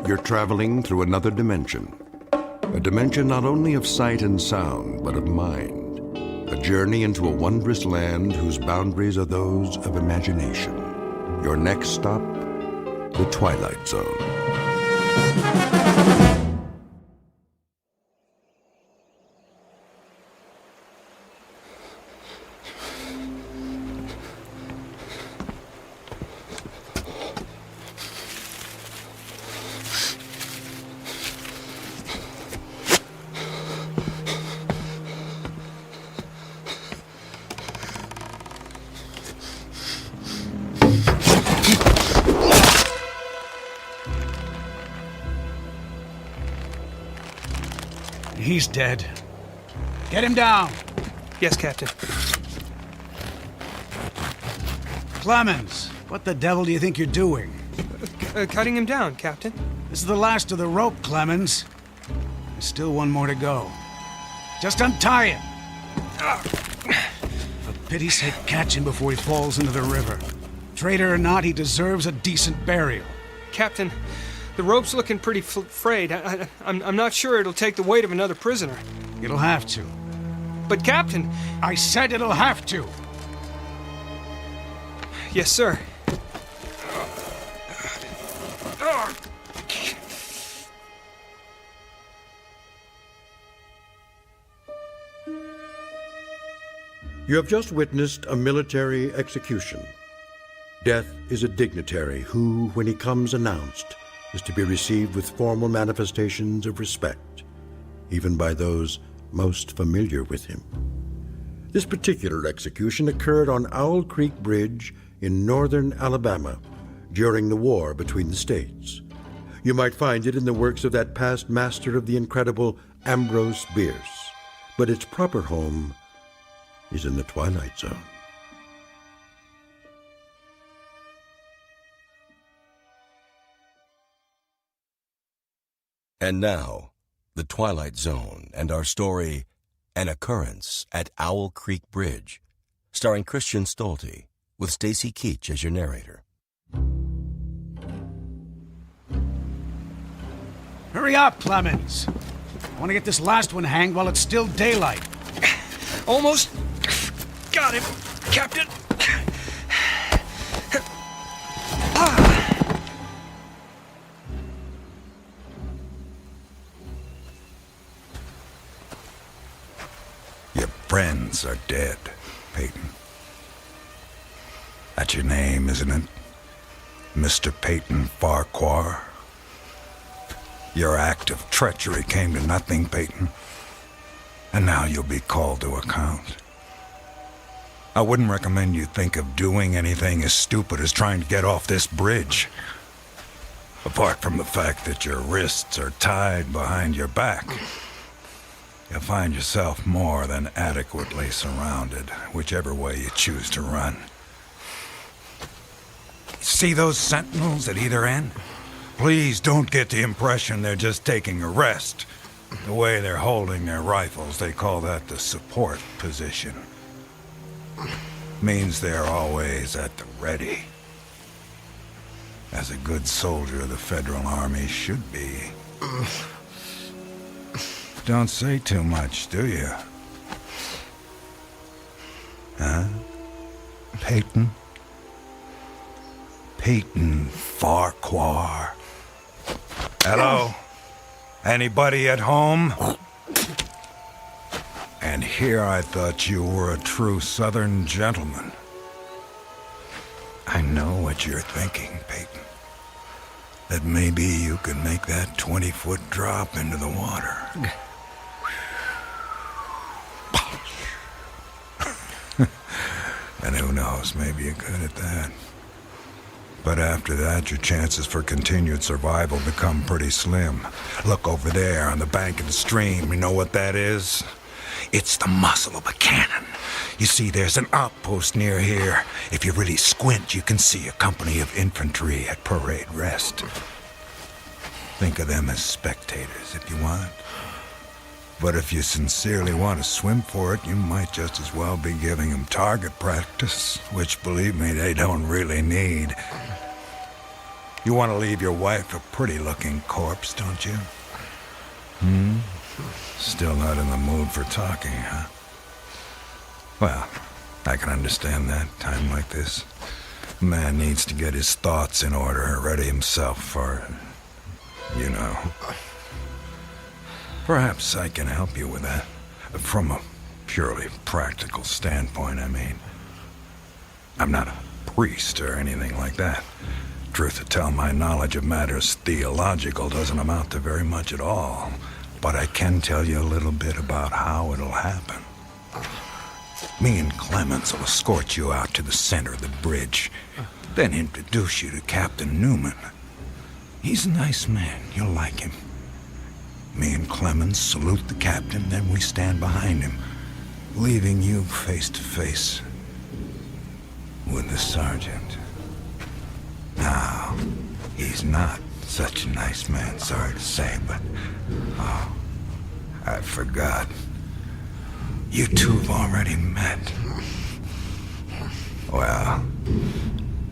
You're traveling through another dimension. A dimension not only of sight and sound, but of mind. A journey into a wondrous land whose boundaries are those of imagination. Your next stop, the Twilight Zone. He's dead. Get him down! Yes, Captain. Clemens, what the devil do you think you're doing? Cutting him down, Captain. This is the last of the rope, Clemens. There's still one more to go. Just untie him! For pity's sake, catch him before he falls into the river. Traitor or not, he deserves a decent burial. Captain, the rope's looking pretty frayed. I'm not sure it'll take the weight of another prisoner. It'll have to. But, Captain... I said it'll have to! Yes, sir. You have just witnessed a military execution. Death is a dignitary who, when he comes announced, is to be received with formal manifestations of respect, even by those most familiar with him. This particular execution occurred on Owl Creek Bridge in northern Alabama during the war between the states. You might find it in the works of that past master of the incredible Ambrose Bierce, but its proper home is in the Twilight Zone. And now, the Twilight Zone and our story, An Occurrence at Owl Creek Bridge, starring Christian Stolte, with Stacy Keach as your narrator. Hurry up, Clemens! I want to get this last one hanged while it's still daylight. Almost got him, Captain. Your friends are dead, Peyton. That's your name, isn't it? Mr. Peyton Farquhar. Your act of treachery came to nothing, Peyton. And now you'll be called to account. I wouldn't recommend you think of doing anything as stupid as trying to get off this bridge. Apart from the fact that your wrists are tied behind your back, you'll find yourself more than adequately surrounded, whichever way you choose to run. See those sentinels at either end? Please don't get the impression they're just taking a rest. The way they're holding their rifles, they call that the support position. Means they're always at the ready. As a good soldier of the Federal Army should be. Don't say too much, do you? Huh? Peyton? Peyton Farquhar. Hello? Anybody at home? And here I thought you were a true Southern gentleman. I know what you're thinking, Peyton. That maybe you could make that 20-foot drop into the water. And who knows, maybe you're good at that. But after that, your chances for continued survival become pretty slim. Look over there on the bank of the stream. You know what that is? It's the muzzle of a cannon. You see, there's an outpost near here. If you really squint, you can see a company of infantry at parade rest. Think of them as spectators if you want. But if you sincerely want to swim for it, you might just as well be giving them target practice, which, believe me, they don't really need. You want to leave your wife a pretty-looking corpse, don't you? Still not in the mood for talking, huh? Well, I can understand that, time like this. A man needs to get his thoughts in order, ready himself for, you know. Perhaps I can help you with that. From a purely practical standpoint, I mean. I'm not a priest or anything like that. Truth to tell, my knowledge of matters theological doesn't amount to very much at all. But I can tell you a little bit about how it'll happen. Me and Clemens will escort you out to the center of the bridge, then introduce you to Captain Newman. He's a nice man. You'll like him. Me and Clemens salute the captain, then we stand behind him, leaving you face to face with the sergeant. Now, he's not such a nice man, sorry to say, but... Oh, I forgot. You two have already met. Well,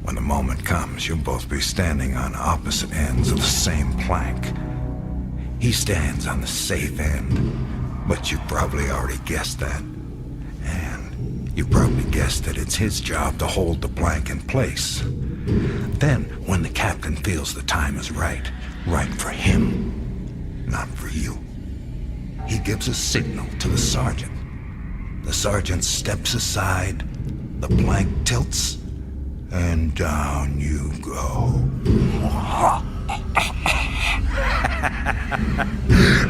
when the moment comes, you'll both be standing on opposite ends of the same plank. He stands on the safe end, but you probably already guessed that. And you probably guessed that it's his job to hold the plank in place. Then, when the captain feels the time is right for him, not for you, he gives a signal to the sergeant. The sergeant steps aside, the plank tilts, and down you go.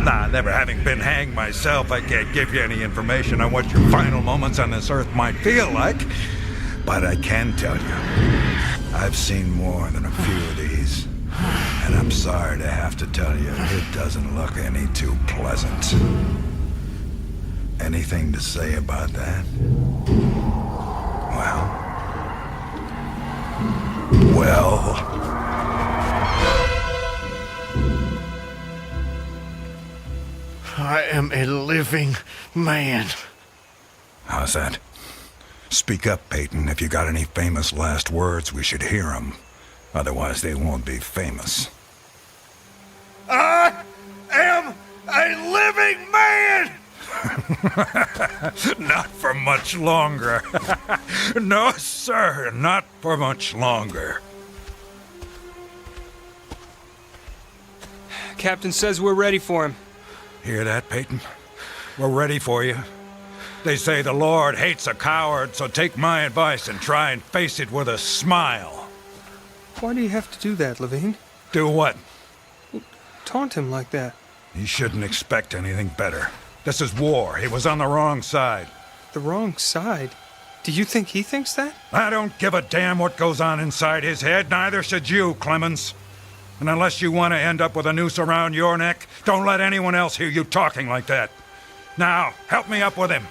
Nah, never having been hanged myself, I can't give you any information on what your final moments on this earth might feel like. But I can tell you, I've seen more than a few of these. And I'm sorry to have to tell you, it doesn't look any too pleasant. Anything to say about that? Well... I am a living man. How's that? Speak up, Peyton. If you got any famous last words, we should hear them. Otherwise, they won't be famous. I am a living man! Not for much longer. No, sir, not for much longer. Captain says we're ready for him. Hear that, Peyton? We're ready for you. They say the Lord hates a coward, so take my advice and try and face it with a smile. Why do you have to do that, Levine? Do what? Taunt him like that. He shouldn't expect anything better. This is war. He was on the wrong side. The wrong side? Do you think he thinks that? I don't give a damn what goes on inside his head. Neither should you, Clemens. And unless you want to end up with a noose around your neck, don't let anyone else hear you talking like that. Now, help me up with him.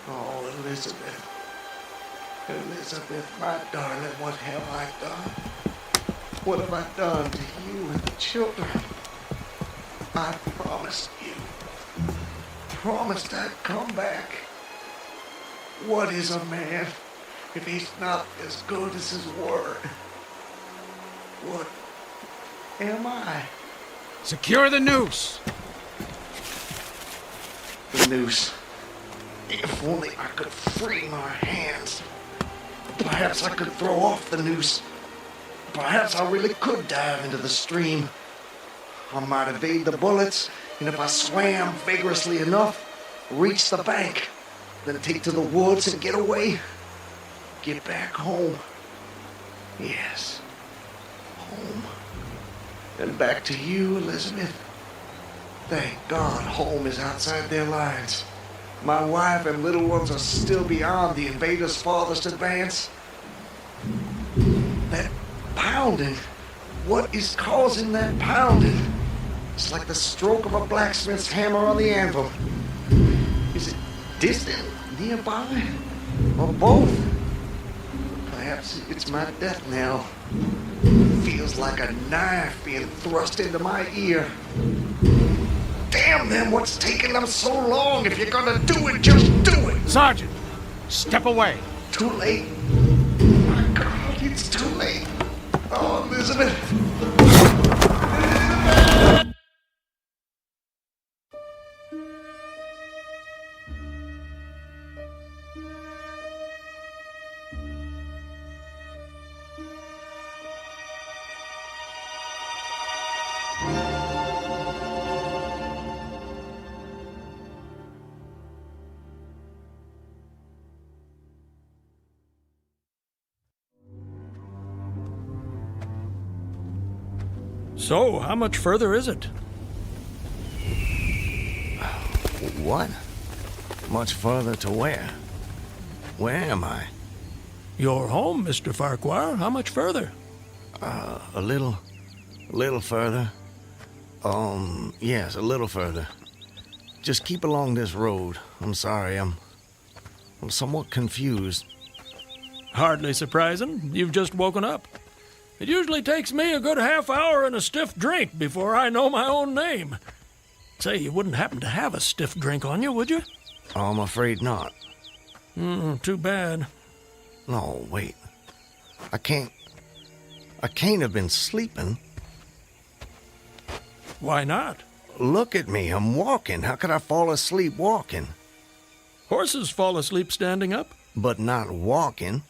Oh, Elizabeth. Elizabeth, my darling, what have I done? What have I done to you and the children? I promised you. Promised I'd come back. What is a man if he's not as good as his word? What am I? Secure the noose. The noose. If only I could free my hands. Perhaps I could throw off the noose. Perhaps I really could dive into the stream. I might evade the bullets, and if I swam vigorously enough, reach the bank, then take to the woods and get away. Get back home. Yes, home. And back to you, Elizabeth. Thank God home is outside their lines. My wife and little ones are still beyond the invaders' farthest advance. That pounding. What is causing that pounding? It's like the stroke of a blacksmith's hammer on the anvil. Is it distant, nearby, or both? Perhaps it's my death knell. It feels feels like a knife being thrust into my ear. Damn them, what's taking them so long? If you're gonna do it, just do it! Sergeant, step away. Too late. My God, it's too late. Oh, Elizabeth. So, how much further is it? What? Much further to where? Where am I? You're home, Mr. Farquhar. How much further? A little further. Yes, a little further. Just keep along this road. I'm sorry, I'm somewhat confused. Hardly surprising. You've just woken up. It usually takes me a good half hour and a stiff drink before I know my own name. Say, you wouldn't happen to have a stiff drink on you, would you? Oh, I'm afraid not. Too bad. No, wait. I can't have been sleeping. Why not? Look at me, I'm walking. How could I fall asleep walking? Horses fall asleep standing up. But not walking.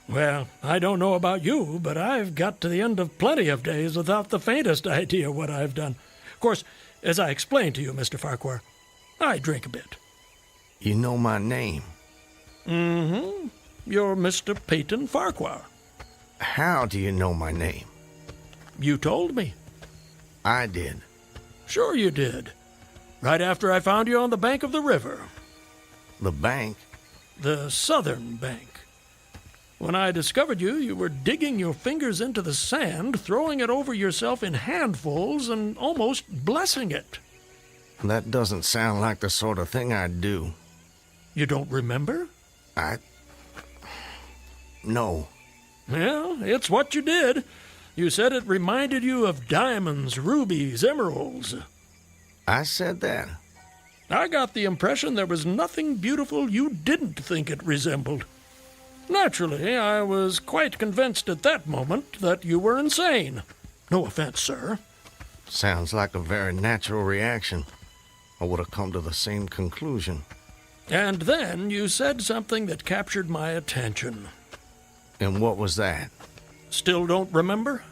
Well, I don't know about you, but I've got to the end of plenty of days without the faintest idea what I've done. Of course, as I explained to you, Mr. Farquhar, I drink a bit. You know my name. Mm-hmm. You're Mr. Peyton Farquhar. How do you know my name? You told me. I did. Sure you did. Right after I found you on the bank of the river. The bank? The southern bank. When I discovered you, you were digging your fingers into the sand, throwing it over yourself in handfuls, and almost blessing it. That doesn't sound like the sort of thing I'd do. You don't remember? No. Well, it's what you did. You said it reminded you of diamonds, rubies, emeralds. I said that. I got the impression there was nothing beautiful you didn't think it resembled. Naturally, I was quite convinced at that moment that you were insane. No offense, sir. Sounds like a very natural reaction. I would have come to the same conclusion. And then you said something that captured my attention. And what was that? Still don't remember?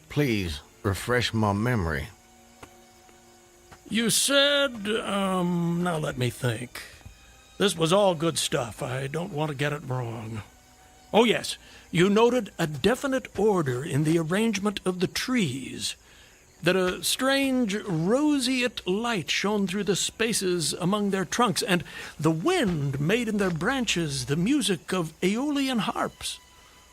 Please, refresh my memory. You said, now let me think. This was all good stuff. I don't want to get it wrong. Oh, yes. You noted a definite order in the arrangement of the trees. That a strange roseate light shone through the spaces among their trunks, and the wind made in their branches the music of aeolian harps.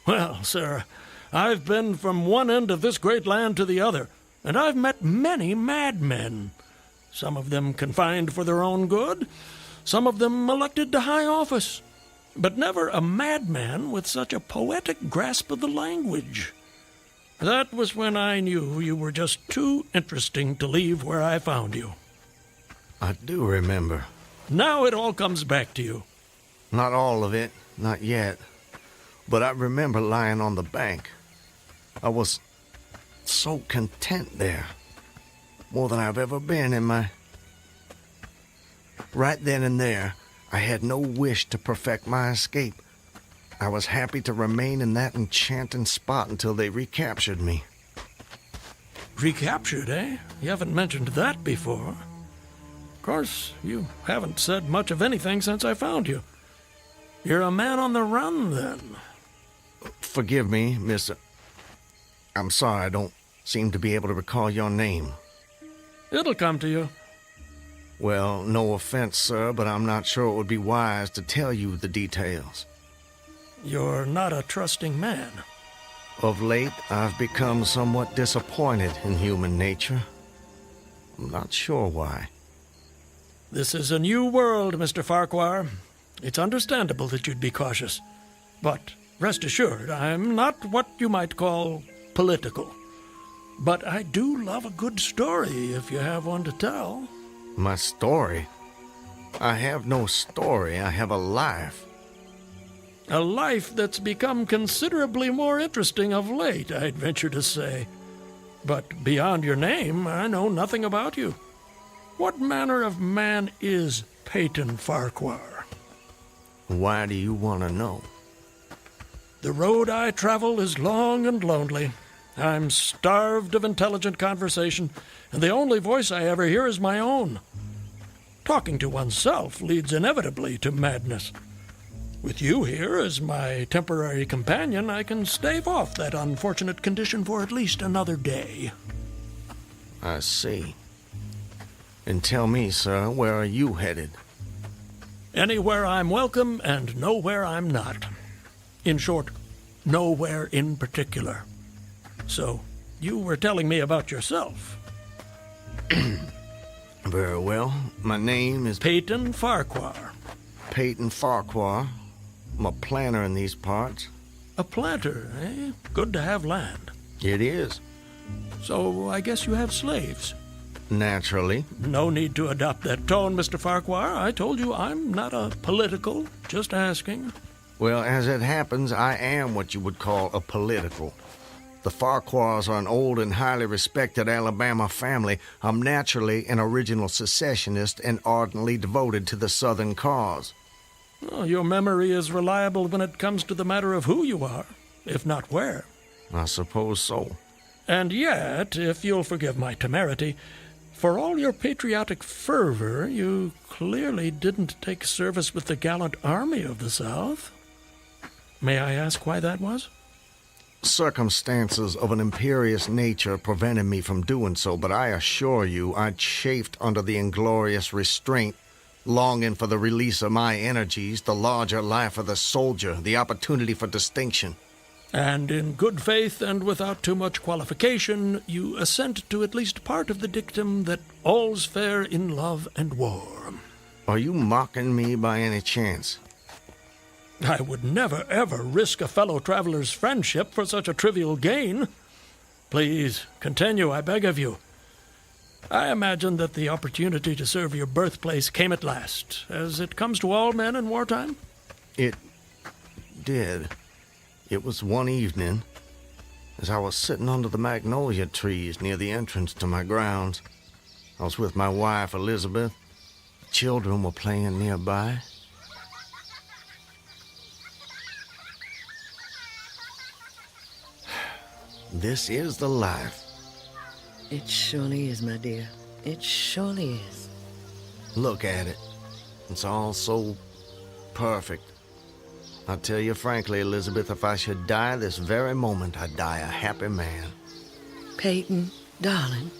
Well, sir, I've been from one end of this great land to the other, and I've met many madmen. Some of them confined for their own good, some of them elected to high office, but never a madman with such a poetic grasp of the language. That was when I knew you were just too interesting to leave where I found you. I do remember. Now it all comes back to you. Not all of it, not yet. But I remember lying on the bank. I was so content there. More than I've ever been in my... Right then and there, I had no wish to perfect my escape. I was happy to remain in that enchanting spot until they recaptured me. Recaptured, eh? You haven't mentioned that before. Of course, you haven't said much of anything since I found you. You're a man on the run, then. Forgive me, Mr. I'm sorry I don't seem to be able to recall your name. It'll come to you. Well, no offense, sir, but I'm not sure it would be wise to tell you the details. You're not a trusting man. Of late, I've become somewhat disappointed in human nature. I'm not sure why. This is a new world, Mr. Farquhar. It's understandable that you'd be cautious. But rest assured, I'm not what you might call political. But I do love a good story if you have one to tell. My story? I have no story. I have a life. A life that's become considerably more interesting of late, I'd venture to say. But beyond your name, I know nothing about you. What manner of man is Peyton Farquhar? Why do you want to know? The road I travel is long and lonely. I'm starved of intelligent conversation, and the only voice I ever hear is my own. Talking to oneself leads inevitably to madness. With you here as my temporary companion, I can stave off that unfortunate condition for at least another day. I see. And tell me, sir, where are you headed? Anywhere I'm welcome and nowhere I'm not. In short, nowhere in particular. So, you were telling me about yourself. Very well. My name is Peyton Farquhar. Peyton Farquhar. I'm a planter in these parts. A planter, eh? Good to have land. It is. So, I guess you have slaves. Naturally. No need to adopt that tone, Mr. Farquhar. I told you I'm not a political, just asking. Well, as it happens, I am what you would call a political. The Farquhars are an old and highly respected Alabama family. I'm naturally an original secessionist and ardently devoted to the Southern cause. Well, your memory is reliable when it comes to the matter of who you are, if not where. I suppose so. And yet, if you'll forgive my temerity, for all your patriotic fervor, you clearly didn't take service with the gallant army of the South. May I ask why that was? Circumstances of an imperious nature prevented me from doing so, but I assure you I chafed under the inglorious restraint, longing for the release of my energies, the larger life of the soldier, the opportunity for distinction. And in good faith and without too much qualification, you assent to at least part of the dictum that all's fair in love and war. Are you mocking me by any chance? I would never, ever risk a fellow traveler's friendship for such a trivial gain. Please, continue, I beg of you. I imagine that the opportunity to serve your birthplace came at last, as it comes to all men in wartime? It did. It was one evening, as I was sitting under the magnolia trees near the entrance to my grounds. I was with my wife, Elizabeth. The children were playing nearby. This is the life. It surely is, my dear. It surely is. Look at it. It's all so perfect. I'll tell you frankly, Elizabeth, if I should die this very moment, I'd die a happy man. Peyton, darling,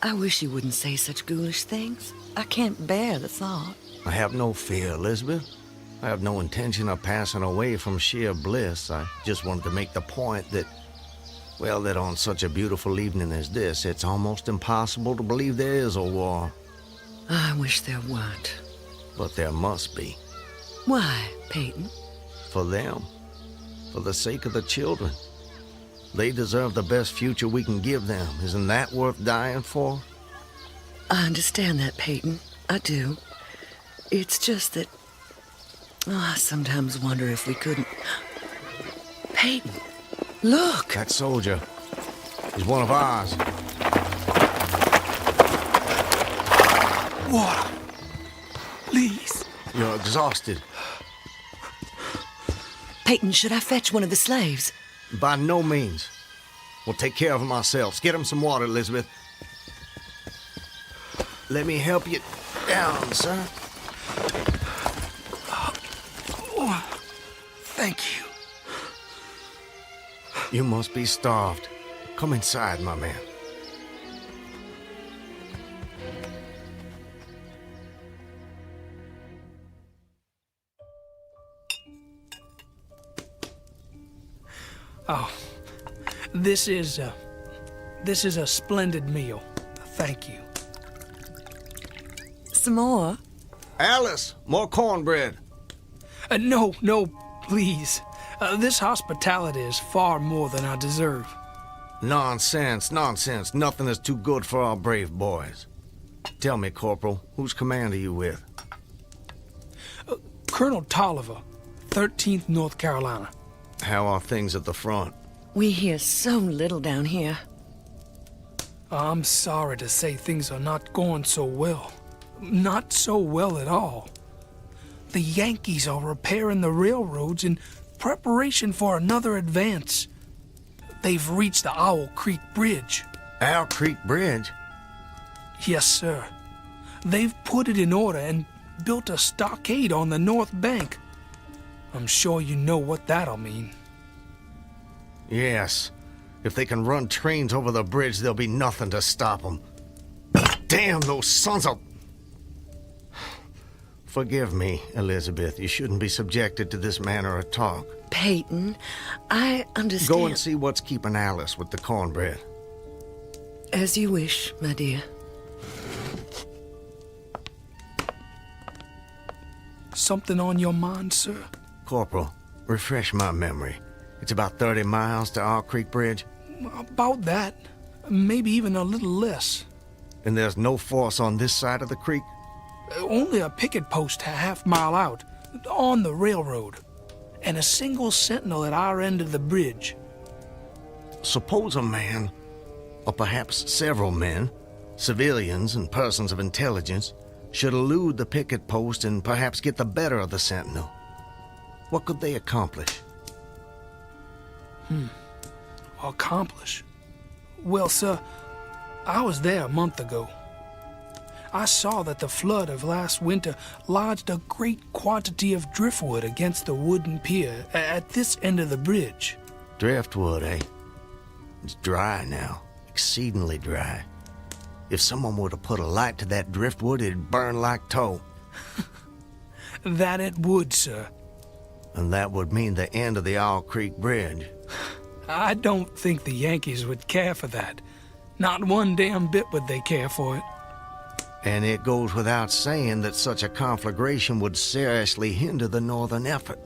I wish you wouldn't say such ghoulish things. I can't bear the thought. I have no fear, Elizabeth. I have no intention of passing away from sheer bliss. I just wanted to make the point that, well, that on such a beautiful evening as this, it's almost impossible to believe there is a war. I wish there weren't. But there must be. Why, Peyton? For them. For the sake of the children. They deserve the best future we can give them. Isn't that worth dying for? I understand that, Peyton. I do. It's just that... I sometimes wonder if we couldn't... Peyton, look! That soldier. He's one of ours. Water. Please. You're exhausted. Peyton, should I fetch one of the slaves? By no means. We'll take care of him ourselves. Get him some water, Elizabeth. Let me help you down, sir. Oh, thank you. You must be starved. Come inside, my man. Oh, this is a splendid meal. Thank you. Some more? Alice, more cornbread. No, please. This hospitality is far more than I deserve. Nonsense, nonsense. Nothing is too good for our brave boys. Tell me, Corporal, whose command are you with? Colonel Tolliver, 13th North Carolina. How are things at the front? We hear so little down here. I'm sorry to say things are not going so well. Not so well at all. The Yankees are repairing the railroads in preparation for another advance. They've reached the Owl Creek Bridge. Owl Creek Bridge? Yes, sir. They've put it in order and built a stockade on the north bank. I'm sure you know what that'll mean. Yes. If they can run trains over the bridge, there'll be nothing to stop them. Damn those sons of... Forgive me, Elizabeth. You shouldn't be subjected to this manner of talk. Peyton, I understand. Go and see what's keeping Alice with the cornbread. As you wish, my dear. Something on your mind, sir? Corporal, refresh my memory. It's about 30 miles to Owl Creek Bridge? About that. Maybe even a little less. And there's no force on this side of the creek? Only a picket post a half-mile out, on the railroad, and a single sentinel at our end of the bridge. Suppose a man, or perhaps several men, civilians and persons of intelligence, should elude the picket post and perhaps get the better of the sentinel. What could they accomplish? Accomplish? Well, sir, I was there a month ago. I saw that the flood of last winter lodged a great quantity of driftwood against the wooden pier at this end of the bridge. Driftwood, eh? It's dry now, exceedingly dry. If someone were to put a light to that driftwood, it'd burn like tow. That it would, sir. And that would mean the end of the Owl Creek Bridge. I don't think the Yankees would care for that. Not one damn bit would they care for it. And it goes without saying that such a conflagration would seriously hinder the northern effort.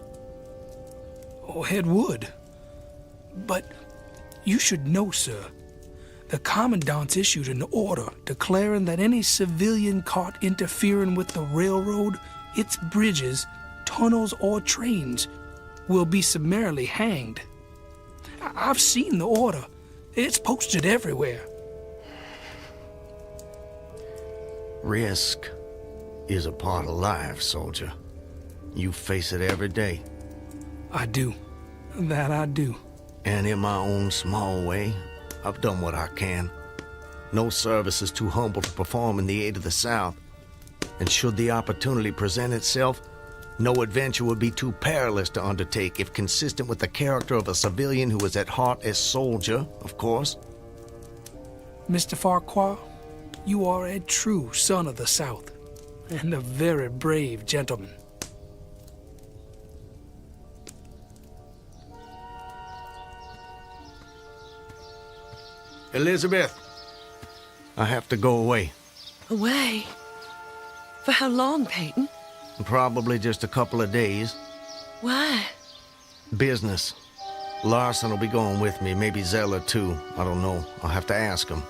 Oh, it would. But you should know, sir, the commandant's issued an order declaring that any civilian caught interfering with the railroad, its bridges, tunnels, or trains will be summarily hanged. I've seen the order. It's posted everywhere. Risk is a part of life, soldier. You face it every day. I do. That I do. And in my own small way, I've done what I can. No service is too humble to perform in the aid of the South. And should the opportunity present itself, no adventure would be too perilous to undertake if consistent with the character of a civilian who is at heart a soldier, of course. Mr. Farquhar, you are a true son of the South, and a very brave gentleman. Elizabeth, I have to go away. Away? For how long, Peyton? Probably just a couple of days. Why? Business. Larson will be going with me, maybe Zeller too. I don't know. I'll have to ask him.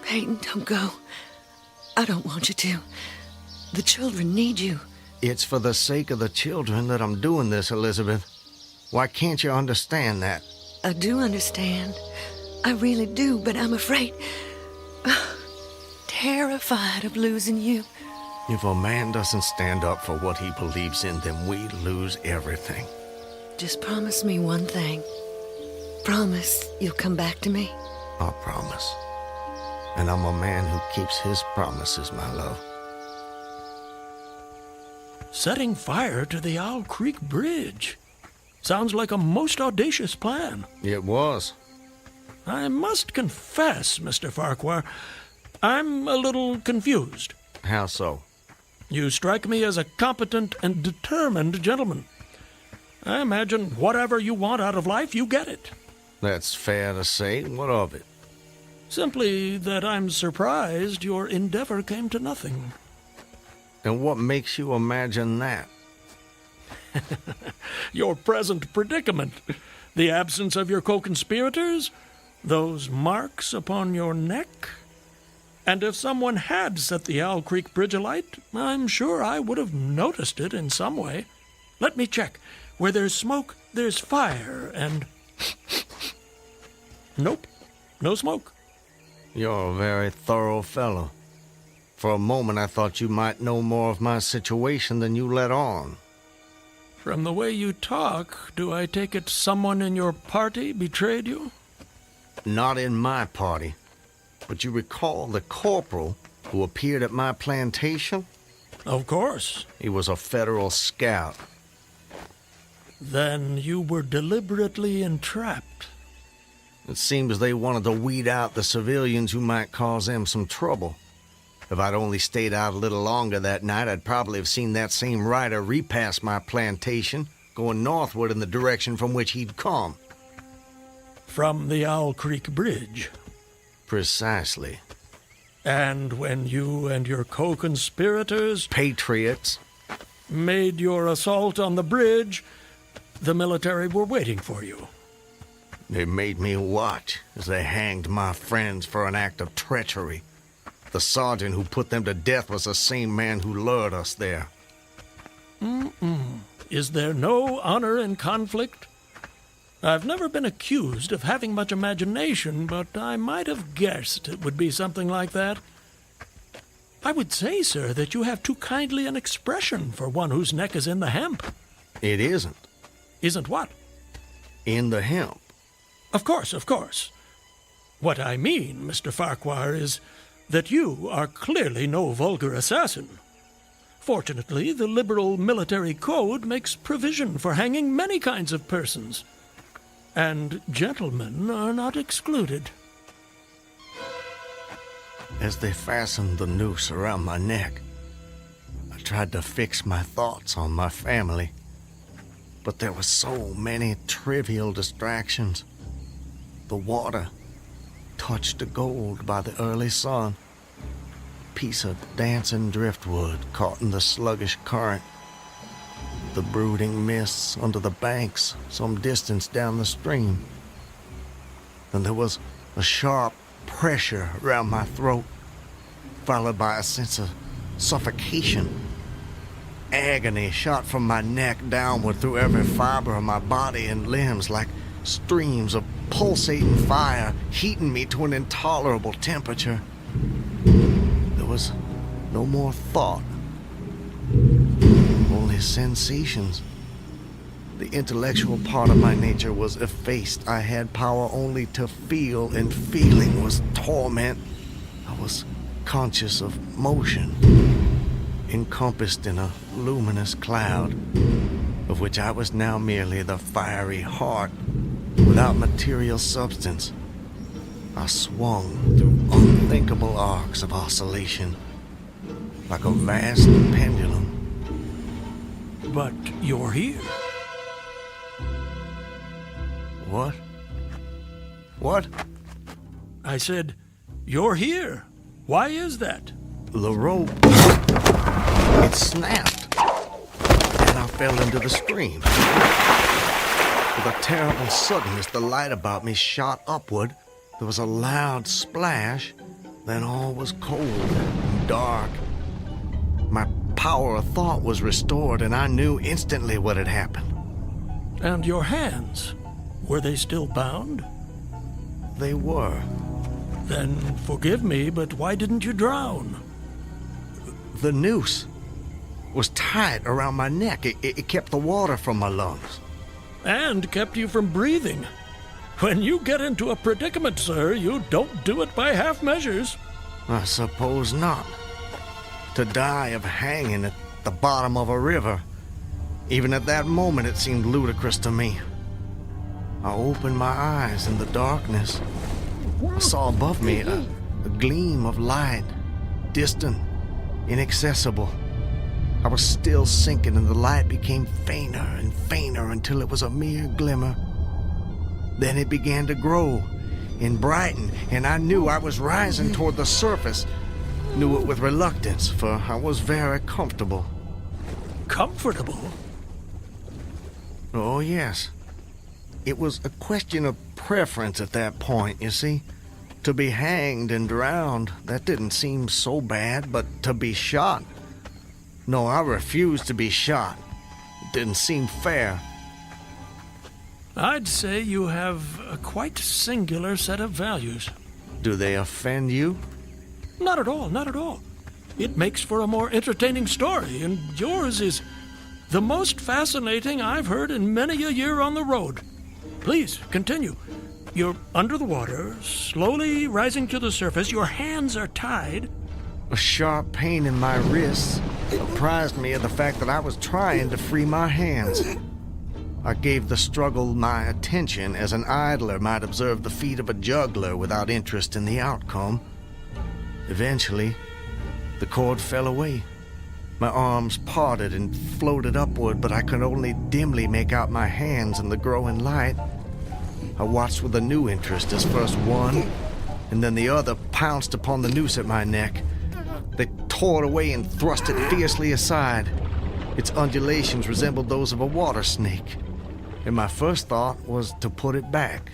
Peyton, don't go. I don't want you to. The children need you. It's for the sake of the children that I'm doing this, Elizabeth. Why can't you understand that? I do understand. I really do, but I'm afraid... terrified of losing you. If a man doesn't stand up for what he believes in, then we lose everything. Just promise me one thing. Promise you'll come back to me. I promise. And I'm a man who keeps his promises, my love. Setting fire to the Owl Creek Bridge. Sounds like a most audacious plan. It was. I must confess, Mr. Farquhar, I'm a little confused. How so? You strike me as a competent and determined gentleman. I imagine whatever you want out of life, you get it. That's fair to say. What of it? Simply that I'm surprised your endeavor came to nothing. And what makes you imagine that? Your present predicament. The absence of your co-conspirators, Those marks upon your neck? And if someone had set the Owl Creek Bridge alight, I'm sure I would have noticed it in some way. Let me check. Where there's smoke, there's fire, and... Nope, no smoke. You're a very thorough fellow. For a moment I thought you might know more of my situation than you let on. From the way you talk, do I take it someone in your party betrayed you? Not in my party. But you recall the corporal who appeared at my plantation? Of course. He was a federal scout. Then you were deliberately entrapped. It seems they wanted to weed out the civilians who might cause them some trouble. If I'd only stayed out a little longer that night, I'd probably have seen that same rider repass my plantation, going northward in the direction from which he'd come. From the Owl Creek Bridge. Precisely. And when you and your co-conspirators... Patriots. ...made your assault on the bridge, the military were waiting for you. They made me watch as they hanged my friends for an act of treachery. The sergeant who put them to death was the same man who lured us there. Is there no honor in conflict? I've never been accused of having much imagination, but I might have guessed it would be something like that. I would say, sir, that you have too kindly an expression for one whose neck is in the hemp. It isn't. Isn't what? In the hemp. Of course, of course. What I mean, Mr. Farquhar, is that you are clearly no vulgar assassin. Fortunately, the liberal military code makes provision for hanging many kinds of persons. And gentlemen are not excluded. As they fastened the noose around my neck, I tried to fix my thoughts on my family. But there were so many trivial distractions. The water, touched to gold by the early sun. A piece of dancing driftwood caught in the sluggish current. The brooding mists under the banks some distance down the stream. Then there was a sharp pressure around my throat, followed by a sense of suffocation. Agony shot from my neck downward through every fiber of my body and limbs like streams of pulsating fire, heating me to an intolerable temperature. There was no more thought, only sensations. The intellectual part of my nature was effaced. I had power only to feel, and feeling was torment. I was conscious of motion, encompassed in a luminous cloud, of which I was now merely the fiery heart, without material substance. I swung through unthinkable arcs of oscillation, like a vast pendulum. But you're here. What? What? I said, you're here. Why is that? The rope, it snapped, and I fell into the stream. With a terrible suddenness, the light about me shot upward. There was a loud splash, then all was cold and dark. My power of thought was restored, and I knew instantly what had happened. And your hands, were they still bound? They were. Then forgive me, but why didn't you drown? The noose was tight around my neck. It kept the water from my lungs. And kept you from breathing. When you get into a predicament, sir, you don't do it by half measures. I suppose not. To die of hanging at the bottom of a river. Even at that moment, it seemed ludicrous to me. I opened my eyes in the darkness. I saw above me a gleam of light, distant, inaccessible. I was still sinking, and the light became fainter and fainter until it was a mere glimmer. Then it began to grow and brighten, and I knew I was rising toward the surface. Knew it with reluctance, for I was very comfortable. Comfortable? Oh, yes. It was a question of preference at that point, you see. To be hanged and drowned, that didn't seem so bad, but to be shot? No, I refused to be shot. It didn't seem fair. I'd say you have a quite singular set of values. Do they offend you? Not at all, not at all. It makes for a more entertaining story, and yours is the most fascinating I've heard in many a year on the road. Please, continue. You're under the water, slowly rising to the surface. Your hands are tied. A sharp pain in my wrists apprised me of the fact that I was trying to free my hands. I gave the struggle my attention as an idler might observe the feat of a juggler without interest in the outcome. Eventually, the cord fell away. My arms parted and floated upward, but I could only dimly make out my hands in the growing light. I watched with a new interest as first one and then the other pounced upon the noose at my neck. They tore it away and thrust it fiercely aside. Its undulations resembled those of a water snake, and my first thought was to put it back.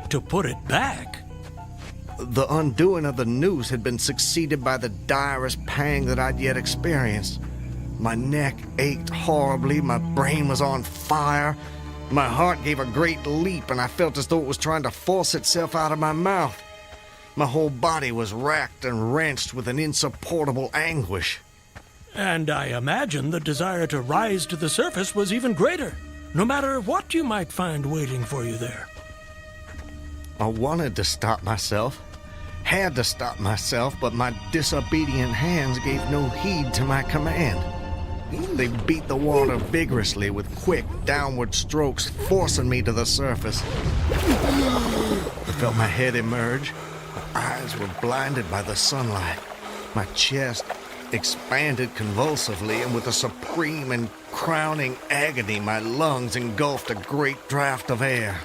To put it back? The undoing of the noose had been succeeded by the direst pang that I'd yet experienced. My neck ached horribly, my brain was on fire, my heart gave a great leap, and I felt as though it was trying to force itself out of my mouth. My whole body was racked and wrenched with an insupportable anguish. And I imagine the desire to rise to the surface was even greater, no matter what you might find waiting for you there. I wanted to stop myself, had to stop myself, but my disobedient hands gave no heed to my command. They beat the water vigorously with quick, downward strokes, forcing me to the surface. I felt my head emerge. My eyes were blinded by the sunlight. My chest expanded convulsively, and with a supreme and crowning agony, my lungs engulfed a great draught of air.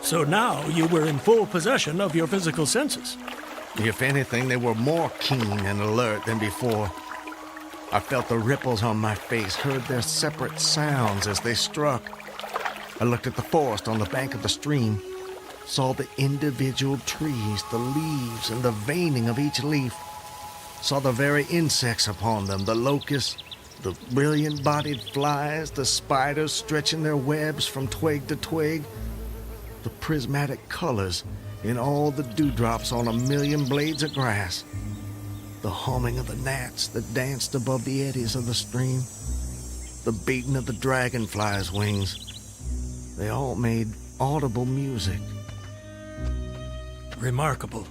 So now you were in full possession of your physical senses. If anything, they were more keen and alert than before. I felt the ripples on my face, heard their separate sounds as they struck. I looked at the forest on the bank of the stream, saw the individual trees, the leaves, and the veining of each leaf, saw the very insects upon them, the locusts, the brilliant-bodied flies, the spiders stretching their webs from twig to twig, the prismatic colors in all the dewdrops on a million blades of grass, the humming of the gnats that danced above the eddies of the stream, the beating of the dragonflies' wings. They all made audible music. Remarkable.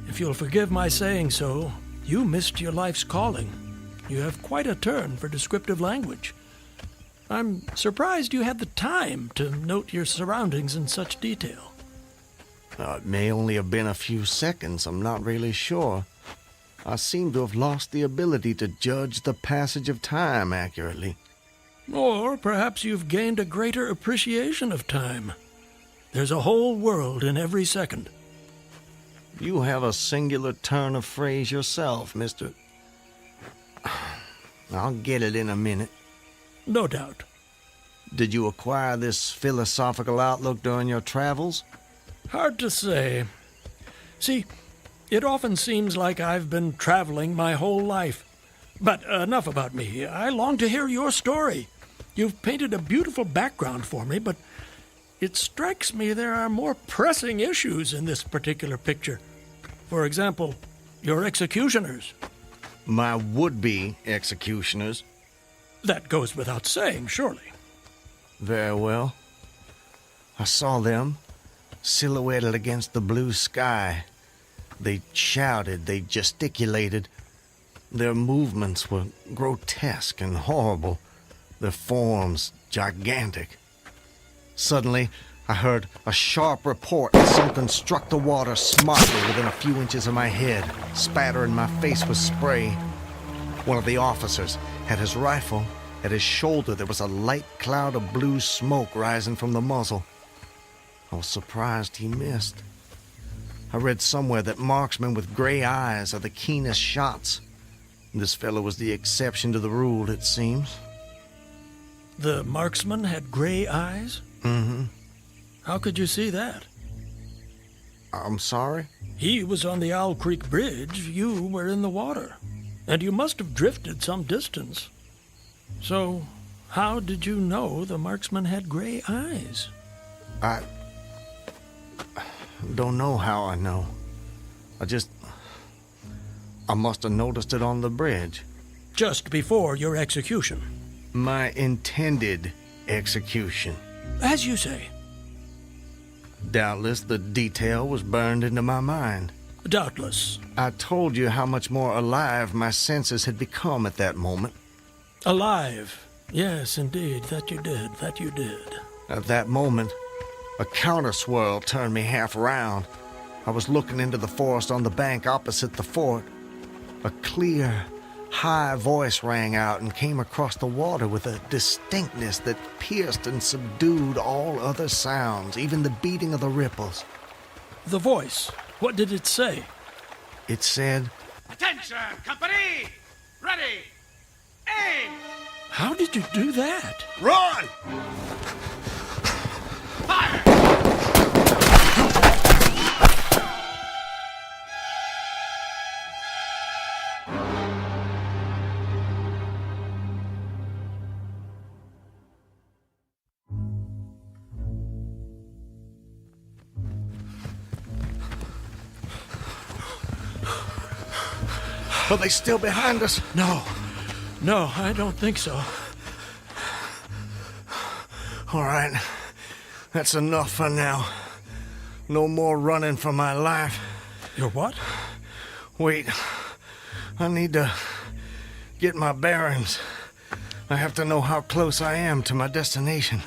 If you'll forgive my saying so, you missed your life's calling. You have quite a turn for descriptive language. I'm surprised you had the time to note your surroundings in such detail. It may only have been a few seconds, I'm not really sure. I seem to have lost the ability to judge the passage of time accurately. Or perhaps you've gained a greater appreciation of time. There's a whole world in every second. You have a singular turn of phrase yourself, Mr. I'll get it in a minute. No doubt. Did you acquire this philosophical outlook during your travels? Hard to say. See, it often seems like I've been traveling my whole life. But enough about me. I long to hear your story. You've painted a beautiful background for me, but it strikes me there are more pressing issues in this particular picture. For example, your executioners. My would-be executioners? That goes without saying, surely. Very well. I saw them, silhouetted against the blue sky. They shouted, they gesticulated. Their movements were grotesque and horrible, their forms gigantic. Suddenly, I heard a sharp report as something struck the water smartly within a few inches of my head, spattering my face with spray. One of the officers had his rifle. At his shoulder, there was a light cloud of blue smoke rising from the muzzle. I was surprised he missed. I read somewhere that marksmen with gray eyes are the keenest shots. This fellow was the exception to the rule, it seems. The marksman had gray eyes? Mm-hmm. How could you see that? I'm sorry? He was on the Owl Creek Bridge. You were in the water. And you must have drifted some distance. So, how did you know the marksman had gray eyes? I don't know how I know. I must have noticed it on the bridge. Just before your execution. My intended execution. As you say. Doubtless the detail was burned into my mind. Doubtless. I told you how much more alive my senses had become at that moment. Alive. Yes, indeed. That you did. That you did. At that moment, a counter-swirl turned me half around. I was looking into the forest on the bank opposite the fort. A clear, high voice rang out and came across the water with a distinctness that pierced and subdued all other sounds, even the beating of the ripples. The voice. What did it say? It said, Attention, company! Ready! Aim! How did you do that? "Run!" Fire! Are they still behind us? No, I don't think so. All right. That's enough for now. No more running for my life. Your what? Wait. I need to get my bearings. I have to know how close I am to my destination.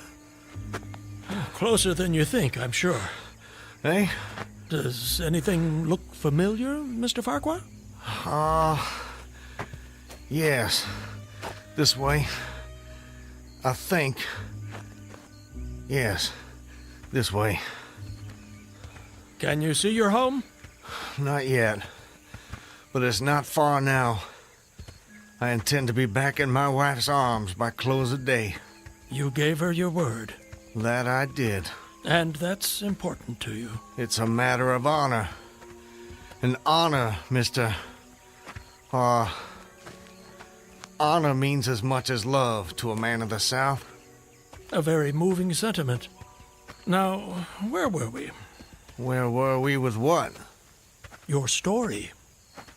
Closer than you think, I'm sure. Eh? Does anything look familiar, Mr. Farquhar? Yes. This way. I think. Yes. This way. Can you see your home? Not yet. But it's not far now. I intend to be back in my wife's arms by close of day. You gave her your word. That I did. And that's important to you. It's a matter of honor. And honor, Mr. Honor means as much as love to a man of the South. A very moving sentiment. Now, where were we? Where were we with what? Your story.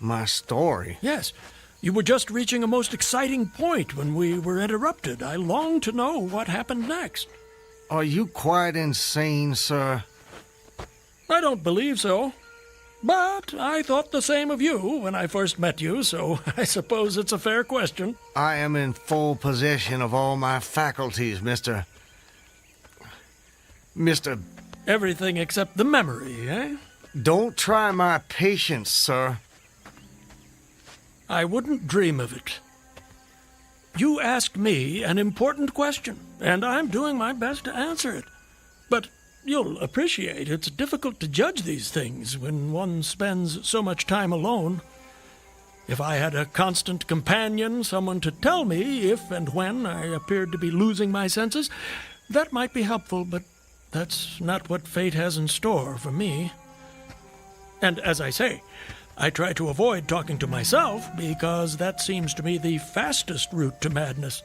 My story? Yes. You were just reaching a most exciting point when we were interrupted. I long to know what happened next. Are you quite insane, sir? I don't believe so. But I thought the same of you when I first met you, so I suppose it's a fair question. I am in full possession of all my faculties, Mr. Everything except the memory, eh? Don't try my patience, sir. I wouldn't dream of it. You asked me an important question, and I'm doing my best to answer it. But you'll appreciate it's difficult to judge these things when one spends so much time alone. If I had a constant companion, someone to tell me if and when I appeared to be losing my senses, that might be helpful, but that's not what fate has in store for me. And as I say, I try to avoid talking to myself because that seems to me the fastest route to madness.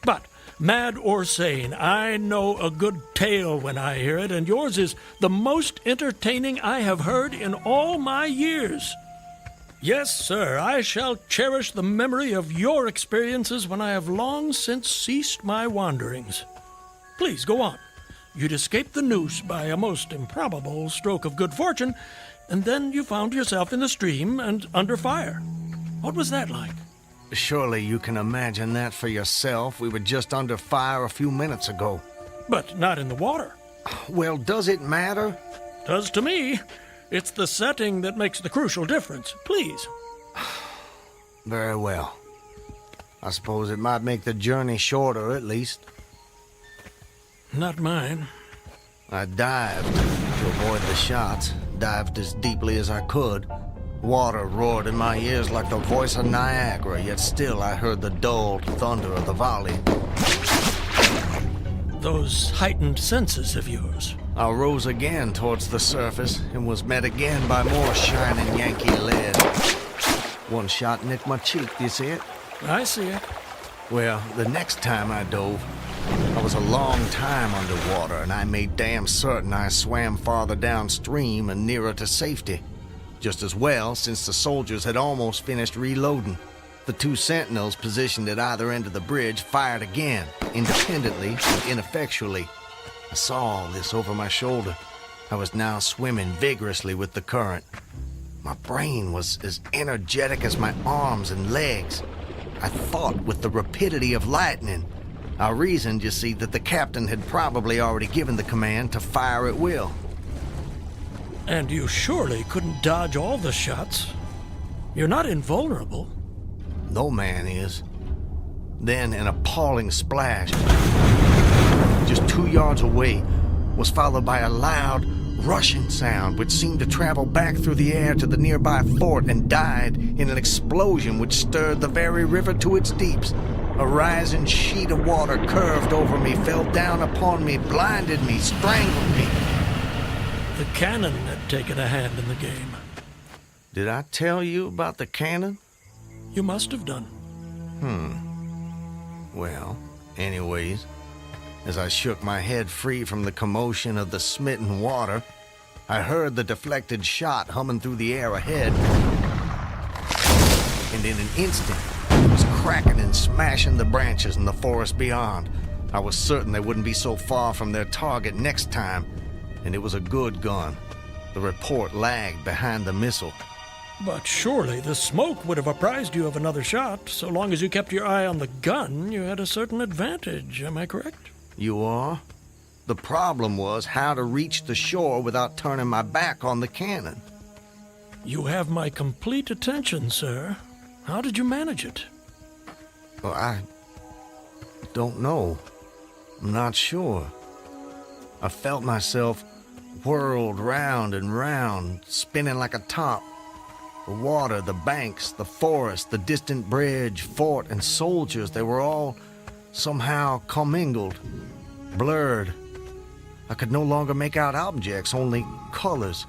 But mad or sane, I know a good tale when I hear it, and yours is the most entertaining I have heard in all my years. Yes, sir, I shall cherish the memory of your experiences when I have long since ceased my wanderings. Please, go on. You'd escaped the noose by a most improbable stroke of good fortune, and then you found yourself in the stream and under fire. What was that like? Surely you can imagine that for yourself. We were just under fire a few minutes ago. But not in the water. Well, does it matter? Does to me. It's the setting that makes the crucial difference. Please. Very well. I suppose it might make the journey shorter, at least. Not mine. I dived to avoid the shots, dived as deeply as I could. Water roared in my ears like the voice of Niagara, yet still I heard the dulled thunder of the volley. those heightened senses of yours? I rose again towards the surface and was met again by more shining Yankee lead. One shot nicked my cheek, do you see it? I see it. Well, the next time I dove, I was a long time underwater, and I made damn certain I swam farther downstream and nearer to safety. Just as well, since the soldiers had almost finished reloading. The two sentinels positioned at either end of the bridge fired again, independently and ineffectually. I saw all this over my shoulder. I was now swimming vigorously with the current. My brain was as energetic as my arms and legs. I thought with the rapidity of lightning. I reasoned, you see, that the captain had probably already given the command to fire at will. And you surely couldn't dodge all the shots. You're not invulnerable. No man is. Then an appalling splash, just 2 yards away, was followed by a loud, rushing sound which seemed to travel back through the air to the nearby fort and died in an explosion which stirred the very river to its deeps. A rising sheet of water curved over me, fell down upon me, blinded me, strangled me. The cannon had taken a hand in the game. Did I tell you about the cannon? You must have done. Well, anyways, as I shook my head free from the commotion of the smitten water, I heard the deflected shot humming through the air ahead, and in an instant, it was cracking and smashing the branches in the forest beyond. I was certain they wouldn't be so far from their target next time, and it was a good gun. The report lagged behind the missile. But surely the smoke would have apprised you of another shot. So long as you kept your eye on the gun, you had a certain advantage. Am I correct? You are? The problem was how to reach the shore without turning my back on the cannon. You have my complete attention, sir. How did you manage it? Well, I don't know. I'm not sure. I felt myself whirled round and round, spinning like a top. The water, the banks, the forest, the distant bridge, fort, and soldiers, they were all somehow commingled, blurred. I could no longer make out objects, only colors.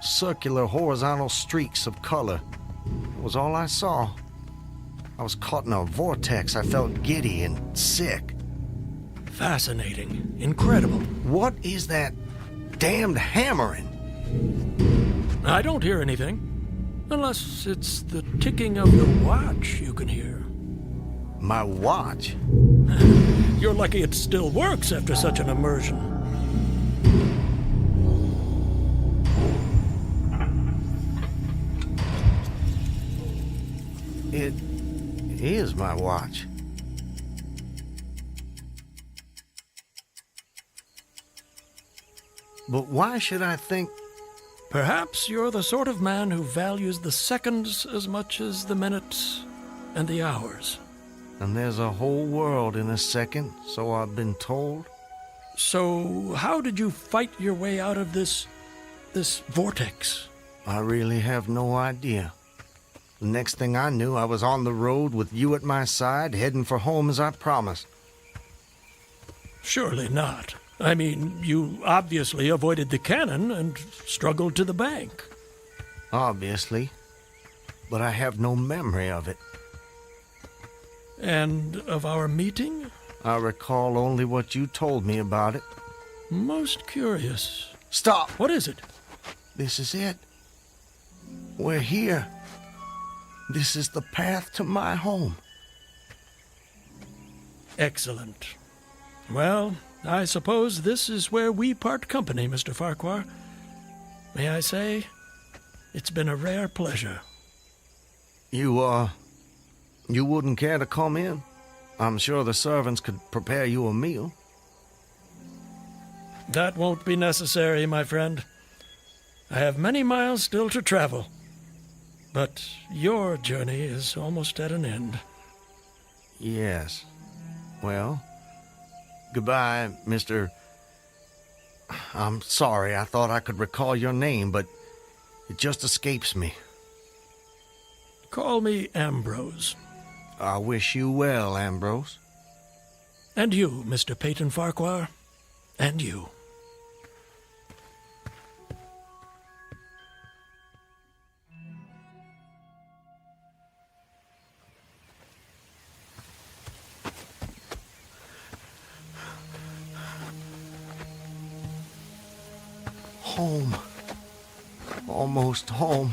Circular, horizontal streaks of color. It was all I saw. I was caught in a vortex. I felt giddy and sick. Fascinating. Incredible. What is that damned hammering? I don't hear anything. Unless it's the ticking of your watch you can hear. My watch? You're lucky it still works after such an immersion. It is my watch. But why should I think... Perhaps you're the sort of man who values the seconds as much as the minutes and the hours. And there's a whole world in a second, so I've been told. So how did you fight your way out of this vortex? I really have no idea. The next thing I knew, I was on the road with you at my side, heading for home as I promised. Surely not. I mean, you obviously avoided the cannon and struggled to the bank. Obviously. But I have no memory of it. And of our meeting? I recall only what you told me about it. Most curious. Stop! What is it? This is it. We're here. This is the path to my home. Excellent. Well, I suppose this is where we part company, Mr. Farquhar. May I say, it's been a rare pleasure. You wouldn't care to come in? I'm sure the servants could prepare you a meal. That won't be necessary, my friend. I have many miles still to travel. But your journey is almost at an end. Yes. Well, goodbye, Mr. I'm sorry, I thought I could recall your name, but it just escapes me. Call me Ambrose. I wish you well, Ambrose. And you, Mr. Peyton Farquhar. And you. Home. Almost home.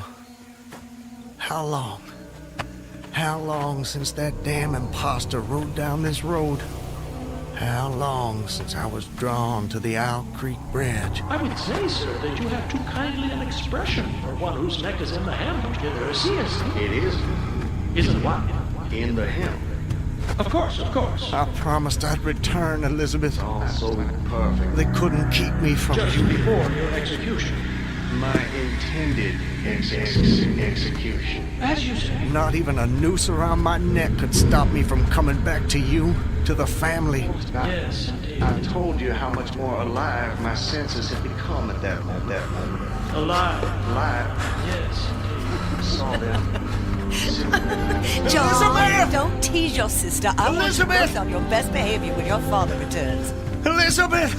How long? How long since that damn imposter rode down this road? How long since I was drawn to the Owl Creek Bridge? I would say, sir, that you have too kindly an expression for one whose neck is in the hem. Seriously. It is Isn't what? in the hem. Of course, of course. I promised I'd return, Elizabeth. All so perfect. They couldn't keep me from Just you. before your execution. My intended execution. As you say. Not even a noose around my neck could stop me from coming back to you, to the family. Yes, indeed. I told you how much more alive my senses had become at that moment. Alive. Alive. Yes, indeed. I saw them. John, don't tease your sister. I want you Elizabeth! both on your best behavior when your father returns. Elizabeth!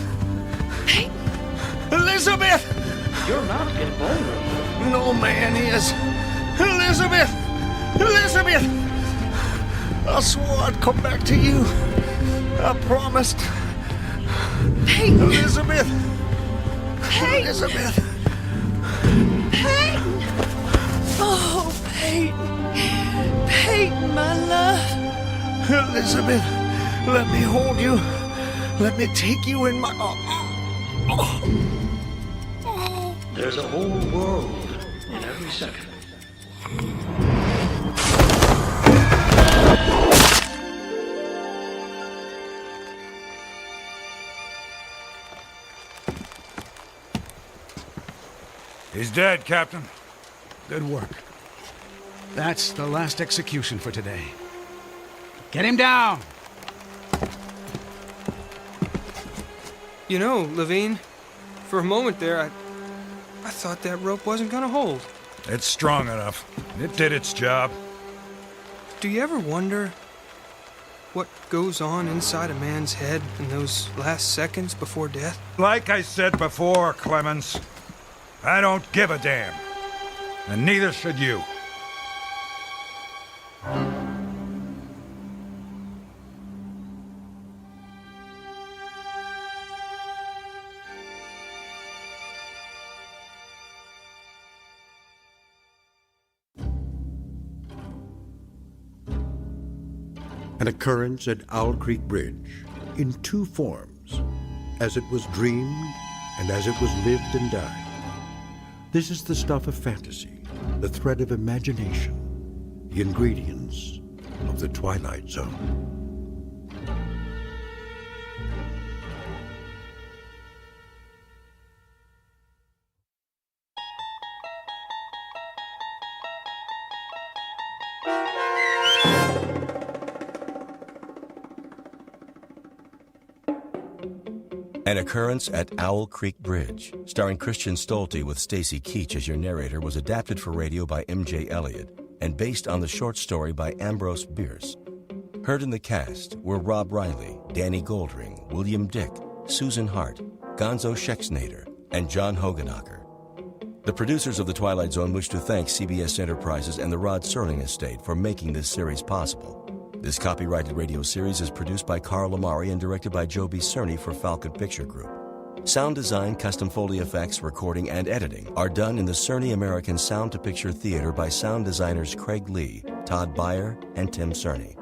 Hey, Elizabeth! You're not invulnerable. No man is. Elizabeth! Elizabeth! I swore I'd come back to you. I promised. Peyton! Elizabeth! Peyton! Elizabeth! Peyton! Oh, Peyton! Peyton, my love! Elizabeth, let me hold you. Let me take you in my There's a whole world in every second. He's dead, Captain. Good work. That's the last execution for today. Get him down! You know, Levine, for a moment there, I thought that rope wasn't gonna hold. It's strong enough. It did its job. Do you ever wonder what goes on inside a man's head in those last seconds before death? Like I said before, Clemens, I don't give a damn. And neither should you. An occurrence at Owl Creek Bridge in two forms, as it was dreamed and as it was lived and died. This is the stuff of fantasy, the thread of imagination, the ingredients of the Twilight Zone. An Occurrence at Owl Creek Bridge, starring Christian Stolte with Stacy Keach as your narrator, was adapted for radio by M.J. Elliott and based on the short story by Ambrose Bierce. Heard in the cast were Rob Riley, Danny Goldring, William Dick, Susan Hart, Gonzo Schexnader, and John Hogenacker. The producers of The Twilight Zone wish to thank CBS Enterprises and the Rod Serling estate for making this series possible. This copyrighted radio series is produced by Carl Amari and directed by Joe B. Cerny for Falcon Picture Group. Sound design, custom Foley effects, recording, and editing are done in the Cerny American Sound to Picture Theater by sound designers Craig Lee, Todd Beyer, and Tim Cerny.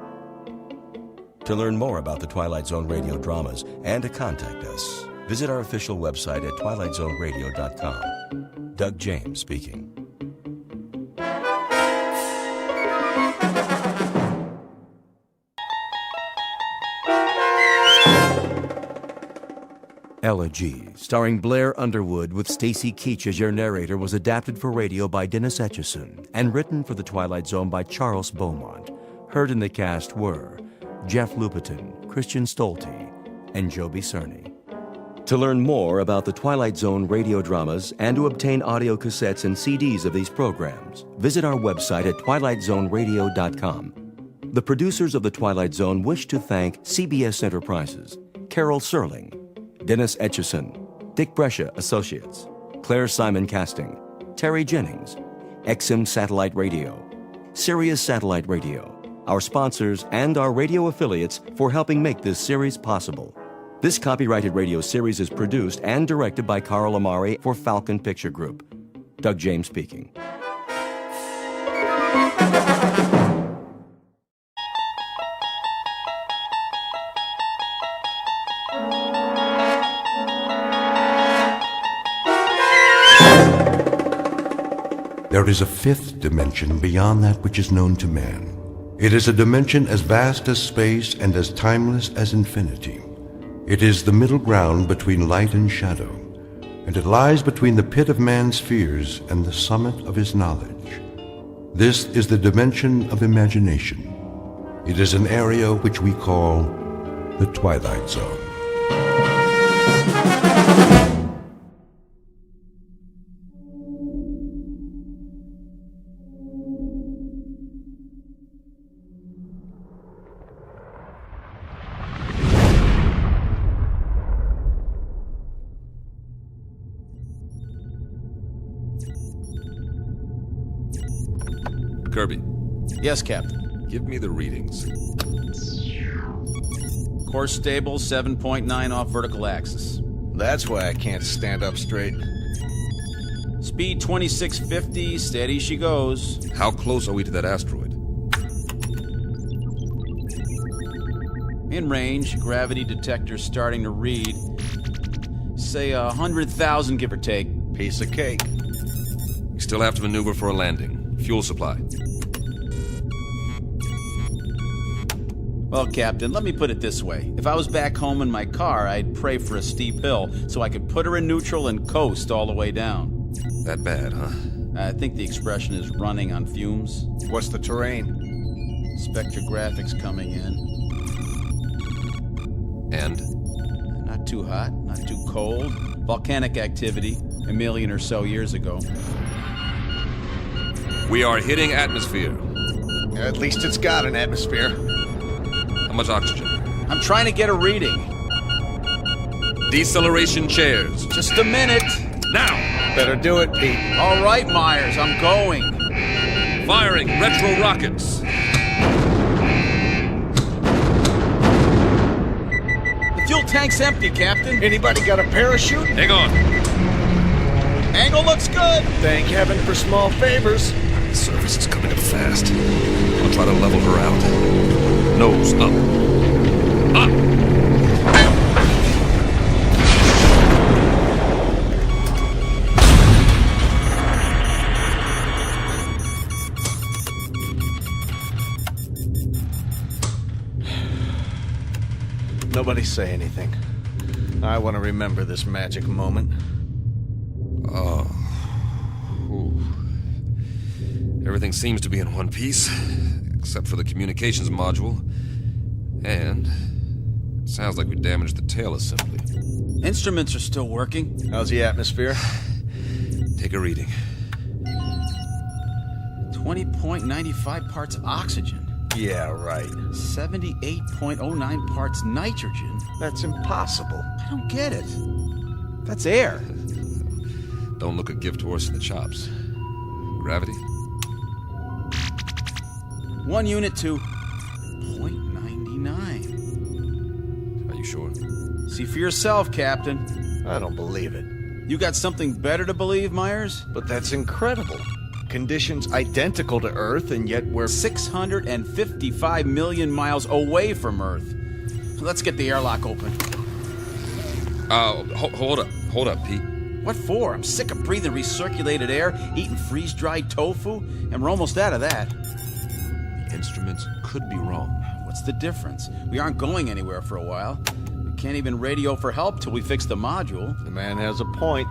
To learn more about the Twilight Zone radio dramas and to contact us, visit our official website at twilightzoneradio.com. Doug James speaking. Elegy, starring Blair Underwood with Stacy Keach as your narrator, was adapted for radio by Dennis Etchison and written for The Twilight Zone by Charles Beaumont. Heard in the cast were Jeff Lupetin, Christian Stolte, and Joby Cerny. To learn more about the Twilight Zone radio dramas and to obtain audio cassettes and CDs of these programs, visit our website at twilightzoneradio.com. The producers of The Twilight Zone wish to thank CBS Enterprises, Carol Serling, Dennis Etchison, Dick Brescia Associates, Claire Simon Casting, Terry Jennings, XM Satellite Radio, Sirius Satellite Radio, our sponsors, and our radio affiliates for helping make this series possible. This copyrighted radio series is produced and directed by Carl Amari for Falcon Picture Group. Doug James speaking. There is a fifth dimension beyond that which is known to man. It is a dimension as vast as space and as timeless as infinity. It is the middle ground between light and shadow, and it lies between the pit of man's fears and the summit of his knowledge. This is the dimension of imagination. It is an area which we call the Twilight Zone. Kirby, Yes, Captain. give me the readings. Course stable, 7.9 off vertical axis. That's why I can't stand up straight. Speed 2650, steady she goes. How close are we to that asteroid? In range, gravity detector starting to read. Say 100,000, give or take. Piece of cake. We still have to maneuver for a landing. Fuel supply. Well, Captain, let me put it this way. If I was back home in my car, I'd pray for a steep hill so I could put her in neutral and coast all the way down. That bad, huh? I think the expression is running on fumes. What's the terrain? Spectrographics coming in. And? Not too hot, not too cold. Volcanic activity, 1 million or so years ago. We are hitting atmosphere. At least it's got an atmosphere. How much oxygen? I'm trying to get a reading. Deceleration chairs. Just a minute. Now! Better do it, Pete. All right, Myers, I'm going. Firing retro rockets. The fuel tank's empty, Captain. Anybody got a parachute? Hang on. Angle looks good. Thank heaven for small favors. The surface is coming up fast. I'll try to level her out. Nose up. Up! Nobody say anything. I want to remember this magic moment. Oh. Ooh. Everything seems to be in one piece, except for the communications module. And it sounds like we damaged the tail assembly. Instruments are still working. How's the atmosphere? Take a reading. 20.95 parts oxygen. Yeah, right. 78.09 parts nitrogen. That's impossible. I don't get it. That's air. Don't look a gift horse in the chops. Gravity? 1 unit to 0.99. Are you sure? See for yourself, Captain. I don't believe it. You got something better to believe, Myers? But that's incredible. Conditions identical to Earth, and yet we're 655 million miles away from Earth. Let's get the airlock open. Hold up, Pete. What for? I'm sick of breathing recirculated air, eating freeze-dried tofu, and we're almost out of that. The instruments could be wrong. What's the difference? We aren't going anywhere for a while. We can't even radio for help till we fix the module. The man has a point.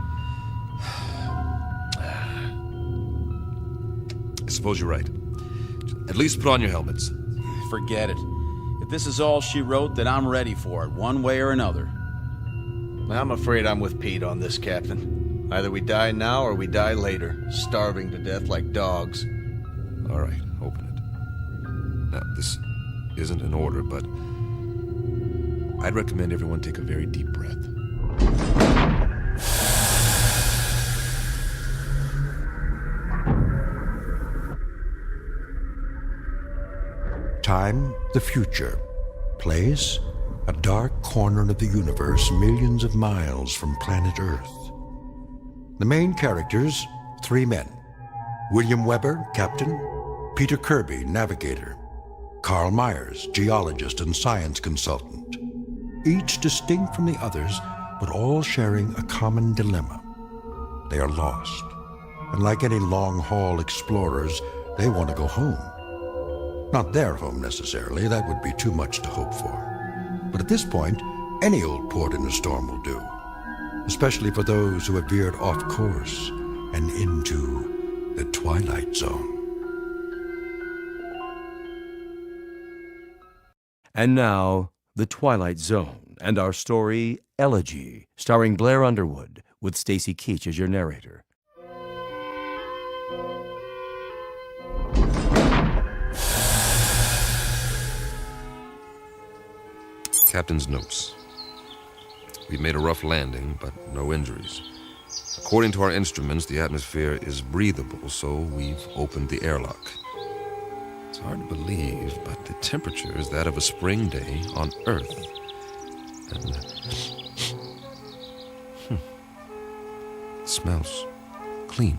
I suppose you're right. At least put on your helmets. Forget it. If this is all she wrote, then I'm ready for it, one way or another. I'm afraid I'm with Pete on this, Captain. Either we die now or we die later, starving to death like dogs. All right, open it. Now, this isn't in order, but I'd recommend everyone take a very deep breath. Time, the future. Place, a dark corner of the universe millions of miles from planet Earth. The main characters, 3 men. William Weber, captain. Peter Kirby, navigator. Carl Myers, geologist and science consultant. Each distinct from the others, but all sharing a common dilemma. They are lost. And like any long-haul explorers, they want to go home. Not their home necessarily, that would be too much to hope for. But at this point, any old port in a storm will do, especially for those who have veered off course and into the Twilight Zone. And now, The Twilight Zone, and our story, Elegy, starring Blair Underwood, with Stacy Keach as your narrator. Captain's notes. We made a rough landing, but no injuries. According to our instruments, the atmosphere is breathable, so we've opened the airlock. It's hard to believe, but the temperature is that of a spring day on Earth. And it smells clean.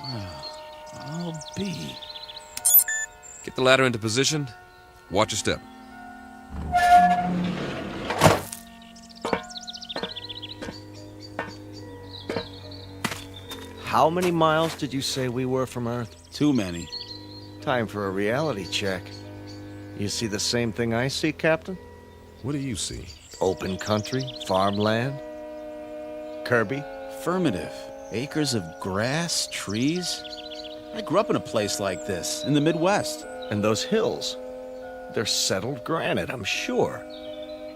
Well, I'll be. Get the ladder into position. Watch your step. How many miles did you say we were from Earth? Too many. Time for a reality check. You see the same thing I see, Captain? What do you see? Open country, farmland. Kirby? Affirmative. Acres of grass, trees. I grew up in a place like this, in the Midwest. And those hills? They're settled granite, I'm sure.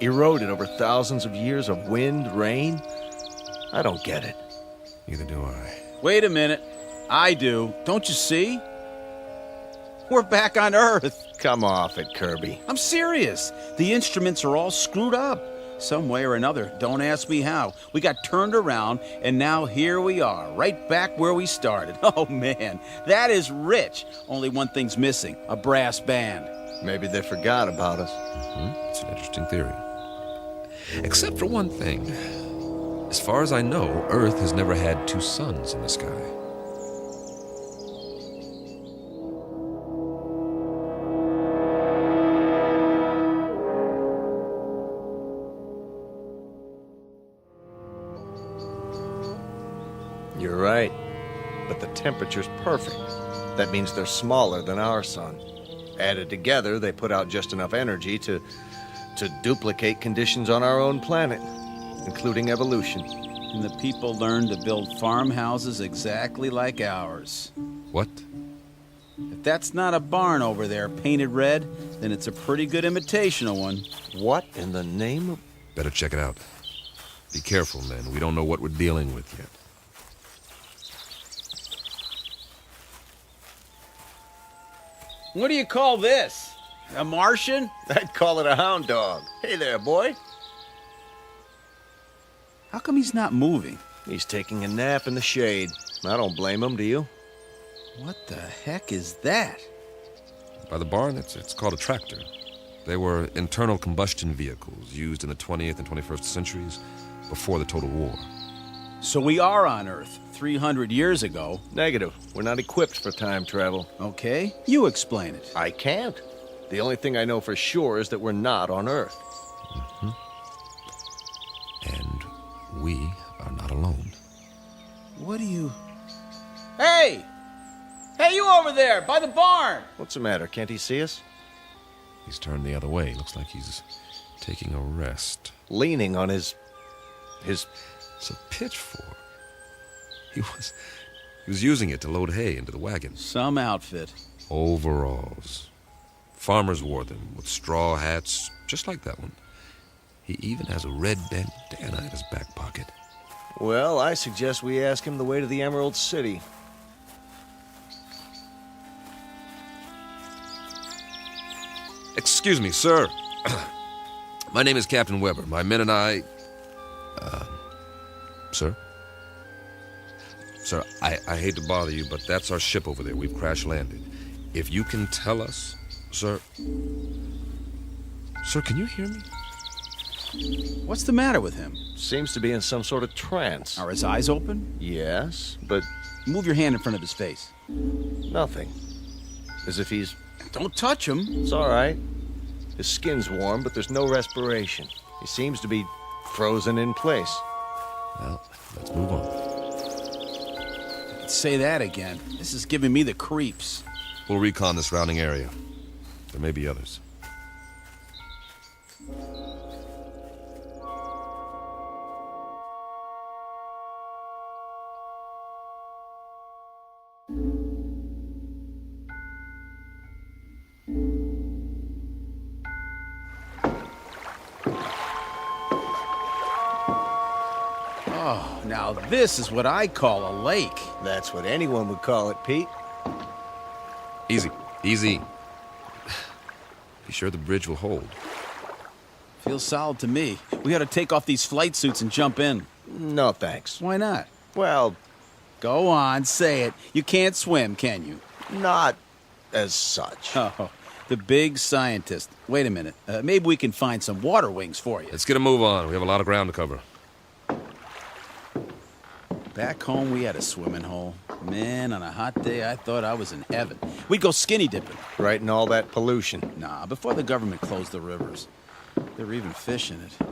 Eroded over thousands of years of wind, rain. I don't get it. Neither do I. Wait a minute. I do. Don't you see? We're back on Earth. Come off it, Kirby. I'm serious. The instruments are all screwed up. Some way or another. Don't ask me how. We got turned around, and now here we are, right back where we started. Oh, man. That is rich. Only one thing's missing. A brass band. Maybe they forgot about us. It's an interesting theory. Except for one thing. As far as I know, Earth has never had 2 suns in the sky. You're right. But the temperature's perfect. That means they're smaller than our sun. Added together, they put out just enough energy to duplicate conditions on our own planet, including evolution. And the people learned to build farmhouses exactly like ours. What? If that's not a barn over there painted red, then it's a pretty good imitation of one. What in the name of... Better check it out. Be careful, men. We don't know what we're dealing with yet. What do you call this? A Martian? I'd call it a hound dog. Hey there, boy. How come he's not moving? He's taking a nap in the shade. I don't blame him, do you? What the heck is that? By the barn, it's called a tractor. They were internal combustion vehicles used in the 20th and 21st centuries before the Total War. So we are on Earth 300 years ago. Negative. We're not equipped for time travel. Okay, you explain it. I can't. The only thing I know for sure is that we're not on Earth. And we are not alone. What do you... Hey! Hey, you over there, by the barn! What's the matter? Can't he see us? He's turned the other way. Looks like he's taking a rest. Leaning on his... It's a pitchfork. He was using it to load hay into the wagon. Some outfit. Overalls. Farmers wore them with straw hats, just like that one. He even has a red bandana in his back pocket. Well, I suggest we ask him the way to the Emerald City. Excuse me, sir. My name is Captain Weber. My men and I... Sir? Sir, I hate to bother you, but that's our ship over there. We've crash-landed. If you can tell us... Sir... Sir, can you hear me? What's the matter with him? Seems to be in some sort of trance. Are his eyes open? Yes, but... Move your hand in front of his face. Nothing. As if he's... Don't touch him. It's all right. His skin's warm, but there's no respiration. He seems to be frozen in place. Well, let's move on. Say that again. This is giving me the creeps. We'll recon the surrounding area. There may be others. Oh, now this is what I call a lake. That's what anyone would call it, Pete. Easy, easy. Be sure the bridge will hold. Feels solid to me. We ought to take off these flight suits and jump in. No, thanks. Why not? Well, go on, say it. You can't swim, can you? not as such. Oh, the big scientist. Wait a minute. Maybe we can find some water wings for you. Let's get a move on. We have a lot of ground to cover. Back home, we had a swimming hole. Man, on a hot day, I thought I was in heaven. We'd go skinny dipping. Right in all that pollution. Nah, before the government closed the rivers. They were even fishing it.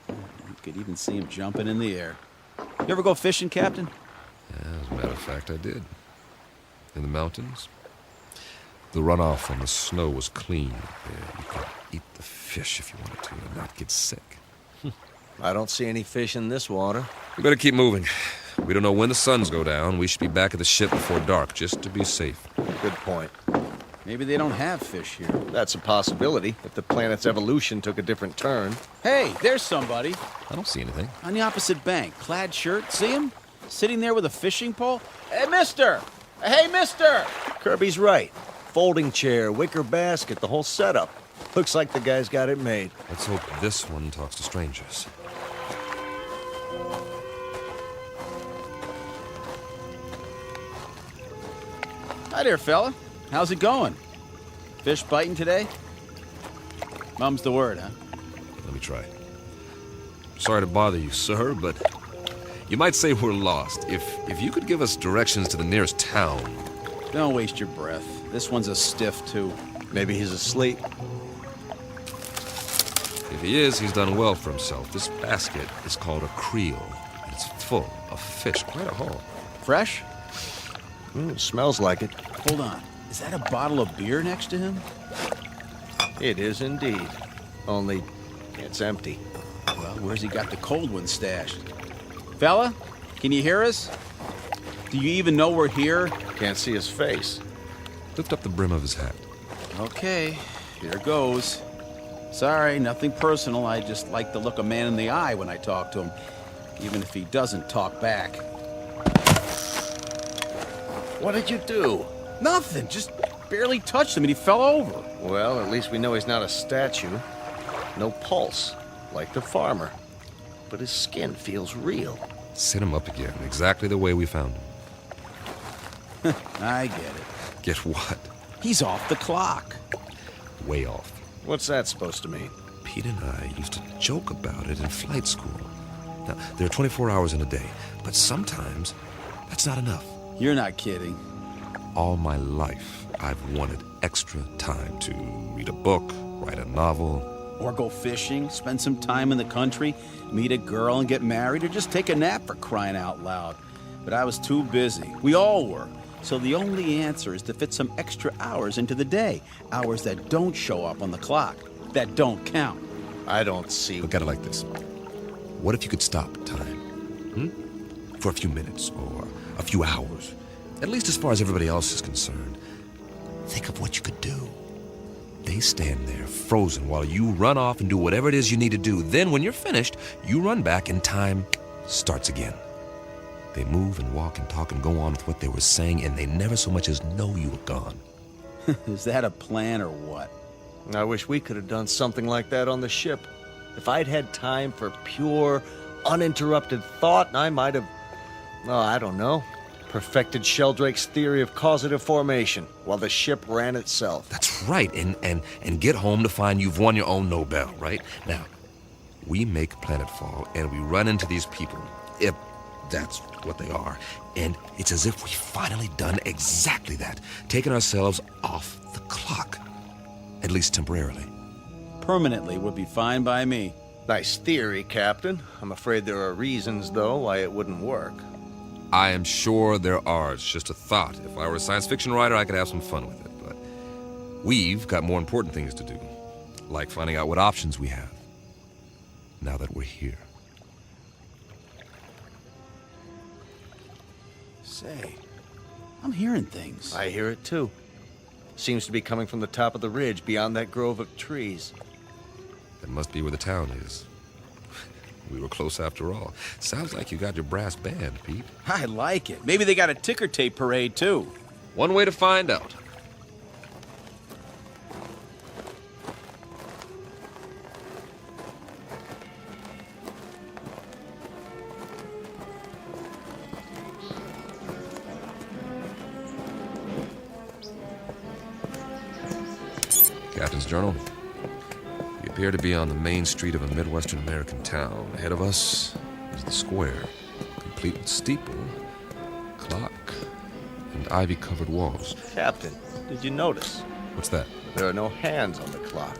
You could even see them jumping in the air. You ever go fishing, Captain? Yeah, as a matter of fact, I did. In the mountains. The runoff from the snow was clean. Yeah, you could eat the fish if you wanted to and not get sick. I don't see any fish in this water. We better keep moving. We don't know when the suns go down. We should be back at the ship before dark, just to be safe. Good point. Maybe they don't have fish here. That's a possibility, if the planet's evolution took a different turn. Hey, there's somebody. I don't see anything. On the opposite bank, clad shirt. See him? Sitting there with a fishing pole? Hey, mister! Hey, mister! Kirby's right. Folding chair, wicker basket, the whole setup. Looks like the guy's got it made. Let's hope this one talks to strangers. Hi there, fella. How's it going? Fish biting today? Mum's the word, huh? Let me try. Sorry to bother you, sir, but you might say we're lost. If you could give us directions to the nearest town. Don't waste your breath. This one's a stiff, too. Maybe he's asleep. If he is, he's done well for himself. This basket is called a creel, and it's full of fish. Quite a haul. Fresh? Smells like it. Hold on. Is that a bottle of beer next to him? It is indeed. Only, it's empty. Well, where's he got the cold one stashed? Fella, can you hear us? Do you even know we're here? Can't see his face. Lift up the brim of his hat. Okay, here goes. Sorry, nothing personal. I just like to look a man in the eye when I talk to him, even if he doesn't talk back. What did you do? Nothing, just barely touched him and he fell over. Well, at least we know he's not a statue. No pulse, like the farmer. But his skin feels real. Sit him up again, exactly the way we found him. I get it. Get what? He's off the clock. Way off. What's that supposed to mean? Pete and I used to joke about it in flight school. Now, there are 24 hours in a day, but sometimes that's not enough. You're not kidding. All my life, I've wanted extra time to read a book, write a novel. Or go fishing, spend some time in the country, meet a girl and get married, or just take a nap, for crying out loud. But I was too busy. We all were. So the only answer is to fit some extra hours into the day. Hours that don't show up on the clock. That don't count. I don't see... Look at it like this. What if you could stop time? For a few minutes, or a few hours. At least as far as everybody else is concerned. Think of what you could do. They stand there, frozen, while you run off and do whatever it is you need to do. Then, when you're finished, you run back and time starts again. They move and walk and talk and go on with what they were saying, and they never so much as know you were gone. Is that a plan or what? I wish we could have done something like that on the ship. If I'd had time for pure, uninterrupted thought, I might have, well, I don't know, perfected Sheldrake's theory of causative formation while the ship ran itself. That's right, and get home to find you've won your own Nobel, right? Now, we make planetfall, and we run into these people, if that's what they are, and it's as if we've finally done exactly that, taken ourselves off the clock, at least temporarily. Permanently would be fine by me. Nice theory, Captain. I'm afraid there are reasons, though, why it wouldn't work. I am sure there are. It's just a thought. If I were a science fiction writer, I could have some fun with it, but we've got more important things to do, like finding out what options we have, now that we're here. Say, I'm hearing things. I hear it, too. Seems to be coming from the top of the ridge beyond that grove of trees. That must be where the town is. We were close after all. Sounds like you got your brass band, Pete. I like it. Maybe they got a ticker tape parade, too. One way to find out. Captain's journal. We appear to be on the main street of a Midwestern American town. Ahead of us is the square, complete with steeple, clock, and ivy-covered walls. Captain, did you notice? What's that? There are no hands on the clock.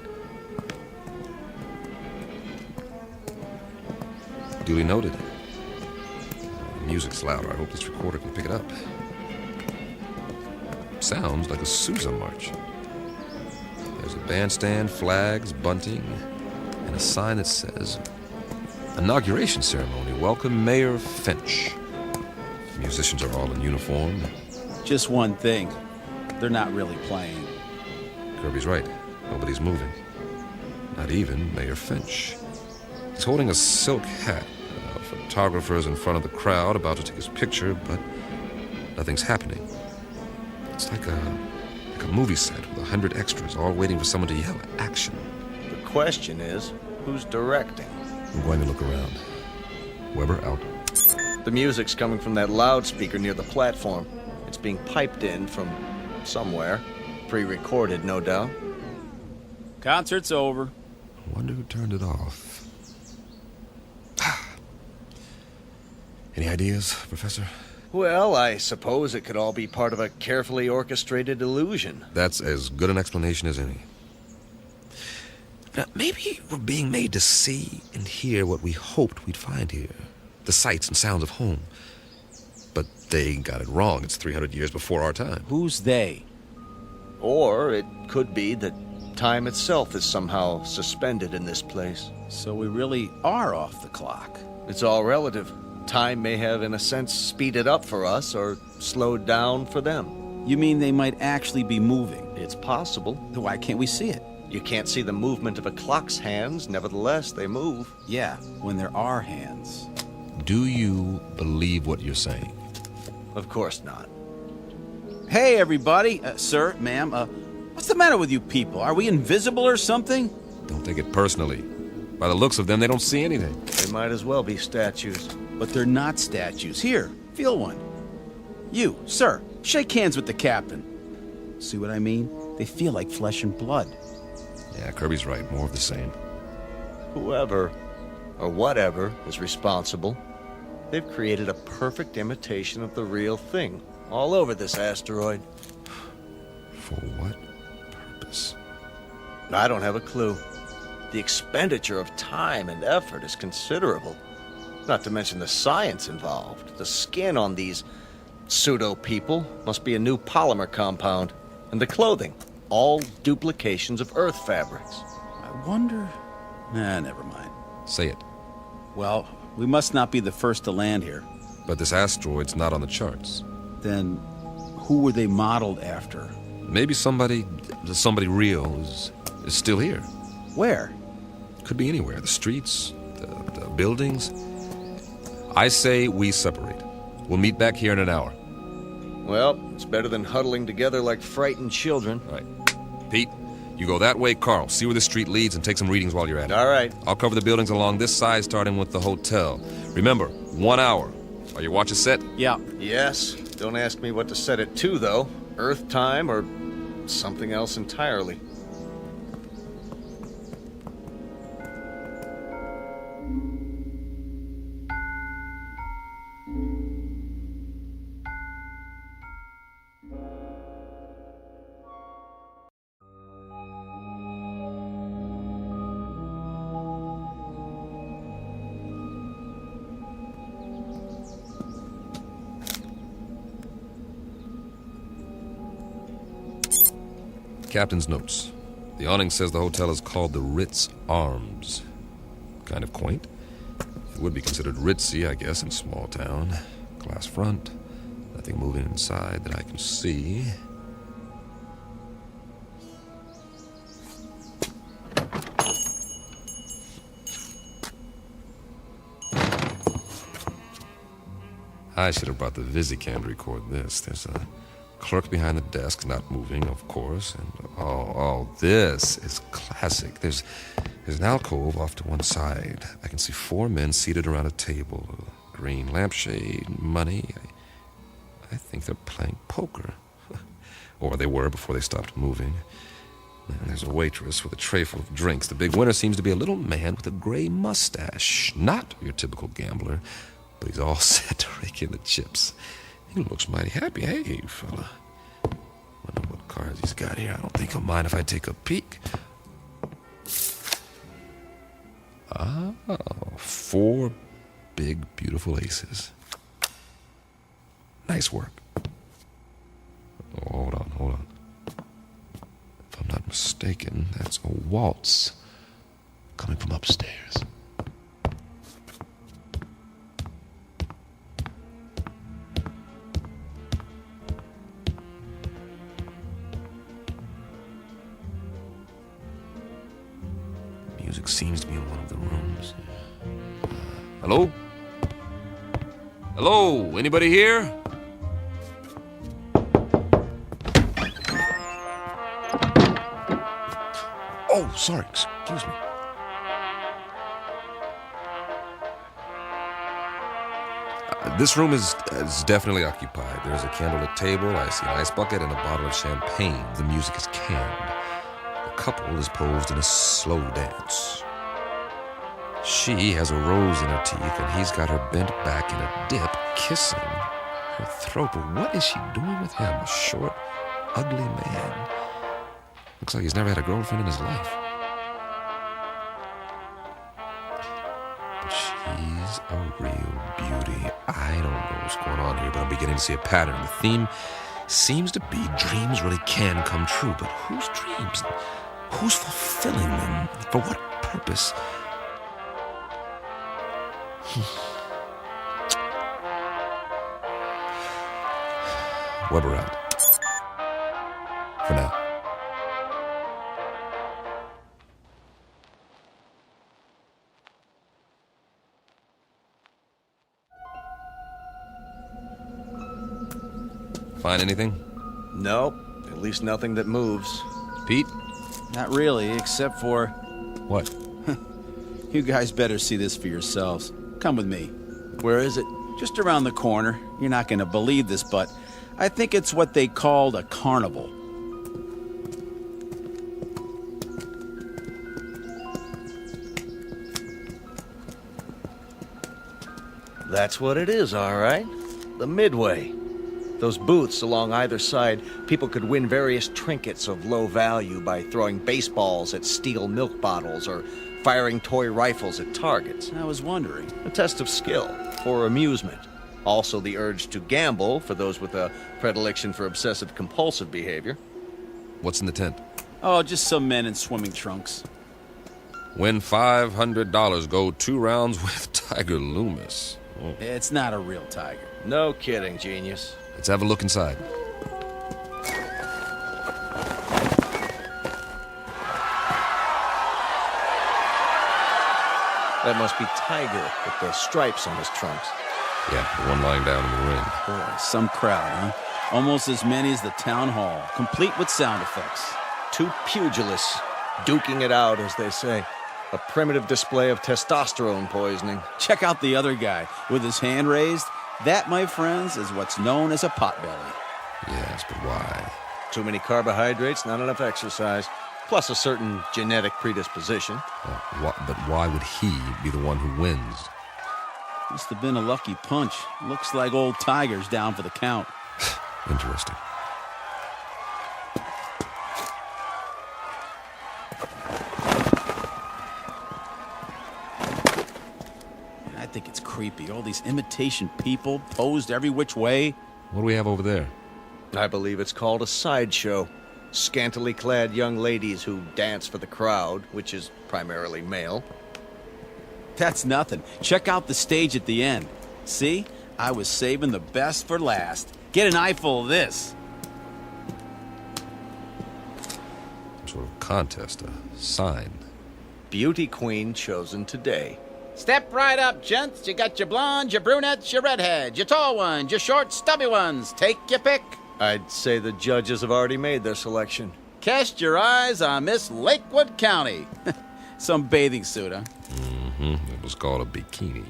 Duly noted. The music's louder. I hope this recorder can pick it up. Sounds like a Sousa march. There's a bandstand, flags, bunting, and a sign that says, Inauguration Ceremony, welcome Mayor Finch. The musicians are all in uniform. Just one thing. They're not really playing. Kirby's right. Nobody's moving. Not even Mayor Finch. He's holding a silk hat. Photographers in front of the crowd about to take his picture, but nothing's happening. It's like a movie set with 100 extras all waiting for someone to yell action. The question is, who's directing? I'm going to look around. Weber, out. The music's coming from that loudspeaker near the platform. It's being piped in from somewhere. Pre-recorded, no doubt. Concert's over. I wonder who turned it off. Any ideas, Professor? Well, I suppose it could all be part of a carefully orchestrated illusion. That's as good an explanation as any. Now, maybe we're being made to see and hear what we hoped we'd find here. The sights and sounds of home. But they got it wrong. It's 300 years before our time. Who's they? Or it could be that time itself is somehow suspended in this place. So we really are off the clock. It's all relative. Time may have, in a sense, speeded up for us or slowed down for them. You mean they might actually be moving? It's possible. Why can't we see it? You can't see the movement of a clock's hands. Nevertheless, they move. Yeah, when there are hands. Do you believe what you're saying? Of course not. Hey, everybody. Sir, ma'am, what's the matter with you people? Are we invisible or something? Don't take it personally. By the looks of them, they don't see anything. They might as well be statues. But they're not statues. Here, feel one. You, sir, shake hands with the captain. See what I mean? They feel like flesh and blood. Yeah, Kirby's right. More of the same. Whoever, or whatever, is responsible, they've created a perfect imitation of the real thing all over this asteroid. For what purpose? I don't have a clue. The expenditure of time and effort is considerable. Not to mention the science involved. The skin on these pseudo-people must be a new polymer compound. And the clothing, all duplications of Earth fabrics. I wonder... never mind. Say it. Well, we must not be the first to land here. But this asteroid's not on the charts. Then who were they modeled after? Maybe somebody real is still here. Where? Could be anywhere. The streets, the buildings. I say we separate. We'll meet back here in an hour. Well, it's better than huddling together like frightened children. All right. Pete, You go that way, Carl. See where the street leads and take some readings while you're at it. All right. I'll cover the buildings along this side, starting with the hotel. Remember, 1 hour. Are your watches set? Yeah. Yes. Don't ask me what to set it to, though. Earth time or something else entirely. Captain's notes. The awning says the hotel is called the Ritz Arms. Kind of quaint. It would be considered ritzy, I guess, in a small town. Glass front. Nothing moving inside that I can see. I should have brought the Visicam to record this. There's a clerk behind the desk, not moving, of course. And this is classic. There's an alcove off to one side. I can see 4 men seated around a table. A green lampshade, money. I think they're playing poker. Or they were before they stopped moving. And there's a waitress with a tray full of drinks. The big winner seems to be a little man with a gray mustache. Not your typical gambler, but he's all set to rake in the chips. He looks mighty happy. Hey, fella. Wonder what cards he's got here. I don't think he'll mind if I take a peek. 4 big, beautiful aces. Nice work. Oh, hold on. If I'm not mistaken, that's a waltz coming from upstairs. Music seems to be in one of the rooms. Hello? Hello? Anybody here? Oh, sorry. Excuse me. This room is definitely occupied. There's a candlelit table, I see an ice bucket, and a bottle of champagne. The music is canned. The couple is posed in a slow dance. She has a rose in her teeth, and he's got her bent back in a dip, kissing her throat. But what is she doing with him? A short, ugly man. Looks like he's never had a girlfriend in his life. But she's a real beauty. I don't know what's going on here, but I'm beginning to see a pattern. The theme seems to be dreams really can come true. But whose dreams? Who's fulfilling them? For what purpose? Web around. For now. Find anything? Nope. At least nothing that moves. Pete? Not really, except for... What? You guys better see this for yourselves. Come with me. Where is it? Just around the corner. You're not going to believe this, but I think it's what they called a carnival. That's what it is, all right. The Midway. Those booths along either side, people could win various trinkets of low value by throwing baseballs at steel milk bottles or firing toy rifles at targets. I was wondering. A test of skill for amusement. Also the urge to gamble for those with a predilection for obsessive-compulsive behavior. What's in the tent? Oh, just some men in swimming trunks. Win $500. Go 2 rounds with Tiger Loomis. Oh. It's not a real tiger. No kidding, genius. Let's have a look inside. That must be Tiger with the stripes on his trunks. Yeah, the one lying down in the ring. Boy, some crowd, huh? Almost as many as the town hall, complete with sound effects. Two pugilists, duking it out, as they say. A primitive display of testosterone poisoning. Check out the other guy with his hand raised. That, my friends, is what's known as a potbelly. Yes, but why? Too many carbohydrates, not enough exercise, plus a certain genetic predisposition. But why would he be the one who wins? Must have been a lucky punch. Looks like old Tiger's down for the count. Interesting. I think it's creepy. All these imitation people posed every which way. What do we have over there? I believe it's called a sideshow. Scantily clad young ladies who dance for the crowd, which is primarily male. That's nothing. Check out the stage at the end. See? I was saving the best for last. Get an eyeful of this. Some sort of contest, a sign. Beauty queen chosen today. Step right up, gents. You got your blondes, your brunettes, your redheads, your tall ones, your short, stubby ones. Take your pick. I'd say the judges have already made their selection. Cast your eyes on Miss Lakewood County. Some bathing suit, huh? Mm-hmm. It was called a bikini,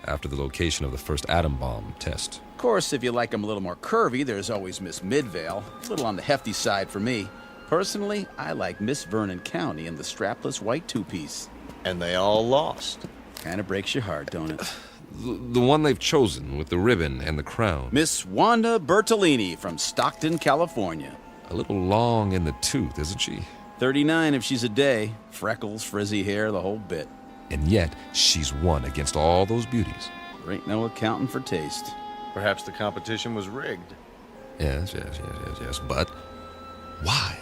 after the location of the first atom bomb test. Of course, if you like them a little more curvy, there's always Miss Midvale. A little on the hefty side for me. Personally, I like Miss Vernon County in the strapless white two-piece. And they all lost. Kind of breaks your heart, don't it? The one they've chosen with the ribbon and the crown. Miss Wanda Bertolini from Stockton, California. A little long in the tooth, isn't she? 39 if she's a day. Freckles, frizzy hair, the whole bit. And yet, she's won against all those beauties. There ain't no accounting for taste. Perhaps the competition was rigged. Yes. But why?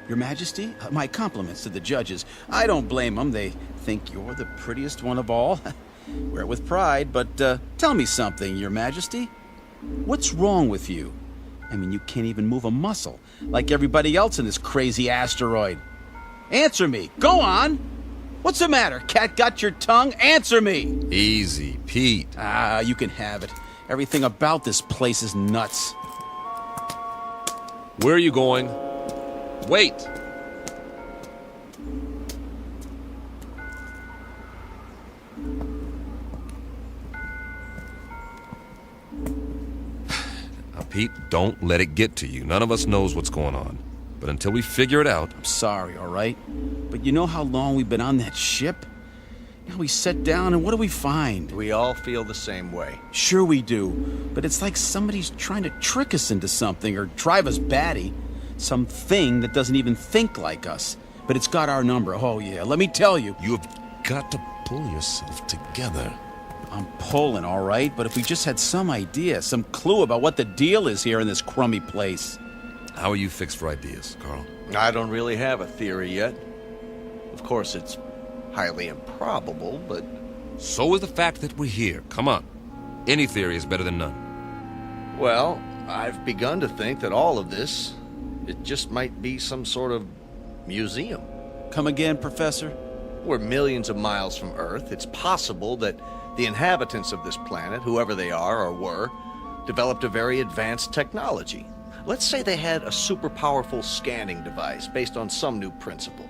Your Majesty, my compliments to the judges. I don't blame them. They think you're the prettiest one of all. Wear it with pride, but tell me something, Your Majesty. What's wrong with you? I mean, you can't even move a muscle, like everybody else in this crazy asteroid. Answer me. Go on. What's the matter? Cat got your tongue? Answer me. Easy, Pete. Ah, you can have it. Everything about this place is nuts. Where are you going? Wait! Now, Pete, don't let it get to you. None of us knows what's going on. But until we figure it out... I'm sorry, all right? But you know how long we've been on that ship? Now we sit down and what do we find? We all feel the same way. Sure we do. But it's like somebody's trying to trick us into something or drive us batty. Something that doesn't even think like us. But it's got our number. Oh, yeah. Let me tell you. You've got to pull yourself together. I'm pulling, all right? But if we just had some idea, some clue about what the deal is here in this crummy place. How are you fixed for ideas, Carl? I don't really have a theory yet. Of course, it's highly improbable, but... So is the fact that we're here. Come on. Any theory is better than none. Well, I've begun to think that all of this... it just might be some sort of museum. Come again, Professor? We're millions of miles from Earth. It's possible that the inhabitants of this planet, whoever they are or were, developed a very advanced technology. Let's say they had a super powerful scanning device based on some new principle.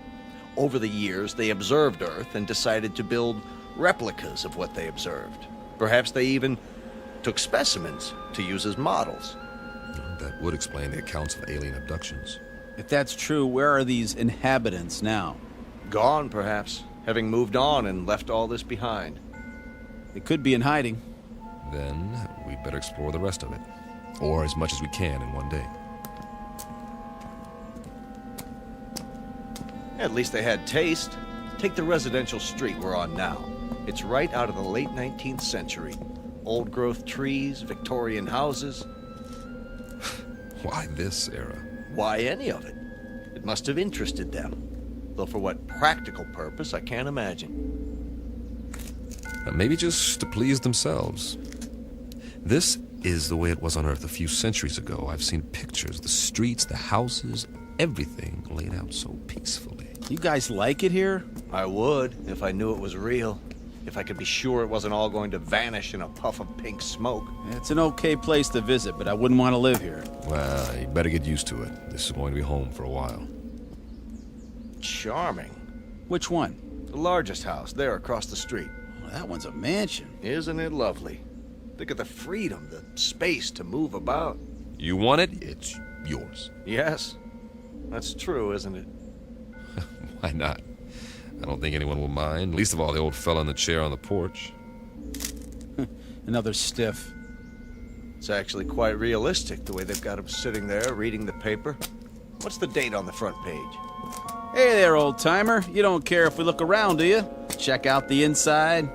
Over the years, they observed Earth and decided to build replicas of what they observed. Perhaps they even took specimens to use as models. That would explain the accounts of alien abductions. If that's true, where are these inhabitants now? Gone, perhaps, having moved on and left all this behind. They could be in hiding. Then we'd better explore the rest of it. Or as much as we can in one day. At least they had taste. Take the residential street we're on now. It's right out of the late 19th century. Old-growth trees, Victorian houses. Why this era? Why any of it? It must have interested them. Though for what practical purpose, I can't imagine. Maybe just to please themselves. This is the way it was on Earth a few centuries ago. I've seen pictures, the streets, the houses, everything laid out so peacefully. You guys like it here? I would, if I knew it was real. If I could be sure it wasn't all going to vanish in a puff of pink smoke. It's an okay place to visit, but I wouldn't want to live here. Well, you better get used to it. This is going to be home for a while. Charming. Which one? The largest house, there across the street. Well, that one's a mansion. Isn't it lovely? Think of the freedom, the space to move about. You want it, it's yours. Yes, that's true, isn't it? Why not? I don't think anyone will mind, least of all the old fella in the chair on the porch. Another stiff. It's actually quite realistic, the way they've got him sitting there reading the paper. What's the date on the front page? Hey there, old-timer. You don't care if we look around, do you? Check out the inside.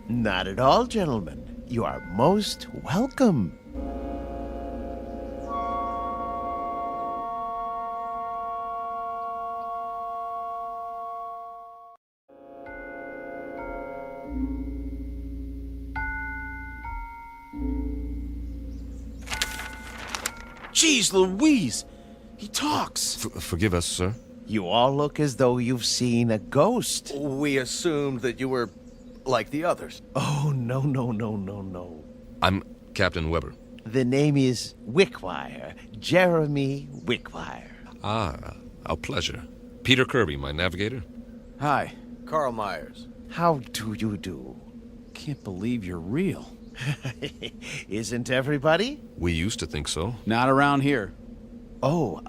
Not at all, gentlemen. You are most welcome. Jeez Louise! He talks! Forgive us, sir. You all look as though you've seen a ghost. We assumed that you were like the others. Oh, no. I'm Captain Weber. The name is Wickwire, Jeremy Wickwire. Ah, our pleasure. Peter Kirby, my navigator. Hi. Carl Myers. How do you do? Can't believe you're real. Isn't everybody? We used to think so. Not around here. Oh,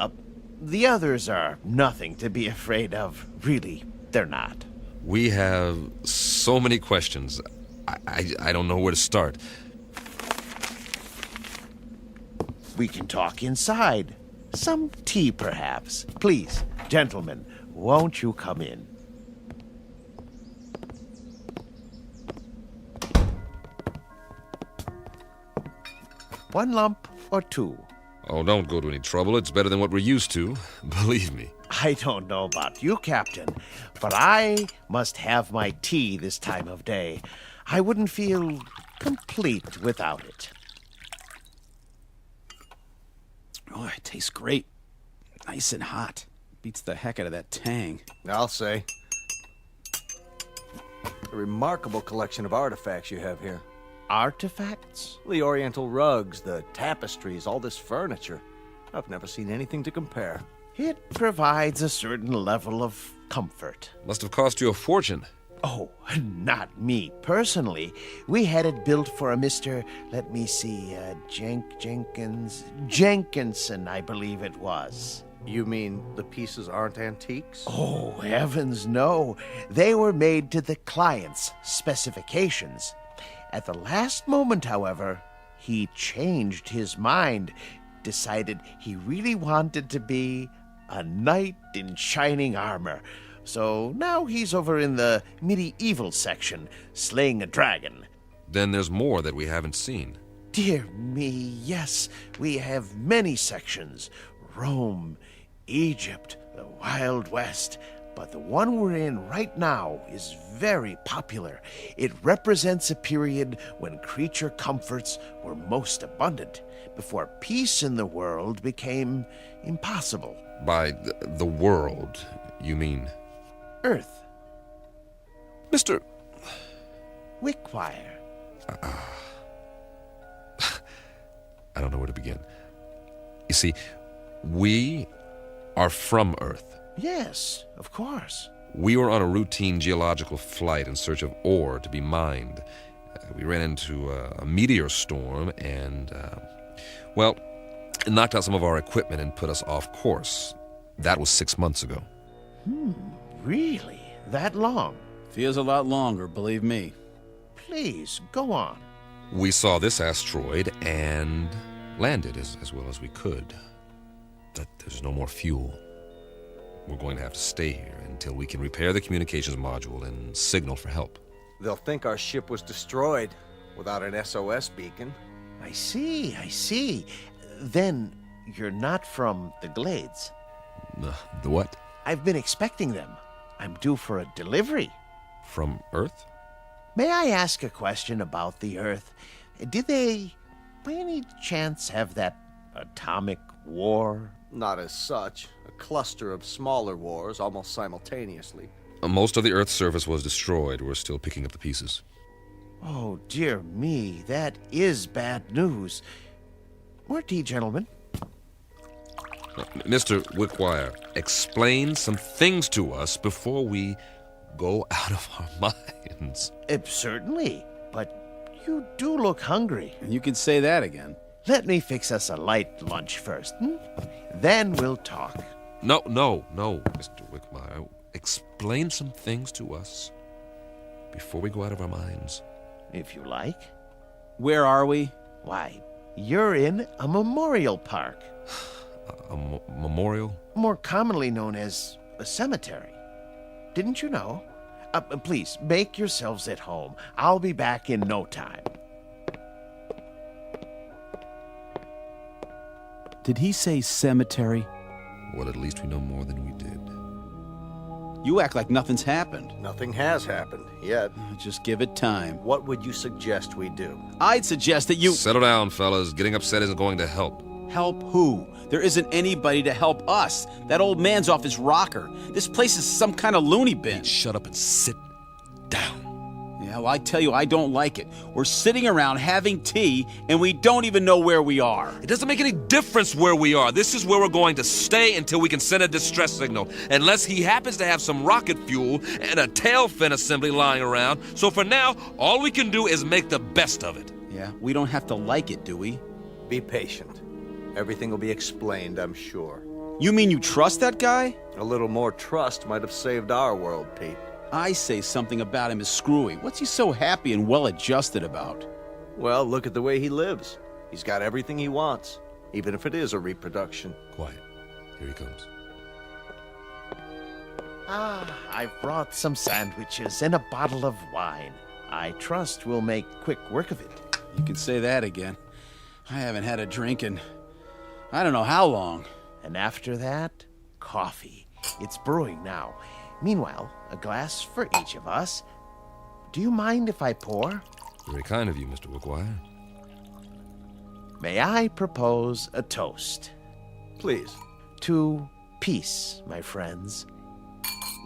the others are nothing to be afraid of. Really, they're not. We have so many questions. I don't know where to start. We can talk inside. Some tea, perhaps. Please, gentlemen, won't you come in? One lump or two? Oh, don't go to any trouble. It's better than what we're used to. Believe me. I don't know about you, Captain, but I must have my tea this time of day. I wouldn't feel complete without it. Oh, it tastes great. Nice and hot. Beats the heck out of that tang. I'll say. A remarkable collection of artifacts you have here. Artifacts? The oriental rugs, the tapestries, all this furniture. I've never seen anything to compare. It provides a certain level of comfort. Must have cost you a fortune. Oh, not me personally. We had it built for a Mr. Let me see, Jenkinson, I believe it was. You mean the pieces aren't antiques? Oh, heavens no. They were made to the client's specifications. At the last moment, however, he changed his mind, decided he really wanted to be a knight in shining armor. So now he's over in the medieval section, slaying a dragon. Then there's more that we haven't seen. Dear me, yes, we have many sections. Rome, Egypt, the Wild West. But the one we're in right now is very popular. It represents a period when creature comforts were most abundant, before peace in the world became impossible. By the world, you mean? Earth. Mr. Wickwire. I don't know where to begin. You see, we are from Earth. Yes, of course. We were on a routine geological flight in search of ore to be mined. We ran into a meteor storm and, well, it knocked out some of our equipment and put us off course. That was 6 months ago. Really? That long? Feels a lot longer, believe me. Please, go on. We saw this asteroid and landed as well as we could. But there's no more fuel. We're going to have to stay here until we can repair the communications module and signal for help. They'll think our ship was destroyed without an SOS beacon. I see. Then you're not from the Glades. The what? I've been expecting them. I'm due for a delivery. From Earth? May I ask a question about the Earth? Did they, by any chance, have that atomic war? Not as such. A cluster of smaller wars almost simultaneously. Most of the Earth's surface was destroyed. We're still picking up the pieces. Oh, dear me, that is bad news. More tea, gentlemen. Mr. Wickwire, explain some things to us before we go out of our minds. Certainly, but you do look hungry. You can say that again. Let me fix us a light lunch first, Then we'll talk. No, Mr. Wickwire. Explain some things to us before we go out of our minds. If you like. Where are we? Why, you're in a memorial park. A memorial? More commonly known as a cemetery. Didn't you know? Please, make yourselves at home. I'll be back in no time. Did he say cemetery? Well, at least we know more than we did. You act like nothing's happened. Nothing has happened yet. Just give it time. What would you suggest we do? I'd suggest that you... Settle down, fellas. Getting upset isn't going to help. Help who? There isn't anybody to help us. That old man's off his rocker. This place is some kind of loony bin. Shut up and sit down. Yeah, well, I tell you, I don't like it. We're sitting around having tea, and we don't even know where we are. It doesn't make any difference where we are. This is where we're going to stay until we can send a distress signal. Unless he happens to have some rocket fuel and a tail fin assembly lying around. So for now, all we can do is make the best of it. Yeah, we don't have to like it, do we? Be patient. Everything will be explained, I'm sure. You mean you trust that guy? A little more trust might have saved our world, Pete. I say something about him is screwy. What's he so happy and well-adjusted about? Well, look at the way he lives. He's got everything he wants, even if it is a reproduction. Quiet. Here he comes. I've brought some sandwiches and a bottle of wine. I trust we'll make quick work of it. You can say that again. I haven't had a drink in I don't know how long. And after that, coffee. It's brewing now. Meanwhile, a glass for each of us. Do you mind if I pour? Very kind of you, Mr. Wickwire. May I propose a toast? Please. To peace, my friends.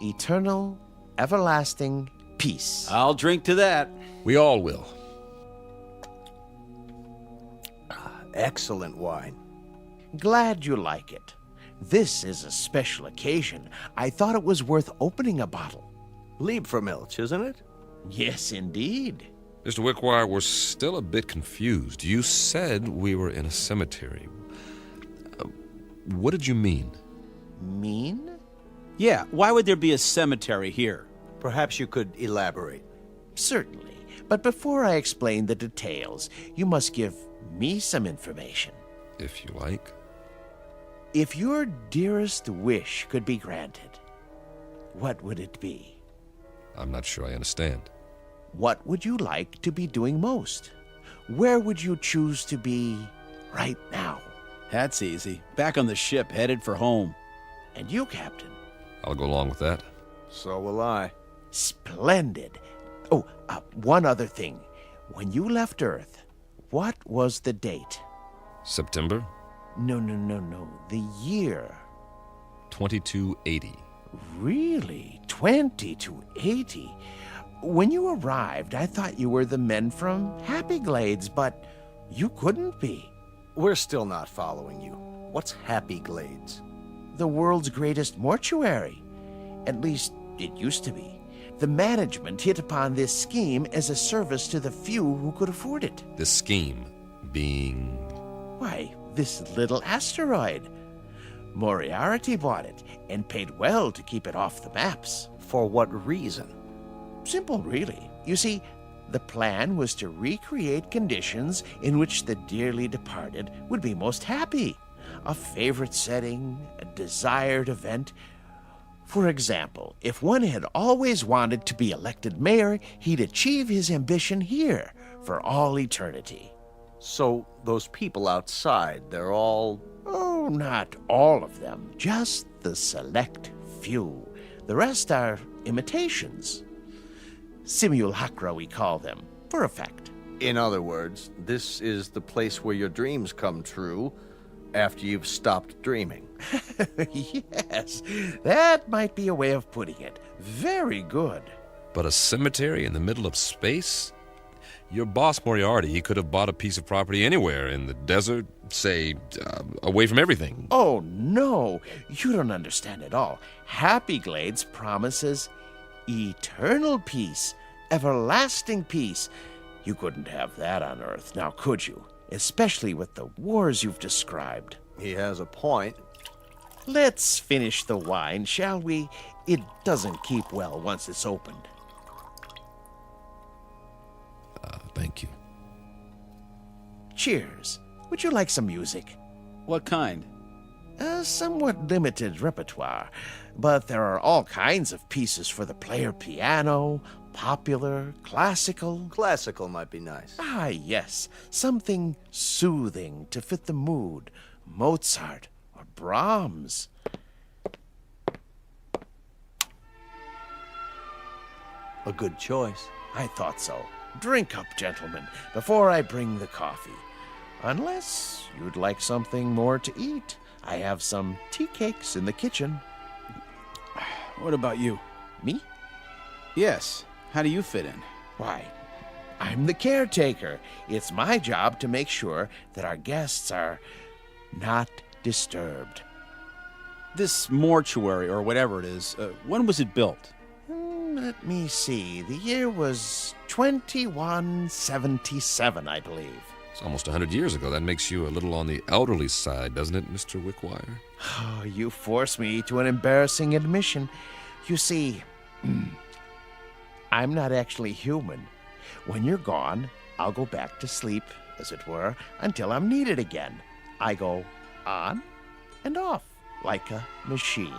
Eternal, everlasting peace. I'll drink to that. We all will. Excellent wine. Glad you like it. This is a special occasion. I thought it was worth opening a bottle. Liebfraumilch, isn't it? Yes, indeed. Mr. Wickwire, we're still a bit confused. You said we were in a cemetery. What did you mean? Mean? Yeah, why would there be a cemetery here? Perhaps you could elaborate. Certainly. But before I explain the details, you must give me some information. If you like. If your dearest wish could be granted, what would it be? I'm not sure I understand. What would you like to be doing most? Where would you choose to be right now? That's easy. Back on the ship, headed for home. And you, Captain? I'll go along with that. So will I. Splendid. Oh, one other thing. When you left Earth, what was the date? September? No. The year. 2280. Really? 2280? When you arrived, I thought you were the men from Happy Glades, but you couldn't be. We're still not following you. What's Happy Glades? The world's greatest mortuary. At least, it used to be. The management hit upon this scheme as a service to the few who could afford it. The scheme being... Why, this little asteroid. Moriarty bought it and paid well to keep it off the maps. For what reason? Simple, really. You see, the plan was to recreate conditions in which the dearly departed would be most happy. A favorite setting, a desired event. For example, if one had always wanted to be elected mayor, he'd achieve his ambition here for all eternity. So those people outside, they're all... Oh, not all of them. Just the select few. The rest are imitations. Simulacra, we call them, for effect. In other words, this is the place where your dreams come true after you've stopped dreaming. Yes, that might be a way of putting it. Very good. But a cemetery in the middle of space? Your boss, Moriarty, he could have bought a piece of property anywhere in the desert, say, away from everything. Oh, no. You don't understand at all. Happy Glades promises eternal peace, everlasting peace. You couldn't have that on Earth, now could you? Especially with the wars you've described. He has a point. Let's finish the wine, shall we? It doesn't keep well once it's opened. Thank you. Cheers. Would you like some music? What kind? A somewhat limited repertoire, but there are all kinds of pieces for the player piano, popular, classical. Classical might be nice. Ah, yes. Something soothing to fit the mood. Mozart or Brahms. A good choice. I thought so. Drink up, gentlemen, before I bring the coffee. Unless you'd like something more to eat. I have some tea cakes in the kitchen. What about you? Me? Yes. How do you fit in? Why, I'm the caretaker. It's my job to make sure that our guests are not disturbed. This mortuary, or whatever it is, when was it built? Let me see. The year was 2177, I believe. It's almost 100 years ago. That makes you a little on the elderly side, doesn't it, Mr. Wickwire? Oh, you force me to an embarrassing admission. You see, I'm not actually human. When you're gone, I'll go back to sleep, as it were, until I'm needed again. I go on and off, like a machine.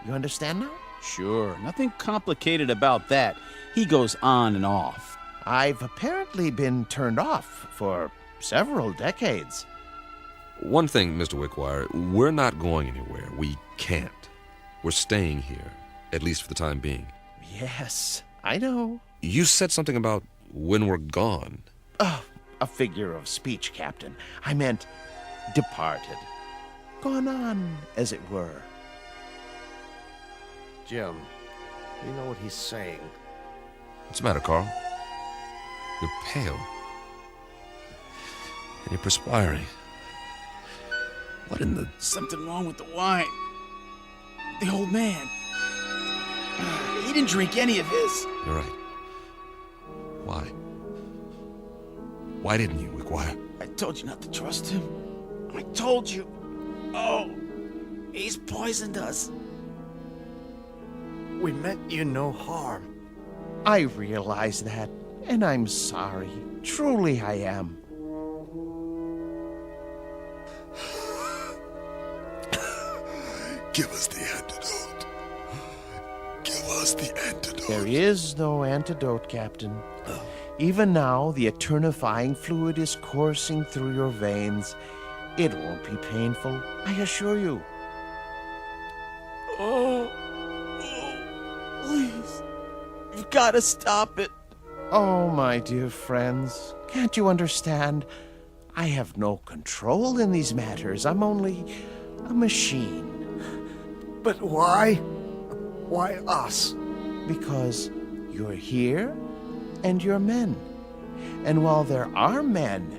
You understand now? Sure. Nothing complicated about that. He goes on and off. I've apparently been turned off for several decades. One thing, Mr. Wickwire, we're not going anywhere. We can't. We're staying here, at least for the time being. Yes, I know. You said something about when we're gone. Oh, a figure of speech, Captain. I meant departed. Gone on, as it were. Jim, you know what he's saying. What's the matter, Carl? You're pale. And you're perspiring. What in the... Something wrong with the wine. The old man. He didn't drink any of his. You're right. Why? Why didn't you, Wickwire? I told you not to trust him. I told you. Oh, he's poisoned us. We meant you no harm. I realize that, and I'm sorry. Truly I am. Give us the antidote. Give us the antidote. There is no antidote, Captain. Even now, the eternifying fluid is coursing through your veins. It won't be painful, I assure you. Oh, please. You've got to stop it. Oh, my dear friends, can't you understand? I have no control in these matters. I'm only a machine. But why? Why us? Because you're here and you're men. And while there are men,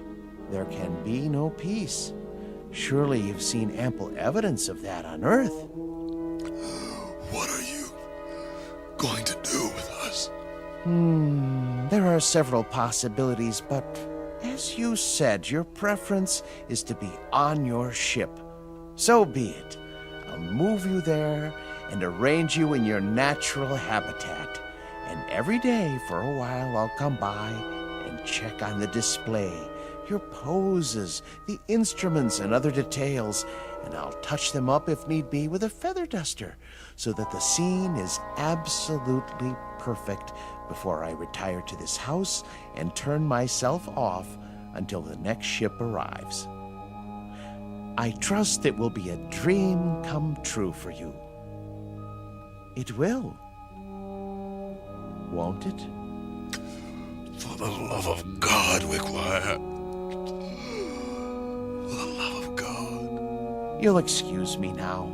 there can be no peace. Surely you've seen ample evidence of that on Earth. What are you going to do with us? There are several possibilities, but as you said, your preference is to be on your ship. So be it. I'll move you there and arrange you in your natural habitat. And every day for a while I'll come by and check on the display, your poses, the instruments and other details, and I'll touch them up if need be with a feather duster so that the scene is absolutely perfect before I retire to this house and turn myself off until the next ship arrives. I trust it will be a dream come true for you. It will. Won't it? For the love of God, Wickwire. For the love of God. You'll excuse me now,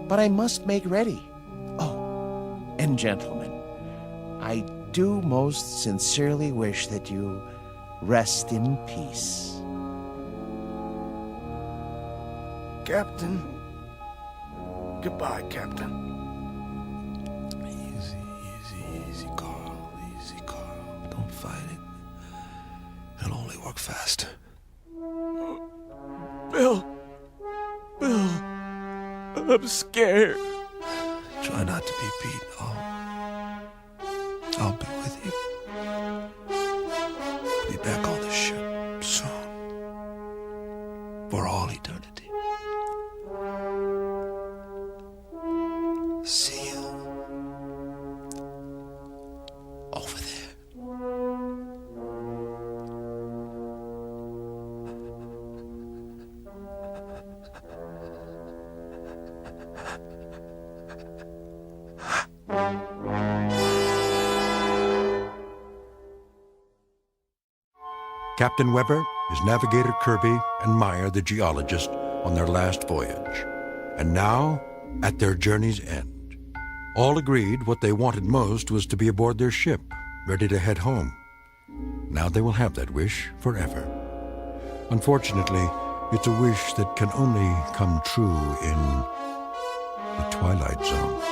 but I must make ready. Oh, and gentlemen, I do most sincerely wish that you rest in peace. Captain. Goodbye, Captain. Easy, Carl. Easy, Carl. Don't fight it. It'll only work fast. Bill, I'm scared. Try not to be, Pete. I'll be with you. Be back on the ship soon. For all eternity. See you over there. Captain Weber, his navigator Kirby, and Meyer, the geologist, on their last voyage. And now, at their journey's end. All agreed what they wanted most was to be aboard their ship, ready to head home. Now they will have that wish forever. Unfortunately, it's a wish that can only come true in the Twilight Zone.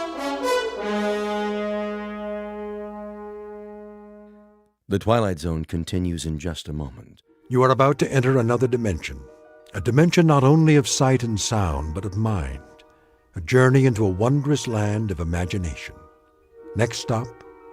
The Twilight Zone continues in just a moment. You are about to enter another dimension. A dimension not only of sight and sound, but of mind. A journey into a wondrous land of imagination. Next stop,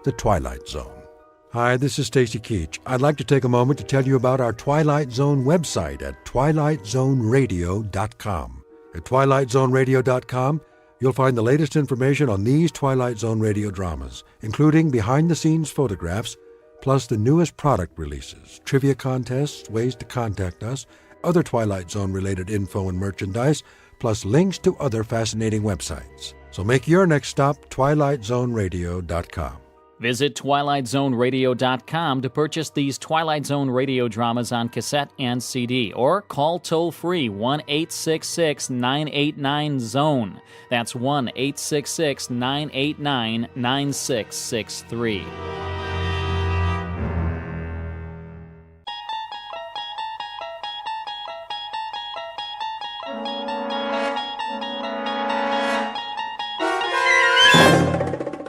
the Twilight Zone. Hi, this is Stacy Keach. I'd like to take a moment to tell you about our Twilight Zone website at twilightzoneradio.com. At twilightzoneradio.com, you'll find the latest information on these Twilight Zone radio dramas, including behind-the-scenes photographs, plus the newest product releases, trivia contests, ways to contact us, other Twilight Zone-related info and merchandise, plus links to other fascinating websites. So make your next stop twilightzoneradio.com. Visit twilightzoneradio.com to purchase these Twilight Zone radio dramas on cassette and CD, or call toll-free 1-866-989-ZONE. That's 1-866-989-9663.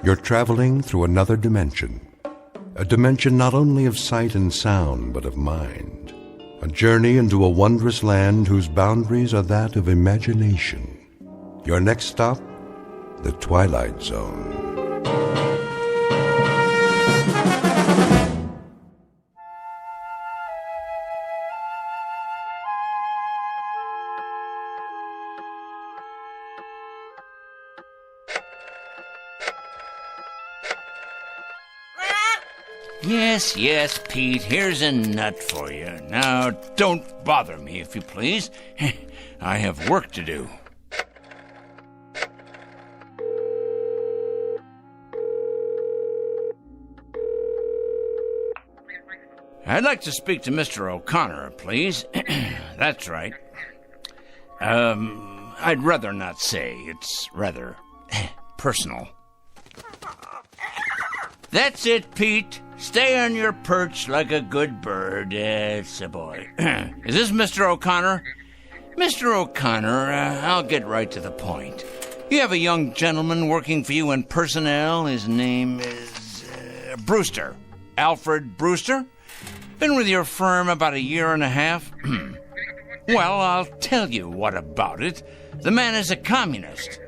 You're traveling through another dimension. A dimension not only of sight and sound, but of mind. A journey into a wondrous land whose boundaries are that of imagination. Your next stop, the Twilight Zone. Yes, Pete, here's a nut for you. Now, don't bother me, if you please. I have work to do. I'd like to speak to Mr. O'Connor, please. That's right. I'd rather not say. It's rather personal. That's it, Pete. Stay on your perch like a good bird. It's a boy. Is this Mr. O'Connor? Mr. O'Connor, I'll get right to the point. You have a young gentleman working for you in personnel. His name is Brewster. Alfred Brewster. Been with your firm about 1.5 years. Well, I'll tell you what about it. The man is a communist.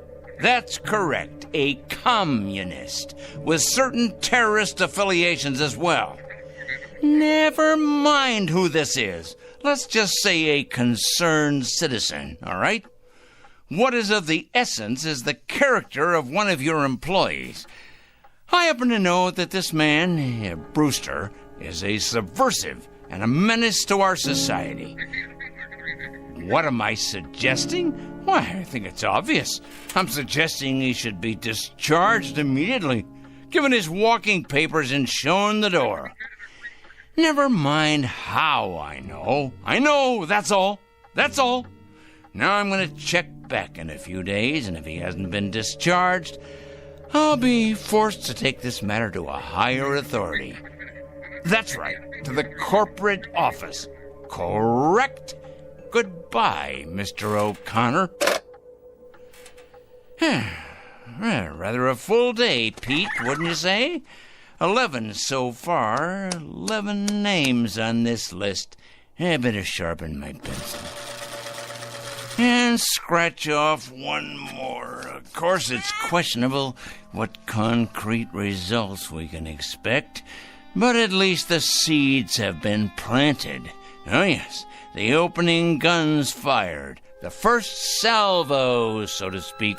That's correct, a communist, with certain terrorist affiliations as well. Never mind who this is. Let's just say a concerned citizen, all right? What is of the essence is the character of one of your employees. I happen to know that this man, Brewster, is a subversive and a menace to our society. What am I suggesting? Why, I think it's obvious. I'm suggesting he should be discharged immediately, given his walking papers and shown the door. Never mind how I know. I know, that's all. That's all. Now I'm going to check back in a few days, and if he hasn't been discharged, I'll be forced to take this matter to a higher authority. That's right, to the corporate office. Correct? Goodbye, Mr. O'Connor. Rather a full day, Pete, wouldn't you say? 11 so far. 11 names on this list. I better sharpen my pencil. And scratch off one more. Of course, it's questionable what concrete results we can expect, but at least the seeds have been planted. Oh, yes, the opening guns fired. The first salvo, so to speak.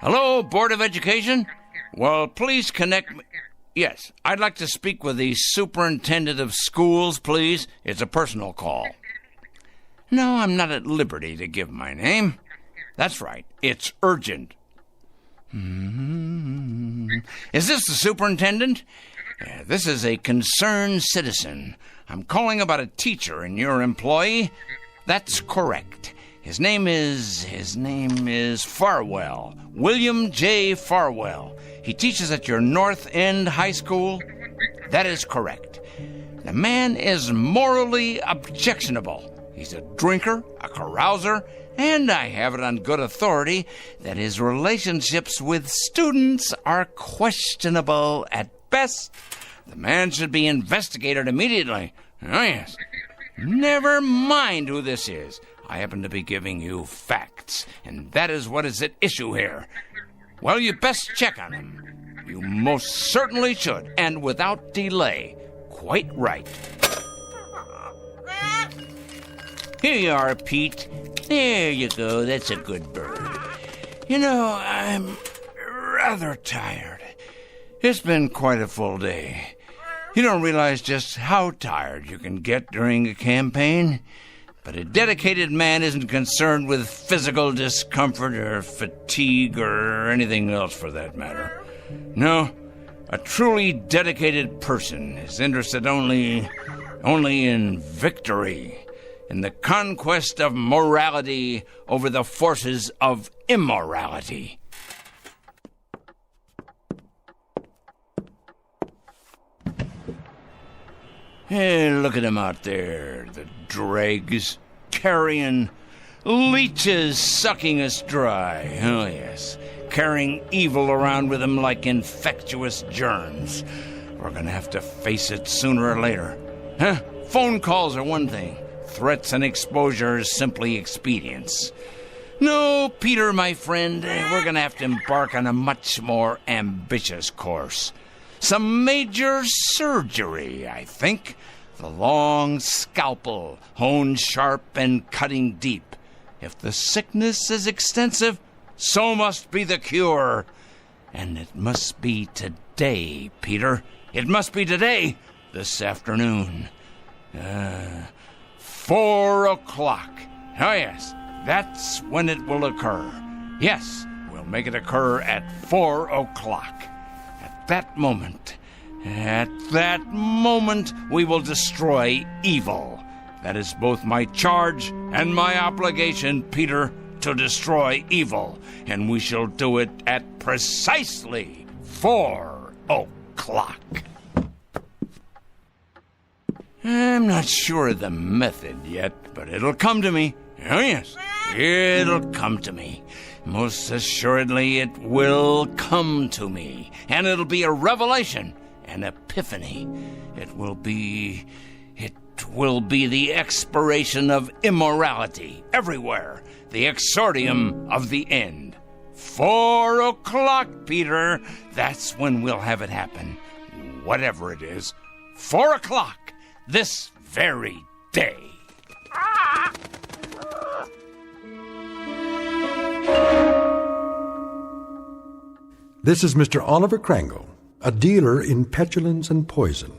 Hello, Board of Education? Well, please connect me. Yes, I'd like to speak with the superintendent of schools, please. It's a personal call. No, I'm not at liberty to give my name. That's right, it's urgent. Is this the superintendent? This is a concerned citizen. I'm calling about a teacher and your employee. That's correct. His name is Farwell. William J. Farwell. He teaches at your North End High School. That is correct. The man is morally objectionable. He's a drinker, a carouser, and I have it on good authority that his relationships with students are questionable at best. The man should be investigated immediately. Oh, yes. Never mind who this is. I happen to be giving you facts, and that is what is at issue here. Well, you best check on him. You most certainly should, and without delay. Quite right. Here you are, Pete. There you go. That's a good bird. You know, I'm rather tired. It's been quite a full day. You don't realize just how tired you can get during a campaign. But a dedicated man isn't concerned with physical discomfort or fatigue or anything else for that matter. No, a truly dedicated person is interested only in victory, in the conquest of morality over the forces of immorality. Hey, look at them out there, the dregs, carrion, leeches sucking us dry. Oh, yes, carrying evil around with them like infectious germs. We're gonna have to face it sooner or later. Huh? Phone calls are one thing. Threats and exposure is simply expedience. No, Peter, my friend, we're gonna have to embark on a much more ambitious course. Some major surgery, I think. The long scalpel, honed sharp and cutting deep. If the sickness is extensive, so must be the cure. And it must be today, Peter. It must be today, this afternoon. 4 o'clock. Oh, yes, that's when it will occur. Yes, we'll make it occur at 4 o'clock. At that moment, we will destroy evil. That is both my charge and my obligation, Peter, to destroy evil. And we shall do it at precisely 4 o'clock. I'm not sure of the method yet, but it'll come to me. Oh, yes, it'll come to me. Most assuredly, it will come to me, and it'll be a revelation, an epiphany. It will be the expiration of immorality everywhere, the exordium of the end. 4 o'clock, Peter. That's when we'll have it happen. Whatever it is, 4 o'clock, this very day. This is Mr. Oliver Crangle, a dealer in petulance and poison,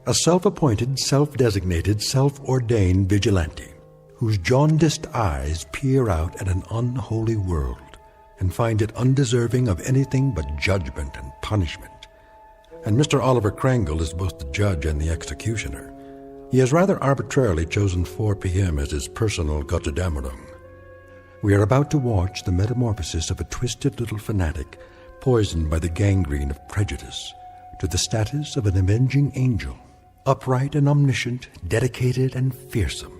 a self-appointed, self-designated, self-ordained vigilante whose jaundiced eyes peer out at an unholy world and find it undeserving of anything but judgment and punishment. And Mr. Oliver Crangle is both the judge and the executioner. He has rather arbitrarily chosen 4 p.m. as his personal Gotterdammerung. We are about to watch the metamorphosis of a twisted little fanatic poisoned by the gangrene of prejudice to the status of an avenging angel, upright and omniscient, dedicated and fearsome.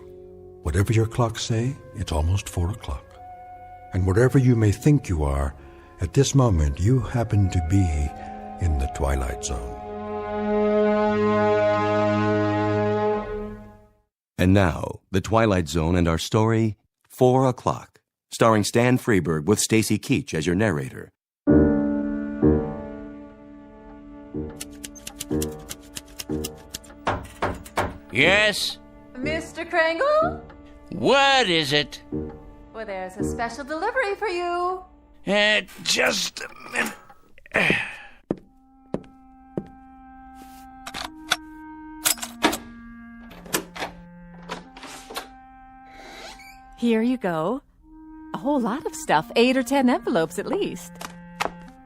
Whatever your clocks say, it's almost 4 o'clock. And wherever you may think you are, at this moment you happen to be in the Twilight Zone. And now, The Twilight Zone and our story, 4 o'clock, starring Stan Freberg with Stacy Keach as your narrator. Yes? Mr. Crangle? What is it? Well, there's a special delivery for you. Just a minute. Here you go. A whole lot of stuff, 8 or 10 envelopes at least.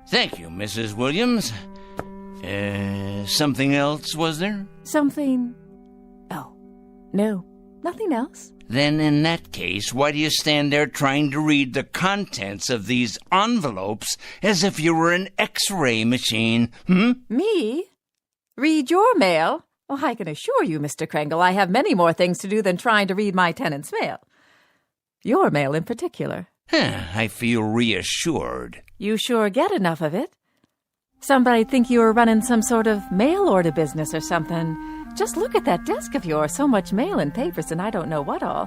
Thank you, Mrs. Williams. Something else, was there? Something... Oh, no, nothing else. Then in that case, why do you stand there trying to read the contents of these envelopes as if you were an X-ray machine, Me? Read your mail? Oh, I can assure you, Mr. Crangle, I have many more things to do than trying to read my tenant's mail. Your mail in particular. I feel reassured. You sure get enough of it. Somebody'd think you were running some sort of mail order business or something. Just look at that desk of yours. So much mail and papers and I don't know what all.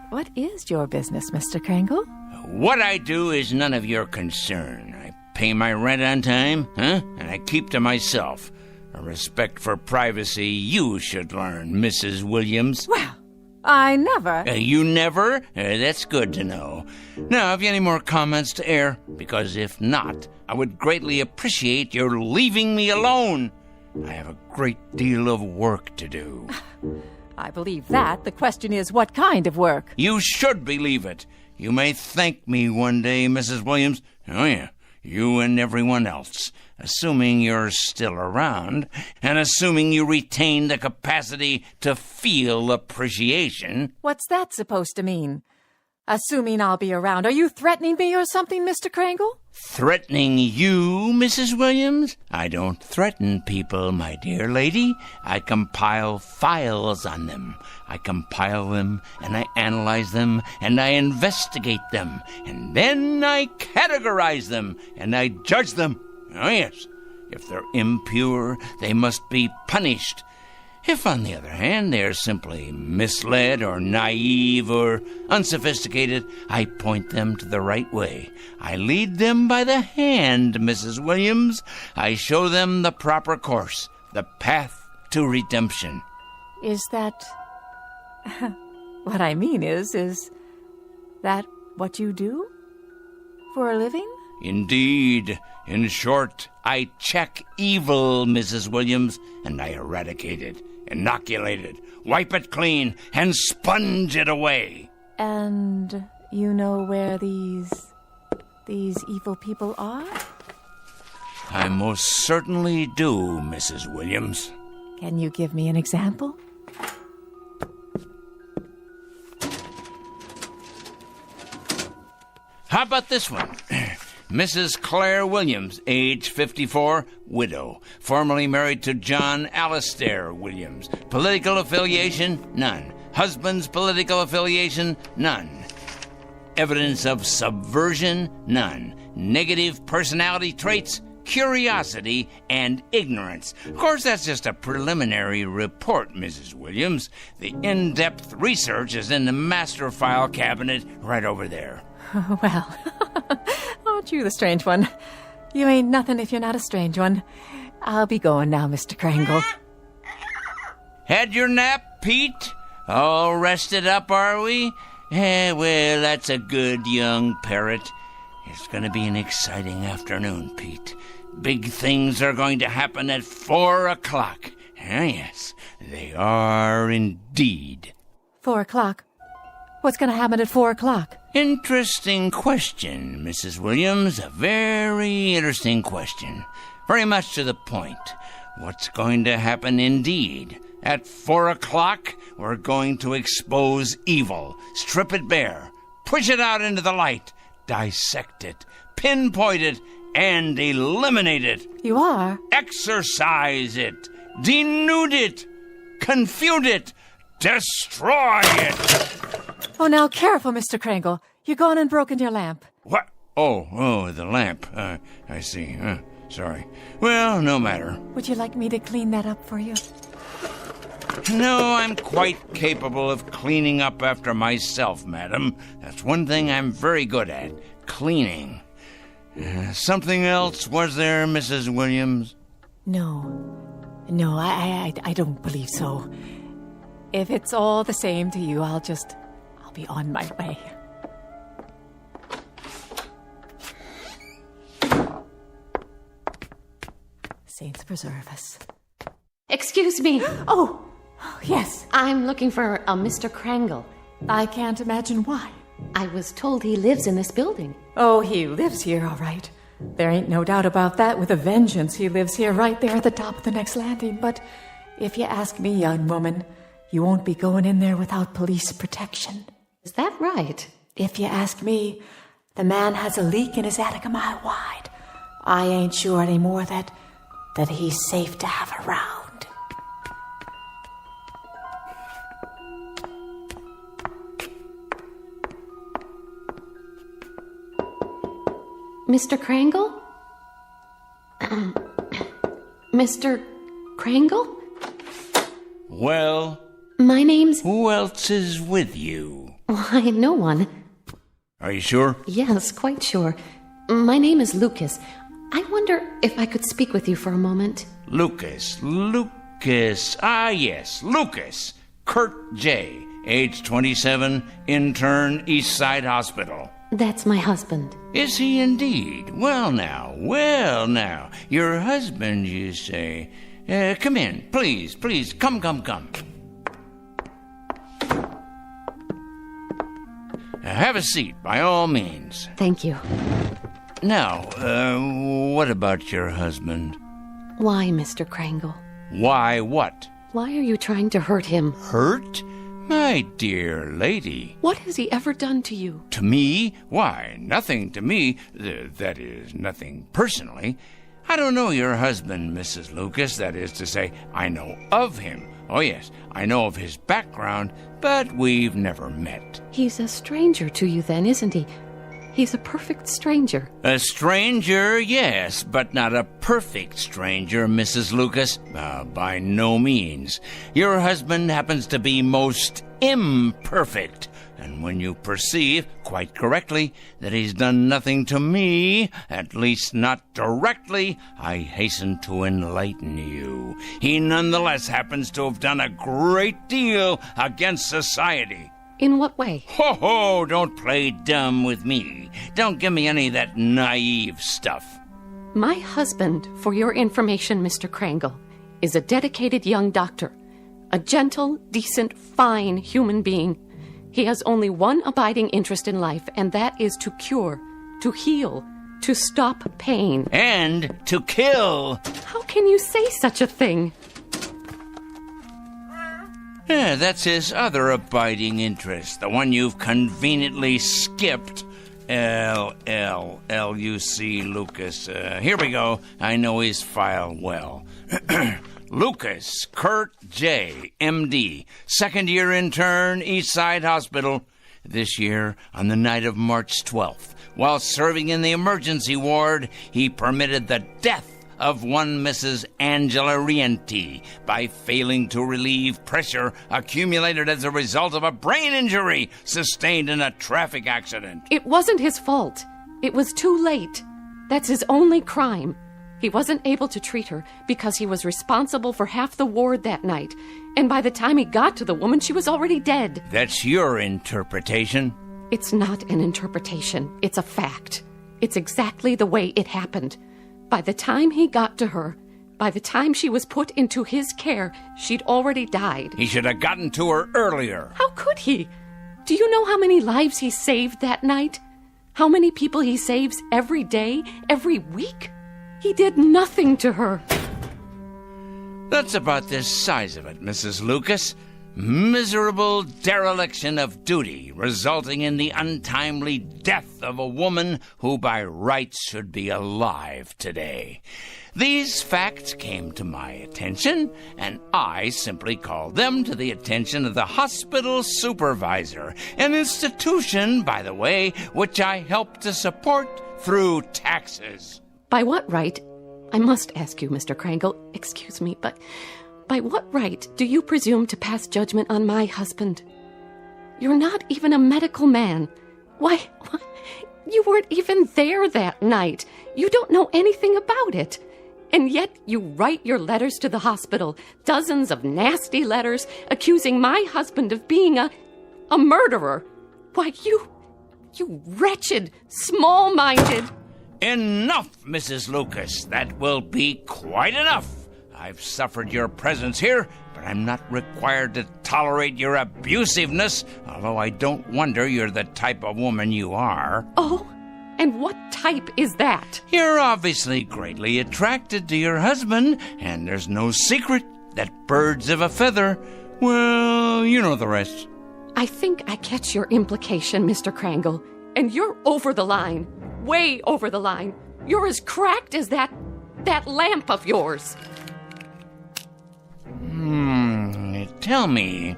What is your business, Mr. Crangle? What I do is none of your concern. I pay my rent on time, and I keep to myself. A respect for privacy you should learn, Mrs. Williams. Well, I never... You never? That's good to know. Now, have you any more comments to air? Because if not, I would greatly appreciate your leaving me alone. I have a great deal of work to do. I believe that. The question is, what kind of work? You should believe it. You may thank me one day, Mrs. Williams. Oh, yeah, you and everyone else. Assuming you're still around, and assuming you retain the capacity to feel appreciation. What's that supposed to mean? Assuming I'll be around. Are you threatening me or something, Mr. Crangle? Threatening you, Mrs. Williams? I don't threaten people, my dear lady. I compile files on them. I compile them, and I analyze them, and I investigate them, and then I categorize them, and I judge them. Oh, yes. If they're impure, they must be punished. If, on the other hand, they're simply misled or naive or unsophisticated, I point them to the right way. I lead them by the hand, Mrs. Williams. I show them the proper course, the path to redemption. Is that... What I mean is that what you do? For a living? Indeed. In short, I check evil, Mrs. Williams, and I eradicate it, inoculate it, wipe it clean, and sponge it away. And you know where these evil people are? I most certainly do, Mrs. Williams. Can you give me an example? How about this one? Mrs. Claire Williams, age 54, widow, formerly married to John Alistair Williams. Political affiliation? None. Husband's political affiliation? None. Evidence of subversion? None. Negative personality traits? Curiosity and ignorance. Of course, that's just a preliminary report, Mrs. Williams. The in-depth research is in the master file cabinet right over there. Well, aren't you the strange one? You ain't nothing if you're not a strange one. I'll be going now, Mr. Crangle. Had your nap, Pete? All rested up, are we? Well, that's a good young parrot. It's going to be an exciting afternoon, Pete. Big things are going to happen at 4 o'clock. Yes, they are indeed. 4 o'clock. What's going to happen at 4 o'clock? Interesting question, Mrs. Williams. A very interesting question. Very much to the point. What's going to happen indeed? At 4 o'clock, we're going to expose evil, strip it bare, push it out into the light, dissect it, pinpoint it, and eliminate it. You are? Exorcise it, denude it, confute it, destroy it. Oh, now careful, Mr. Crangle. You're gone and broken your lamp. What? Oh, the lamp. I see. Sorry. Well, no matter. Would you like me to clean that up for you? No, I'm quite capable of cleaning up after myself, madam. That's one thing I'm very good at, cleaning. Something else, was there, Mrs. Williams? No, I don't believe so. If it's all the same to you, I'll be on my way. Saints preserve us. Excuse me. Oh, yes. I'm looking for a Mr. Crangle. I can't imagine why. I was told he lives in this building. Oh, he lives here, all right. There ain't no doubt about that. With a vengeance, he lives here right there at the top of the next landing. But if you ask me, young woman, you won't be going in there without police protection. Is that right? If you ask me, the man has a leak in his attic a mile wide. I ain't sure anymore that he's safe to have around. Mr. Crangle? Mr. Crangle? Well? My name's... Who else is with you? Why, no one. Are you sure? Yes, quite sure. My name is Lucas. I wonder if I could speak with you for a moment. Lucas. Ah, yes, Lucas. Kurt J., age 27, intern, Eastside Hospital. That's my husband. Is he indeed? Well now. Your husband, you say. Come in, please. Come. Have a seat, by all means. Thank you. Now, what about your husband? Why, Mr. Crangle? Why what? Why are you trying to hurt him? Hurt? My dear lady. What has he ever done to you? To me? Why, nothing to me. That is, nothing personally. I don't know your husband, Mrs. Lucas. That is to say, I know of him. Oh, yes, I know of his background, but we've never met. He's a stranger to you then, isn't he? He's a perfect stranger. A stranger, yes, but not a perfect stranger, Mrs. Lucas. By no means. Your husband happens to be most imperfect. And when you perceive, quite correctly, that he's done nothing to me, at least not directly, I hasten to enlighten you. He nonetheless happens to have done a great deal against society. In what way? Ho, don't play dumb with me. Don't give me any of that naive stuff. My husband, for your information, Mr. Crangle, is a dedicated young doctor. A gentle, decent, fine human being. He has only one abiding interest in life, and that is to cure, to heal, to stop pain. And to kill. How can you say such a thing? Yeah, that's his other abiding interest, the one you've conveniently skipped. L-L-L-U-C Lucas. Here we go. I know his file well. Lucas Kurt J., M.D., second-year intern, Eastside Hospital. This year, on the night of March 12th, while serving in the emergency ward, he permitted the death of one Mrs. Angela Rienti by failing to relieve pressure accumulated as a result of a brain injury sustained in a traffic accident. It wasn't his fault. It was too late. That's his only crime. He wasn't able to treat her because he was responsible for half the ward that night. And by the time he got to the woman, she was already dead. That's your interpretation. It's not an interpretation. It's a fact. It's exactly the way it happened. By the time he got to her, by the time she was put into his care, she'd already died. He should have gotten to her earlier. How could he? Do you know how many lives he saved that night? How many people he saves every day, every week? He did nothing to her. That's about the size of it, Mrs. Lucas. Miserable dereliction of duty, resulting in the untimely death of a woman who by rights should be alive today. These facts came to my attention, and I simply called them to the attention of the hospital supervisor, an institution, by the way, which I help to support through taxes. By what right? I must ask you, Mr. Crangle, excuse me, but by what right do you presume to pass judgment on my husband? You're not even a medical man. Why, you weren't even there that night. You don't know anything about it. And yet you write your letters to the hospital, dozens of nasty letters accusing my husband of being a murderer. Why, you wretched, small-minded... Enough, Mrs. Lucas. That will be quite enough. I've suffered your presence here, but I'm not required to tolerate your abusiveness, although I don't wonder you're the type of woman you are. Oh, and what type is that? You're obviously greatly attracted to your husband, and there's no secret that birds of a feather, well, you know the rest. I think I catch your implication, Mr. Crangle, and you're over the line. Way over the line. You're as cracked as that lamp of yours. Tell me,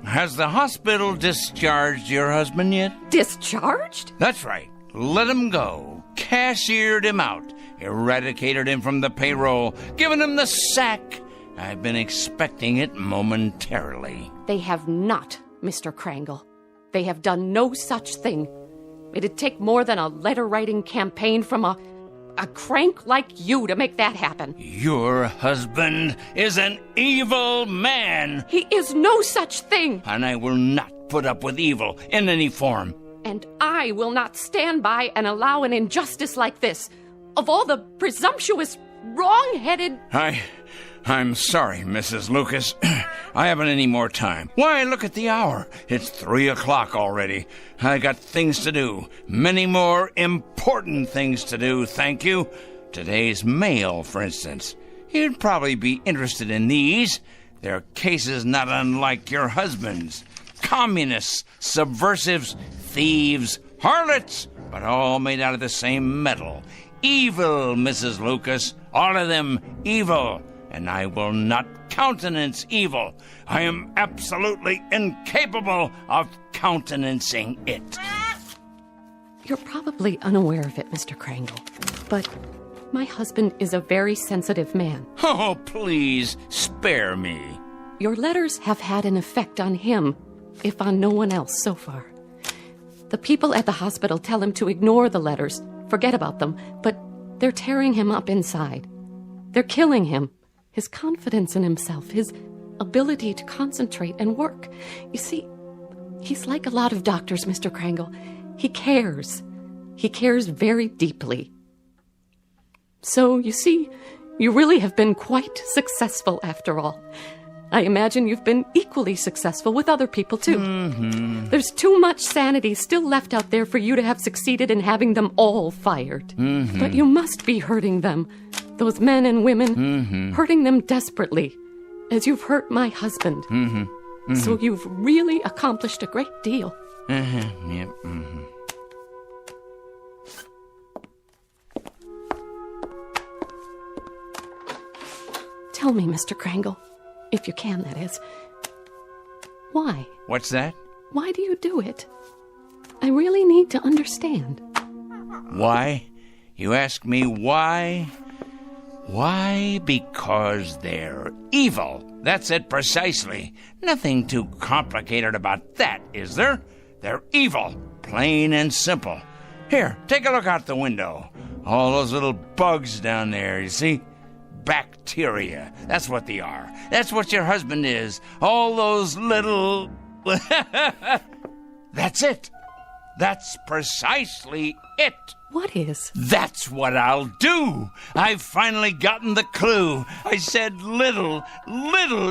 has the hospital discharged your husband yet? Discharged? That's right. Let him go. Cashiered him out. Eradicated him from the payroll. Given him the sack. I've been expecting it momentarily. They have not, Mr. Crangle. They have done no such thing. It'd take more than a letter-writing campaign from a crank like you to make that happen. Your husband is an evil man. He is no such thing. And I will not put up with evil in any form. And I will not stand by and allow an injustice like this. Of all the presumptuous, wrong-headed... I'm sorry, Mrs. Lucas. I haven't any more time. Why, look at the hour. It's 3 o'clock already. I got things to do. Many more important things to do, thank you. Today's mail, for instance. You'd probably be interested in these. They're cases not unlike your husband's. Communists, subversives, thieves, harlots, but all made out of the same metal. Evil, Mrs. Lucas. All of them evil. And I will not countenance evil. I am absolutely incapable of countenancing it. You're probably unaware of it, Mr. Crangle, but my husband is a very sensitive man. Oh, please, spare me. Your letters have had an effect on him, if on no one else so far. The people at the hospital tell him to ignore the letters, forget about them, but they're tearing him up inside. They're killing him. His confidence in himself, his ability to concentrate and work. You see, he's like a lot of doctors, Mr. Crangle. He cares. He cares very deeply. So, you see, you really have been quite successful after all. I imagine you've been equally successful with other people, too. Mm-hmm. There's too much sanity still left out there for you to have succeeded in having them all fired. Mm-hmm. But you must be hurting them. Those men and women, hurting them desperately, as you've hurt my husband. So you've really accomplished a great deal. Yep. Tell me, Mr. Crangle, if you can, that is. Why? What's that? Why do you do it? I really need to understand. Why? You ask me why? Why? Because they're evil. That's it precisely. Nothing too complicated about that, is there? They're evil, plain and simple. Here, take a look out the window. All those little bugs down there, you see? Bacteria. That's what they are. That's what your husband is. All those little... That's it. That's precisely it. What is? That's what I'll do. I've finally gotten the clue. I said little,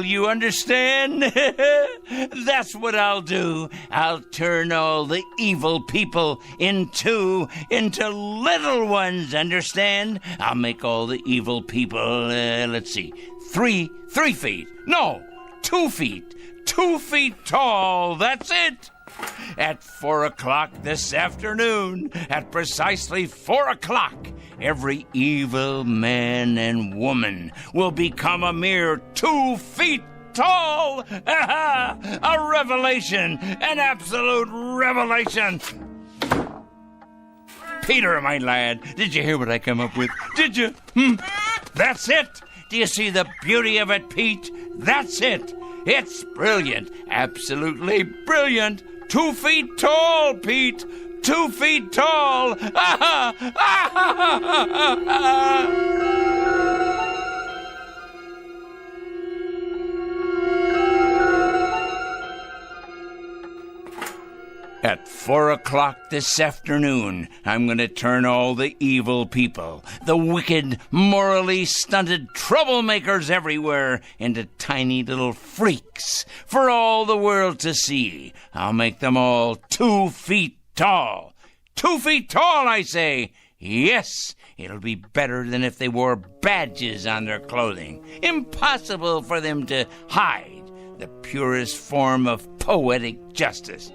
you understand? That's what I'll do. I'll turn all the evil people into little ones, understand? I'll make all the evil people, let's see, 3 feet. No, 2 feet. 2 feet tall, that's it. At 4 o'clock this afternoon, at precisely 4 o'clock, every evil man and woman will become a mere 2 feet tall. A revelation, an absolute revelation. Peter, my lad, did you hear what I come up with? Did you? That's it. Do you see the beauty of it, Pete? That's it. It's brilliant, absolutely brilliant. 2 feet tall, Pete. 2 feet tall. At 4 o'clock this afternoon, I'm going to turn all the evil people, the wicked, morally stunted troublemakers everywhere, into tiny little freaks for all the world to see. I'll make them all 2 feet tall. 2 feet tall, I say. Yes, it'll be better than if they wore badges on their clothing. Impossible for them to hide the purest form of poetic justice.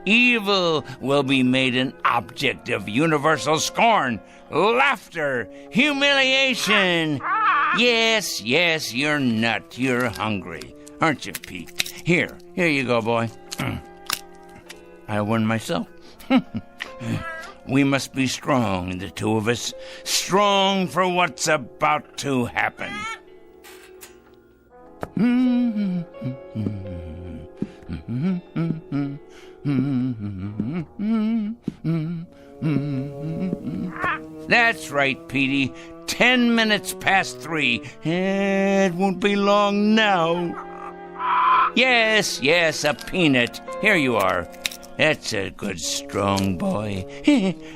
Evil will be made an object of universal scorn, laughter, humiliation. Yes, you're nut. You're hungry, aren't you, Pete? Here you go, boy. I won myself. We must be strong, the two of us. Strong for what's about to happen. That's right, Petey. 10 minutes past 3. It won't be long now. Yes, a peanut. Here you are. That's a good, strong boy.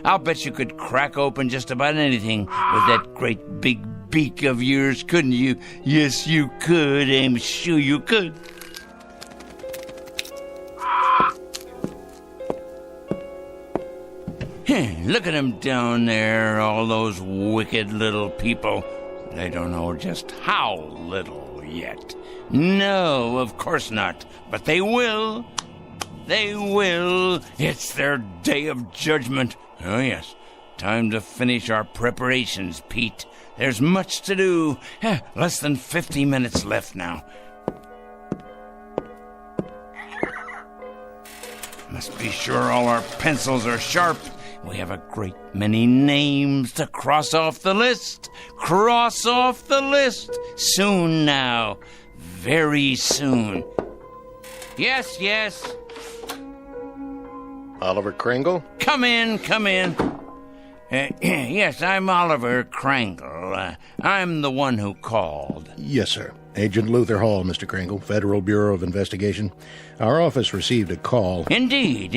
I'll bet you could crack open just about anything with that great big beak of yours, couldn't you? Yes, you could. I'm sure you could. Look at them down there, all those wicked little people. They don't know just how little yet. No, of course not. But they will. They will. It's their day of judgment. Oh, yes. Time to finish our preparations, Pete. There's much to do. Less than 50 minutes left now. Must be sure all our pencils are sharp. We have a great many names to cross off the list. Cross off the list. Soon now. Very soon. Yes. Oliver Crangle? Come in. Yes, I'm Oliver Crangle. I'm the one who called. Yes, sir. Agent Luther Hall, Mr. Crangle, Federal Bureau of Investigation. Our office received a call. Indeed,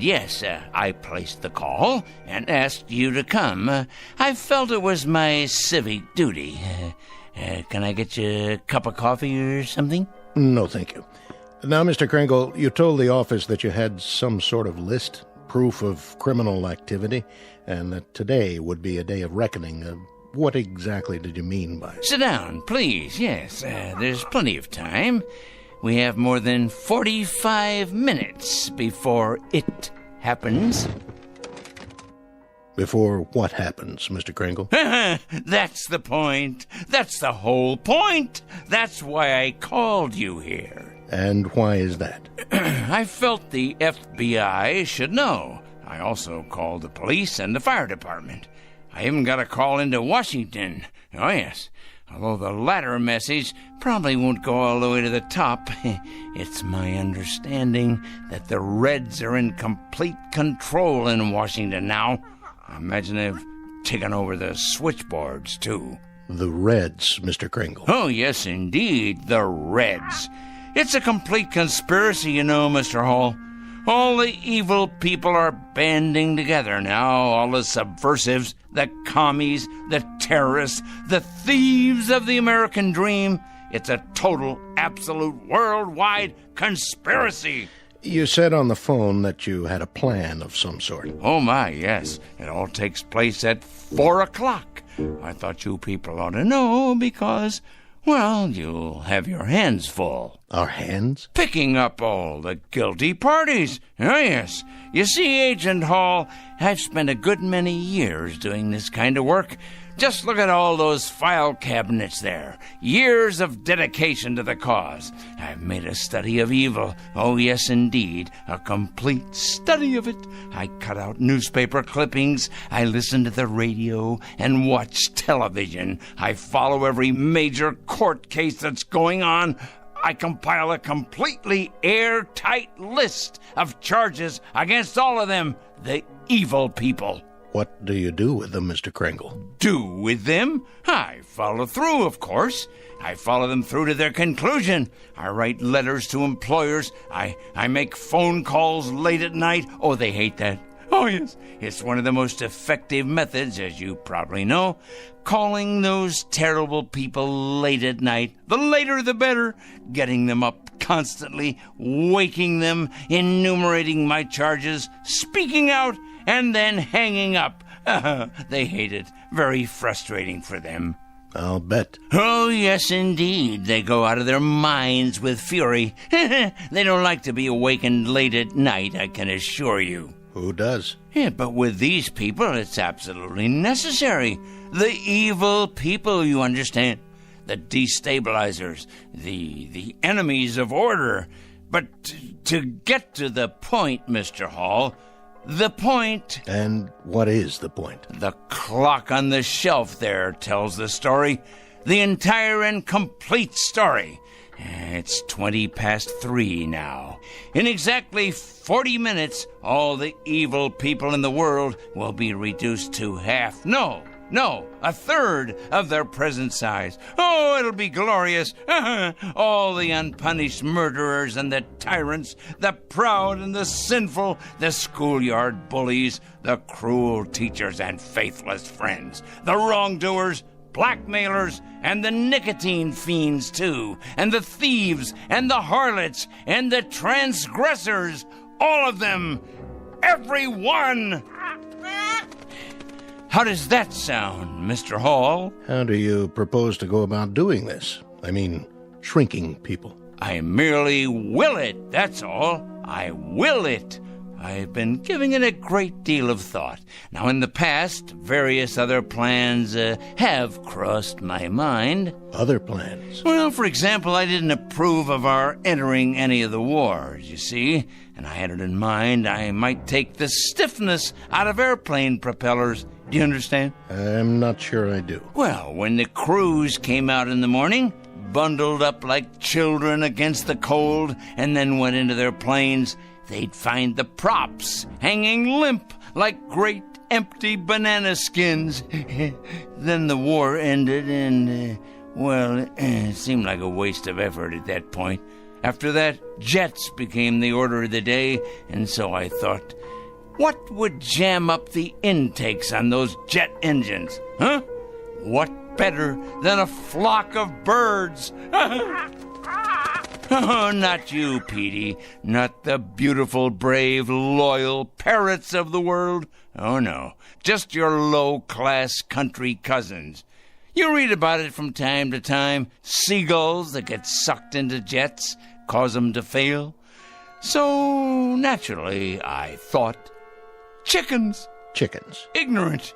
yes. I placed the call and asked you to come. I felt it was my civic duty. Can I get you a cup of coffee or something? No, thank you. Now, Mr. Crangle, you told the office that you had some sort of list, proof of criminal activity, and that today would be a day of reckoning. What exactly did you mean by it? Sit down, please. Yes, there's plenty of time. We have more than 45 minutes before it happens. Before what happens, Mr. Crangle? That's the point. That's the whole point. That's why I called you here. And why is that? I felt the FBI should know. I also called the police and the fire department. I even got a call into Washington. Oh, yes. Although the latter message probably won't go all the way to the top. It's my understanding that the Reds are in complete control in Washington now. I imagine they've taken over the switchboards, too. The Reds, Mr. Crangle. Oh, yes, indeed, the Reds. It's a complete conspiracy, you know, Mr. Hall. All the evil people are banding together now, all the subversives, the commies, the terrorists, the thieves of the American dream. It's a total, absolute, worldwide conspiracy. You said on the phone that you had a plan of some sort. Oh, my, yes. It all takes place at 4 o'clock. I thought you people ought to know because, well, you'll have your hands full. Our hands? Picking up all the guilty parties. Oh, yes. You see, Agent Hall, I've spent a good many years doing this kind of work. Just look at all those file cabinets there. Years of dedication to the cause. I've made a study of evil. Oh, yes, indeed. A complete study of it. I cut out newspaper clippings. I listen to the radio and watch television. I follow every major court case that's going on. I compile a completely airtight list of charges against all of them, the evil people. What do you do with them, Mr. Crangle? Do with them? I follow through, of course. I follow them through to their conclusion. I write letters to employers. I make phone calls late at night. Oh, they hate that. Oh, yes. It's one of the most effective methods, as you probably know. Calling those terrible people late at night. The later, the better. Getting them up constantly. Waking them. Enumerating my charges. Speaking out. And then hanging up. They hate it. Very frustrating for them. I'll bet. Oh, yes, indeed. They go out of their minds with fury. They don't like to be awakened late at night, I can assure you. Who does? Yeah, but with these people, it's absolutely necessary. The evil people, you understand. The destabilizers. The enemies of order. But to get to the point, Mr. Hall... The point... And what is the point? The clock on the shelf there tells the story. The entire and complete story. It's 3:20 now. In exactly 40 minutes, all the evil people in the world will be reduced to half. No, a third of their present size. Oh, it'll be glorious. All the unpunished murderers and the tyrants, the proud and the sinful, the schoolyard bullies, the cruel teachers and faithless friends, the wrongdoers, blackmailers, and the nicotine fiends, too, and the thieves, and the harlots, and the transgressors, all of them, every one. How does that sound, Mr. Hall? How do you propose to go about doing this? I mean, shrinking people. I merely will it, that's all. I will it. I've been giving it a great deal of thought. Now, in the past, various other plans have crossed my mind. Other plans? Well, for example, I didn't approve of our entering any of the wars, you see, and I had it in mind I might take the stiffness out of airplane propellers. Do you understand? I'm not sure I do. Well, when the crews came out in the morning, bundled up like children against the cold, and then went into their planes, they'd find the props hanging limp like great empty banana skins. Then the war ended and, well, it seemed like a waste of effort at that point. After that, jets became the order of the day, and so I thought, what would jam up the intakes on those jet engines? Huh? What better than a flock of birds? Oh, not you, Petey. Not the beautiful, brave, loyal parrots of the world. Oh, no. Just your low-class country cousins. You read about it from time to time. Seagulls that get sucked into jets, cause them to fail. So, naturally, I thought... Chickens. Chickens. Ignorant.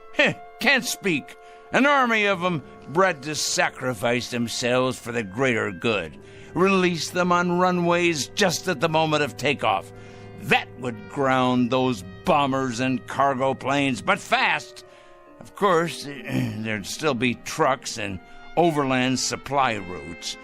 Can't speak. An army of them bred to sacrifice themselves for the greater good. Release them on runways just at the moment of takeoff. That would ground those bombers and cargo planes, but fast. Of course, there'd still be trucks and overland supply routes.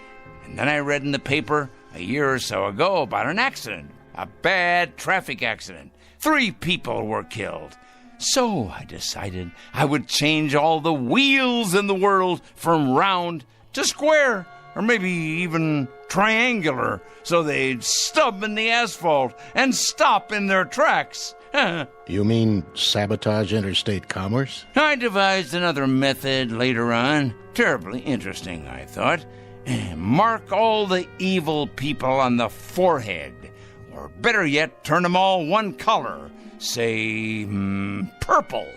And then I read in the paper a year or so ago about an accident. A bad traffic accident. 3 people were killed. So I decided I would change all the wheels in the world from round to square, or maybe even triangular, so they'd stub in the asphalt and stop in their tracks. You mean sabotage interstate commerce? I devised another method later on. Terribly interesting, I thought. Mark all the evil people on the forehead. Or better yet, turn them all one color. Say, purple.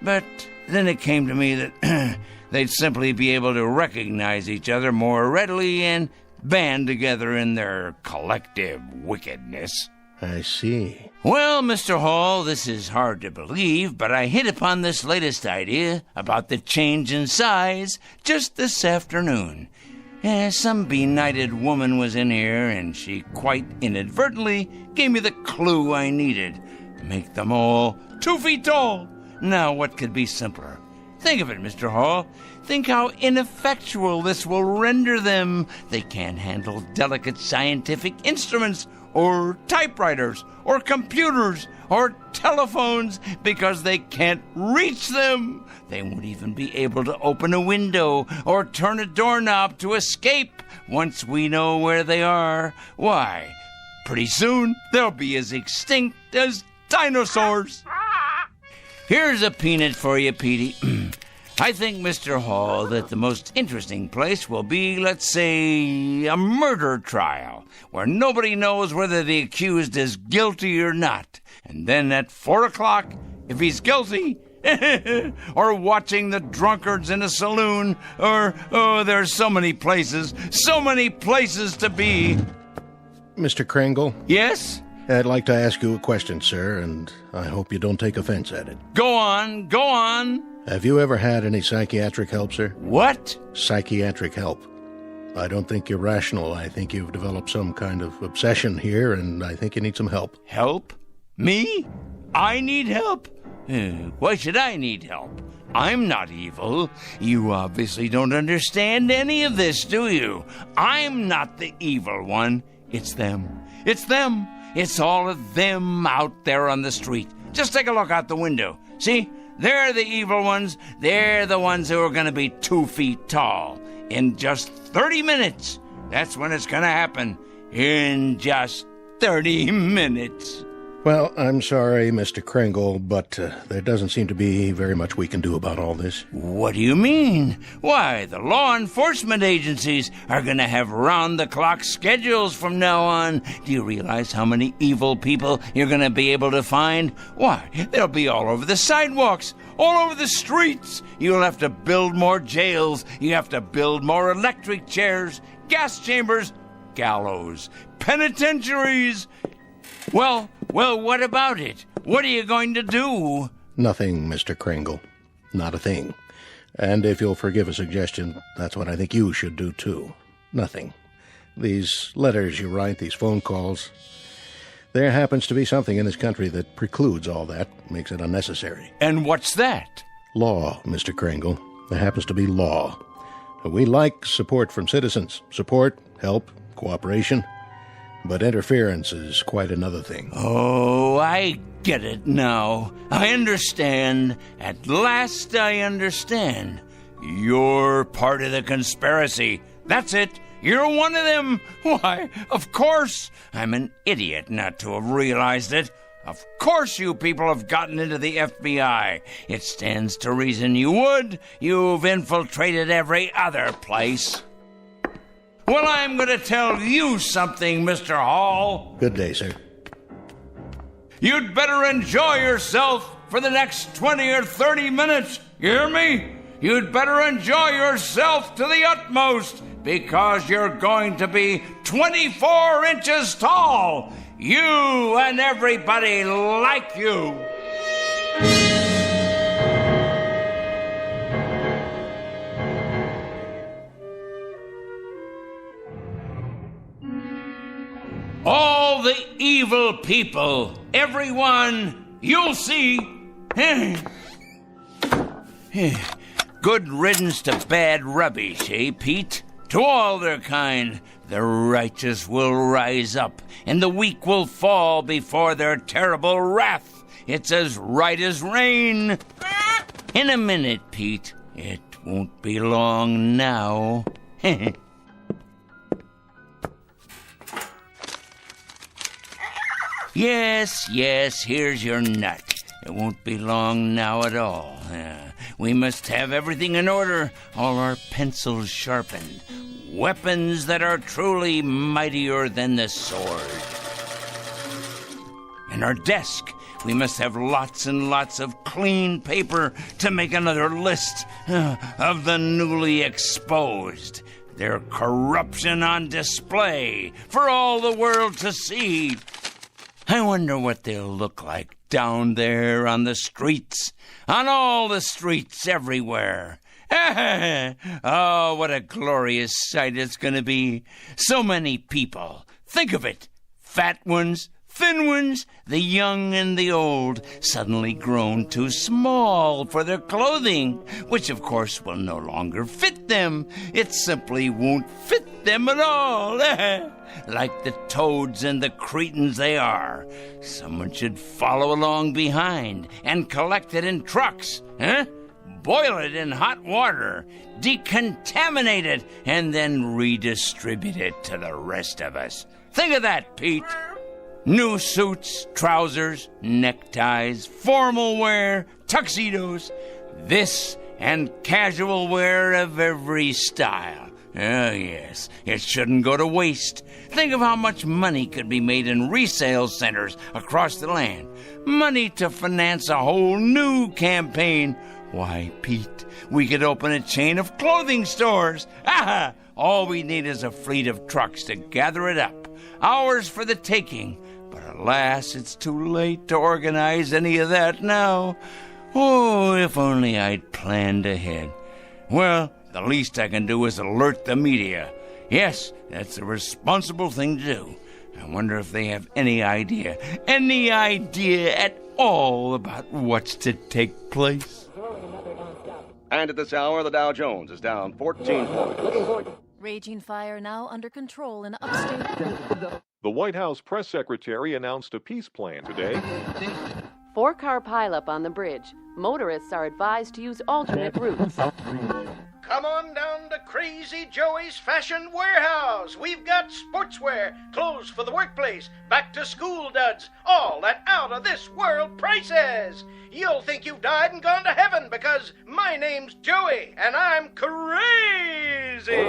But then it came to me that they'd simply be able to recognize each other more readily and band together in their collective wickedness. I see. Well, Mr. Hall, this is hard to believe, but I hit upon this latest idea about the change in size just this afternoon. Some benighted woman was in here, and she quite inadvertently gave me the clue I needed. Make them all 2 feet tall. Now, what could be simpler? Think of it, Mr. Hall. Think how ineffectual this will render them. They can't handle delicate scientific instruments, or typewriters, or computers, or telephones, because they can't reach them. They won't even be able to open a window or turn a doorknob to escape once we know where they are. Why, pretty soon they'll be as extinct as dinosaurs. Here's a peanut for you, Petey. I think, Mr. Hall, that the most interesting place will be, let's say, a murder trial, where nobody knows whether the accused is guilty or not. And then at 4 o'clock, if he's guilty, or watching the drunkards in a saloon, or, there's so many places to be. Mr. Crangle? Yes? I'd like to ask you a question, sir, and I hope you don't take offense at it. Go on. Have you ever had any psychiatric help, sir? What? Psychiatric help. I don't think you're rational. I think you've developed some kind of obsession here, and I think you need some help. Help? Me? I need help? Why should I need help? I'm not evil. You obviously don't understand any of this, do you? I'm not the evil one. It's them. It's all of them out there on the street. Just take a look out the window. See? They're the evil ones. They're the ones who are going to be 2 feet tall. In just 30 minutes. That's when it's going to happen. In just 30 minutes. Well, I'm sorry, Mr. Crangle, but there doesn't seem to be very much we can do about all this. What do you mean? Why, the law enforcement agencies are going to have round-the-clock schedules from now on. Do you realize how many evil people you're going to be able to find? Why, they'll be all over the sidewalks, all over the streets. You'll have to build more jails. You have to build more electric chairs, gas chambers, gallows, penitentiaries. Well, what about it? What are you going to do? Nothing, Mr. Crangle. Not a thing. And if you'll forgive a suggestion, that's what I think you should do, too. Nothing. These letters you write, these phone calls, there happens to be something in this country that precludes all that, makes it unnecessary. And what's that? Law, Mr. Crangle. There happens to be law. We like support from citizens. Support, help, cooperation. But interference is quite another thing. Oh, I get it now. I understand. At last I understand. You're part of the conspiracy. That's it. You're one of them. Why, of course. I'm an idiot not to have realized it. Of course you people have gotten into the FBI. It stands to reason you would. You've infiltrated every other place. Well, I'm going to tell you something, Mr. Hall. Good day, sir. You'd better enjoy yourself for the next 20 or 30 minutes. You hear me? You'd better enjoy yourself to the utmost, because you're going to be 24 inches tall. You and everybody like you. All the evil people, everyone, you'll see. Good riddance to bad rubbish, eh, Pete? To all their kind, the righteous will rise up, and the weak will fall before their terrible wrath. It's as right as rain. In a minute, Pete. It won't be long now. Yes, here's your nut. It won't be long now at all. We must have everything in order, all our pencils sharpened. Weapons that are truly mightier than the sword. In our desk, we must have lots and lots of clean paper to make another list of the newly exposed. Their corruption on display for all the world to see. I wonder what they'll look like down there on the streets, on all the streets everywhere. Oh, what a glorious sight it's going to be. So many people. Think of it. Fat ones, thin ones, the young and the old, suddenly grown too small for their clothing, which of course will no longer fit them. It simply won't fit them at all. Like the toads and the cretins they are. Someone should follow along behind and collect it in trucks, boil it in hot water, decontaminate it, and then redistribute it to the rest of us. Think of that, Pete. New suits, trousers, neckties, formal wear, tuxedos, this and casual wear of every style. Oh, yes, it shouldn't go to waste. Think of how much money could be made in resale centers across the land. Money to finance a whole new campaign. Why, Pete, we could open a chain of clothing stores. Aha! All we need is a fleet of trucks to gather it up. Ours for the taking. But alas, it's too late to organize any of that now. Oh, if only I'd planned ahead. Well, the least I can do is alert the media. Yes, that's the responsible thing to do. I wonder if they have any idea at all about what's to take place. And at this hour, the Dow Jones is down 14 points. Raging fire now under control in upstate. The White House press secretary announced a peace plan today. 4-car pileup on the bridge. Motorists are advised to use alternate routes. Come on down to Crazy Joey's Fashion Warehouse. We've got sportswear, clothes for the workplace, back-to-school duds, all at out-of-this-world prices. You'll think you've died and gone to heaven because my name's Joey and I'm crazy.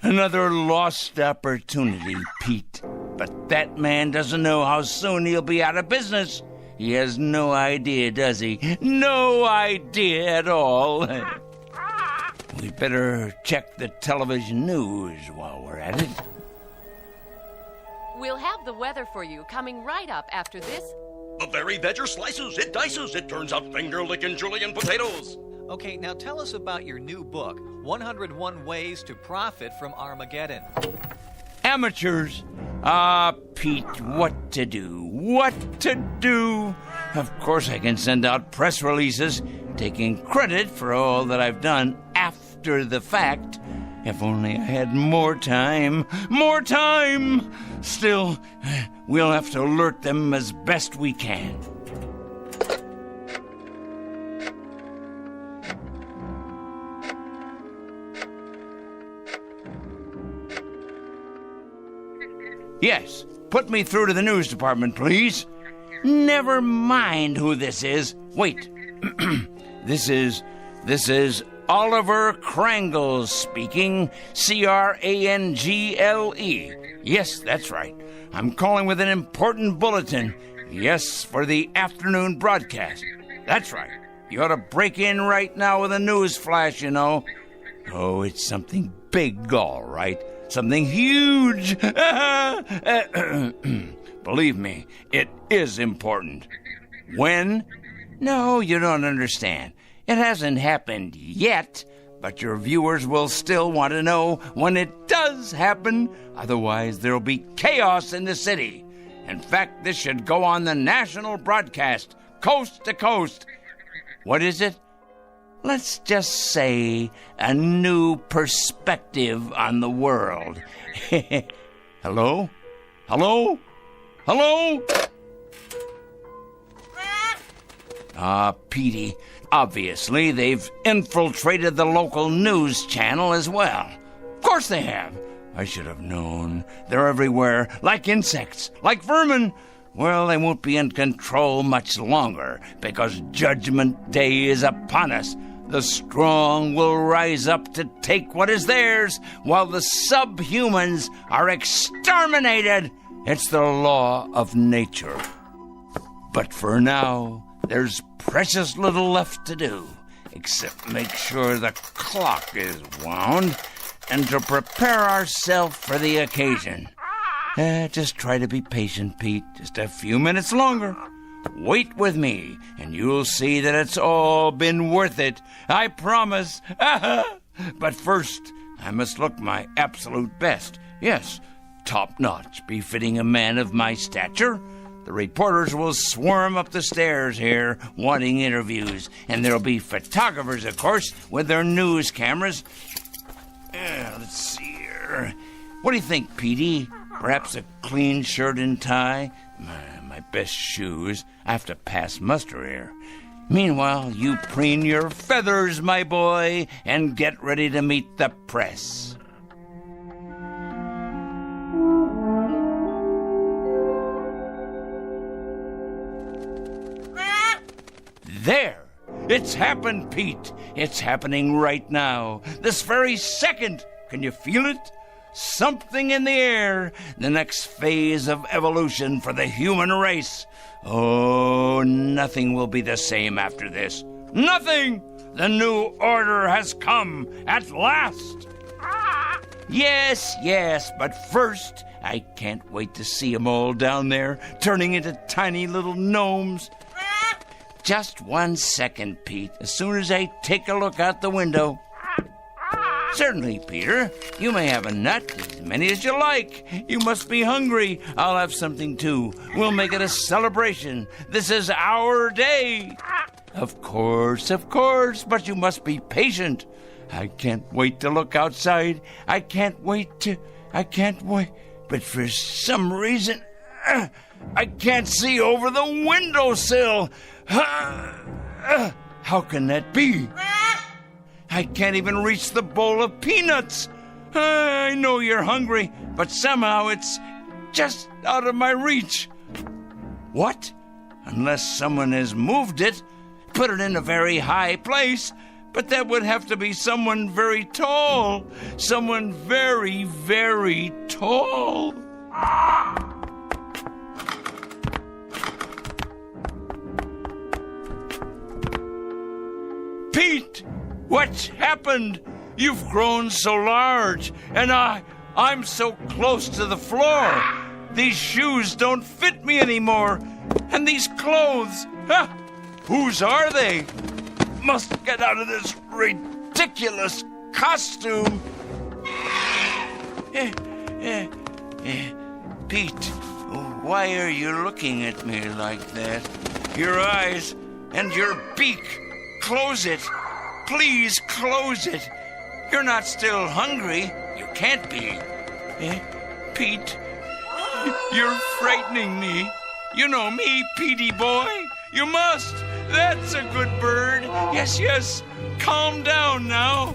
Another lost opportunity, Pete. But that man doesn't know how soon he'll be out of business. He has no idea, does he? No idea at all. We'd better check the television news while we're at it. We'll have the weather for you coming right up after this. The very vegger slices, it dices, it turns out finger-licking julienne potatoes. Okay, now tell us about your new book, 101 Ways to Profit from Armageddon. Amateurs. Pete, what to do? What to do? Of course I can send out press releases taking credit for all that I've done after the fact. If only I had more time. More time! Still, we'll have to alert them as best we can. Yes, put me through to the news department, please. Never mind who this is. Wait. This is Oliver Crangle speaking. Crangle. Yes, that's right. I'm calling with an important bulletin. Yes, for the afternoon broadcast. That's right. You ought to break in right now with a news flash, you know. Oh, it's something big, all right. Something huge. Believe me, it is important. When? No, you don't understand. It hasn't happened yet, but your viewers will still want to know when it does happen. Otherwise, there'll be chaos in the city. In fact, this should go on the national broadcast, coast to coast. What is it? Let's just say a new perspective on the world. Hello? Hello? Hello? Petey, obviously they've infiltrated the local news channel as well. Of course they have. I should have known. They're everywhere, like insects, like vermin. Well, they won't be in control much longer, because Judgment Day is upon us. The strong will rise up to take what is theirs, while the subhumans are exterminated. It's the law of nature. But for now, there's precious little left to do, except make sure the clock is wound and to prepare ourselves for the occasion. Just try to be patient, Pete. Just a few minutes longer. Wait with me, and you'll see that it's all been worth it. I promise. But first, I must look my absolute best. Yes, top-notch, befitting a man of my stature. The reporters will swarm up the stairs here, wanting interviews. And there'll be photographers, of course, with their news cameras. Let's see here. What do you think, Petey? Perhaps a clean shirt and tie? My best shoes. I have to pass muster here. Meanwhile, you preen your feathers, my boy, and get ready to meet the press. There! It's happened, Pete. It's happening right now. This very second. Can you feel it? Something in the air. The next phase of evolution for the human race. Oh, nothing will be the same after this. Nothing! The new order has come at last. Yes, but first, I can't wait to see 'em all down there, turning into tiny little gnomes. Just 1 second, Pete, as soon as I take a look out the window. Certainly, Peter. You may have a nut, as many as you like. You must be hungry. I'll have something, too. We'll make it a celebration. This is our day. Of course, but you must be patient. I can't wait to look outside. I can't wait. But for some reason, I can't see over the windowsill. How can that be? I can't even reach the bowl of peanuts. I know you're hungry, but somehow it's just out of my reach. What? Unless someone has moved it, put it in a very high place. But that would have to be someone very tall. Someone very, very tall. Pete! What's happened? You've grown so large, and I'm so close to the floor. These shoes don't fit me anymore. And these clothes, whose are they? Must get out of this ridiculous costume. Pete, why are you looking at me like that? Your eyes and your beak, close it. Please close it. You're not still hungry. You can't be. Pete, you're frightening me. You know me, Petey boy. You must. That's a good bird. Yes. Calm down now.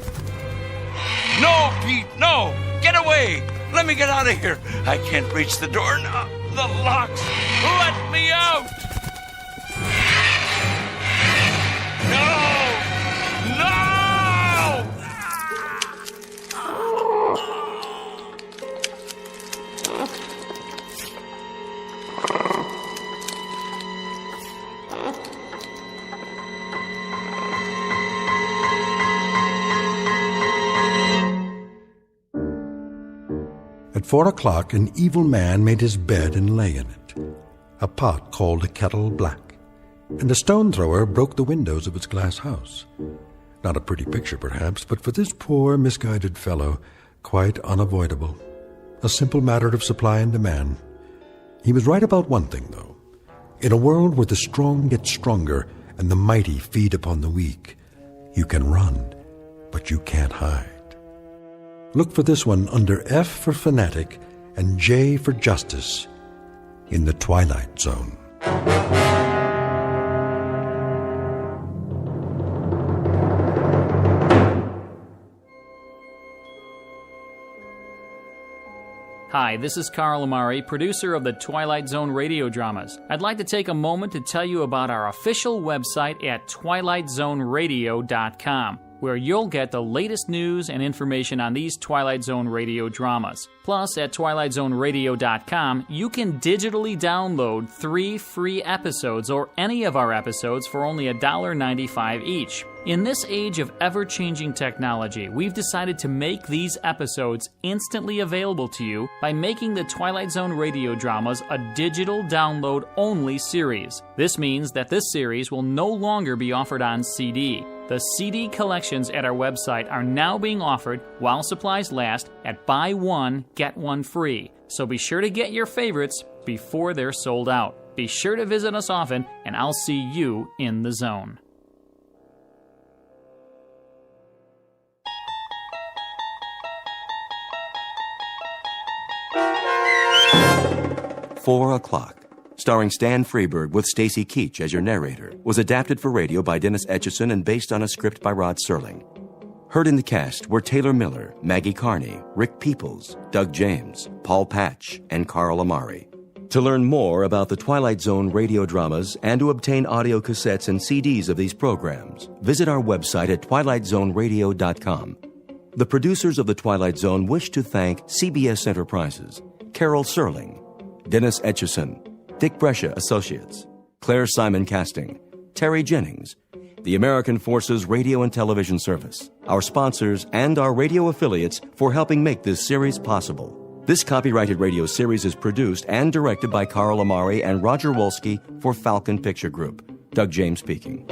No, Pete, no. Get away. Let me get out of here. I can't reach the door now. The locks. Let me out. No! At 4 o'clock, an evil man made his bed and lay in it. A pot called a kettle black, and a stone thrower broke the windows of its glass house. Not a pretty picture, perhaps, but for this poor, misguided fellow, quite unavoidable. A simple matter of supply and demand. He was right about one thing, though. In a world where the strong get stronger and the mighty feed upon the weak, you can run, but you can't hide. Look for this one under F for Fanatic and J for Justice in the Twilight Zone. Hi, this is Carl Amari, producer of the Twilight Zone radio dramas. I'd like to take a moment to tell you about our official website at twilightzoneradio.com, where you'll get the latest news and information on these Twilight Zone radio dramas. Plus, at twilightzoneradio.com, you can digitally download 3 free episodes or any of our episodes for only $1.95 each. In this age of ever-changing technology, we've decided to make these episodes instantly available to you by making the Twilight Zone radio dramas a digital download-only series. This means that this series will no longer be offered on CD. The CD collections at our website are now being offered while supplies last at buy one, get one free. So be sure to get your favorites before they're sold out. Be sure to visit us often, and I'll see you in the zone. "4 O'Clock," starring Stan Freberg with Stacy Keach as your narrator, was adapted for radio by Dennis Etchison and based on a script by Rod Serling. Heard in the cast were Taylor Miller, Maggie Carney, Rick Peoples, Doug James, Paul Patch, and Carl Amari. To learn more about the Twilight Zone radio dramas and to obtain audio cassettes and CDs of these programs, visit our website at twilightzoneradio.com. The producers of The Twilight Zone wish to thank CBS Enterprises, Carol Serling, Dennis Etchison, Dick Brescia Associates, Claire Simon Casting, Terry Jennings, the American Forces Radio and Television Service, our sponsors, and our radio affiliates for helping make this series possible. This copyrighted radio series is produced and directed by Carl Amari and Roger Wolski for Falcon Picture Group. Doug James speaking.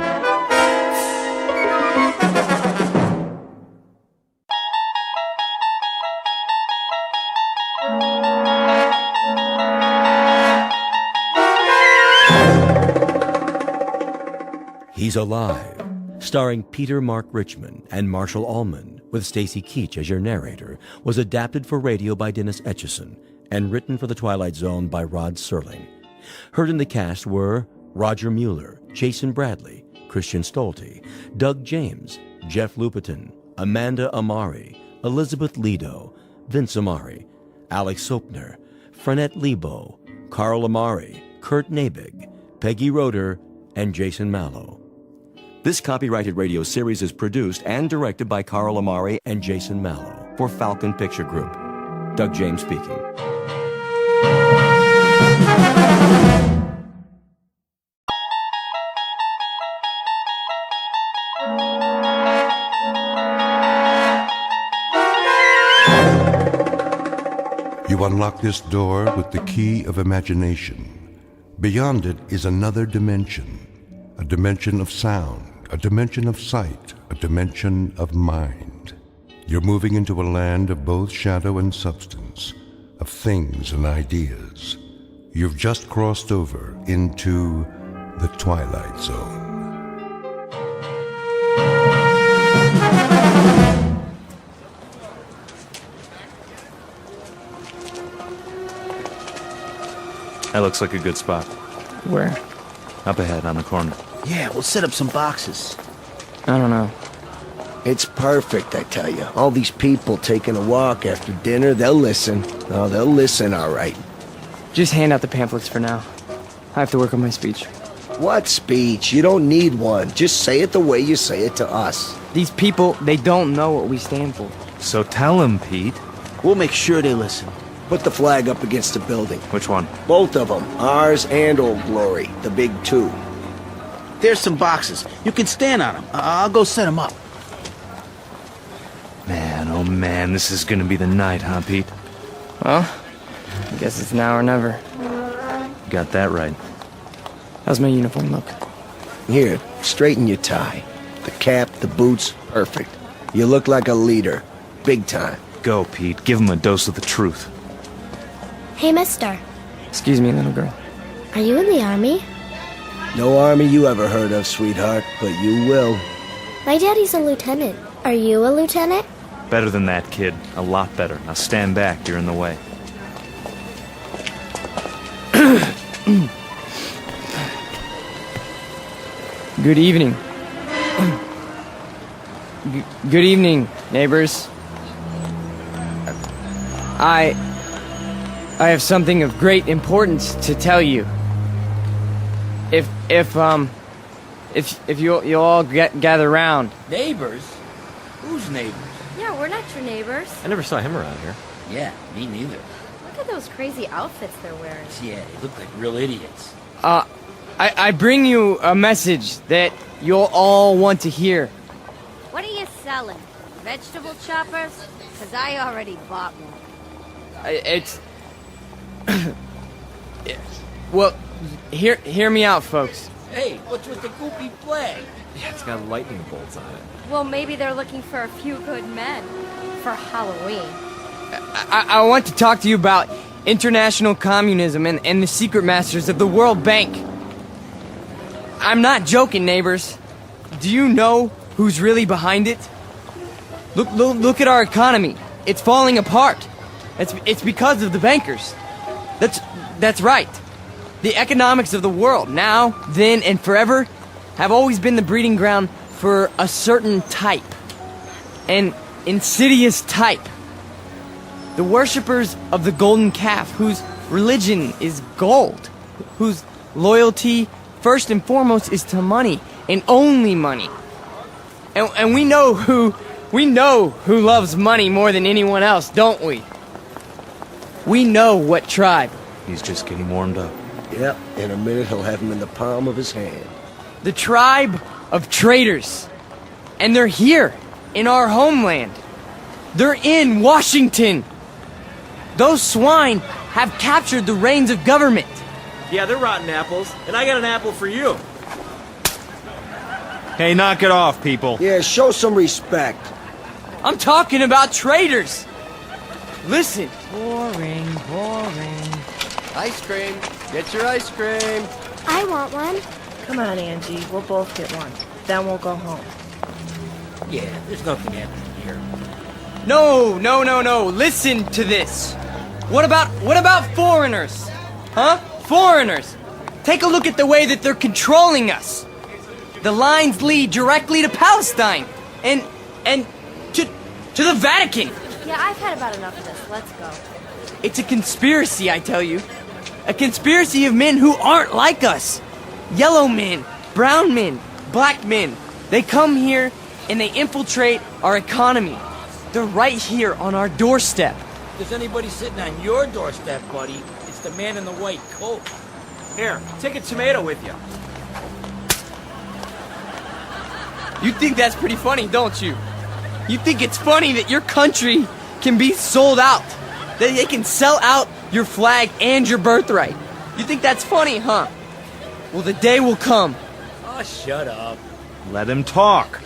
He's Alive, starring Peter Mark Richmond and Marshall Allman, with Stacy Keach as your narrator, was adapted for radio by Dennis Etchison and written for The Twilight Zone by Rod Serling. Heard in the cast were Roger Mueller, Jason Bradley, Christian Stolte, Doug James, Jeff Lupetin, Amanda Amari, Elizabeth Lido, Vince Amari, Alex Sopner, Frenette Lebo, Carl Amari, Kurt Nabig, Peggy Roeder, and Jason Mallow. This copyrighted radio series is produced and directed by Carl Amari and Jason Mallow for Falcon Picture Group. Doug James speaking. You unlock this door with the key of imagination. Beyond it is another dimension, a dimension of sound, a dimension of sight, a dimension of mind. You're moving into a land of both shadow and substance, of things and ideas. You've just crossed over into the Twilight Zone. That looks like a good spot. Where? Up ahead on the corner. Yeah, we'll set up some boxes. I don't know. It's perfect, I tell you. All these people taking a walk after dinner, they'll listen. Oh, they'll listen, all right. Just hand out the pamphlets for now. I have to work on my speech. What speech? You don't need one. Just say it the way you say it to us. These people, they don't know what we stand for. So tell them, Pete. We'll make sure they listen. Put the flag up against the building. Which one? Both of them. Ours and Old Glory. The big two. There's some boxes. You can stand on them. I'll go set them up. Man, oh man, this is gonna be the night, huh, Pete? Well, I guess it's now or never. Got that right. How's my uniform look? Here, straighten your tie. The cap, the boots, perfect. You look like a leader. Big time. Go, Pete. Give him a dose of the truth. Hey, mister. Excuse me, little girl. Are you in the army? No army you ever heard of, sweetheart, but you will. My daddy's a lieutenant. Are you a lieutenant? Better than that, kid. A lot better. Now stand back. You're in the way. Good evening. Good evening, neighbors. I have something of great importance to tell you. If you'll all gather round. Neighbors? Who's neighbors? Yeah, we're not your neighbors. I never saw him around here. Yeah, me neither. Look at those crazy outfits they're wearing. Yeah, they look like real idiots. I bring you a message that you'll all want to hear. What are you selling? Vegetable choppers? Because I already bought one. It's... Well, hear me out, folks. Hey, what's with the goopy flag? Yeah, it's got lightning bolts on it. Well, maybe they're looking for a few good men. For Halloween. I want to talk to you about international communism and the secret masters of the World Bank. I'm not joking, neighbors. Do you know who's really behind it? Look at our economy. It's falling apart. It's because of the bankers. That's right. The economics of the world, now, then, and forever, have always been the breeding ground for a certain type. An insidious type. The worshippers of the golden calf, whose religion is gold, whose loyalty, first and foremost, is to money, and only money. And we know who loves money more than anyone else, don't we? We know what tribe. He's just getting warmed up. Yep, in a minute he'll have him in the palm of his hand. The tribe of traitors. And they're here, in our homeland. They're in Washington. Those swine have captured the reins of government. Yeah, they're rotten apples, and I got an apple for you. Hey, knock it off, people. Yeah, show some respect. I'm talking about traitors. Listen. Boring. Ice cream. Get your ice cream. I want one. Come on, Angie. We'll both get one. Then we'll go home. Yeah, there's nothing happening here. No. Listen to this. What about foreigners? Huh? Foreigners. Take a look at the way that they're controlling us. The lines lead directly to Palestine and to the Vatican. Yeah, I've had about enough of this. Let's go. It's a conspiracy, I tell you. A conspiracy of men who aren't like us. Yellow men, brown men, black men. They come here and they infiltrate our economy. They're right here on our doorstep. If there's anybody sitting on your doorstep, buddy, it's the man in the white coat. Here, take a tomato with you. You think that's pretty funny, don't you? You think it's funny that your country can be sold out? That they can sell out your flag and your birthright? You think that's funny, huh? Well, the day will come. Oh, shut up. Let him talk.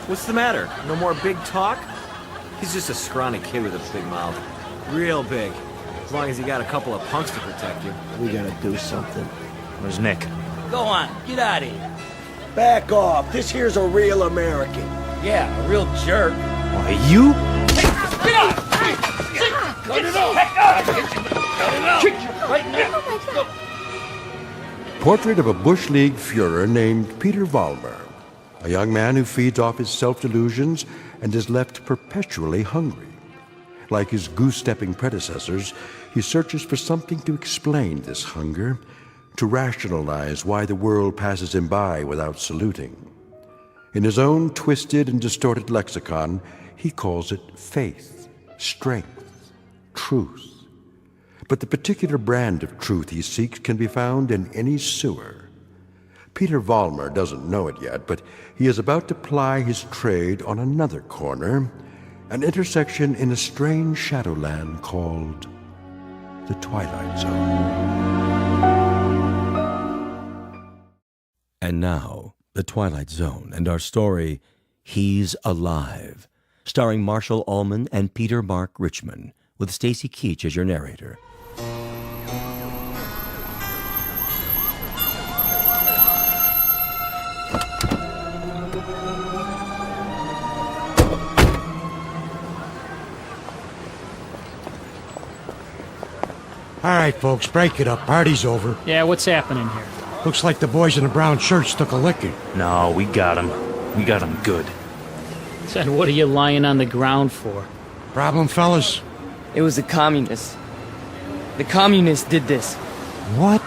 What's the matter? No more big talk? He's just a scrawny kid with a big mouth. Real big. As long as you got a couple of punks to protect you. We gotta do something. Where's Nick? Go on, get out of here. Back off. This here's a real American. Yeah, a real jerk. Why, you? Get off! Cut it off! Cut it off! Right now! Portrait of a Bush League Führer named Peter Vollmer, a young man who feeds off his self-delusions and is left perpetually hungry. Like his goose-stepping predecessors, he searches for something to explain this hunger, to rationalize why the world passes him by without saluting. In his own twisted and distorted lexicon, he calls it faith, strength, truth. But the particular brand of truth he seeks can be found in any sewer. Peter Vollmer doesn't know it yet, but he is about to ply his trade on another corner, an intersection in a strange shadowland called the Twilight Zone. And now, The Twilight Zone and our story, He's Alive, starring Marshall Allman and Peter Mark Richmond, with Stacy Keach as your narrator. All right, folks, break it up. Party's over. Yeah, what's happening here? Looks like the boys in the brown shirts took a licking. No, we got him. We got him good. Then what are you lying on the ground for? Problem, fellas? It was the communists. The communists did this. What?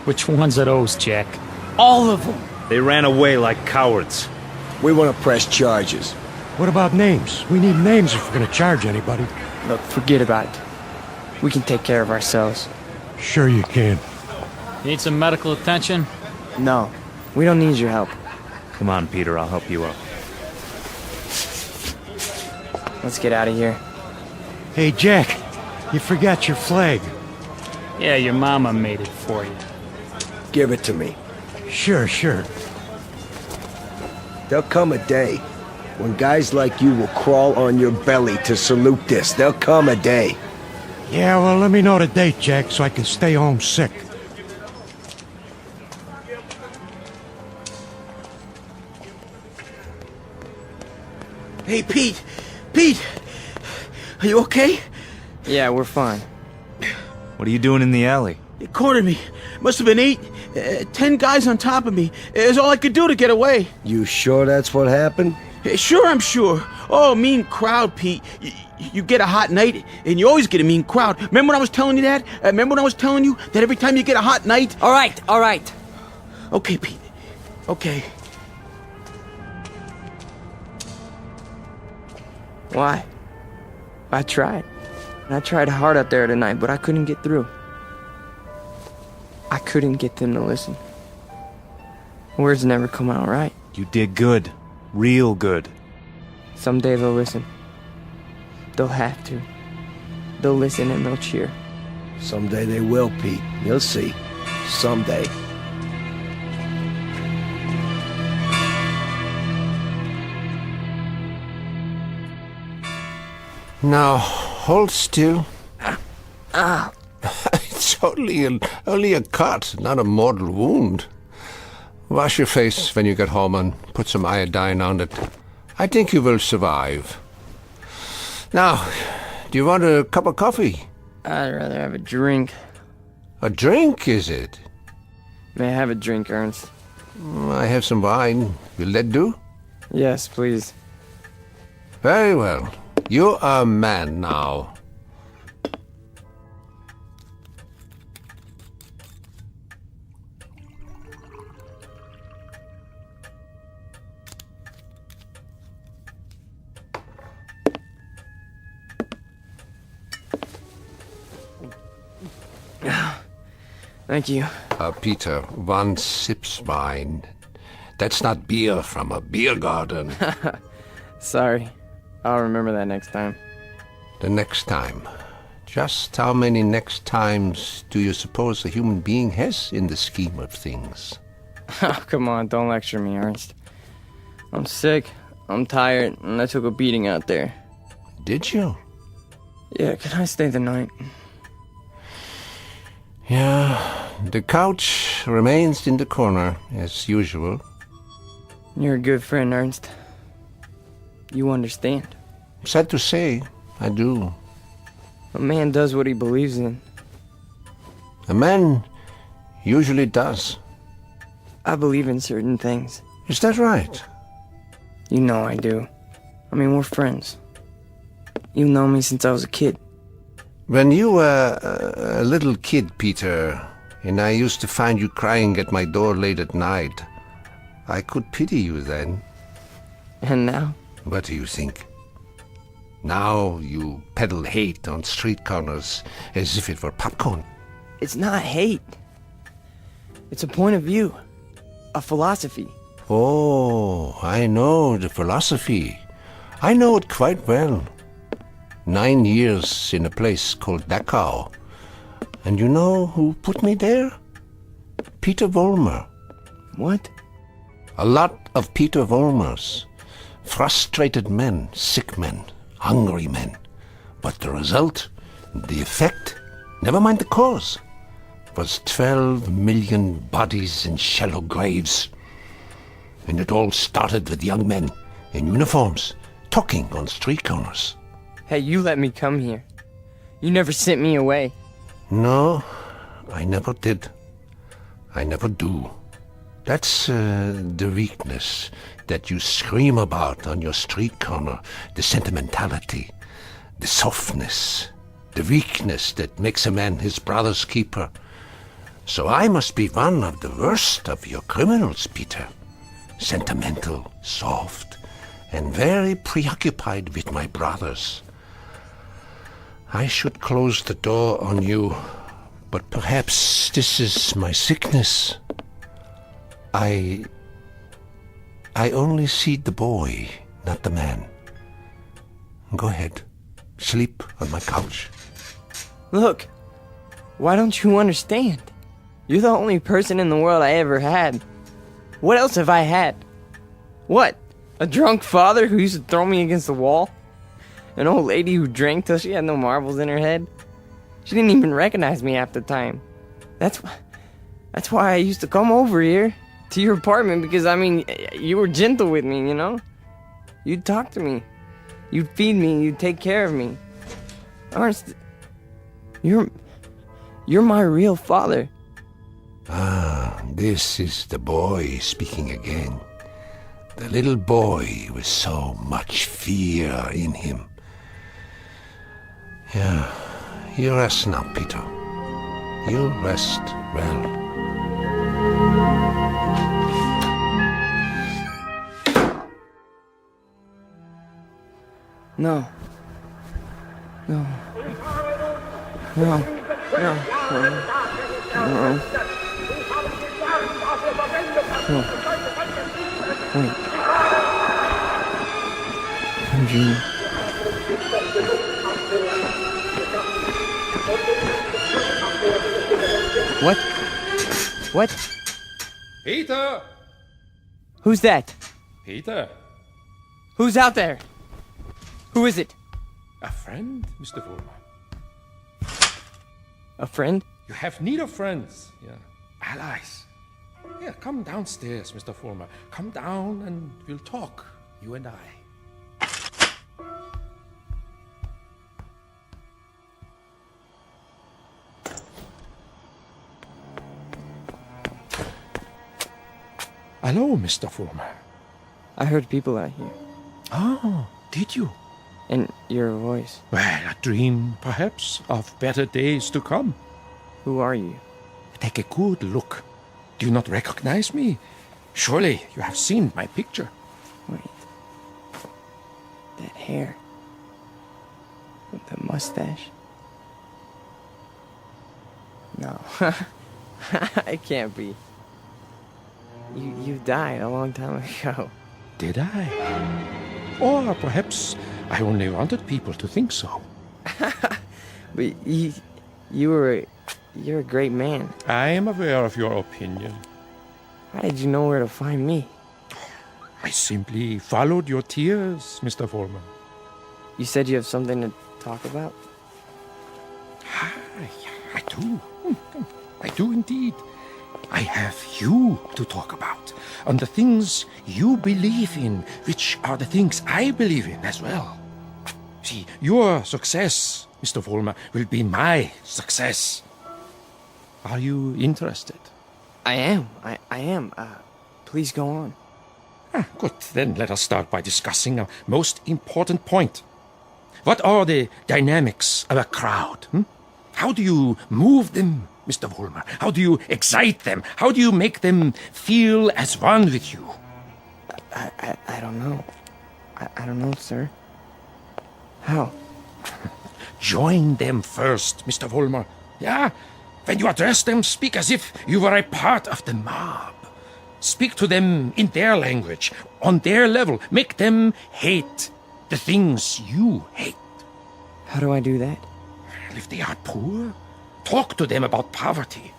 Which ones are those, Jack? All of them. They ran away like cowards. We want to press charges. What about names? We need names if we're gonna charge anybody. Look, forget about it. We can take care of ourselves. Sure you can. Need some medical attention? No, we don't need your help. Come on, Peter, I'll help you out. Let's get out of here. Hey, Jack, you forgot your flag. Yeah, your mama made it for you. Give it to me. Sure. There'll come a day when guys like you will crawl on your belly to salute this. There'll come a day. Yeah, well, let me know the date, Jack, so I can stay home sick. Hey, Pete! Pete! Are you okay? Yeah, we're fine. What are you doing in the alley? They cornered me. Must have been 10 guys on top of me. It was all I could do to get away. You sure that's what happened? Sure, I'm sure. Oh, mean crowd, Pete. You get a hot night, and you always get a mean crowd. Remember when I was telling you that? Remember when I was telling you that every time you get a hot night... All right. Okay, Pete. Okay. Why? I tried. I tried hard out there tonight, but I couldn't get through. I couldn't get them to listen. Words never come out right. You did good. Real good. Someday they'll listen. They'll have to. They'll listen and they'll cheer. Someday they will, Pete. You'll see. Someday. Now, hold still. It's only a cut, not a mortal wound. Wash your face when you get home and put some iodine on it. I think you will survive. Now, do you want a cup of coffee? I'd rather have a drink. A drink, is it? May I have a drink, Ernst? I have some wine. Will that do? Yes, please. Very well. You are a man now. Thank you. Peter, one sips wine. That's not beer from a beer garden. Sorry. I'll remember that next time. The next time. Just how many next times do you suppose a human being has in the scheme of things? Oh, come on, don't lecture me, Ernst. I'm sick, I'm tired, and I took a beating out there. Did you? Yeah, can I stay the night? Yeah, the couch remains in the corner, as usual. You're a good friend, Ernst. You understand. Sad to say, I do. A man does what he believes in. A man usually does. I believe in certain things. Is that right? You know I do. I mean, we're friends. You've known me since I was a kid. When you were a little kid, Peter, and I used to find you crying at my door late at night, I could pity you then. And now? What do you think? Now you peddle hate on street corners as if it were popcorn. It's not hate. It's a point of view. A philosophy. Oh, I know the philosophy. I know it quite well. 9 years in a place called Dachau. And you know who put me there? Peter Vollmer. What? A lot of Peter Vollmers. Frustrated men, sick men, hungry men. But the result, the effect, never mind the cause, was 12 million bodies in shallow graves. And it all started with young men in uniforms, talking on street corners. Hey, you let me come here. You never sent me away. No, I never did. I never do. That's the weakness that you scream about on your street corner, the sentimentality, the softness. the weakness that makes a man his brother's keeper. So I must be one of the worst of your criminals, Peter. Sentimental, soft, and very preoccupied with my brothers. I should close the door on you, but perhaps this is my sickness. I only see the boy, not the man. Go ahead. Sleep on my couch. Look, why don't you understand? You're the only person in the world I ever had. What else have I had? What? A drunk father who used to throw me against the wall? An old lady who drank till she had no marbles in her head? She didn't even recognize me half the time. That's why I used to come over here to your apartment, because, I mean, you were gentle with me, you know? You'd talk to me. You'd feed me. You'd take care of me. Ernst, you're my real father. Ah, this is the boy speaking again. The little boy with so much fear in him. Yeah, you rest now, Peter. You rest well. No. No. No. No. No. No. Wait. I'm dreaming. What? What? Peter! Who's that? Peter? Who's out there? Who is it? A friend, Mr. Vollmer. A friend? You have need of friends, yeah. Allies. Yeah, come downstairs, Mr. Vollmer. Come down and we'll talk, you and I. Hello, Mr. Vollmer. I heard people out here. Oh, did you? And your voice. Well, a dream, perhaps, of better days to come. Who are you? Take a good look. Do you not recognize me? Surely you have seen my picture. Wait. That hair. With the mustache. No. It can't be. You died a long time ago. Did I? Or perhaps I only wanted people to think so. But you're a great man. I am aware of your opinion. How did you know where to find me? I simply followed your tears, Mr. Vollmer. You said you have something to talk about? I do. I do indeed. I have you to talk about, and the things you believe in, which are the things I believe in as well. See, your success, Mr. Vollmer, will be my success. Are you interested? I am. I am. Please go on. Good. Then let us start by discussing a most important point. What are the dynamics of a crowd? How do you move them, Mr. Vollmer? How do you excite them? How do you make them feel as one with you? I don't know. I don't know, sir. How? Join them first, Mr. Vollmer. Yeah? When you address them, speak as if you were a part of the mob. Speak to them in their language, on their level. Make them hate the things you hate. How do I do that? If they are poor, talk to them about poverty.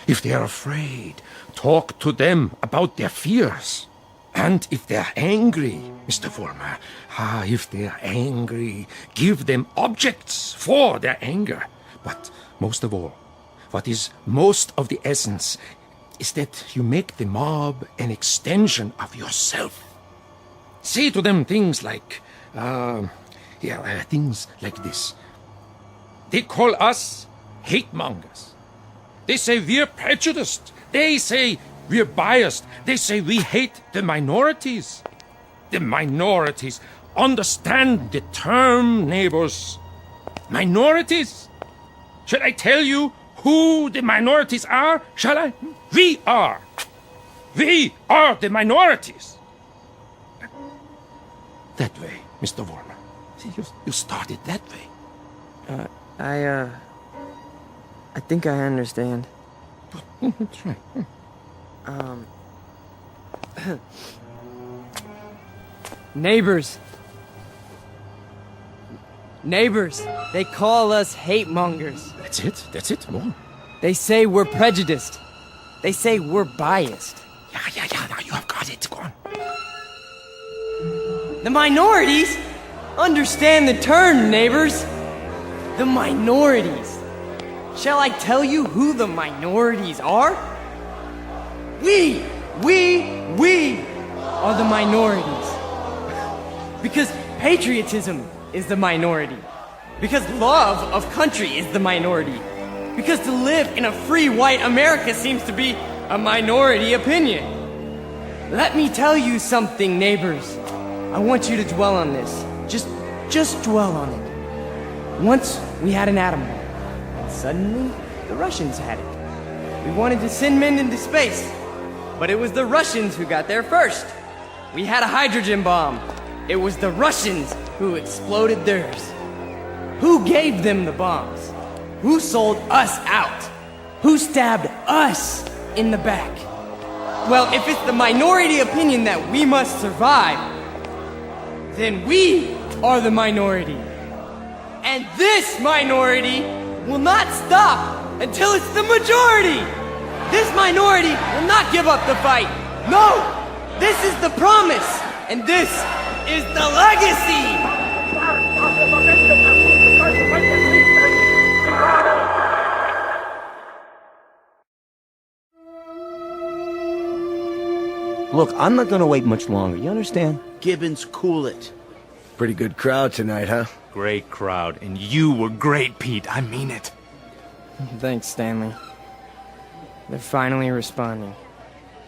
If they are afraid, talk to them about their fears. And if they're angry, Mr. Vollmer, if they're angry, give them objects for their anger. But most of all, what is most of the essence is that you make the mob an extension of yourself. Say to them things like, things like this. They call us hate mongers. They say we're prejudiced. They say we're biased. They say we hate the minorities. The minorities. Understand the term, neighbors. Minorities? Shall I tell you who the minorities are? Shall I? We are. We are the minorities. That way, Mr. Warmer. See, you started that way. I think I understand. That's right. Neighbors. Neighbors. They call us hate mongers. That's it. More. They say we're prejudiced. They say we're biased. Yeah, now you have got it. Go on. The minorities? Understand the term, neighbors. The minorities. Shall I tell you who the minorities are? We are the minorities. Because patriotism is the minority. Because love of country is the minority. Because to live in a free white America seems to be a minority opinion. Let me tell you something, neighbors. I want you to dwell on this. Just dwell on it. Once we had an atom bomb, and suddenly the Russians had it. We wanted to send men into space, but it was the Russians who got there first. We had a hydrogen bomb. It was the Russians who exploded theirs. Who gave them the bombs? Who sold us out? Who stabbed us in the back? Well, if it's the minority opinion that we must survive, then we are the minority. And this minority will not stop until it's the majority. This minority will not give up the fight. No, this is the promise, and this is the legacy. Look, I'm not gonna wait much longer, you understand? Gibbons, cool it. Pretty good crowd tonight, huh? Great crowd, and you were great, Pete. I mean it. Thanks, Stanley. They're finally responding.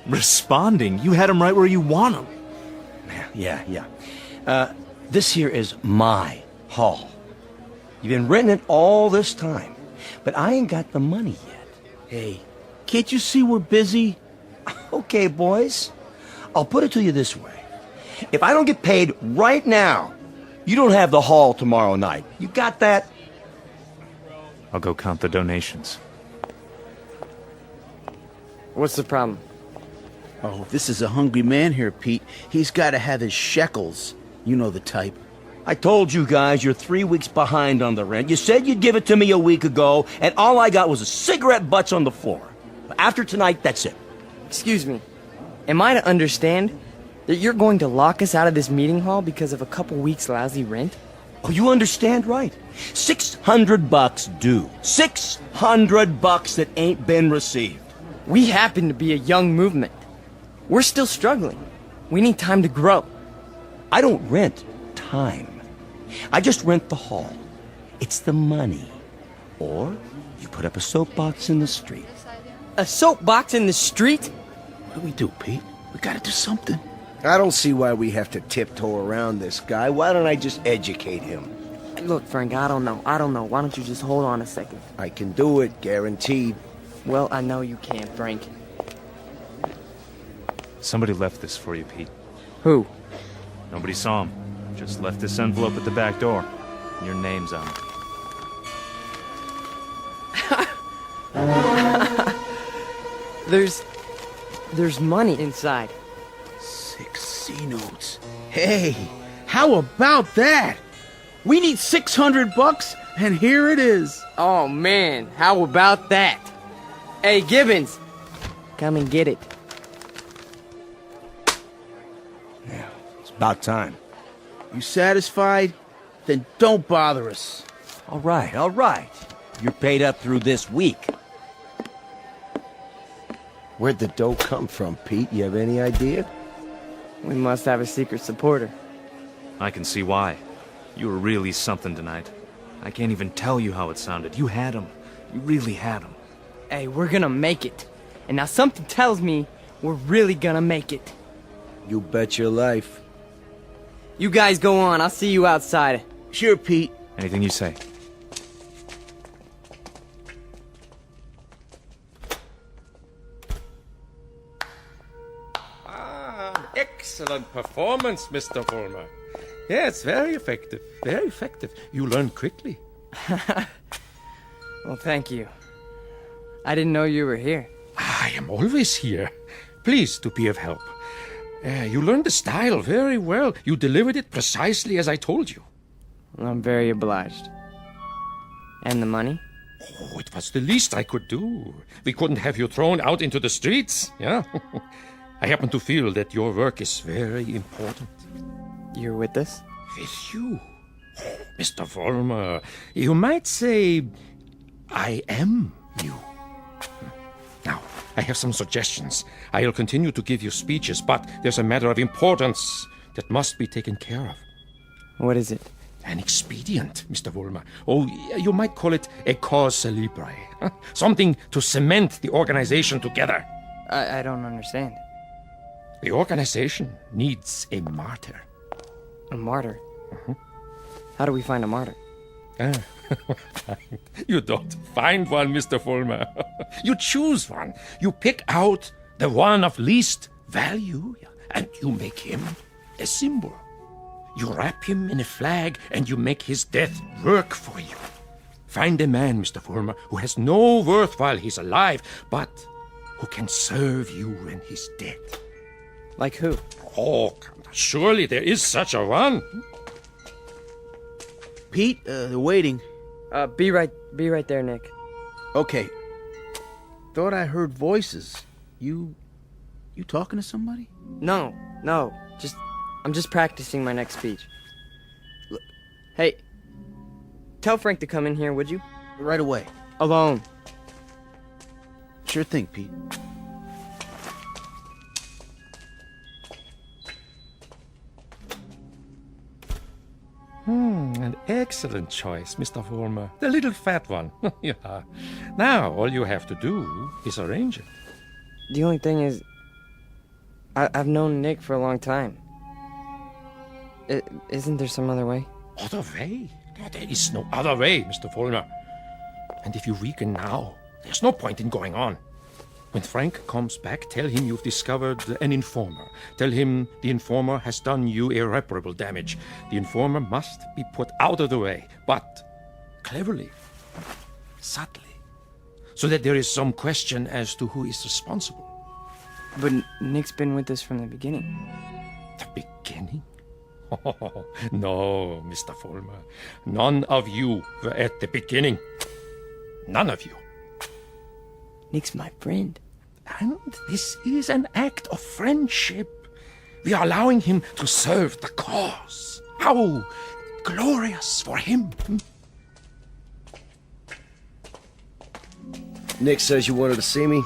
Responding? You had them right where you want them. Yeah. This here is my hall. You've been renting it all this time, but I ain't got the money yet. Hey, can't you see we're busy? Okay, boys. I'll put it to you this way. If I don't get paid right now, you don't have the hall tomorrow night. You got that? I'll go count the donations. What's the problem? Oh, this is a hungry man here, Pete. He's got to have his shekels. You know the type. I told you guys you're 3 weeks behind on the rent. You said you'd give it to me a week ago, and all I got was a cigarette butts on the floor. After tonight, that's it. Excuse me. Am I to understand that you're going to lock us out of this meeting hall because of a couple weeks' lousy rent? Oh, you understand right. $600 due. $600 that ain't been received. We happen to be a young movement. We're still struggling. We need time to grow. I don't rent time. I just rent the hall. It's the money. Or you put up a soapbox in the street. A soapbox in the street? What do we do, Pete? We gotta do something. I don't see why we have to tiptoe around this guy. Why don't I just educate him? Look, Frank, I don't know. Why don't you just hold on a second? I can do it, guaranteed. Well, I know you can, Frank. Somebody left this for you, Pete. Who? Nobody saw him. Just left this envelope at the back door. Your name's on it. There's money inside. 6 C-notes. Hey, how about that? We need $600, and here it is. Oh, man, how about that? Hey, Gibbons, come and get it. Yeah, it's about time. You satisfied? Then don't bother us. All right. You're paid up through this week. Where'd the dough come from, Pete? You have any idea? We must have a secret supporter. I can see why. You were really something tonight. I can't even tell you how it sounded. You had him. You really had him. Hey, we're gonna make it. And now something tells me we're really gonna make it. You bet your life. You guys go on. I'll see you outside. Sure, Pete. Anything you say. excellent performance, Mr. Vollmer. Yes, very effective. Very effective. You learn quickly. Well, thank you. I didn't know you were here. I am always here. Pleased to be of help. You learned the style very well. You delivered it precisely as I told you. I'm very obliged. And the money? Oh, it was the least I could do. We couldn't have you thrown out into the streets, yeah? I happen to feel that your work is very important. You're with us? With you? Oh, Mr. Vollmer, you might say I am you. Now, I have some suggestions. I'll continue to give you speeches, but there's a matter of importance that must be taken care of. What is it? An expedient, Mr. Vollmer. Oh, you might call it a cause célèbre. Something to cement the organization together. I don't understand. The organization needs a martyr. A martyr? How do we find a martyr? You don't find one, Mr. Vollmer. You choose one. You pick out the one of least value, and you make him a symbol. You wrap him in a flag, and you make his death work for you. Find a man, Mr. Vollmer, who has no worth while he's alive, but who can serve you when he's dead. Like who? Oh, surely there is such a one. Pete, they're waiting. Be right there, Nick. Okay. Thought I heard voices. You talking to somebody? No. I'm just practicing my next speech. Look, hey, tell Frank to come in here, would you? Right away. Alone. Sure thing, Pete. An excellent choice, Mr. Vollmer. The little fat one. Yeah. Now, all you have to do is arrange it. The only thing is, I've known Nick for a long time. Isn't there some other way? Other way? There is no other way, Mr. Vollmer. And if you weaken now, there's no point in going on. When Frank comes back, tell him you've discovered an informer. Tell him the informer has done you irreparable damage. The informer must be put out of the way, but cleverly, subtly, so that there is some question as to who is responsible. But Nick's been with us from the beginning. The beginning? Oh, no, Mr. Vollmer. None of you were at the beginning. None of you. Nick's my friend. And this is an act of friendship. We are allowing him to serve the cause. How glorious for him. Nick says you wanted to see me.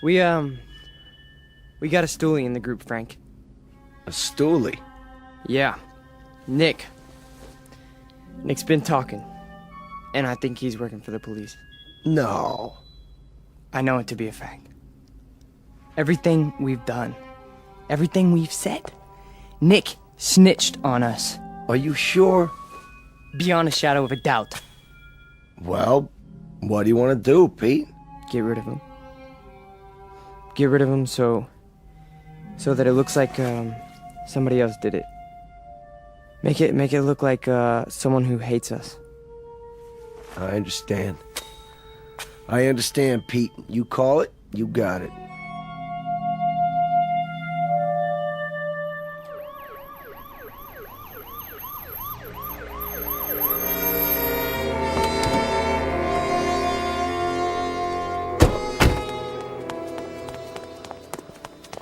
We got a stoolie in the group, Frank. A stoolie? Yeah. Nick's been talking. And I think he's working for the police. No. I know it to be a fact. Everything we've done, everything we've said, Nick snitched on us. Are you sure? Beyond a shadow of a doubt. Well, what do you want to do, Pete? Get rid of him. Get rid of him so that it looks like somebody else did it. Make it look like someone who hates us. I understand. I understand, Pete. You call it, you got it.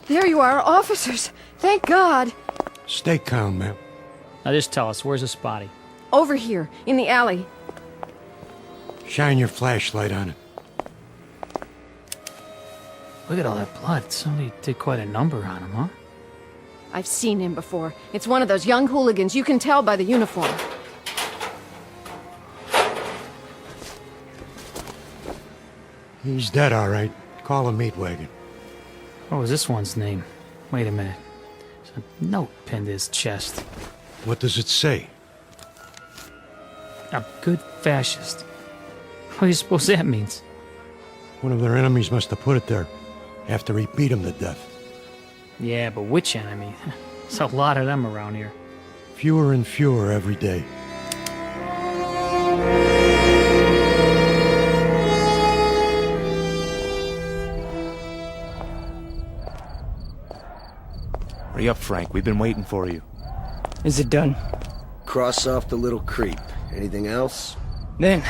There you are, officers. Thank God. Stay calm, ma'am. Now just tell us, where's this body? Over here, in the alley. Shine your flashlight on it. Look at all that blood. Somebody did quite a number on him, huh? I've seen him before. It's one of those young hooligans. You can tell by the uniform. He's dead, all right. Call a meat wagon. What was this one's name? Wait a minute. There's a note pinned to his chest. What does it say? A good fascist. What do you suppose that means? One of their enemies must have put it there after he beat him to death. Yeah, but which enemy? There's a lot of them around here. Fewer and fewer every day. Hurry up, Frank. We've been waiting for you. Is it done? Cross off the little creep. Anything else? Then,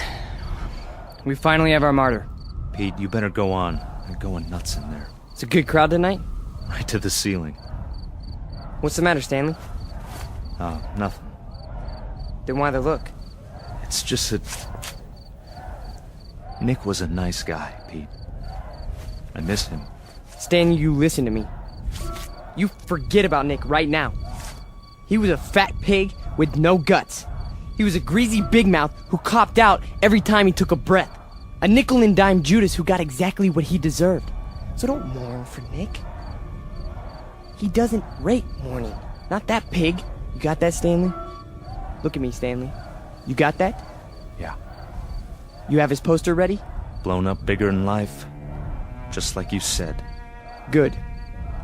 we finally have our martyr. Pete, you better go on. They're going nuts in there. It's a good crowd tonight? Right to the ceiling. What's the matter, Stanley? Oh, nothing. Then why the look? It's just that... Nick was a nice guy, Pete. I miss him. Stanley, you listen to me. You forget about Nick right now. He was a fat pig with no guts. He was a greasy big mouth who copped out every time he took a breath. A nickel and dime Judas who got exactly what he deserved. So don't mourn for Nick. He doesn't rate mourning. Not that pig. You got that, Stanley? Look at me, Stanley. You got that? Yeah. You have his poster ready? Blown up bigger than life. Just like you said. Good.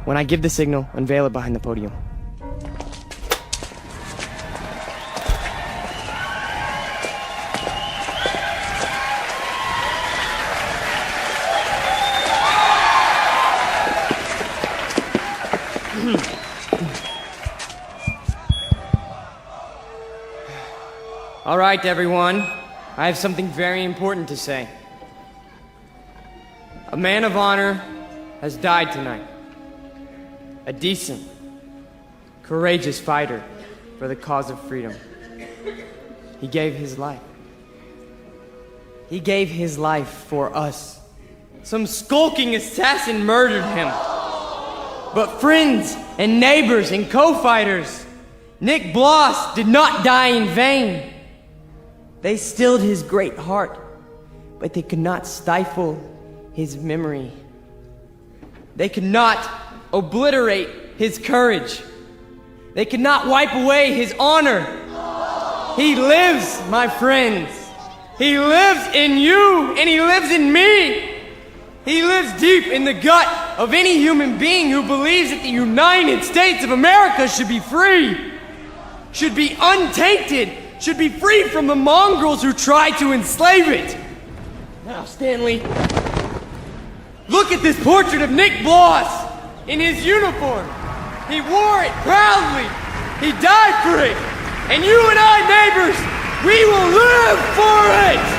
When I give the signal, unveil it behind the podium. All right, everyone. I have something very important to say. A man of honor has died tonight. A decent, courageous fighter for the cause of freedom. He gave his life. He gave his life for us. Some skulking assassin murdered him. But friends and neighbors and co-fighters, Nick Bloss did not die in vain. They stilled his great heart, but they could not stifle his memory. They could not obliterate his courage. They could not wipe away his honor. He lives, my friends. He lives in you, and he lives in me. He lives deep in the gut of any human being who believes that the United States of America should be free, should be untainted, should be free from the mongrels who try to enslave it. Now, Stanley, look at this portrait of Nick Bloss in his uniform. He wore it proudly. He died for it. And you and I, neighbors, we will live for it!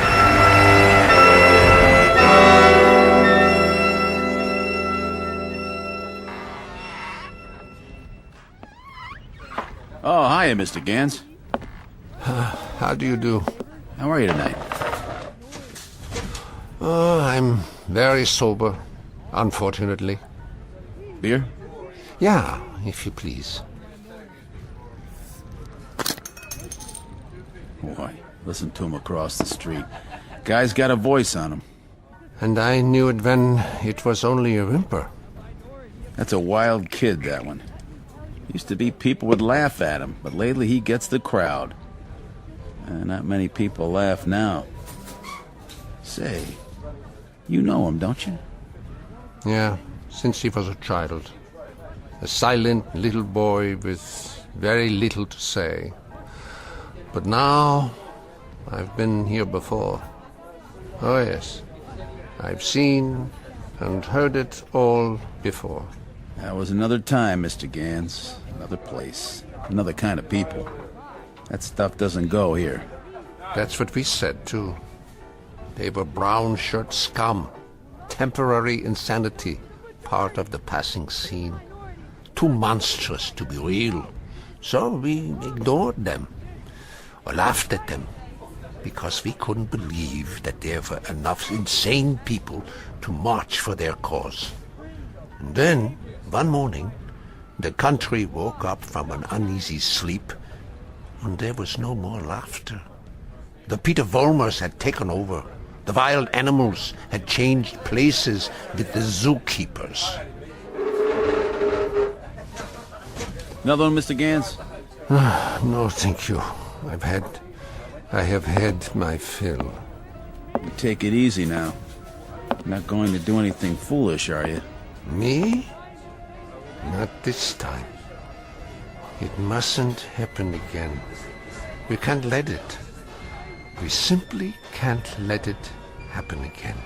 Oh, hiya, Mr. Gans. How do you do? How are you tonight? I'm very sober, unfortunately. Beer? Yeah, if you please. Boy, listen to him across the street. Guy's got a voice on him. And I knew it when it was only a whimper. That's a wild kid, that one. Used to be people would laugh at him, but lately he gets the crowd. Not many people laugh now. Say, you know him, don't you? Yeah, since he was a child. A silent little boy with very little to say. But now, I've been here before. Oh yes, I've seen and heard it all before. That was another time, Mr. Gans. Another place. Another kind of people. That stuff doesn't go here. That's what we said, too. They were brown shirt scum. Temporary insanity. Part of the passing scene. Too monstrous to be real. So we ignored them. Or laughed at them. Because we couldn't believe that there were enough insane people to march for their cause. And then, one morning, the country woke up from an uneasy sleep, and there was no more laughter. The Peter Volmers had taken over. The wild animals had changed places with the zookeepers. Another one, Mr. Gans? No, thank you. I have had my fill. You take it easy now. You're not going to do anything foolish, are you? Me? Not this time. It mustn't happen again. We can't let it. We simply can't let it happen again.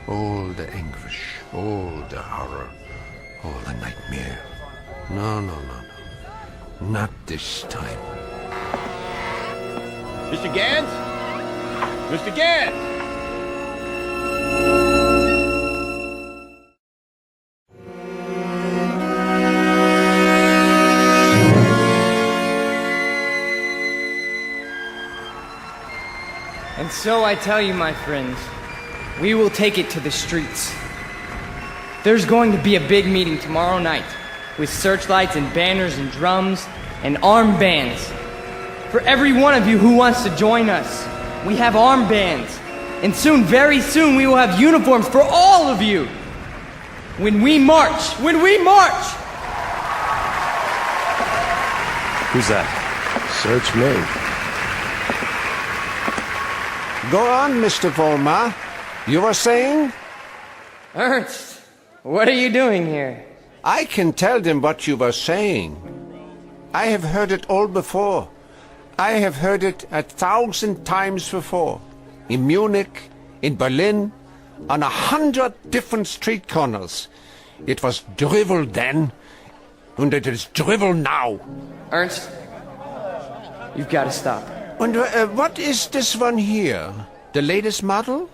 All the anguish, all the horror, all the nightmare. No. Not this time. Mr. Gans? Mr. Gans! And so I tell you, my friends, we will take it to the streets. There's going to be a big meeting tomorrow night with searchlights and banners and drums and armbands. For every one of you who wants to join us, we have armbands. And soon, very soon, we will have uniforms for all of you. When we march! Who's that? Search me. Go on, Mr. Vollmer. You were saying? Ernst, what are you doing here? I can tell them what you were saying. I have heard it all before. I have heard it 1,000 times before. In Munich, in Berlin, on 100 different street corners. It was drivel then, and it is drivel now. Ernst, you've got to stop. And what is this one here? The latest model?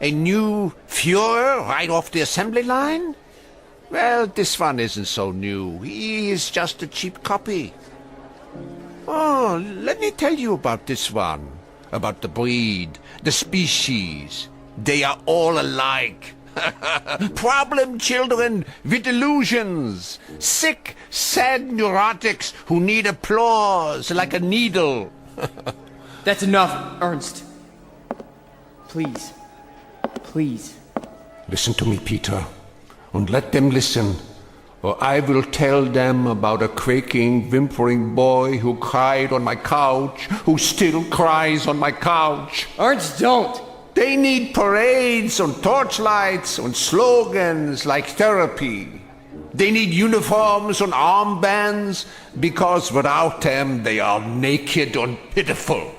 A new Führer right off the assembly line? Well, this one isn't so new. He is just a cheap copy. Oh, let me tell you about this one. About the breed, the species. They are all alike. Problem children with delusions. Sick, sad neurotics who need applause like a needle. That's enough, Ernst. Please. Please. Listen to me, Peter, and let them listen, or I will tell them about a quaking, whimpering boy who cried on my couch, who still cries on my couch. Ernst, don't! They need parades and torchlights and slogans like therapy. They need uniforms and armbands, because without them they are naked and pitiful.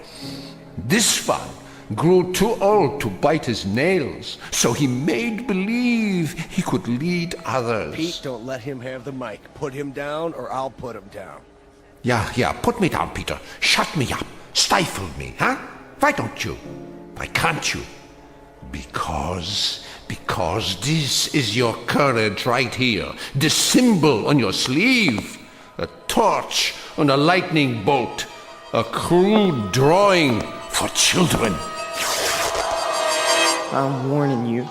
This one grew too old to bite his nails, so he made believe he could lead others. Pete, don't let him have the mic. Put him down, or I'll put him down. Yeah, put me down, Peter. Shut me up. Stifle me, huh? Why don't you? Why can't you? Because this is your courage right here. The symbol on your sleeve. A torch on a lightning bolt. A crude drawing for children. I'm warning you,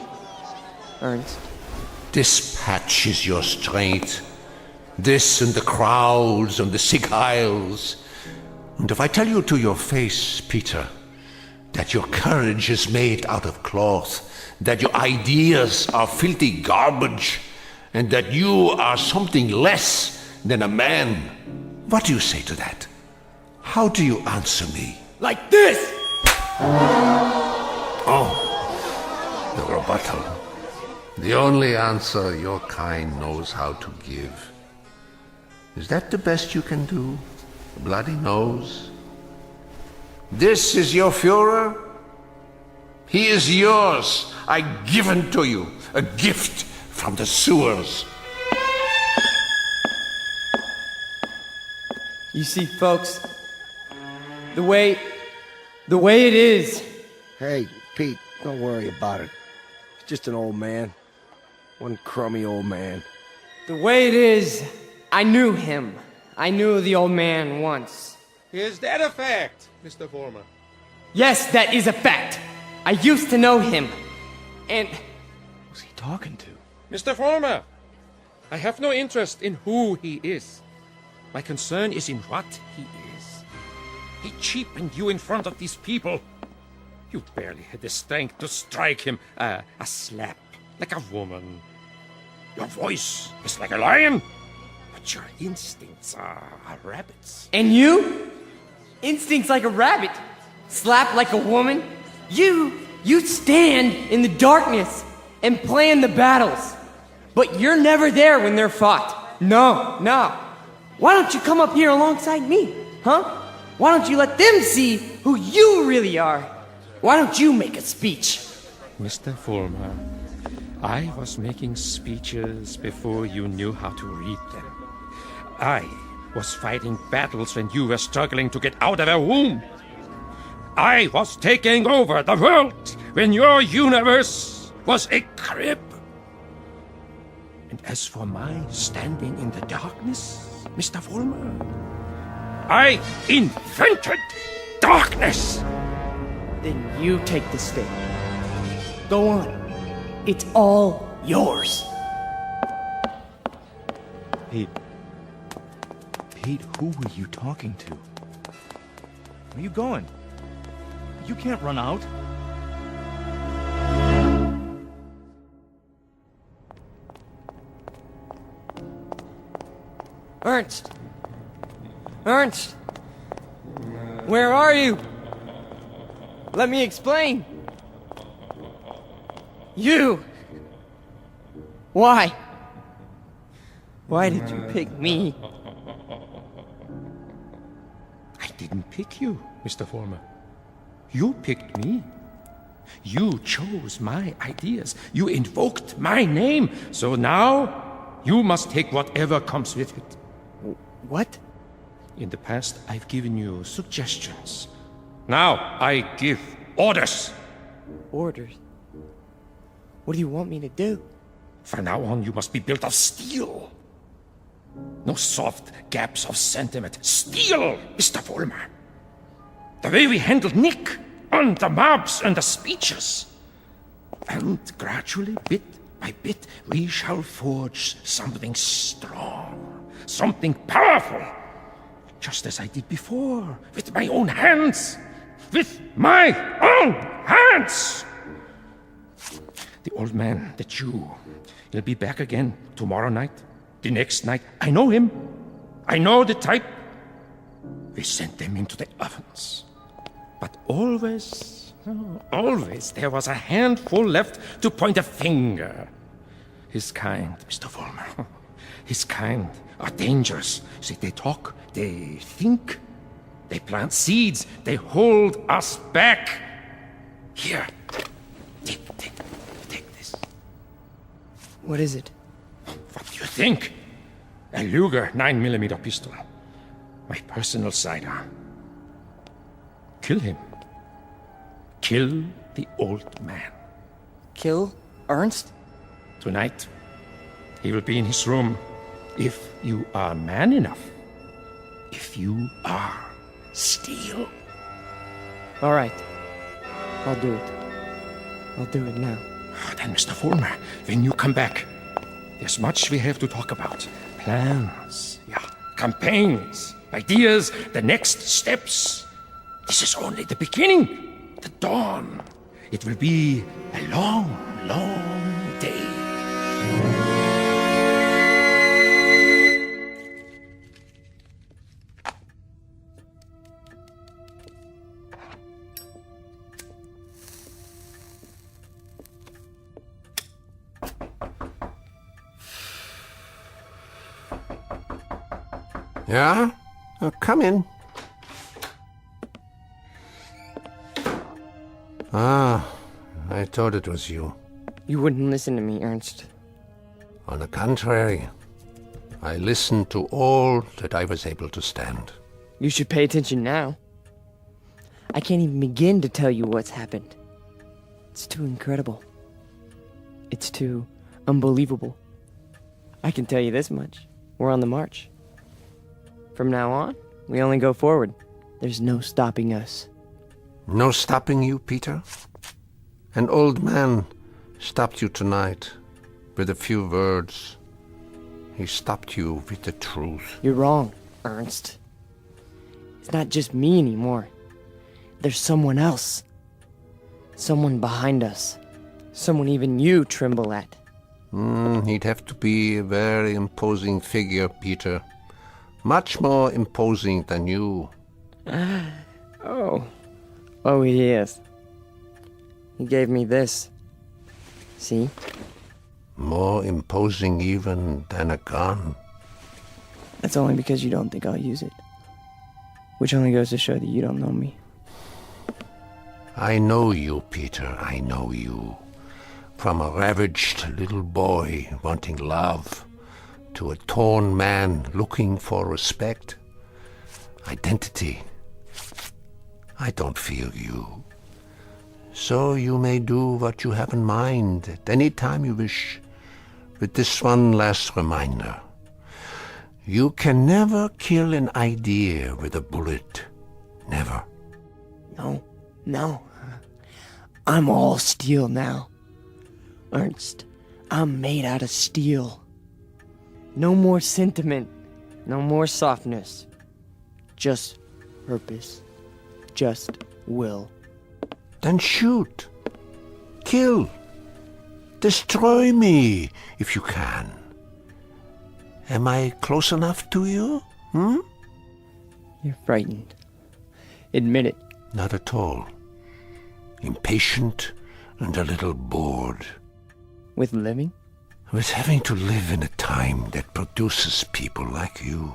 Ernst. This patch is your strength. This and the crowds and the sick aisles. And if I tell you to your face, Peter, that your courage is made out of cloth, that your ideas are filthy garbage, and that you are something less than a man, what do you say to that? How do you answer me? Like this! Oh, the rebuttal. The only answer your kind knows how to give. Is that the best you can do? A bloody nose? This is your Führer? He is yours. I give him to you. A gift from the sewers. You see, folks, the way it is. Hey, Pete, don't worry about it. He's just an old man. One crummy old man. The way it is, I knew him. I knew the old man once. Is that a fact, Mr. Vollmer? Yes, that is a fact. I used to know him. And... Who's he talking to? Mr. Vollmer, I have no interest in who he is. My concern is in what he is. He cheapened you in front of these people. You barely had the strength to strike him a slap, like a woman. Your voice is like a lion, but your instincts are rabbits. And you? Instincts like a rabbit. Slap like a woman. You stand in the darkness and plan the battles. But you're never there when they're fought. No. Why don't you come up here alongside me, huh? Why don't you let them see who you really are? Why don't you make a speech? Mr. Fulmer, I was making speeches before you knew how to read them. I was fighting battles when you were struggling to get out of a womb. I was taking over the world when your universe was a crib. And as for my standing in the darkness, Mr. Fulmer, I invented darkness. Then you take the stage. Go on. It's all yours. Pete, who were you talking to? Where are you going? You can't run out. Ernst! Where are you? Let me explain. You! Why? Why did you pick me? I didn't pick you, Mr. Fulmer. You picked me. You chose my ideas. You invoked my name. So now, you must take whatever comes with it. What? In the past, I've given you suggestions. Now, I give orders. Orders? What do you want me to do? From now on, you must be built of steel. No soft gaps of sentiment. Steel, Mr. Fulmer. The way we handled Nick, and the mobs, and the speeches. And gradually, bit by bit, we shall forge something strong, something powerful. Just as I did before, with my own hands. With my own hands! The old man, the Jew, he'll be back again tomorrow night, the next night. I know him. I know the type. We sent them into the ovens. But always there was a handful left to point a finger. His kind, Mr. Fulmer, his kind are dangerous. See, they talk, they think, they plant seeds, they hold us back. Here, take this. What is it? What do you think? A Luger 9mm pistol. My personal sidearm. Kill him. Kill the old man. Kill Ernst? Tonight, he will be in his room. If you are man enough. If you are steel. All right. I'll do it. I'll do it now. Then, Mr. Fulmer, when you come back, there's much we have to talk about. Plans, campaigns, ideas, the next steps. This is only the beginning, the dawn. It will be a long, long day. Yeah? Oh, come in. Ah, I thought it was you. You wouldn't listen to me, Ernst. On the contrary, I listened to all that I was able to stand. You should pay attention now. I can't even begin to tell you what's happened. It's too incredible. It's too unbelievable. I can tell you this much. We're on the march. From now on, we only go forward. There's no stopping us. No stopping you, Peter? An old man stopped you tonight with a few words. He stopped you with the truth. You're wrong, Ernst. It's not just me anymore. There's someone else. Someone behind us. Someone even you tremble at. He'd have to be a very imposing figure, Peter. Much more imposing than you. Oh, he is. He gave me this. See? More imposing even than a gun. That's only because you don't think I'll use it. Which only goes to show that you don't know me. I know you, Peter, I know you. From a ravaged little boy wanting love to a torn man looking for respect, identity. I don't fear you. So you may do what you have in mind at any time you wish. With this one last reminder. You can never kill an idea with a bullet. Never. No. I'm all steel now. Ernst, I'm made out of steel. No more sentiment. No more softness. Just purpose. Just will. Then shoot. Kill. Destroy me, if you can. Am I close enough to you? You're frightened. Admit it. Not at all. Impatient and a little bored. With living? With having to live in a time that produces people like you.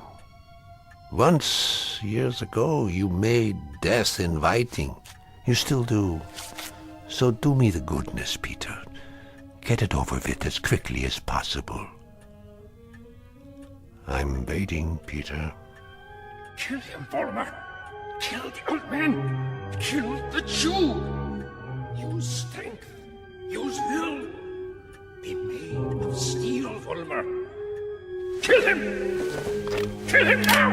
Once, years ago, you made death inviting. You still do. So do me the goodness, Peter. Get it over with as quickly as possible. I'm waiting, Peter. Kill him, Vollmer. Kill the old man. Kill the Jew. Use strength. Use will. Be made of steel, Vollmer. Kill him! Kill him now!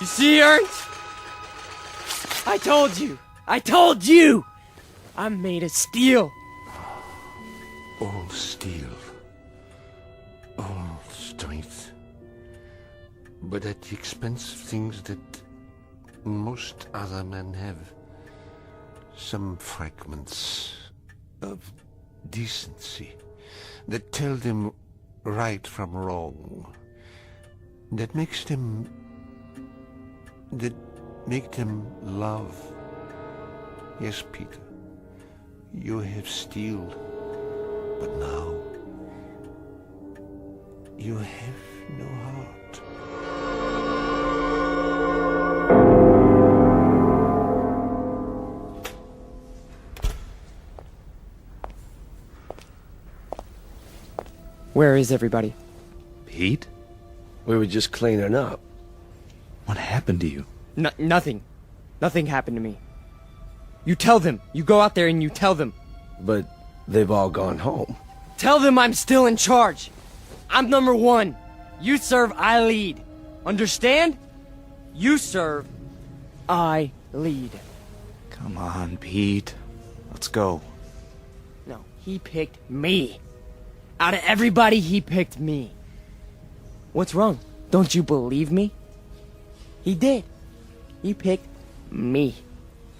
You see, Ernst? I told you! I'm made of steel. All steel. All strength. But at the expense of things that most other men have. Some fragments of decency that tell them right from wrong. That make them love. Yes, Peter, you have steel, but now you have no heart. Where is everybody? Pete? We were just cleaning up. What happened to you? Nothing. Nothing happened to me. You tell them. You go out there and you tell them. But they've all gone home. Tell them I'm still in charge. I'm number one. You serve, I lead. Understand? You serve, I lead. Come on, Pete. Let's go. No, he picked me. Out of everybody, he picked me. What's wrong? Don't you believe me? He did. He picked me.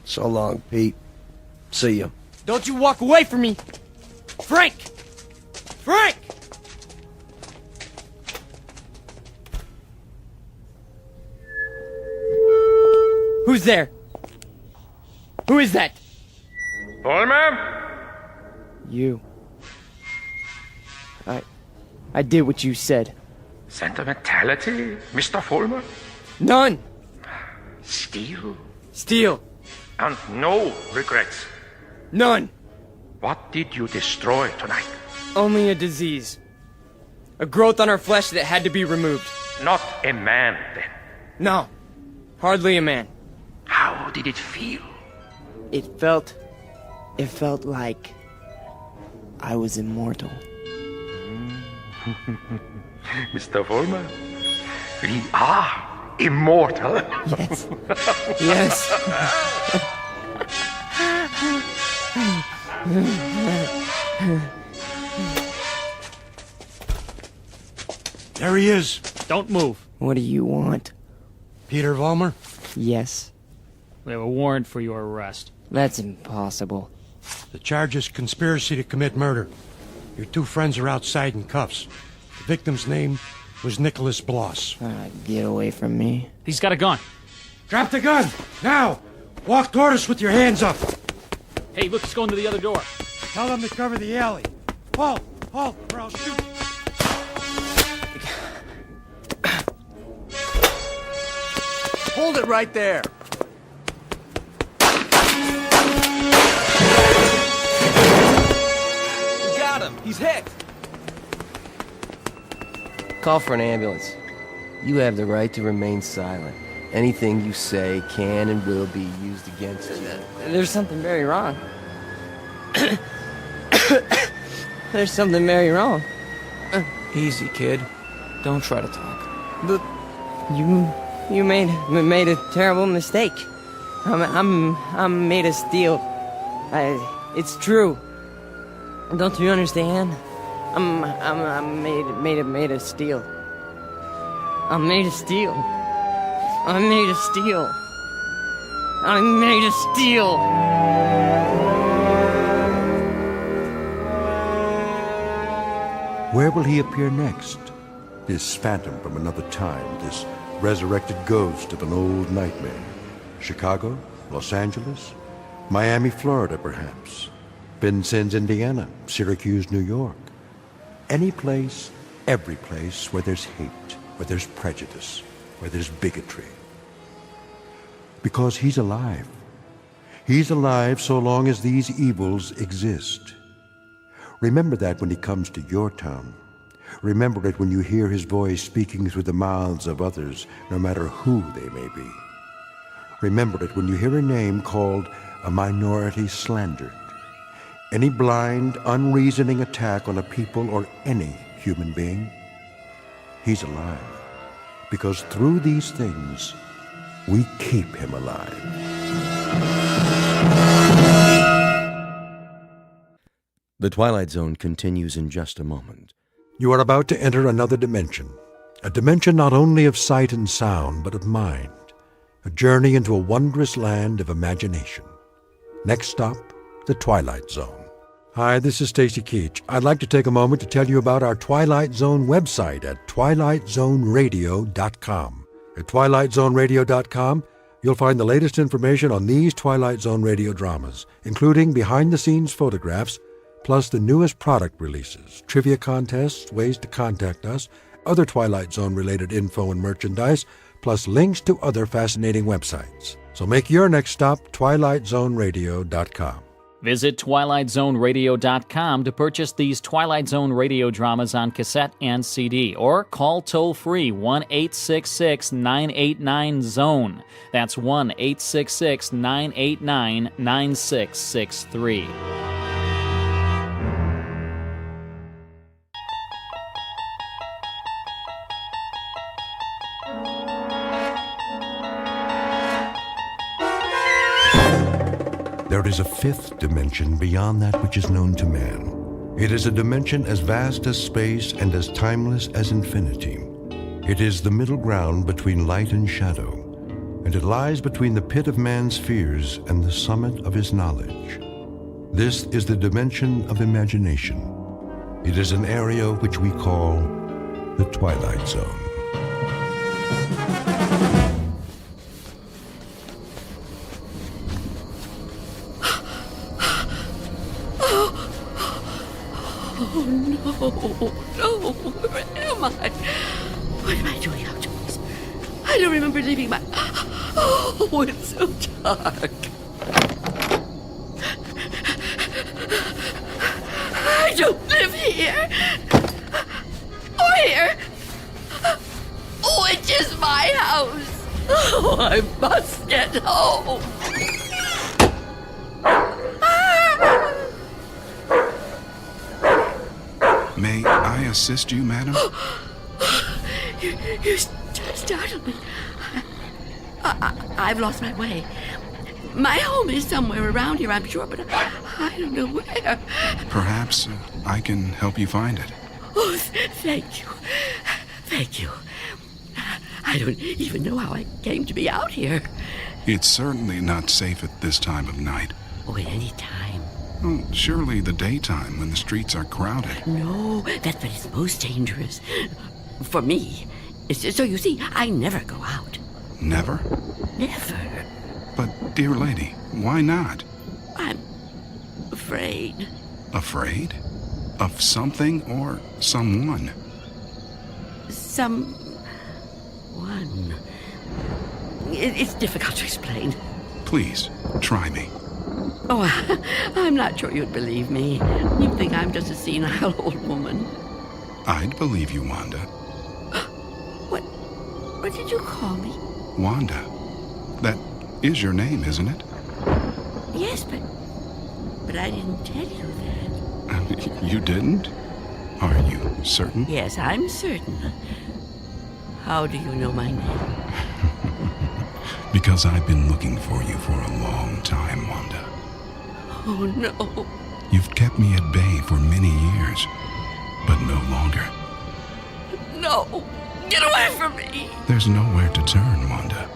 So long, Pete. See ya. Don't you walk away from me! Frank! Frank! Who's there? Who is that? Vollmer? You. I did what you said. Sentimentality, Mr. Vollmer? None! Steel? Steel. And no regrets? None! What did you destroy tonight? Only a disease. A growth on our flesh that had to be removed. Not a man, then? No. Hardly a man. How did it feel? It felt like I was immortal. Mr. Vollmer, we are immortal. Yes. Yes. There he is. Don't move. What do you want? Peter Vollmer? Yes. We have a warrant for your arrest. That's impossible. The charge is conspiracy to commit murder. Your two friends are outside in cuffs. The victim's name was Nicholas Bloss. Get away from me. He's got a gun. Drop the gun! Now! Walk toward us with your hands up! Hey, look, he's going to the other door. Tell them to cover the alley. Halt! Halt, or I'll shoot! Hold it right there. We got him. He's hit. Call for an ambulance. You have the right to remain silent. Anything you say can and will be used against you. There's something very wrong. There's something very wrong. Easy, kid. Don't try to talk. But you made a terrible mistake. I'm made of steel. It's true. Don't you understand? I'm made of steel. I'm made of steel. I'm made of steel. I'm made of steel. Where will he appear next? This phantom from another time, this resurrected ghost of an old nightmare. Chicago? Los Angeles? Miami, Florida, perhaps. Vincennes, Indiana. Syracuse, New York. Any place, every place where there's hate, where there's prejudice, where there's bigotry. Because he's alive. He's alive so long as these evils exist. Remember that when he comes to your town. Remember it when you hear his voice speaking through the mouths of others, no matter who they may be. Remember it when you hear a name called a minority slandered. Any blind, unreasoning attack on a people or any human being. He's alive. Because through these things, we keep him alive. The Twilight Zone continues in just a moment. You are about to enter another dimension. A dimension not only of sight and sound, but of mind. A journey into a wondrous land of imagination. Next stop, the Twilight Zone. Hi, this is Stacy Keach. I'd like to take a moment to tell you about our Twilight Zone website at twilightzoneradio.com. At twilightzoneradio.com, you'll find the latest information on these Twilight Zone radio dramas, including behind-the-scenes photographs, plus the newest product releases, trivia contests, ways to contact us, other Twilight Zone-related info and merchandise, plus links to other fascinating websites. So make your next stop twilightzoneradio.com. Visit twilightzoneradio.com to purchase these Twilight Zone radio dramas on cassette and CD, or call toll-free 1-866-989-ZONE. That's 1-866-989-9663. There is a fifth dimension beyond that which is known to man. It is a dimension as vast as space and as timeless as infinity. It is the middle ground between light and shadow, and it lies between the pit of man's fears and the summit of his knowledge. This is the dimension of imagination. It is an area which we call the Twilight Zone. No, where am I? What am I doing outdoors? I don't remember leaving my... Oh, it's so dark. I don't live here. Or here. Which is my house. Oh, I must get home. May I assist you, madam? You startled me. I've lost my way. My home is somewhere around here, I'm sure, but I don't know where. Perhaps I can help you find it. Oh, thank you. Thank you. I don't even know how I came to be out here. It's certainly not safe at this time of night. Oh, at any time. Well, surely the daytime when the streets are crowded. No, that's when it's most dangerous. For me. So you see, I never go out. Never? Never. But, dear lady, why not? I'm afraid. Afraid? Of something or someone? Someone. It's difficult to explain. Please, try me. Oh, I'm not sure you'd believe me. You'd think I'm just a senile old woman. I'd believe you, Wanda. What did you call me? Wanda. That is your name, isn't it? Yes, but I didn't tell you that. You didn't? Are you certain? Yes, I'm certain. How do you know my name? Because I've been looking for you for a long time, Wanda. Oh, no. You've kept me at bay for many years, but no longer. No. Get away from me. There's nowhere to turn, Wanda.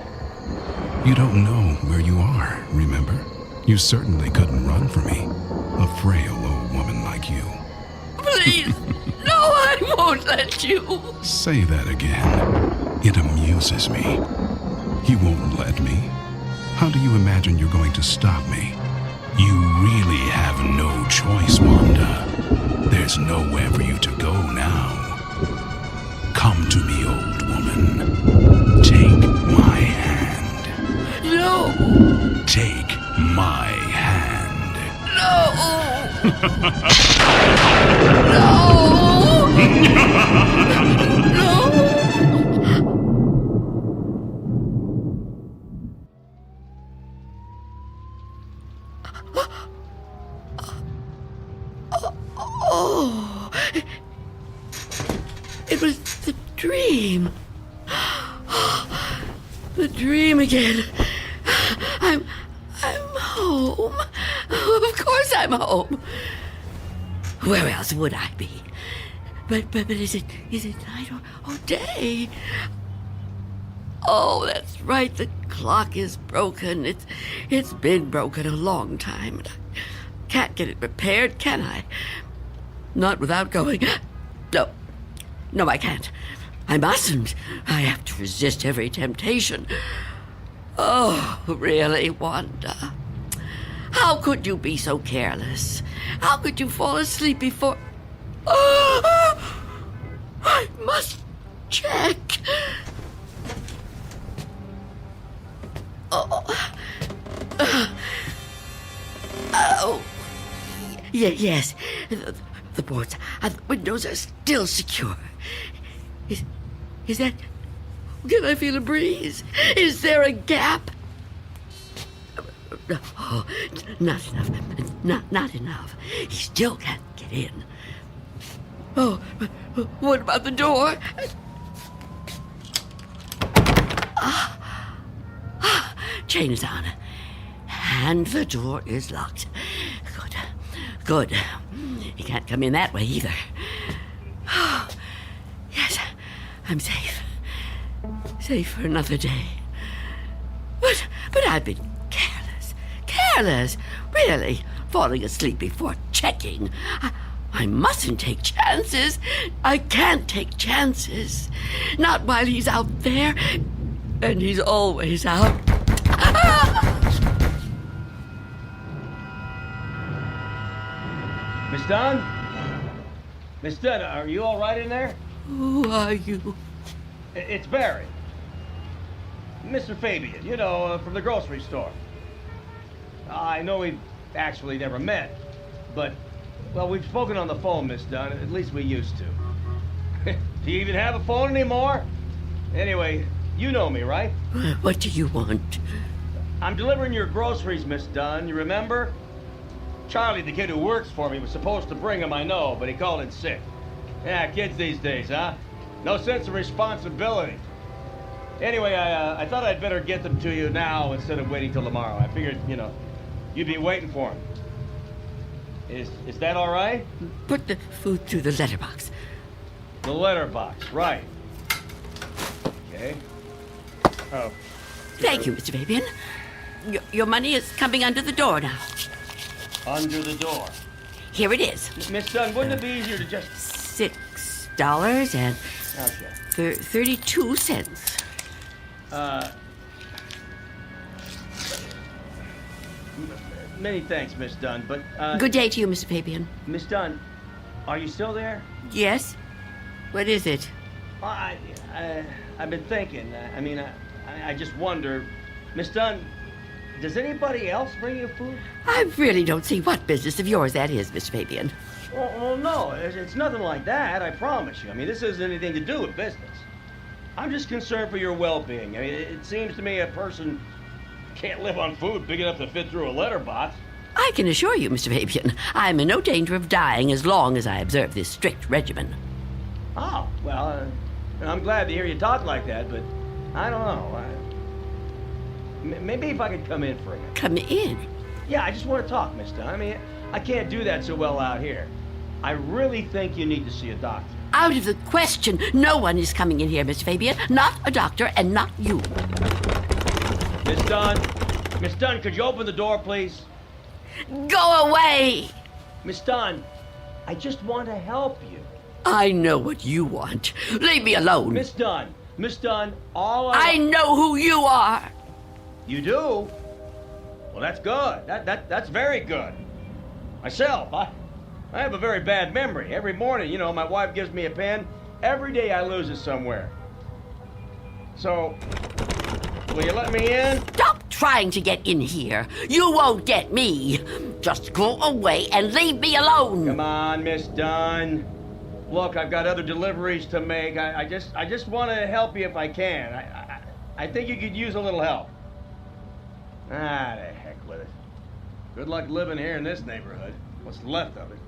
You don't know where you are, remember? You certainly couldn't run from me, a frail old woman like you. Please. No, I won't let you. Say that again. It amuses me. You won't let me? How do you imagine you're going to stop me? You really have no choice, Wanda. There's nowhere for you to go now. Come to me, old woman. Take my hand. No. Take my hand. No. No. Oh, it was the dream. The dream again. I'm home. Of course I'm home. Where else would I be? But is it night or day? Oh, that's right. The clock is broken. It's been broken a long time. Can't get it repaired, can I? Not without going. No, I can't. I mustn't. I have to resist every temptation. Oh, really, Wanda? How could you be so careless? How could you fall asleep before... Oh, I must check. Oh. Yes. The boards and the windows are still secure. Is that... Can I feel a breeze? Is there a gap? Oh, not enough. Not enough. He still can't get in. Oh, what about the door? Chain is on. And the door is locked. Good. He can't come in that way either. Oh, yes, I'm safe. Safe for another day. But I've been careless. Really, falling asleep before checking. I mustn't take chances. I can't take chances. Not while he's out there. And he's always out. Miss Dunn? Miss Dunn, are you all right in there? Who are you? It's Barry. Mr. Fabian, from the grocery store. I know we've actually never met, but, well, we've spoken on the phone, Miss Dunn. At least we used to. Do you even have a phone anymore? Anyway, you know me, right? What do you want? I'm delivering your groceries, Miss Dunn. You remember? Charlie, the kid who works for me, was supposed to bring them, I know, but he called in sick. Yeah, kids these days, huh? No sense of responsibility. Anyway, I thought I'd better get them to you now instead of waiting till tomorrow. I figured, you'd be waiting for them. Is that all right? Put the food through the letterbox. The letterbox, right. Okay. Oh. Thank you, Mr. Fabian. Your money is coming under the door now. Under the door. Here it is. Miss Dunn, wouldn't it be easier to just... $6 and... Okay. 32 cents. Many thanks, Miss Dunn, but, Good day to you, Mr. Fabian. Miss Dunn, are you still there? Yes? What is it? I've been thinking. I just wonder, Miss Dunn, does anybody else bring you food? I really don't see what business of yours that is, Mr. Fabian. Well, no, it's nothing like that, I promise you. I mean, this hasn't anything to do with business. I'm just concerned for your well-being. I mean, it seems to me a person can't live on food big enough to fit through a letterbox. I can assure you, Mr. Fabian, I am in no danger of dying as long as I observe this strict regimen. Oh, well, I'm glad to hear you talk like that, but I don't know. Maybe if I could come in for a minute. Come in? Yeah, I just want to talk, Miss Dunn. I mean, I can't do that so well out here. I really think you need to see a doctor. Out of the question. No one is coming in here, Mr. Fabian. Not a doctor, and not you. Miss Dunn? Miss Dunn, could you open the door, please? Go away! Miss Dunn, I just want to help you. I know what you want. Leave me alone. Miss Dunn, all I know who you are. You do? Well, that's good. That's very good. Myself, I have a very bad memory. Every morning, you know, my wife gives me a pen. Every day I lose it somewhere. So, will you let me in? Stop trying to get in here. You won't get me. Just go away and leave me alone. Come on, Miss Dunn. Look, I've got other deliveries to make. I just want to help you if I can. I think you could use a little help. Ah, the heck with it. Good luck living here in this neighborhood. What's left of it.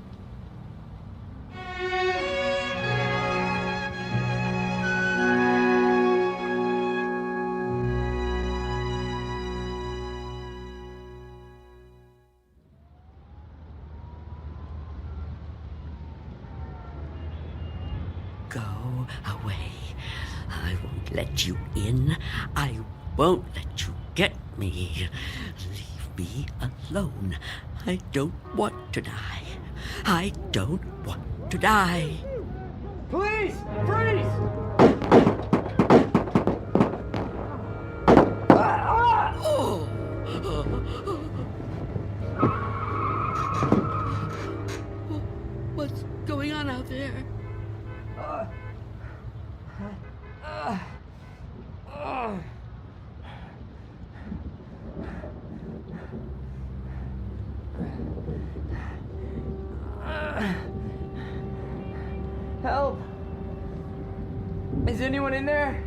Go away. I won't let you in. I won't let you get me. Leave me alone. I don't want to die. I don't want to die. Please! Freeze! What's going on out there? Help! Is anyone in there?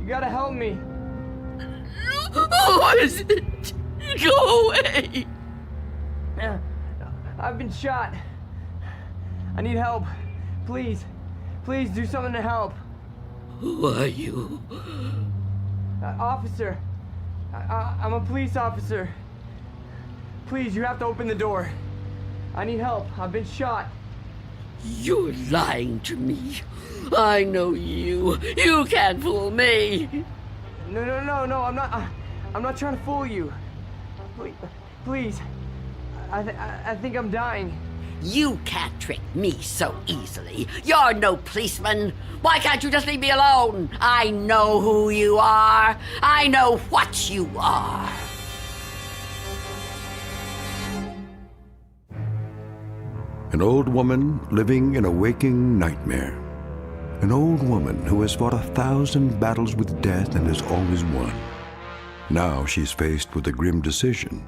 You gotta help me. Who is it? Go away! I've been shot. I need help. Please. Please do something to help. Who are you? Officer. I'm a police officer. Please, you have to open the door. I need help. I've been shot. You're lying to me. I know you. You can't fool me. No, I'm not trying to fool you. Please. I think I'm dying. You can't trick me so easily. You're no policeman. Why can't you just leave me alone? I know who you are. I know what you are. An old woman living in a waking nightmare. An old woman who has fought 1,000 battles with death and has always won. Now she's faced with a grim decision.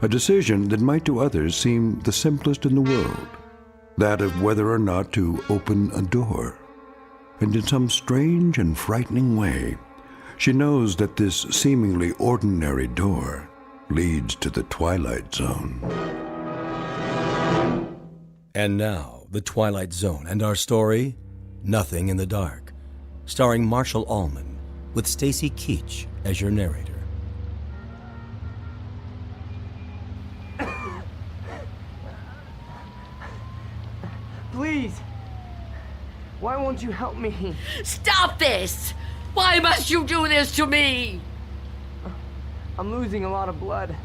A decision that might to others seem the simplest in the world. That of whether or not to open a door. And in some strange and frightening way, she knows that this seemingly ordinary door leads to the Twilight Zone. And now, The Twilight Zone and our story, Nothing in the Dark, starring Marshall Allman, with Stacy Keach as your narrator. Please. Why won't you help me? Stop this! Why must you do this to me? I'm losing a lot of blood.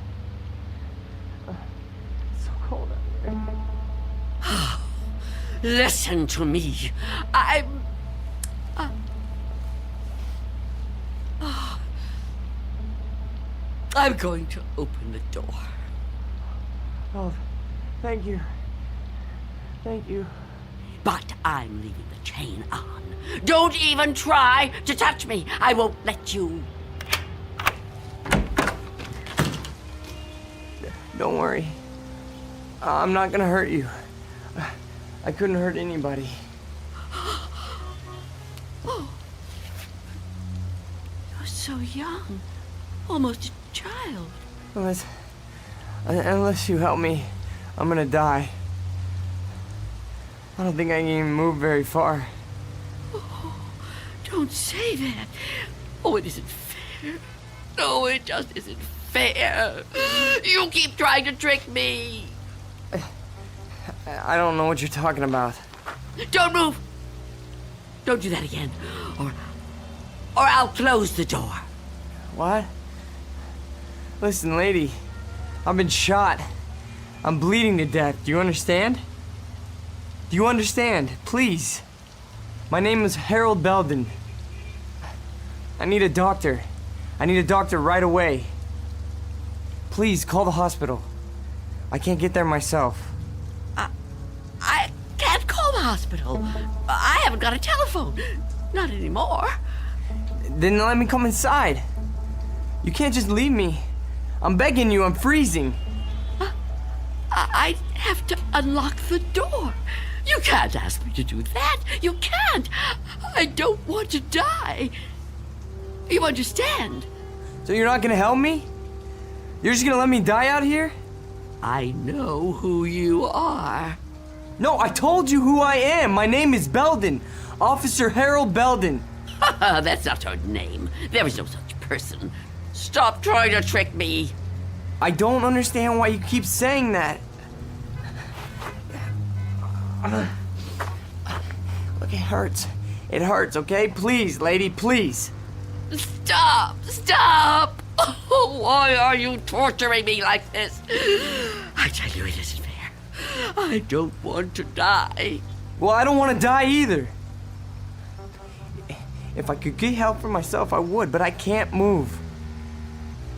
It's so cold out here. Listen to me. I'm going to open the door. Oh, thank you. Thank you. But I'm leaving the chain on. Don't even try to touch me. I won't let you. Don't worry. I'm not gonna hurt you. I couldn't hurt anybody. Oh. You're so young. Almost a child. Unless you help me, I'm gonna die. I don't think I can even move very far. Oh, don't say that. Oh, it isn't fair. No, it just isn't fair. You keep trying to trick me. I don't know what you're talking about. Don't move. Don't do that again, or I'll close the door. What? Listen, lady. I've been shot. I'm bleeding to death. Do you understand? Do you understand? Please. My name is Harold Belden. I need a doctor. I need a doctor right away. Please, call the hospital. I can't get there myself. I can't call the hospital. I haven't got a telephone. Not anymore. Then let me come inside. You can't just leave me. I'm begging you, I'm freezing. I have to unlock the door. You can't ask me to do that. You can't. I don't want to die. You understand? So you're not gonna help me? You're just gonna let me die out here? I know who you are. No, I told you who I am. My name is Belden. Officer Harold Belden. That's not her name. There is no such person. Stop trying to trick me. I don't understand why you keep saying that. Look, it hurts. It hurts, okay? Please, lady, please. Stop! Stop! Oh, why are you torturing me like this? I tell you, it isn't fair. I don't want to die. Well, I don't want to die either. If I could get help for myself, I would, but I can't move.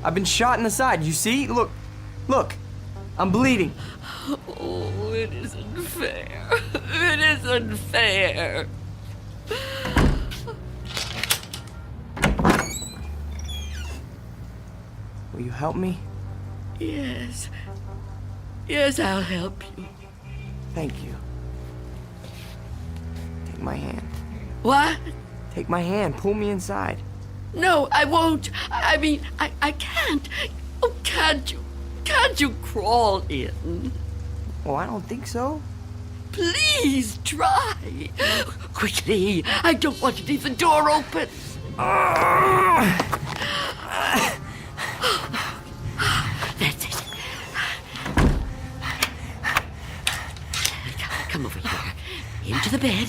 I've been shot in the side, you see? Look, look, I'm bleeding. Oh, it isn't fair. It isn't fair. Will you help me? Yes. Yes, I'll help you. Thank you. Take my hand. What? Take my hand, pull me inside. No, I won't. I mean, I can't. Oh, can't you? Can't you crawl in? Well, I don't think so. Please try. Quickly. I don't want to leave the door open. That's it. Come over here. Into the bed.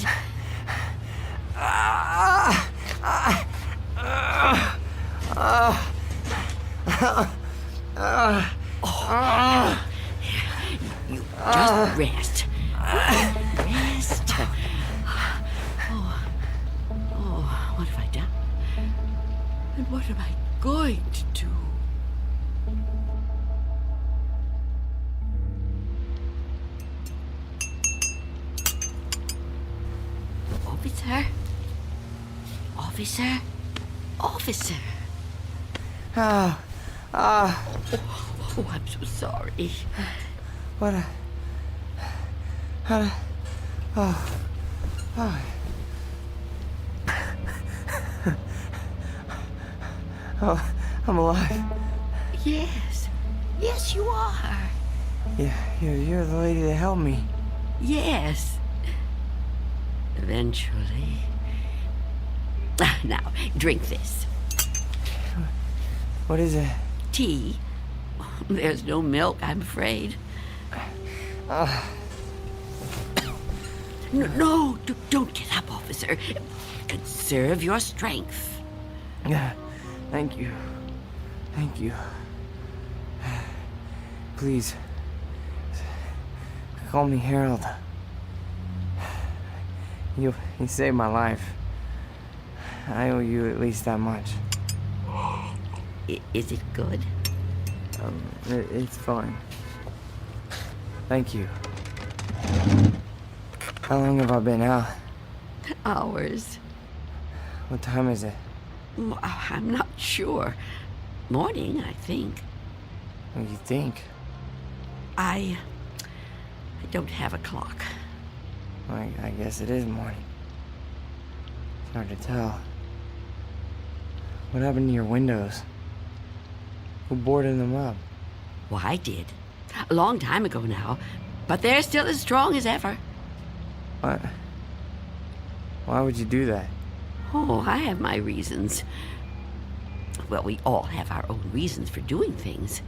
You just rest. Rest. Oh, what have I done? And what am I going to do? Officer? Officer? Officer? Oh, I'm so sorry. What a... Oh, I'm alive. Yes. Yes, you are. Yeah, you're the lady that helped me. Yes. Eventually. Now, drink this. What is it? Tea. There's no milk, I'm afraid. No, don't get up, officer. Conserve your strength. Yeah, thank you. Thank you. Please, call me Harold. You saved my life. I owe you at least that much. Is it good? It's fine. Thank you. How long have I been out? Hours. What time is it? I'm not sure. Morning, I think. What do you think? I don't have a clock. I guess it is morning. It's hard to tell. What happened to your windows? Who boarded them up? Well, I did. A long time ago now. But they're still as strong as ever. What? Why would you do that? Oh, I have my reasons. Well, we all have our own reasons for doing things.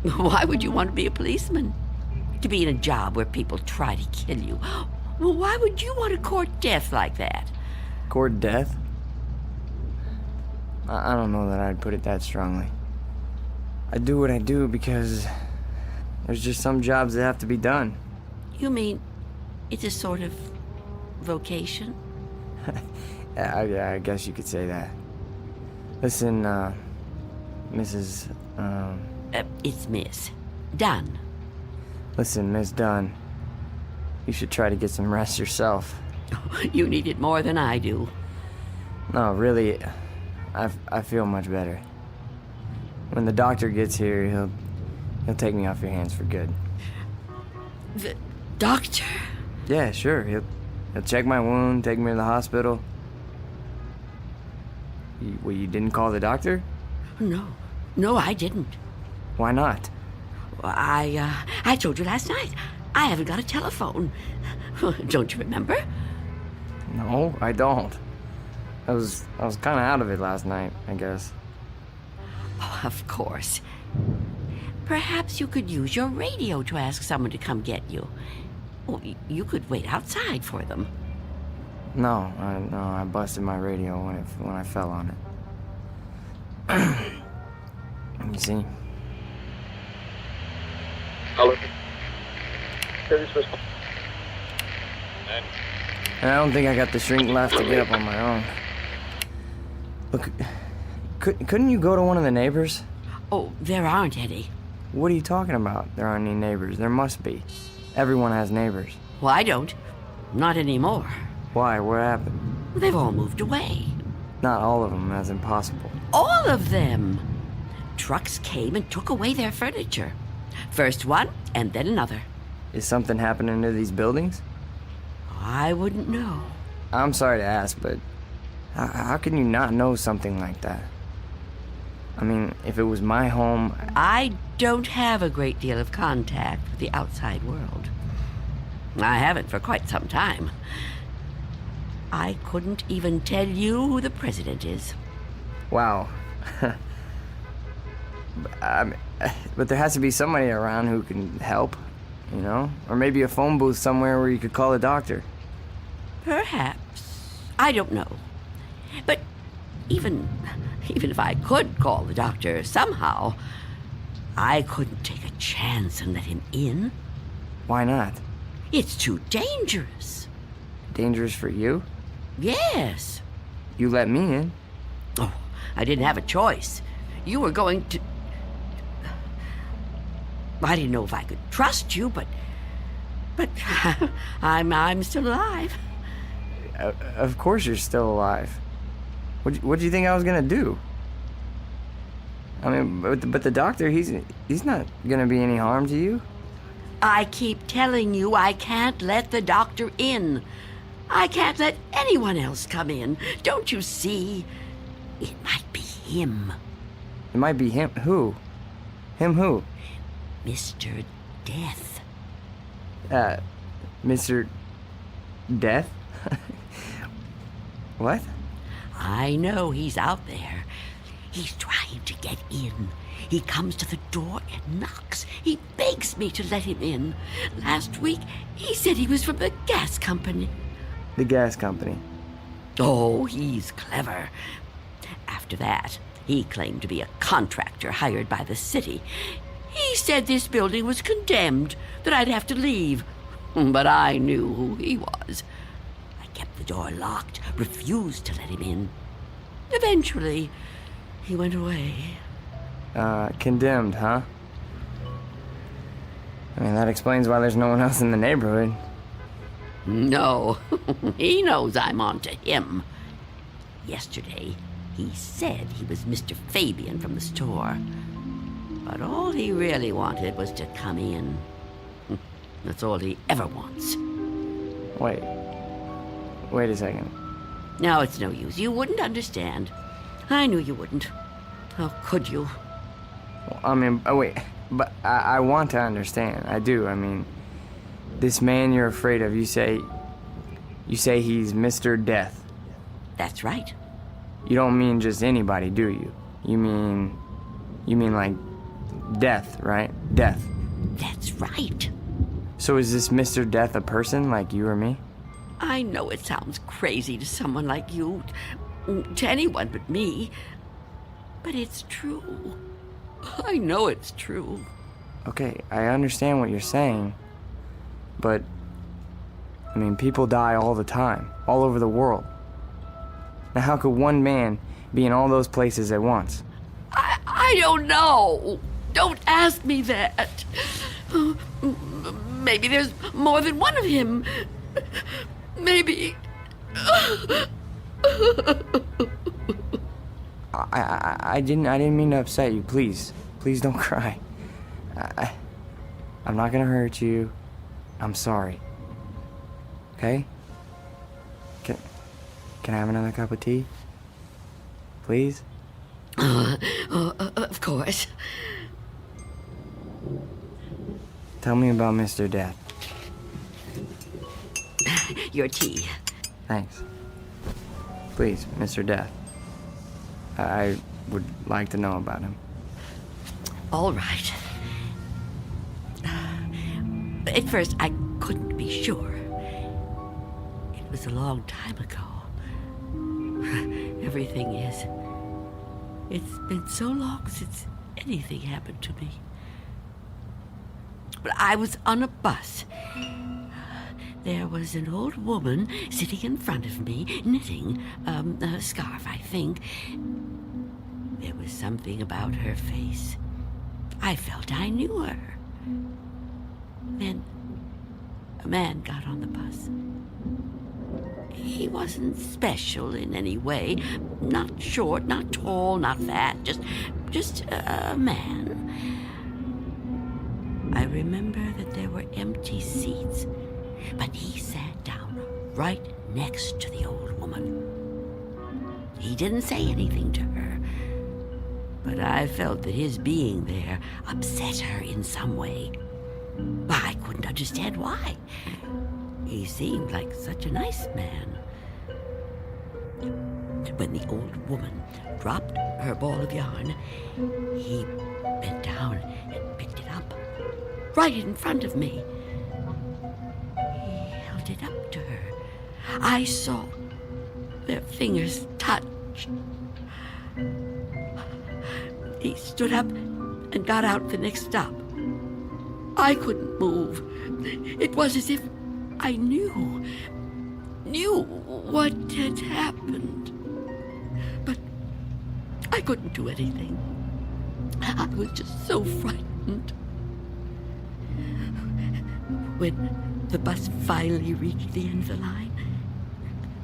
Why would you want to be a policeman? To be in a job where people try to kill you? Well, why would you want to court death like that? Court death? I don't know that I'd put it that strongly. I do what I do because there's just some jobs that have to be done. You mean it's a sort of vocation? Yeah, I guess you could say that. Listen, Mrs. It's Miss Dunn. Listen, Miss Dunn. You should try to get some rest yourself. You need it more than I do. No, really, I feel much better. When the doctor gets here, he'll take me off your hands for good. The doctor? Yeah, sure. He'll check my wound, take me to the hospital. You didn't call the doctor? No, I didn't. Why not? I told you last night. I haven't got a telephone. Don't you remember? No, I don't. I was kind of out of it last night, I guess. Oh, of course. Perhaps you could use your radio to ask someone to come get you. Well, you could wait outside for them. No, I busted my radio when I fell on it. You see? Hello. And I don't think I got the strength left to get up on my own. Look, couldn't you go to one of the neighbors? Oh, there aren't any. What are you talking about? There aren't any neighbors. There must be. Everyone has neighbors. Well, I don't. Not anymore. Why? What happened? They've all moved away. Not all of them. That's impossible. All of them! Trucks came and took away their furniture. First one, and then another. Is something happening to these buildings? I wouldn't know. I'm sorry to ask, but how can you not know something like that? I mean, if it was my home... I don't have a great deal of contact with the outside world. I haven't for quite some time. I couldn't even tell you who the president is. Wow. But there has to be somebody around who can help, you know? Or maybe a phone booth somewhere where you could call a doctor. Perhaps. I don't know. But even if I could call the doctor somehow, I couldn't take a chance and let him in. Why not? It's too dangerous. Dangerous for you? Yes. You let me in. Oh, I didn't have a choice. You were going to... I didn't know if I could trust you, but I'm still alive. Of course you're still alive. What do you think I was gonna do? I mean, but the doctor, he's not gonna be any harm to you. I keep telling you I can't let the doctor in. I can't let anyone else come in. Don't you see? It might be him. It might be him. Who? Him who? Mr. Death. Mr. Death? What? I know he's out there. He's trying to get in. He comes to the door and knocks. He begs me to let him in. Last week, he said he was from the gas company. The gas company? Oh, he's clever. After that, he claimed to be a contractor hired by the city. He said this building was condemned, that I'd have to leave. But I knew who he was. I kept the door locked, refused to let him in. Eventually, he went away. Condemned, huh? I mean, that explains why there's no one else in the neighborhood. No, he knows I'm on to him. Yesterday, he said he was Mr. Fabian from the store. But all he really wanted was to come in. That's all he ever wants. Wait a second. No, it's no use. You wouldn't understand. I knew you wouldn't. How could you? Well, I mean, wait, but I want to understand. I do. I mean, this man you're afraid of, you say he's Mr. Death. That's right. You don't mean just anybody, do you? You mean like death, right? Death. That's right. So is this Mr. Death a person like you or me? I know it sounds crazy to someone like you, to anyone but me, but it's true. I know it's true. Okay, I understand what you're saying, but, I mean, people die all the time, all over the world. Now, how could one man be in all those places at once? I don't know. Don't ask me that. Maybe there's more than one of him. Maybe. I didn't mean to upset you. Please don't cry. I'm not gonna hurt you. I'm sorry. Okay? Can I have another cup of tea? Please? Of course. Tell me about Mr. Death. Your tea. Thanks. Please, Mr. Death. I would like to know about him. All right. At first, I couldn't be sure. It was a long time ago. Everything is. It's been so long since anything happened to me. But I was on a bus. There was an old woman sitting in front of me, knitting a scarf, I think. There was something about her face. I felt I knew her. Then a man got on the bus. He wasn't special in any way. Not short, not tall, not fat. Just a man. I remember that there were empty seats, but he sat down right next to the old woman. He didn't say anything to her, but I felt that his being there upset her in some way. I couldn't understand why. He seemed like such a nice man. When the old woman dropped her ball of yarn, he bent down and picked it up, right in front of me. He held it up to her. I saw their fingers touch. He stood up and got out the next stop. I couldn't move. It was as if I knew what had happened. But I couldn't do anything. I was just so frightened. When the bus finally reached the end of the line,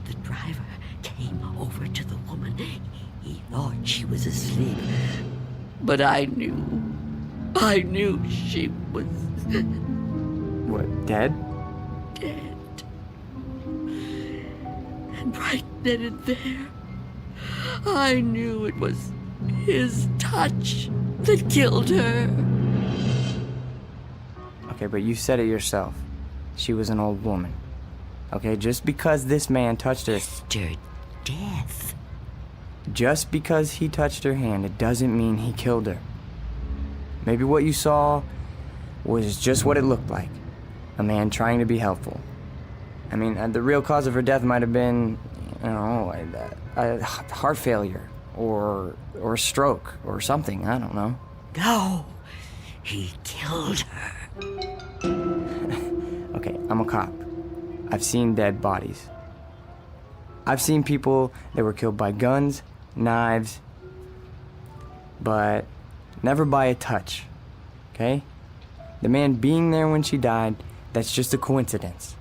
the driver came over to the woman. He thought she was asleep. But I knew she was... What, dead? Dead. And right then and there, I knew it was his touch that killed her. Okay, but you said it yourself. She was an old woman. Okay, just because this man touched her... Mr. Death. Just because he touched her hand, it doesn't mean he killed her. Maybe what you saw was just what it looked like. A man trying to be helpful. I mean, the real cause of her death might have been, I don't know, a heart failure or a stroke or something. I don't know. No, he killed her. Okay, I'm a cop. I've seen dead bodies. I've seen people that were killed by guns, knives, but never by a touch, okay? The man being there when she died, that's just a coincidence.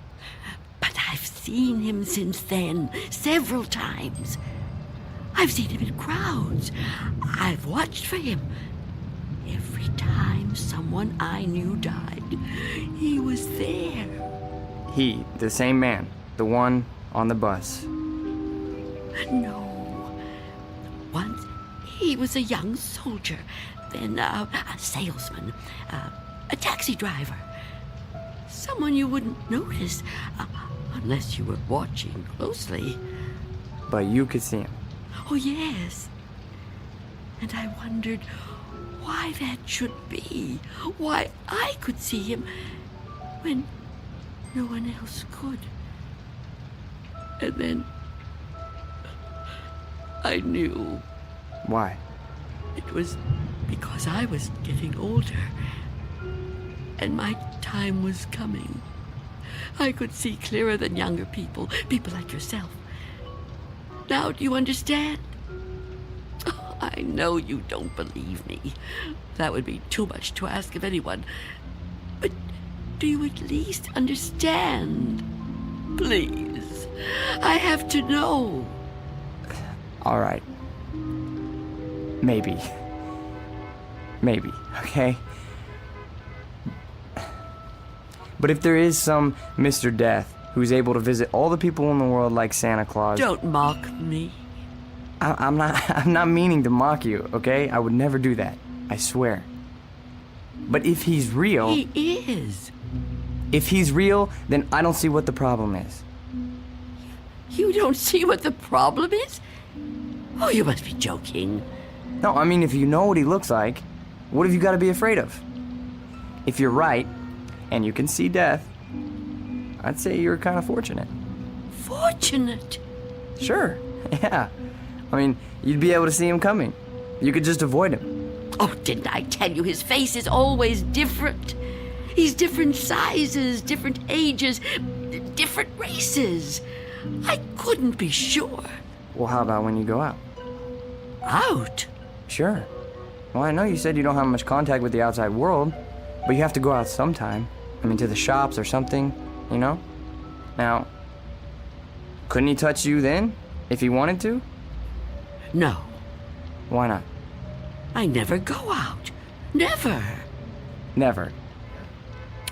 But seen him since then, several times. I've seen him in crowds. I've watched for him. Every time someone I knew died, he was there. He, the same man, the one on the bus. No. Once he was a young soldier, then a salesman, a taxi driver. Someone you wouldn't notice unless you were watching closely. But you could see him. Oh, yes. And I wondered why that should be. Why I could see him when no one else could. And then I knew. Why? It was because I was getting older. And my time was coming. I could see clearer than younger people, people like yourself. Now, do you understand? Oh, I know you don't believe me. That would be too much to ask of anyone. But do you at least understand? Please. I have to know. All right. Maybe. Maybe, okay? But if there is some Mr. Death who's able to visit all the people in the world like Santa Claus... Don't mock me. I'm not meaning to mock you, okay? I would never do that. I swear. But if he's real... He is. If he's real, then I don't see what the problem is. You don't see what the problem is? Oh, you must be joking. No, I mean, if you know what he looks like, what have you got to be afraid of? If you're right, and you can see death, I'd say you're kind of fortunate. Fortunate? Sure, yeah. I mean, you'd be able to see him coming. You could just avoid him. Oh, didn't I tell you his face is always different? He's different sizes, different ages, different races. I couldn't be sure. Well, how about when you go out? Out? Sure. Well, I know you said you don't have much contact with the outside world, but you have to go out sometime. I mean, to the shops or something, you know? Now, couldn't he touch you then, if he wanted to? No. Why not? I never go out. Never. Never.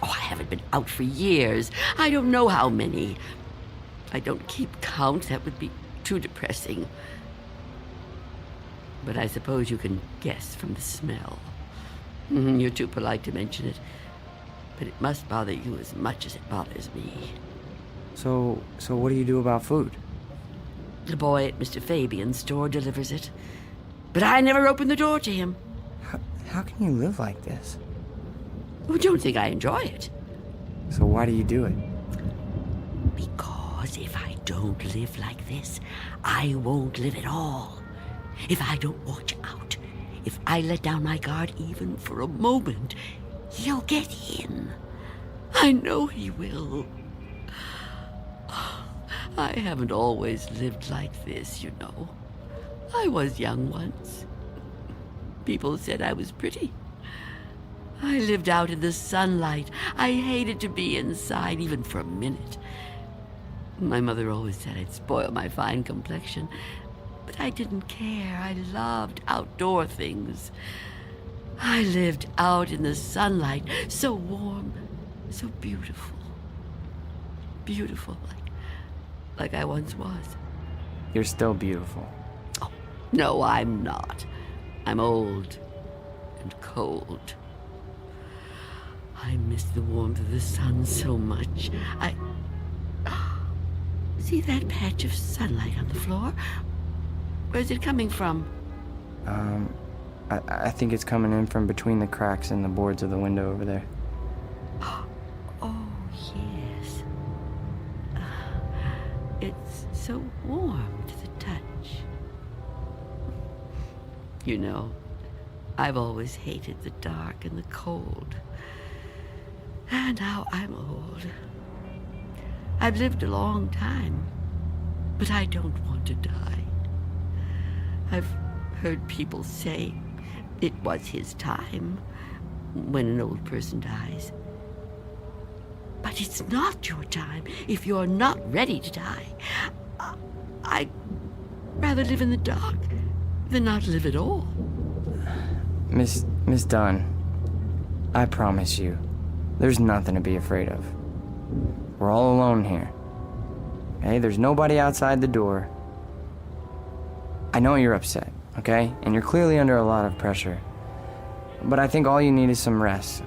Oh, I haven't been out for years. I don't know how many. I don't keep count. That would be too depressing. But I suppose you can guess from the smell. You're too polite to mention it. But it must bother you as much as it bothers me. So what do you do about food? The boy at Mr. Fabian's store delivers it. But I never open the door to him. How can you live like this? Well, don't think I enjoy it. So why do you do it? Because if I don't live like this, I won't live at all. If I don't watch out, if I let down my guard even for a moment, he'll get in. I know he will. I haven't always lived like this, you know. I was young once. People said I was pretty. I lived out in the sunlight. I hated to be inside even for a minute. My mother always said I'd spoil my fine complexion. But I didn't care. I loved outdoor things. I lived out in the sunlight, so warm, so beautiful. Beautiful, like I once was. You're still beautiful. Oh, no, I'm not. I'm old and cold. I miss the warmth of the sun so much. See that patch of sunlight on the floor? Where's it coming from? I think it's coming in from between the cracks in the boards of the window over there. Oh, yes. It's so warm to the touch. You know, I've always hated the dark and the cold. And now I'm old. I've lived a long time, but I don't want to die. I've heard people say it was his time when an old person dies. But it's not your time if you're not ready to die. I'd rather live in the dark than not live at all. Miss Dunn, I promise you, there's nothing to be afraid of. We're all alone here. Okay, there's nobody outside the door. I know you're upset, okay? And you're clearly under a lot of pressure. But I think all you need is some rest.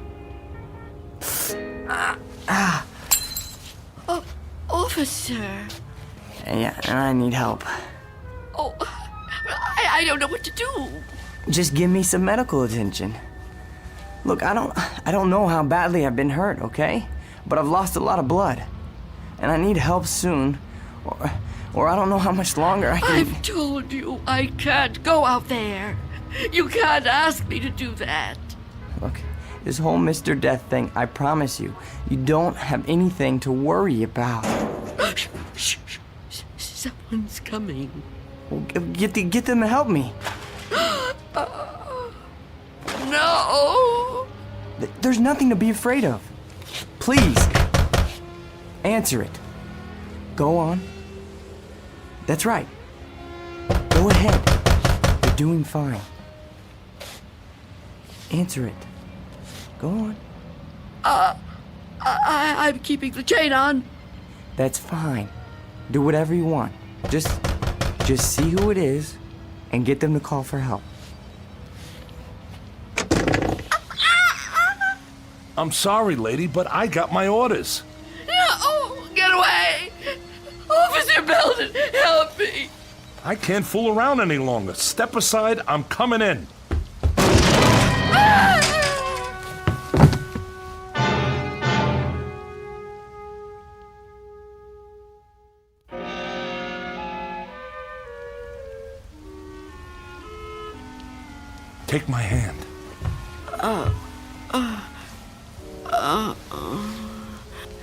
Officer. Yeah, and I need help. Oh, I don't know what to do. Just give me some medical attention. Look, I don't know how badly I've been hurt, okay? But I've lost a lot of blood. And I need help soon. Or I don't know how much longer I can... I've told you I can't go out there. You can't ask me to do that. Look, this whole Mr. Death thing, I promise you, you don't have anything to worry about. Shh. Someone's coming. Well, get them to help me. No! There's nothing to be afraid of. Please, answer it. Go on. That's right. Go ahead. You're doing fine. Answer it. Go on. I'm keeping the chain on. That's fine. Do whatever you want. Just see who it is and get them to call for help. I'm sorry, lady, but I got my orders. No! Get away! Officer Belden, help me! I can't fool around any longer. Step aside, I'm coming in. Take my hand.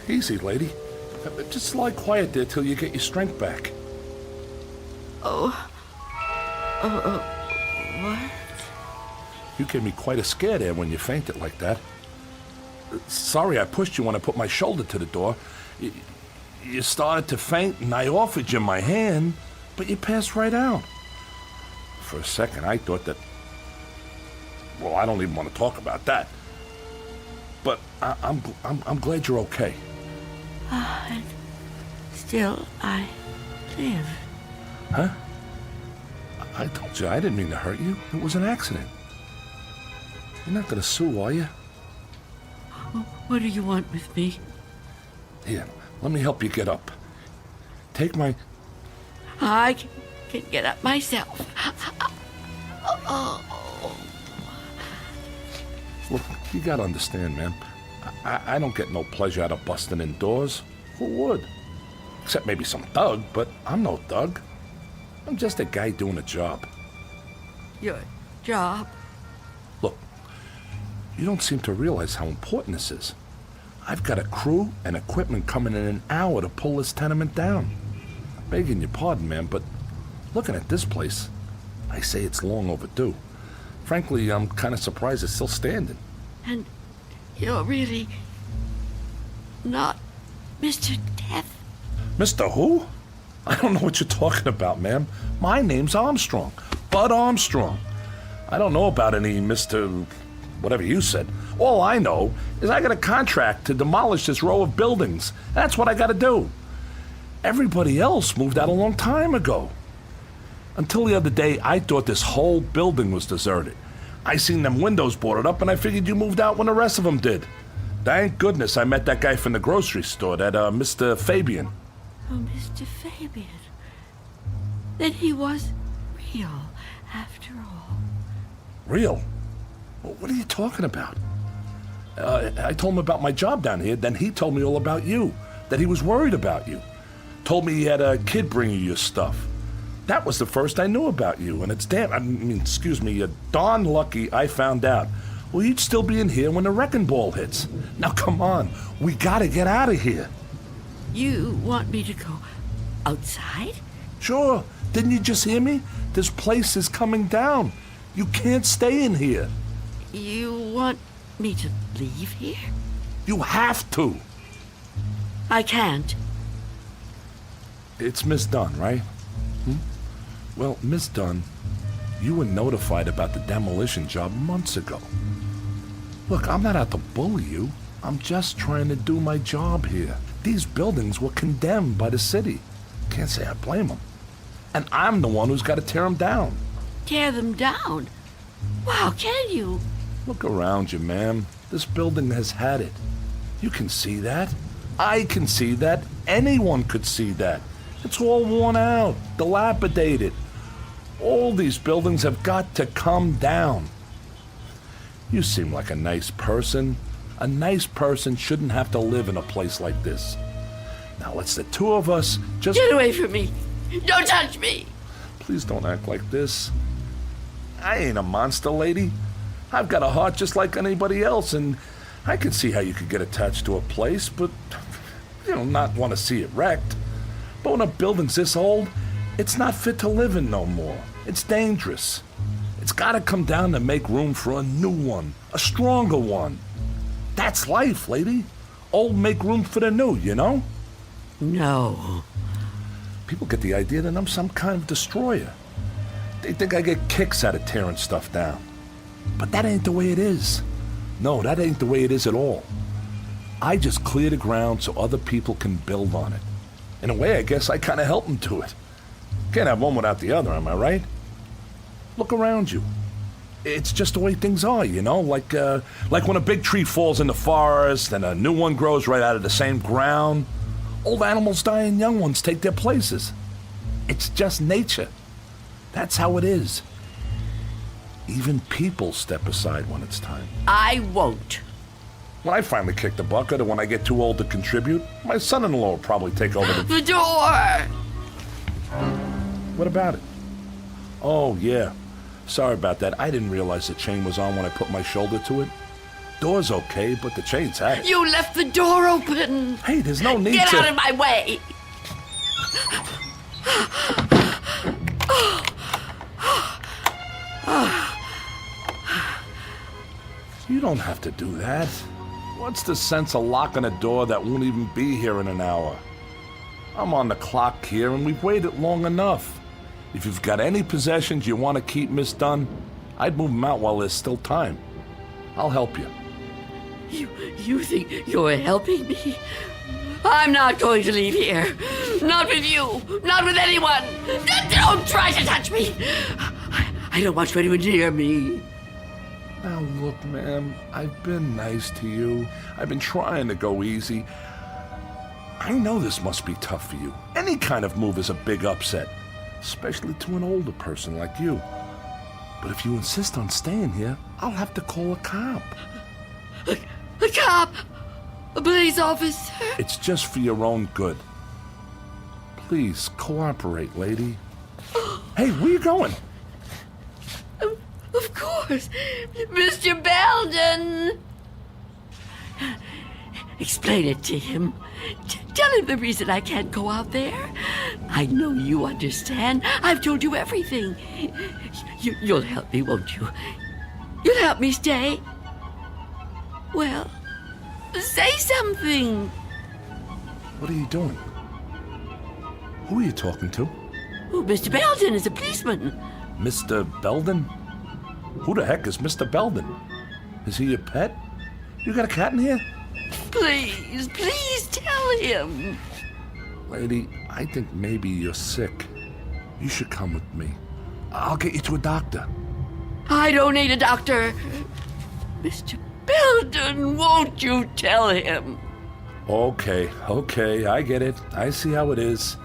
Easy, lady. Just lie quiet there till you get your strength back. What? You gave me quite a scare there when you fainted like that. Sorry I pushed you when I put my shoulder to the door. You started to faint and I offered you my hand, but you passed right out. For a second I thought that... Well, I don't even want to talk about that. But I'm glad you're okay. And still I live. Huh? I told you I didn't mean to hurt you. It was an accident. You're not gonna sue, are you? What do you want with me? Here, let me help you get up. Take my... I can get up myself. Look, you gotta understand, man. I don't get no pleasure out of busting indoors. Who would? Except maybe some thug, but I'm no thug. I'm just a guy doing a job. Your job? Look, you don't seem to realize how important this is. I've got a crew and equipment coming in an hour to pull this tenement down. Begging your pardon, man, but looking at this place, I say it's long overdue. Frankly, I'm kind of surprised it's still standing. And you're really not Mr. Death? Mr. Who? I don't know what you're talking about, ma'am. My name's Armstrong. Bud Armstrong. I don't know about any Mr. whatever you said. All I know is I got a contract to demolish this row of buildings. That's what I got to do. Everybody else moved out a long time ago. Until the other day, I thought this whole building was deserted. I seen them windows boarded up, and I figured you moved out when the rest of them did. Thank goodness I met that guy from the grocery store, that Mr. Fabian. Oh, Mr. Fabian. Then he was real, after all. Real? What are you talking about? I told him about my job down here, then he told me all about you, that he was worried about you. Told me he had a kid bring you your stuff. That was the first I knew about you, and it's darn lucky I found out. Well, you'd still be in here when the wrecking ball hits. Now, come on. We gotta get out of here. You want me to go outside? Sure. Didn't you just hear me? This place is coming down. You can't stay in here. You want me to leave here? You have to. I can't. It's Miss Dunn, right? Well, Miss Dunn, you were notified about the demolition job months ago. Look, I'm not out to bully you. I'm just trying to do my job here. These buildings were condemned by the city. Can't say I blame them. And I'm the one who's got to tear them down. Tear them down? Wow, can you? Look around you, ma'am. This building has had it. You can see that. I can see that. Anyone could see that. It's all worn out, dilapidated. All these buildings have got to come down. You seem like a nice person. A nice person shouldn't have to live in a place like this. Now let's the two of us just... Get away from me! Don't touch me! Please don't act like this. I ain't a monster, lady. I've got a heart just like anybody else, and I can see how you could get attached to a place, but, not want to see it wrecked. But when a building's this old, it's not fit to live in no more. It's dangerous. It's got to come down to make room for a new one, a stronger one. That's life, lady. Old make room for the new, you know? No. People get the idea that I'm some kind of destroyer. They think I get kicks out of tearing stuff down. But that ain't the way it is. No, that ain't the way it is at all. I just clear the ground so other people can build on it. In a way, I guess I kind of help them to it. Can't have one without the other, am I right? Look around you. It's just the way things are, like when a big tree falls in the forest and a new one grows right out of the same ground. Old animals die and young ones take their places. It's just nature. That's how it is. Even people step aside when it's time. I won't. When I finally kick the bucket or when I get too old to contribute, my son-in-law will probably take over the... The door! What about it? Oh, yeah. Sorry about that. I didn't realize the chain was on when I put my shoulder to it. Door's okay, but the chain's had it. You left the door open! Hey, there's no need Get to... out of my way! You don't have to do that. What's the sense of locking a door that won't even be here in an hour? I'm on the clock here, and we've waited long enough. If you've got any possessions you want to keep, Miss Dunn, I'd move them out while there's still time. I'll help you. You think you're helping me? I'm not going to leave here. Not with you. Not with anyone. Don't try to touch me. I don't want you anywhere near me. Now look, ma'am, I've been nice to you. I've been trying to go easy. I know this must be tough for you. Any kind of move is a big upset, especially to an older person like you. But if you insist on staying here, I'll have to call a cop. A cop? A police officer? It's just for your own good. Please, cooperate, lady. Hey, where you going? Of course. Mr. Belden! Explain it to him. Tell him the reason I can't go out there. I know you understand. I've told you everything. You'll help me, won't you? You'll help me stay? Well, say something. What are you doing? Who are you talking to? Oh, Mr. Belden is a policeman. Mr. Belden? Who the heck is Mr. Belden? Is he your pet? You got a cat in here? Please tell him. Lady, I think maybe you're sick. You should come with me. I'll get you to a doctor. I don't need a doctor. Mr. Belden, won't you tell him? Okay, I get it. I see how it is.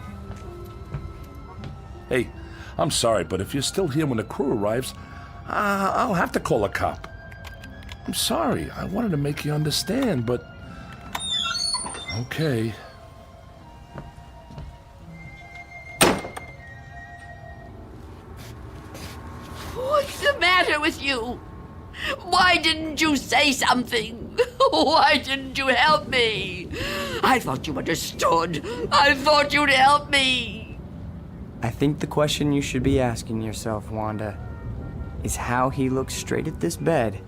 Hey, I'm sorry, but if you're still here when the crew arrives, I'll have to call a cop. I'm sorry. I wanted to make you understand, but... Okay. What's the matter with you? Why didn't you say something? Why didn't you help me? I thought you understood. I thought you'd help me. I think the question you should be asking yourself, Wanda, is how he looked straight at this bed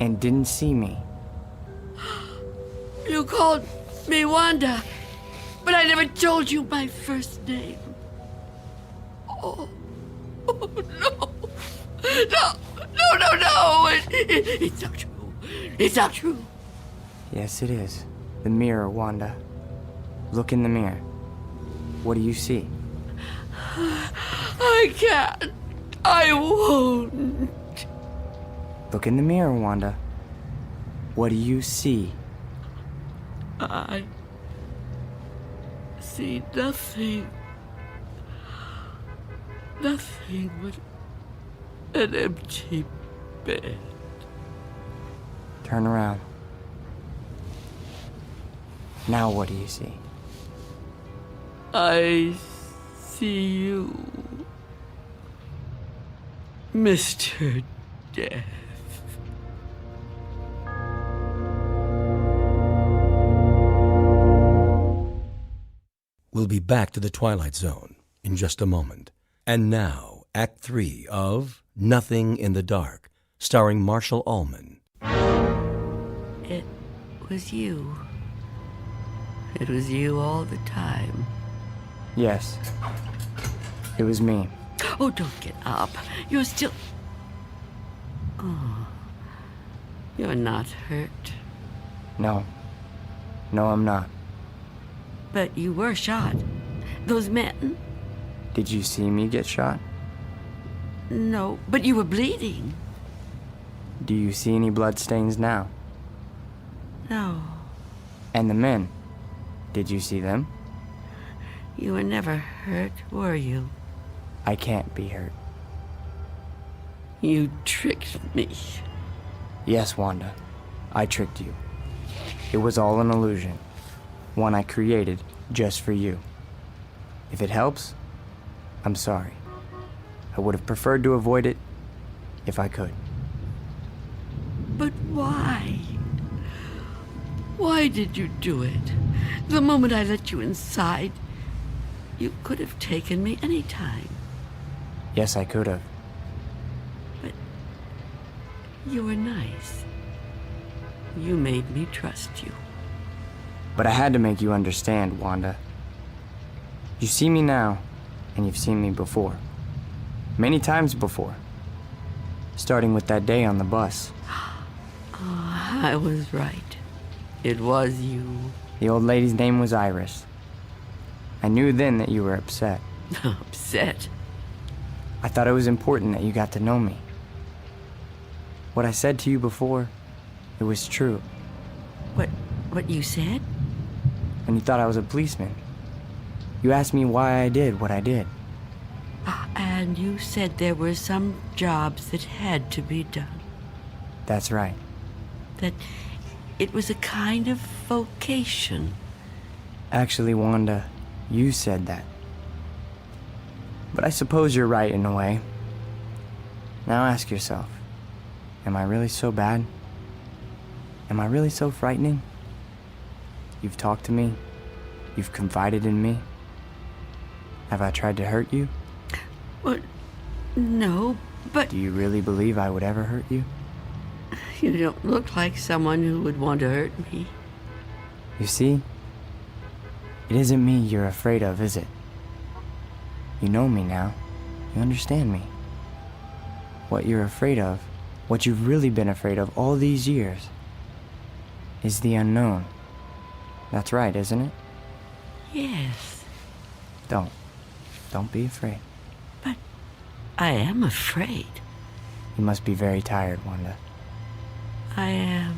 and didn't see me. You called me, Wanda. But I never told you my first name. Oh, no. No. It's not true. It's not true. Yes, it is. The mirror, Wanda. Look in the mirror. What do you see? I can't. I won't. Look in the mirror, Wanda. What do you see? I see nothing. Nothing but an empty bed. Turn around. Now what do you see? I see you, Mr. Death. We'll be back to the Twilight Zone in just a moment. And now, Act 3 of Nothing in the Dark, starring Marshall Allman. It was you. It was you all the time. Yes. It was me. Oh, don't get up. You're still... Oh. You're not hurt. No. No, I'm not. But you were shot. Those men... Did you see me get shot? No, but you were bleeding. Do you see any bloodstains now? No. And the men? Did you see them? You were never hurt, were you? I can't be hurt. You tricked me. Yes, Wanda. I tricked you. It was all an illusion. One I created just for you. If it helps, I'm sorry. I would have preferred to avoid it if I could. But why? Why did you do it? The moment I let you inside, you could have taken me any time. Yes, I could have. But you were nice. You made me trust you. But I had to make you understand, Wanda. You see me now, and you've seen me before. Many times before. Starting with that day on the bus. Oh, I was right. It was you. The old lady's name was Iris. I knew then that you were upset. Upset? I thought it was important that you got to know me. What I said to you before, it was true. What you said? When you thought I was a policeman. You asked me why I did what I did. And you said there were some jobs that had to be done. That's right. That it was a kind of vocation. Actually, Wanda, you said that. But I suppose you're right in a way. Now ask yourself, am I really so bad? Am I really so frightening? You've talked to me. You've confided in me. Have I tried to hurt you? Well, no, but... Do you really believe I would ever hurt you? You don't look like someone who would want to hurt me. You see? It isn't me you're afraid of, is it? You know me now. You understand me. What you're afraid of, what you've really been afraid of all these years, is the unknown. That's right, isn't it? Yes. Don't be afraid. But I am afraid. You must be very tired, Wanda. I am.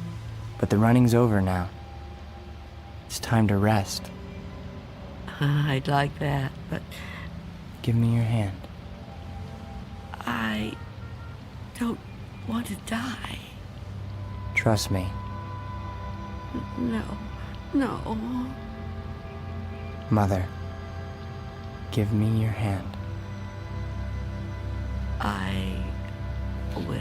But the running's over now. It's time to rest. I'd like that, but... Give me your hand. I don't want to die. Trust me. No. Mother, give me your hand. I will.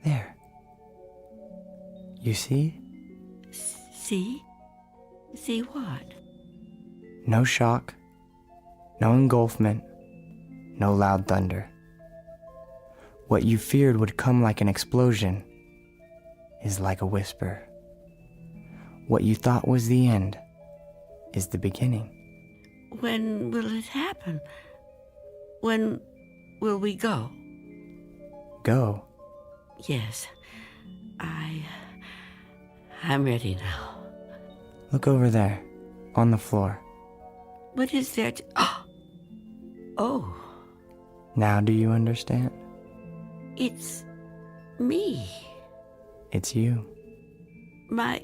There. You see? See? See what? No shock. No engulfment. no loud thunder. What you feared would come like an explosion is like a whisper. What you thought was the end is the beginning. When will it happen? When will we go? Go? Yes. I'm ready now. Look over there, on the floor. What is there to... Oh. Now do you understand? It's me. It's you. My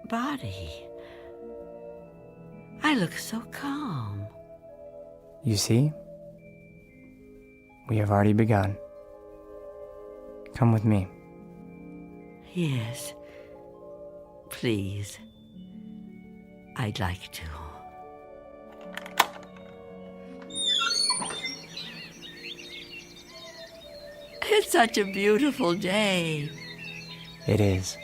body. I look so calm. You see? We have already begun. Come with me. Yes. Please. I'd like to. It's such a beautiful day. It is.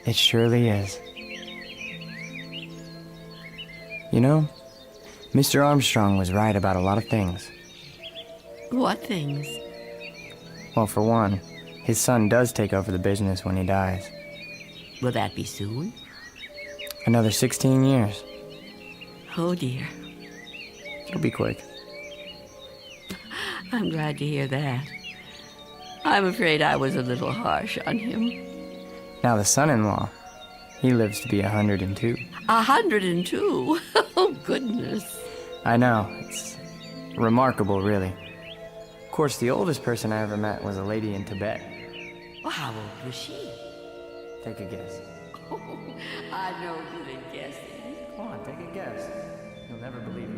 It surely is. You know, Mr. Armstrong was right about a lot of things. What things? Well, for one, his son does take over the business when he dies. Will that be soon? Another 16 years. Oh, dear. It'll be quick. I'm glad to hear that. I'm afraid I was a little harsh on him. Now the son-in-law, he lives to be 102. 102? Oh, goodness. I know. It's remarkable, really. Of course, the oldest person I ever met was a lady in Tibet. Well, how old was she? Take a guess. Oh, I'm no good at guessing. Come on, take a guess. You'll never believe it.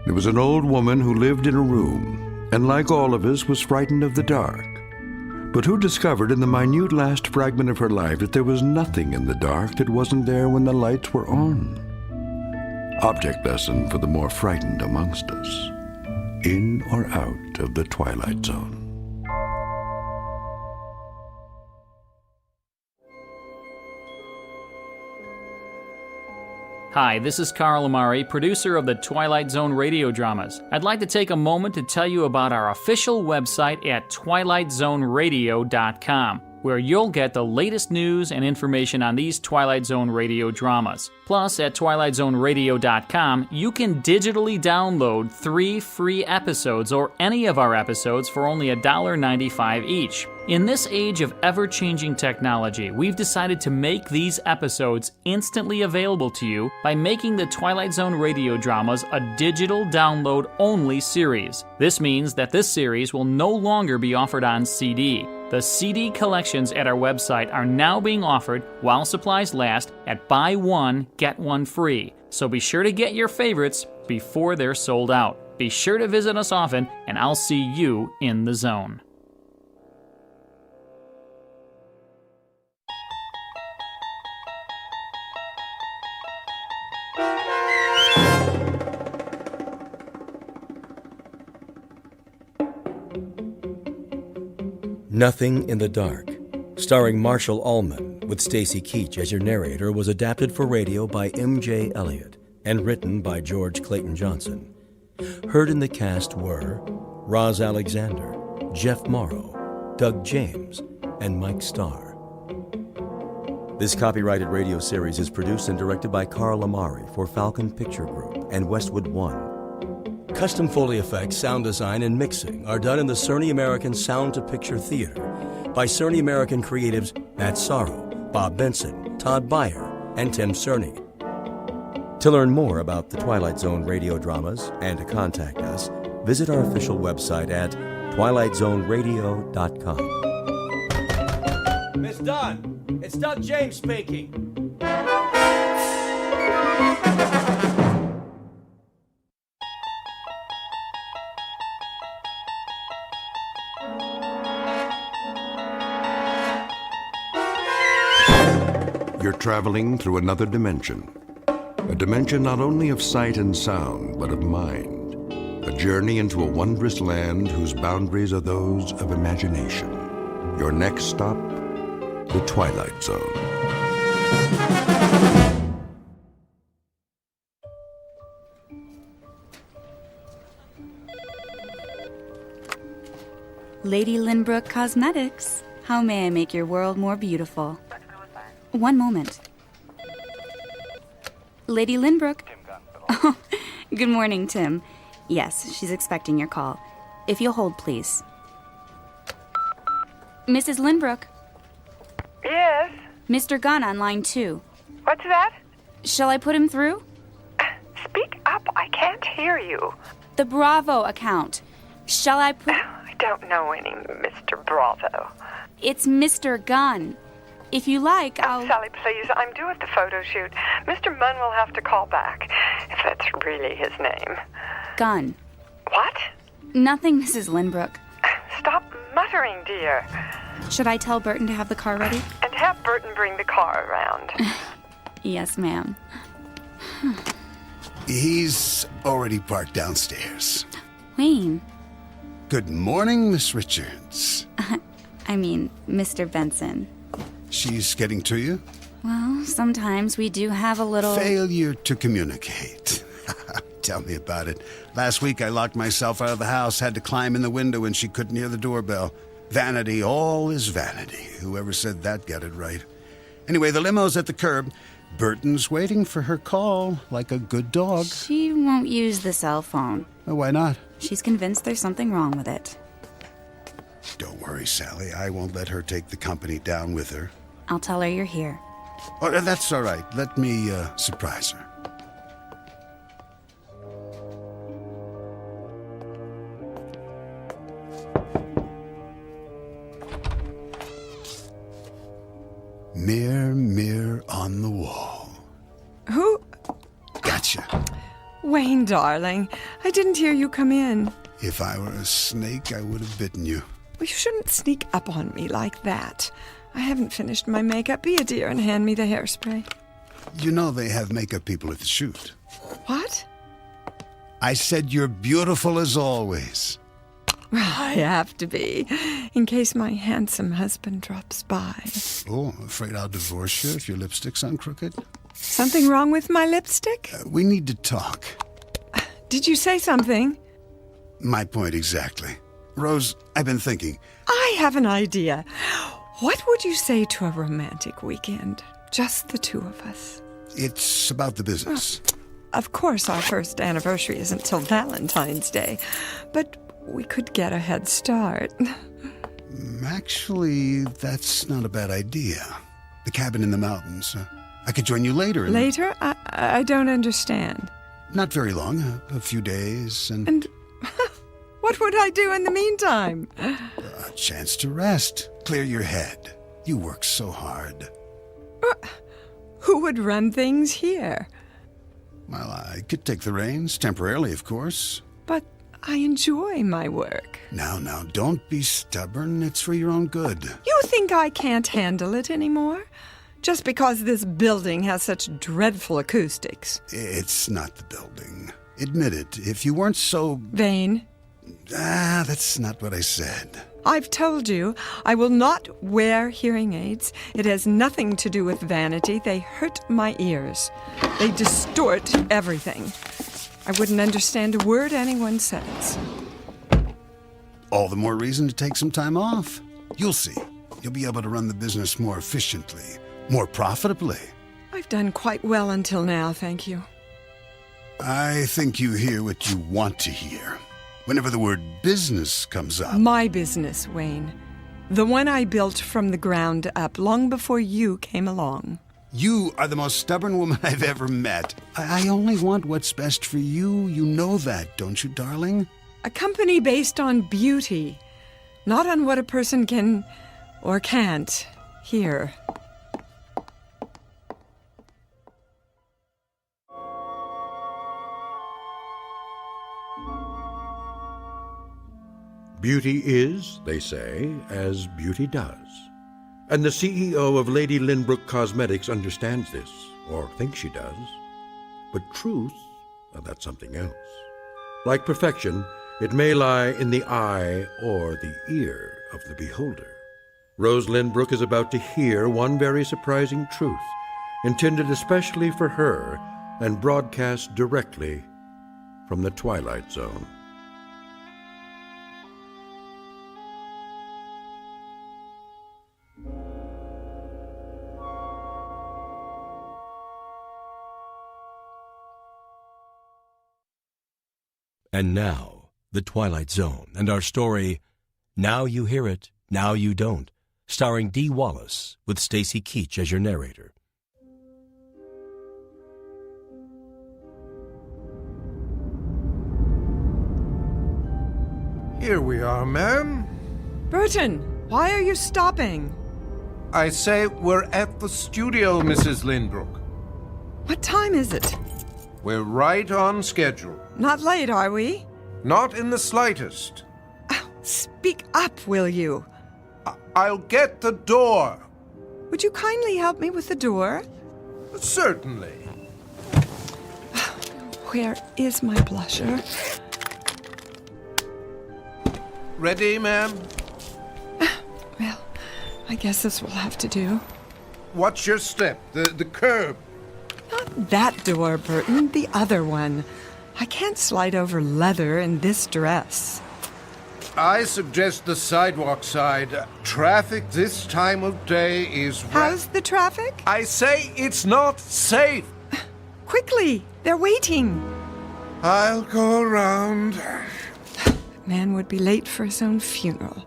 There was an old woman who lived in a room, and like all of us, was frightened of the dark, but who discovered in the minute last fragment of her life that there was nothing in the dark that wasn't there when the lights were on. Object lesson for the more frightened amongst us. In or out of the Twilight Zone. Hi, this is Carl Amari, producer of the Twilight Zone radio dramas. I'd like to take a moment to tell you about our official website at twilightzoneradio.com, where you'll get the latest news and information on these Twilight Zone radio dramas. Plus, at twilightzoneradio.com, you can digitally download 3 free episodes or any of our episodes for only $1.95 each. In this age of ever-changing technology, we've decided to make these episodes instantly available to you by making the Twilight Zone radio dramas a digital download-only series. This means that this series will no longer be offered on CD. The CD collections at our website are now being offered while supplies last at buy one, get one free. So be sure to get your favorites before they're sold out. Be sure to visit us often, and I'll see you in the zone. Nothing in the Dark, starring Marshall Allman, with Stacy Keach as your narrator, was adapted for radio by M.J. Elliott and written by George Clayton Johnson. Heard in the cast were Roz Alexander, Jeff Morrow, Doug James, and Mike Starr. This copyrighted radio series is produced and directed by Carl Amari for Falcon Picture Group and Westwood One. Custom Foley effects, sound design, and mixing are done in the Cerny American Sound to Picture Theater by Cerny American creatives Matt Sorrow, Bob Benson, Todd Beyer, and Tim Cerny. To learn more about the Twilight Zone radio dramas and to contact us, visit our official website at twilightzoneradio.com. Miss Dunn, it's Doug James speaking. You're traveling through another dimension. A dimension not only of sight and sound, but of mind. A journey into a wondrous land whose boundaries are those of imagination. Your next stop, the Twilight Zone. Lady Lynbrook Cosmetics. How may I make your world more beautiful? One moment. Lady Lynbrook. Oh, good morning, Tim. Yes, she's expecting your call. If you'll hold, please. Mrs. Lynbrook. Yes? Mr. Gunn on line 2. What's that? Shall I put him through? Speak up, I can't hear you. The Bravo account. Shall I put... I don't know any Mr. Bravo. It's Mr. Gunn. If you like, I'll... Sally, please, I'm due at the photo shoot. Mr. Munn will have to call back, if that's really his name. Gunn. What? Nothing, Mrs. Lynbrook. Stop muttering, dear. Should I tell Burton to have the car ready? And have Burton bring the car around. Yes, ma'am. He's already parked downstairs. Wayne. Good morning, Miss Richards. I mean, Mr. Benson. She's getting to you? Well, sometimes we do have a little... Failure to communicate. Tell me about it. Last week I locked myself out of the house, had to climb in the window when she couldn't hear the doorbell. Vanity, all is vanity. Whoever said that got it right. Anyway, the limo's at the curb. Burton's waiting for her call, like a good dog. She won't use the cell phone. Oh, why not? She's convinced there's something wrong with it. Don't worry, Sally. I won't let her take the company down with her. I'll tell her you're here. Oh, that's all right. Let me surprise her. Mirror, mirror on the wall. Who? Gotcha. Wayne, darling, I didn't hear you come in. If I were a snake, I would have bitten you. Well, you shouldn't sneak up on me like that. I haven't finished my makeup. Be a dear and hand me the hairspray. You know they have makeup people at the shoot. What? I said you're beautiful as always. Well, I have to be, in case my handsome husband drops by. Oh, I'm afraid I'll divorce you if your lipstick's on crooked. Something wrong with my lipstick? We need to talk. Did you say something? My point exactly. Rose, I've been thinking. I have an idea. What would you say to a romantic weekend? Just the two of us. It's about the business. Of course, our first anniversary isn't till Valentine's Day, but we could get a head start. Actually, that's not a bad idea. The cabin in the mountains. I could join you later. Later? I don't understand. Not very long. A few days and... And what would I do in the meantime? A chance to rest. Clear your head. You work so hard. Who would run things here? Well, I could take the reins, temporarily, of course. But I enjoy my work. Now, don't be stubborn. It's for your own good. You think I can't handle it anymore? Just because this building has such dreadful acoustics. It's not the building. Admit it. If you weren't so... vain? That's not what I said. I've told you, I will not wear hearing aids. It has nothing to do with vanity. They hurt my ears. They distort everything. I wouldn't understand a word anyone says. All the more reason to take some time off. You'll see. You'll be able to run the business more efficiently, more profitably. I've done quite well until now, thank you. I think you hear what you want to hear. Whenever the word business comes up. My business, Wayne. The one I built from the ground up long before you came along. You are the most stubborn woman I've ever met. I only want what's best for you. You know that, don't you, darling? A company based on beauty, not on what a person can or can't hear. Beauty is, they say, as beauty does. And the CEO of Lady Lynbrook Cosmetics understands this, or thinks she does. But truth, well, that's something else. Like perfection, it may lie in the eye or the ear of the beholder. Rose Lynbrook is about to hear one very surprising truth, intended especially for her and broadcast directly from the Twilight Zone. And now, The Twilight Zone, and our story, Now You Hear It, Now You Don't, starring Dee Wallace, with Stacy Keach as your narrator. Here we are, ma'am. Burton, why are you stopping? I say we're at the studio, Mrs. Lynbrook. What time is it? We're right on schedule. Not late, are we? Not in the slightest. Speak up, will you? I'll get the door. Would you kindly help me with the door? Certainly. Where is my blusher? Ready, ma'am? Well, I guess this will have to do. Watch your step. The curb. Not that door, Burton. The other one. I can't slide over leather in this dress. I suggest the sidewalk side. Traffic this time of day is... How's the traffic? I say it's not safe. Quickly! They're waiting. I'll go around. Man would be late for his own funeral.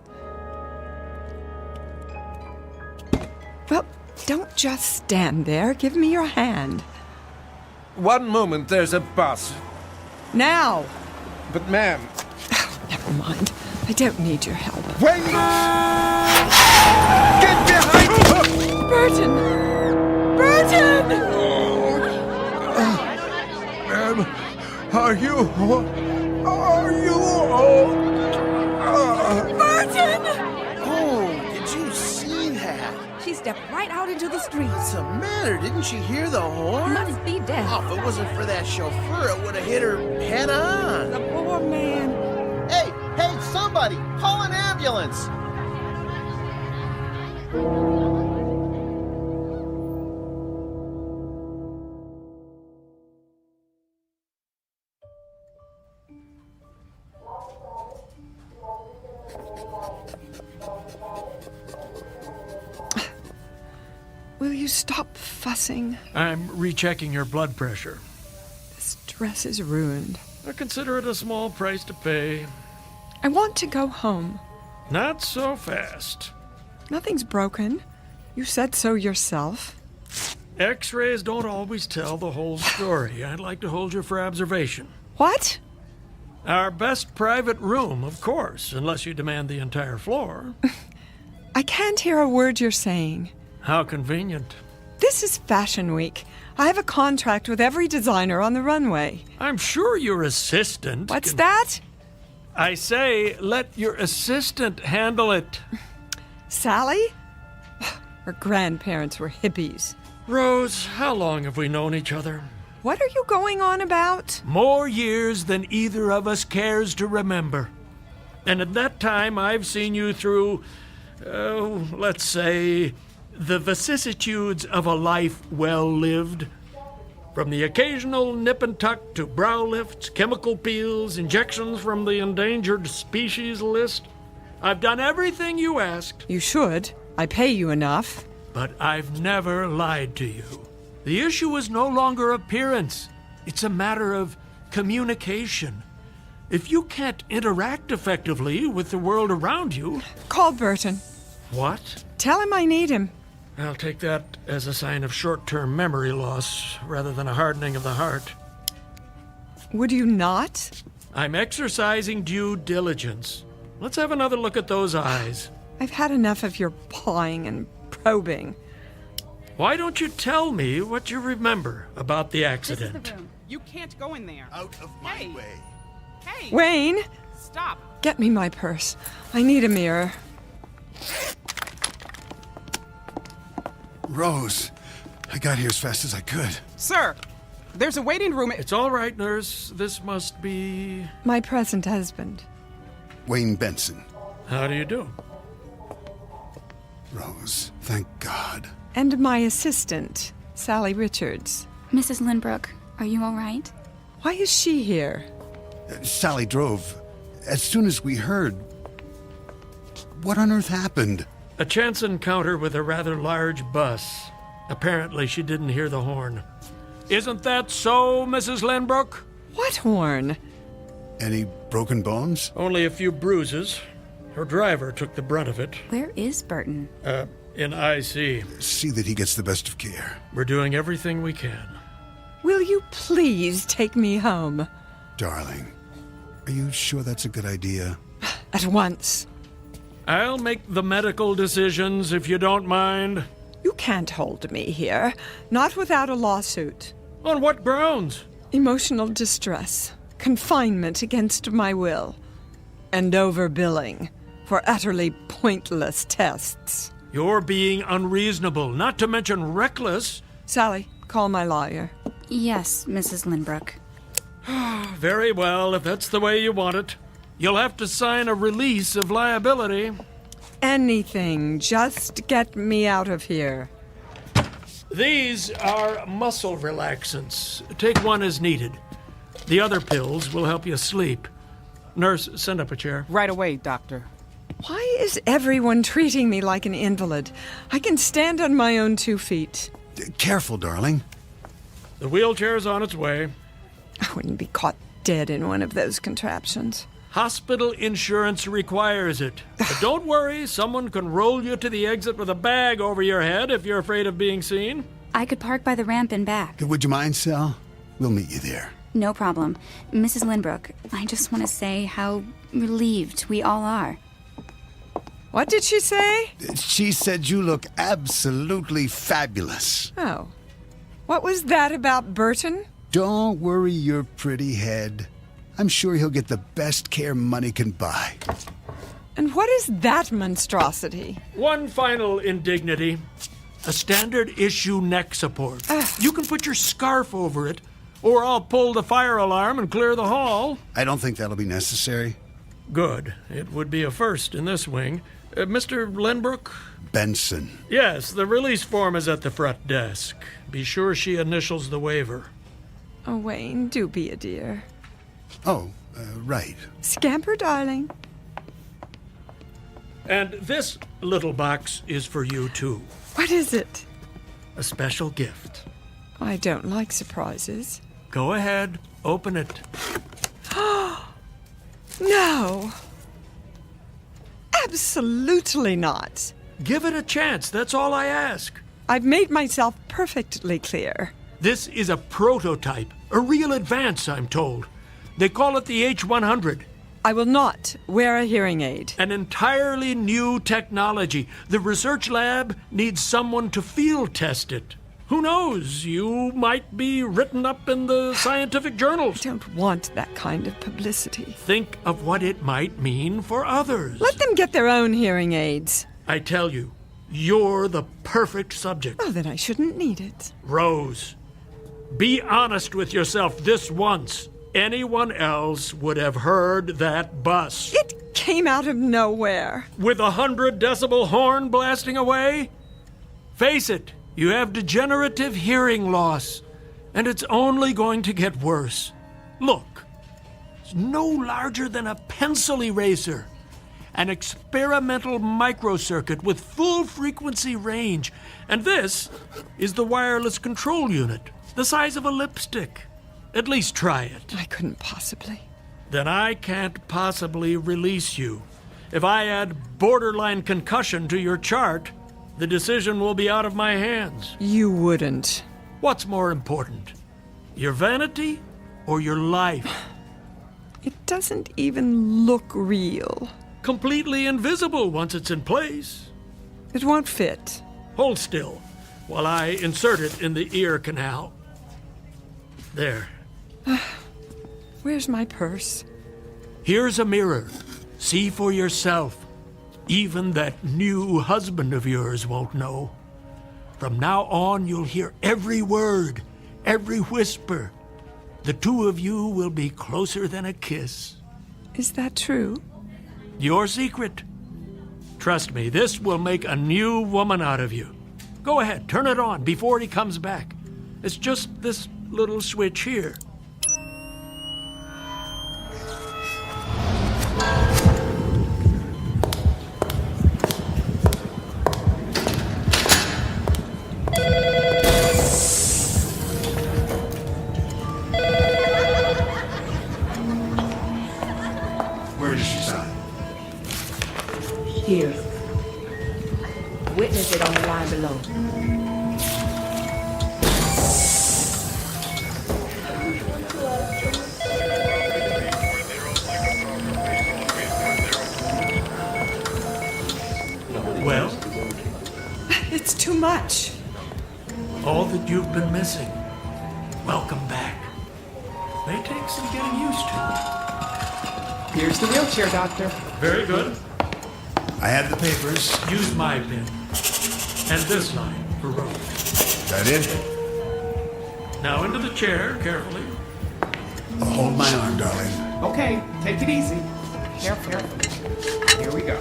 Well, don't just stand there. Give me your hand. One moment, there's a bus. Now! But, ma'am... Never mind. I don't need your help. Wait! Get behind me! Burton! Burton! Ma'am, are you... Burton! Oh, did you see that? She stepped right out into the street. What's the matter? Didn't she hear the horn? Must be deaf. Oh, if it wasn't for that chauffeur, it would have hit her head on. The poor man. Hey, somebody! Call an ambulance! Will you stop fussing? I'm rechecking your blood pressure. This dress is ruined. I consider it a small price to pay. I want to go home. Not so fast. Nothing's broken. You said so yourself. X-rays don't always tell the whole story. I'd like to hold you for observation. What? Our best private room, of course, unless you demand the entire floor. I can't hear a word you're saying. How convenient. This is Fashion Week. I have a contract with every designer on the runway. I'm sure your assistant... What's that? I say, let your assistant handle it. Sally? Her grandparents were hippies. Rose, how long have we known each other? What are you going on about? More years than either of us cares to remember. And at that time, I've seen you through, let's say, the vicissitudes of a life well lived. From the occasional nip and tuck to brow lifts, chemical peels, injections from the endangered species list. I've done everything you asked. You should. I pay you enough. But I've never lied to you. The issue is no longer appearance. It's a matter of communication. If you can't interact effectively with the world around you... Call Burton. What? Tell him I need him. I'll take that as a sign of short-term memory loss rather than a hardening of the heart. Would you not? I'm exercising due diligence. Let's have another look at those eyes. I've had enough of your pawing and probing. Why don't you tell me what you remember about the accident? This is the room. You can't go in there. Out of my way. Hey! Wayne! Stop! Get me my purse. I need a mirror. Rose, I got here as fast as I could. Sir, there's a waiting room. It's all right, nurse. This must be... My present husband. Wayne Benson. How do you do? Rose, thank God. And my assistant, Sally Richards. Mrs. Lindbrook, are you all right? Why is she here? Sally drove. As soon as we heard... What on earth happened? A chance encounter with a rather large bus. Apparently she didn't hear the horn. Isn't that so, Mrs. Lindbrook? What horn? Any broken bones? Only a few bruises. Her driver took the brunt of it. Where is Burton? In IC. See that he gets the best of care. We're doing everything we can. Will you please take me home? Darling, are you sure that's a good idea? At once. I'll make the medical decisions if you don't mind. You can't hold me here. Not without a lawsuit. On what grounds? Emotional distress. Confinement against my will. And overbilling for utterly pointless tests. You're being unreasonable, not to mention reckless. Sally, call my lawyer. Yes, Mrs. Lindbrook. Very well, if that's the way you want it. You'll have to sign a release of liability. Anything, just get me out of here. These are muscle relaxants. Take one as needed. The other pills will help you sleep. Nurse, send up a chair. Right away, doctor. Why is everyone treating me like an invalid? I can stand on my own 2 feet. Careful, darling. The wheelchair's on its way. I wouldn't be caught dead in one of those contraptions. Hospital insurance requires it. But don't worry, someone can roll you to the exit with a bag over your head if you're afraid of being seen. I could park by the ramp and back. Would you mind, Sal? We'll meet you there. No problem. Mrs. Lindbrook, I just want to say how relieved we all are. What did she say? She said you look absolutely fabulous. Oh. What was that about Burton? Don't worry your pretty head. I'm sure he'll get the best care money can buy. And what is that monstrosity? One final indignity. A standard issue neck support. You can put your scarf over it, or I'll pull the fire alarm and clear the hall. I don't think that'll be necessary. Good. It would be a first in this wing. Mr. Lindbrook? Benson. Yes, the release form is at the front desk. Be sure she initials the waiver. Oh, Wayne, do be a dear. Oh, right. Scamper, darling. And this little box is for you, too. What is it? A special gift. I don't like surprises. Go ahead, open it. No. Absolutely not. Give it a chance, that's all I ask. I've made myself perfectly clear. This is a prototype, a real advance, I'm told. They call it the H100. I will not wear a hearing aid. An entirely new technology. The research lab needs someone to field test it. Who knows? You might be written up in the scientific journals. I don't want that kind of publicity. Think of what it might mean for others. Let them get their own hearing aids. I tell you, you're the perfect subject. Oh, then I shouldn't need it. Rose, be honest with yourself this once. Anyone else would have heard that bus. It came out of nowhere. With 100 decibel horn blasting away? Face it, you have degenerative hearing loss, and it's only going to get worse. Look, it's no larger than a pencil eraser. An experimental microcircuit with full frequency range. And this is the wireless control unit, the size of a lipstick. At least try it. I couldn't possibly. Then I can't possibly release you. If I add borderline concussion to your chart, the decision will be out of my hands. You wouldn't. What's more important? Your vanity or your life? It doesn't even look real. Completely invisible once it's in place. It won't fit. Hold still while I insert it in the ear canal. There. Where's my purse? Here's a mirror. See for yourself. Even that new husband of yours won't know. From now on, you'll hear every word, every whisper. The two of you will be closer than a kiss. Is that true? Your secret. Trust me, this will make a new woman out of you. Go ahead, turn it on before he comes back. It's just this little switch here. Where does she sign? Here. Witness it on the line below. Well, It's too much. all that you've been missing. Welcome back. May take some getting used to. Here's the wheelchair, Doctor. Very good. I had the papers. Use my pen. And this line for Rose. That it? Now into the chair, carefully. Hold my arm, darling. Okay, take it easy. Careful. Here we go.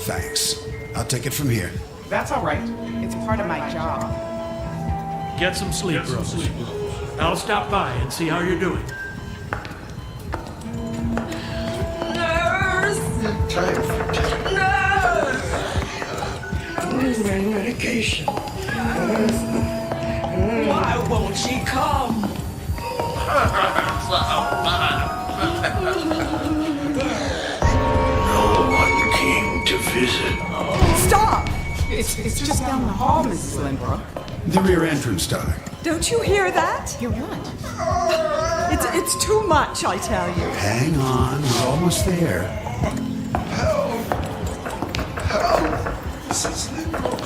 Thanks. I'll take it from here. That's all right. It's part of my job. Get some sleep, Rose. I'll stop by and see how you're doing. Nurse! Nurse! Where's my medication? Why won't she come? No one came to visit. Stop! It's just down the hall, Mrs. Lindbrook. The rear entrance, darling. Don't you hear that? Hear what? It's too much, I tell you. Hang on. We're almost there. Help! Mrs. Lindbrook.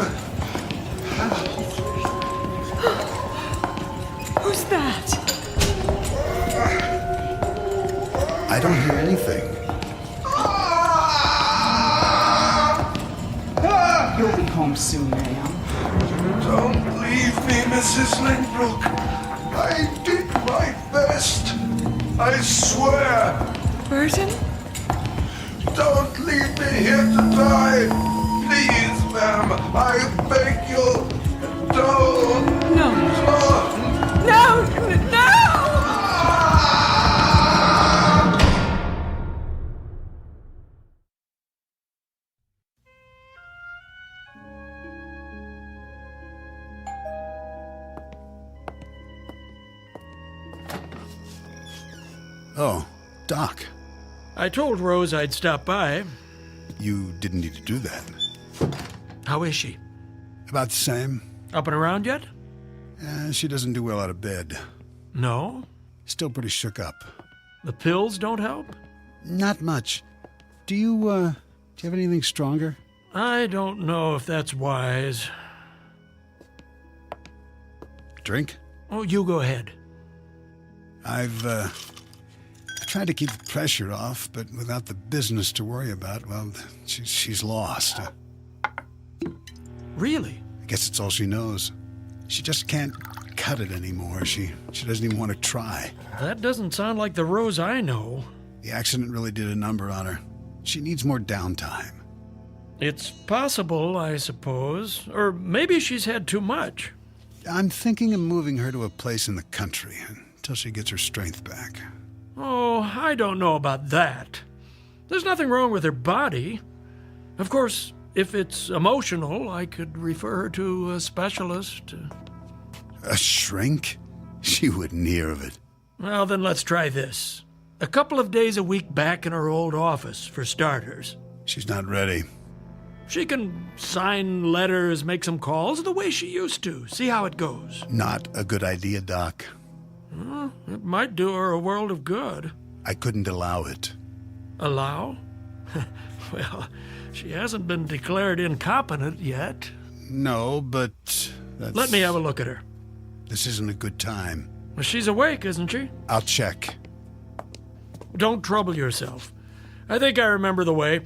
Who's that? I don't hear anything. You'll be home soon, ma'am. Don't leave me, Mrs. Lindbrook. I did my best. I swear. Burton? Don't leave me here to die. Please, ma'am. I beg you. Don't. No. No! No! Oh, Doc. I told Rose I'd stop by. You didn't need to do that. How is she? About the same. Up and around yet? She doesn't do well out of bed. No? Still pretty shook up. The pills don't help? Not much. Do you have anything stronger? I don't know if that's wise. Drink? Oh, you go ahead. I've tried to keep the pressure off, but without the business to worry about, well, she's lost. Really? I guess it's all she knows. She just can't cut it anymore. She doesn't even want to try. That doesn't sound like the Rose I know. The accident really did a number on her. She needs more downtime. It's possible, I suppose. Or maybe she's had too much. I'm thinking of moving her to a place in the country until she gets her strength back. Oh, I don't know about that. There's nothing wrong with her body. Of course, if it's emotional, I could refer her to a specialist. A shrink? She wouldn't hear of it. Well, then let's try this. A couple of days a week back in her old office, for starters. She's not ready. She can sign letters, make some calls the way she used to. See how it goes. Not a good idea, Doc. Well, it might do her a world of good. I couldn't allow it. Allow? Well, she hasn't been declared incompetent yet. No, but that's... Let me have a look at her. This isn't a good time. Well, she's awake, isn't she? I'll check. Don't trouble yourself. I think I remember the way.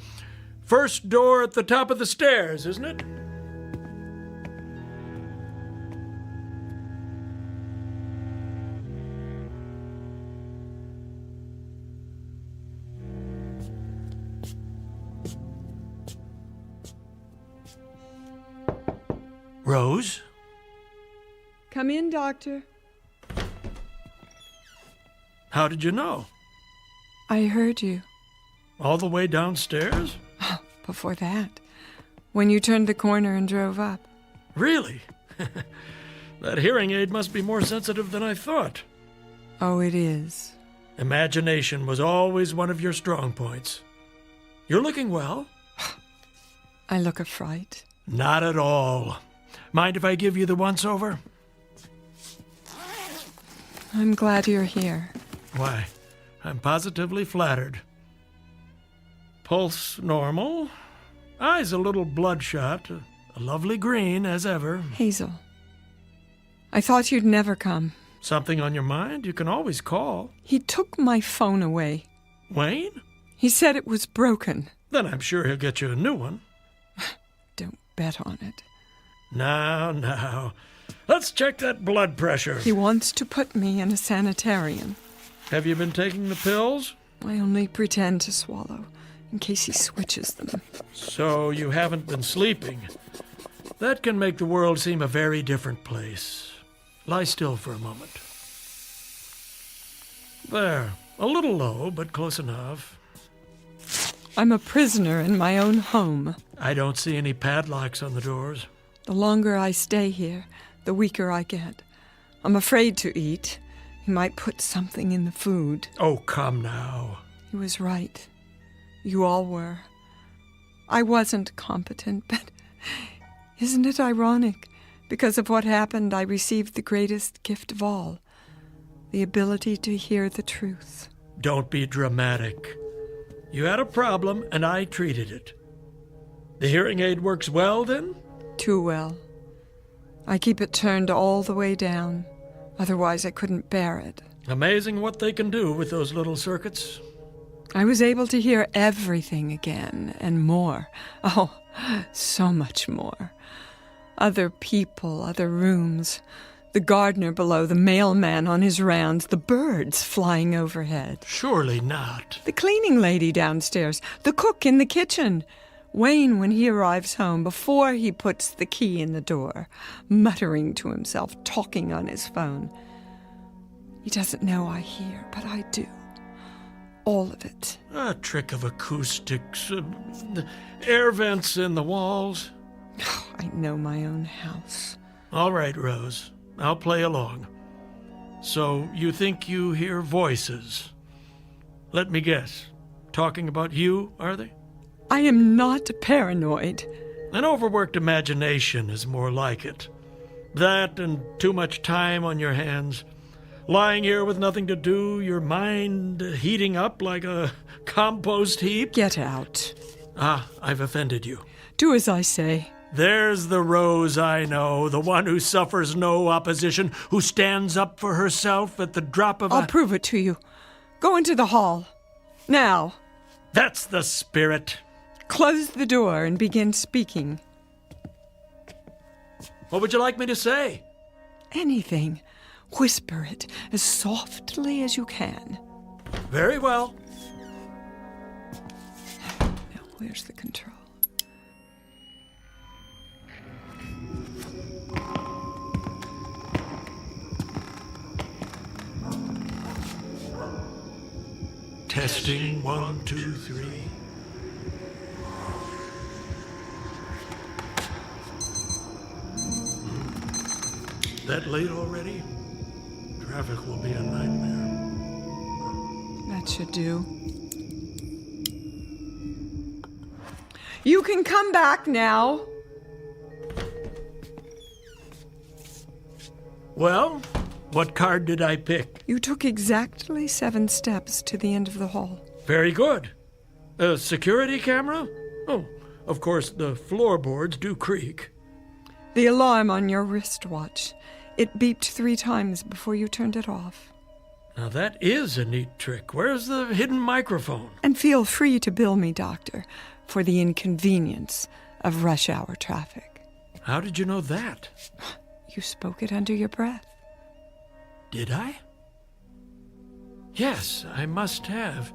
First door at the top of the stairs, isn't it? Rose? Come in, Doctor. How did you know? I heard you. All the way downstairs? Before that, when you turned the corner and drove up. Really? That hearing aid must be more sensitive than I thought. Oh, it is. Imagination was always one of your strong points. You're looking well. I look a fright. Not at all. Mind if I give you the once-over? I'm glad you're here. Why, I'm positively flattered. Pulse normal. Eyes a little bloodshot. A lovely green, as ever. Hazel, I thought you'd never come. Something on your mind? You can always call. He took my phone away. Wayne? He said it was broken. Then I'm sure he'll get you a new one. Don't bet on it. Now. Let's check that blood pressure. He wants to put me in a sanitarium. Have you been taking the pills? I only pretend to swallow, in case he switches them. So you haven't been sleeping. That can make the world seem a very different place. Lie still for a moment. There. A little low, but close enough. I'm a prisoner in my own home. I don't see any padlocks on the doors. The longer I stay here, the weaker I get. I'm afraid to eat. He might put something in the food. Oh, come now. He was right. You all were. I wasn't competent, but isn't it ironic? Because of what happened, I received the greatest gift of all, the ability to hear the truth. Don't be dramatic. You had a problem, and I treated it. The hearing aid works well, then? Too well. I keep it turned all the way down. Otherwise, I couldn't bear it. Amazing what they can do with those little circuits. I was able to hear everything again, and more. Oh, so much more. Other people, other rooms. The gardener below, the mailman on his rounds, the birds flying overhead. Surely not. The cleaning lady downstairs, the cook in the kitchen. Wayne, when he arrives home, before he puts the key in the door, muttering to himself, talking on his phone. He doesn't know I hear, but I do. All of it. A trick of acoustics, air vents in the walls. I know my own house. All right, Rose. I'll play along. So, you think you hear voices? Let me guess. Talking about you, are they? I am not paranoid. An overworked imagination is more like it. That and too much time on your hands. Lying here with nothing to do, your mind heating up like a compost heap. Get out. I've offended you. Do as I say. There's the Rose I know, the one who suffers no opposition, who stands up for herself at the drop of I'll prove it to you. Go into the hall. Now. That's the spirit. Close the door and begin speaking. What would you like me to say? Anything. Whisper it as softly as you can. Very well. Now, where's the control? Testing 1, 2, 3. That late already? Traffic will be a nightmare. That should do. You can come back now. Well, what card did I pick? You took exactly 7 steps to the end of the hall. Very good. A security camera? Oh, of course, the floorboards do creak. The alarm on your wristwatch. It beeped 3 times before you turned it off. Now that is a neat trick. Where's the hidden microphone? And feel free to bill me, Doctor, for the inconvenience of rush hour traffic. How did you know that? You spoke it under your breath. Did I? Yes, I must have.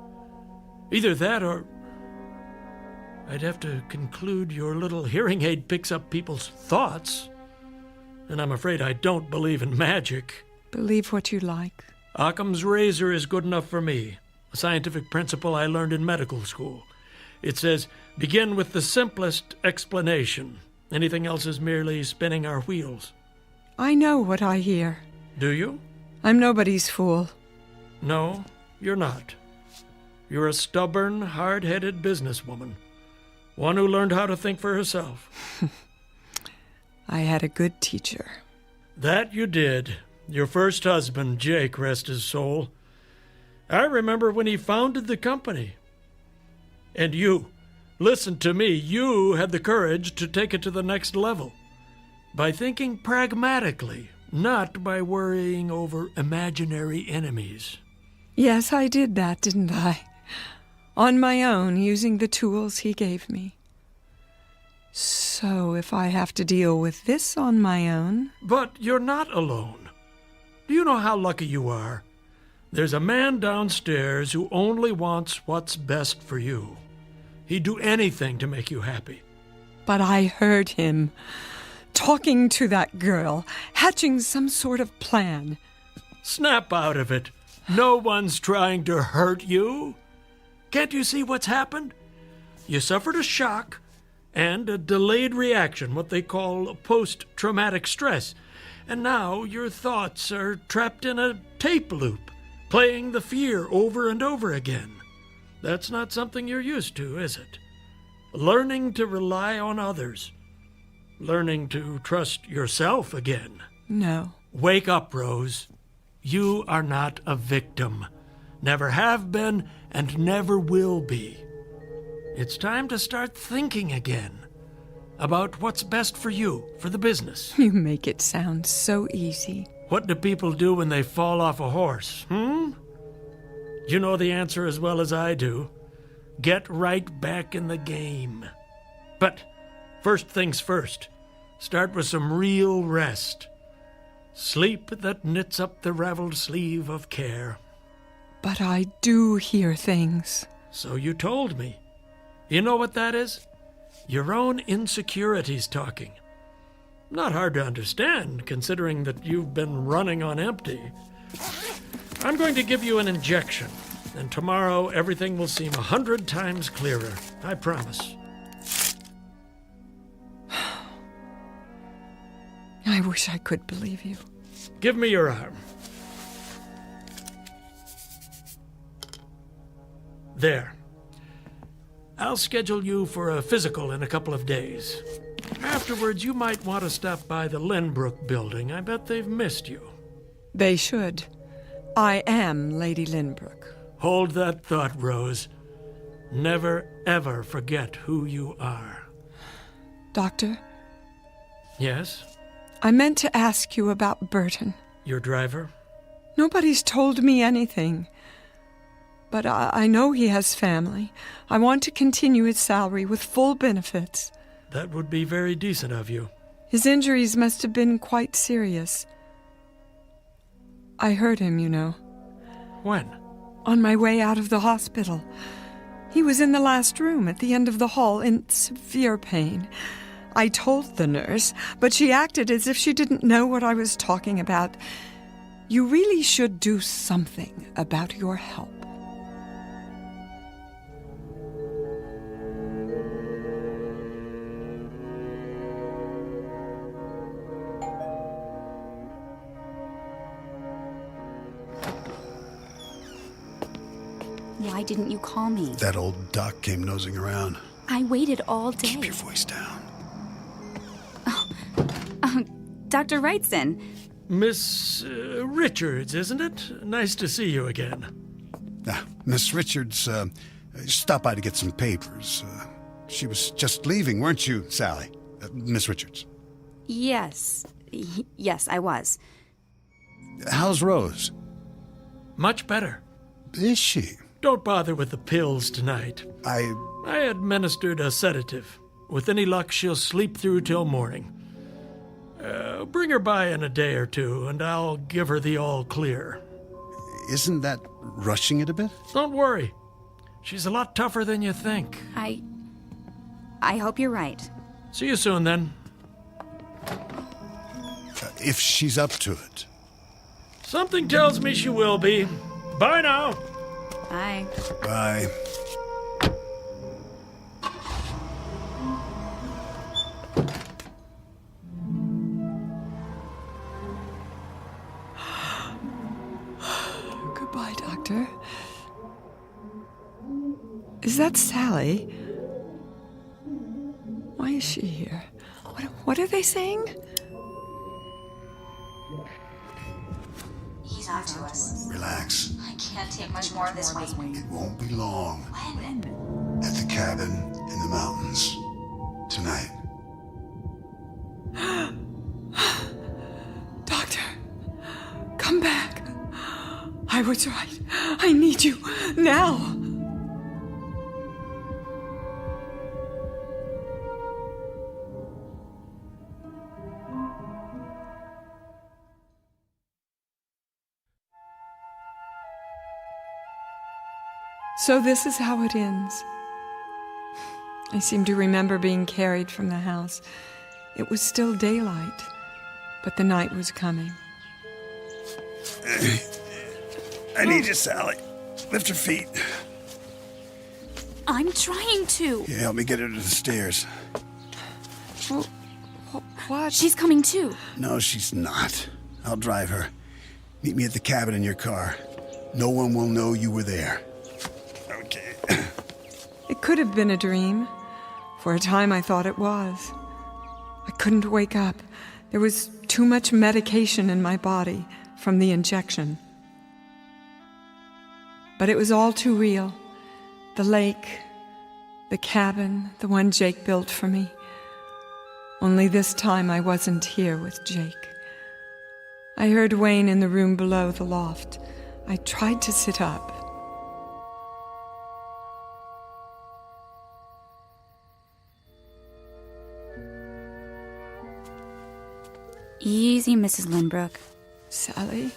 Either that or I'd have to conclude your little hearing aid picks up people's thoughts. and I'm afraid I don't believe in magic. Believe what you like. Occam's razor is good enough for me, a scientific principle I learned in medical school. It says, begin with the simplest explanation. Anything else is merely spinning our wheels. I know what I hear. Do you? I'm nobody's fool. No, you're not. You're a stubborn, hard-headed businesswoman. One who learned how to think for herself. I had a good teacher. That you did. Your first husband, Jake, rest his soul. I remember when he founded the company. And you, listen to me, you had the courage to take it to the next level. By thinking pragmatically, not by worrying over imaginary enemies. Yes, I did that, didn't I? On my own, using the tools he gave me. So if I have to deal with this on my own... But you're not alone. Do you know how lucky you are? There's a man downstairs who only wants what's best for you. He'd do anything to make you happy. But I heard him talking to that girl, hatching some sort of plan. Snap out of it. No one's trying to hurt you. Can't you see what's happened? You suffered a shock and a delayed reaction, what they call post-traumatic stress. And now your thoughts are trapped in a tape loop, playing the fear over and over again. That's not something you're used to, is it? Learning to rely on others. Learning to trust yourself again. No. Wake up, Rose. You are not a victim. Never have been and never will be. It's time to start thinking again about what's best for you, for the business. You make it sound so easy. What do people do when they fall off a horse, You know the answer as well as I do. Get right back in the game. But first things first, start with some real rest. Sleep that knits up the raveled sleeve of care. But I do hear things. So you told me. You know what that is? Your own insecurities talking. Not hard to understand, considering that you've been running on empty. I'm going to give you an injection, and tomorrow everything will seem 100 times clearer. I promise. I wish I could believe you. Give me your arm. There. I'll schedule you for a physical in a couple of days. Afterwards, you might want to stop by the Lynbrook building. I bet they've missed you. They should. I am Lady Lynbrook. Hold that thought, Rose. Never, ever forget who you are. Doctor? Yes? I meant to ask you about Burton. Your driver? Nobody's told me anything. But I know he has family. I want to continue his salary with full benefits. That would be very decent of you. His injuries must have been quite serious. I heard him, you know. When? On my way out of the hospital. He was in the last room at the end of the hall in severe pain. I told the nurse, but she acted as if she didn't know what I was talking about. You really should do something about your help. Why didn't you call me? That old duck came nosing around. I waited all day. Keep your voice down. Dr. Wrightson. Miss Richards, isn't it? Nice to see you again. Miss Richards stopped by to get some papers. She was just leaving, weren't you, Sally? Miss Richards. Yes. Yes, I was. How's Rose? Much better. Is she? Don't bother with the pills tonight. I administered a sedative. With any luck, she'll sleep through till morning. Bring her by in a day or two, and I'll give her the all clear. Isn't that rushing it a bit? Don't worry. She's a lot tougher than you think. I hope you're right. See you soon, then. if she's up to it. Something tells me she will be. Bye now. Bye. Bye. Goodbye, Doctor. Is that Sally? Why is she here? What are they saying? He's on to us. Relax. I can't take much more of this weight. It won't be long. When? At the cabin in the mountains. Tonight. Doctor, come back. I was right. I need you now. So this is how it ends. I seem to remember being carried from the house. It was still daylight, but the night was coming. I need you, Sally. Lift her feet. I'm trying to. Yeah, help me get her to the stairs. Well, what? She's coming too. No, she's not. I'll drive her. Meet me at the cabin in your car. No one will know you were there. Okay. It could have been a dream. For a time I thought it was. I couldn't wake up. There was too much medication in my body from the injection. But it was all too real. The lake, the cabin, the one Jake built for me. Only this time I wasn't here with Jake. I heard Wayne in the room below the loft. I tried to sit up. Easy, Mrs. Lindbrook. Sally?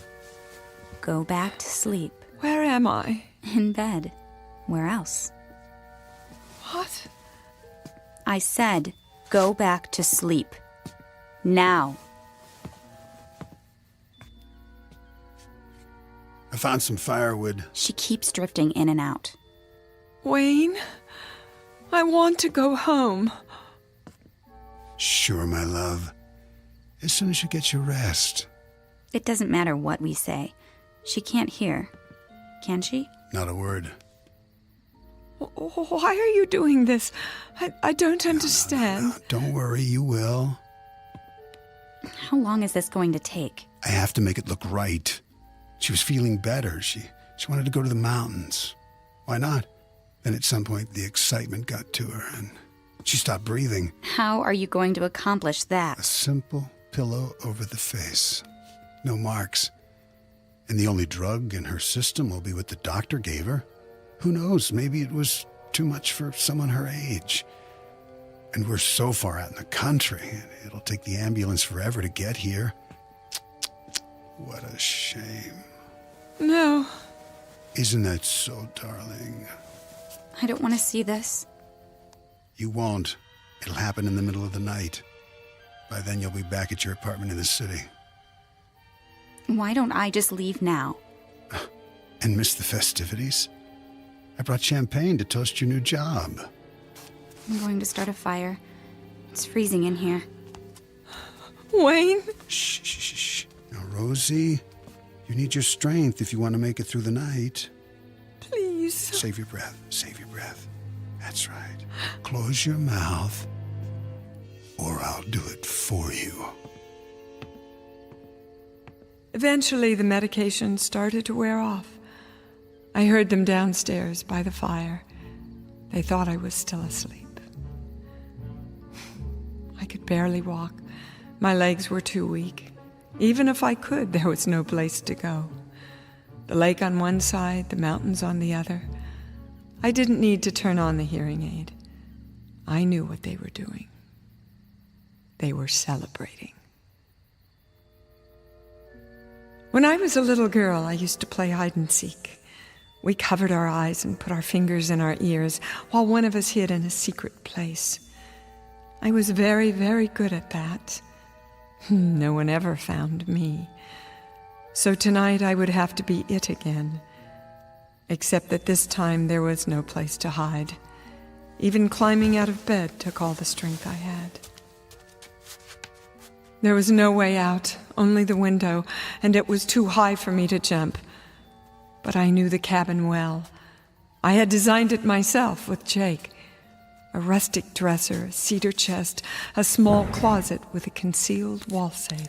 Go back to sleep. Where am I? In bed. Where else? What? I said, go back to sleep. Now. I found some firewood. She keeps drifting in and out. Wayne, I want to go home. Sure, my love. As soon as you get your rest. It doesn't matter what we say. She can't hear. Can she? Not a word. Why are you doing this? I don't understand. No, don't worry, you will. How long is this going to take? I have to make it look right. She was feeling better. She wanted to go to the mountains. Why not? Then at some point the excitement got to her and she stopped breathing. How are you going to accomplish that? A simple pillow over the face. No marks. And the only drug in her system will be what the doctor gave her. Who knows? Maybe it was too much for someone her age. And we're so far out in the country. It'll take the ambulance forever to get here. What a shame. No. Isn't that so, darling? I don't want to see this. You won't. It'll happen in the middle of the night. By then you'll be back at your apartment in the city. Why don't I just leave now? And miss the festivities? I brought champagne to toast your new job. I'm going to start a fire. It's freezing in here. Wayne? Shh, shh, shh, shh. Now, Rosie, you need your strength if you want to make it through the night. Please. Save your breath. Save your breath. That's right. Close your mouth, or I'll do it for you. Eventually, the medication started to wear off. I heard them downstairs by the fire. They thought I was still asleep. I could barely walk. My legs were too weak. Even if I could, there was no place to go. The lake on one side, the mountains on the other. I didn't need to turn on the hearing aid. I knew what they were doing. They were celebrating. When I was a little girl, I used to play hide and seek. We covered our eyes and put our fingers in our ears while one of us hid in a secret place. I was very, very good at that. No one ever found me. So tonight I would have to be it again. Except that this time there was no place to hide. Even climbing out of bed took all the strength I had. There was no way out, only the window, and it was too high for me to jump. But I knew the cabin well. I had designed it myself with Jake. A rustic dresser, a cedar chest, a small closet with a concealed wall safe.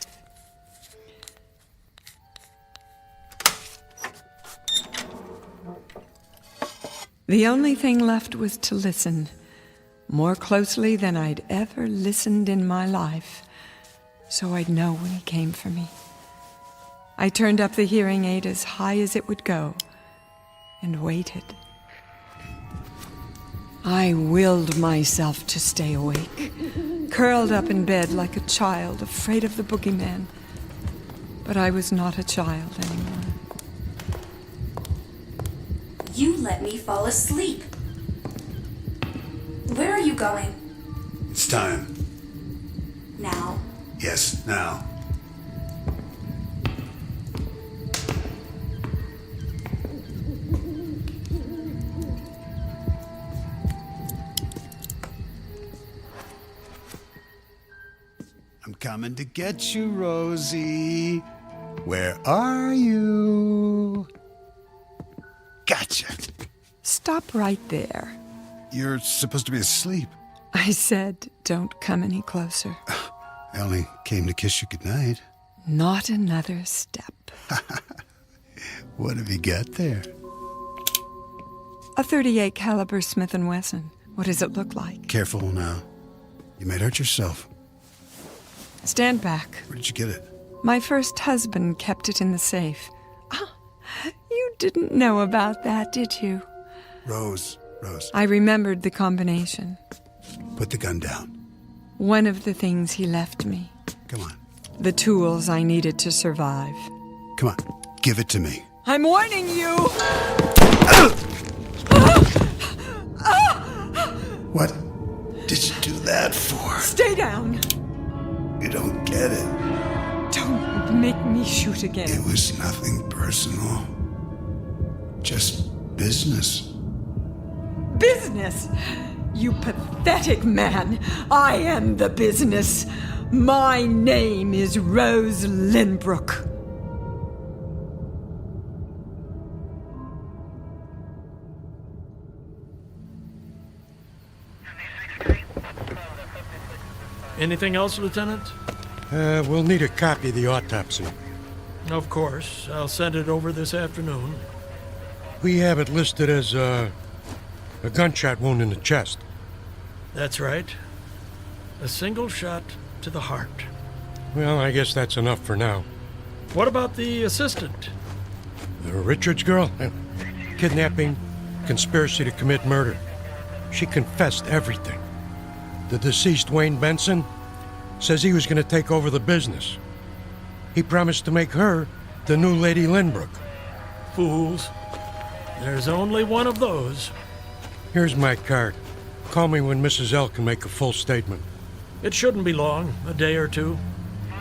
The only thing left was to listen, more closely than I'd ever listened in my life, so I'd know when he came for me. I turned up the hearing aid as high as it would go, and waited. I willed myself to stay awake, curled up in bed like a child, afraid of the boogeyman. But I was not a child anymore. You let me fall asleep. Where are you going? It's time. Now. Yes, now. I'm coming to get you, Rosie. Where are you? Gotcha. Stop right there. You're supposed to be asleep. I said, don't come any closer. I only came to kiss you goodnight. Not another step. What have you got there? A .38 caliber Smith & Wesson. What does it look like? Careful now. You might hurt yourself. Stand back. Where did you get it? My first husband kept it in the safe. Ah, you didn't know about that, did you? Rose. I remembered the combination. Put the gun down. One of the things he left me. Come on. The tools I needed to survive. Come on. Give it to me. I'm warning you! What did you do that for? Stay down! You don't get it. Don't make me shoot again. It was nothing personal. Just business. Business? You pathetic man. I am the business. My name is Rose Lynbrook. Anything else, Lieutenant? We'll need a copy of the autopsy. Of course. I'll send it over this afternoon. We have it listed as a gunshot wound in the chest. That's right. A single shot to the heart. Well, I guess that's enough for now. What about the assistant? The Richards girl? Kidnapping, conspiracy to commit murder. She confessed everything. The deceased Wayne Benson says he was going to take over the business. He promised to make her the new Lady Lynbrook. Fools. There's only one of those. Here's my card. Call me when Mrs. L can make a full statement. It shouldn't be long, a day or two.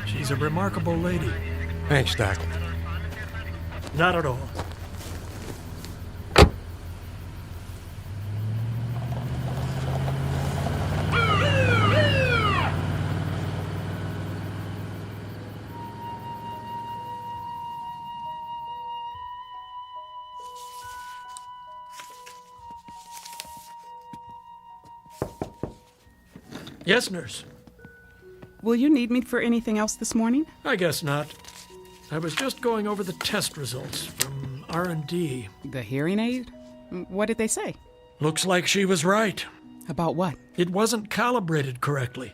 She's a remarkable lady. Thanks, Doc. Not at all. Yes, nurse. Will you need me for anything else this morning? I guess not. I was just going over the test results from R&D. The hearing aid? What did they say? Looks like she was right. About what? It wasn't calibrated correctly.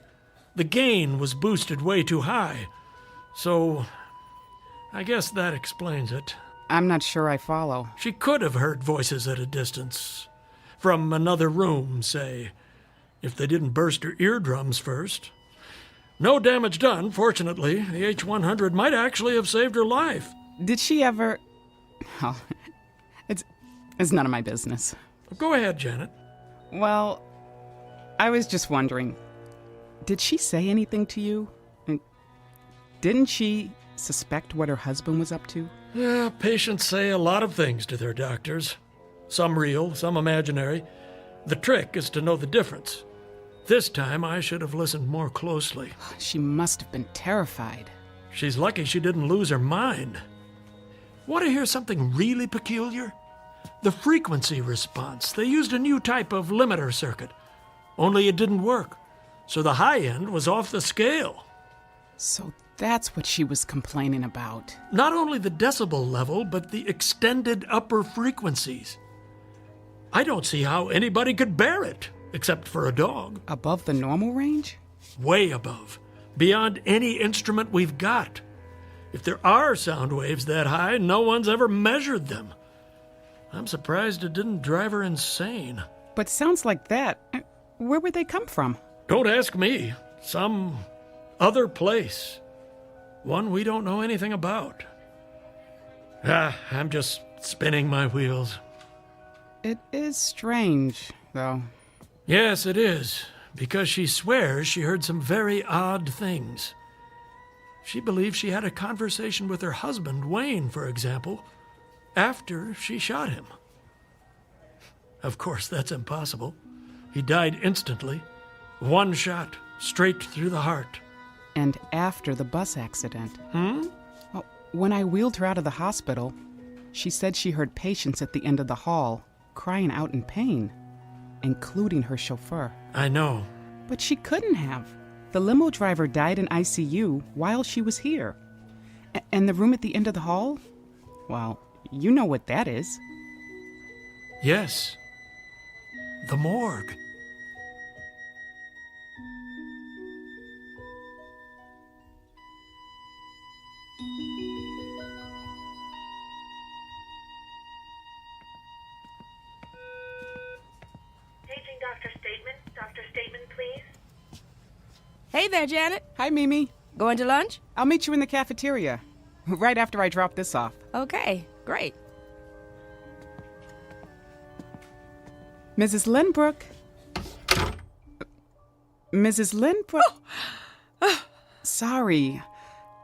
The gain was boosted way too high. So, I guess that explains it. I'm not sure I follow. She could have heard voices at a distance. From another room, say. If they didn't burst her eardrums first. No damage done, fortunately. The H-100 might actually have saved her life. Did she ever... Oh, it's none of my business. Go ahead, Janet. Well, I was just wondering, did she say anything to you? Didn't she suspect what her husband was up to? Yeah, patients say a lot of things to their doctors. Some real, some imaginary. The trick is to know the difference. This time I should have listened more closely. She must have been terrified. She's lucky she didn't lose her mind. Want to hear something really peculiar? The frequency response. They used a new type of limiter circuit. Only it didn't work. So the high end was off the scale. So that's what she was complaining about. Not only the decibel level, but the extended upper frequencies. I don't see how anybody could bear it, except for a dog. Above the normal range? Way above. Beyond any instrument we've got. If there are sound waves that high, no one's ever measured them. I'm surprised it didn't drive her insane. But sounds like that, where would they come from? Don't ask me. Some other place. One we don't know anything about. I'm just spinning my wheels. It is strange, though. Yes, it is. Because she swears she heard some very odd things. She believes she had a conversation with her husband, Wayne, for example, after she shot him. Of course, that's impossible. He died instantly. One shot, straight through the heart. And after the bus accident. Hmm? Well, when I wheeled her out of the hospital, she said she heard patients at the end of the hall crying out in pain, including her chauffeur. I know. But she couldn't have. The limo driver died in ICU while she was here. And the room at the end of the hall? Well, you know what that is. Yes. The morgue. Paging Dr. Statement. Dr. Statement, please. Hey there, Janet. Hi, Mimi. Going to lunch? I'll meet you in the cafeteria, right after I drop this off. Okay, great. Mrs. Lynbrook. Mrs. Lynbrook. Sorry.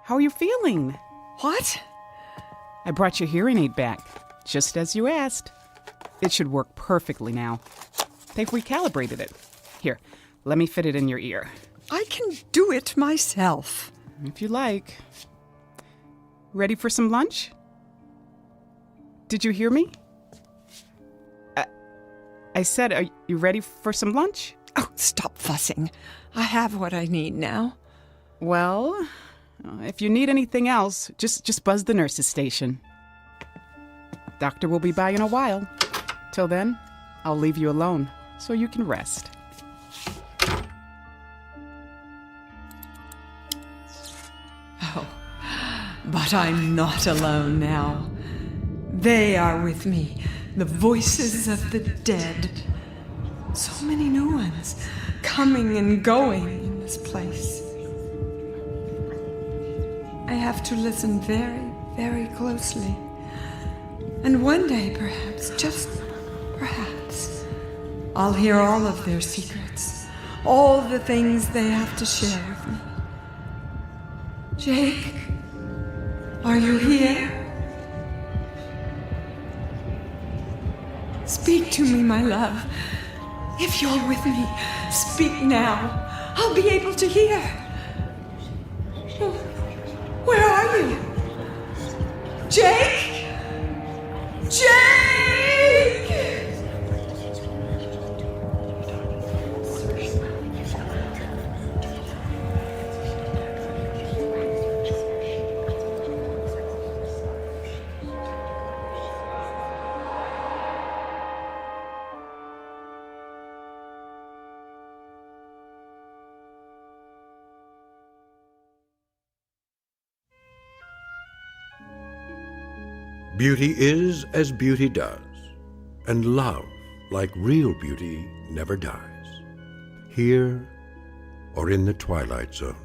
How are you feeling? What? I brought your hearing aid back, just as you asked. It should work perfectly now. They've recalibrated it. Here, let me fit it in your ear. I can do it myself. If you like. Ready for some lunch? Did you hear me? I said, are you ready for some lunch? Oh, stop fussing. I have what I need now. Well, if you need anything else, just buzz the nurse's station. Doctor will be by in a while. Till then, I'll leave you alone so you can rest. Oh, but I'm not alone now. They are with me, the voices of the dead. So many new ones, coming and going in this place. I have to listen very, very closely. And one day, perhaps, just perhaps, I'll hear all of their secrets, all the things they have to share with me. Jake, are you here? Speak to me, my love. If you're with me, speak now. I'll be able to hear. Where are you? Jake? Jake! Beauty is as beauty does, and love, like real beauty, never dies. Here or in the Twilight Zone.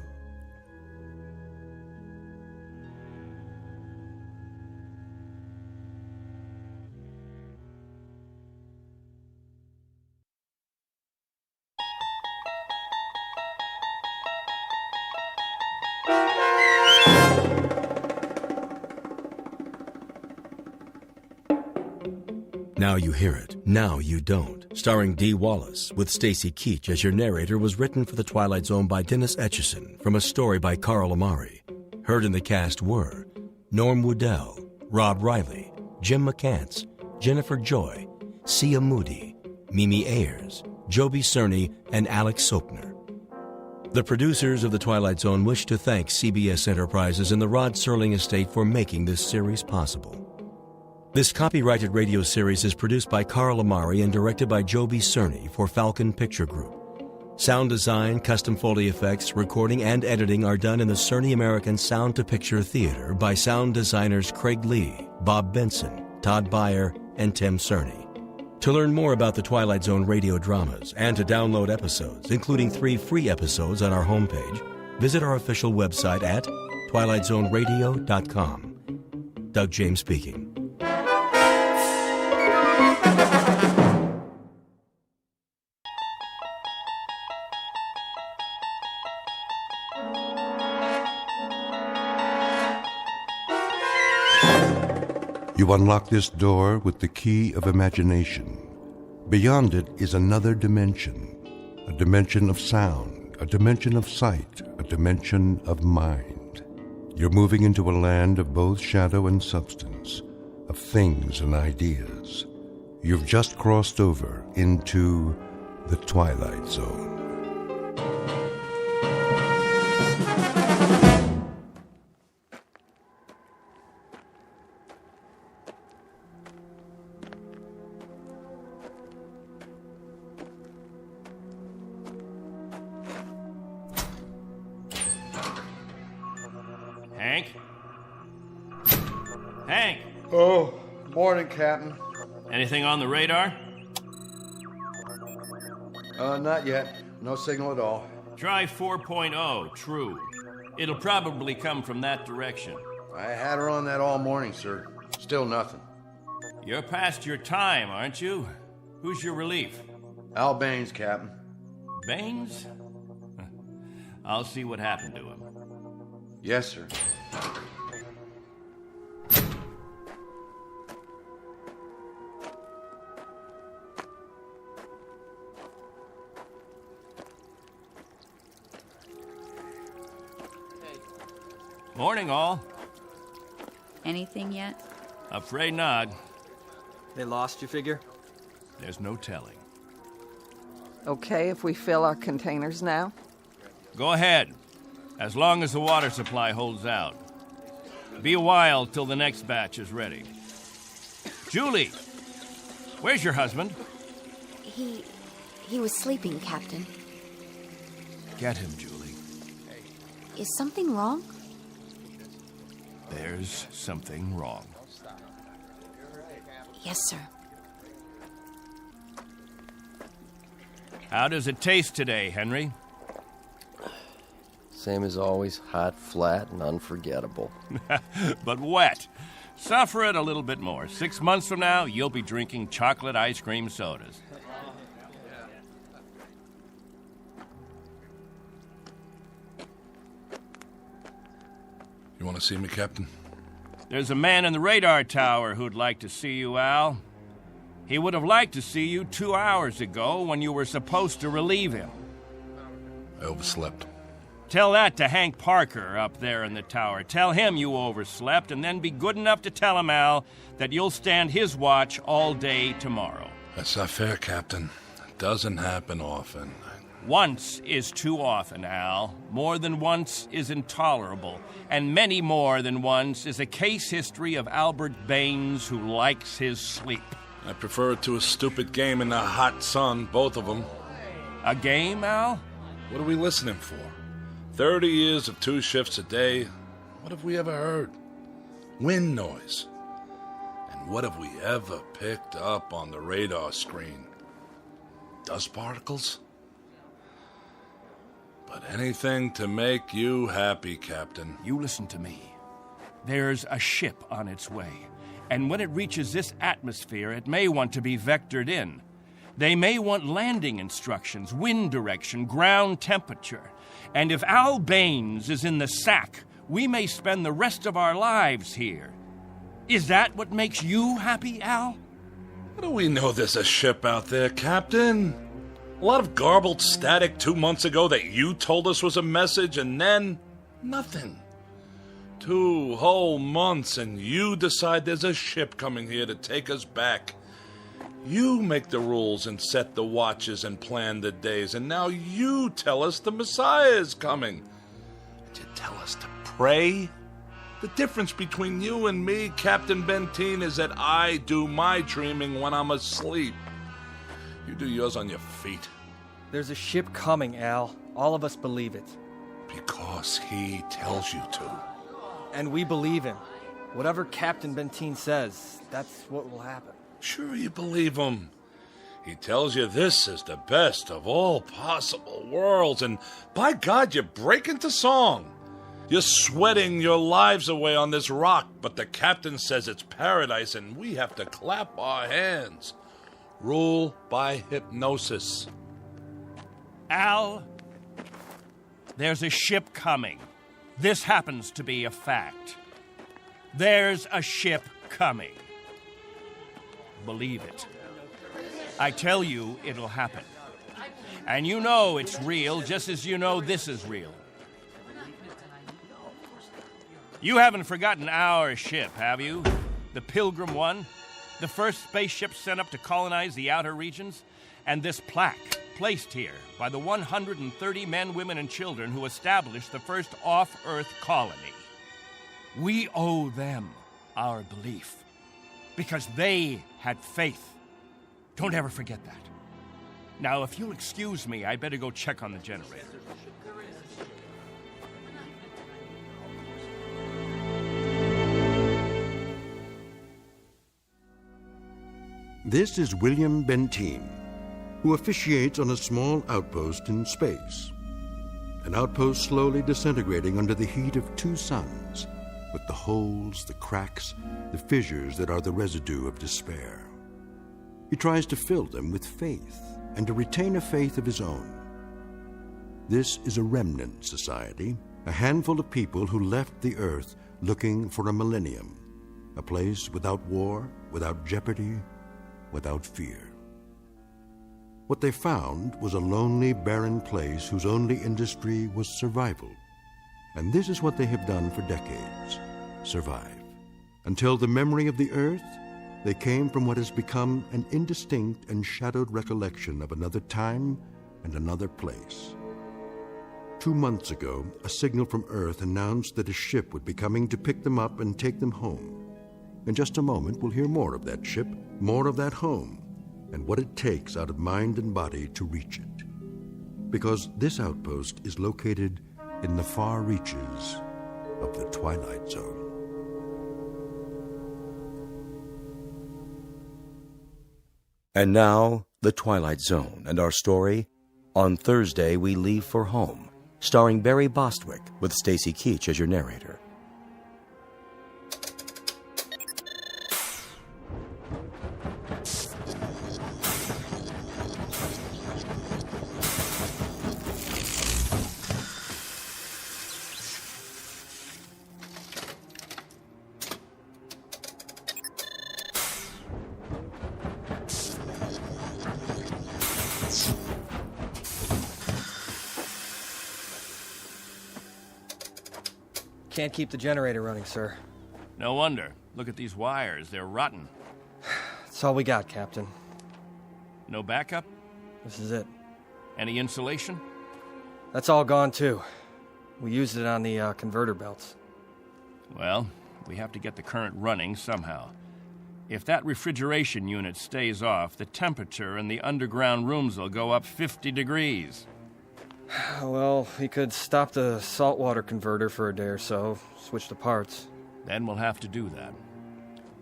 Now You Hear It, Now You Don't, starring Dee Wallace, with Stacy Keach as your narrator, was written for The Twilight Zone by Dennis Etchison from a story by Carl Amari. Heard in the cast were Norm Woodell, Rob Riley, Jim McCants, Jennifer Joy, Sia Moody, Mimi Ayers, Joby Cerny, and Alex Sopner. The producers of The Twilight Zone wish to thank CBS Enterprises and the Rod Serling estate for making this series possible. This copyrighted radio series is produced by Carl Amari and directed by Joby Cerny for Falcon Picture Group. Sound design, custom Foley effects, recording, and editing are done in the Cerny American Sound to Picture Theater by sound designers Craig Lee, Bob Benson, Todd Beyer, and Tim Cerny. To learn more about the Twilight Zone radio dramas and to download episodes, including 3 free episodes on our homepage, visit our official website at twilightzoneradio.com. Doug James speaking. You unlock this door with the key of imagination. Beyond it is another dimension, a dimension of sound, a dimension of sight, a dimension of mind. You're moving into a land of both shadow and substance, of things and ideas. You've just crossed over into the Twilight Zone. Hank? Hank! Oh, morning, Captain. Anything on the radar? Not yet. No signal at all. Try 4.0, true. It'll probably come from that direction. I had her on that all morning, sir. Still nothing. You're past your time, aren't you? Who's your relief? Al Baines, Captain. Baines? I'll see what happened to him. Yes, sir. Morning, all. Anything yet? Afraid not. They lost, you figure? There's no telling. Okay if we fill our containers now? Go ahead, as long as the water supply holds out. Be a while till the next batch is ready. Julie, where's your husband? He was sleeping, Captain. Get him, Julie. Is something wrong? There's something wrong. Yes, sir. How does it taste today, Henry? Same as always, hot, flat, and unforgettable. But wet. Suffer it a little bit more. 6 months from now, you'll be drinking chocolate ice cream sodas. You want to see me, Captain? There's a man in the radar tower who'd like to see you, Al. He would have liked to see you 2 hours ago when you were supposed to relieve him. I overslept. Tell that to Hank Parker up there in the tower. Tell him you overslept, and then be good enough to tell him, Al, that you'll stand his watch all day tomorrow. That's not fair, Captain. It doesn't happen often. Once is too often, Al. More than once is intolerable. And many more than once is a case history of Albert Baines who likes his sleep. I prefer it to a stupid game in the hot sun, both of them. A game, Al? What are we listening for? 30 years of 2 shifts a day. What have we ever heard? Wind noise. And what have we ever picked up on the radar screen? Dust particles? But anything to make you happy, Captain. You listen to me. There's a ship on its way. And when it reaches this atmosphere, it may want to be vectored in. They may want landing instructions, wind direction, ground temperature. And if Al Baines is in the sack, we may spend the rest of our lives here. Is that what makes you happy, Al? How do we know there's a ship out there, Captain? A lot of garbled static 2 months ago that you told us was a message, and then nothing. 2 whole months, and you decide there's a ship coming here to take us back. You make the rules and set the watches and plan the days, and now you tell us the Messiah is coming. And you tell us to pray? The difference between you and me, Captain Benteen, is that I do my dreaming when I'm asleep. You do yours on your feet. There's a ship coming, Al. All of us believe it. Because he tells you to. And we believe him. Whatever Captain Benteen says, that's what will happen. Sure you believe him. He tells you this is the best of all possible worlds, and by God, you break into song. You're sweating your lives away on this rock, but the captain says it's paradise, and we have to clap our hands. Rule by hypnosis. Al, there's a ship coming. This happens to be a fact. There's a ship coming. Believe it. I tell you, it'll happen. And you know it's real, just as you know this is real. You haven't forgotten our ship, have you? The Pilgrim One? The first spaceship sent up to colonize the outer regions? And this plaque, placed here by the 130 men, women, and children who established the first off-Earth colony. We owe them our belief, because they had faith. Don't ever forget that. Now, if you'll excuse me, I'd better go check on the generator. This is William Benteen, who officiates on a small outpost in space. An outpost slowly disintegrating under the heat of 2 suns, with the holes, the cracks, the fissures that are the residue of despair. He tries to fill them with faith and to retain a faith of his own. This is a remnant society, a handful of people who left the Earth looking for a millennium, a place without war, without jeopardy, without fear. What they found was a lonely, barren place whose only industry was survival. And this is what they have done for decades, survive. Until the memory of the Earth, they came from what has become an indistinct and shadowed recollection of another time and another place. 2 months ago, a signal from Earth announced that a ship would be coming to pick them up and take them home. In just a moment, we'll hear more of that ship, more of that home, and what it takes out of mind and body to reach it. Because this outpost is located in the far reaches of the Twilight Zone. And now, The Twilight Zone and our story, On Thursday We Leave for Home, starring Barry Bostwick with Stacy Keach as your narrator. Can't keep the generator running, sir. No wonder. Look at these wires. They're rotten. That's all we got, Captain. No backup? This is it. Any insulation? That's all gone, too. We used it on the converter belts. Well, we have to get the current running somehow. If that refrigeration unit stays off, the temperature in the underground rooms will go up 50 degrees. Well, we could stop the saltwater converter for a day or so, switch the parts. Then we'll have to do that.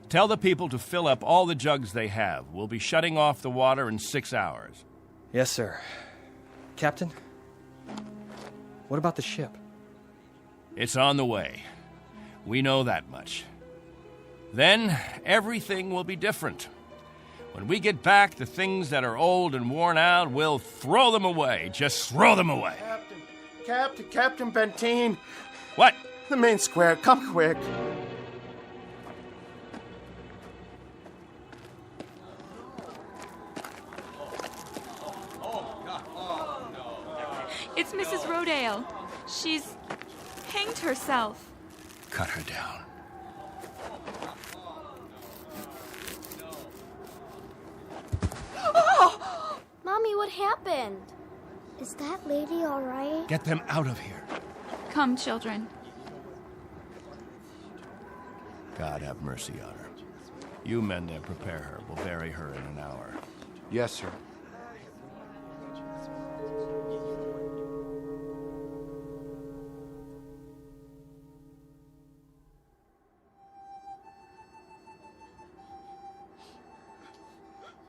Tell the people to fill up all the jugs they have. We'll be shutting off the water in 6 hours. Yes, sir. Captain, what about the ship? It's on the way. We know that much. Then everything will be different. When we get back, the things that are old and worn out, we'll throw them away. Just throw them away. Captain Benteen. What? The main square. Come quick. She's hanged herself. Cut her down. Oh! Mommy, what happened? Is that lady all right? Get them out of here. Come, children. God have mercy on her. You men there, prepare her. We'll bury her in an hour. Yes, sir.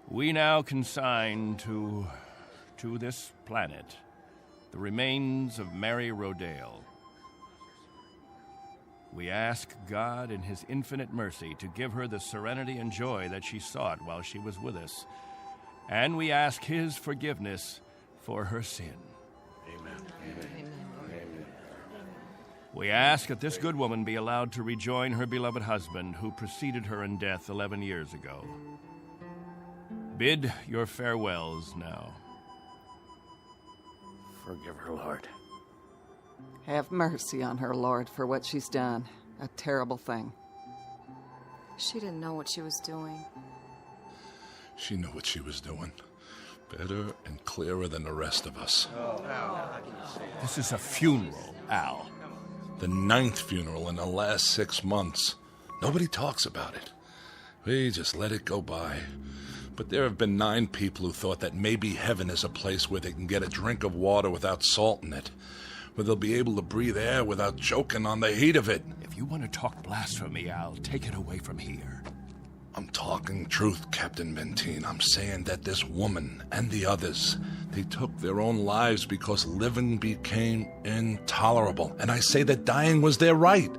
We now consign to this planet the remains of Mary Rodale. We ask God in his infinite mercy to give her the serenity and joy that she sought while she was with us. And we ask his forgiveness for her sin. Amen. Amen. We ask that this good woman be allowed to rejoin her beloved husband who preceded her in death 11 years ago. Bid your farewells now. Forgive her, Lord. Have mercy on her, Lord, for what she's done. A terrible thing. She didn't know what she was doing. She knew what she was doing. Better and clearer than the rest of us. This is a funeral, Al. The 9th funeral in the last 6 months. Nobody talks about it. We just let it go by. But there have been 9 people who thought that maybe heaven is a place where they can get a drink of water without salt in it, where they'll be able to breathe air without choking on the heat of it. If you want to talk blasphemy, Al, take it away from here. I'm talking truth, Captain Benteen. I'm saying that this woman and the others, they took their own lives because living became intolerable. And I say that dying was their right.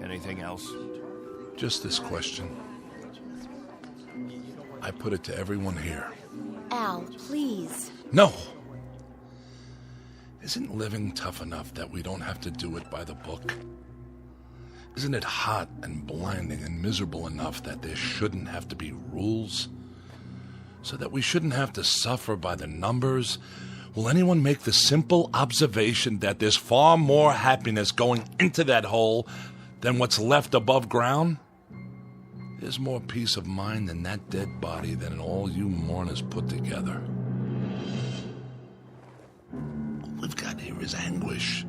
Anything else? Just this question. I put it to everyone here. Al, please. No! Isn't living tough enough that we don't have to do it by the book? Isn't it hot and blinding and miserable enough that there shouldn't have to be rules? So that we shouldn't have to suffer by the numbers? Will anyone make the simple observation that there's far more happiness going into that hole than what's left above ground? There's more peace of mind in that dead body than in all you mourners put together. All we've got here is anguish.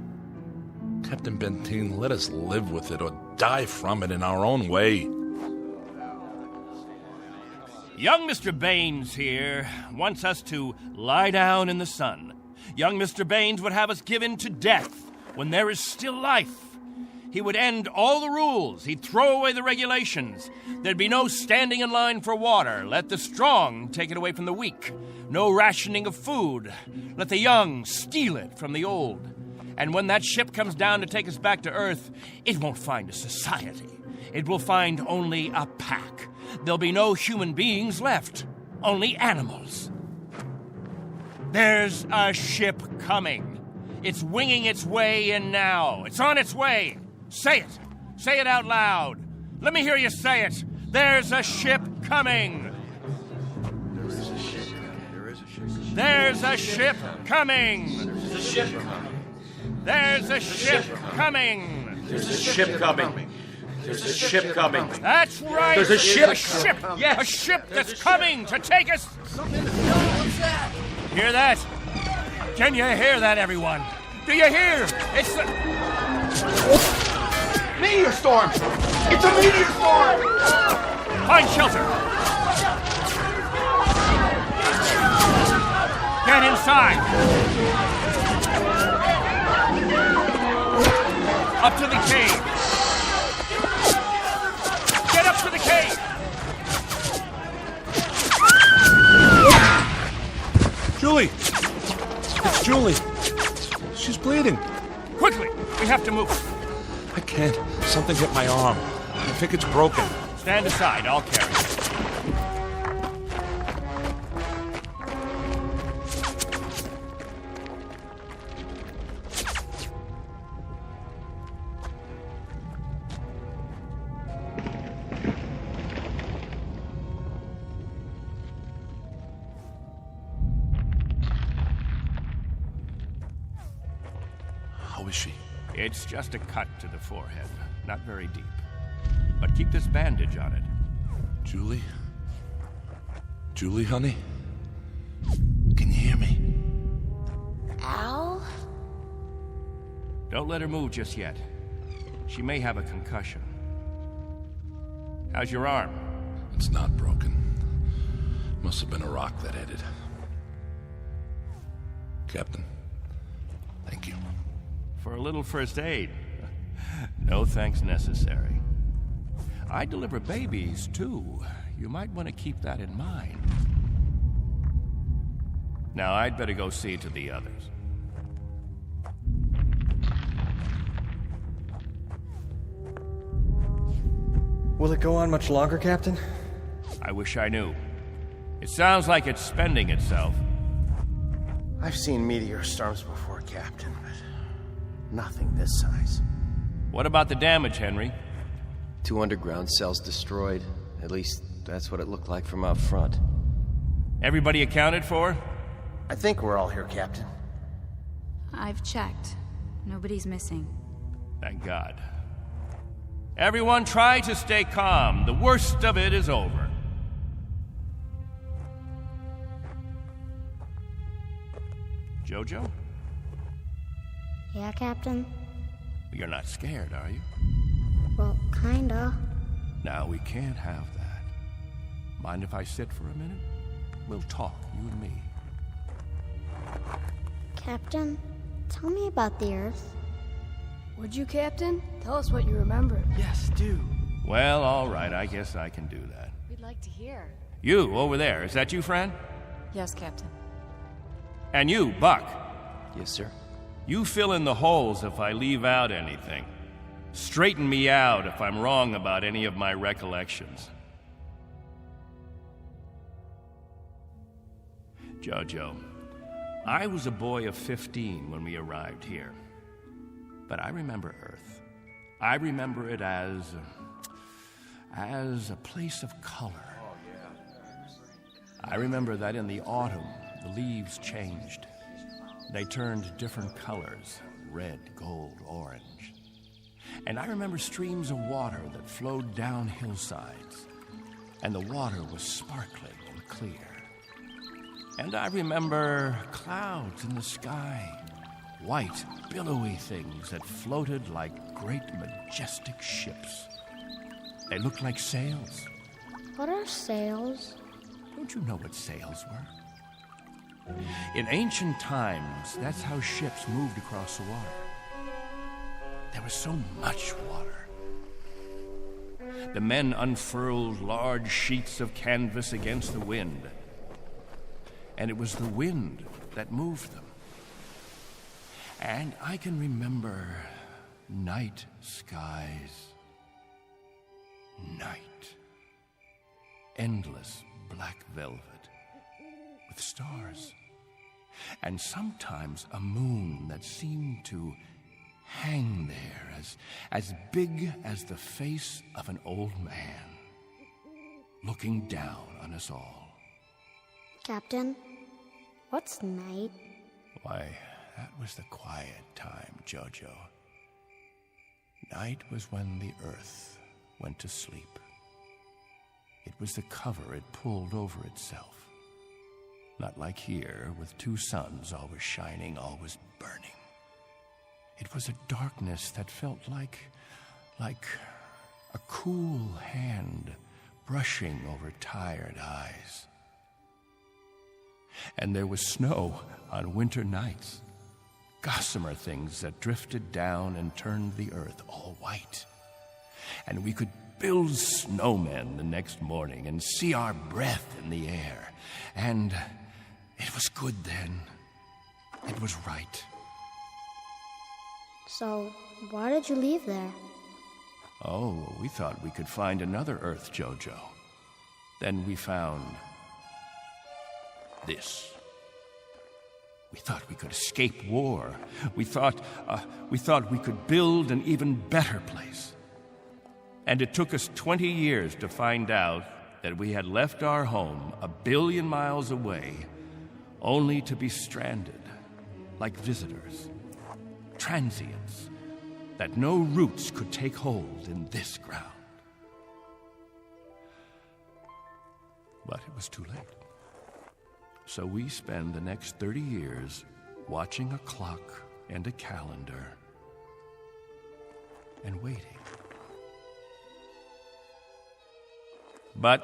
Captain Benteen, let us live with it or die from it in our own way. Young Mr. Baines here wants us to lie down in the sun. Young Mr. Baines would have us give in to death when there is still life. He would end all the rules. He'd throw away the regulations. There'd be no standing in line for water. Let the strong take it away from the weak. No rationing of food. Let the young steal it from the old. And when that ship comes down to take us back to Earth, it won't find a society. It will find only a pack. There'll be no human beings left. Only animals. There's a ship coming. It's winging its way in now. It's on its way. Say it. Say it out loud. Let me hear you say it. There's a ship coming. There's a ship coming. There's a ship coming. There's a ship coming. There's a ship coming. There's a ship coming. That's right. There's a ship. A ship. Yes. A ship that's coming to take us. Hear that? Can you hear that, everyone? Do you hear? It's the... Meteor storm! It's a meteor storm! Find shelter! Get inside! Up to the cave! Get up to the cave! Julie! It's Julie. She's bleeding. Quickly! We have to move. I can't. Something hit my arm. I think it's broken. Stand aside. I'll carry it. It's just a cut to the forehead, not very deep. But keep this bandage on it. Julie? Julie, honey? Can you hear me? Al? Don't let her move just yet. She may have a concussion. How's your arm? It's not broken. Must have been a rock that hit it. Captain, thank you. For a little first aid. No thanks necessary. I deliver babies, too. You might want to keep that in mind. Now, I'd better go see to the others. Will it go on much longer, Captain? I wish I knew. It sounds like it's spending itself. I've seen meteor storms before, Captain, but nothing this size. What about the damage, Henry? 2 underground cells destroyed. At least, that's what it looked like from out front. Everybody accounted for? I think we're all here, Captain. I've checked. Nobody's missing. Thank God. Everyone try to stay calm. The worst of it is over. Jojo? Yeah, Captain? You're not scared, are you? Well, kinda. Now, we can't have that. Mind if I sit for a minute? We'll talk, you and me. Captain, tell me about the Earth. Would you, Captain? Tell us what you remember. Yes, do. Well, all right, I guess I can do that. We'd like to hear. You, over there, is that you, friend? Yes, Captain. And you, Buck. Yes, sir. You fill in the holes if I leave out anything. Straighten me out if I'm wrong about any of my recollections. Jojo, I was a boy of 15 when we arrived here. But I remember Earth. I remember it as a place of color. I remember that in the autumn, the leaves changed. They turned different colors, red, gold, orange. And I remember streams of water that flowed down hillsides, and the water was sparkling and clear. And I remember clouds in the sky, white, billowy things that floated like great, majestic ships. They looked like sails. What are sails? Don't you know what sails were? In ancient times, that's how ships moved across the water. There was so much water. The men unfurled large sheets of canvas against the wind, and it was the wind that moved them. And I can remember night skies. Night. Endless black velvet with stars. And sometimes a moon that seemed to hang there as big as the face of an old man, looking down on us all. Captain, what's night? Why, that was the quiet time, Jojo. Night was when the earth went to sleep. It was the cover it pulled over itself. Not like here, with 2 suns always shining, always burning. It was a darkness that felt like a cool hand brushing over tired eyes. And there was snow on winter nights, gossamer things that drifted down and turned the earth all white. And we could build snowmen the next morning and see our breath in the air. And it was good then. It was right. So, why did you leave there? Oh, we thought we could find another Earth, Jojo. Then we found this. We thought we could escape war. We thought we could build an even better place. And it took us 20 years to find out that we had left our home 1 billion miles away, only to be stranded, like visitors, transients, that no roots could take hold in this ground. But it was too late. So we spend the next 30 years watching a clock and a calendar and waiting. But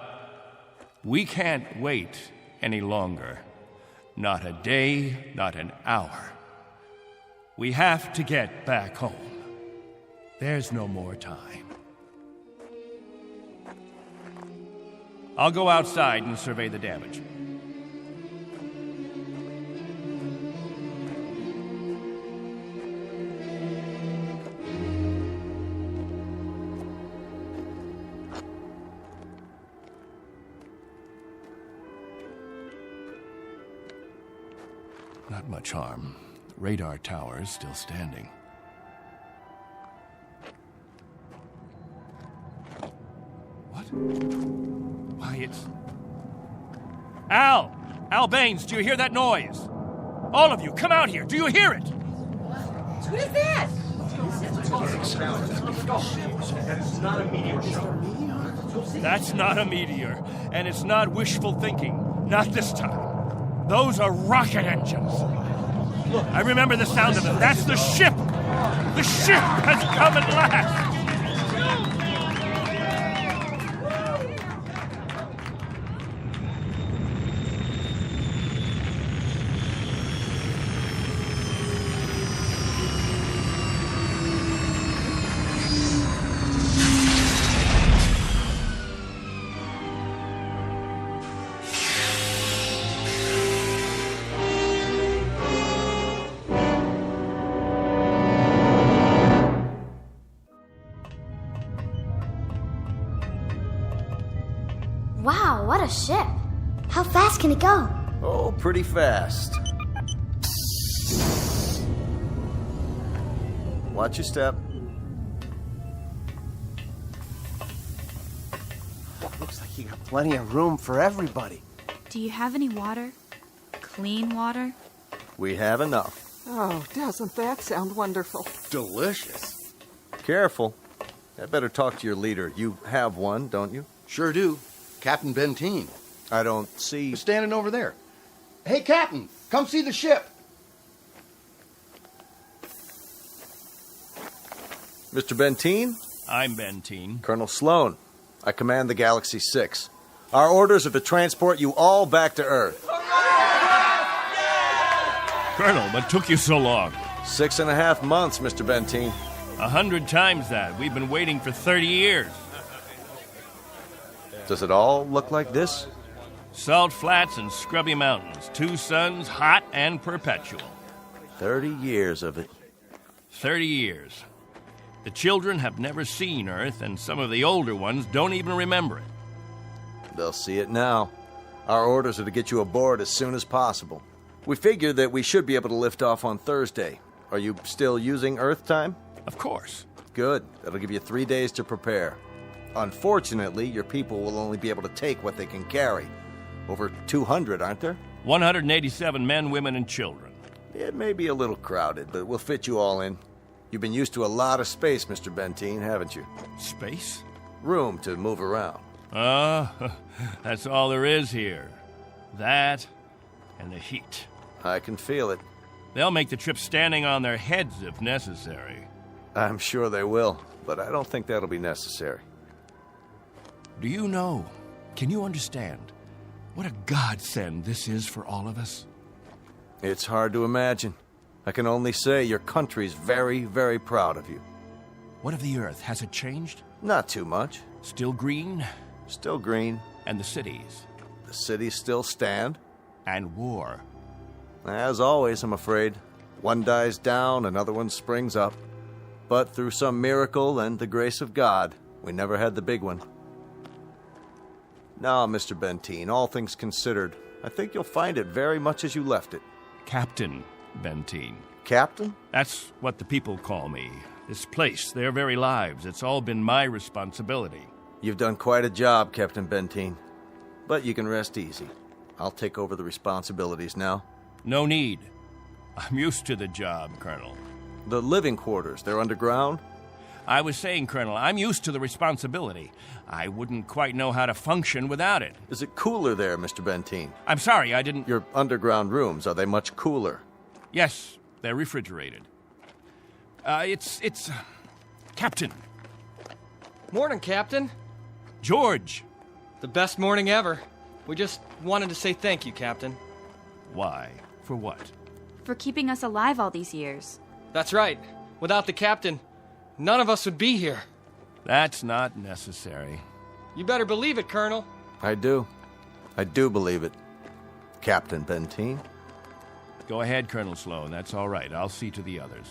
we can't wait any longer. Not a day, not an hour. We have to get back home. There's no more time. I'll go outside and survey the damage. Not much harm. The radar tower is still standing. What? Why, it's... Al! Al Baines, do you hear that noise? All of you, come out here. Do you hear it? What is that? That's not a meteor, and it's not wishful thinking. Not this time. Those are rocket engines. I remember the sound of it. That's the ship. The ship has come at last. Wow, what a ship. How fast can it go? Oh, pretty fast. Watch your step. Looks like you got plenty of room for everybody. Do you have any water? Clean water? We have enough. Oh, doesn't that sound wonderful? Delicious. Careful. I better talk to your leader. You have one, don't you? Sure do. Captain Benteen. I don't see... He's standing over there. Hey, Captain, come see the ship. Mr. Benteen? I'm Benteen. Colonel Sloan. I command the Galaxy 6. Our orders are to transport you all back to Earth. Colonel, what took you so long? 6.5 months, Mr. Benteen. 100 times that. We've been waiting for 30 years. Does it all look like this? Salt flats and scrubby mountains. 2 suns, hot and perpetual. 30 years of it. 30 years. The children have never seen Earth, and some of the older ones don't even remember it. They'll see it now. Our orders are to get you aboard as soon as possible. We figured that we should be able to lift off on Thursday. Are you still using Earth time? Of course. Good. That'll give you 3 days to prepare. Unfortunately, your people will only be able to take what they can carry. Over 200, aren't there? 187 men, women, and children. It may be a little crowded, but we'll fit you all in. You've been used to a lot of space, Mr. Benteen, haven't you? Space? Room to move around. That's all there is here. That and the heat. I can feel it. They'll make the trip standing on their heads if necessary. I'm sure they will, but I don't think that'll be necessary. Do you know, can you understand what a godsend this is for all of us? It's hard to imagine. I can only say your country's very, very proud of you. What of the Earth? Has it changed? Not too much. Still green? Still green. And the cities? The cities still stand. And war? As always, I'm afraid. One dies down, another one springs up. But through some miracle and the grace of God, we never had the big one. Now, Mr. Benteen, all things considered, I think you'll find it very much as you left it. Captain Benteen. Captain? That's what the people call me. This place, their very lives, it's all been my responsibility. You've done quite a job, Captain Benteen. But you can rest easy. I'll take over the responsibilities now. No need. I'm used to the job, Colonel. The living quarters, they're underground? I was saying, Colonel, I'm used to the responsibility. I wouldn't quite know how to function without it. Is it cooler there, Mr. Benteen? I'm sorry, I didn't... Your underground rooms, are they much cooler? Yes, they're refrigerated. It's... Captain. Morning, Captain. George. The best morning ever. We just wanted to say thank you, Captain. Why? For what? For keeping us alive all these years. That's right. Without the Captain, none of us would be here. That's not necessary. You better believe it, Colonel. I do. I do believe it. Captain Benteen. Go ahead, Colonel Sloan. That's all right. I'll see to the others.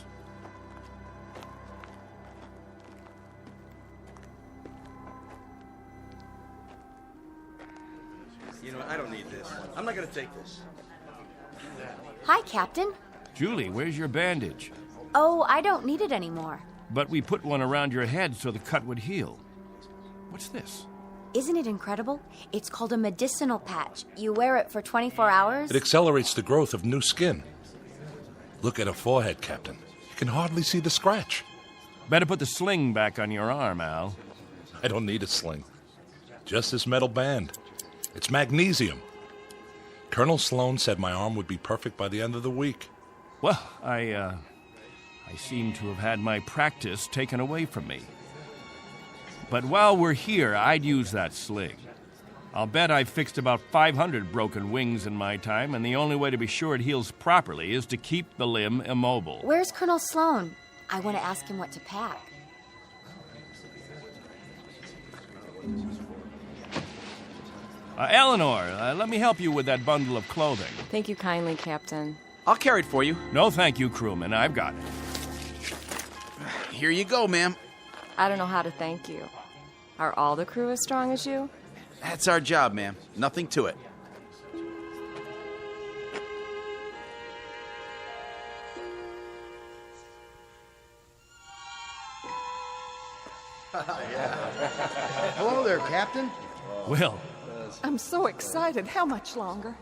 You know, I don't need this. I'm not gonna take this. Hi, Captain. Julie, where's your bandage? Oh, I don't need it anymore. But we put one around your head so the cut would heal. What's this? Isn't it incredible? It's called a medicinal patch. You wear it for 24 hours. It accelerates the growth of new skin. Look at her forehead, Captain. You can hardly see the scratch. Better put the sling back on your arm, Al. I don't need a sling. Just this metal band. It's magnesium. Colonel Sloan said my arm would be perfect by the end of the week. Well, I seem to have had my practice taken away from me. But while we're here, I'd use that sling. I'll bet I've fixed about 500 broken wings in my time, and the only way to be sure it heals properly is to keep the limb immobile. Where's Colonel Sloan? I want to ask him what to pack. Eleanor, let me help you with that bundle of clothing. Thank you kindly, Captain. I'll carry it for you. No, thank you, crewman. I've got it. Here you go, ma'am. I don't know how to thank you. Are all the crew as strong as you? That's our job, ma'am. Nothing to it. Hello there, Captain. Will. I'm so excited. How much longer?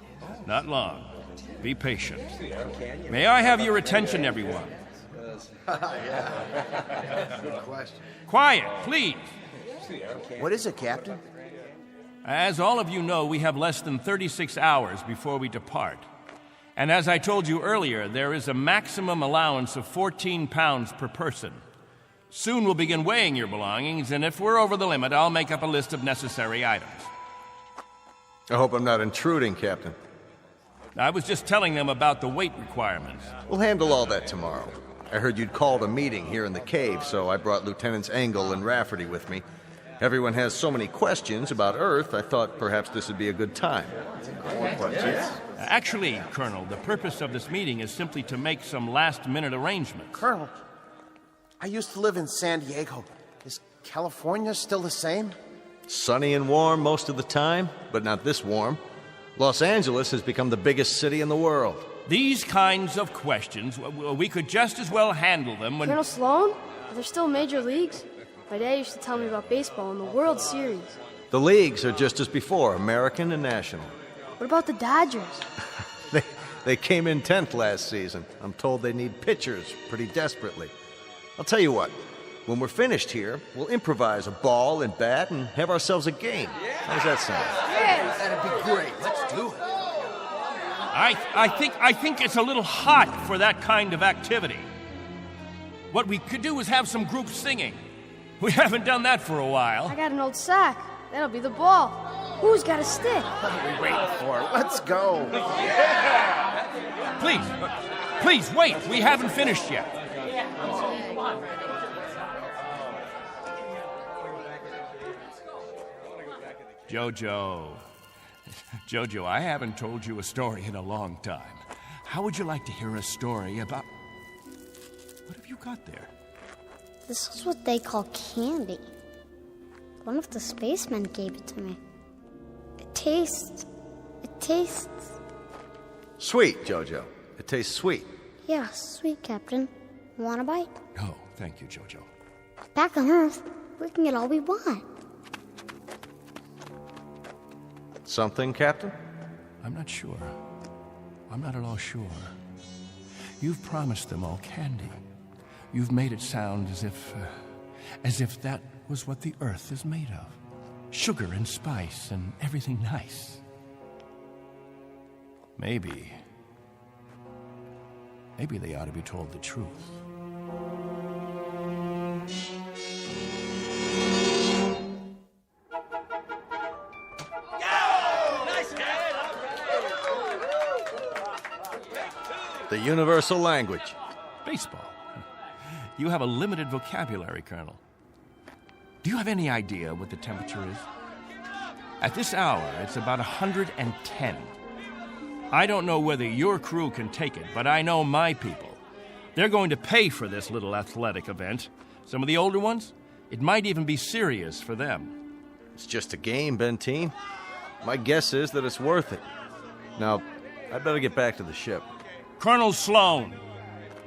Not long. Be patient. May I have your attention, everyone? Good question. Quiet, please. What is it, Captain? As all of you know, we have less than 36 hours before we depart. And as I told you earlier, there is a maximum allowance of 14 pounds per person. Soon we'll begin weighing your belongings, and if we're over the limit, I'll make up a list of necessary items. I hope I'm not intruding, Captain. I was just telling them about the weight requirements. We'll handle all that tomorrow. I heard you'd called a meeting here in the cave, so I brought Lieutenants Engel and Rafferty with me. Everyone has so many questions about Earth, I thought perhaps this would be a good time. More questions? Actually, Colonel, the purpose of this meeting is simply to make some last-minute arrangements. Colonel, I used to live in San Diego. Is California still the same? Sunny and warm most of the time, but not this warm. Los Angeles has become the biggest city in the world. These kinds of questions, we could just as well handle them when... Colonel Sloan? Are there still major leagues? My dad used to tell me about baseball and the World Series. The leagues are just as before, American and national. What about the Dodgers? They came in 10th last season. I'm told they need pitchers pretty desperately. I'll tell you what. When we're finished here, we'll improvise a ball and bat and have ourselves a game. How's that sound? Yes! That'd be great. Let's do it. I think it's a little hot for that kind of activity. What we could do is have some group singing. We haven't done that for a while. I got an old sack. That'll be the ball. Who's got a stick? What are we waiting for? Let's go. Please, wait. We haven't finished yet. Jojo, I haven't told you a story in a long time. How would you like to hear a story about... What have you got there? This is what they call candy. One of the spacemen gave it to me. It tastes... Sweet, Jojo. It tastes sweet. Yeah, sweet, Captain. Want a bite? No, thank you, Jojo. Back on Earth, we can get all we want. Something, Captain? I'm not sure. I'm not at all sure. You've promised them all candy. You've made it sound as if that was what the earth is made of. Sugar and spice and everything nice. Maybe they ought to be told the truth. The universal language. Baseball. You have a limited vocabulary, Colonel. Do you have any idea what the temperature is? At this hour, it's about 110. I don't know whether your crew can take it, but I know my people. They're going to pay for this little athletic event. Some of the older ones, it might even be serious for them. It's just a game, Benteen. My guess is that it's worth it. Now, I'd better get back to the ship. Colonel Sloan.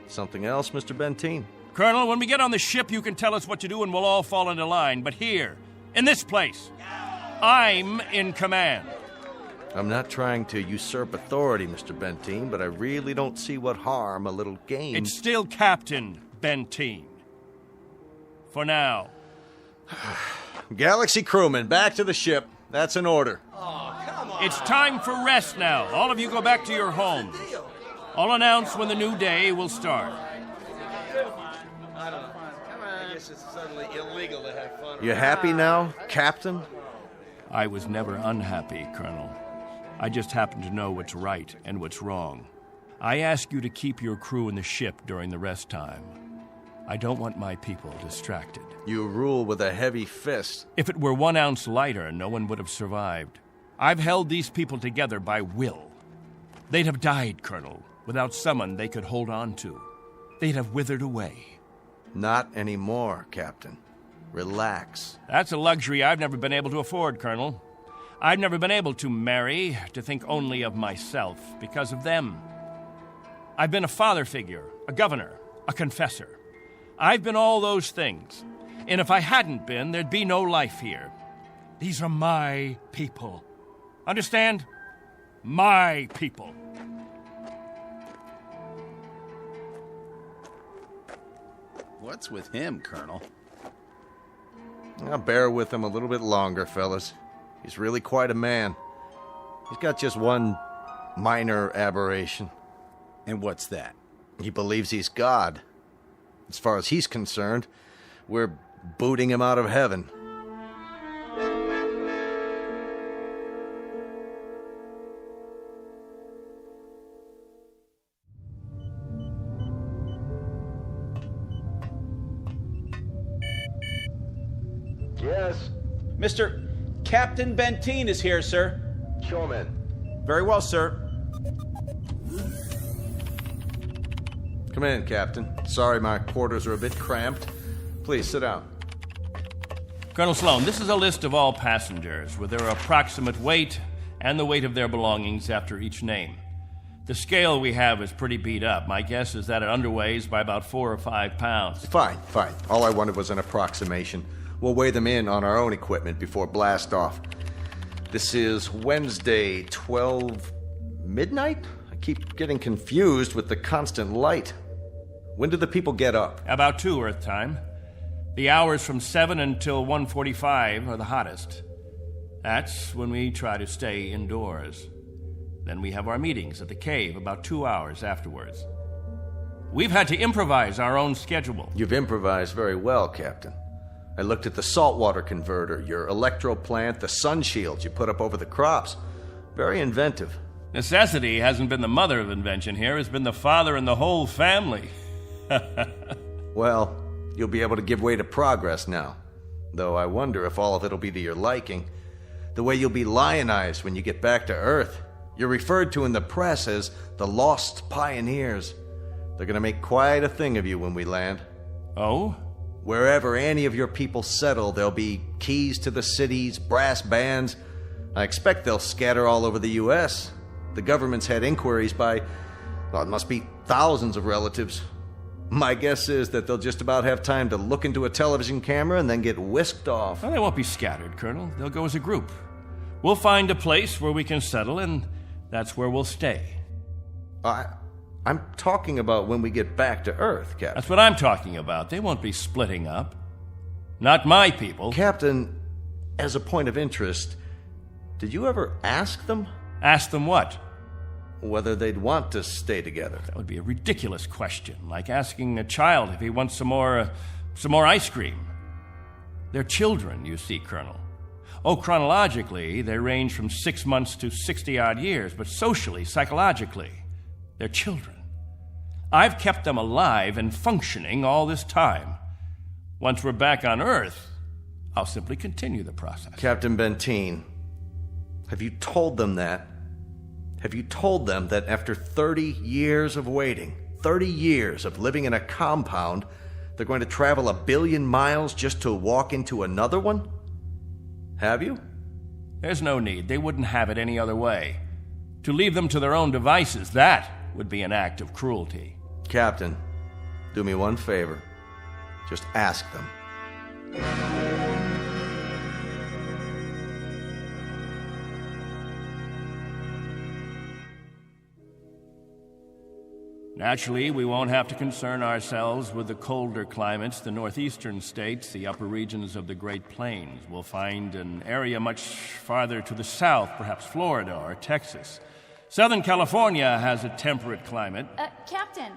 Something else, Mr. Benteen? Colonel, when we get on the ship, you can tell us what to do and we'll all fall into line. But here, in this place, I'm in command. I'm not trying to usurp authority, Mr. Benteen, but I really don't see what harm a little game... It's still Captain Benteen. For now. Galaxy crewmen, back to the ship. That's an order. Oh, come on. It's time for rest now. All of you go back to your homes. I'll announce when the new day will start. I don't know. I guess it's suddenly illegal to have fun. You happy now, Captain? I was never unhappy, Colonel. I just happen to know what's right and what's wrong. I ask you to keep your crew in the ship during the rest time. I don't want my people distracted. You rule with a heavy fist. If it were 1 ounce lighter, no one would have survived. I've held these people together by will. They'd have died, Colonel, without someone they could hold on to. They'd have withered away. Not anymore, Captain. Relax. That's a luxury I've never been able to afford, Colonel. I've never been able to marry, to think only of myself, because of them. I've been a father figure, a governor, a confessor. I've been all those things. And if I hadn't been, there'd be no life here. These are my people. Understand? My people. What's with him, Colonel? I'll bear with him a little bit longer, fellas. He's really quite a man. He's got just one minor aberration. And what's that? He believes he's God. As far as he's concerned, we're booting him out of heaven. Yes? Mr. Captain Benteen is here, sir. Show him in. Very well, sir. Come in, Captain. Sorry my quarters are a bit cramped. Please, sit down. Colonel Sloan, this is a list of all passengers with their approximate weight and the weight of their belongings after each name. The scale we have is pretty beat up. My guess is that it underweighs by about 4 or 5 pounds. Fine. All I wanted was an approximation. We'll weigh them in on our own equipment before blast off. This is Wednesday, 12 midnight? I keep getting confused with the constant light. When do the people get up? About 2 Earth time. The hours from 7 until 1:45 are the hottest. That's when we try to stay indoors. Then we have our meetings at the cave about 2 hours afterwards. We've had to improvise our own schedule. You've improvised very well, Captain. I looked at the saltwater converter, your electro plant, the sun shields you put up over the crops. Very inventive. Necessity hasn't been the mother of invention here. It's been the father and the whole family. Well, you'll be able to give way to progress now. Though I wonder if all of it'll be to your liking. The way you'll be lionized when you get back to Earth. You're referred to in the press as the Lost Pioneers. They're gonna make quite a thing of you when we land. Oh? Wherever any of your people settle, there'll be keys to the cities, brass bands. I expect they'll scatter all over the U.S. The government's had inquiries by, well, it must be thousands of relatives. My guess is that they'll just about have time to look into a television camera and then get whisked off. Well, they won't be scattered, Colonel. They'll go as a group. We'll find a place where we can settle, and that's where we'll stay. I I'm talking about when we get back to Earth, Captain. That's what I'm talking about. They won't be splitting up. Not my people. Captain, as a point of interest, did you ever ask them? Ask them what? Whether they'd want to stay together. That would be a ridiculous question, like asking a child if he wants some more ice cream. They're children, you see, Colonel. Oh, chronologically, they range from 6 months to 60-odd years, but socially, psychologically, they're children. I've kept them alive and functioning all this time. Once we're back on Earth, I'll simply continue the process. Captain Benteen, have you told them that? Have you told them that after 30 years of waiting, 30 years of living in a compound, they're going to travel 1 billion miles just to walk into another one? Have you? There's no need. They wouldn't have it any other way. To leave them to their own devices, that would be an act of cruelty. Captain, do me one favor. Just ask them. Naturally, we won't have to concern ourselves with the colder climates, the northeastern states, the upper regions of the Great Plains. We'll find an area much farther to the south, perhaps Florida or Texas. Southern California has a temperate climate. Captain,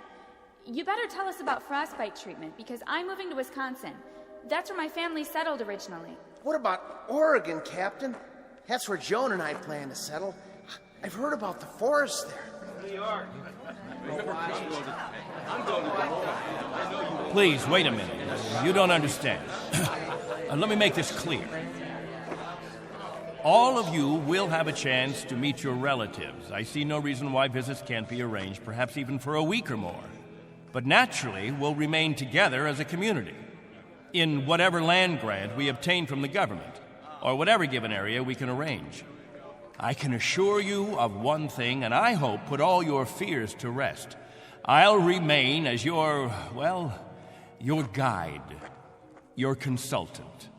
you better tell us about frostbite treatment, because I'm moving to Wisconsin. That's where my family settled originally. What about Oregon, Captain? That's where Joan and I plan to settle. I've heard about the forest there. New York. Please, wait a minute. You don't understand. Let me make this clear. All of you will have a chance to meet your relatives. I see no reason why visits can't be arranged, perhaps even for a week or more. But naturally, we'll remain together as a community in whatever land grant we obtain from the government, or whatever given area we can arrange. I can assure you of one thing, and I hope put all your fears to rest. I'll remain as your guide, your consultant.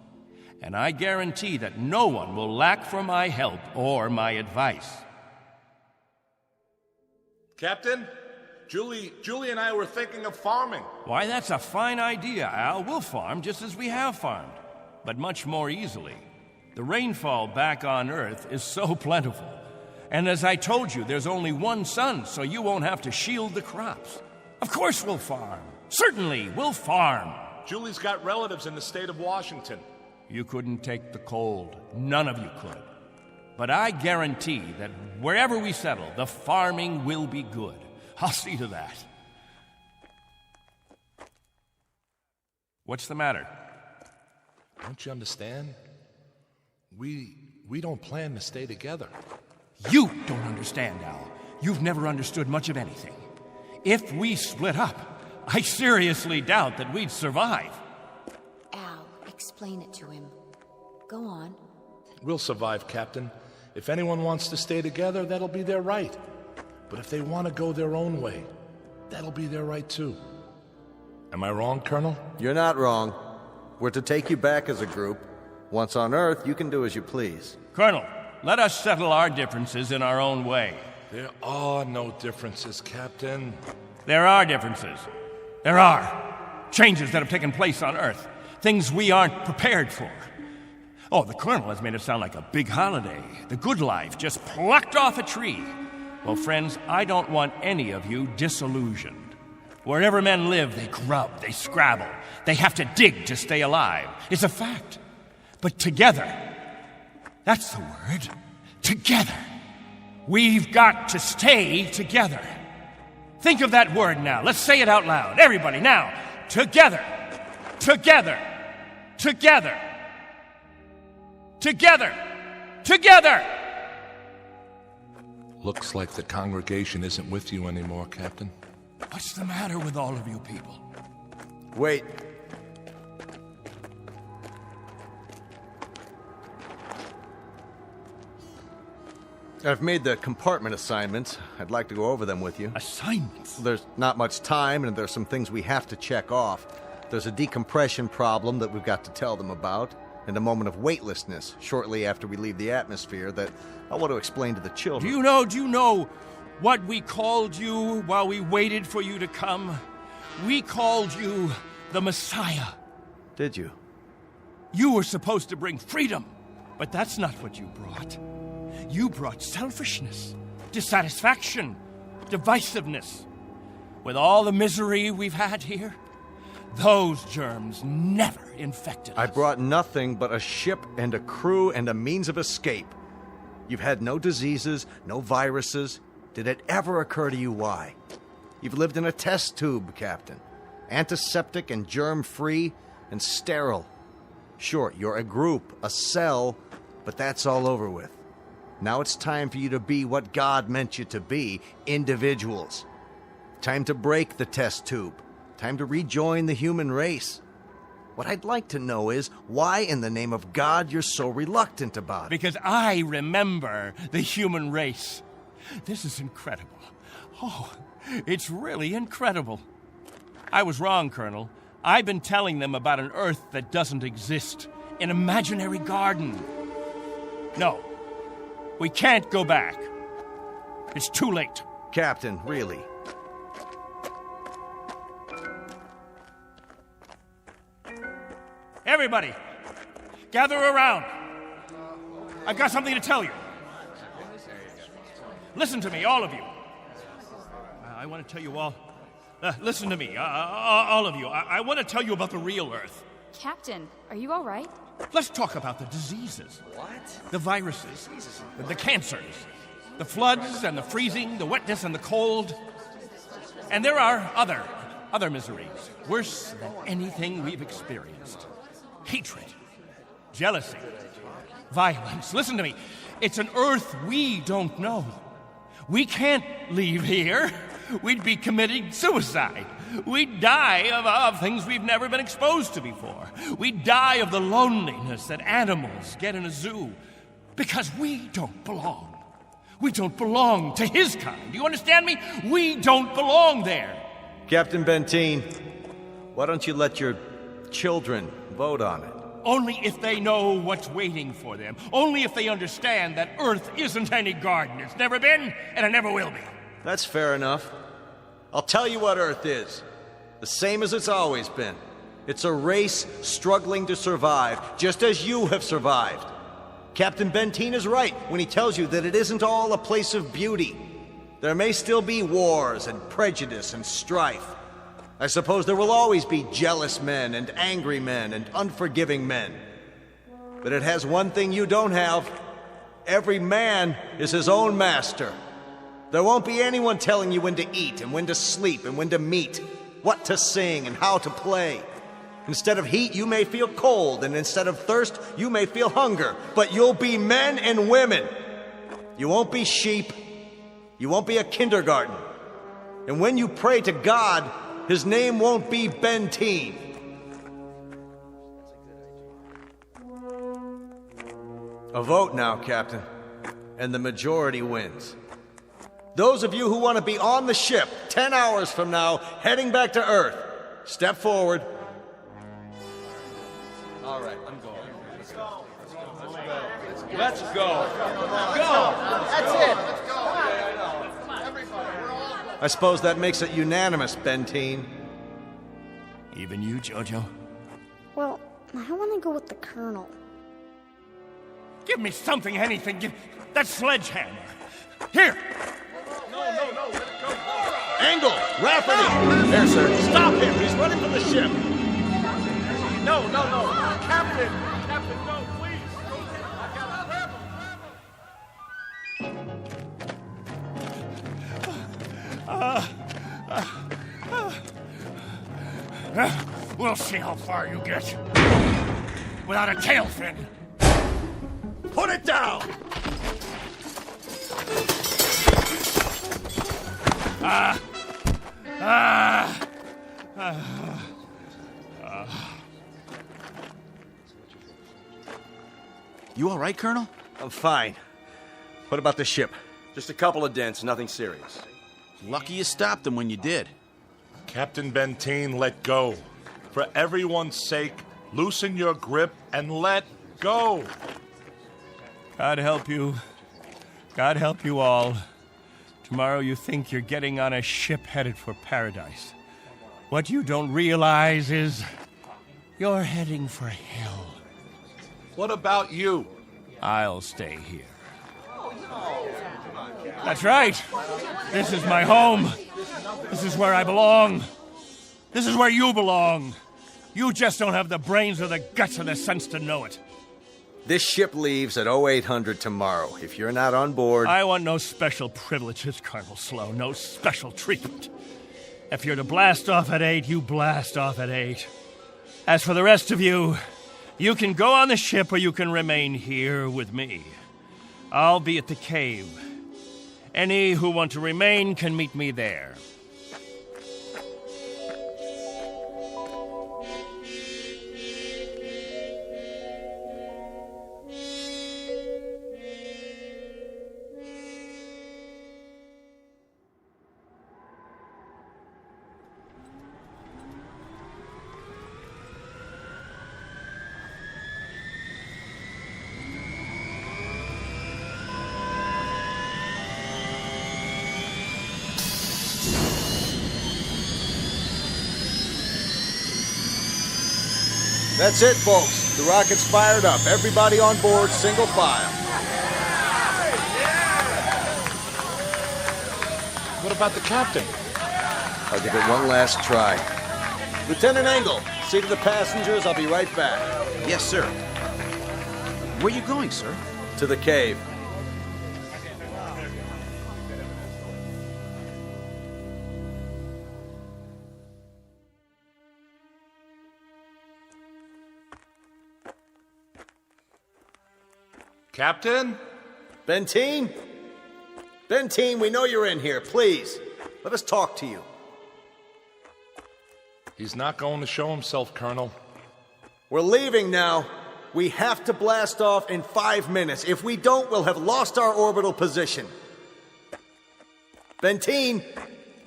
And I guarantee that no one will lack for my help or my advice. Captain, Julie and I were thinking of farming. Why, that's a fine idea, Al. We'll farm just as we have farmed, but much more easily. The rainfall back on Earth is so plentiful. And as I told you, there's only one sun, so you won't have to shield the crops. Of course we'll farm. Certainly, we'll farm. Julie's got relatives in the state of Washington. You couldn't take the cold. None of you could. But I guarantee that wherever we settle, the farming will be good. I'll see to that. What's the matter? Don't you understand? We don't plan to stay together. You don't understand, Al. You've never understood much of anything. If we split up, I seriously doubt that we'd survive. Al, explain it to him. Go on. We'll survive, Captain. If anyone wants to stay together, that'll be their right. But if they want to go their own way, that'll be their right too. Am I wrong, Colonel? You're not wrong. We're to take you back as a group. Once on Earth, you can do as you please. Colonel, let us settle our differences in our own way. There are no differences, Captain. There are differences. There are. Changes that have taken place on Earth. Things we aren't prepared for. Oh, the Colonel has made it sound like a big holiday. The good life just plucked off a tree. Well, friends, I don't want any of you disillusioned. Wherever men live, they grub, they scrabble. They have to dig to stay alive. It's a fact. But together, that's the word, together. We've got to stay together. Think of that word now. Let's say it out loud. Everybody, now. Together. Together. Together. Together. Together. Looks like the congregation isn't with you anymore, Captain. What's the matter with all of you people? Wait. I've made the compartment assignments. I'd like to go over them with you. Assignments? There's not much time, and there's some things we have to check off. There's a decompression problem that we've got to tell them about, and a moment of weightlessness shortly after we leave the atmosphere that I want to explain to the children. Do you know what we called you while we waited for you to come? We called you the Messiah. Did you? You were supposed to bring freedom, but that's not what you brought. You brought selfishness, dissatisfaction, divisiveness. With all the misery we've had here, those germs never infected us. I brought nothing but a ship and a crew and a means of escape. You've had no diseases, no viruses. Did it ever occur to you why? You've lived in a test tube, Captain. Antiseptic and germ-free and sterile. Sure, you're a group, a cell, but that's all over with. Now it's time for you to be what God meant you to be, individuals. Time to break the test tube. Time to rejoin the human race. What I'd like to know is why in the name of God you're so reluctant about it. Because I remember the human race. This is incredible. Oh, it's really incredible. I was wrong, Colonel. I've been telling them about an Earth that doesn't exist, an imaginary garden. No, we can't go back. It's too late. Captain, really? Everybody, gather around. I've got something to tell you. Listen to me, all of you. I want to tell you all. Listen to me, all of you. I want to tell you about the real Earth. Captain, are you all right? Let's talk about the diseases. What? The viruses, the cancers, the floods and the freezing, the wetness and the cold. And there are other miseries, worse than anything we've experienced. Hatred, jealousy, violence. Listen to me. It's an Earth we don't know. We can't leave here. We'd be committing suicide. We'd die of things we've never been exposed to before. We'd die of the loneliness that animals get in a zoo. Because we don't belong. We don't belong to his kind. Do you understand me? We don't belong there. Captain Benteen, why don't you let your children vote on it? Only if they know what's waiting for them. Only if they understand that Earth isn't any garden. It's never been, and it never will be. That's fair enough. I'll tell you what Earth is. The same as it's always been. It's a race struggling to survive, just as you have survived. Captain Benteen is right when he tells you that it isn't all a place of beauty. There may still be wars and prejudice and strife. I suppose there will always be jealous men and angry men and unforgiving men. But it has one thing you don't have. Every man is his own master. There won't be anyone telling you when to eat and when to sleep and when to meet, what to sing and how to play. Instead of heat, you may feel cold, and instead of thirst, you may feel hunger. But you'll be men and women. You won't be sheep. You won't be a kindergarten. And when you pray to God, his name won't be Benteen. A vote now, Captain, and the majority wins. Those of you who want to be on the ship 10 hours from now, heading back to Earth, step forward. All right, I'm going. Let's go. Let's go. Go. That's it. Let's go. I suppose that makes it unanimous, Benteen. Even you, Jojo? Well, I want to go with the Colonel. Give me something, anything. Give that sledgehammer. Here. No, let it go. Angle! Rafferty! There, sir. Stop him! He's running from the ship! No. Captain, no, please! We'll see how far you get. Without a tail fin. Put it down! You all right, Colonel? I'm fine. What about the ship? Just a couple of dents, nothing serious. Lucky you stopped them when you did. Captain Benteen, let go. For everyone's sake, loosen your grip and let go. God help you. God help you all Tomorrow you think you're getting on a ship headed for paradise. What you don't realize is you're heading for hell. What about you? I'll stay here. That's right. This is my home. This is where I belong. This is where you belong. You just don't have the brains or the guts or the sense to know it. This ship leaves at 0800 tomorrow. If you're not on board... I want no special privileges, Colonel Slow. No special treatment. If you're to blast off at 8, you blast off at 8. As for the rest of you, you can go on the ship or you can remain here with me. I'll be at the cave. Any who want to remain can meet me there. That's it, folks. The rocket's fired up. Everybody on board, single file. What about the captain? I'll give it one last try. Lieutenant Engel, see to the passengers. I'll be right back. Yes, sir. Where are you going, sir? To the cave. Captain? Benteen? Benteen, we know you're in here. Please, let us talk to you. He's not going to show himself, Colonel. We're leaving now. We have to blast off in 5 minutes. If we don't, we'll have lost our orbital position. Benteen,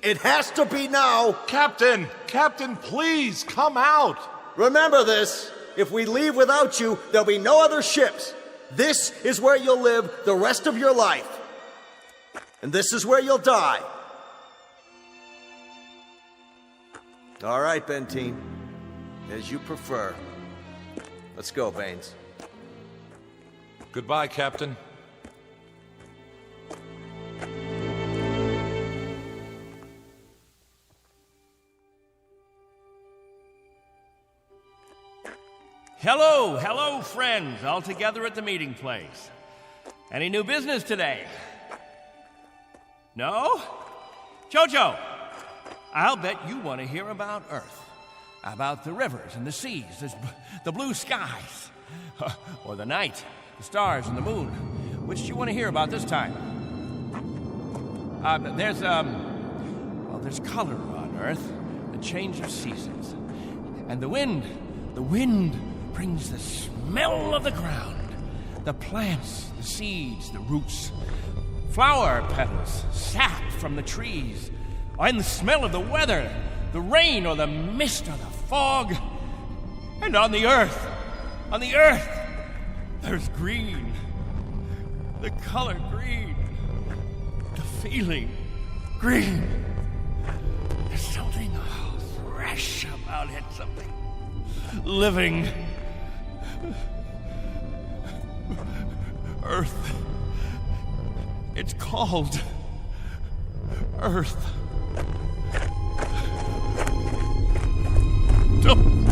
it has to be now. Captain! Captain, please, come out! Remember this. If we leave without you, there'll be no other ships. This is where you'll live the rest of your life. And this is where you'll die. All right, Benteen. As you prefer. Let's go, Baines. Goodbye, Captain. Hello, hello, friends, all together at the meeting place. Any new business today? No? Jojo, I'll bet you want to hear about Earth. About the rivers and the seas, the blue skies, or the night, the stars and the moon. Which do you want to hear about this time? There's color on Earth, the change of seasons. And the wind brings the smell of the ground, the plants, the seeds, the roots, flower petals, sap from the trees, and the smell of the weather, the rain or the mist or the fog. And on the earth, there's green, the color green, the feeling green. There's something fresh about it, something living. Earth. It's called Earth. Don't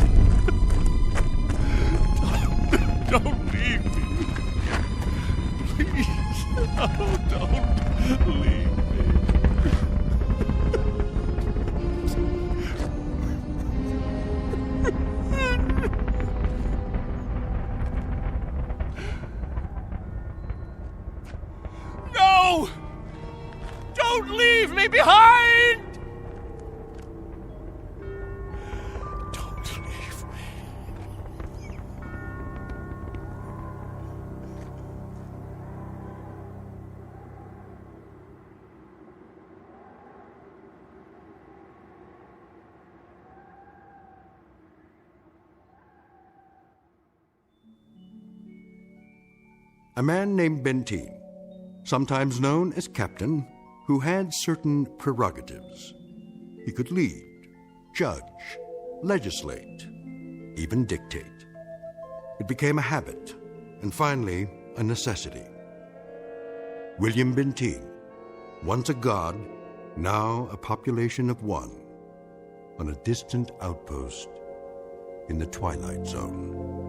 leave me. Please. Oh, don't leave me. No! Don't leave me behind! Don't leave me. A man named Benteen, sometimes known as Captain, who had certain prerogatives. He could lead, judge, legislate, even dictate. It became a habit, and finally, a necessity. William Benteen, once a god, now a population of one, on a distant outpost in the Twilight Zone.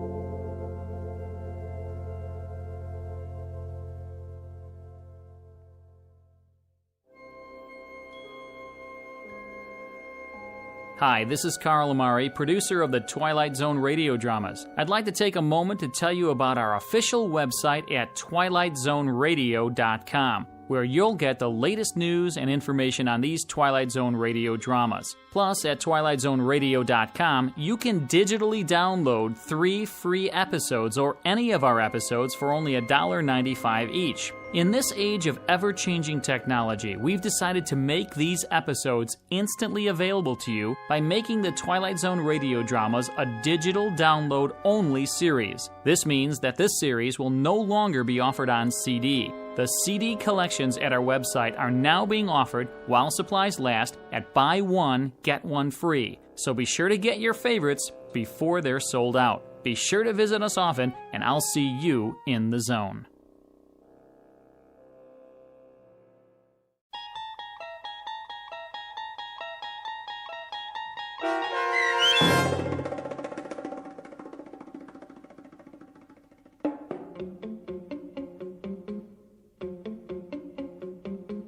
Hi, this is Carl Amari, producer of the Twilight Zone radio dramas. I'd like to take a moment to tell you about our official website at twilightzoneradio.com, where you'll get the latest news and information on these Twilight Zone radio dramas. Plus, at twilightzoneradio.com, you can digitally download 3 free episodes or any of our episodes for only $1.95 each. In this age of ever-changing technology, we've decided to make these episodes instantly available to you by making the Twilight Zone radio dramas a digital download-only series. This means that this series will no longer be offered on CD. The CD collections at our website are now being offered while supplies last at buy one, get one free. So be sure to get your favorites before they're sold out. Be sure to visit us often, and I'll see you in the zone.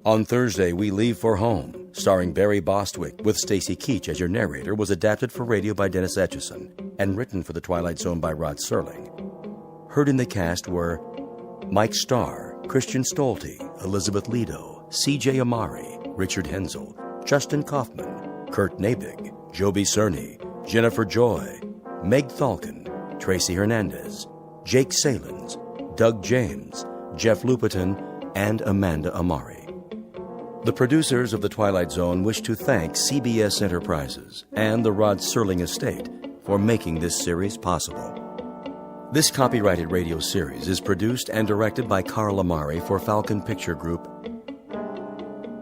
On Thursday, We Leave for Home, starring Barry Bostwick with Stacy Keach as your narrator, was adapted for radio by Dennis Etchison and written for The Twilight Zone by Rod Serling. Heard in the cast were Mike Starr, Christian Stolte, Elizabeth Lido, C.J. Amari, Richard Hensel, Justin Kaufman, Kurt Nabig, Joby Cerny, Jennifer Joy, Meg Thalken, Tracy Hernandez, Jake Salins, Doug James, Jeff Lupetin, and Amanda Amari. The producers of The Twilight Zone wish to thank CBS Enterprises and the Rod Serling Estate for making this series possible. This copyrighted radio series is produced and directed by Carl Amari for Falcon Picture Group.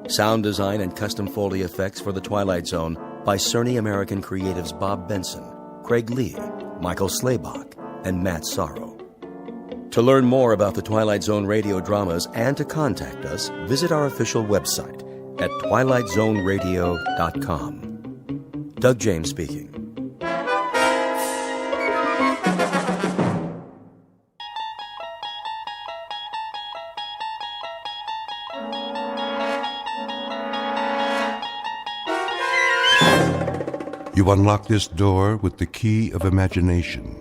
Sound design and custom Foley effects for The Twilight Zone by Cerny American Creatives Bob Benson, Craig Lee, Michael Slaybach, and Matt Sorrow. To learn more about the Twilight Zone radio dramas and to contact us, visit our official website at twilightzoneradio.com. Doug James speaking. You unlock this door with the key of imagination.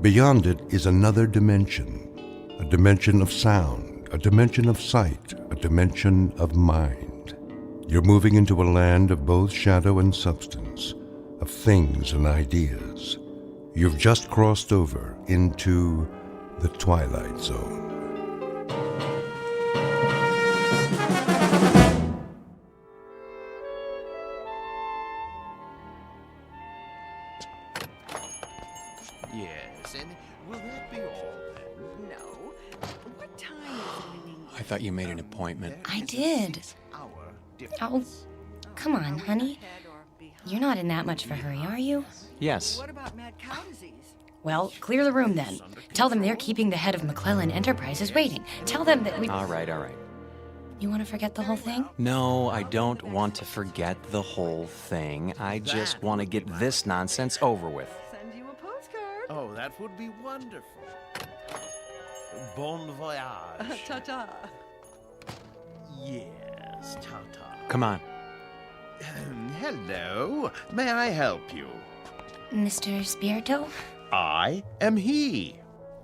Beyond it is another dimension, a dimension of sound, a dimension of sight, a dimension of mind. You're moving into a land of both shadow and substance, of things and ideas. You've just crossed over into the Twilight Zone. Yes, and will that be all then? No. What time is it? I thought you made an appointment. I did. Oh, come on, honey. You're not in that much of a hurry, are you? Yes. What about mad cow disease? Well, clear the room then. Tell them they're keeping the head of McClellan Enterprises waiting. Tell them that we... All right. You want to forget the whole thing? No, I don't want to forget the whole thing. I just want to get this nonsense over with. Send you a postcard. Oh, that would be wonderful. Bon voyage. Ta-ta. Yes, ta-ta. Come on. Hello. May I help you? Mr. Spirito? I am he.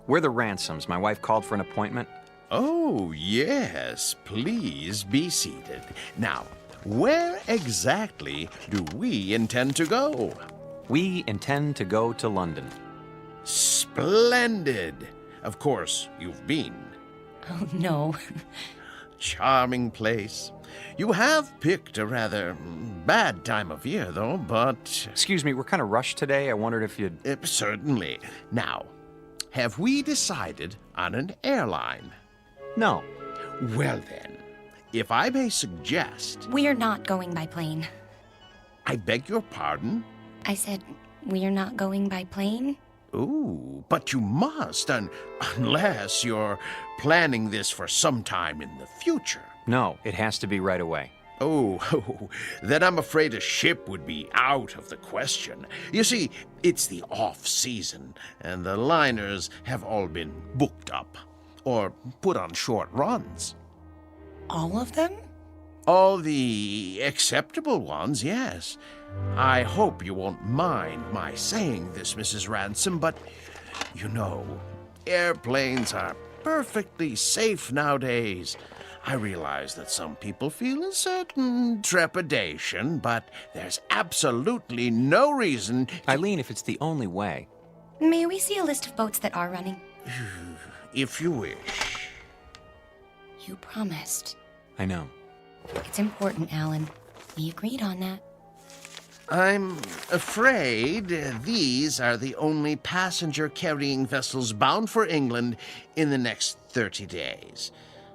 We're the Ransoms. My wife called for an appointment. Oh, yes. Please be seated. Now, where exactly do we intend to go? We intend to go to London. Splendid. Of course, you've been. Oh, no. Charming place. You have picked a rather bad time of year, though, but... Excuse me, we're kind of rushed today. I wondered if you'd... Certainly. Now, have we decided on an airline? No. Well then, if I may suggest... We're not going by plane. I beg your pardon? I said, we're not going by plane? Ooh, but you must, unless you're planning this for some time in the future. No, it has to be right away. Oh, then I'm afraid a ship would be out of the question. You see, it's the off-season, and the liners have all been booked up, or put on short runs. All of them? All the acceptable ones, yes. I hope you won't mind my saying this, Mrs. Ransom, but, you know, airplanes are perfectly safe nowadays. I realize that some people feel a certain trepidation, but there's absolutely no reason... Eileen, if it's the only way... May we see a list of boats that are running? If you wish. You promised. I know. It's important, Alan. We agreed on that. I'm afraid these are the only passenger-carrying vessels bound for England in the next 30 days.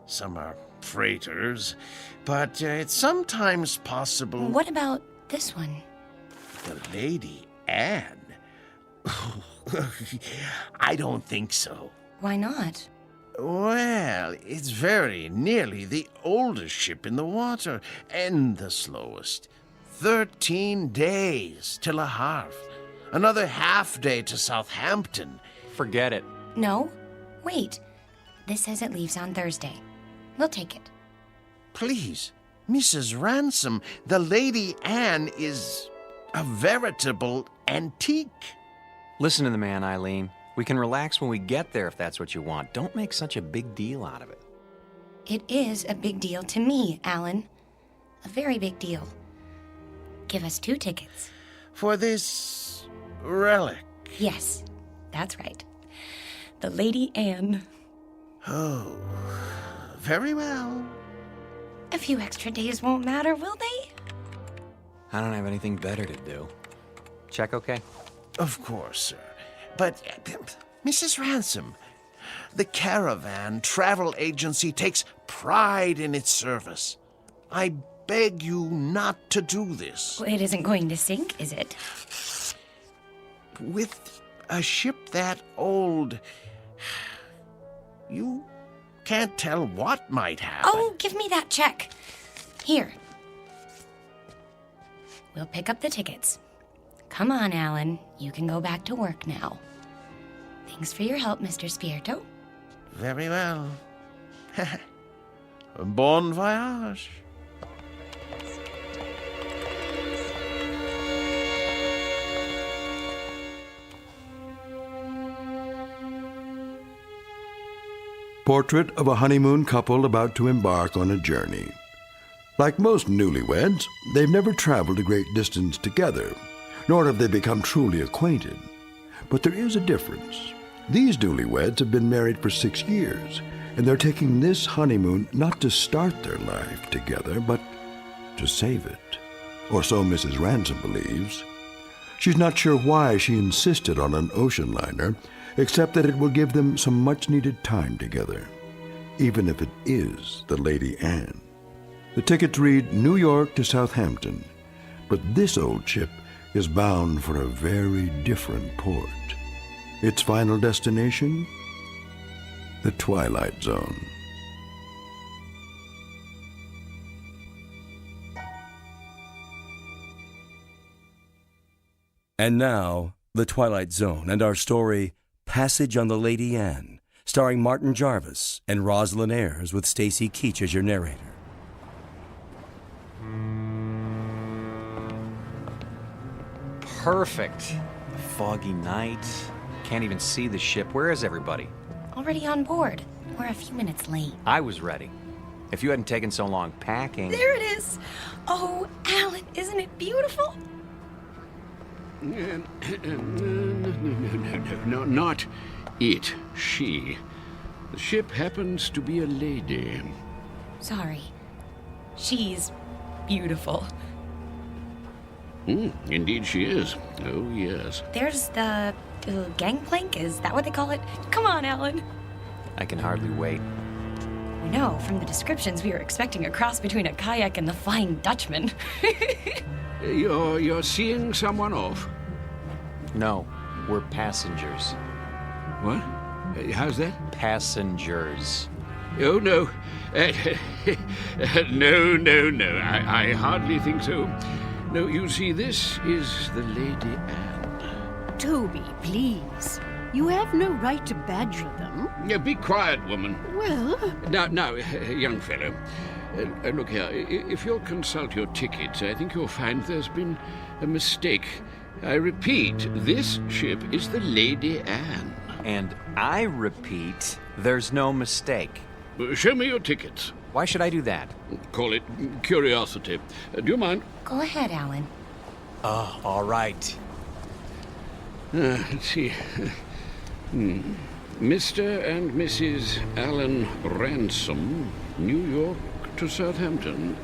Some are freighters, but it's sometimes possible... What about this one? The Lady Anne? I don't think so. Why not? Well, it's very nearly the oldest ship in the water, and the slowest. 13 days to Le Havre. Another half day to Southampton. Forget it. No. Wait. This says it leaves on Thursday. We'll take it. Please, Mrs. Ransom, the Lady Anne is a veritable antique. Listen to the man, Eileen. We can relax when we get there if that's what you want. Don't make such a big deal out of it. It is a big deal to me, Alan. A very big deal. Give us 2 tickets. For this relic? Yes, that's right. The Lady Anne. Oh, very well. A few extra days won't matter, will they? I don't have anything better to do. Check okay? Of course, sir. But, Mrs. Ransom, the Caravan Travel Agency takes pride in its service. I beg you not to do this. Well, it isn't going to sink, is it? With a ship that old, you can't tell what might happen. Oh, give me that check. Here. We'll pick up the tickets. Come on, Alan. You can go back to work now. Thanks for your help, Mr. Spirito. Very well. Bon voyage. Portrait of a honeymoon couple about to embark on a journey. Like most newlyweds, they've never traveled a great distance together, nor have they become truly acquainted. But there is a difference. These newlyweds have been married for 6 years, and they're taking this honeymoon not to start their life together, but to save it. Or so Mrs. Ransom believes. She's not sure why she insisted on an ocean liner, except that it will give them some much-needed time together, even if it is the Lady Anne. The tickets read New York to Southampton, but this old ship is bound for a very different port. Its final destination? The Twilight Zone. And now, The Twilight Zone and our story, Passage on the Lady Anne, starring Martin Jarvis and Rosalind Ayres with Stacy Keach as your narrator. Perfect. A foggy night. Can't even see the ship. Where is everybody? Already on board. We're a few minutes late. I was ready. If you hadn't taken so long packing... There it is! Oh, Alan, isn't it beautiful? No, not it. She. The ship happens to be a lady. Sorry. She's beautiful. Indeed she is. Oh, yes. There's the gangplank, is that what they call it? Come on, Alan. I can hardly wait. I know, from the descriptions, we were expecting a cross between a kayak and the Flying Dutchman. You're seeing someone off? No, we're passengers. What? How's that? Passengers. Oh, no. No. I hardly think so. No, you see, this is the Lady Anne. Toby, please. You have no right to badger them. Be quiet, woman. Well... Now, young fellow. Look here, if you'll consult your tickets, I think you'll find there's been a mistake. I repeat, this ship is the Lady Anne. And I repeat, there's no mistake. Show me your tickets. Why should I do that? Call it curiosity. Do you mind? Go ahead, Alan. All right. Let's see. Mr. and Mrs. Alan Ransom, New York to Southampton.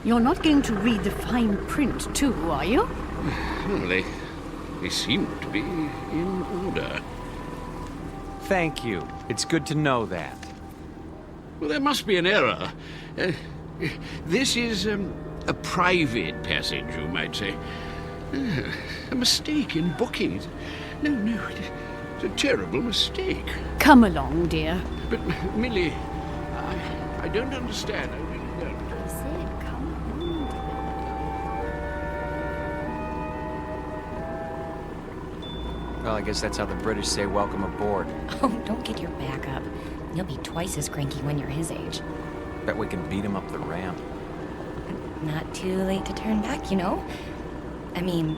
You're not going to read the fine print, too, are you? Well, they seem to be in order. Thank you. It's good to know that. Well, there must be an error. This is a private passage, you might say. A mistake in booking. No, it's a terrible mistake. Come along, dear. But, Millie, I don't understand. I really don't. I said come along, dear. Well, I guess that's how the British say welcome aboard. Oh, don't get your back up. You'll be twice as cranky when you're his age. Bet we can beat him up the ramp. Not too late to turn back, you know? I mean,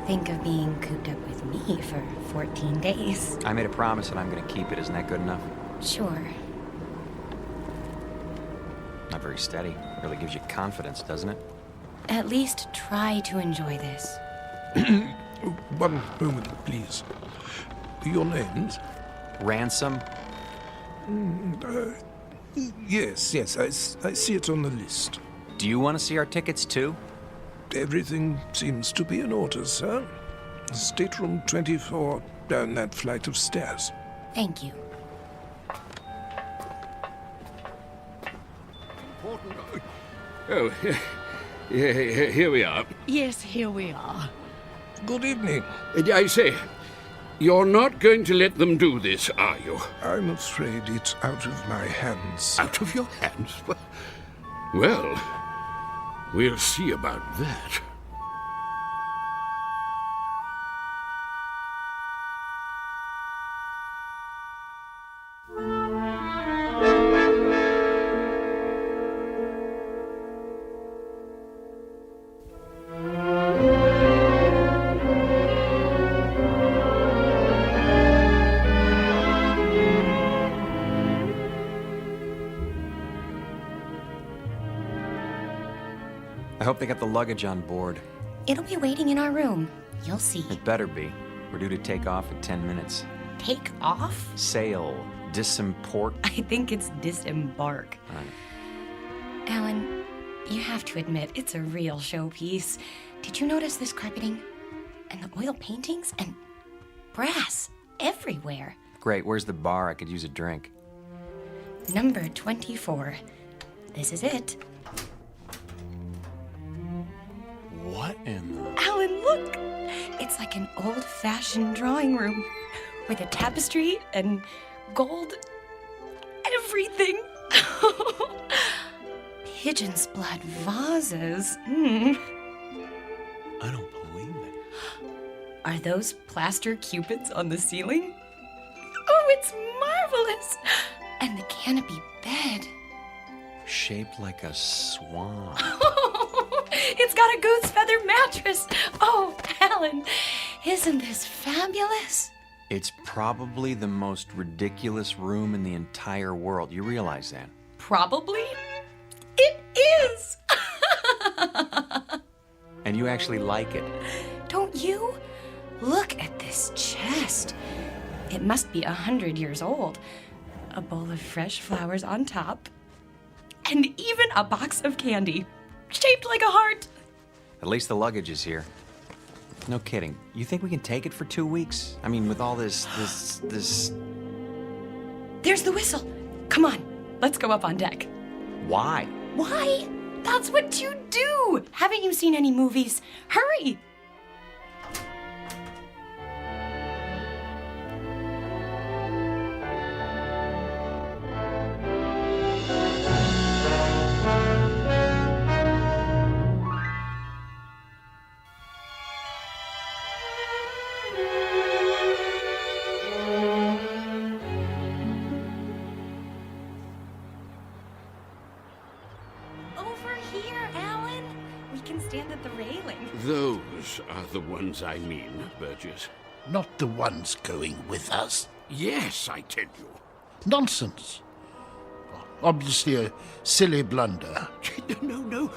think of being cooped up with me for 14 days. I made a promise and I'm going to keep it. Isn't that good enough? Sure. Not very steady. Really gives you confidence, doesn't it? At least try to enjoy this. One moment, please. Your names? Ransom? Yes, I see it on the list. Do you want to see our tickets, too? Everything seems to be in order, sir. Stateroom 24 down that flight of stairs. Thank you. Oh, here we are. Yes, here we are. Good evening. I say, you're not going to let them do this, are you? I'm afraid it's out of my hands. Out of your hands? Well, we'll see about that. I hope they got the luggage on board. It'll be waiting in our room. You'll see. It better be. We're due to take off in 10 minutes. Take off? Sail. Disimport. I think it's disembark. Alan, you have to admit, it's a real showpiece. Did you notice this carpeting? And the oil paintings? And brass everywhere. Great. Where's the bar? I could use a drink. Number 24. This is it. What in the... Alan, look! It's like an old-fashioned drawing room with a tapestry and gold everything. Pigeon's blood vases. I don't believe it. Are those plaster cupids on the ceiling? Oh, it's marvelous! And the canopy bed. Shaped like a swan. It's got a goose feather mattress. Oh, Alan, isn't this fabulous? It's probably the most ridiculous room in the entire world. You realize that? Probably? It is! And you actually like it. Don't you? Look at this chest. It must be 100 years old. A bowl of fresh flowers on top. And even a box of candy, shaped like a heart. At least the luggage is here. No kidding. You think we can take it for 2 weeks? I mean, with all this... There's the whistle. Come on, Let's go up on deck. Why? Why? That's what you do! Haven't you seen any movies? Hurry! Those are the ones I mean, Burgess. Not the ones going with us. Yes, I tell you. Nonsense. Obviously a silly blunder. No.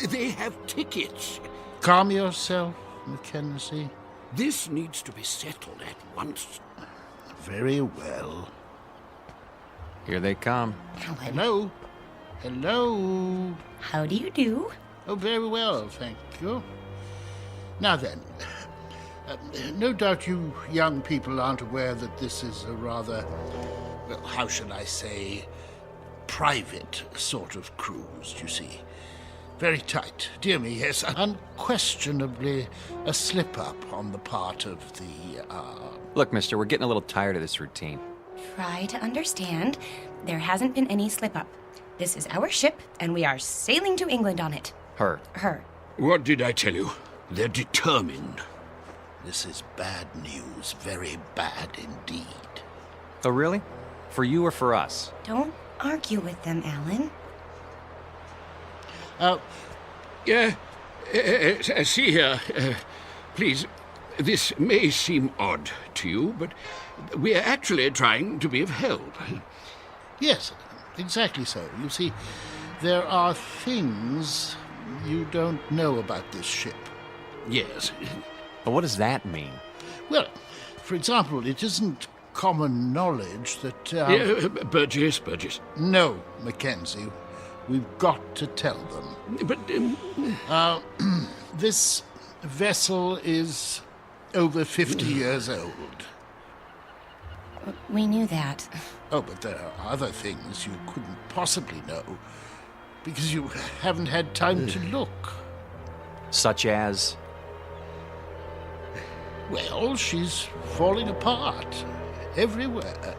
They have tickets. Calm yourself, Mackenzie. This needs to be settled at once. Very well. Here they come. Oh, hello. Hello. How do you do? Oh, very well, thank you. Now then, no doubt you young people aren't aware that this is a rather, well, how shall I say, private sort of cruise, you see. Very tight. Dear me, yes, unquestionably a slip-up on the part of the, Look, mister, we're getting a little tired of this routine. Try to understand. There hasn't been any slip-up. This is our ship, and we are sailing to England on it. Her. What did I tell you? They're determined. This is bad news. Very bad indeed. Oh, really? For you or for us? Don't argue with them, Alan. See here. Please, this may seem odd to you, but we are actually trying to be of help. Yes, exactly so. You see, there are things you don't know about this ship. Yes. But what does that mean? Well, for example, it isn't common knowledge that... Burgess. No, Mackenzie. We've got to tell them. But... this vessel is over 50 years old. We knew that. Oh, but there are other things you couldn't possibly know, because you haven't had time to look. Such as? Well, she's falling apart everywhere.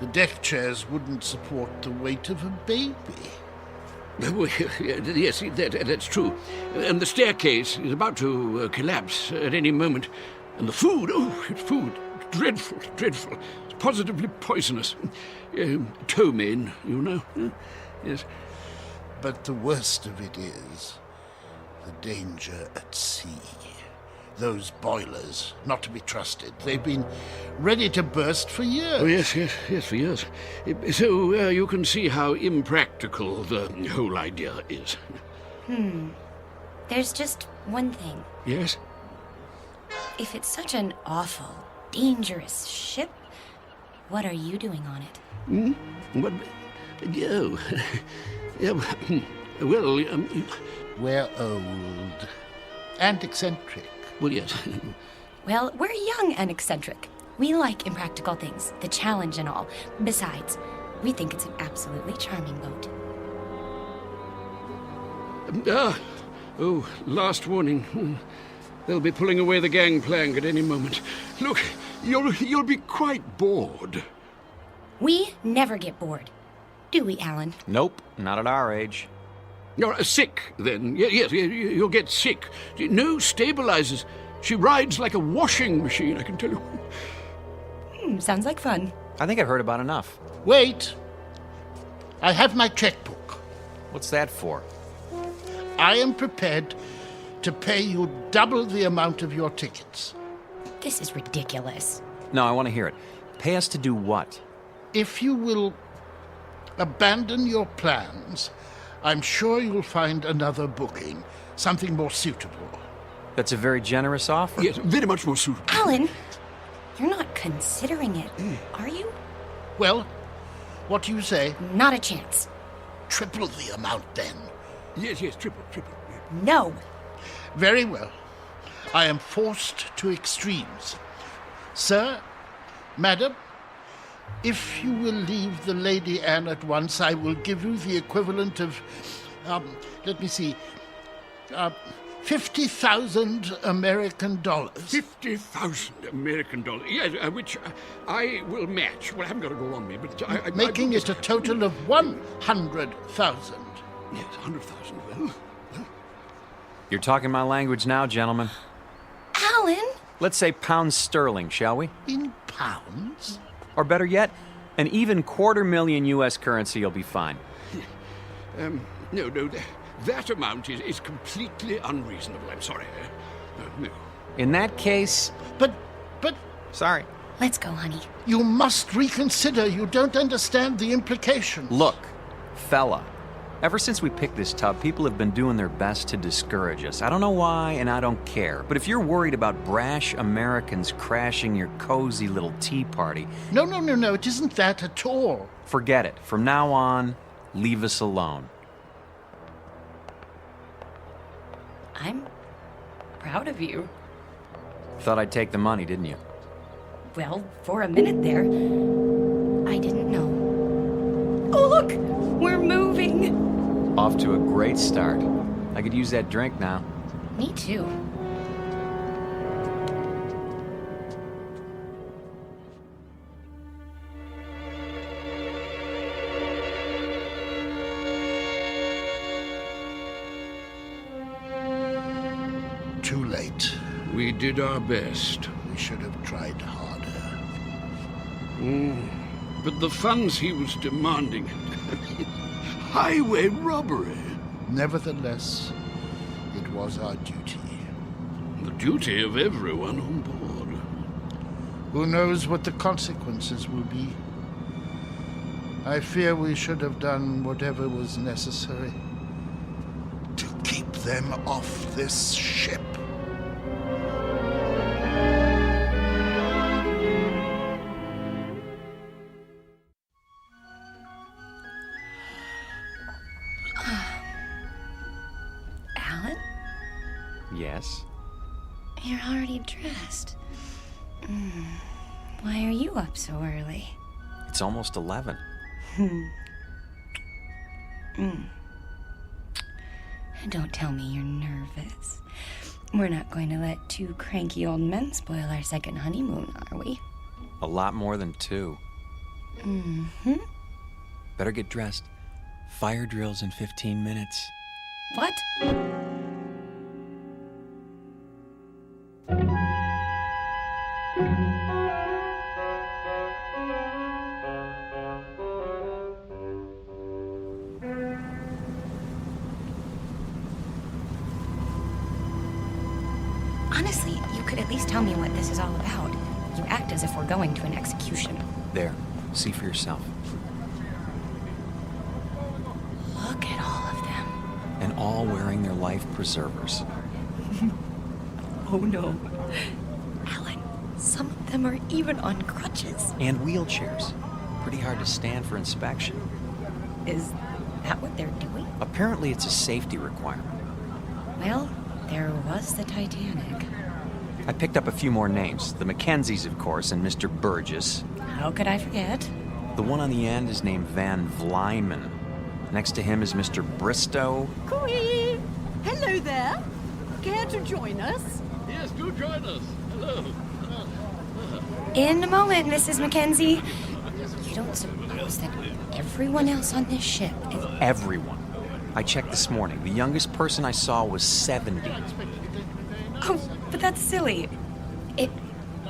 The deck chairs wouldn't support the weight of a baby. Yes, that's true. And the staircase is about to collapse at any moment. And the food, food, dreadful. It's positively poisonous. Ptomaine, you know. Yes. But the worst of it is the danger at sea. Those boilers, not to be trusted. They've been ready to burst for years. Oh, yes, for years. So you can see how impractical the whole idea is. There's just one thing. Yes? If it's such an awful, dangerous ship, what are you doing on it? What? Oh. Well, we're old and eccentric. Well, yes. Well, we're young and eccentric. We like impractical things, the challenge and all. Besides, we think it's an absolutely charming boat. Last warning. They'll be pulling away the gangplank at any moment. Look, you'll be quite bored. We never get bored. Do we, Alan? Nope, not at our age. You're sick, then. Yes, you'll get sick. No stabilizers. She rides like a washing machine, I can tell you. Sounds like fun. I think I've heard about enough. Wait. I have my checkbook. What's that for? I am prepared to pay you double the amount of your tickets. This is ridiculous. No, I want to hear it. Pay us to do what? If you will abandon your plans, I'm sure you'll find another booking, something more suitable. That's a very generous offer. Yes, very much more suitable. Alan, you're not considering it, are you? Well, what do you say? Not a chance. Triple the amount, then. Yes, triple. No. Very well. I am forced to extremes. Sir, madam, If you will leave the Lady Anne at once, I will give you the equivalent of, let me see, 50,000 American dollars. 50,000 American dollars. Yes, which I will match. Well, I haven't got it all on me, but Making it a total of 100,000. Yes, 100,000. Well. You're talking my language now, gentlemen. Alan? Let's say pounds sterling, shall we? In pounds? Or better yet, an even $250,000 U.S. currency will be fine. No, that amount is completely unreasonable. I'm sorry. No. In that case... But... Sorry. Let's go, honey. You must reconsider. You don't understand the implications. Look, fella. Ever since we picked this tub, people have been doing their best to discourage us. I don't know why, and I don't care. But if you're worried about brash Americans crashing your cozy little tea party... No, it isn't that at all. Forget it. From now on, leave us alone. I'm proud of you. Thought I'd take the money, didn't you? Well, for a minute there, I didn't know. Oh, look! We're moving! Off to a great start. I could use that drink now. Me too. Too late. We did our best. We should have tried harder. But the funds he was demanding... highway robbery. Nevertheless, it was our duty. The duty of everyone on board. Who knows what the consequences will be? I fear we should have done whatever was necessary to keep them off this ship. Alan? Yes? You're already dressed. Why are you up so early? It's almost 11. Don't tell me you're nervous. We're not going to let two cranky old men spoil our second honeymoon, are we? A lot more than 2. Better get dressed. Fire drill's in 15 minutes. What? Honestly, you could at least tell me what this is all about. You act as if we're going to an execution. There. See for yourself. Look at all of them. And all wearing their life preservers. Oh no. Alan, some of them are even on crutches. And wheelchairs. Pretty hard to stand for inspection. Is that what they're doing? Apparently it's a safety requirement. Well, there was the Titanic. I picked up a few more names. The Mackenzies, of course, and Mr. Burgess. How could I forget? The one on the end is named Van Vlyman. Next to him is Mr. Bristow. Cooey! Hello there. Care to join us? Yes, do join us. Hello. In a moment, Mrs. Mackenzie. You don't suppose that everyone else on this ship is... Everyone. I checked this morning. The youngest person I saw was 70. Oh, but that's silly. It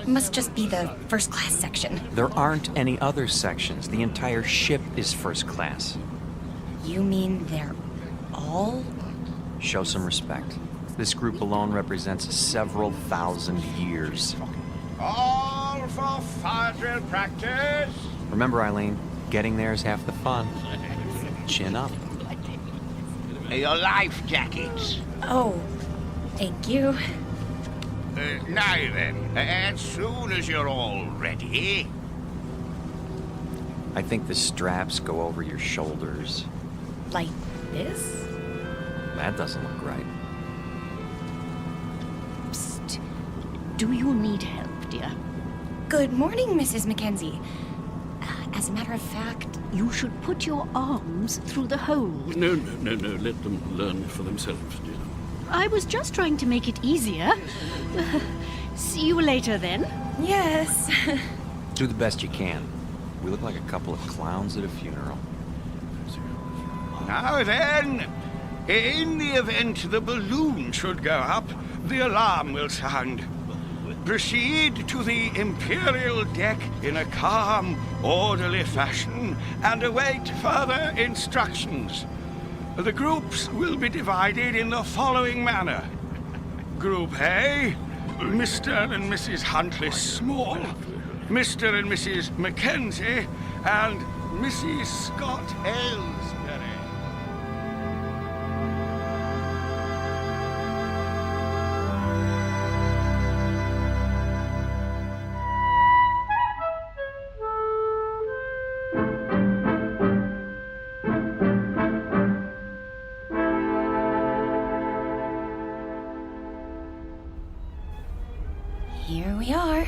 must just be the first class section. There aren't any other sections. The entire ship is first class. You mean they're all? Show some respect. This group alone represents several thousand years. All for fire drill practice. Remember, Eileen, getting there is half the fun. Chin up. Your life jackets. Oh, thank you. Now then, as soon as you're all ready... I think the straps go over your shoulders. Like this? That doesn't look right. Psst. Do you need help, dear? Good morning, Mrs. Mackenzie. As a matter of fact... You should put your arms through the hole. No. Let them learn for themselves, dear. I was just trying to make it easier. See you later, then. Yes. Do the best you can. We look like a couple of clowns at a funeral. Now then, in the event the balloon should go up, the alarm will sound. Proceed to the Imperial deck in a calm, orderly fashion and await further instructions. The groups will be divided in the following manner. Group A, Mr. and Mrs. Huntley Small, Mr. and Mrs. Mackenzie, and Mrs. Scott Aylesbury. Here we are.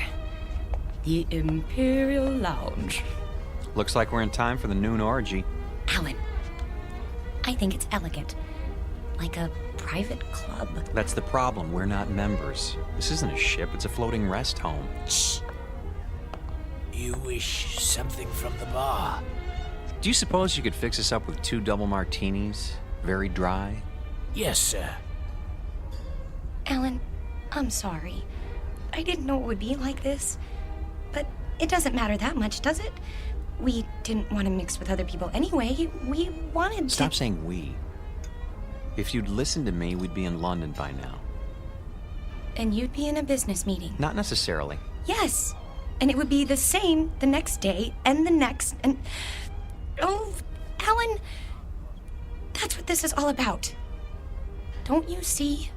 The Imperial Lounge. Looks like we're in time for the noon orgy. Alan, I think it's elegant. Like a private club. That's the problem. We're not members. This isn't a ship, it's a floating rest home. Shh. You wish something from the bar? Do you suppose you could fix us up with 2 double martinis? Very dry? Yes, sir. Alan, I'm sorry. I didn't know it would be like this. But it doesn't matter that much, does it? We didn't want to mix with other people anyway. We wanted to... Stop saying we. If you'd listened to me, we'd be in London by now. And you'd be in a business meeting. Not necessarily. Yes. And it would be the same the next day and the next and... Oh, Alan, that's what this is all about. Don't you see?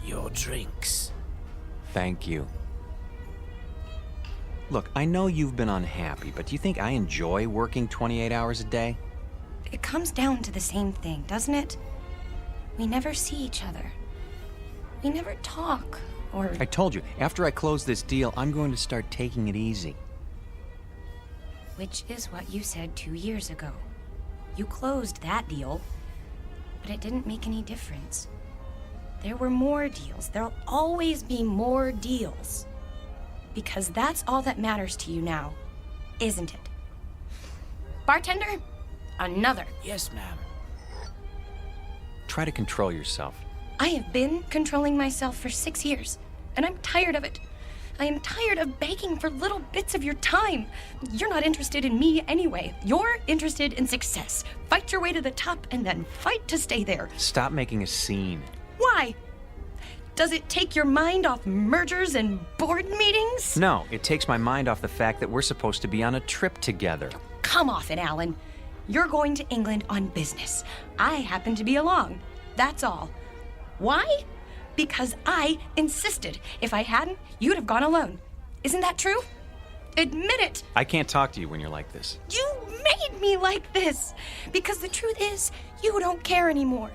Your drinks. Thank you. Look, I know you've been unhappy, but do you think I enjoy working 28 hours a day? It comes down to the same thing, doesn't it? We never see each other. We never talk, or... I told you, after I close this deal, I'm going to start taking it easy. Which is what you said 2 years ago. You closed that deal, but it didn't make any difference. There were more deals. There'll always be more deals. Because that's all that matters to you now, isn't it? Bartender, another. Yes, ma'am. Try to control yourself. I have been controlling myself for 6 years, and I'm tired of it. I am tired of begging for little bits of your time. You're not interested in me anyway. You're interested in success. Fight your way to the top and then fight to stay there. Stop making a scene. Why? Does it take your mind off mergers and board meetings? No, it takes my mind off the fact that we're supposed to be on a trip together. Come off it, Alan. You're going to England on business. I happen to be along. That's all. Why? Because I insisted. If I hadn't, you'd have gone alone. Isn't that true? Admit it. I can't talk to you when you're like this. You made me like this. Because the truth is, you don't care anymore.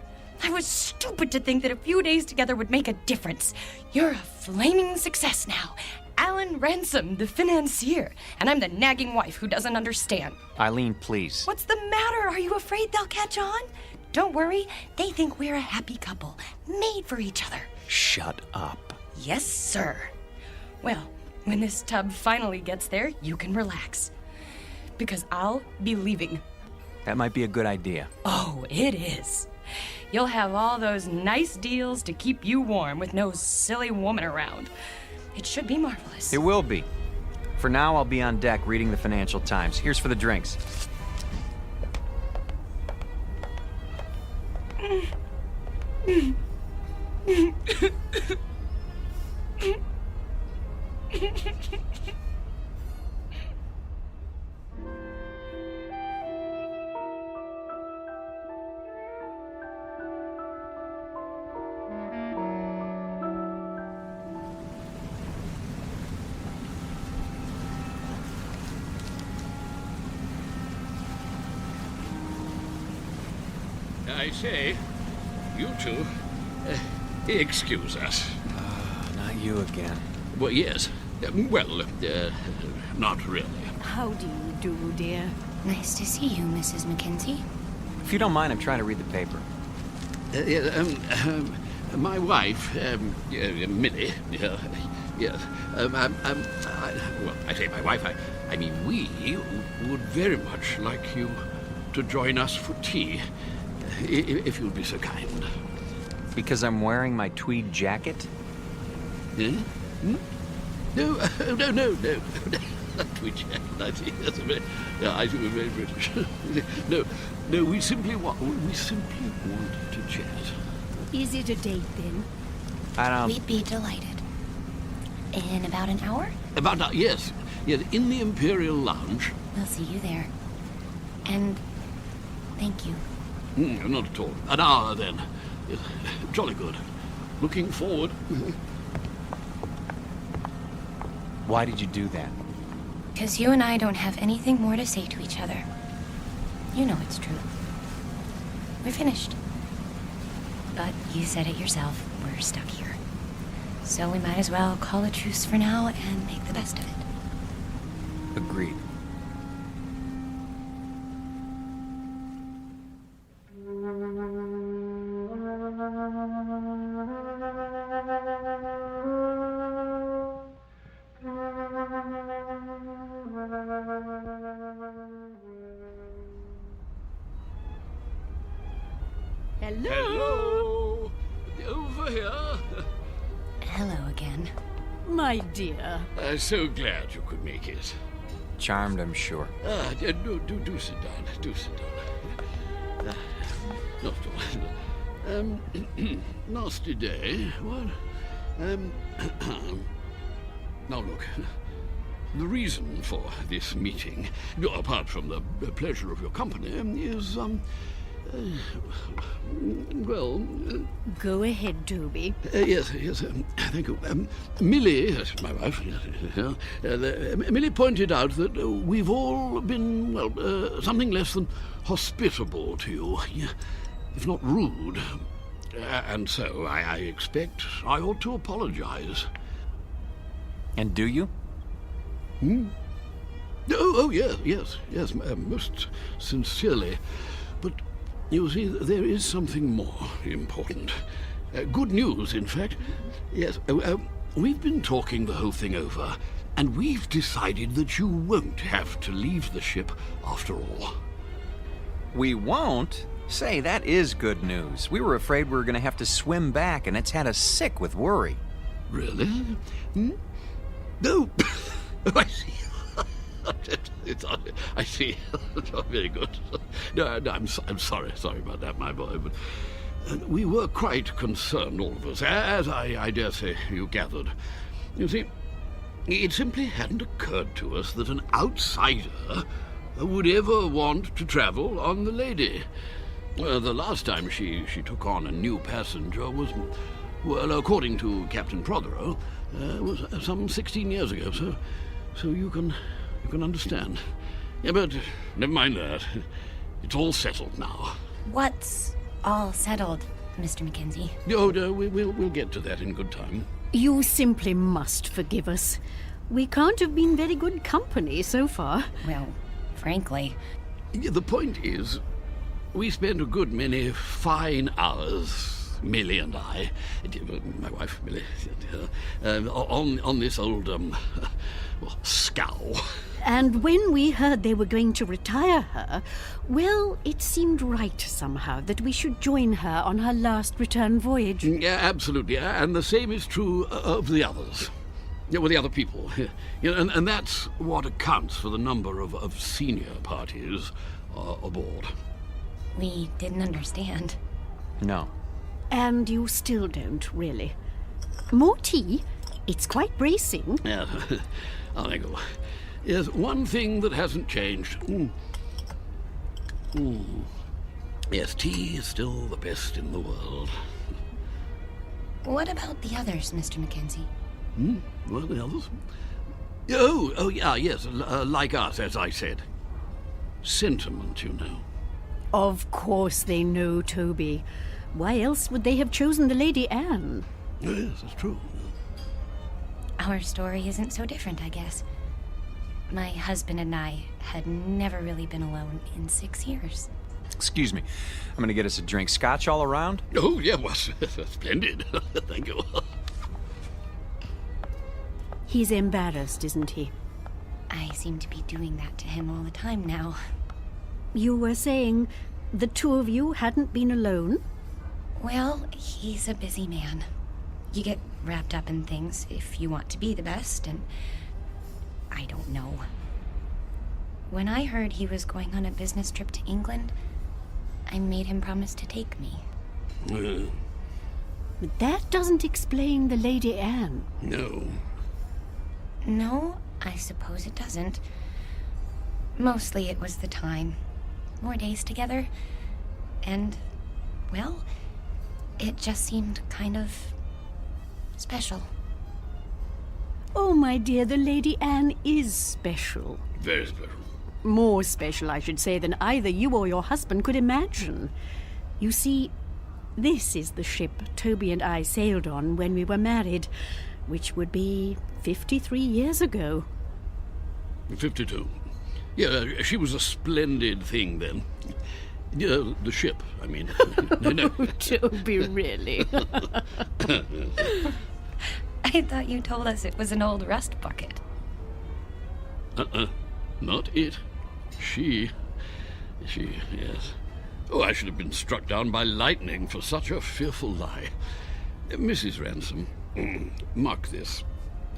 I was stupid to think that a few days together would make a difference. You're a flaming success now. Alan Ransom, the financier. And I'm the nagging wife who doesn't understand. Eileen, please. What's the matter? Are you afraid they'll catch on? Don't worry. They think we're a happy couple, made for each other. Shut up. Yes, sir. Well, when this tub finally gets there, you can relax. Because I'll be leaving. That might be a good idea. Oh, it is. You'll have all those nice deals to keep you warm with no silly woman around. It should be marvelous. It will be. For now, I'll be on deck reading the Financial Times. Here's for the drinks. I say, you two, excuse us. Not you again. Well, yes. Well, not really. How do you do, dear? Nice to see you, Mrs. Mackenzie. If you don't mind, I'm trying to read the paper. My wife, Millie, yes, I say my wife, I mean we would very much like you to join us for tea, if you'd be so kind. Because I'm wearing my tweed jacket? Eh? Hmm? No, no. Tweed jacket, I see. That's a very, yeah, I see, we're very British. No, we simply want to chat. Is it a date then? We'd be delighted. In about an hour? Yes, in the Imperial Lounge. We'll see you there. And thank you. Not at all. An hour then. Yes, jolly good. Looking forward. Why did you do that? Because you and I don't have anything more to say to each other. You know it's true. We're finished. But you said it yourself, we're stuck here. So we might as well call a truce for now and make the best of it. Agreed. Hello. Over here. Hello again. My dear. So glad you could make it. Charmed, I'm sure. Do sit down. Do sit down. Not at all. Nasty day. What? Now look. The reason for this meeting, apart from the pleasure of your company, is Go ahead, Toby. Yes, thank you. Millie, that's my wife, Millie pointed out that we've all been, something less than hospitable to you, if not rude. And so I expect I ought to apologize. And do you? Oh, yes, most sincerely. But you see, there is something more important. Good news, in fact. Yes, we've been talking the whole thing over, and we've decided that you won't have to leave the ship after all. We won't? Say, that is good news. We were afraid we were going to have to swim back, and it's had us sick with worry. Really? No. I see. I see. Very good. No, I'm sorry about that, my boy. But we were quite concerned, all of us, as I dare say you gathered. You see, it simply hadn't occurred to us that an outsider would ever want to travel on the Lady. The last time she took on a new passenger was, well, according to Captain Prothero, was some 16 years ago. So you can understand. Yeah, but never mind that. It's all settled now. What's all settled, Mr. Mackenzie? Oh, no, we'll get to that in good time. You simply must forgive us. We can't have been very good company so far. Well, frankly. Yeah, the point is, we spent a good many fine hours, Millie and I, my wife Millie, on this old, scow. And when we heard they were going to retire her, well, it seemed right somehow that we should join her on her last return voyage. Yeah, absolutely. And the same is true of the others. Yeah, well, the other people. And that's what accounts for the number of senior parties aboard. We didn't understand. No. And you still don't, really. More tea? It's quite bracing. Yeah, I'll let go. Yes, one thing that hasn't changed. Yes, tea is still the best in the world. What about the others, Mr. Mackenzie? What, the others? Oh, yeah, yes, like us, as I said. Sentiment, you know. Of course they know, Toby. Why else would they have chosen the Lady Anne? Yes, that's true. Our story isn't so different, I guess. My husband and I had never really been alone in 6 years. Excuse me. I'm gonna get us a drink. Scotch all around? Oh, yeah, well, splendid. Thank you. He's embarrassed, isn't he? I seem to be doing that to him all the time now. You were saying the two of you hadn't been alone? Well, he's a busy man. You get wrapped up in things if you want to be the best, and I don't know. When I heard he was going on a business trip to England, I made him promise to take me. But that doesn't explain the Lady Anne. No. No, I suppose it doesn't. Mostly it was the time. More days together. And, well, it just seemed kind of special. Oh, my dear, the Lady Anne is special. Very special. More special, I should say, than either you or your husband could imagine. You see, this is the ship Toby and I sailed on when we were married, which would be 53 years ago. 52. Yeah, she was a splendid thing then. Yeah, the ship, I mean. No. Oh, Toby, really? I thought you told us it was an old rust bucket. Not it. She, yes. Oh, I should have been struck down by lightning for such a fearful lie. Mrs. Ransom, mark this.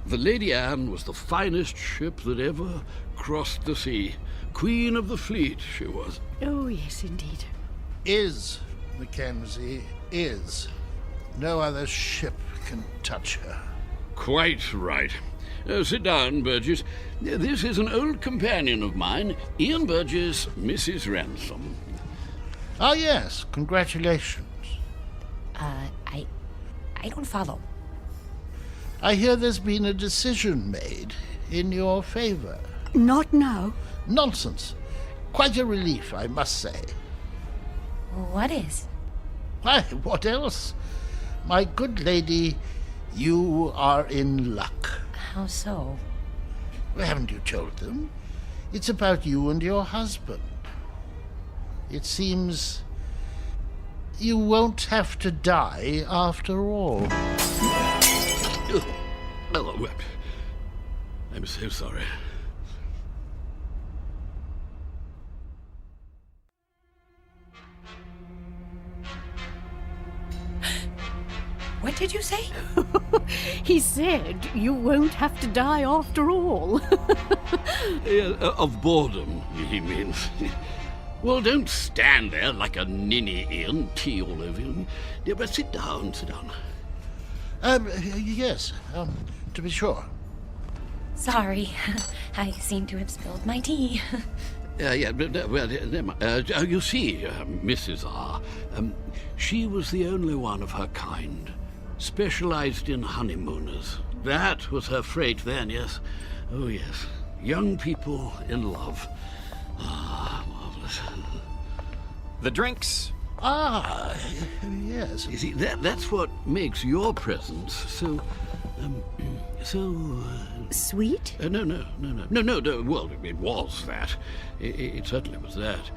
The Lady Anne was the finest ship that ever crossed the sea. Queen of the fleet, she was. Oh, yes, indeed. Is, Mackenzie, is. No other ship can touch her. Quite right. Sit down, Burgess. This is an old companion of mine, Ian Burgess, Mrs. Ransom. Ah, yes. Congratulations. I don't follow. I hear there's been a decision made in your favor. Not now. Nonsense. Quite a relief, I must say. What is? Why, what else? My good lady, you are in luck. How so? Well, haven't you told them? It's about you and your husband. It seems you won't have to die after all. Oh, I'm so sorry. What did you say? He said you won't have to die after all. Of boredom, he means. Well, don't stand there like a ninny, Ian, tea all over you. Yeah, but sit down, sit down. Yes, to be sure. Sorry, I seem to have spilled my tea. You see, Mrs. R., she was the only one of her kind. Specialized in honeymooners. That was her freight then, yes. Oh, yes. Young people in love. Ah, marvelous. The drinks. Ah, yes. You see, that's what makes your presence so... Sweet? No. Well, it was that. It certainly was that.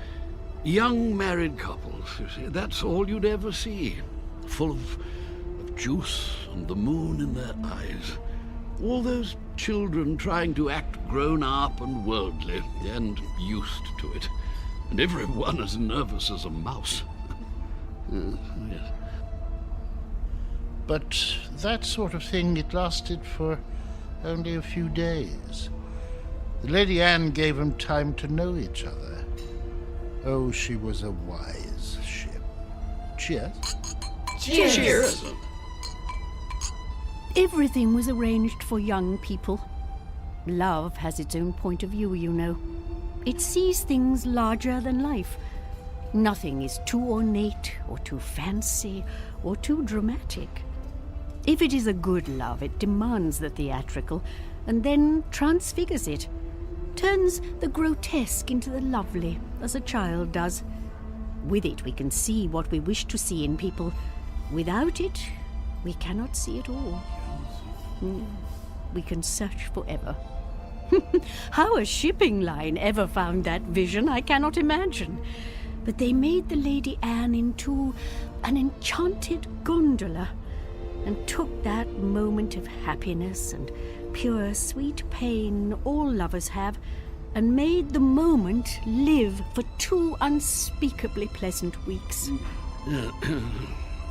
Young married couples, you see, that's all you'd ever see. Full of juice and the moon in their eyes. All those children trying to act grown up and worldly and used to it. And everyone as nervous as a mouse. Yes. But that sort of thing, it lasted for only a few days. The Lady Anne gave them time to know each other. Oh, she was a wise ship. Cheers. Cheers. Cheers. Everything was arranged for young people. Love has its own point of view, you know. It sees things larger than life. Nothing is too ornate or too fancy or too dramatic. If it is a good love, it demands the theatrical and then transfigures it. Turns the grotesque into the lovely, as a child does. With it, we can see what we wish to see in people. Without it, we cannot see at all. We can search forever. How a shipping line ever found that vision, I cannot imagine. But they made the Lady Anne into an enchanted gondola and took that moment of happiness and pure sweet pain all lovers have and made the moment live for 2 unspeakably pleasant weeks.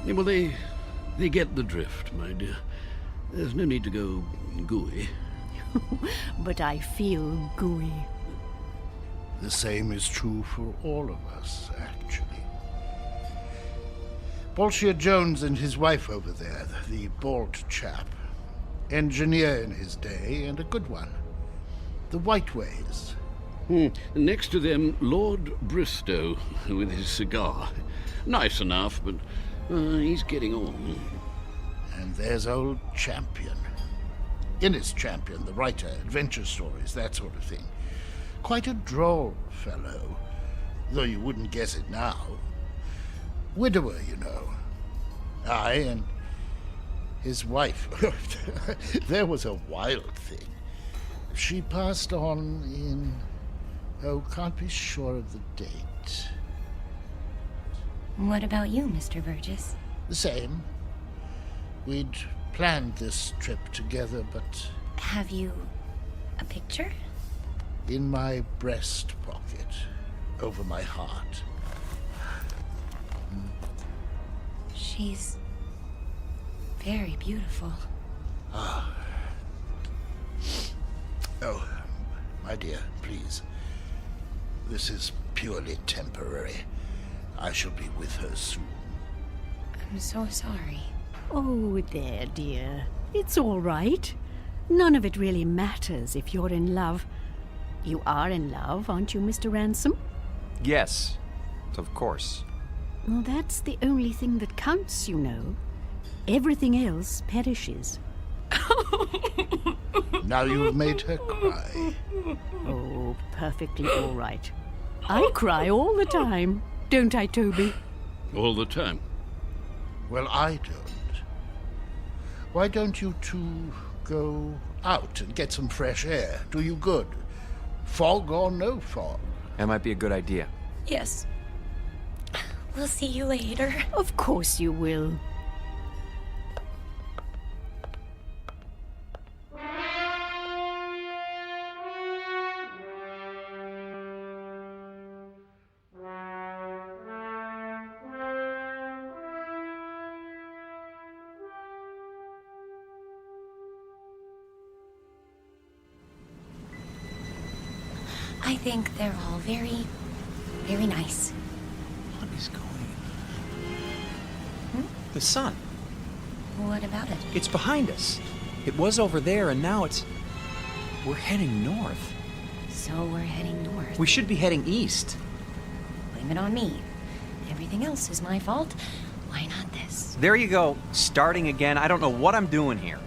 Well, they get the drift, my dear. There's no need to go gooey. But I feel gooey. The same is true for all of us, actually. Bolshia Jones and his wife over there, the bald chap. Engineer in his day, and a good one. The Whiteways. Next to them, Lord Bristow, with his cigar. Nice enough, but he's getting on. And there's old Champion. Innes Champion, the writer, adventure stories, that sort of thing. Quite a droll fellow, though you wouldn't guess it now. Widower, you know. Aye, and his wife. There was a wild thing. She passed on in... Oh, can't be sure of the date. What about you, Mr. Burgess? The same. We'd planned this trip together, but... Have you a picture? In my breast pocket, over my heart. She's very beautiful. Ah. Oh, my dear, please. This is purely temporary. I shall be with her soon. I'm so sorry. Oh, there, dear. It's all right. None of it really matters if you're in love. You are in love, aren't you, Mr. Ransom? Yes, of course. Well, that's the only thing that counts, you know. Everything else perishes. Now you've made her cry. Oh, perfectly all right. I cry all the time, don't I, Toby? All the time? Well, I don't. Why don't you two go out and get some fresh air? Do you good. Fog or no fog. That might be a good idea. Yes. We'll see you later. Of course you will. I think they're all very, very nice. What is going on? The sun. What about it? It's behind us. It was over there, and now it's... We're heading north. So we're heading north. We should be heading east. Blame it on me. Everything else is my fault. Why not this? There you go. Starting again. I don't know what I'm doing here.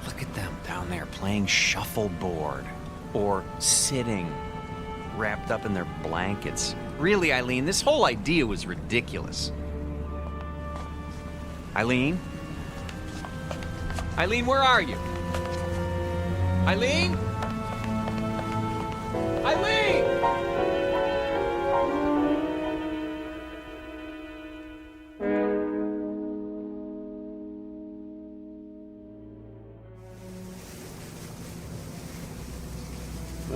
Look at them down there playing shuffleboard. Or sitting, wrapped up in their blankets. Really, Eileen, this whole idea was ridiculous. Eileen? Eileen, where are you? Eileen? Eileen!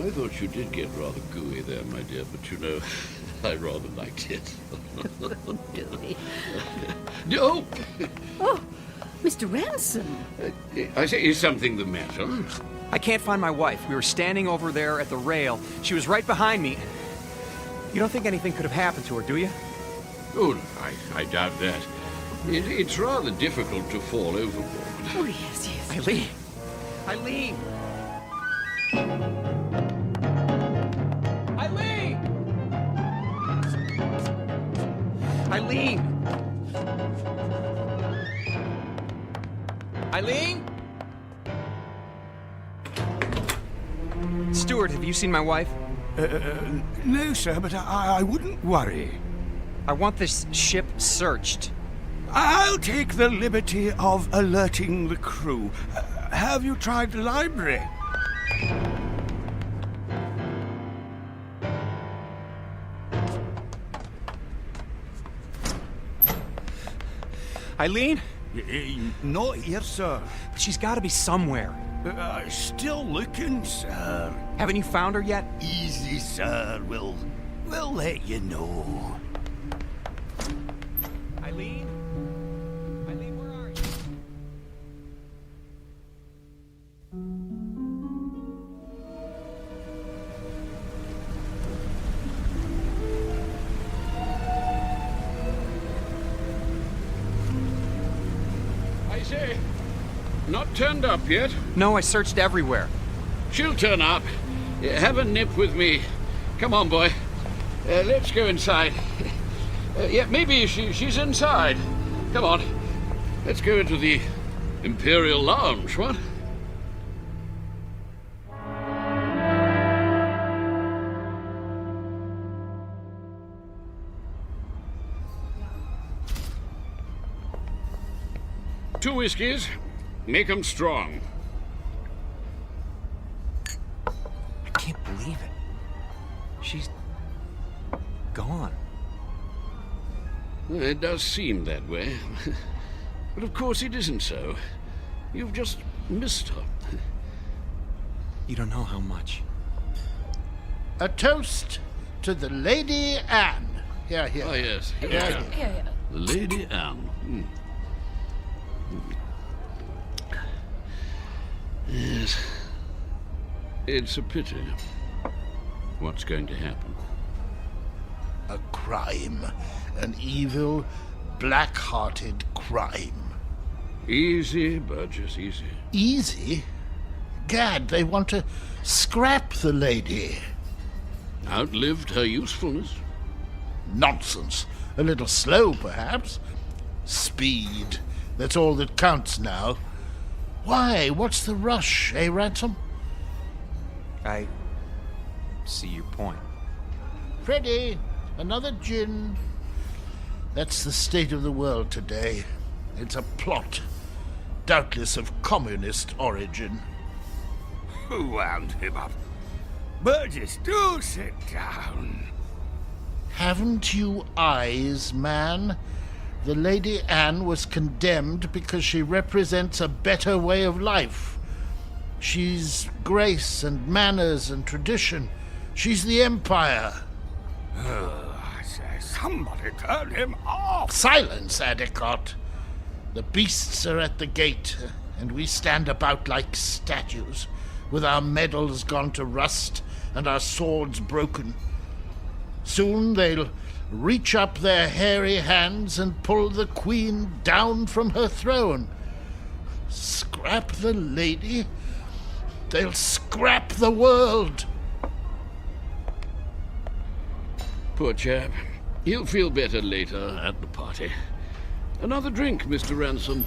I thought you did get rather gooey there, my dear, but you know, I rather liked it. Gooey. No! Oh, Mr. Ransom. I say, is something the matter? I can't find my wife. We were standing over there at the rail. She was right behind me. You don't think anything could have happened to her, do you? Oh, I doubt that. It's rather difficult to fall overboard. Oh, yes, yes. Eileen! Eileen! Eileen! Eileen! Eileen? Stuart, have you seen my wife? No, sir, but I wouldn't worry. I want this ship searched. I'll take the liberty of alerting the crew. Have you tried the library? Eileen? Not here, sir. But she's got to be somewhere. Still looking, sir. Haven't you found her yet? Easy, sir. We'll let you know. Eileen? Eileen, where are you? I say, not turned up yet? No, I searched everywhere. She'll turn up. Have a nip with me. Come on, boy. Let's go inside. Yeah, maybe she's inside. Come on. Let's go into the Imperial Lounge, what? Two whiskeys. Make 'em strong. I can't believe it. She's gone. Well, it does seem that way. But of course it isn't so. You've just missed her. You don't know how much. A toast to the Lady Anne. Here, here. Oh, yes. Here, here. The Lady Anne. Yes. It's a pity. What's going to happen? A crime. An evil, black-hearted crime. Easy, Burgess, easy. Easy? Gad, they want to scrap the lady. Outlived her usefulness. Nonsense. A little slow, perhaps. Speed. That's all that counts now. Why? What's the rush, eh, Ransom? I see your point. Freddie, another gin. That's the state of the world today. It's a plot, doubtless of communist origin. Who wound him up? Burgess, do sit down. Haven't you eyes, man? The Lady Anne was condemned because she represents a better way of life. She's grace and manners and tradition. She's the Empire. I say, somebody turn him off. Silence, Adicott. The beasts are at the gate, and we stand about like statues, with our medals gone to rust and our swords broken. Soon they'll reach up their hairy hands and pull the Queen down from her throne. Scrap the lady? They'll scrap the world. Poor chap. He'll feel better later at the party. Another drink, Mr. Ransom.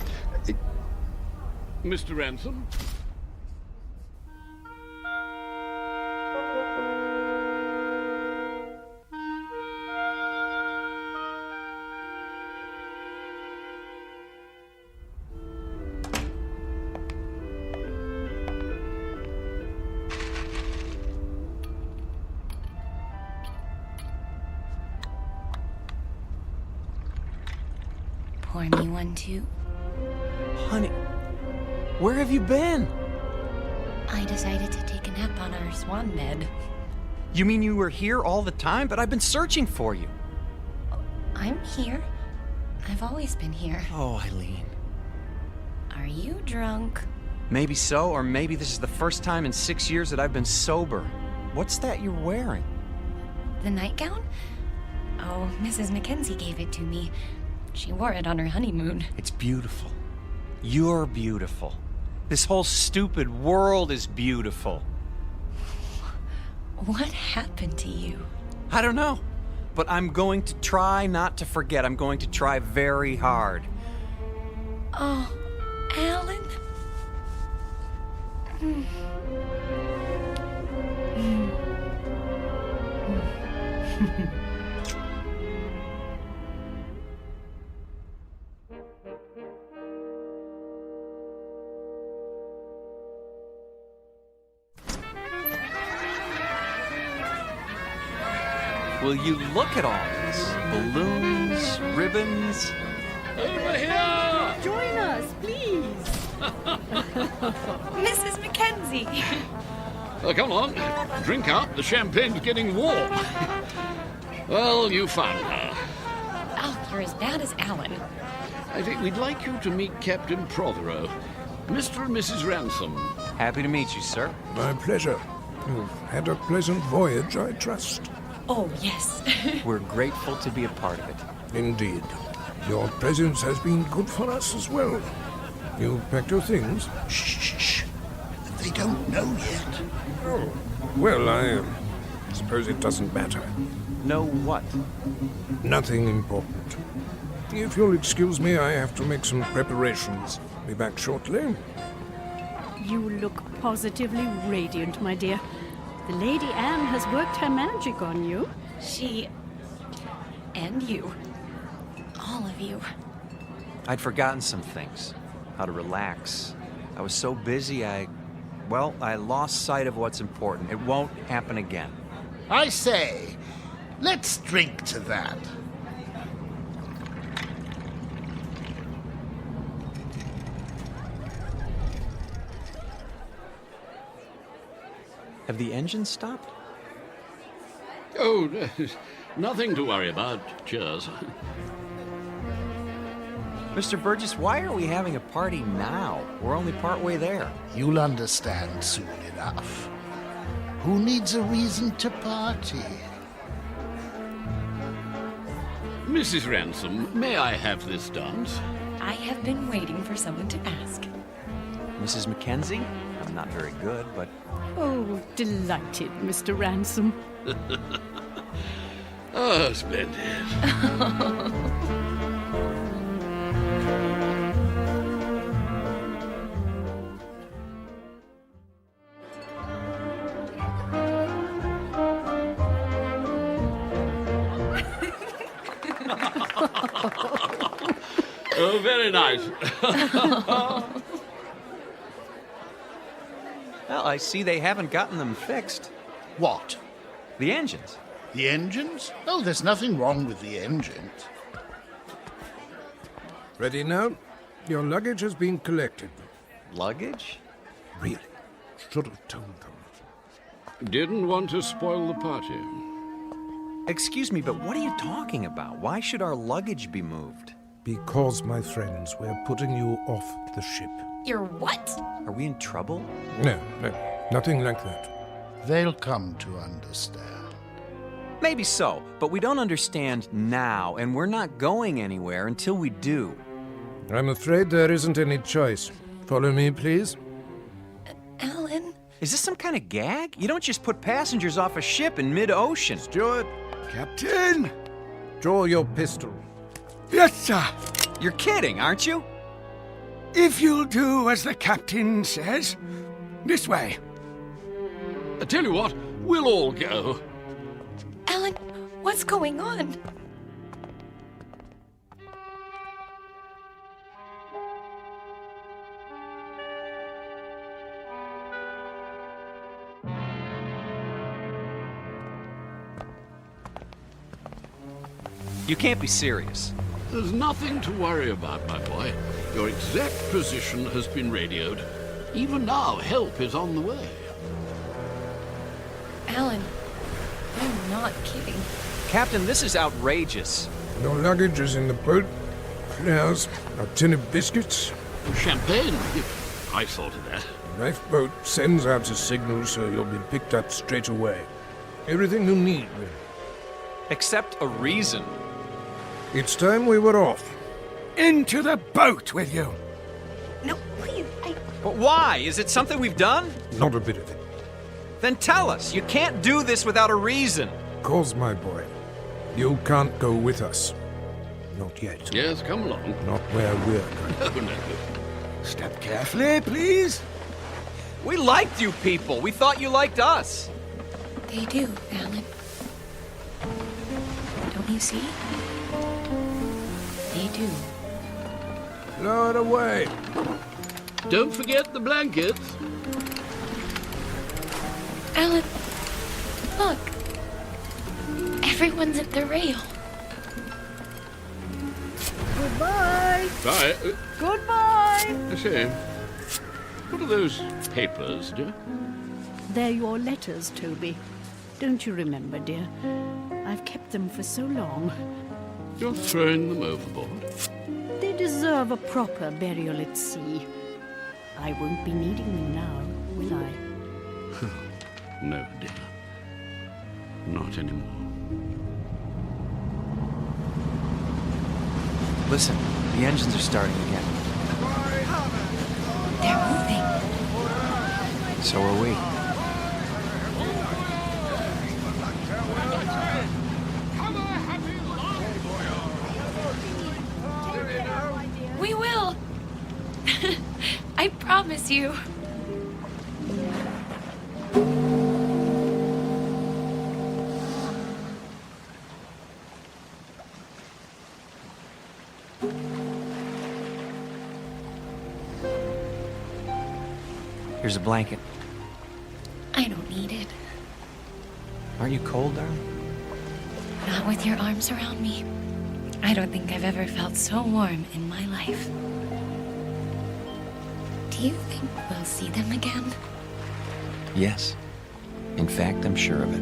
Mr. Ransom? Pour me one, too. Honey, where have you been? I decided to take a nap on our swan bed. You mean you were here all the time? But I've been searching for you. I'm here. I've always been here. Oh, Eileen. Are you drunk? Maybe so, or maybe this is the first time in 6 years that I've been sober. What's that you're wearing? The nightgown? Oh, Mrs. Mackenzie gave it to me. She wore it on her honeymoon. It's beautiful. You're beautiful. This whole stupid world is beautiful. What happened to you? I don't know. But I'm going to try not to forget. I'm going to try very hard. Oh, Alan? Will you look at all this? Balloons, ribbons. Over here! Join us, please. Mrs. Mackenzie. Come on, drink up. The champagne's getting warm. Well, you found her. Oh, you're as bad as Alan. I think we'd like you to meet Captain Prothero, Mr. and Mrs. Ransom. Happy to meet you, sir. My pleasure. You've had a pleasant voyage, I trust. Oh, yes. We're grateful to be a part of it. Indeed. Your presence has been good for us as well. You packed your things? Shh. They don't know yet. Oh, well, I suppose it doesn't matter. Know what? Nothing important. If you'll excuse me, I have to make some preparations. Be back shortly. You look positively radiant, my dear. The Lady Anne has worked her magic on you. She... and you. All of you. I'd forgotten some things. How to relax. I was so busy, I lost sight of what's important. It won't happen again. I say, let's drink to that. Have the engines stopped? Oh, nothing to worry about. Cheers. Mr. Burgess, why are we having a party now? We're only partway there. You'll understand soon enough. Who needs a reason to party? Mrs. Ransom, may I have this dance? I have been waiting for someone to ask. Mrs. Mackenzie? I'm not very good, but... Oh, delighted, Mr. Ransom. Oh, splendid. Oh, very nice. Well, I see they haven't gotten them fixed. What? The engines. The engines? Oh, there's nothing wrong with the engines. Ready now? Your luggage has been collected. Luggage? Really? Should have told them. Didn't want to spoil the party. Excuse me, but what are you talking about? Why should our luggage be moved? Because, my friends, we're putting you off the ship. You're what? Are we in trouble? No, nothing like that. They'll come to understand. Maybe so, but we don't understand now, and we're not going anywhere until we do. I'm afraid there isn't any choice. Follow me, please. Alan? Is this some kind of gag? You don't just put passengers off a ship in mid-ocean. Steward! Captain! Draw your pistol. Yes, sir. You're kidding, aren't you? If you'll do as the captain says. This way. I tell you what, we'll all go. Alan, what's going on? You can't be serious. There's nothing to worry about, my boy. Your exact position has been radioed. Even now, help is on the way. Alan, I'm not kidding. Captain, this is outrageous. Your luggage is in the boat. Flares, a tin of biscuits. Champagne? I thought of that. The lifeboat sends out a signal so you'll be picked up straight away. Everything you need, really. Except a reason. It's time we were off. Into the boat with you. No, please, But why? Is it something we've done? Not a bit of it. Then tell us. You can't do this without a reason. Cause, my boy, you can't go with us. Not yet. Yes, come along. Not where we're going. No. Step carefully, please. We liked you people. We thought you liked us. They do, Alan. Don't you see? They do. Lower away. Don't forget the blankets. Alan, look. Everyone's at the rail. Goodbye. Bye. Goodbye. I say, what are those papers, dear? They're your letters, Toby. Don't you remember, dear? I've kept them for so long. You're throwing them overboard? They deserve a proper burial at sea. I won't be needing them now, will I? No, dear. Not anymore. Listen, the engines are starting again. They're moving. So are we. We will. I promise you. Here's a blanket. I don't need it. Aren't you cold, darling? Not with your arms around me. I don't think I've ever felt so warm in my life. Do you think we'll see them again? Yes. In fact, I'm sure of it.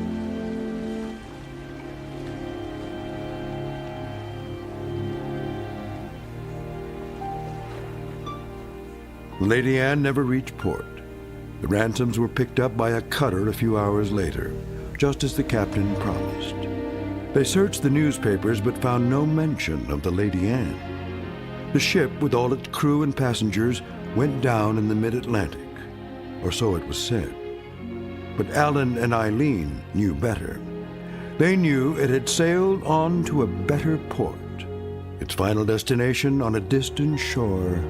Lady Anne never reached port. The ransoms were picked up by a cutter a few hours later, just as the captain promised. They searched the newspapers but found no mention of the Lady Anne. The ship, with all its crew and passengers, went down in the mid-Atlantic, or so it was said. But Alan and Eileen knew better. They knew it had sailed on to a better port, its final destination on a distant shore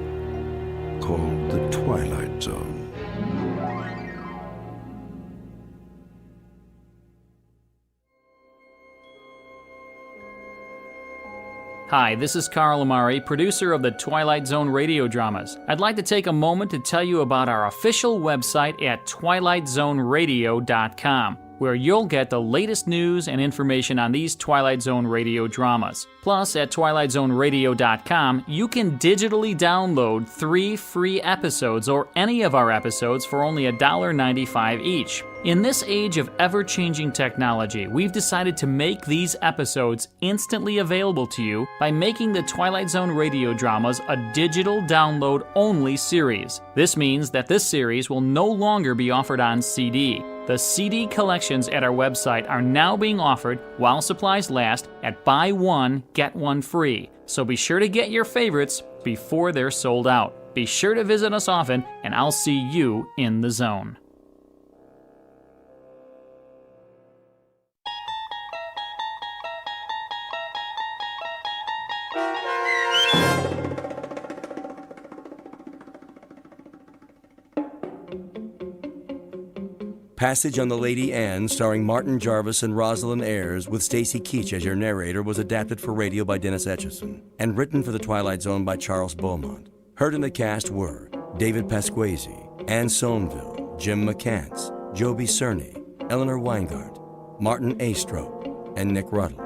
called the Twilight Zone. Hi, this is Carl Amari, producer of the Twilight Zone radio dramas. I'd like to take a moment to tell you about our official website at twilightzoneradio.com, where you'll get the latest news and information on these Twilight Zone radio dramas. Plus, at twilightzoneradio.com, you can digitally download 3 free episodes or any of our episodes for only $1.95 each. In this age of ever-changing technology, we've decided to make these episodes instantly available to you by making the Twilight Zone radio dramas a digital download-only series. This means that this series will no longer be offered on CD. The CD collections at our website are now being offered, while supplies last, at buy one, get one free. So be sure to get your favorites before they're sold out. Be sure to visit us often, and I'll see you in the zone. Passage on the Lady Anne, starring Martin Jarvis and Rosalind Ayres, with Stacy Keach as your narrator, was adapted for radio by Dennis Etchison and written for The Twilight Zone by Charles Beaumont. Heard in the cast were David Pasquesi, Anne Somerville, Jim McCants, Joby Cerny, Eleanor Weingart, Martin Astrop, and Nick Ruddle.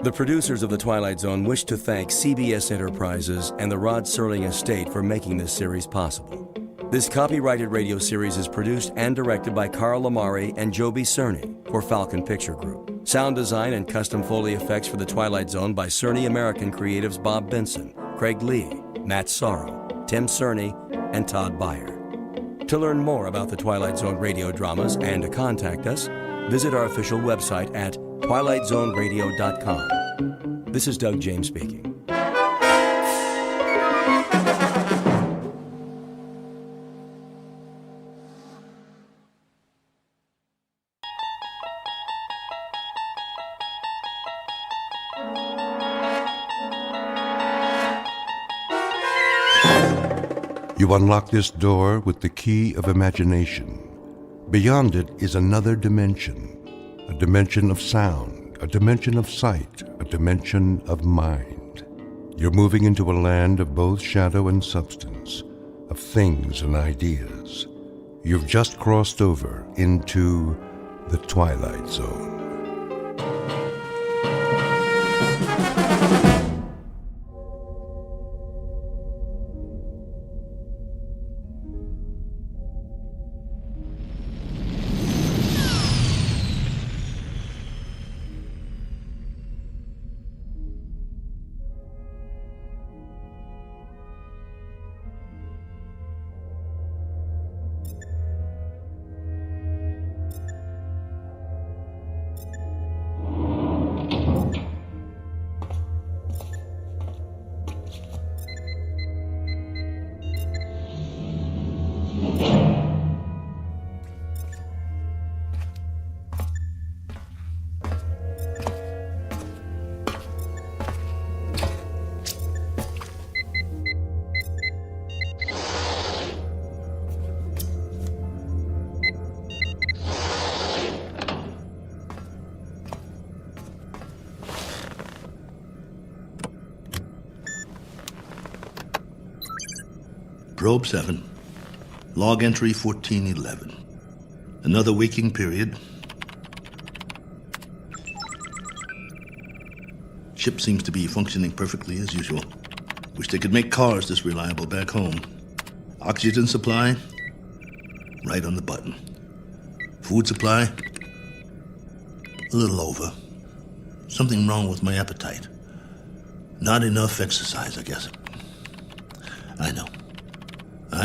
The producers of The Twilight Zone wish to thank CBS Enterprises and the Rod Serling Estate for making this series possible. This copyrighted radio series is produced and directed by Carl Amari and Joby Cerny for Falcon Picture Group. Sound design and custom Foley effects for The Twilight Zone by Cerny American creatives Bob Benson, Craig Lee, Matt Sorrow, Tim Cerny, and Todd Beyer. To learn more about the Twilight Zone radio dramas and to contact us, visit our official website at twilightzoneradio.com. This is Doug James speaking. You unlock this door with the key of imagination. Beyond it is another dimension, a dimension of sound, a dimension of sight, a dimension of mind. You're moving into a land of both shadow and substance, of things and ideas. You've just crossed over into the Twilight Zone. Probe 7. Log entry 1411. Another waking period. Ship seems to be functioning perfectly as usual. Wish they could make cars this reliable back home. Oxygen supply, right on the button. Food supply, a little over. Something wrong with my appetite. Not enough exercise, I guess. I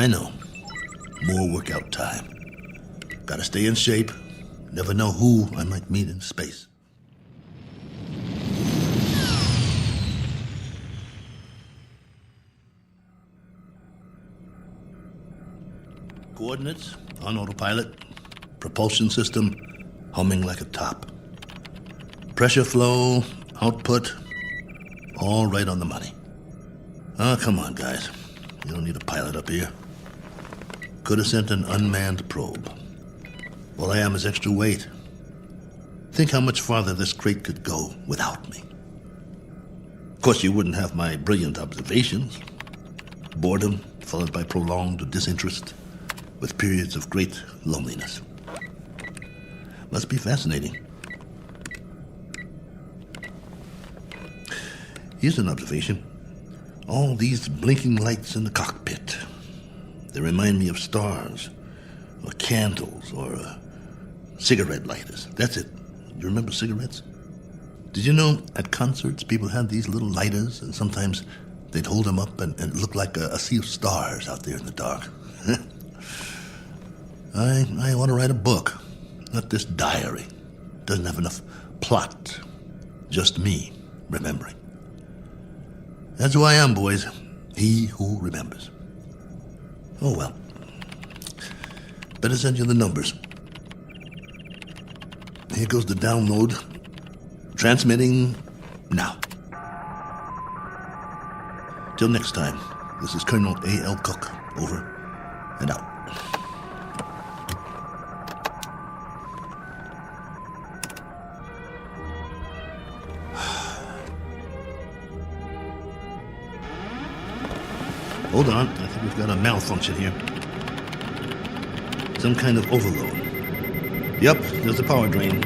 know. More workout time. Gotta stay in shape. Never know who I might meet in space. Coordinates on autopilot. Propulsion system humming like a top. Pressure flow, output, all right on the money. Oh, come on, guys. You don't need a pilot up here. Could have sent an unmanned probe. All I am is extra weight. Think how much farther this crate could go without me. Of course, you wouldn't have my brilliant observations. Boredom followed by prolonged disinterest, with periods of great loneliness. Must be fascinating. Here's an observation. All these blinking lights in the cockpit. They remind me of stars, or candles, or cigarette lighters. That's it. You remember cigarettes? Did you know at concerts people had these little lighters, and sometimes they'd hold them up and it looked like a sea of stars out there in the dark? I want to write a book, not this diary. Doesn't have enough plot. Just me remembering. That's who I am, boys. He who remembers. Oh, well. Better send you the numbers. Here goes the download. Transmitting now. Till next time, this is Colonel A.L. Cook. Over and out. Hold on, I think we've got a malfunction here. Some kind of overload. Yep, there's a power drain.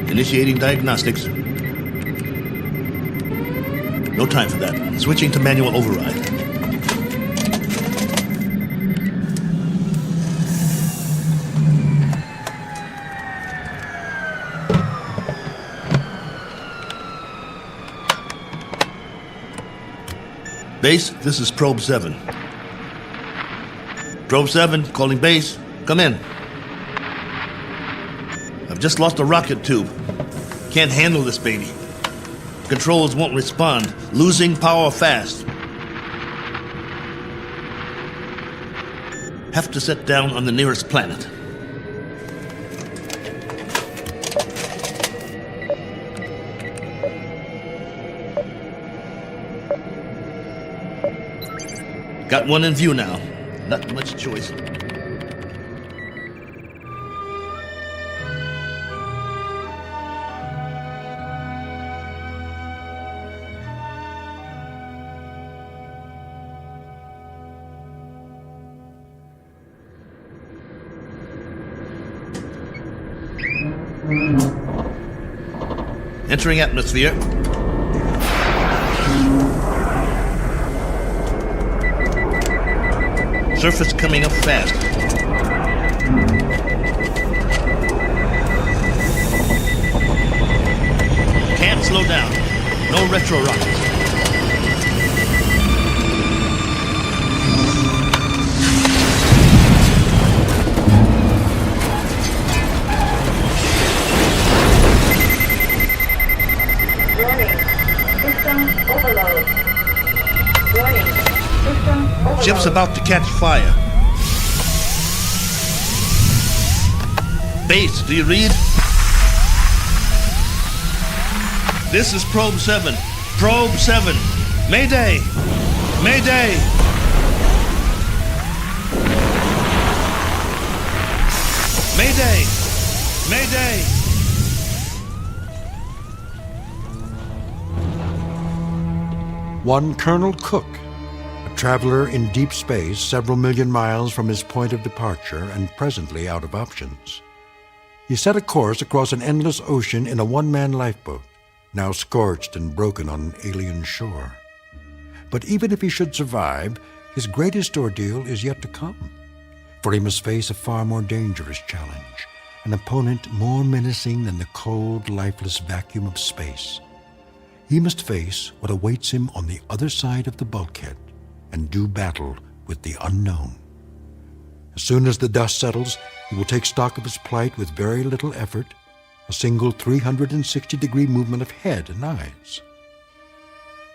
Initiating diagnostics. No time for that. Switching to manual override. Base, this is Probe 7. Probe 7, calling base. Come in. I've just lost a rocket tube. Can't handle this baby. Controls won't respond. Losing power fast. Have to set down on the nearest planet. Got one in view now. Not much choice. Entering atmosphere. Surface coming up fast. Can't slow down. No retro rockets. Warning. System overload. Warning. System overload. Ship's about to catch fire. Base, do you read? This is Probe 7. Probe 7. Mayday! Mayday! Mayday! Mayday! One Colonel Cook, a traveler in deep space several million miles from his point of departure and presently out of options. He set a course across an endless ocean in a one-man lifeboat, now scorched and broken on an alien shore. But even if he should survive, his greatest ordeal is yet to come, for he must face a far more dangerous challenge, an opponent more menacing than the cold, lifeless vacuum of space. He must face what awaits him on the other side of the bulkhead and do battle with the unknown. As soon as the dust settles, he will take stock of his plight with very little effort, a single 360-degree movement of head and eyes.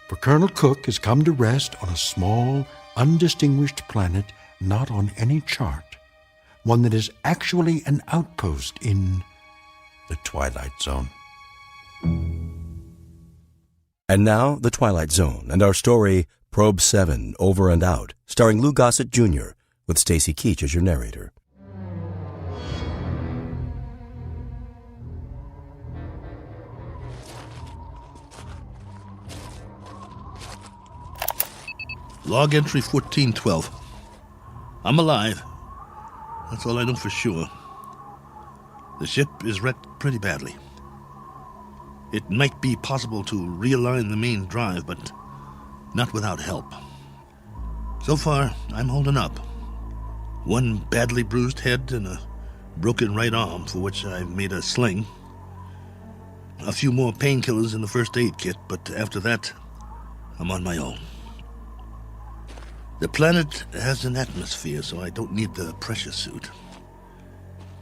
For Colonel Cook has come to rest on a small, undistinguished planet not on any chart, one that is actually an outpost in the Twilight Zone. And now, The Twilight Zone and our story, Probe 7, Over and Out, starring Lou Gossett Jr., with Stacy Keach as your narrator. Log entry 1412. I'm alive. That's all I know for sure. The ship is wrecked pretty badly. It might be possible to realign the main drive, but not without help. So far, I'm holding up. One badly bruised head and a broken right arm for which I've made a sling. A few more painkillers in the first aid kit, but after that, I'm on my own. The planet has an atmosphere, so I don't need the pressure suit.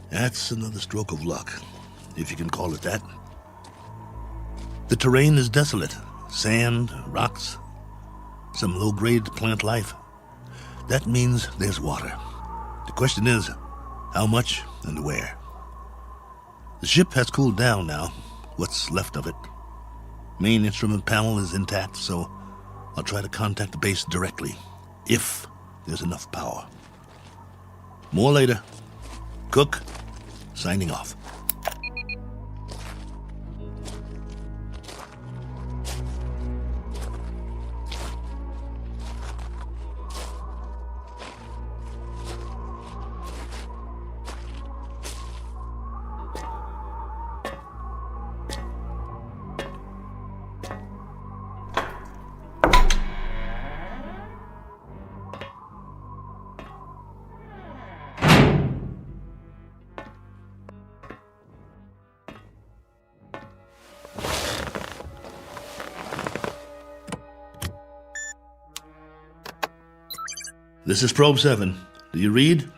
That's another stroke of luck, if you can call it that. The terrain is desolate. Sand, rocks, some low-grade plant life. That means there's water. The question is, how much and where? The ship has cooled down now, what's left of it. Main instrument panel is intact, so I'll try to contact the base directly, if there's enough power. More later. Cook, signing off. This is Probe 7. Do you read?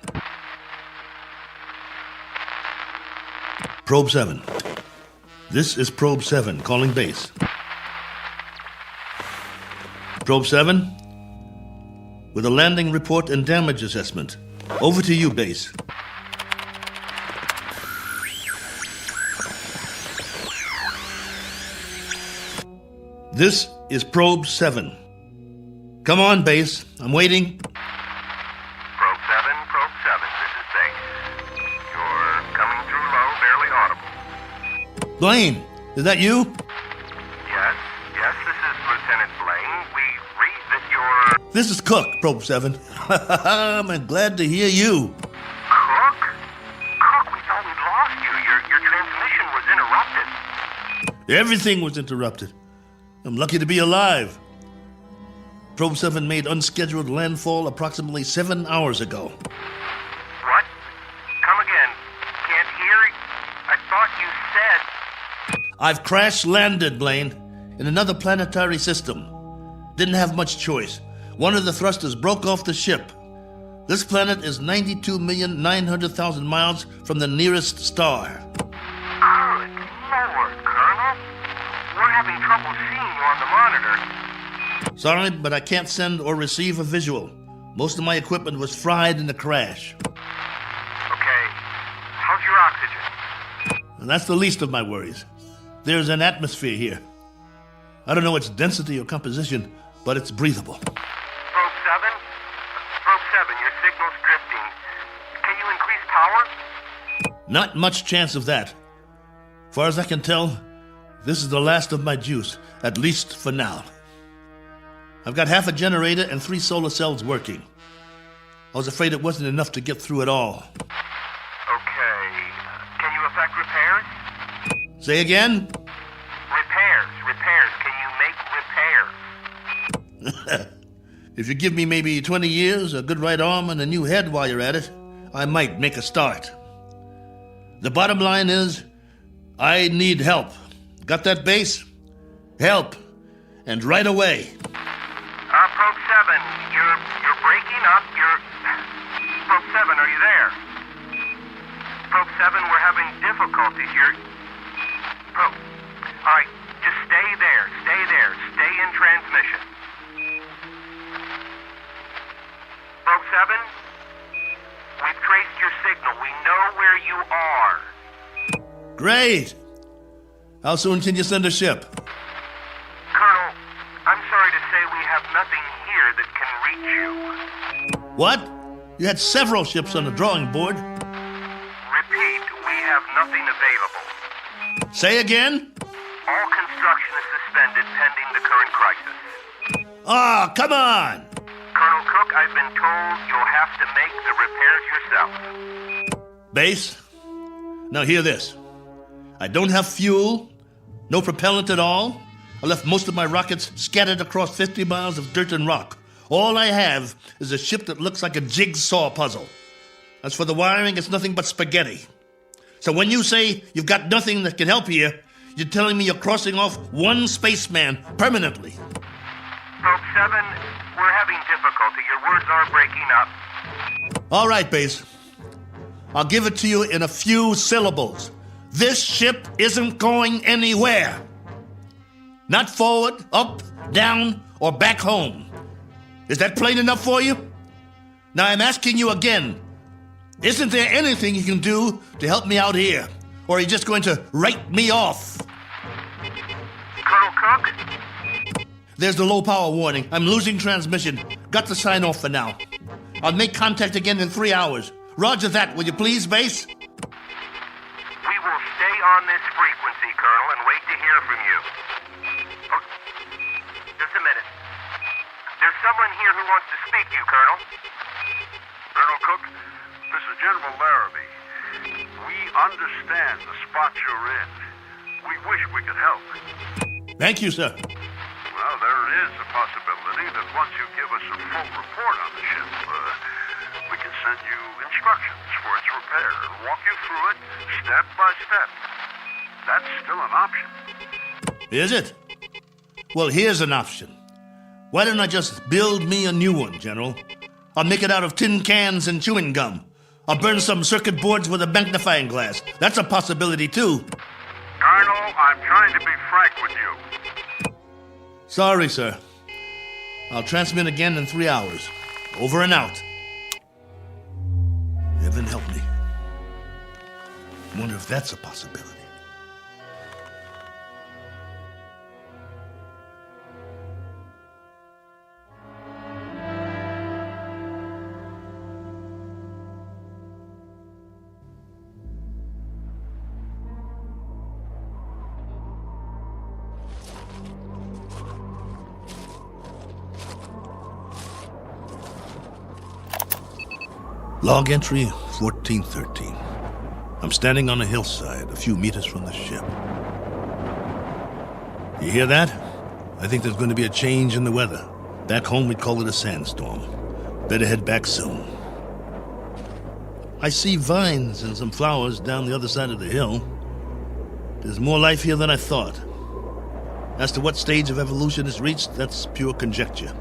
Probe 7. This is Probe 7, calling base. Probe 7, with a landing report and damage assessment. Over to you, base. This is Probe 7. Come on, base. I'm waiting. Probe 7, this is Base. You're coming through low, barely audible. Blaine, is that you? Yes, this is Lieutenant Blaine. We read that you're... This is Cook, Probe 7. I'm glad to hear you. Cook? Cook, we thought we'd lost you. Your transmission was interrupted. Everything was interrupted. I'm lucky to be alive. Probe 7 made unscheduled landfall approximately 7 hours ago. What? Come again. Can't hear. I thought you said... I've crash-landed, Blaine, in another planetary system. Didn't have much choice. One of the thrusters broke off the ship. This planet is 92,900,000 miles from the nearest star. Good Lord, Colonel. We're having trouble seeing you on the monitor. Sorry, but I can't send or receive a visual. Most of my equipment was fried in the crash. Okay. How's your oxygen? And that's the least of my worries. There's an atmosphere here. I don't know its density or composition, but it's breathable. Probe 7, your signal's drifting. Can you increase power? Not much chance of that. Far as I can tell, this is the last of my juice, at least for now. I've got half a generator and 3 solar cells working. I was afraid it wasn't enough to get through it all. Okay. Can you effect repairs? Say again? Repairs. Can you make repairs? If you give me maybe 20 years, a good right arm, and a new head while you're at it, I might make a start. The bottom line is, I need help. Got that, Base? Help. And right away. Probe 7, you're breaking up. Probe 7, are you there? Probe 7, we're having difficulties. All right, just stay there. Stay in transmission. Probe 7, we've traced your signal. We know where you are. Great. How soon can you send a ship? Colonel, I'm sorry to say we have nothing here that can reach you. What? You had several ships on the drawing board. Repeat, we have nothing available. Say again? All construction is suspended pending the current crisis. Ah, come on! Colonel Cook, I've been told you'll have to make the repairs yourself. Base, now hear this. I don't have fuel, no propellant at all. I left most of my rockets scattered across 50 miles of dirt and rock. All I have is a ship that looks like a jigsaw puzzle. As for the wiring, it's nothing but spaghetti. So when you say you've got nothing that can help here, you're telling me you're crossing off one spaceman permanently. Probe 7, we're having difficulty. Your words are breaking up. All right, Base. I'll give it to you in a few syllables. This ship isn't going anywhere. Not forward, up, down, or back home. Is that plain enough for you? Now I'm asking you again. Isn't there anything you can do to help me out here? Or are you just going to write me off? Colonel Cook? There's the low power warning. I'm losing transmission. Got to sign off for now. I'll make contact again in 3 hours. Roger that, will you please, Base? We will stay on this frequency, Colonel, and wait to hear from you. Oh, just a minute. There's someone here who wants to speak to you, Colonel. Colonel Cook, this is General Larrabee. We understand the spot you're in. We wish we could help. Thank you, sir. Well, there is a possibility that once you give us a full report on the ship, we can send you instructions for its repair and walk you through it step by step. That's still an option. Is it? Well, here's an option. Why don't I just build me a new one, General? I'll make it out of tin cans and chewing gum. I'll burn some circuit boards with a magnifying glass. That's a possibility, too. Colonel, I'm trying to be frank with you. Sorry, sir. I'll transmit again in 3 hours. Over and out. Heaven help me. Wonder if that's a possibility. Log entry 1413. I'm standing on a hillside a few meters from the ship. You hear that? I think there's going to be a change in the weather. Back home we'd call it a sandstorm. Better head back soon. I see vines and some flowers down the other side of the hill. There's more life here than I thought. As to what stage of evolution is reached, that's pure conjecture.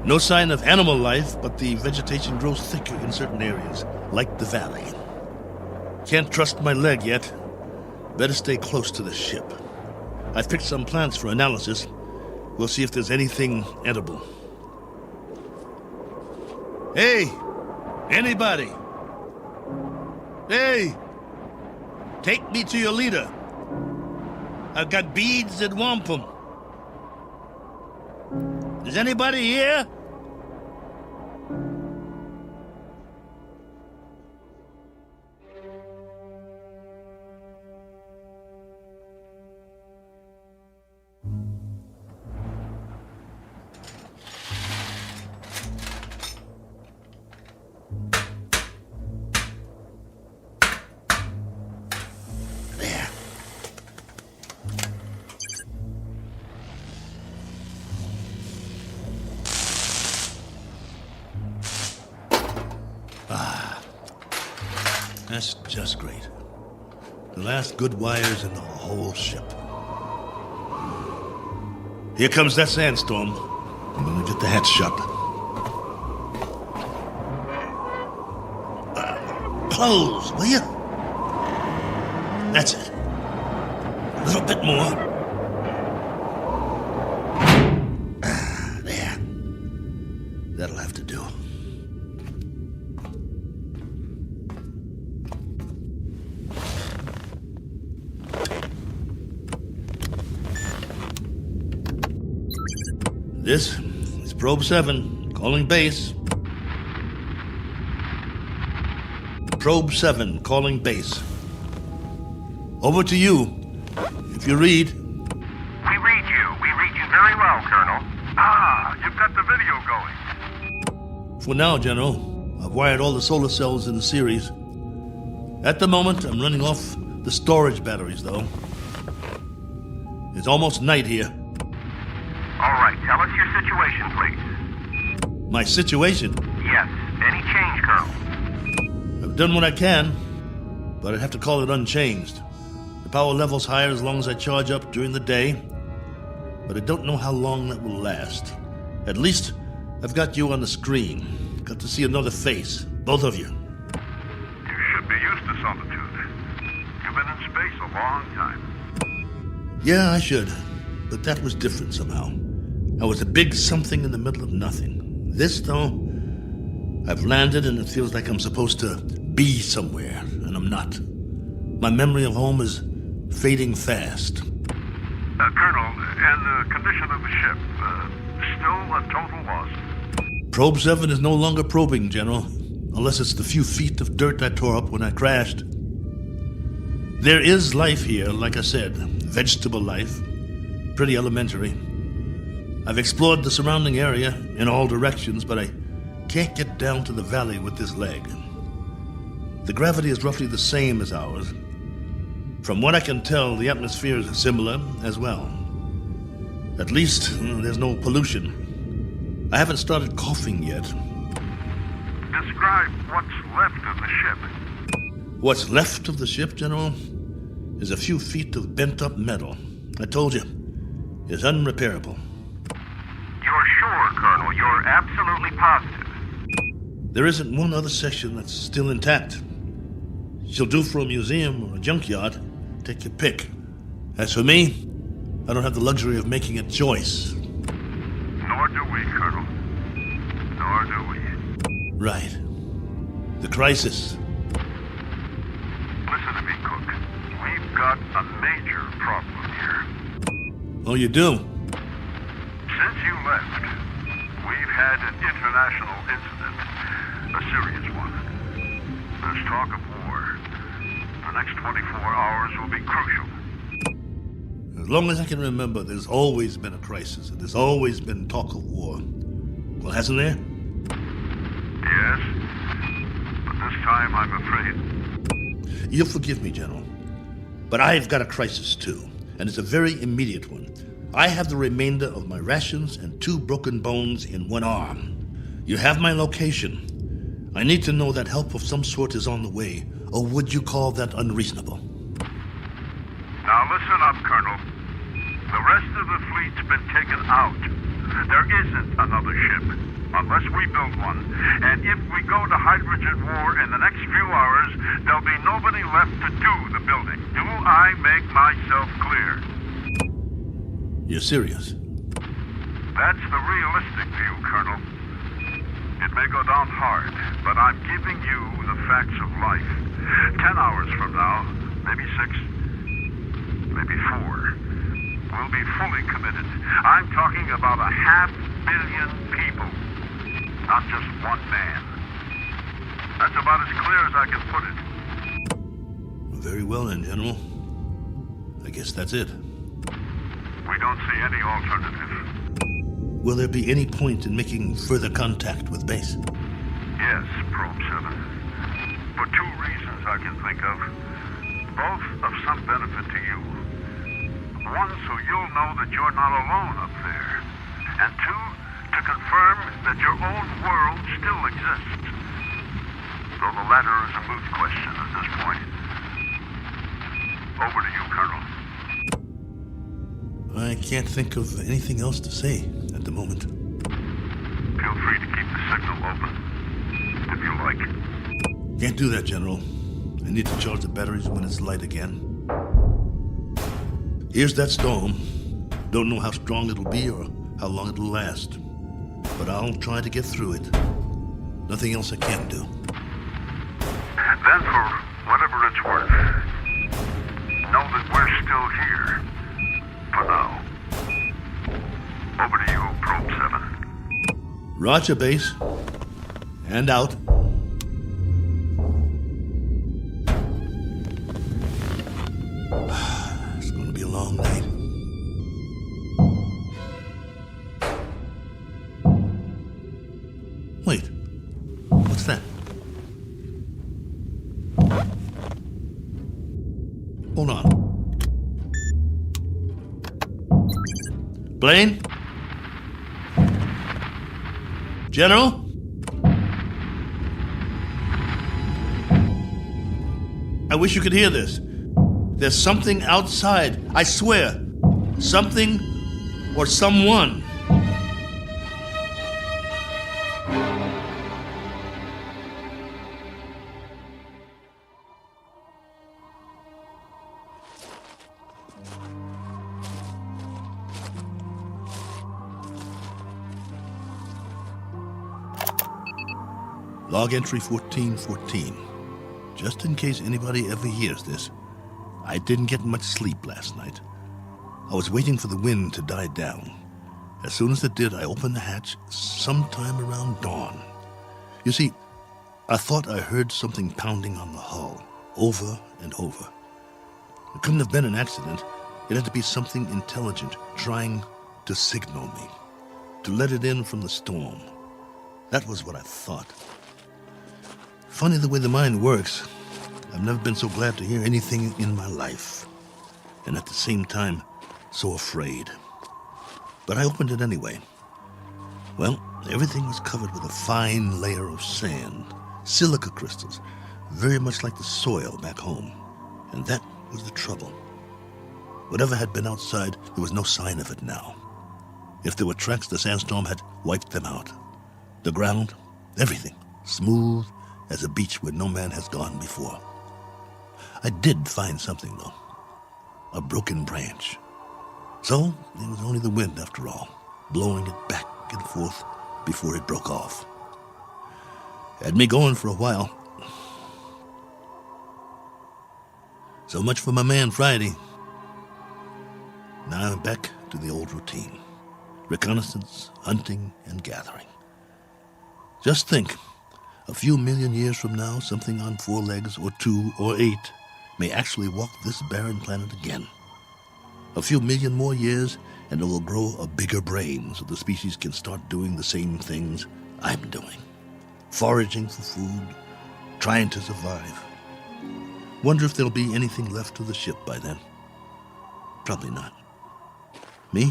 No sign of animal life, but the vegetation grows thicker in certain areas, like the valley. Can't trust my leg yet. Better stay close to the ship. I've picked some plants for analysis. We'll see if there's anything edible. Hey! Anybody! Hey! Take me to your leader. I've got beads and wampum. Is anybody here? That's just great. The last good wires in the whole ship. Here comes that sandstorm. I'm gonna get the hatch shut. Close, will you? That's it. A little bit more. There. That'll have to do. This is Probe 7, calling base. Probe 7, calling base. Over to you. If you read. We read you. We read you very well, Colonel. Ah, you've got the video going. For now, General, I've wired all the solar cells in the series. At the moment, I'm running off the storage batteries, though. It's almost night here. All right, tell us your situation, please. My situation? Yes. Any change, Colonel? I've done what I can, but I'd have to call it unchanged. The power level's higher as long as I charge up during the day, but I don't know how long that will last. At least, I've got you on the screen. Got to see another face, both of you. You should be used to solitude. You've been in space a long time. Yeah, I should, but that was different somehow. I was a big something in the middle of nothing. This, though, I've landed and it feels like I'm supposed to be somewhere, and I'm not. My memory of home is fading fast. Colonel, and the condition of the ship, still a total loss? Probe 7 is no longer probing, General, unless it's the few feet of dirt I tore up when I crashed. There is life here, like I said, vegetable life, pretty elementary. I've explored the surrounding area in all directions, but I can't get down to the valley with this leg. The gravity is roughly the same as ours. From what I can tell, the atmosphere is similar as well. At least, there's no pollution. I haven't started coughing yet. Describe what's left of the ship. What's left of the ship, General, is a few feet of bent-up metal. I told you, it's unrepairable. You're sure, Colonel? You're absolutely positive? There isn't one other section that's still intact. She'll do for a museum or a junkyard. Take your pick. As for me, I don't have the luxury of making a choice. Nor do we, Colonel. Nor do we. Right. The crisis. Listen to me, Cook. We've got a major problem here. Oh, you do? Since you left, we've had an international incident. A serious one. There's talk of war. The next 24 hours will be crucial. As long as I can remember, there's always been a crisis, and there's always been talk of war. Well, hasn't there? Yes, but this time I'm afraid. You'll forgive me, General, but I've got a crisis too, and it's a very immediate one. I have the remainder of my rations and 2 broken bones in one arm. You have my location. I need to know that help of some sort is on the way, or would you call that unreasonable? Now listen up, Colonel. The rest of the fleet's been taken out. There isn't another ship, unless we build one. And if we go to hydrogen war in the next few hours, there'll be nobody left to do the building. Do I make myself clear? You're serious? That's the realistic view, Colonel. It may go down hard, but I'm giving you the facts of life. 10 hours from now, maybe 6, maybe 4, we'll be fully committed. I'm talking about 500 million people, not just one man. That's about as clear as I can put it. Very well then, General. I guess that's it. We don't see any alternative. Will there be any point in making further contact with base? Yes, Probe 7. For 2 reasons I can think of. Both of some benefit to you. One, so you'll know that you're not alone up there. And 2, to confirm that your own world still exists. though the latter is a moot question at this point. Over to you, Colonel. I can't think of anything else to say at the moment. Feel free to keep the signal open, if you like. Can't do that, General. I need to charge the batteries when it's light again. Here's that storm. Don't know how strong it'll be or how long it'll last. But I'll try to get through it. Nothing else I can do. Then, for whatever it's worth, know that we're still here. For now. Over to you, Probe 7. Roger, base. And out. It's going to be a long night. Wait. What's that? Hold on. Blaine? General? I wish you could hear this. There's something outside, I swear. Something or someone. Log entry 1414. Just in case anybody ever hears this, I didn't get much sleep last night. I was waiting for the wind to die down. As soon as it did, I opened the hatch sometime around dawn. You see, I thought I heard something pounding on the hull, over and over. It couldn't have been an accident. It had to be something intelligent trying to signal me, to let it in from the storm. That was what I thought. Funny the way the mind works. I've never been so glad to hear anything in my life. And at the same time, so afraid. But I opened it anyway. Well, everything was covered with a fine layer of sand, silica crystals, very much like the soil back home. And that was the trouble. Whatever had been outside, there was no sign of it now. If there were tracks, the sandstorm had wiped them out. The ground, everything, smooth as a beach where no man has gone before. I did find something, though. A broken branch. So, it was only the wind, after all, blowing it back and forth before it broke off. Had me going for a while. So much for my man Friday. Now I'm back to the old routine. Reconnaissance, hunting, and gathering. Just think, a few million years from now, something on 4 legs, or 2, or 8, may actually walk this barren planet again. A few million more years, and it will grow a bigger brain so the species can start doing the same things I'm doing. Foraging for food, trying to survive. Wonder if there'll be anything left of the ship by then. Probably not. Me?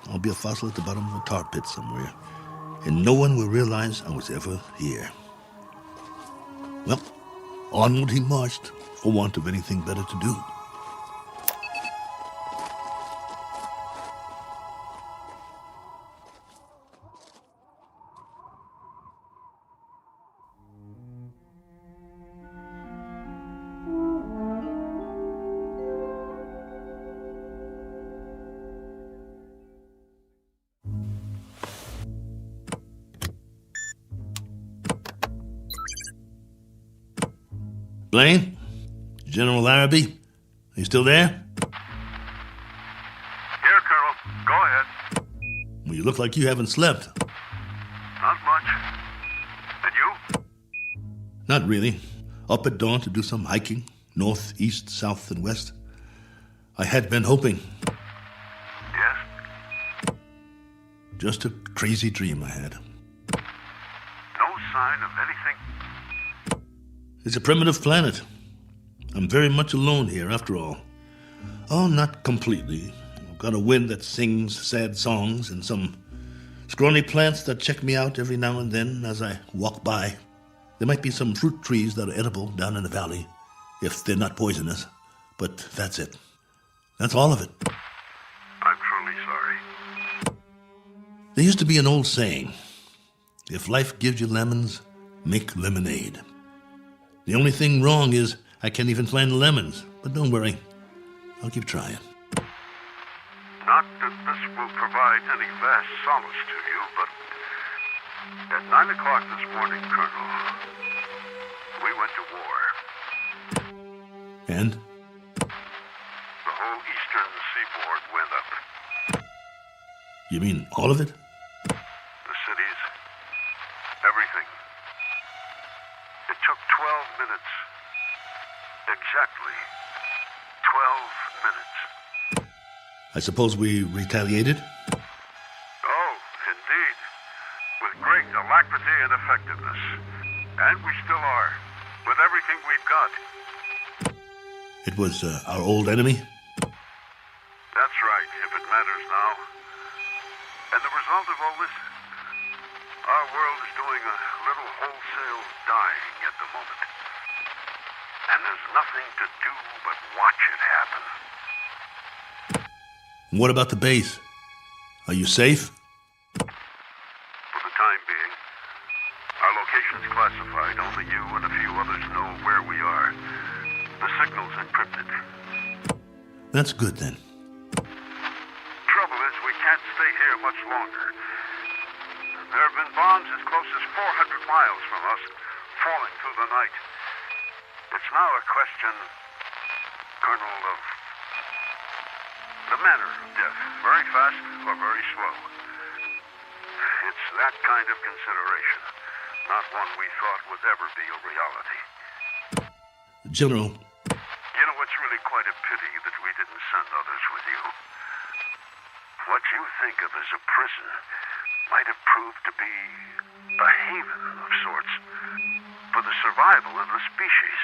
I'll be a fossil at the bottom of a tar pit somewhere, and no one will realize I was ever here. Well, onward he marched, for want of anything better to do. Blaine? General Larrabee? Are you still there? Here, Colonel. Go ahead. Well, you look like you haven't slept. Not much. And you? Not really. Up at dawn to do some hiking, north, east, south, and west. I had been hoping. Yes? Just a crazy dream I had. No sign of anything? It's a primitive planet. I'm very much alone here, after all. Oh, not completely. I've got a wind that sings sad songs and some scrawny plants that check me out every now and then as I walk by. There might be some fruit trees that are edible down in the valley, if they're not poisonous. But that's it. That's all of it. I'm truly sorry. There used to be an old saying, if life gives you lemons, make lemonade. The only thing wrong is I can't even find the lemons. But don't worry, I'll keep trying. Not that this will provide any vast solace to you, but at 9 o'clock this morning, Colonel, we went to war. And? The whole eastern seaboard went up. You mean all of it? The cities, everything. It took 12 minutes. Exactly 12 minutes. I suppose we retaliated? Oh, indeed. With great alacrity and effectiveness. And we still are. With everything we've got. It was our old enemy? That's right, if it matters now. And the result of all this? Our world is doing a little wholesale dying at the moment. And there's nothing to do but watch it happen. What about the base? Are you safe? For the time being, our location's classified. Only you and a few others know where we are. The signal's encrypted. That's good then. Trouble is, we can't stay here much longer. There have been bombs as close as 400 miles from us, falling through the night. It's now a question, Colonel, of the manner of death. Very fast or very slow. It's that kind of consideration, not one we thought would ever be a reality. General. You know, it's really quite a pity that we didn't send others with you. What you think of as a prison might have proved to be a haven of sorts for the survival of the species.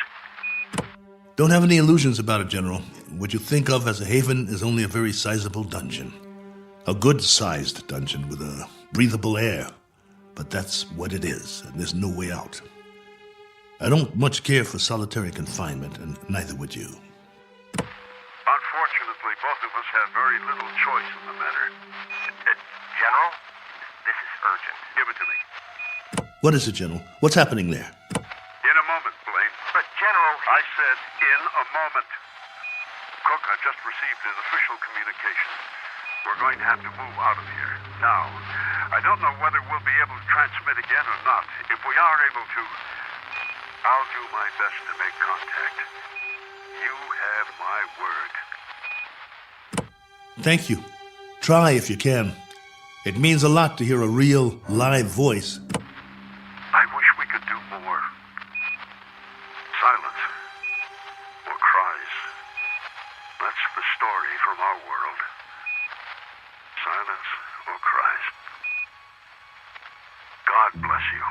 Don't have any illusions about it, General. What you think of as a haven is only a very sizable dungeon. A good-sized dungeon with a breathable air. But that's what it is, and there's no way out. I don't much care for solitary confinement, and neither would you. Unfortunately, both of us have very little choice in the matter. General, this is urgent. Give it to me. What is it, General? What's happening there? In a moment, Blaine. But, General... I said in a moment. Cook, I've just received an official communication. We're going to have to move out of here. Now, I don't know whether we'll be able to transmit again or not. If we are able to, I'll do my best to make contact. You have my word. Thank you. Try if you can. It means a lot to hear a real, live voice. I wish we could do more. Silence. Or cries. That's the story from our world. Silence or cries. God bless you.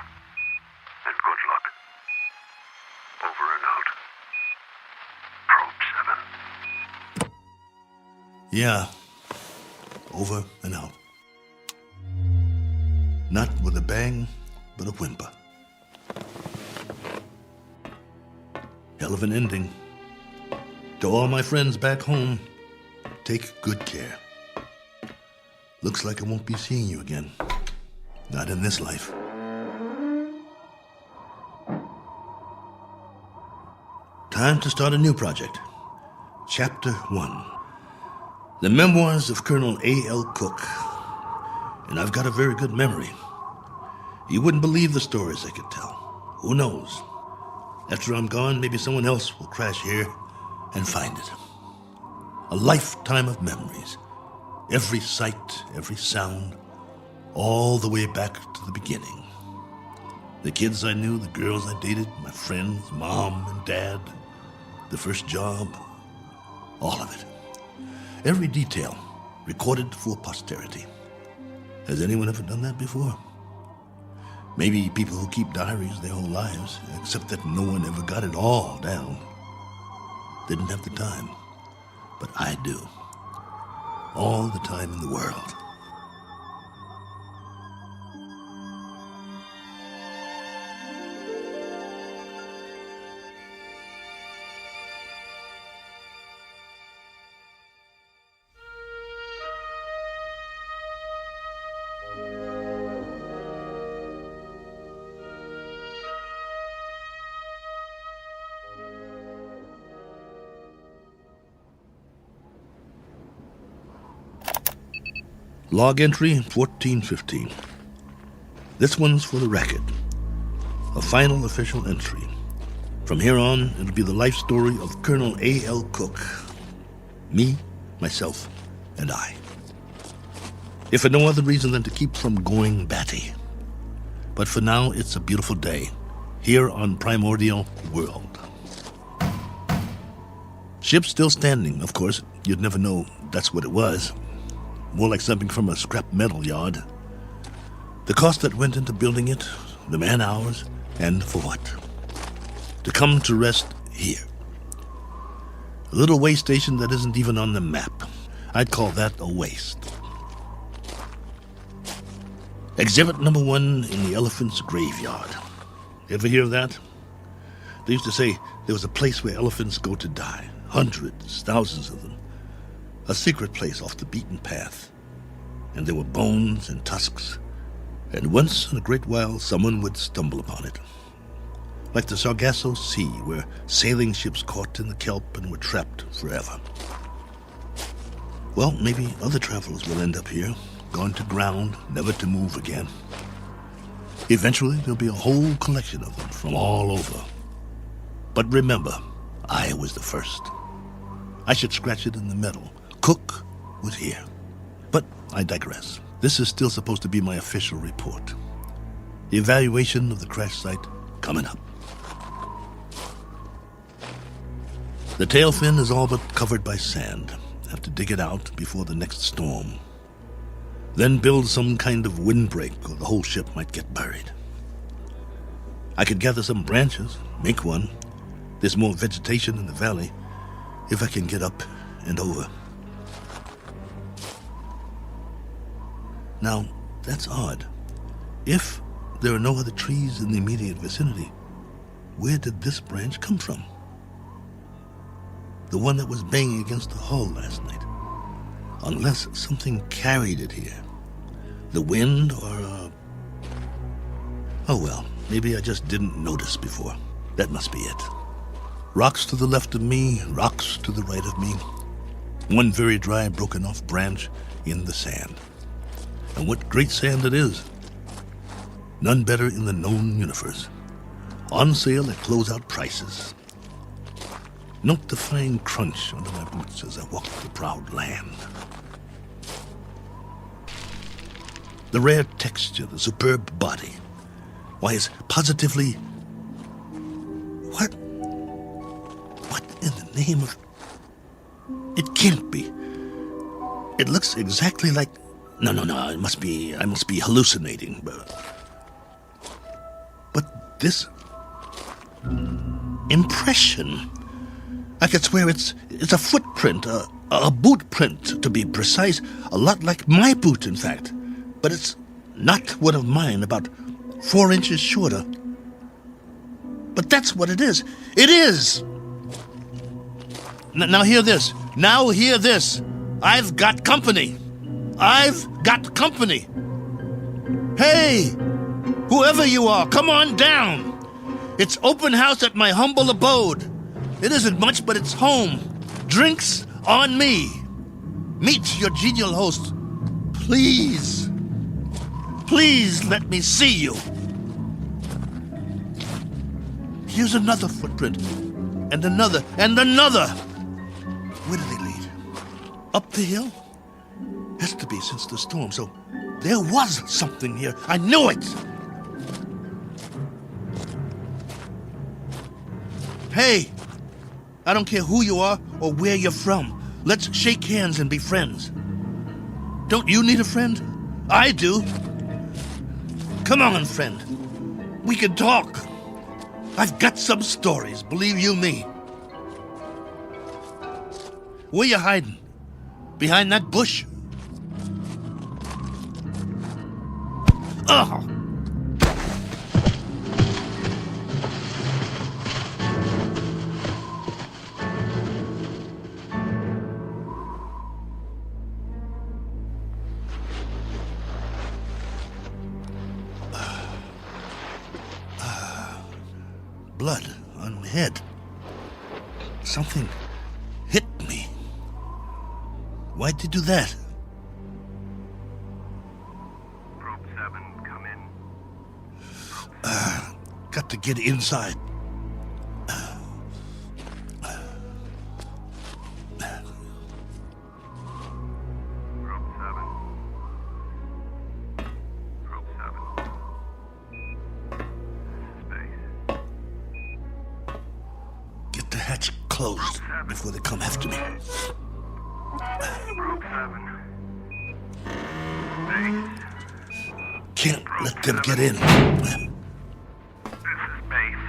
And good luck. Over and out. Probe 7. Yeah. Over and out. Not with a bang, but a whimper. Hell of an ending. To all my friends back home, take good care. Looks like I won't be seeing you again. Not in this life. Time to start a new project. Chapter 1. The Memoirs of Colonel A.L. Cook. And I've got a very good memory. You wouldn't believe the stories I could tell. Who knows? After I'm gone, maybe someone else will crash here and find it. A lifetime of memories. Every sight, every sound, all the way back to the beginning. The kids I knew, the girls I dated, my friends, mom and dad, the first job, all of it. Every detail recorded for posterity. Has anyone ever done that before? Maybe people who keep diaries their whole lives, except that no one ever got it all down. Didn't have the time. But I do. All the time in the world. Log entry 1415. This one's for the record. A final official entry. From here on, it'll be the life story of Colonel A.L. Cook. Me, myself, and I. If for no other reason than to keep from going batty. But for now, it's a beautiful day, here on Primordial World. Ship still standing, of course. You'd never know that's what it was. More like something from a scrap metal yard. The cost that went into building it, the man-hours, and for what? To come to rest here. A little way station that isn't even on the map. I'd call that a waste. Exhibit number 1 in the elephant's graveyard. Ever hear of that? They used to say there was a place where elephants go to die. Hundreds, thousands of them. A secret place off the beaten path. And there were bones and tusks. And once in a great while, someone would stumble upon it. Like the Sargasso Sea, where sailing ships caught in the kelp and were trapped forever. Well, maybe other travelers will end up here, gone to ground, never to move again. Eventually, there'll be a whole collection of them from all over. But remember, I was the first. I should scratch it in the metal. Cook was here. But I digress. This is still supposed to be my official report. The evaluation of the crash site coming up. The tail fin is all but covered by sand. Have to dig it out before the next storm. Then build some kind of windbreak or the whole ship might get buried. I could gather some branches, make one. There's more vegetation in the valley if I can get up and over. Now, that's odd. If there are no other trees in the immediate vicinity, where did this branch come from? The one that was banging against the hull last night. Unless something carried it here. The wind or oh well, maybe I just didn't notice before. That must be it. Rocks to the left of me, rocks to the right of me. One very dry, broken off branch in the sand. And what great sand it is. None better in the known universe. On sale at closeout prices. Note the fine crunch under my boots as I walk the proud land. The rare texture, the superb body. Why, it's positively... What in the name of... It can't be. It looks exactly like... No, I must be hallucinating. But this... impression... I could swear it's a footprint, a boot print, to be precise. A lot like my boot, in fact. But it's not one of mine, about 4 inches shorter. But that's what it is. It is! Now hear this. Now hear this. I've got company. I've got company. Hey! Whoever you are, come on down. It's open house at my humble abode. It isn't much, but it's home. Drinks on me. Meet your genial host. Please. Please let me see you. Here's another footprint. And another. And another. Where do they lead? Up the hill? Has to be since the storm, so there was something here. I knew it. Hey. I don't care who you are or where you're from. Let's shake hands and be friends. Don't you need a friend? I do. Come on, friend. We can talk. I've got some stories, believe you me. Where you hiding? Behind that bush? Ugh! Blood on my head. Something hit me. Why'd you do that? got to get inside. Get the hatch closed before they come after me. Can't let them get in. This is Base.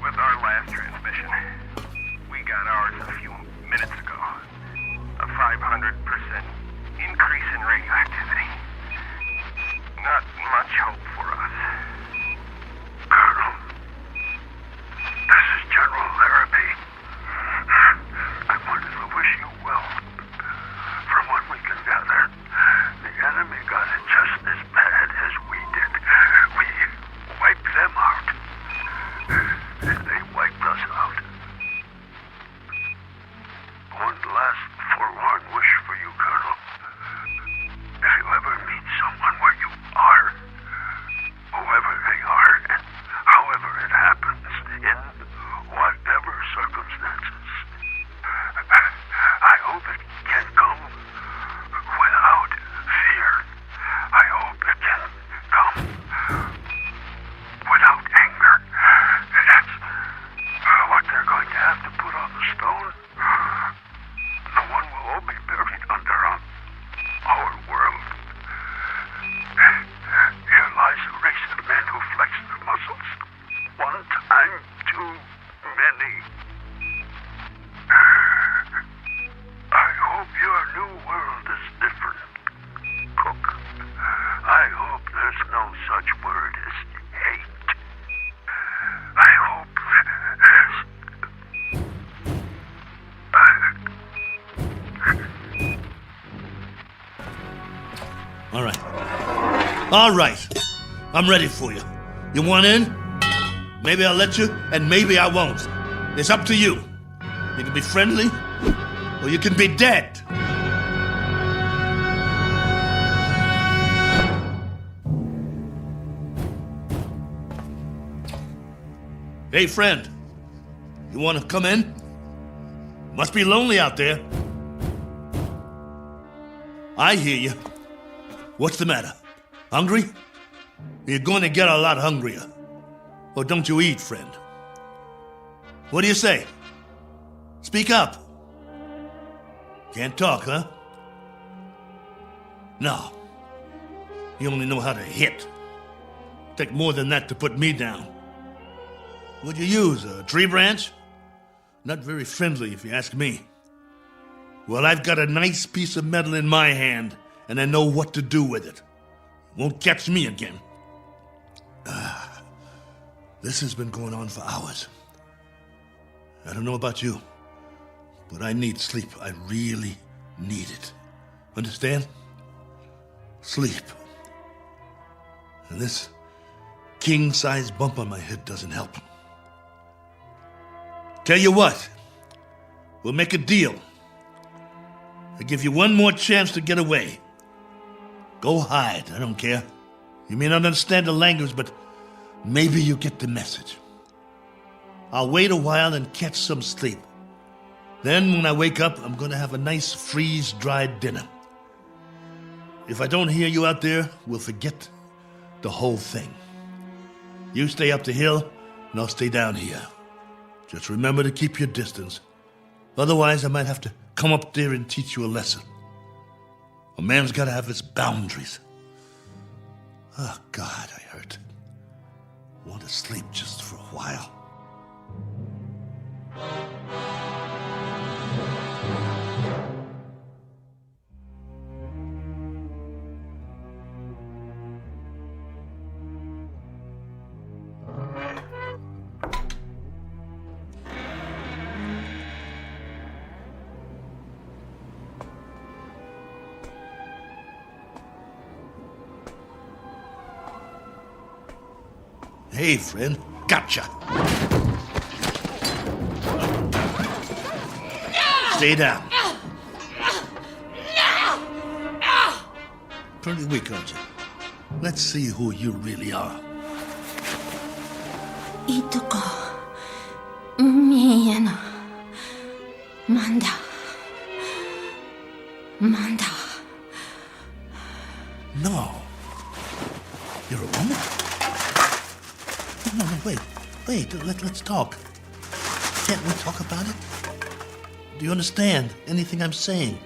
With our last transmission, we got ours a few minutes ago. A 500% increase in radioactivity. Not much hope for us. Colonel, this is General Larrabee. I wanted to wish you well. From what we can gather, the enemy got it just as bad as we did. We wiped them out. They wiped us out. One last forlorn wish for you, Colonel. If you ever meet someone where you are, whoever they are, and however it happens, in whatever circumstances, I hope it can come without fear. I hope it can come without anger. That's what they're going to have to put on the stone. The one we'll all be buried under on our world. Here lies a race of men who flex their muscles. One time too many. I hope your new world is different, Cook. I hope there's no such word as hate. I hope there's... All right. I'm ready for you. You want in? Maybe I'll let you, and maybe I won't. It's up to you. You can be friendly, or you can be dead. Hey, friend. You want to come in? Must be lonely out there. I hear you. What's the matter? Hungry? You're going to get a lot hungrier. Or don't you eat, friend? What do you say? Speak up. Can't talk, huh? No. You only know how to hit. Take more than that to put me down. What'd you use, a tree branch? Not very friendly, if you ask me. Well, I've got a nice piece of metal in my hand, and I know what to do with it. Won't catch me again. This has been going on for hours. I don't know about you, but I need sleep. I really need it. Understand? Sleep. And this king-size bump on my head doesn't help. Tell you what, we'll make a deal. I give you one more chance to get away. Go hide, I don't care. You may not understand the language, but maybe you get the message. I'll wait a while and catch some sleep. Then when I wake up, I'm going to have a nice freeze-dried dinner. If I don't hear you out there, we'll forget the whole thing. You stay up the hill, and I'll stay down here. Just remember to keep your distance. Otherwise, I might have to come up there and teach you a lesson. A man's got to have his boundaries. Oh, God, I hurt. I want to sleep just for a while. Hey, friend. Gotcha. Stay down. Pretty weak, aren't you? Let's see who you really are. Ituko. Miena. Manda. Manda. No. You're a woman? No, wait. Let's talk. Can't we talk about it? Do you understand anything I'm saying?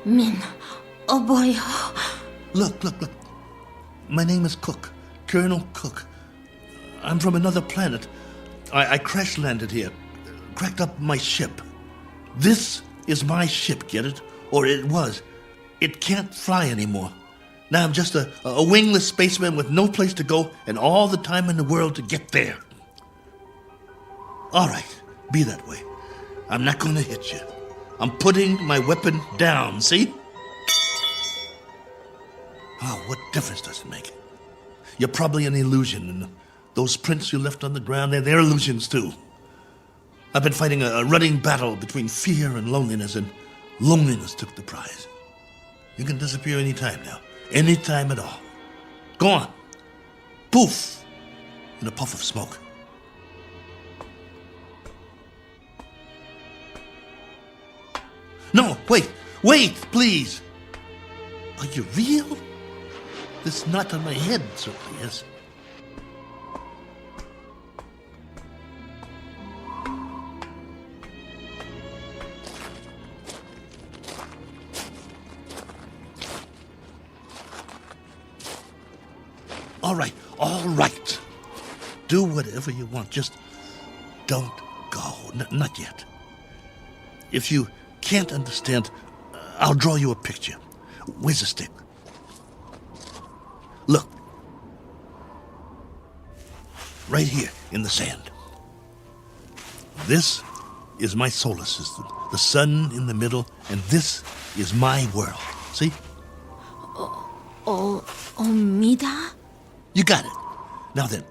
Min. Oh boy. Look. My name is Cook. Colonel Cook. I'm from another planet. I crash landed here. Cracked up my ship. This is my ship, get it? Or it was. It can't fly anymore. Now I'm just a wingless spaceman with no place to go and all the time in the world to get there. All right, be that way. I'm not going to hit you. I'm putting my weapon down, see? Oh, what difference does it make? You're probably an illusion, and those prints you left on the ground, they're illusions too. I've been fighting a running battle between fear and loneliness took the prize. You can disappear any time now. Any time at all. Go on. Poof! In a puff of smoke. No, wait, please. Are you real? This knot on my head certainly is. All right. Do whatever you want. Just don't go. Not yet. If you can't understand, I'll draw you a picture. Where's the stick? Look. Right here in the sand. This is my solar system. The sun in the middle, and this is my world. See? Omida? You got it. Now then,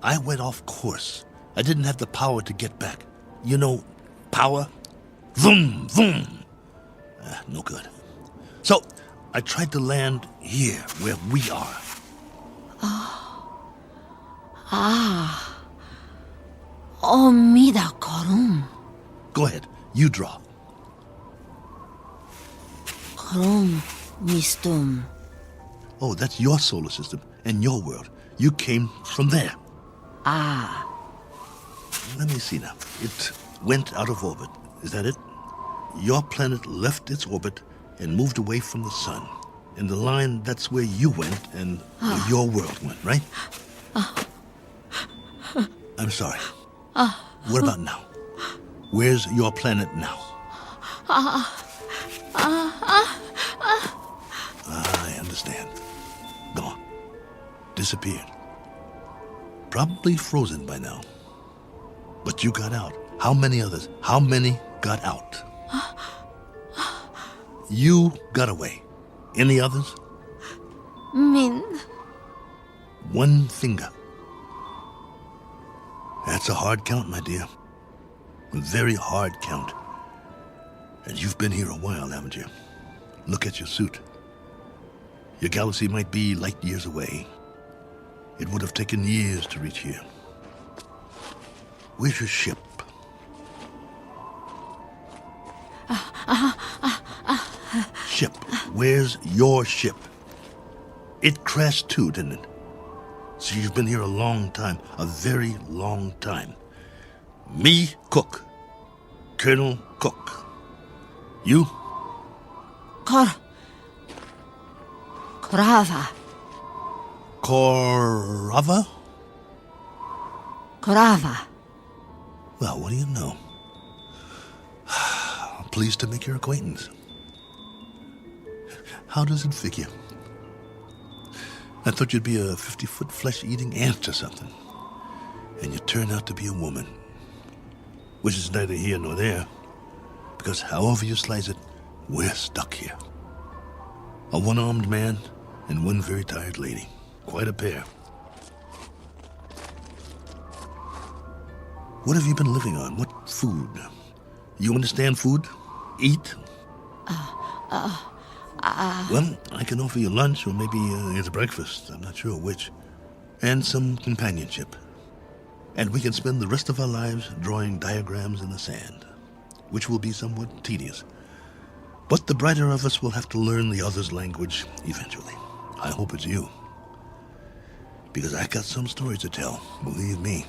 I went off course. I didn't have the power to get back. You know, power? Vroom, vroom. No good. So, I tried to land here, where we are. Omida korum. Go ahead, you draw. Korum mistum. Oh, that's your solar system and your world. You came from there. Let me see now. It went out of orbit. Is that it? Your planet left its orbit and moved away from the sun. And the line, that's where you went and where your world went, right? I'm sorry. What about now? Where's your planet now? I understand. Gone. Disappeared. Probably frozen by now. But you got out. How many others? How many got out? You got away. Any others? Min. One finger. That's a hard count, my dear. A very hard count. And you've been here a while, haven't you? Look at your suit. Your galaxy might be light years away. It would have taken years to reach here. Where's your ship? Ship. Where's your ship? It crashed too, didn't it? So you've been here a long time. A very long time. Me, Cook. Colonel Cook. You? Korava. Korava? Korava. Well, what do you know? I'm pleased to make your acquaintance. How does it figure? I thought you'd be a 50-foot flesh-eating ant or something. And you turn out to be a woman. Which is neither here nor there. Because however you slice it, we're stuck here. A one-armed man and one very tired lady. Quite a pair. What have you been living on? What food? You understand food? Eat? Well, I can offer you lunch or maybe it's breakfast. I'm not sure which. And some companionship. And we can spend the rest of our lives drawing diagrams in the sand, which will be somewhat tedious. But the brighter of us will have to learn the other's language eventually. I hope it's you. Because I got some stories to tell, believe me.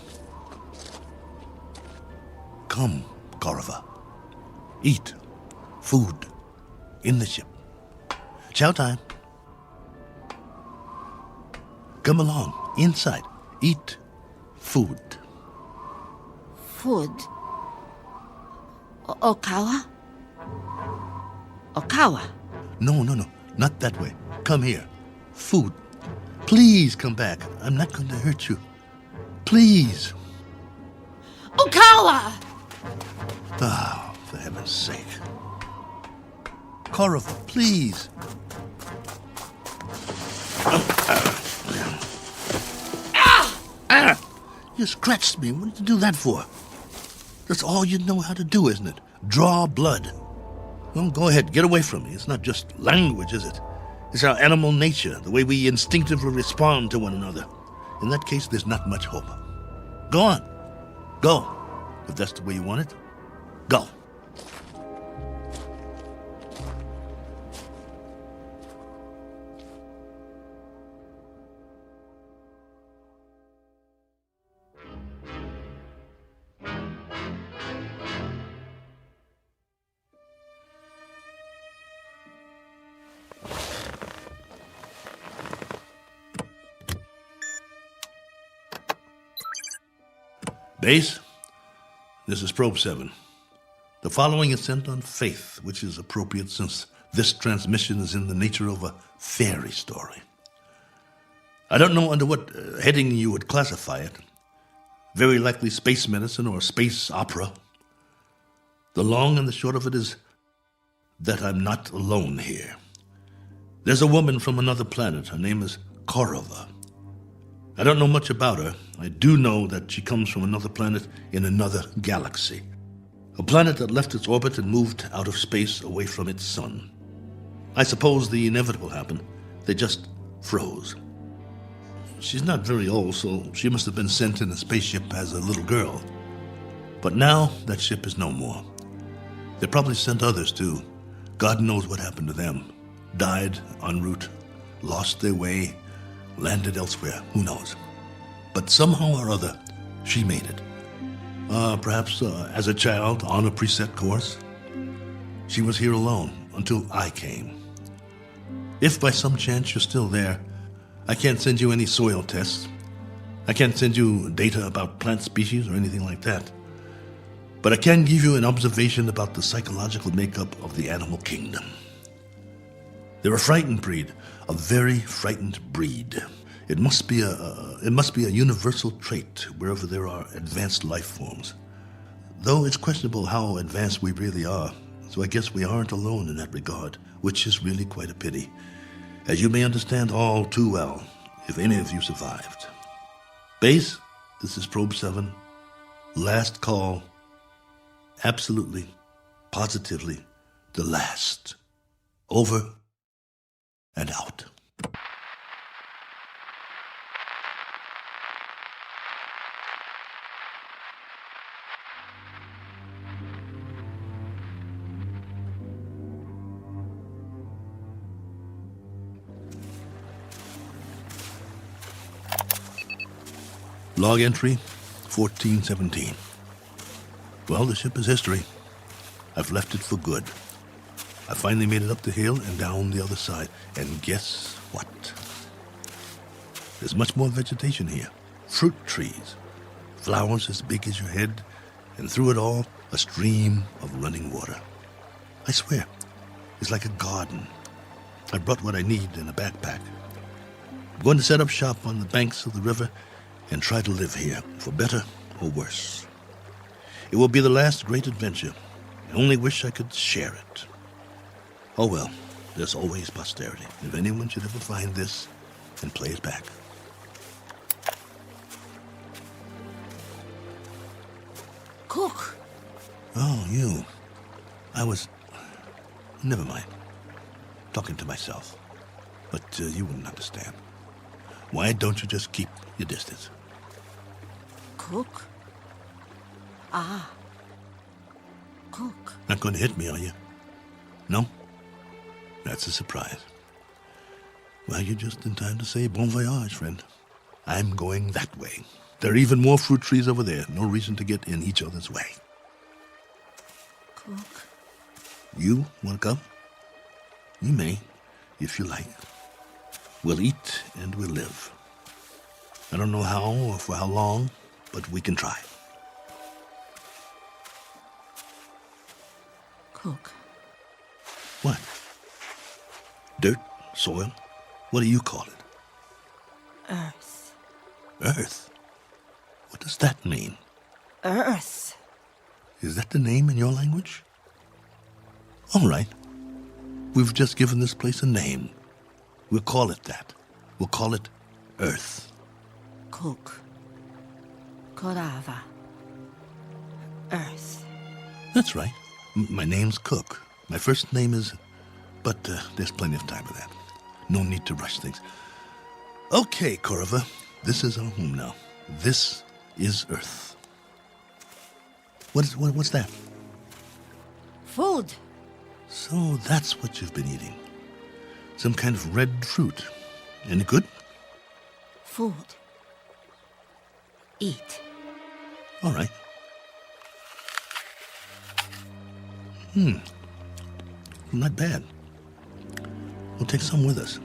Come, Korova. Eat. Food. In the ship. Chow time. Come along. Inside. Eat. Food. Food. Okawa? Okawa? No. Not that way. Come here. Food. Please come back. I'm not going to hurt you. Please. Okawa! Oh, for heaven's sake. Korova, please. You scratched me. What did you do that for? That's all you know how to do, isn't it? Draw blood. Well, go ahead. Get away from me. It's not just language, is it? It's our animal nature, the way we instinctively respond to one another. In that case, there's not much hope. Go on. Go. If that's the way you want it, go. Base, this is Probe 7. The following is sent on faith, which is appropriate since this transmission is in the nature of a fairy story. I don't know under what heading you would classify it. Very likely space medicine or space opera. The long and the short of it is that I'm not alone here. There's a woman from another planet. Her name is Korova. I don't know much about her. I do know that she comes from another planet in another galaxy. A planet that left its orbit and moved out of space away from its sun. I suppose the inevitable happened. They just froze. She's not very old, so she must have been sent in a spaceship as a little girl. But now that ship is no more. They probably sent others too. God knows what happened to them. Died en route, lost their way, landed elsewhere, who knows. But somehow or other, she made it. Perhaps as a child on a preset course. She was here alone until I came. If by some chance you're still there, I can't send you any soil tests. I can't send you data about plant species or anything like that. But I can give you an observation about the psychological makeup of the animal kingdom. They're a frightened breed, a very frightened breed. It must be a universal trait wherever there are advanced life forms. Though it's questionable how advanced we really are, so I guess we aren't alone in that regard, which is really quite a pity, as you may understand all too well, if any of you survived. Base, this is Probe 7. Last call. Absolutely, positively, the last. Over and out. Log entry 1417. Well, the ship is history. I've left it for good. I finally made it up the hill and down the other side. And guess what? There's much more vegetation here. Fruit trees. Flowers as big as your head. And through it all, a stream of running water. I swear, it's like a garden. I brought what I need in a backpack. I'm going to set up shop on the banks of the river and try to live here, for better or worse. It will be the last great adventure. I only wish I could share it. Oh well, there's always posterity. If anyone should ever find this and play it back. Cook. Oh, you. Never mind. Talking to myself. But you wouldn't understand. Why don't you just keep your distance? Cook? Ah. Cook. Not going to hit me, are you? No? That's a surprise. Well, you're just in time to say bon voyage, friend. I'm going that way. There are even more fruit trees over there. No reason to get in each other's way. Cook. You want to come? You may, if you like. We'll eat and we'll live. I don't know how or for how long, but we can try. Cook. What? Dirt? Soil? What do you call it? Earth. Earth? What does that mean? Earth. Is that the name in your language? All right. We've just given this place a name. We'll call it that. We'll call it Earth. Cook. Korava. Earth. That's right. My name's Cook. My first name is... But there's plenty of time for that. No need to rush things. Okay, Korava. This is our home now. This is Earth. What's that? Food. So that's what you've been eating. Some kind of red fruit. Any good? Food. Eat. All right. Not bad. We'll take some with us.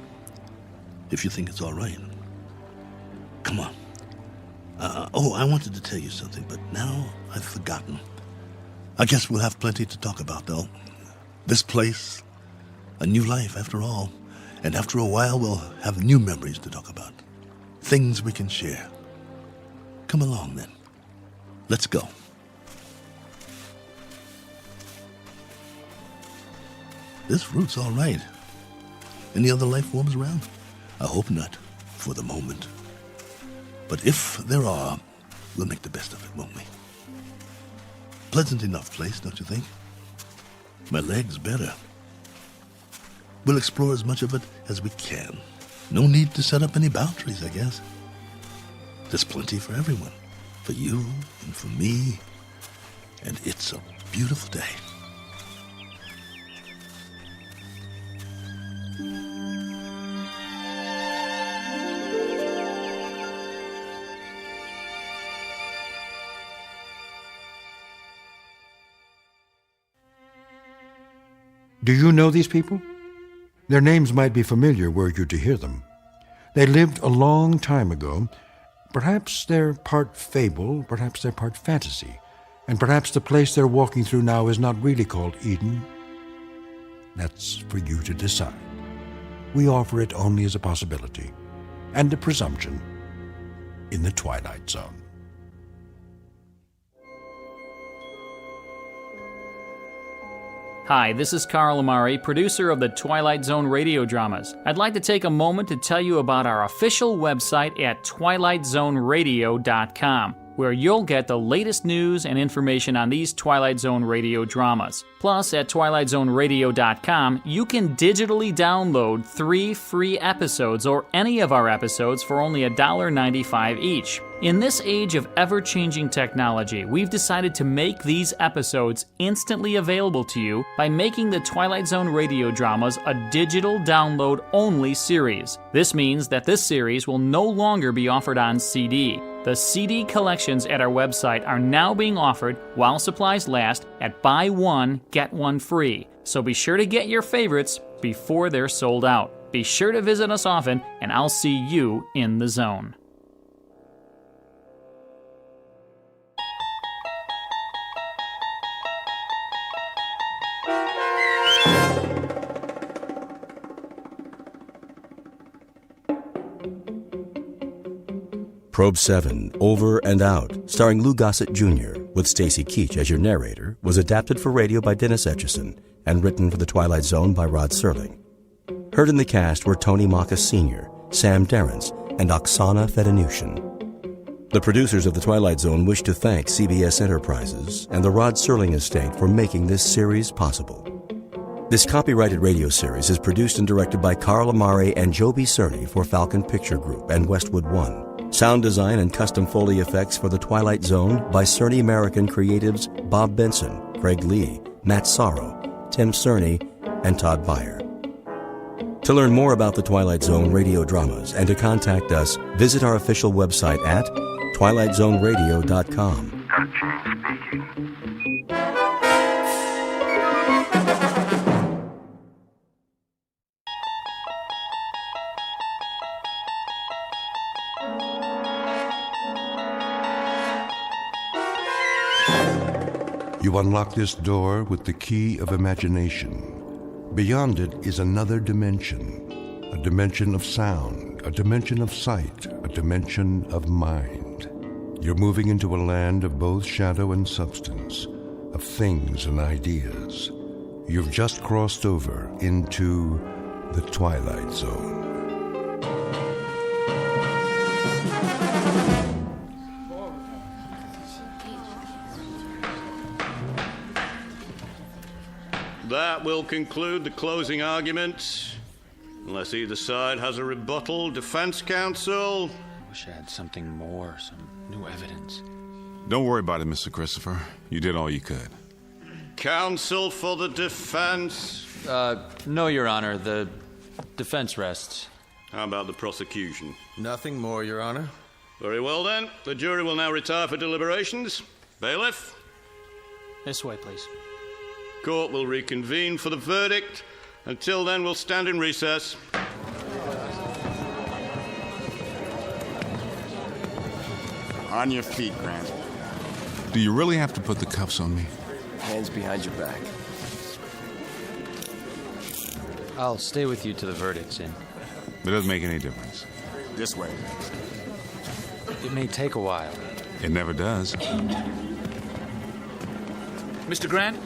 If you think it's all right. Come on. I wanted to tell you something, but now I've forgotten. I guess we'll have plenty to talk about, though. This place, a new life after all. And after a while, we'll have new memories to talk about. Things we can share. Come along, then. Let's go. This route's all right. Any other life forms around? I hope not, for the moment. But if there are, we'll make the best of it, won't we? Pleasant enough place, don't you think? My leg's better. We'll explore as much of it as we can. No need to set up any boundaries, I guess. There's plenty for everyone. For you and for me. And it's a beautiful day. Do you know these people? Their names might be familiar were you to hear them. They lived a long time ago. Perhaps they're part fable, perhaps they're part fantasy, and perhaps the place they're walking through now is not really called Eden. That's for you to decide. We offer it only as a possibility and a presumption in the Twilight Zone. Hi, this is Carl Amari, producer of the Twilight Zone radio dramas. I'd like to take a moment to tell you about our official website at twilightzoneradio.com, where you'll get the latest news and information on these Twilight Zone radio dramas. Plus, at twilightzoneradio.com, you can digitally download 3 free episodes or any of our episodes for only $1.95 each. In this age of ever-changing technology, we've decided to make these episodes instantly available to you by making the Twilight Zone radio dramas a digital download-only series. This means that this series will no longer be offered on CD. The CD collections at our website are now being offered while supplies last at buy one, get one free. So be sure to get your favorites before they're sold out. Be sure to visit us often, and I'll see you in the zone. Probe 7, Over and Out, starring Lou Gossett Jr., with Stacy Keach as your narrator, was adapted for radio by Dennis Etchison and written for The Twilight Zone by Rod Serling. Heard in the cast were Tony Marcus Sr., Sam Derrence, and Oksana Fedanushin. The producers of The Twilight Zone wish to thank CBS Enterprises and the Rod Serling estate for making this series possible. This copyrighted radio series is produced and directed by Carl Amari and Joe B. Cerny for Falcon Picture Group and Westwood One. Sound design and custom Foley effects for The Twilight Zone by Cerny American creatives Bob Benson, Craig Lee, Matt Sorrow, Tim Cerny, and Todd Beyer. To learn more about the Twilight Zone radio dramas and to contact us, visit our official website at twilightzoneradio.com. Gene speaking. You unlock this door with the key of imagination. Beyond it is another dimension, a dimension of sound, a dimension of sight, a dimension of mind. You're moving into a land of both shadow and substance, of things and ideas. You've just crossed over into the Twilight Zone. That will conclude the closing argument. Unless either side has a rebuttal. Defense counsel? I wish I had something more, some new evidence. Don't worry about it, Mr. Christopher. You did all you could. Counsel for the defense? No, Your Honor. The defense rests. How about the prosecution? Nothing more, Your Honor. Very well, then. The jury will now retire for deliberations. Bailiff? This way, please. Court will reconvene for the verdict. Until then, we'll stand in recess. On your feet, Grant. Do you really have to put the cuffs on me? Hands behind your back. I'll stay with you to the verdict's in. It doesn't make any difference. This way. It may take a while. It never does. Mr. Grant?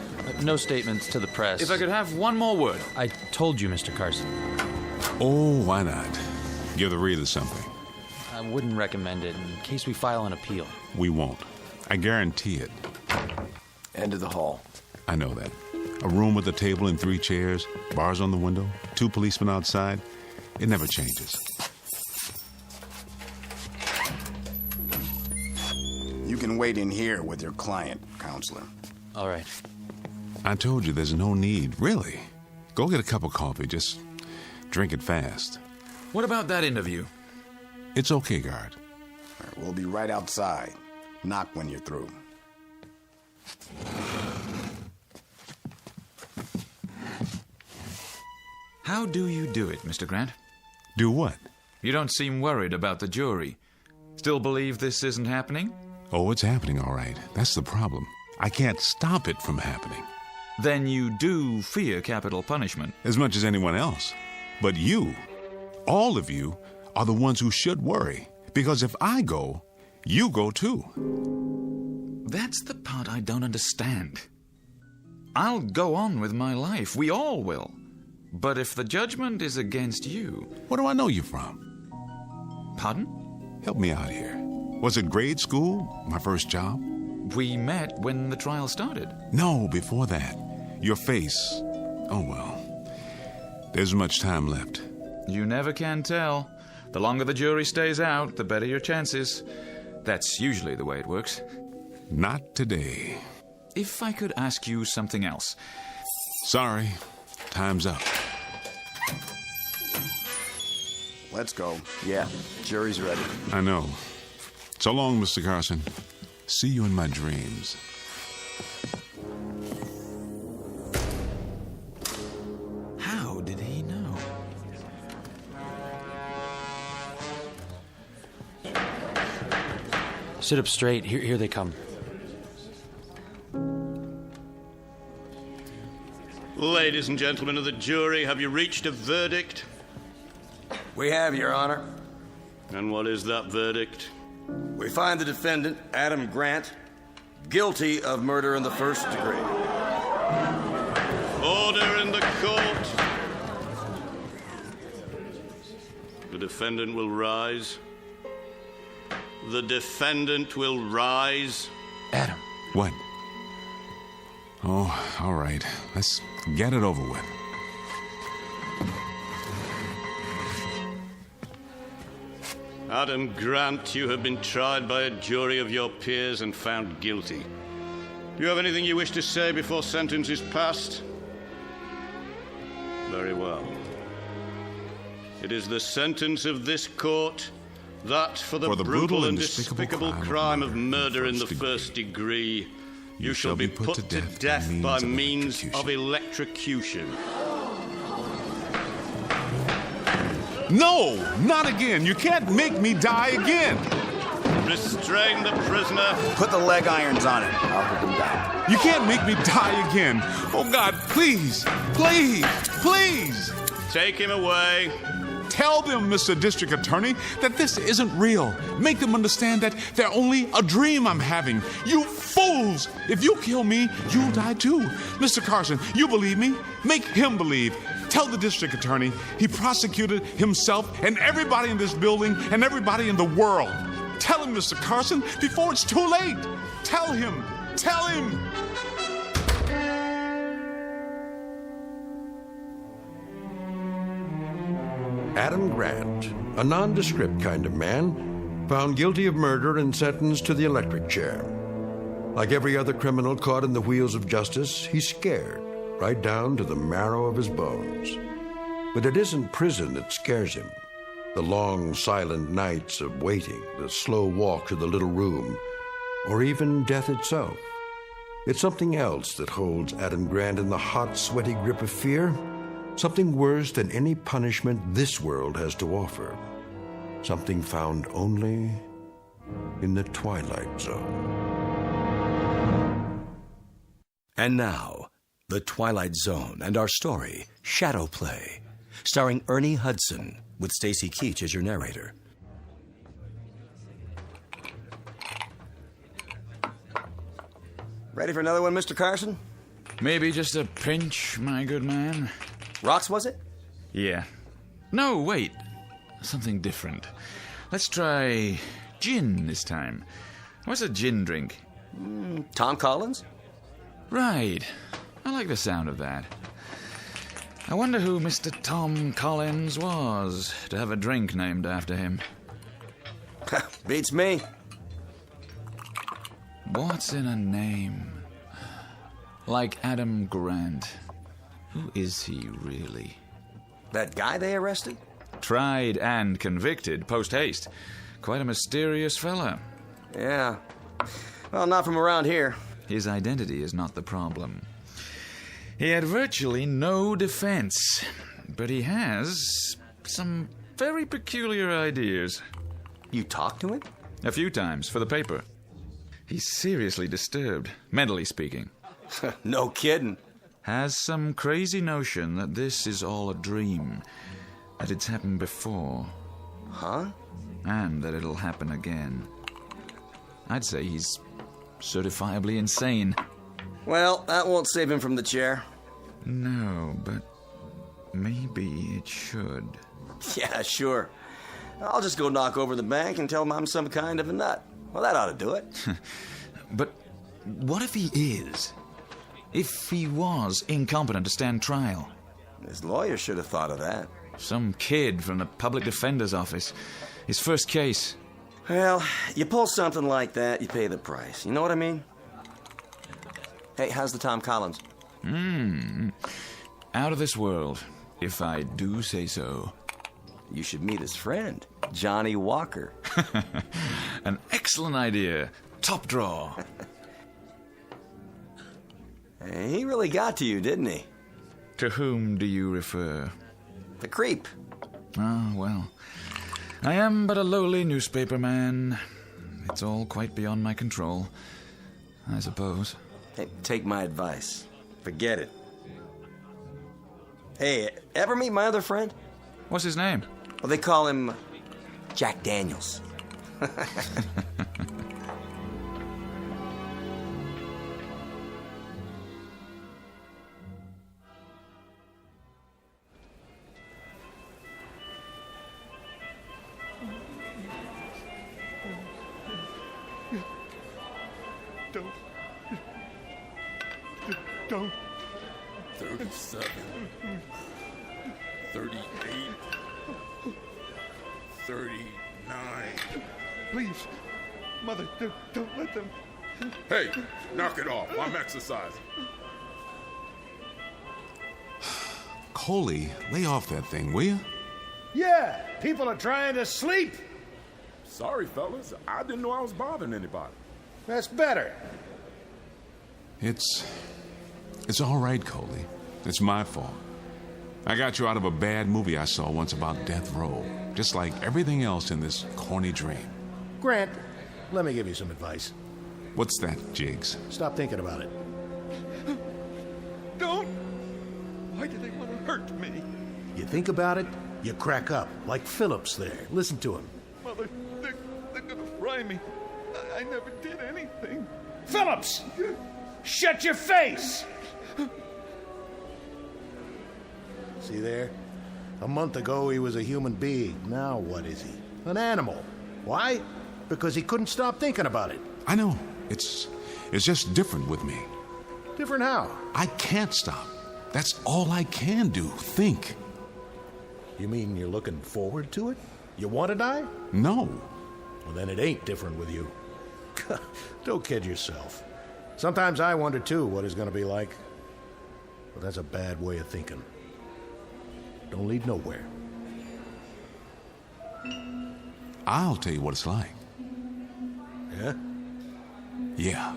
No statements to the press. If I could have one more word. I told you, Mr. Carson. Oh, why not? Give the reader something. I wouldn't recommend it in case we file an appeal. We won't. I guarantee it. End of the hall. I know that. A room with a table and 3 chairs, bars on the window, 2 policemen outside. It never changes. You can wait in here with your client, counselor. All right. I told you there's no need, really. Go get a cup of coffee, just drink it fast. What about that interview? It's okay, guard. We'll be right outside. Knock when you're through. How do you do it, Mr. Grant? Do what? You don't seem worried about the jury. Still believe this isn't happening? Oh, it's happening, all right. That's the problem. I can't stop it from happening. Then you do fear capital punishment. As much as anyone else. But you, all of you, are the ones who should worry. Because if I go, you go too. That's the part I don't understand. I'll go on with my life. We all will. But if the judgment is against you... Where do I know you from? Pardon? Help me out here. Was it grade school? My first job? We met when the trial started. No, before that. Your face. Oh, well. There's much time left. You never can tell. The longer the jury stays out, the better your chances. That's usually the way it works. Not today. If I could ask you something else. Sorry. Time's up. Let's go. Yeah, jury's ready. I know. So long, Mr. Carson. See you in my dreams. How did he know? Sit up straight. Here they come. Ladies and gentlemen of the jury, have you reached a verdict? We have, Your Honor. And what is that verdict? We find the defendant, Adam Grant, guilty of murder in the first degree. Order in the court. The defendant will rise. The defendant will rise. Adam. What? Oh, all right. Let's get it over with. Adam Grant, you have been tried by a jury of your peers and found guilty. Do you have anything you wish to say before sentence is passed? Very well. It is the sentence of this court that for the brutal and despicable crime of murder in the first degree, you shall be put to death by means of electrocution. No, not again. You can't make me die again. Restrain the prisoner. Put the leg irons on him. I'll put them down. You can't make me die again. Oh, God, please, please, please. Take him away. Tell them, Mr. District Attorney, that this isn't real. Make them understand that they're only a dream I'm having. You fools! If you kill me, you'll die too. Mr. Carson, you believe me? Make him believe. Tell the district attorney he prosecuted himself and everybody in this building and everybody in the world. Tell him, Mr. Carson, before it's too late. Tell him. Tell him. Adam Grant, a nondescript kind of man, found guilty of murder and sentenced to the electric chair. Like every other criminal caught in the wheels of justice, he's scared, right down to the marrow of his bones. But it isn't prison that scares him. The long, silent nights of waiting, the slow walk to the little room, or even death itself. It's something else that holds Adam Grant in the hot, sweaty grip of fear. Something worse than any punishment this world has to offer. Something found only in the Twilight Zone. And now, The Twilight Zone and our story, Shadow Play, starring Ernie Hudson, with Stacy Keach as your narrator. Ready for another one, Mr. Carson? Maybe just a pinch, my good man. Rocks, was it? Yeah. No, wait. Something different. Let's try gin this time. What's a gin drink? Tom Collins? Right. I like the sound of that. I wonder who Mr. Tom Collins was to have a drink named after him. Beats me. What's in a name? Like Adam Grant. Who is he, really? That guy they arrested? Tried and convicted post-haste. Quite a mysterious fella. Yeah. Well, not from around here. His identity is not the problem. He had virtually no defense, but he has some very peculiar ideas. You talked to him? A few times, for the paper. He's seriously disturbed, mentally speaking. No kidding. Has some crazy notion that this is all a dream, that it's happened before. Huh? And that it'll happen again. I'd say he's certifiably insane. Well, that won't save him from the chair. No, but maybe it should. Yeah, sure. I'll just go knock over the bank and tell him I'm some kind of a nut. Well, that ought to do it. But what if he is? If he was incompetent to stand trial? His lawyer should have thought of that. Some kid from the public defender's office. His first case. Well, you pull something like that, you pay the price. You know what I mean? Hey, how's the Tom Collins? Out of this world, if I do say so. You should meet his friend, Johnny Walker. An excellent idea. Top draw. He really got to you, didn't he? To whom do you refer? The creep. Ah, well. I am but a lowly newspaper man. It's all quite beyond my control, I suppose. Hey, take my advice. Forget it. Hey, ever meet my other friend? What's his name? Well, they call him Jack Daniels. Don't. 37. 38. 39. 9. Please, Mother, don't let them. Hey, knock it off. I'm exercising. Coley, lay off that thing, will you? Yeah, people are trying to sleep. Sorry, fellas. I didn't know I was bothering anybody. That's better. It's all right, Coley. It's my fault. I got you out of a bad movie I saw once about death row, just like everything else in this corny dream. Grant, let me give you some advice. What's that, Jiggs? Stop thinking about it. Don't! Why do they want to hurt me? You think about it, you crack up, like Phillips there. Listen to him. Mother, they're gonna fry me. I never did anything. Phillips! Shut your face! See there? A month ago he was a human being. Now what is he? An animal. Why? Because he couldn't stop thinking about it. I know. It's just different with me. Different how? I can't stop. That's all I can do. Think. You mean you're looking forward to it? You want to die? No. Well, then it ain't different with you. Don't kid yourself. Sometimes I wonder, too, what it's going to be like. But that's a bad way of thinking. Don't lead nowhere. I'll tell you what it's like. Yeah? Yeah.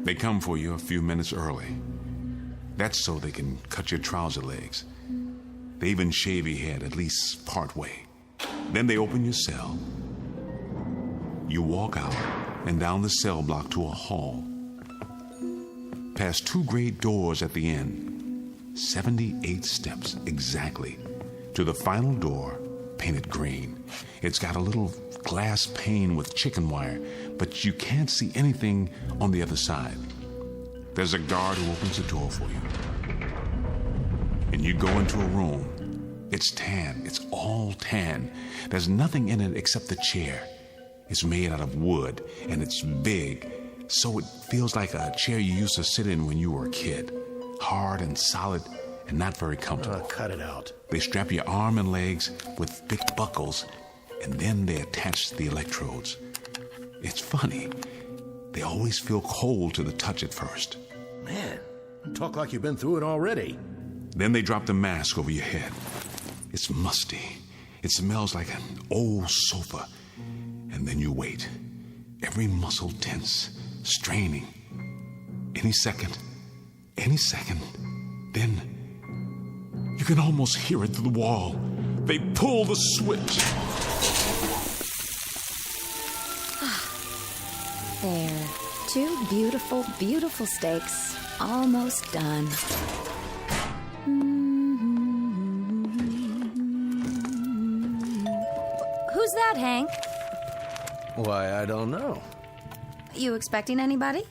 They come for you a few minutes early. That's so they can cut your trouser legs. They even shave your head at least part way. Then they open your cell. You walk out and down the cell block to a hall. Past 2 great doors at the end. 78 steps exactly to the final door, painted green. It's got a little glass pane with chicken wire, but you can't see anything on the other side. There's a guard who opens the door for you. And you go into a room. It's tan. It's all tan. There's nothing in it except the chair. It's made out of wood, and it's big, so it feels like a chair you used to sit in when you were a kid. Hard and solid and not very comfortable. Cut it out. They strap your arm and legs with big buckles, and then they attach the electrodes. It's funny. They always feel cold to the touch at first. Man, you talk like you've been through it already. Then they drop the mask over your head. It's musty. It smells like an old sofa. And then you wait. Every muscle tense, straining. Any second, then you can almost hear it through the wall. They pull the switch. There. 2 beautiful, beautiful steaks. Almost done. Who's that, Hank? Why, I don't know. You expecting anybody?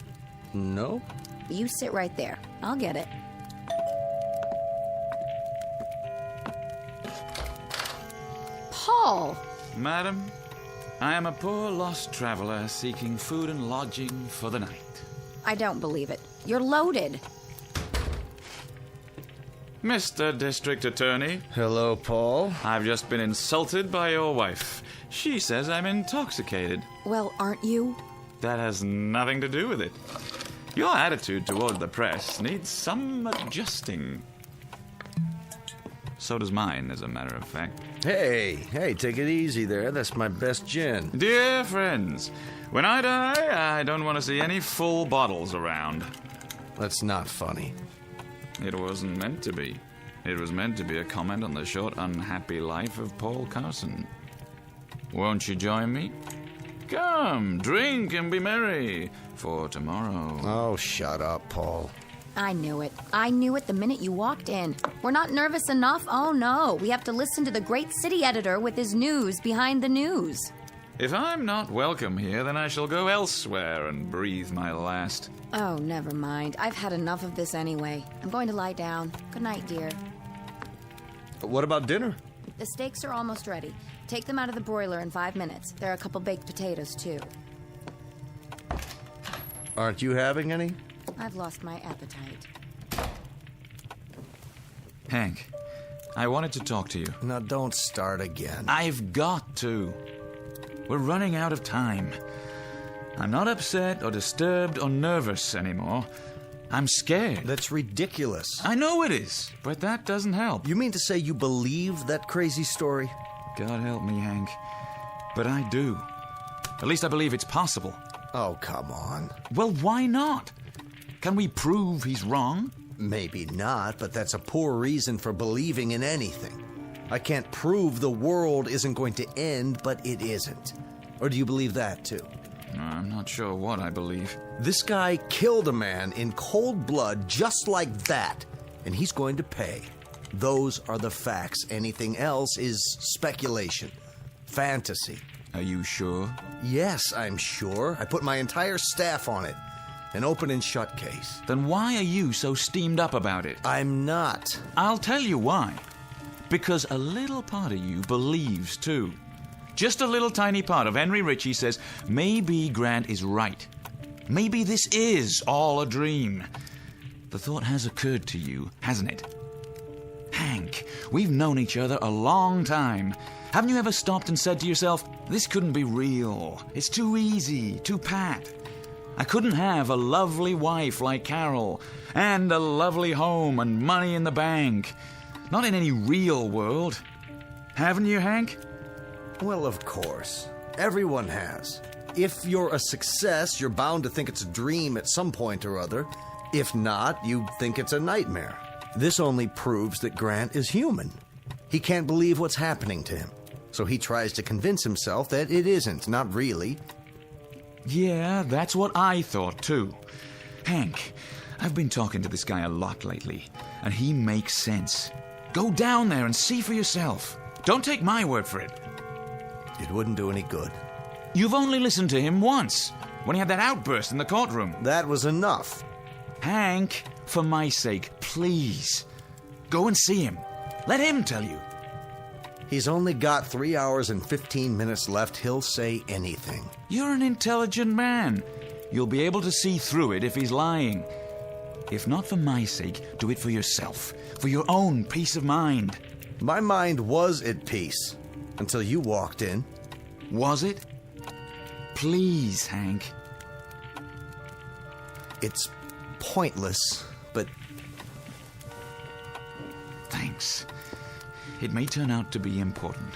No. You sit right there. I'll get it. Paul! Madam, I am a poor lost traveler seeking food and lodging for the night. I don't believe it. You're loaded. Mr. District Attorney. Hello, Paul. I've just been insulted by your wife. She says I'm intoxicated. Well, aren't you? That has nothing to do with it. Your attitude toward the press needs some adjusting. So does mine, as a matter of fact. Hey, take it easy there. That's my best gin. Dear friends, when I die, I don't want to see any full bottles around. That's not funny. It wasn't meant to be. It was meant to be a comment on the short, unhappy life of Paul Carson. Won't you join me? Come, drink and be merry, for tomorrow. Oh, shut up, Paul. I knew it. I knew it the minute you walked in. We're not nervous enough? Oh, no. We have to listen to the great city editor with his news behind the news. If I'm not welcome here, then I shall go elsewhere and breathe my last. Oh, never mind. I've had enough of this anyway. I'm going to lie down. Good night, dear. What about dinner? The steaks are almost ready. Take them out of the broiler in 5 minutes. There are a couple baked potatoes, too. Aren't you having any? I've lost my appetite. Hank, I wanted to talk to you. Now, don't start again. I've got to. We're running out of time. I'm not upset or disturbed or nervous anymore. I'm scared. That's ridiculous. I know it is, but that doesn't help. You mean to say you believe that crazy story? God help me, Hank. But I do. At least I believe it's possible. Oh, come on. Well, why not? Can we prove he's wrong? Maybe not, but that's a poor reason for believing in anything. I can't prove the world isn't going to end, but it isn't. Or do you believe that, too? I'm not sure what I believe. This guy killed a man in cold blood just like that, and he's going to pay. Those are the facts. Anything else is speculation, fantasy. Are you sure? Yes, I'm sure. I put my entire staff on it. An open and shut case. Then why are you so steamed up about it? I'm not. I'll tell you why. Because a little part of you believes, too. Just a little tiny part of Henry Ritchie says, maybe Grant is right. Maybe this is all a dream. The thought has occurred to you, hasn't it? Hank, we've known each other a long time. Haven't you ever stopped and said to yourself, this couldn't be real. It's too easy, too pat. I couldn't have a lovely wife like Carol, and a lovely home and money in the bank. Not in any real world. Haven't you, Hank? Well, of course. Everyone has. If you're a success, you're bound to think it's a dream at some point or other. If not, you think it's a nightmare. This only proves that Grant is human. He can't believe what's happening to him. So he tries to convince himself that it isn't, not really. Yeah, that's what I thought, too. Hank, I've been talking to this guy a lot lately, and he makes sense. Go down there and see for yourself. Don't take my word for it. It wouldn't do any good. You've only listened to him once, when he had that outburst in the courtroom. That was enough. Hank, for my sake, please, go and see him. Let him tell you. He's only got 3 hours and 15 minutes left. He'll say anything. You're an intelligent man. You'll be able to see through it if he's lying. If not for my sake, do it for yourself, for your own peace of mind. My mind was at peace until you walked in. Was it? Please, Hank. It's pointless, but... Thanks. It may turn out to be important.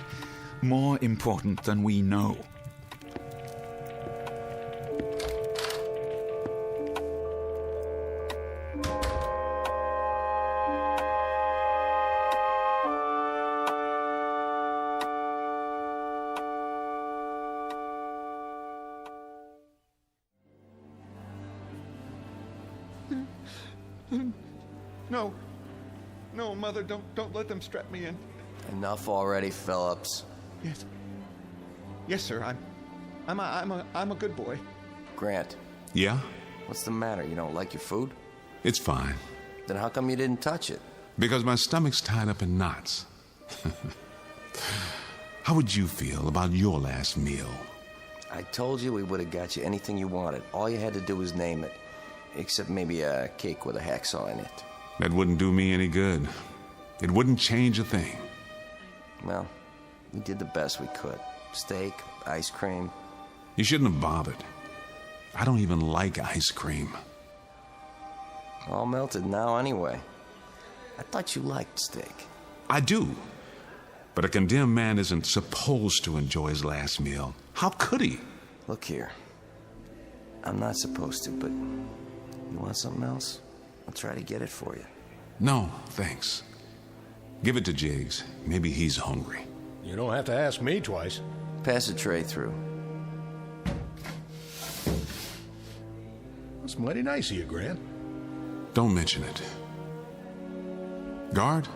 More important than we know. No. No, Mother, don't let them strap me in. Enough already, Phillips. Yes. Yes, sir. I'm a good boy. Grant. Yeah? What's the matter? You don't like your food? It's fine. Then how come you didn't touch it? Because my stomach's tied up in knots. How would you feel about your last meal? I told you we would have got you anything you wanted. All you had to do was name it. Except maybe a cake with a hacksaw in it. That wouldn't do me any good. It wouldn't change a thing. Well, we did the best we could. Steak, ice cream. You shouldn't have bothered. I don't even like ice cream. All melted now anyway. I thought you liked steak. I do. But a condemned man isn't supposed to enjoy his last meal. How could he? Look here. I'm not supposed to, but you want something else? I'll try to get it for you. No, thanks. Give it to Jiggs. Maybe he's hungry. You don't have to ask me twice. Pass the tray through. That's mighty nice of you, Grant. Don't mention it. Guard,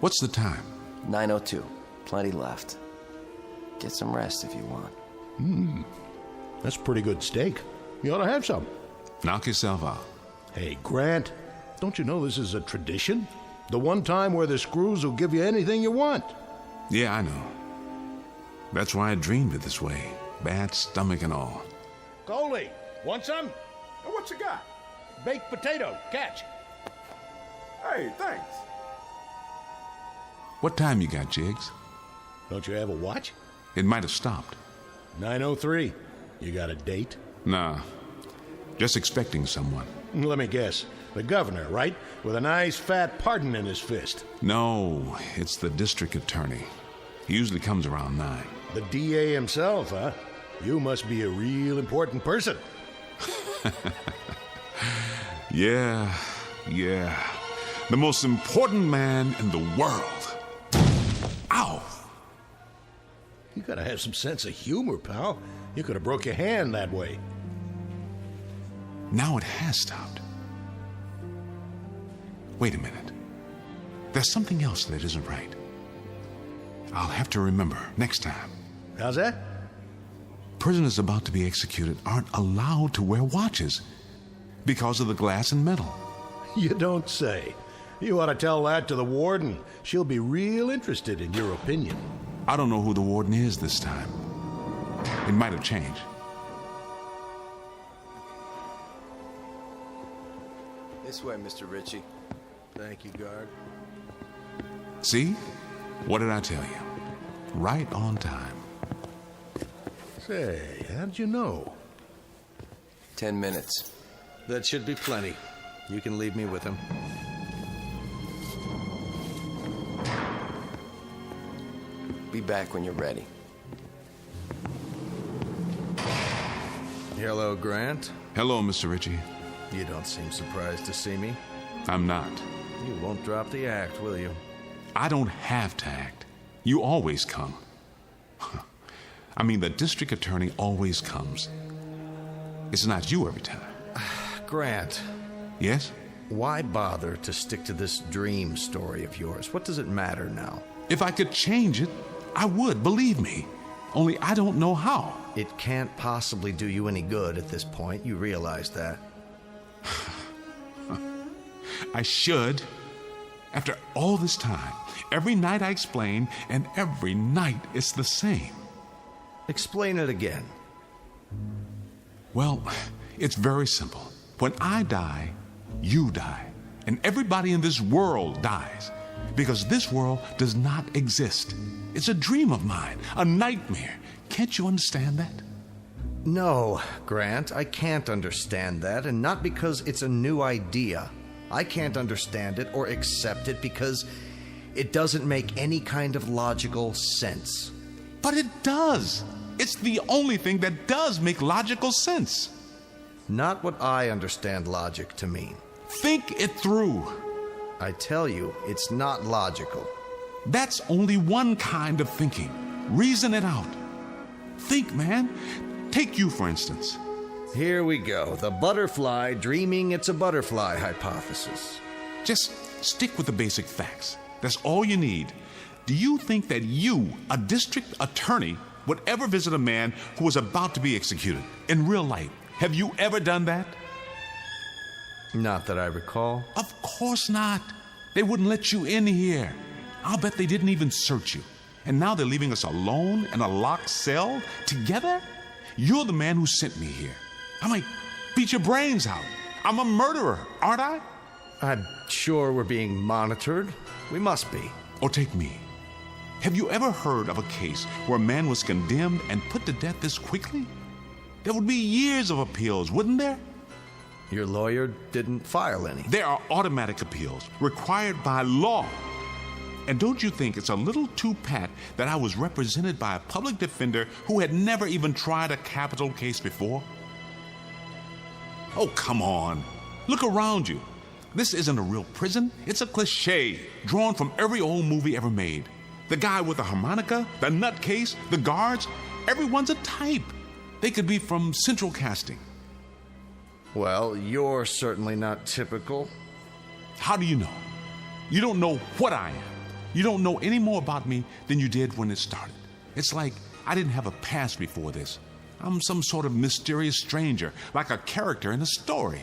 what's the time? 9:02. Plenty left. Get some rest if you want. That's pretty good steak. You ought to have some. Knock yourself out. Hey, Grant, don't you know this is a tradition? The one time where the screws will give you anything you want. Yeah, I know. That's why I dreamed it this way. Bad stomach and all. Coley, want some? Oh, what's you got? Baked potato, catch. Hey, thanks. What time you got, Jiggs? Don't you have a watch? It might have stopped. 9:03. You got a date? Nah. Just expecting someone. Let me guess. The governor, right? With a nice fat pardon in his fist. No, it's the district attorney. He usually comes around 9. The DA himself, huh? You must be a real important person. Yeah. The most important man in the world. Ow! You gotta have some sense of humor, pal. You could have broke your hand that way. Now it has stopped. Wait a minute. There's something else that isn't right. I'll have to remember next time. How's that? Prisoners about to be executed aren't allowed to wear watches because of the glass and metal. You don't say. You ought to tell that to the warden. She'll be real interested in your opinion. I don't know who the warden is this time. It might have changed. This way, Mr. Ritchie. Thank you, guard. See? What did I tell you? Right on time. Say, how'd you know? 10 minutes. That should be plenty. You can leave me with him. Be back when you're ready. Hello, Grant. Hello, Mr. Ritchie. You don't seem surprised to see me. I'm not. You won't drop the act, will you? I don't have to act. You always come. I mean, the district attorney always comes. It's not you every time. Grant. Yes? Why bother to stick to this dream story of yours? What does it matter now? If I could change it, I would, believe me. Only I don't know how. It can't possibly do you any good at this point. You realize that. I should. After all this time, every night I explain, and every night it's the same. Explain it again. Well, it's very simple. When I die, you die. And everybody in this world dies. Because this world does not exist. It's a dream of mine, a nightmare. Can't you understand that? No, Grant, I can't understand that, and not because it's a new idea. I can't understand it or accept it because it doesn't make any kind of logical sense. But it does. It's the only thing that does make logical sense. Not what I understand logic to mean. Think it through. I tell you, it's not logical. That's only one kind of thinking. Reason it out. Think, man. Take you, for instance. Here we go. The butterfly dreaming it's a butterfly hypothesis. Just stick with the basic facts. That's all you need. Do you think that you, a district attorney, would ever visit a man who was about to be executed in real life? Have you ever done that? Not that I recall. Of course not. They wouldn't let you in here. I'll bet they didn't even search you. And now they're leaving us alone in a locked cell together? You're the man who sent me here. I might beat your brains out. I'm a murderer, aren't I? I'm sure we're being monitored. We must be. Or take me. Have you ever heard of a case where a man was condemned and put to death this quickly? There would be years of appeals, wouldn't there? Your lawyer didn't file any. There are automatic appeals required by law. And don't you think it's a little too pat that I was represented by a public defender who had never even tried a capital case before? Oh, come on. Look around you. This isn't a real prison. It's a cliche drawn from every old movie ever made. The guy with the harmonica, the nutcase, the guards, everyone's a type. They could be from Central Casting. Well, you're certainly not typical. How do you know? You don't know what I am. You don't know any more about me than you did when it started. It's like I didn't have a past before this. I'm some sort of mysterious stranger, like a character in a story.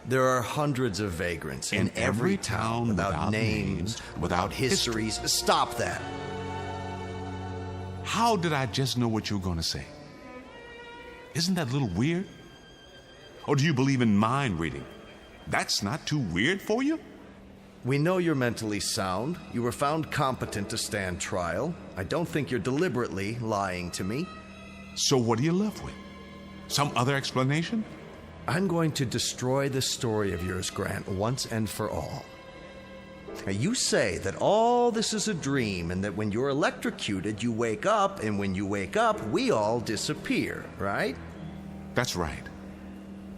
There are hundreds of vagrants in every town without names, without histories. Stop that. How did I just know what you were going to say? Isn't that a little weird? Or do you believe in mind reading? That's not too weird for you? We know you're mentally sound. You were found competent to stand trial. I don't think you're deliberately lying to me. So what are you left with? Some other explanation? I'm going to destroy this story of yours, Grant, once and for all. Now, you say that all this is a dream and that when you're electrocuted, you wake up, and when you wake up, we all disappear, right? That's right.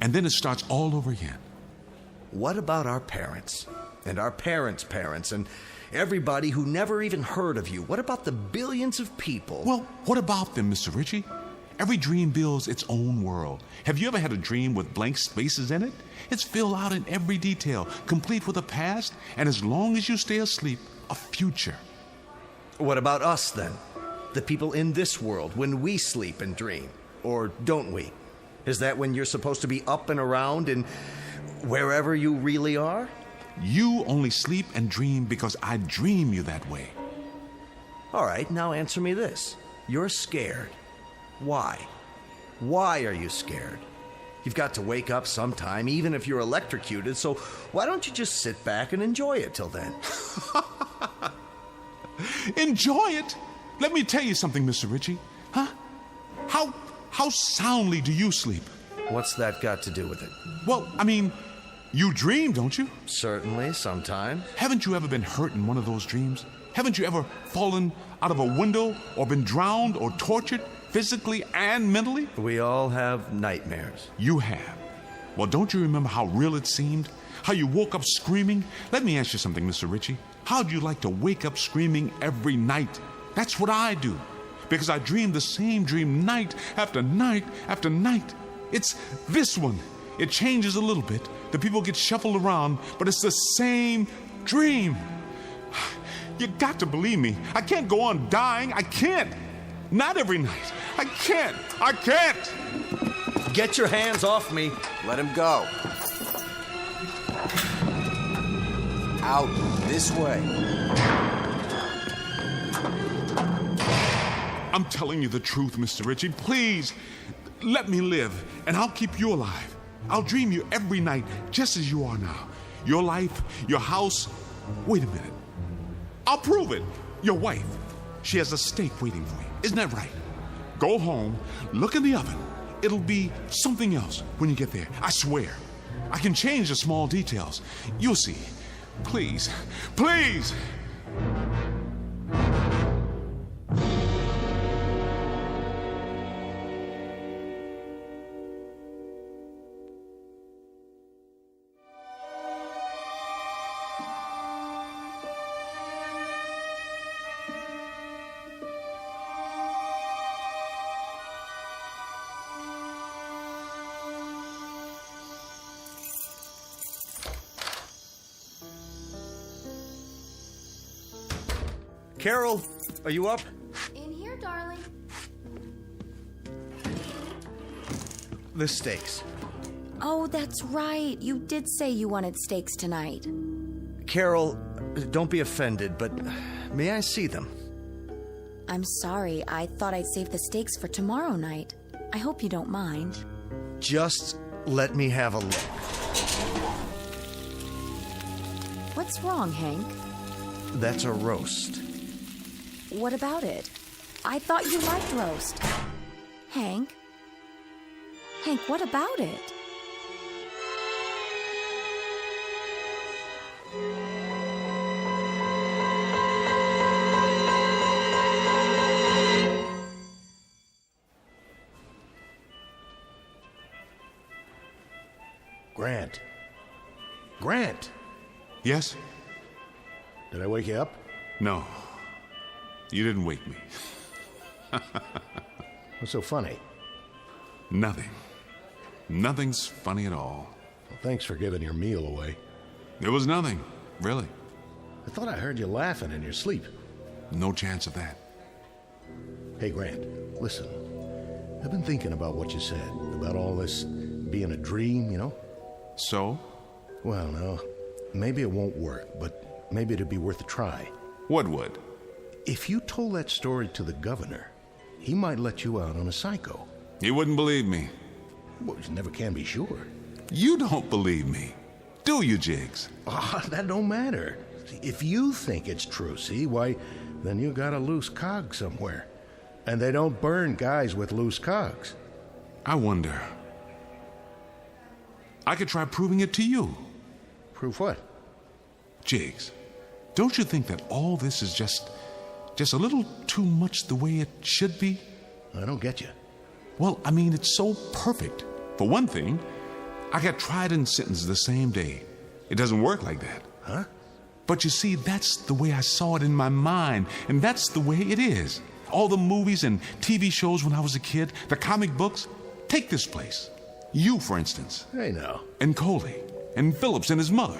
And then it starts all over again. What about our parents? And our parents' parents, and everybody who never even heard of you? What about the billions of people? Well, what about them, Mr. Ritchie? Every dream builds its own world. Have you ever had a dream with blank spaces in it? It's filled out in every detail, complete with a past, and as long as you stay asleep, a future. What about us, then? The people in this world, when we sleep and dream? Or don't we? Is that when you're supposed to be up and around and wherever you really are? You only sleep and dream because I dream you that way. All right, now answer me this. You're scared. Why? Why are you scared? You've got to wake up sometime, even if you're electrocuted, so why don't you just sit back and enjoy it till then? Enjoy it? Let me tell you something, Mr. Ritchie. Huh? How soundly do you sleep? What's that got to do with it? Well, I mean, you dream, don't you? Certainly, sometimes. Haven't you ever been hurt in one of those dreams? Haven't you ever fallen out of a window or been drowned or tortured physically and mentally? We all have nightmares. You have. Well, don't you remember how real it seemed? How you woke up screaming? Let me ask you something, Mr. Ritchie. How'd you like to wake up screaming every night? That's what I do. Because I dream the same dream night after night after night. It's this one. It changes a little bit. The people get shuffled around, but it's the same dream. You got to believe me. I can't go on dying. I can't. Not every night. I can't. I can't. Get your hands off me. Let him go. Out. This way. I'm telling you the truth, Mr. Ritchie. Please, let me live, and I'll keep you alive. I'll dream you every night, just as you are now. Your life, your house. Wait a minute. I'll prove it. Your wife. She has a steak waiting for you. Isn't that right? Go home, look in the oven. It'll be something else when you get there. I swear. I can change the small details. You'll see. Please, please. Carol, are you up? In here, darling. The steaks. Oh, that's right. You did say you wanted steaks tonight. Carol, don't be offended, but may I see them? I'm sorry. I thought I'd save the steaks for tomorrow night. I hope you don't mind. Just let me have a look. What's wrong, Hank? That's a roast. What about it? I thought you liked roast. Hank? Hank, what about it? Grant. Grant! Yes? Did I wake you up? No. You didn't wake me. What's so funny? Nothing. Nothing's funny at all. Well, thanks for giving your meal away. It was nothing, really. I thought I heard you laughing in your sleep. No chance of that. Hey, Grant, listen. I've been thinking about what you said, about all this being a dream, you know? So? Well, no. Maybe it won't work, but maybe it'd be worth a try. What would? If you told that story to the governor, he might let you out on a psycho. He wouldn't believe me. Well, you never can be sure. You don't believe me. Do you, Jiggs? Oh, that don't matter. If you think it's true, see, why, then you got a loose cog somewhere. And they don't burn guys with loose cogs. I wonder. I could try proving it to you. Prove what? Jiggs, don't you think that all this is just a little too much the way it should be? I don't get you. Well, I mean, it's so perfect. For one thing, I got tried and sentenced the same day. It doesn't work like that. Huh? But you see, that's the way I saw it in my mind, and that's the way it is. All the movies and TV shows when I was a kid, the comic books, take this place. You, for instance. Hey, now. And Coley, and Phillips and his mother.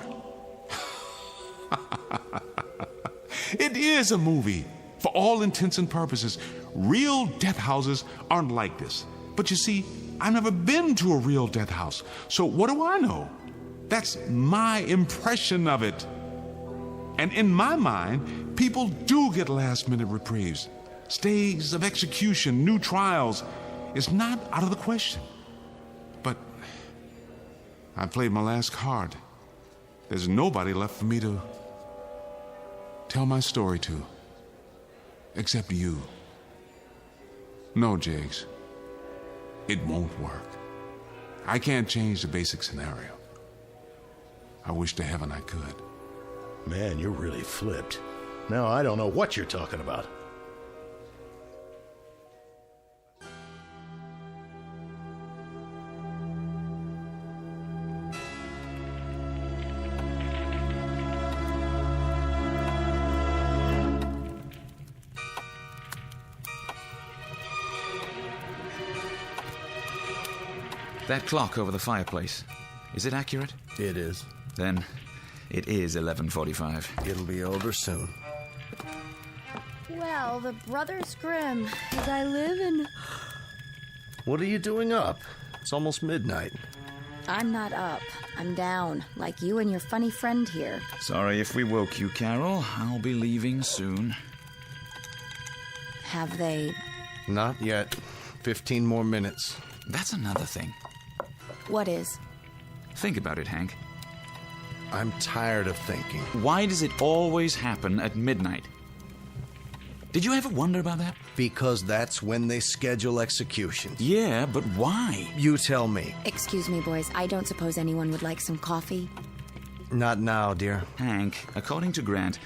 It is a movie. For all intents and purposes, real death houses aren't like this. But you see, I've never been to a real death house, so what do I know? That's my impression of it. And in my mind, people do get last-minute reprieves. Stays of execution, new trials. It's not out of the question. But I played my last card. There's nobody left for me to tell my story to. Except you. No, Jiggs. It won't work. I can't change the basic scenario. I wish to heaven I could. Man, you're really flipped. Now I don't know what you're talking about. That clock over the fireplace, is it accurate? It is. Then it is 11:45. It'll be over soon. Well, the Brothers Grimm, as I live in... What are you doing up? It's almost midnight. I'm not up. I'm down, like you and your funny friend here. Sorry if we woke you, Carol. I'll be leaving soon. Have they... Not yet. 15 more minutes. That's another thing. What is? Think about it, Hank. I'm tired of thinking. Why does it always happen at midnight? Did you ever wonder about that? Because that's when they schedule executions. Yeah, but why? You tell me. Excuse me, boys. I don't suppose anyone would like some coffee? Not now, dear. Hank, according to Grant,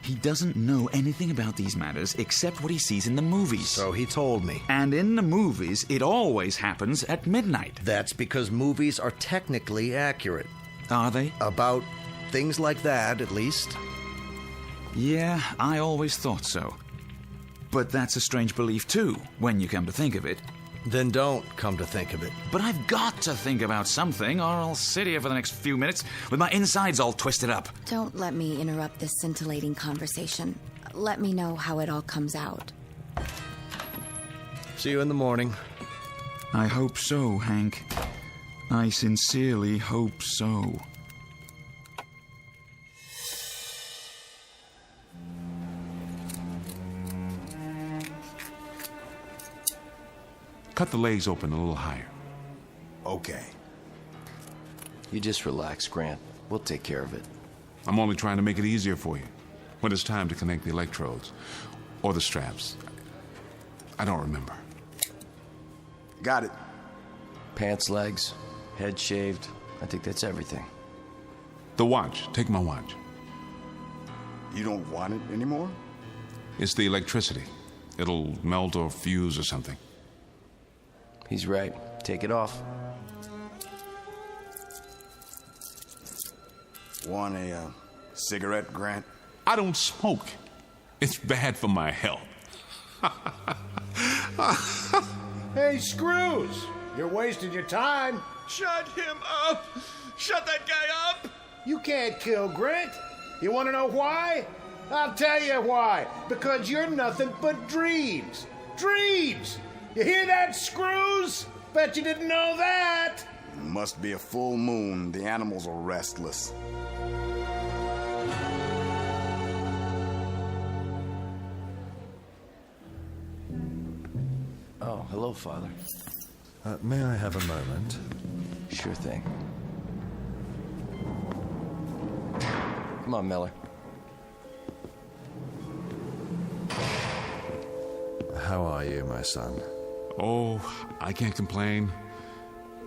he doesn't know anything about these matters except what he sees in the movies. So he told me. And in the movies, it always happens at midnight. That's because movies are technically accurate. Are they? About things like that, at least. Yeah, I always thought so. But that's a strange belief, too, when you come to think of it. Then don't come to think of it. But I've got to think about something, or I'll sit here for the next few minutes with my insides all twisted up. Don't let me interrupt this scintillating conversation. Let me know how it all comes out. See you in the morning. I hope so, Hank. I sincerely hope so. Cut the legs open a little higher. Okay. You just relax, Grant. We'll take care of it. I'm only trying to make it easier for you. When it's time to connect the electrodes. Or the straps. I don't remember. Got it. Pants, legs, head shaved. I think that's everything. The watch. Take my watch. You don't want it anymore? It's the electricity. It'll melt or fuse or something. He's right. Take it off. Want a cigarette, Grant? I don't smoke. It's bad for my health. Hey, Screws! You're wasting your time. Shut him up! Shut that guy up! You can't kill Grant. You want to know why? I'll tell you why. Because you're nothing but dreams. Dreams! You hear that, Screws? Bet you didn't know that. Must be a full moon. The animals are restless. Oh, hello, Father. May I have a moment? Sure thing. Come on, Miller. How are you, my son? Oh, I can't complain.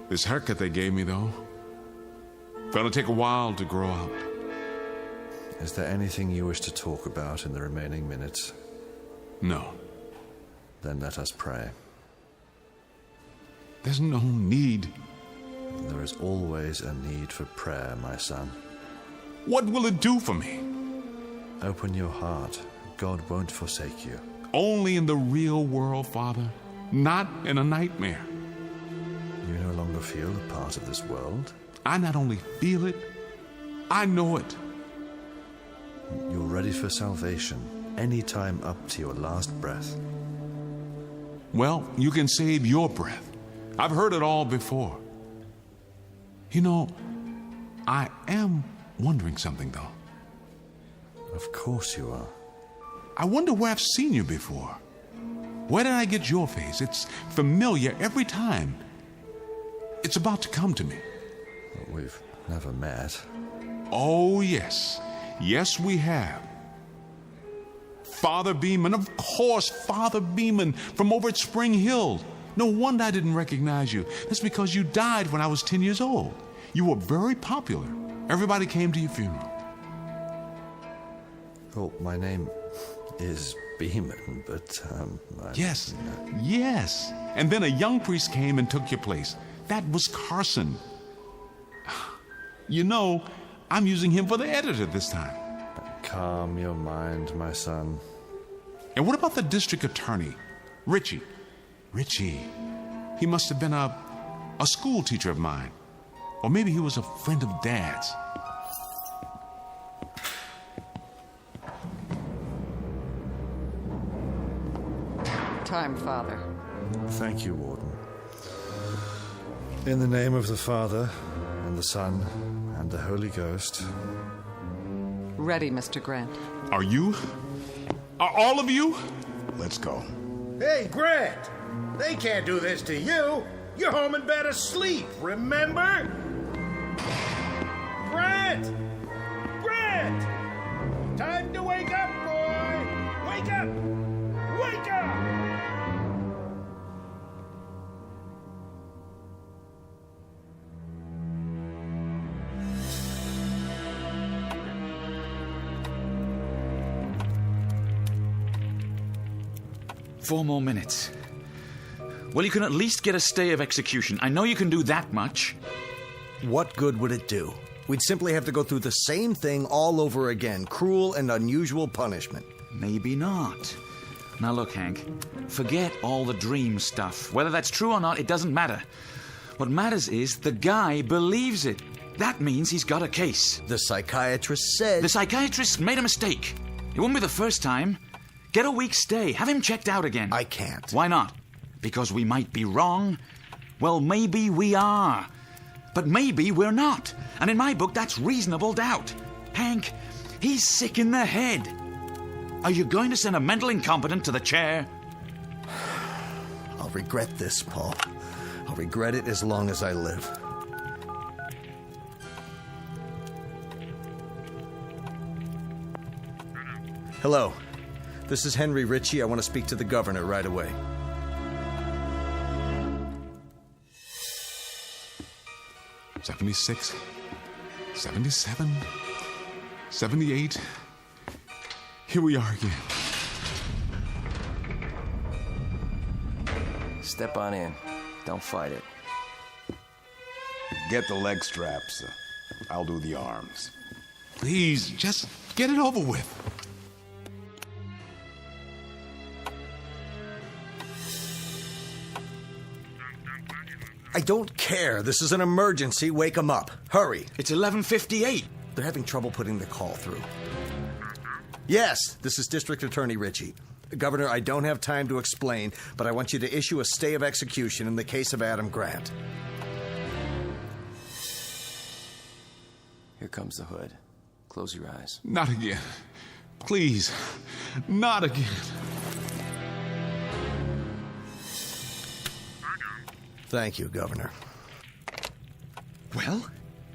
This haircut they gave me, though, gonna take a while to grow out. Is there anything you wish to talk about in the remaining minutes? No. Then let us pray. There's no need. There is always a need for prayer, my son. What will it do for me? Open your heart. God won't forsake you. Only in the real world, Father, not in a nightmare. You no longer feel a part of this world? I not only feel it, I know it. You're ready for salvation any time up to your last breath. Well, you can save your breath. I've heard it all before. You know, I am wondering something, though. Of course you are. I wonder where I've seen you before. Where did I get your face? It's familiar every time. It's about to come to me. We've never met. Oh, yes. Yes, we have. Father Beeman, of course, Father Beeman from over at Spring Hill. No wonder I didn't recognize you. That's because you died when I was 10 years old. You were very popular. Everybody came to your funeral. Oh, my name is Beeman, but, Yes, yes. And then a young priest came and took your place. That was Carson. You know, I'm using him for the editor this time. Calm your mind, my son. And what about the district attorney, Richie? Richie. He must have been a school teacher of mine. Or maybe he was a friend of Dad's. Time, Father. Thank you, Warden. In the name of the Father, and the Son, and the Holy Ghost. Ready, Mr. Grant. Are you? Are all of you? Let's go. Hey, Grant! They can't do this to you! You're home in bed asleep, remember? Grant! Grant! Time to wake up, boy! Wake up! Wake up! Four more minutes. Well, you can at least get a stay of execution. I know you can do that much. What good would it do? We'd simply have to go through the same thing all over again. Cruel and unusual punishment. Maybe not. Now look, Hank. Forget all the dream stuff. Whether that's true or not, it doesn't matter. What matters is the guy believes it. That means he's got a case. The psychiatrist said... The psychiatrist made a mistake. It won't be the first time. Get a week's stay. Have him checked out again. I can't. Why not? Because we might be wrong? Well, maybe we are. But maybe we're not. And in my book, that's reasonable doubt. Hank, he's sick in the head. Are you going to send a mental incompetent to the chair? I'll regret this, Paul. I'll regret it as long as I live. Hello. This is Henry Ritchie. I want to speak to the governor right away. '76, 77, 78. Here we are again. Step on in. Don't fight it. Get the leg straps. I'll do the arms. Please, just get it over with. I don't care. This is an emergency. Wake them up. Hurry. It's 11:58. They're having trouble putting the call through. Yes, this is District Attorney Ritchie. Governor, I don't have time to explain, but I want you to issue a stay of execution in the case of Adam Grant. Here comes the hood. Close your eyes. Not again. Please. Not again. Thank you, Governor. Well?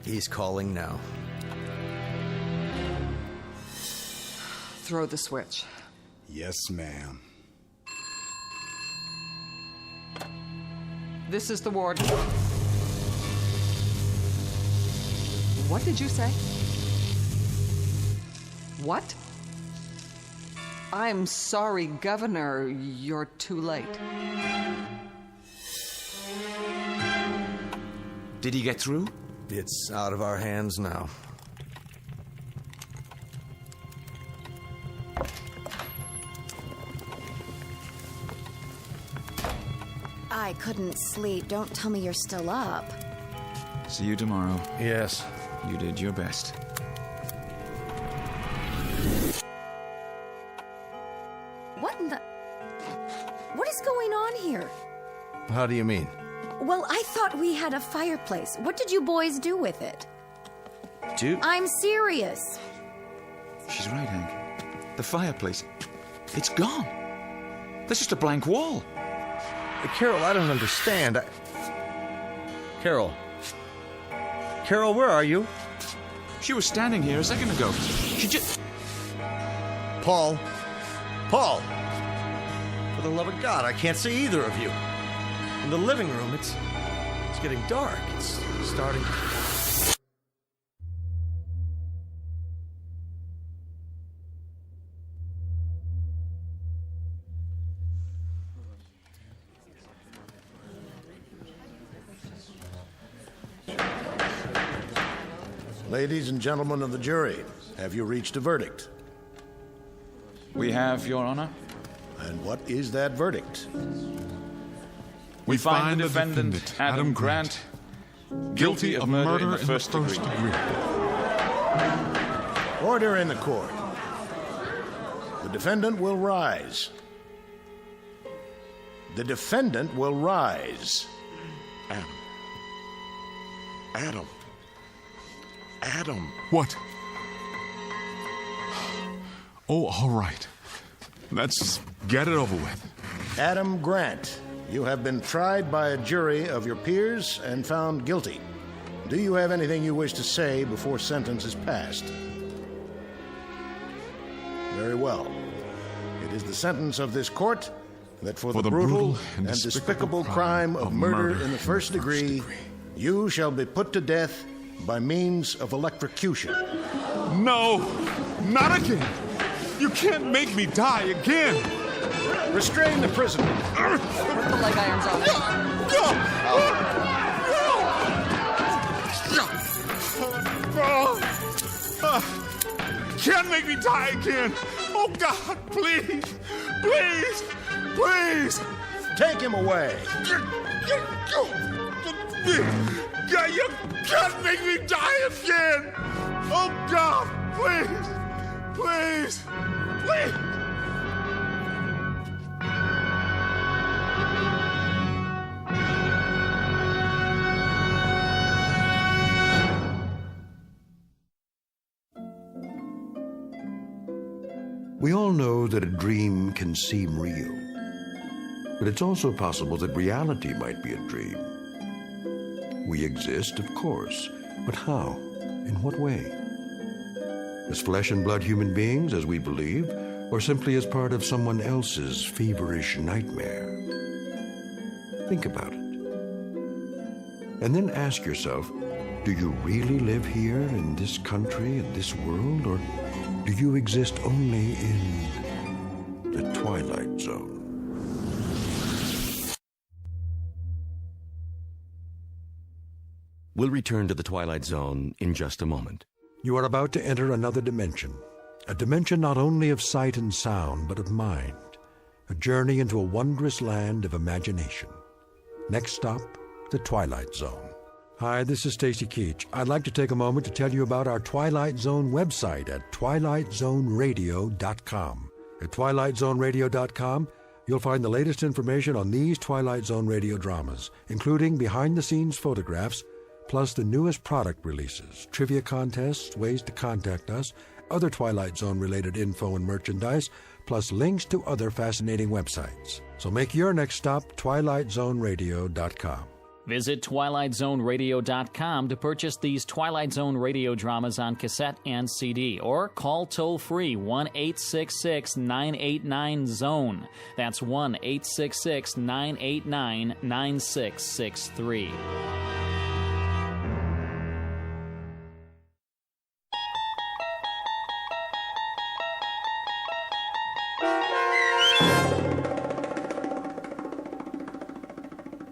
He's calling now. Throw the switch. Yes, ma'am. This is the warden. What did you say? What? I'm sorry, Governor. You're too late. Did he get through? It's out of our hands now. I couldn't sleep. Don't tell me you're still up. See you tomorrow. Yes. You did your best. What in the... What is going on here? How do you mean? Well, I thought we had a fireplace. What did you boys do with it? I'm serious. She's right, Hank. The fireplace, it's gone. There's just a blank wall. Carol, I don't understand. Carol, where are you? She was standing here a second ago. She just... Paul! For the love of God, I can't see either of you. In the living room, it's getting dark. It's starting... Ladies and gentlemen of the jury, have you reached a verdict? We have, Your Honor. And what is that verdict? We find the defendant, Adam Grant, guilty of murder in the first degree. Order in the court. The defendant will rise. The defendant will rise. Adam. What? Oh, all right. Let's get it over with. Adam Grant, you have been tried by a jury of your peers and found guilty. Do you have anything you wish to say before sentence is passed? Very well. It is the sentence of this court that for the brutal and despicable crime of murder in the first degree, you shall be put to death by means of electrocution. No, not again. You can't make me die again. Restrain the prisoner. Put the leg irons on. Can't make me die again. Oh, God, please. Please. Please. Take him away. God, you can't make me die again. Oh, God, please. Please. Please. We all know that a dream can seem real, but it's also possible that reality might be a dream. We exist, of course, but how? In what way? As flesh and blood human beings, as we believe, or simply as part of someone else's feverish nightmare? Think about it. And then ask yourself, do you really live here in this country, in this world, or do you exist only in the Twilight Zone? We'll return to the Twilight Zone in just a moment. You are about to enter another dimension, a dimension not only of sight and sound, but of mind, a journey into a wondrous land of imagination. Next stop, the Twilight Zone. Hi, this is Stacy Keach. I'd like to take a moment to tell you about our Twilight Zone website at twilightzoneradio.com. At twilightzoneradio.com, you'll find the latest information on these Twilight Zone radio dramas, including behind-the-scenes photographs, plus the newest product releases, trivia contests, ways to contact us, other Twilight Zone-related info and merchandise, plus links to other fascinating websites. So make your next stop twilightzoneradio.com. Visit twilightzoneradio.com to purchase these Twilight Zone radio dramas on cassette and CD, or call toll-free 1-866-989-ZONE. That's 1-866-989-9663.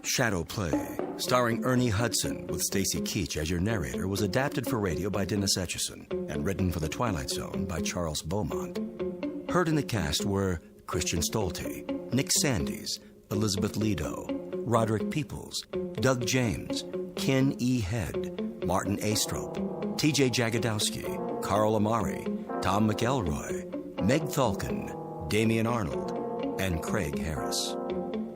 Shadow Play, starring Ernie Hudson with Stacy Keach as your narrator, was adapted for radio by Dennis Etchison and written for The Twilight Zone by Charles Beaumont. Heard in the cast were Christian Stolte, Nick Sandys, Elizabeth Lido, Roderick Peoples, Doug James, Ken E. Head, Martin Astrop, T.J. Jagodowski, Carl Amari, Tom McElroy, Meg Thalken, Damian Arnold, and Craig Harris.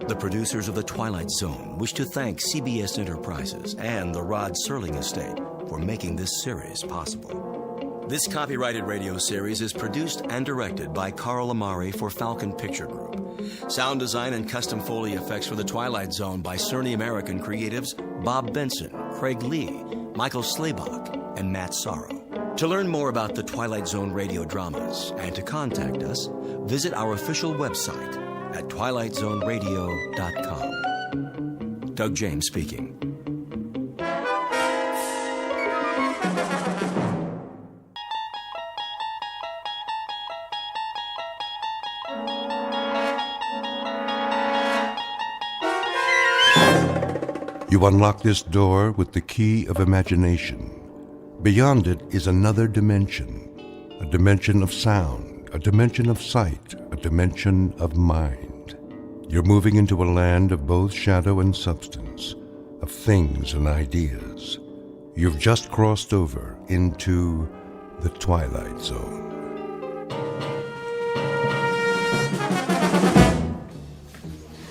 The producers of The Twilight Zone wish to thank CBS Enterprises and the Rod Serling Estate for making this series possible. This copyrighted radio series is produced and directed by Carl Amari for Falcon Picture Group. Sound design and custom Foley effects for The Twilight Zone by Cerny American creatives Bob Benson, Craig Lee, Michael Slaybach, and Matt Sorrow. To learn more about the Twilight Zone radio dramas and to contact us, visit our official website at twilightzoneradio.com. Doug James speaking. You unlock this door with the key of imagination. Beyond it is another dimension, a dimension of sound, a dimension of sight, a dimension of mind. You're moving into a land of both shadow and substance, of things and ideas. You've just crossed over into the Twilight Zone.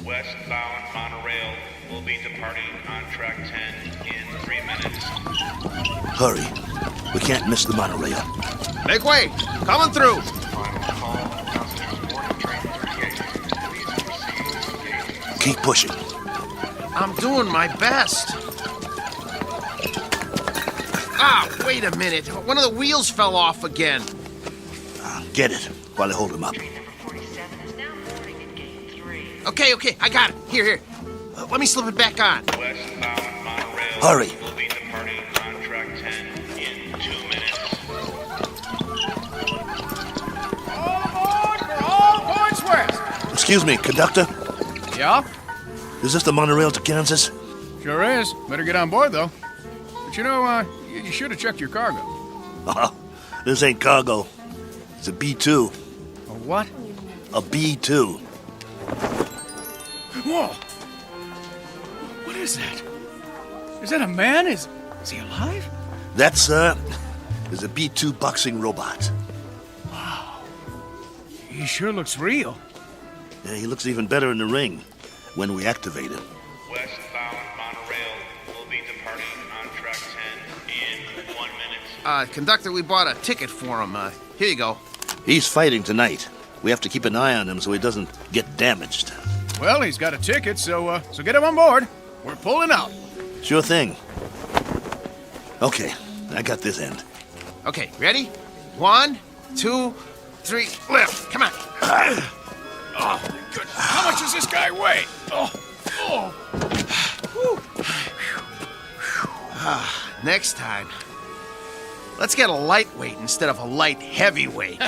Westbound monorail will be departing on track 10 in 3 minutes. Hurry. We can't miss the monorail. Make way! Coming through! Keep pushing. I'm doing my best. Ah, wait a minute. One of the wheels fell off again. Get it while I hold him up. Okay, I got it. Here. Let me slip it back on. Westbound monorail Hurry. will be departing on track 10 in 2 minutes. All points west. Excuse me, conductor. Yeah? Is this the monorail to Kansas? Sure is. Better get on board, though. But you know, you should have checked your cargo. This ain't cargo. It's a B-2. A what? A B-2. Whoa! What is that? Is that a man? Is he alive? That, sir, is a B-2 boxing robot. Wow. He sure looks real. Yeah, he looks even better in the ring when we activate him. Westbound monorail will be departing on track 10 in 1 minute. Conductor, we bought a ticket for him. Here you go. He's fighting tonight. We have to keep an eye on him so he doesn't get damaged. Well, he's got a ticket, so get him on board. We're pulling out. Sure thing. Okay, I got this end. Okay, ready? 1, 2, 3, lift. Come on. Oh, good. How much does this guy weigh? Next time, let's get a lightweight instead of a light heavyweight.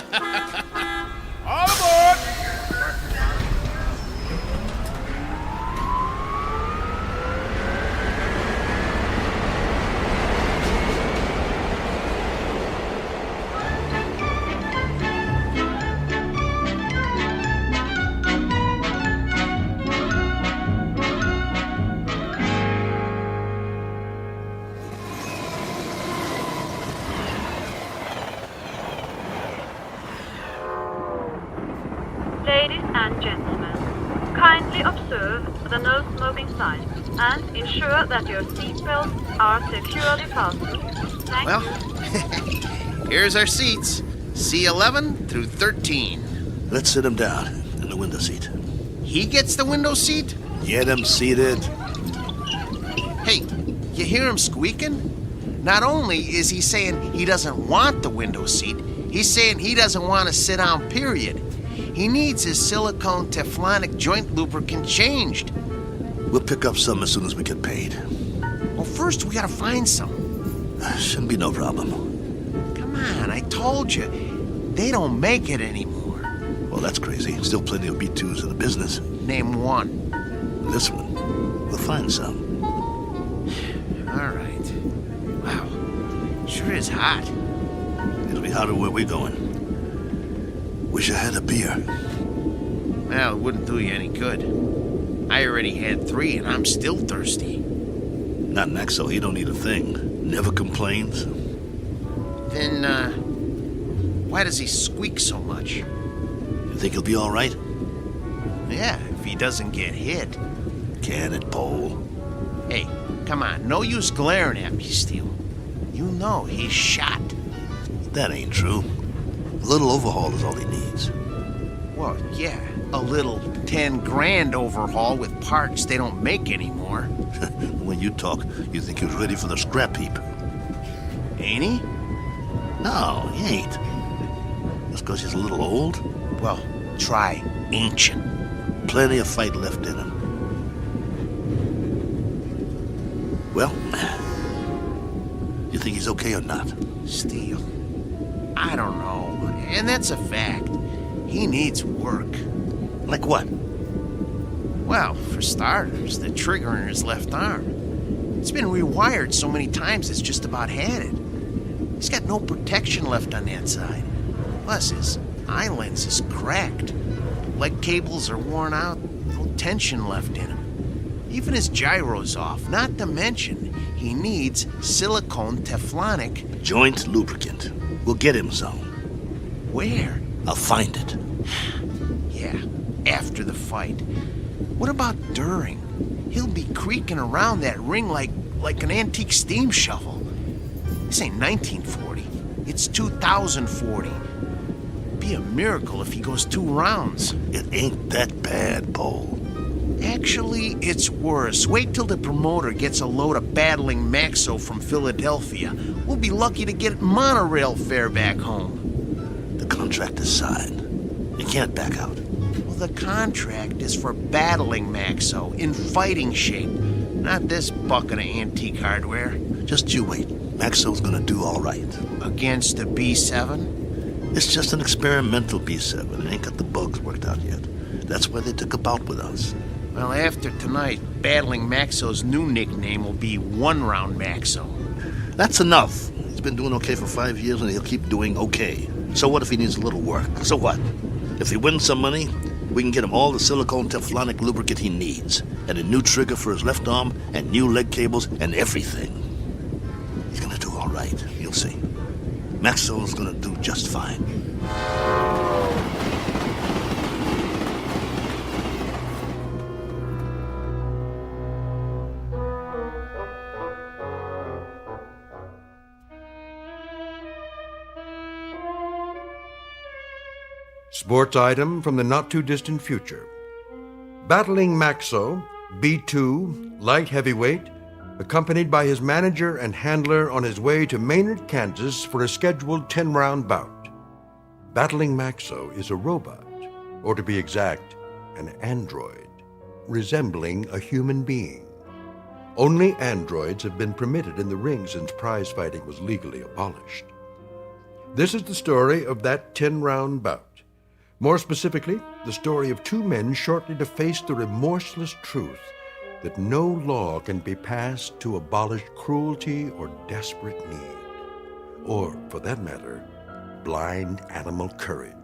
All aboard! Ladies and gentlemen, kindly observe the no smoking sign and ensure that your seatbelts are securely fastened. Thank you. Here's our seats. C11 through 13. Let's sit him down in the window seat. He gets the window seat? Get him seated. Hey, you hear him squeaking? Not only is he saying he doesn't want the window seat, he's saying he doesn't want to sit down, period. He needs his silicone Teflonic joint lubricant changed. We'll pick up some as soon as we get paid. Well, first we gotta find some. Shouldn't be no problem. Come on, I told you. They don't make it anymore. Well, that's crazy. Still plenty of B2s in the business. Name one. This one. We'll find some. All right. Wow. Sure is hot. It'll be hotter where we're going. Wish I had a beer. Well, it wouldn't do you any good. I already had 3 and I'm still thirsty. Not Maxo, he don't need a thing. Never complains. Then, why does he squeak so much? You think he'll be all right? Yeah, if he doesn't get hit. Can it, Pole? Hey, come on, no use glaring at me, Steele. You know he's shot. That ain't true. A little overhaul is all he needs. Well, yeah, a little 10 grand overhaul with parts they don't make anymore. When you talk, you think he was ready for the scrap heap. Ain't he? No, he ain't. Just because he's a little old? Well, try ancient. Plenty of fight left in him. Well, you think he's okay or not? Steele, I don't know. And that's a fact. He needs work. Like what? Well, for starters, the trigger in his left arm. It's been rewired so many times it's just about had it. He's got no protection left on that side. Plus, his eye lens is cracked. Leg cables are worn out, no tension left in him. Even his gyro's off, not to mention he needs silicone Teflonic joint lubricant. We'll get him some. Where? I'll find it. Yeah, after the fight. What about during? He'll be creaking around that ring like an antique steam shovel. This ain't 1940. It's 2040. Be a miracle if he goes 2 rounds. It ain't that bad, Pole. Actually, it's worse. Wait till the promoter gets a load of battling Maxo from Philadelphia. We'll be lucky to get monorail fare back home. The contract is signed. You can't back out. Well, the contract is for battling Maxo in fighting shape, not this bucket of antique hardware. Just you wait. Maxo's gonna do all right. Against a B7? It's just an experimental B7. It ain't got the bugs worked out yet. That's why they took a bout with us. Well, after tonight, battling Maxo's new nickname will be One Round Maxo. That's enough. He's been doing okay for 5 years and he'll keep doing okay. So what if he needs a little work? So what? If he wins some money, we can get him all the silicone Teflonic lubricant he needs, and a new trigger for his left arm, and new leg cables, and everything. He's gonna do all right. You'll see. Maxwell's gonna do just fine. Sports item from the not-too-distant future. Battling Maxo, B2, light heavyweight, accompanied by his manager and handler on his way to Maynard, Kansas for a scheduled 10-round bout. Battling Maxo is a robot, or to be exact, an android, resembling a human being. Only androids have been permitted in the ring since prize fighting was legally abolished. This is the story of that 10-round bout. More specifically, the story of 2 men shortly to face the remorseless truth that no law can be passed to abolish cruelty or desperate need, or, for that matter, blind animal courage.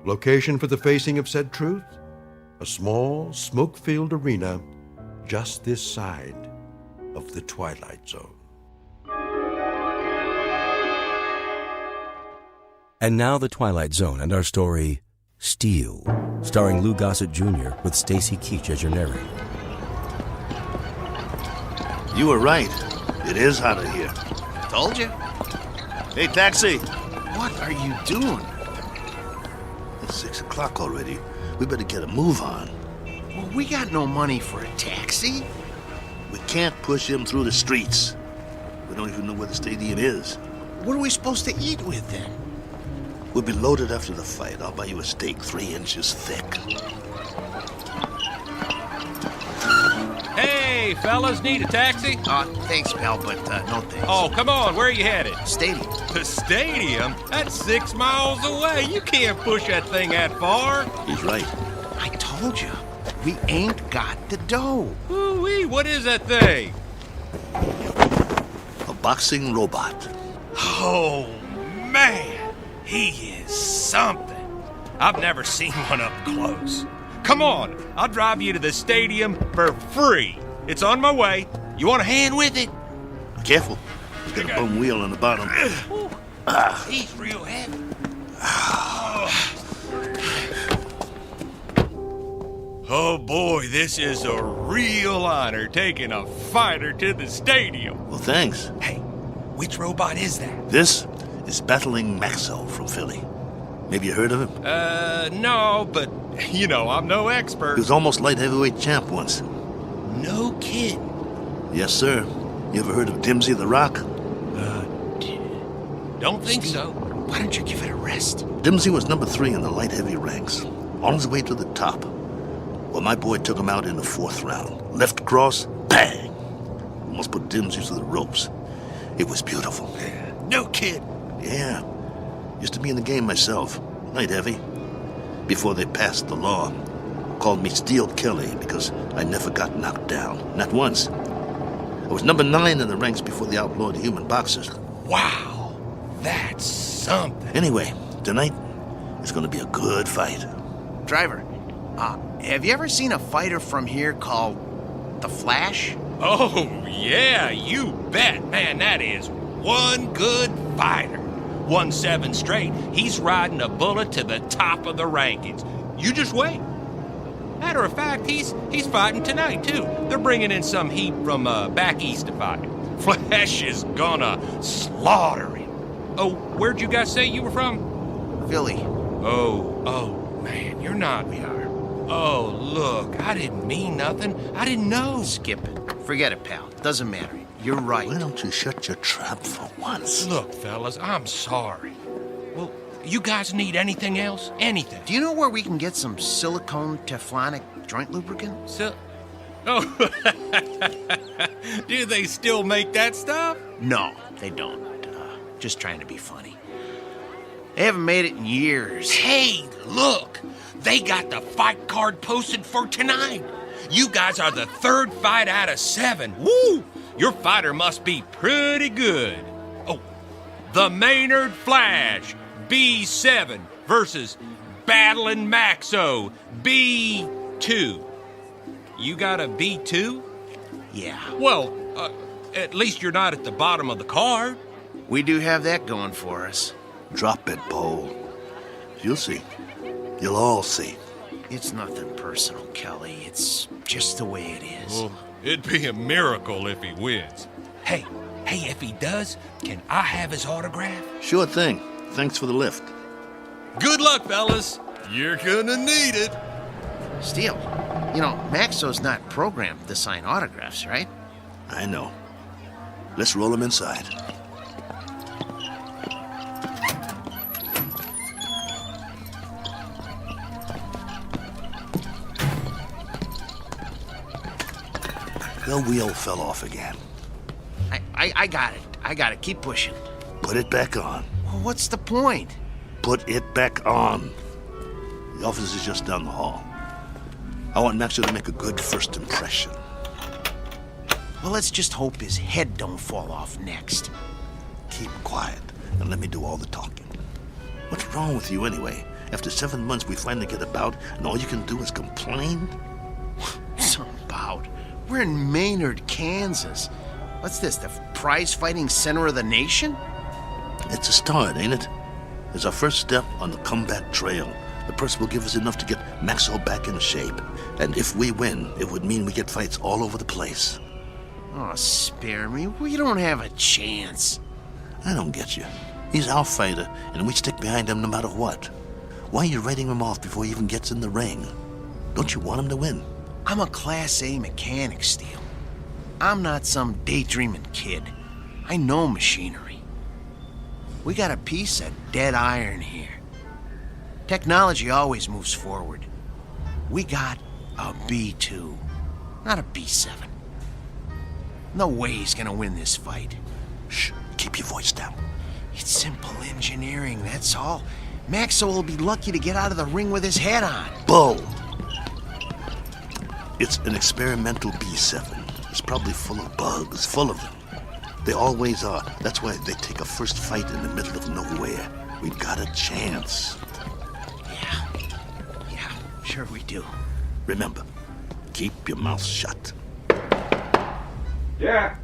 Location for the facing of said truth? A small, smoke-filled arena just this side of the Twilight Zone. And now the Twilight Zone and our story, Steel, starring Lou Gossett Jr. with Stacy Keach as your narrator. You were right. It is hotter here. Told you. Hey, taxi! What are you doing? It's 6 o'clock already. We better get a move on. Well, we got no money for a taxi. We can't push him through the streets. We don't even know where the stadium is. What are we supposed to eat with then? We'll be loaded after the fight. I'll buy you a steak 3 inches thick. Hey, fellas, need a taxi? Thanks, pal, but no thanks. Oh, come on, where are you headed? Stadium. The stadium? That's 6 miles away. You can't push that thing that far. He's right. I told you, we ain't got the dough. Ooh-wee, what is that thing? A boxing robot. Oh, man, he is something. I've never seen one up close. Come on, I'll drive you to the stadium for free. It's on my way. You want a hand with it? Careful. He's got a bum wheel on the bottom. He's real heavy. Oh boy, this is a real honor taking a fighter to the stadium. Well, thanks. Hey, which robot is that? This is Battling Maxo from Philly. Maybe you heard of him? No, but, you know, I'm no expert. He was almost light heavyweight champ once. No kid. Yes, sir. You ever heard of Dimsy the Rock? Don't think so. Why don't you give it a rest? Dimsy was number 3 in the light heavy ranks, on his way to the top. Well, my boy took him out in the 4th round. Left cross, bang! Almost put Dimsy to the ropes. It was beautiful. No kid. Yeah. Used to be in the game myself. Light heavy. Before they passed the law. Called me Steel Kelly because I never got knocked down. Not once. I was number 9 in the ranks before they outlawed human boxers. Wow. That's something. Anyway, tonight is going to be a good fight. Driver, have you ever seen a fighter from here called The Flash? Oh, yeah, you bet. Man, that is one good fighter. Won 7 straight. He's riding a bullet to the top of the rankings. You just wait. Matter of fact, he's fighting tonight, too. They're bringing in some heat from back east to fight. Flash is gonna slaughter him. Oh, where'd you guys say you were from? Philly. Oh, man, you're not. We are. Oh, look, I didn't mean nothing. I didn't know. Skip it. Forget it, pal. Doesn't matter. You're right. Why don't you shut your trap for once? Look, fellas, I'm sorry. Well, you guys need anything else? Anything? Do you know where we can get some silicone Teflonic joint lubricant? Oh, do they still make that stuff? No, they don't. Just trying to be funny. They haven't made it in years. Hey, look! They got the fight card posted for tonight. You guys are the 3rd fight out of 7. Woo! Your fighter must be pretty good. Oh, the Maynard Flash, B7 versus Battling Maxo, B2. You got a B2? Yeah. Well, at least you're not at the bottom of the card. We do have that going for us. Drop it, Paul. You'll see. You'll all see. It's nothing personal, Kelly. It's just the way it is. Well, it'd be a miracle if he wins. Hey, if he does, can I have his autograph? Sure thing. Thanks for the lift. Good luck, fellas. You're gonna need it. Steele, you know, Maxo's not programmed to sign autographs, right? I know. Let's roll him inside. The wheel fell off again. I got it. I got it. Keep pushing. Put it back on. Well, what's the point? Put it back on. The office is just down the hall. I want Maxo to make a good first impression. Well, let's just hope his head don't fall off next. Keep quiet and let me do all the talking. What's wrong with you anyway? After 7 months, we finally get about, and all you can do is complain? Some bout. We're in Maynard, Kansas. What's this, the prize-fighting center of the nation? It's a start, ain't it? It's our first step on the comeback trail. The purse will give us enough to get Maxo back in shape. And if we win, it would mean we get fights all over the place. Oh, spare me. We don't have a chance. I don't get you. He's our fighter, and we stick behind him no matter what. Why are you writing him off before he even gets in the ring? Don't you want him to win? I'm a Class A mechanic, Steele. I'm not some daydreaming kid. I know machinery. We got a piece of dead iron here. Technology always moves forward. We got a B2, not a B7. No way he's gonna win this fight. Shh, keep your voice down. It's simple engineering, that's all. Maxo will be lucky to get out of the ring with his head on. Bull! It's an experimental B7. It's probably full of bugs, full of them. They always are. That's why they take a first fight in the middle of nowhere. We've got a chance. Yeah, sure we do. Remember, keep your mouth shut. Yeah.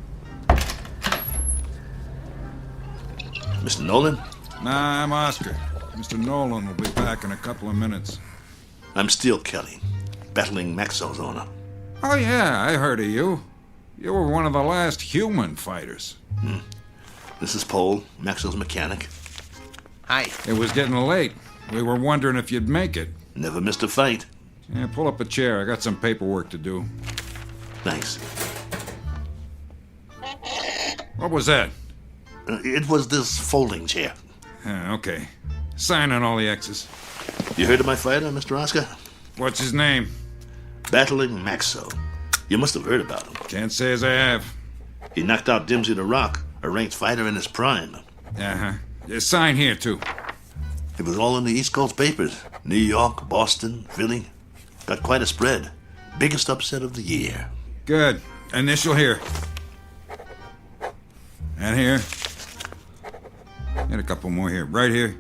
Mr. Nolan? Nah, I'm Oscar. Mr. Nolan will be back in a couple of minutes. I'm Steel Kelly, battling Maxo's owner. Oh, yeah, I heard of you. You were one of the last human fighters. This is Paul, Maxo's mechanic. Hi. It was getting late. We were wondering if you'd make it. Never missed a fight. Yeah, pull up a chair. I got some paperwork to do. Thanks. What was that? It was this folding chair. Okay. Sign on all the X's. You heard of my fighter, Mr. Oscar? What's his name? Battling Maxo. You must have heard about him. Can't say as I have. He knocked out Dimsy the Rock, a ranked fighter in his prime. Uh-huh. Yeah, sign here, too. It was all in the East Coast papers. New York, Boston, Philly. Got quite a spread. Biggest upset of the year. Good. Initial here. And here. And a couple more here. Right here.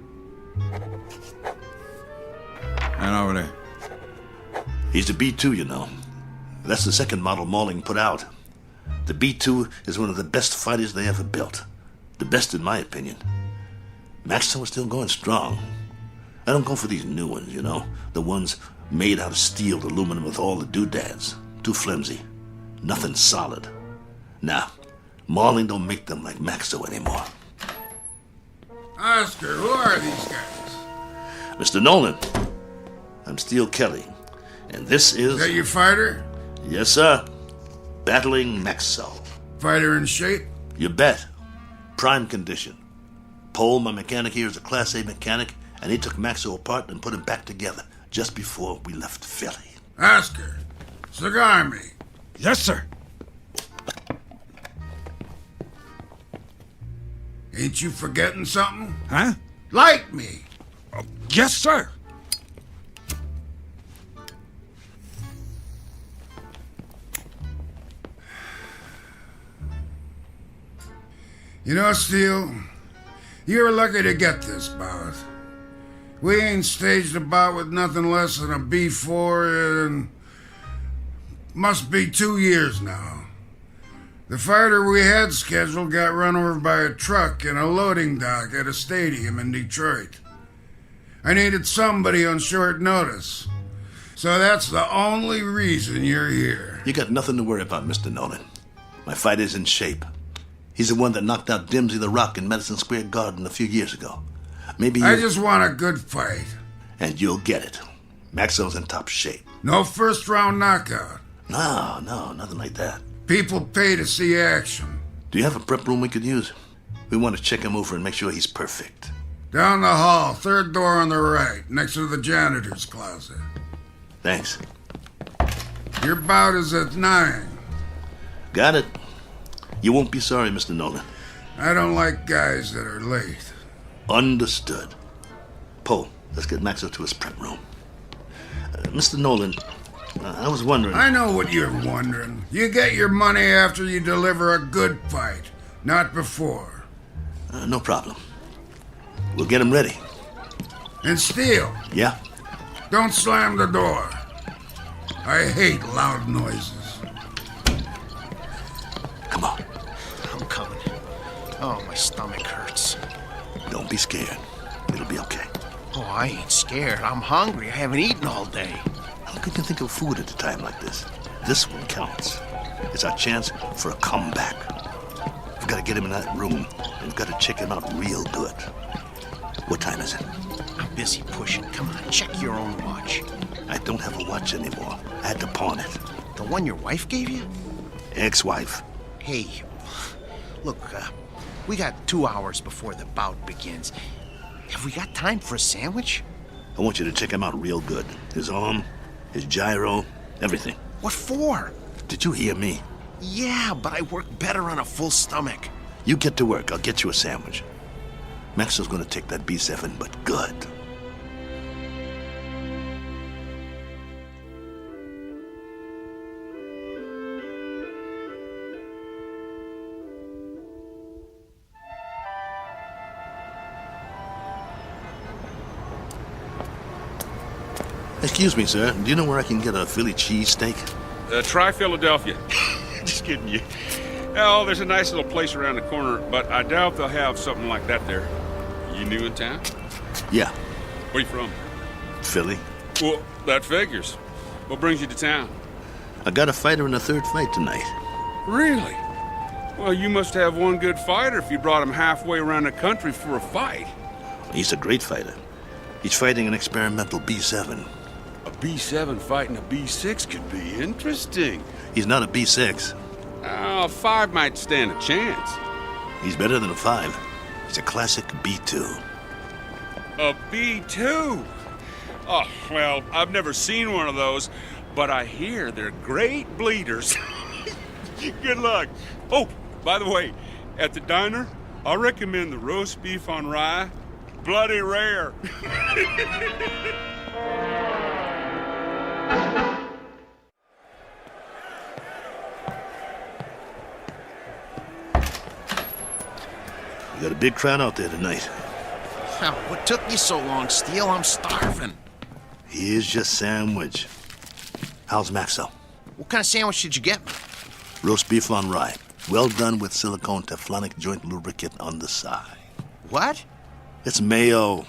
And over there. He's the B2, you know. That's the second model Malling put out. The B2 is one of the best fighters they ever built. The best in my opinion. Maxo is still going strong. I don't go for these new ones, you know. The ones made out of steel, aluminum with all the doodads. Too flimsy. Nothing solid. Nah, Malling don't make them like Maxo anymore. Oscar, who are these guys? Mr. Nolan, I'm Steel Kelly, and this is... Is that your fighter? Yes, sir. Battling Maxo. Fighter in shape? You bet. Prime condition. Paul, my mechanic here, is a Class A mechanic, and he took Maxo apart and put him back together just before we left Philly. Oscar, cigar me. Yes, sir. Ain't you forgetting something? Huh? Light me. Oh, yes, sir. You know, Steele, you're lucky to get this bout. We ain't staged a bout with nothing less than a B4 in must be 2 years now. The fighter we had scheduled got run over by a truck in a loading dock at a stadium in Detroit. I needed somebody on short notice. So that's the only reason you're here. You got nothing to worry about, Mr. Nolan. My fighter's in shape. He's the one that knocked out Dimsy the Rock in Madison Square Garden a few years ago. Maybe I just want a good fight. And you'll get it. Maxo's in top shape. No first-round knockout. No, nothing like that. People pay to see action. Do you have a prep room we could use? We want to check him over and make sure he's perfect. Down the hall, third door on the right, next to the janitor's closet. Thanks. Your bout is at 9. Got it. You won't be sorry, Mr. Nolan. I don't like guys that are late. Understood. Poe, let's get Maxo to his prep room. Mr. Nolan, I was wondering... I know what you're wondering. You get your money after you deliver a good fight, not before. No problem. We'll get him ready. And Steele. Yeah? Don't slam the door. I hate loud noises. Come on. I'm coming. Oh, my stomach hurts. Don't be scared. It'll be okay. Oh, I ain't scared. I'm hungry. I haven't eaten all day. How could you think of food at a time like this? This one counts. It's our chance for a comeback. We've got to get him in that room, and we've got to check him out real good. What time is it? I'm busy pushing. Come on, check your own watch. I don't have a watch anymore. I had to pawn it. The one your wife gave you? Ex-wife. Hey, look, we got 2 hours before the bout begins. Have we got time for a sandwich? I want you to check him out real good. His arm, his gyro, everything. What for? Did you hear me? Yeah, but I work better on a full stomach. You get to work. I'll get you a sandwich. Maxwell's gonna take that B7, but good. Excuse me, sir. Do you know where I can get a Philly cheesesteak? Try Philadelphia. Just kidding you. Oh, there's a nice little place around the corner, but I doubt they'll have something like that there. You new in town? Yeah. Where you from? Philly. Well, that figures. What brings you to town? I got a fighter in a third fight tonight. Really? Well, you must have one good fighter if you brought him halfway around the country for a fight. He's a great fighter. He's fighting an experimental B7. A B7 fighting a B6 could be interesting. He's not a B6. Oh, a 5 might stand a chance. He's better than a 5. He's a classic B2. A B2? Oh, well, I've never seen one of those, but I hear they're great bleeders. Good luck. Oh, by the way, at the diner, I recommend the roast beef on rye. Bloody rare. We got a big crowd out there tonight. What took you so long, Steele? I'm starving. Here's your sandwich. How's Maxo? What kind of sandwich did you get me? Roast beef on rye. Well done with silicone Teflonic joint lubricant on the side. What? It's mayo.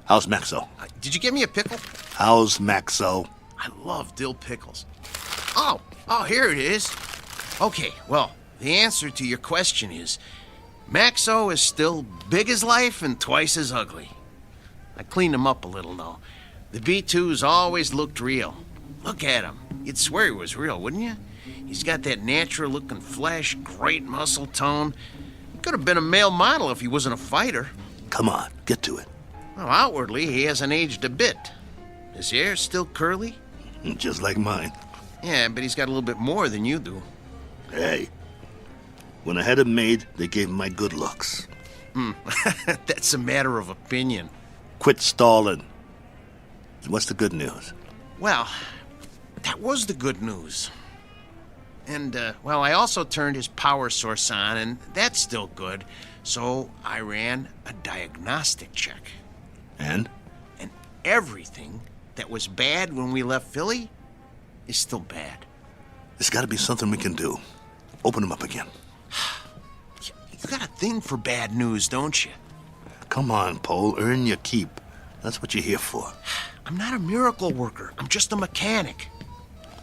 How's Maxo? Did you get me a pickle? How's Maxo? I love dill pickles. Oh, here it is. Okay, well, the answer to your question is Maxo is still big as life and twice as ugly. I cleaned him up a little, though. The B2's always looked real. Look at him. You'd swear he was real, wouldn't you? He's got that natural-looking flesh, great muscle tone. He could have been a male model if he wasn't a fighter. Come on, get to it. Well, outwardly, he hasn't aged a bit. His hair's still curly. Just like mine. Yeah, but he's got a little bit more than you do. Hey, when I had him made, they gave him my good looks. That's a matter of opinion. Quit stalling. What's the good news? Well, that was the good news. And, well, I also turned his power source on, and that's still good. So I ran a diagnostic check. And? And everything that was bad when we left Philly is still bad. There's got to be something we can do. Open him up again. You got a thing for bad news, don't you? Come on, Pole. Earn your keep. That's what you're here for. I'm not a miracle worker. I'm just a mechanic.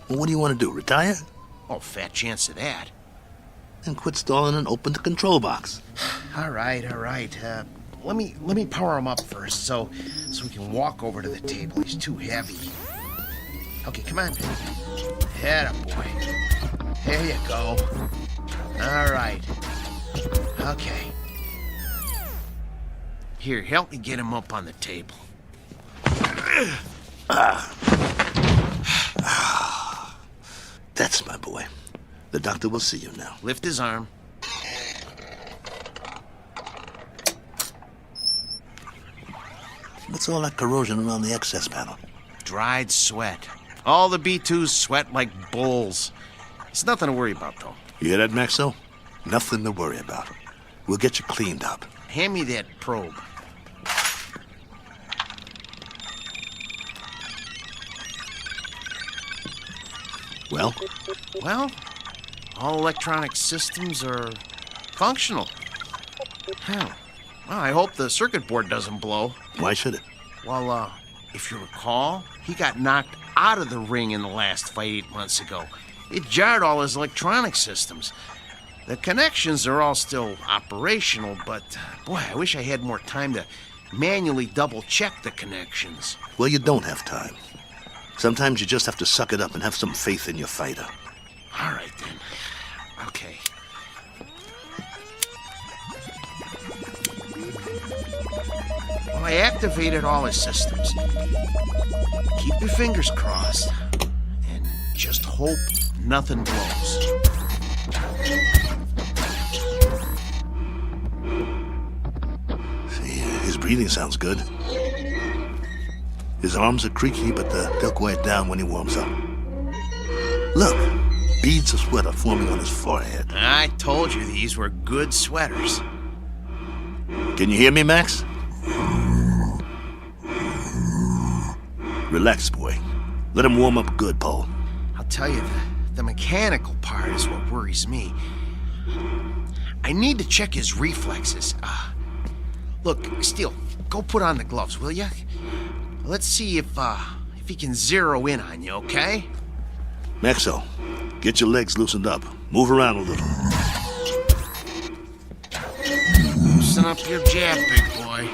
Well, what do you want to do, retire? Oh, fat chance of that. Then quit stalling and open the control box. All right. Let me power him up first, so we can walk over to the table. He's too heavy. Okay, come on. Atta boy. There you go. All right. Okay. Here, help me get him up on the table. That's my boy. The doctor will see you now. Lift his arm. What's all that corrosion around the access panel? Dried sweat. All the B2s sweat like bulls. It's nothing to worry about, though. You hear that, Maxo? Nothing to worry about. We'll get you cleaned up. Hand me that probe. Well? Well, all electronic systems are functional. Well, I hope the circuit board doesn't blow. Why should it? Well, if you recall, he got knocked out of the ring in the last fight 8 months ago. It jarred all his electronic systems. The connections are all still operational, but, boy, I wish I had more time to manually double-check the connections. Well, you don't have time. Sometimes you just have to suck it up and have some faith in your fighter. All right, then. Well, I activated all his systems. Keep your fingers crossed and just hope nothing blows. See, his breathing sounds good. His arms are creaky, but they'll quiet down when he warms up. Look, beads of sweat are forming on his forehead. I told you these were good sweaters. Can you hear me, Max? Relax, boy. Let him warm up good, Paul. I'll tell you, the mechanical part is what worries me. I need to check his reflexes. Look, Steele, go put on the gloves, will you? Let's see if he can zero in on you, okay? Maxo, get your legs loosened up. Move around a little. Loosen up your jab, big boy.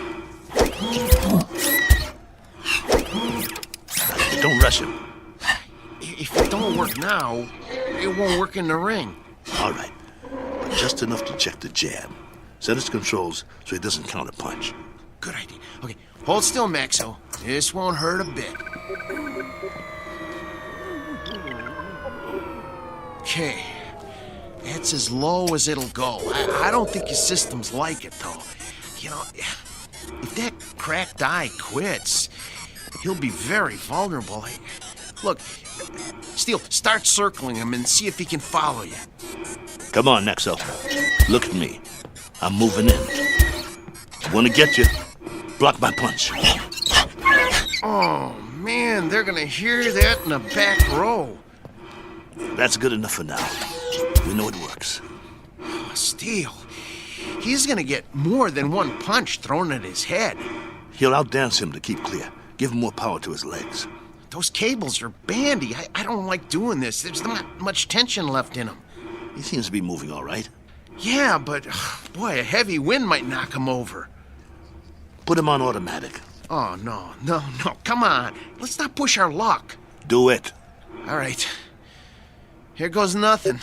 Don't rush him. If it don't work now, it won't work in the ring. All right, but just enough to check the jab. Set his controls so he doesn't counterpunch. Good idea. Okay, hold still, Maxo. This won't hurt a bit. Okay, that's as low as it'll go. I don't think his systems like it, though. You know, if that cracked eye quits, he'll be very vulnerable. Look, Steele, start circling him and see if he can follow you. Come on, Maxo. Look at me. I'm moving in. I want to get you. Block my punch. Oh, man, they're gonna hear that in the back row. That's good enough for now. We know it works. Oh, Steele, he's gonna get more than one punch thrown at his head. He'll outdance him to keep clear. Give him more power to his legs. Those cables are bandy. I don't like doing this. There's not much tension left in him. He seems to be moving all right. Yeah, but, boy, a heavy wind might knock him over. Put him on automatic. Oh, no. Come on. Let's not push our luck. Do it. All right. Here goes nothing.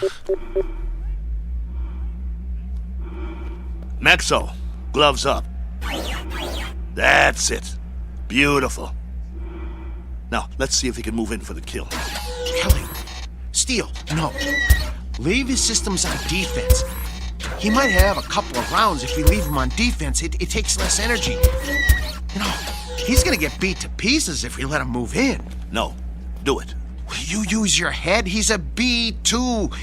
Maxo, gloves up. That's it. Beautiful. Now, let's see if he can move in for the kill. Kelly, Steele, no. Leave his systems on defense. He might have a couple of rounds if we leave him on defense. It takes less energy. You know, he's gonna get beat to pieces if we let him move in. No, do it. Will you use your head? He's a B2.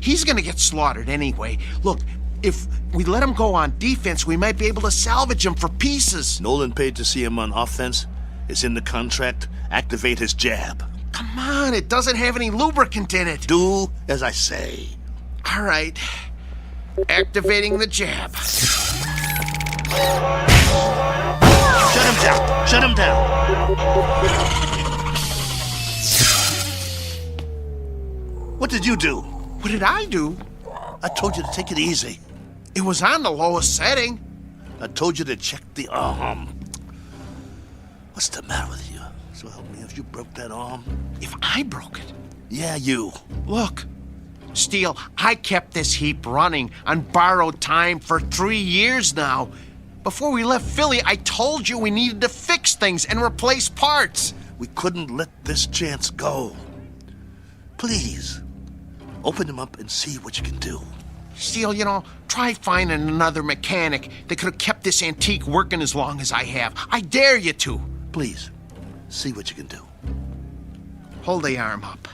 He's gonna get slaughtered anyway. Look, if we let him go on defense, we might be able to salvage him for pieces. Nolan paid to see him on offense. It's in the contract. Activate his jab. Come on, it doesn't have any lubricant in it. Do as I say. All right. Activating the jab. Shut him down! Shut him down! What did you do? What did I do? I told you to take it easy. It was on the lowest setting. I told you to check the arm. What's the matter with you? So help me if you broke that arm. If I broke it? Yeah, you. Look, Steele, I kept this heap running on borrowed time for 3 years now. Before we left Philly, I told you we needed to fix things and replace parts. We couldn't let this chance go. Please, open them up and see what you can do. Steele, you know, try finding another mechanic that could have kept this antique working as long as I have. I dare you to. Please, see what you can do. Hold the arm up.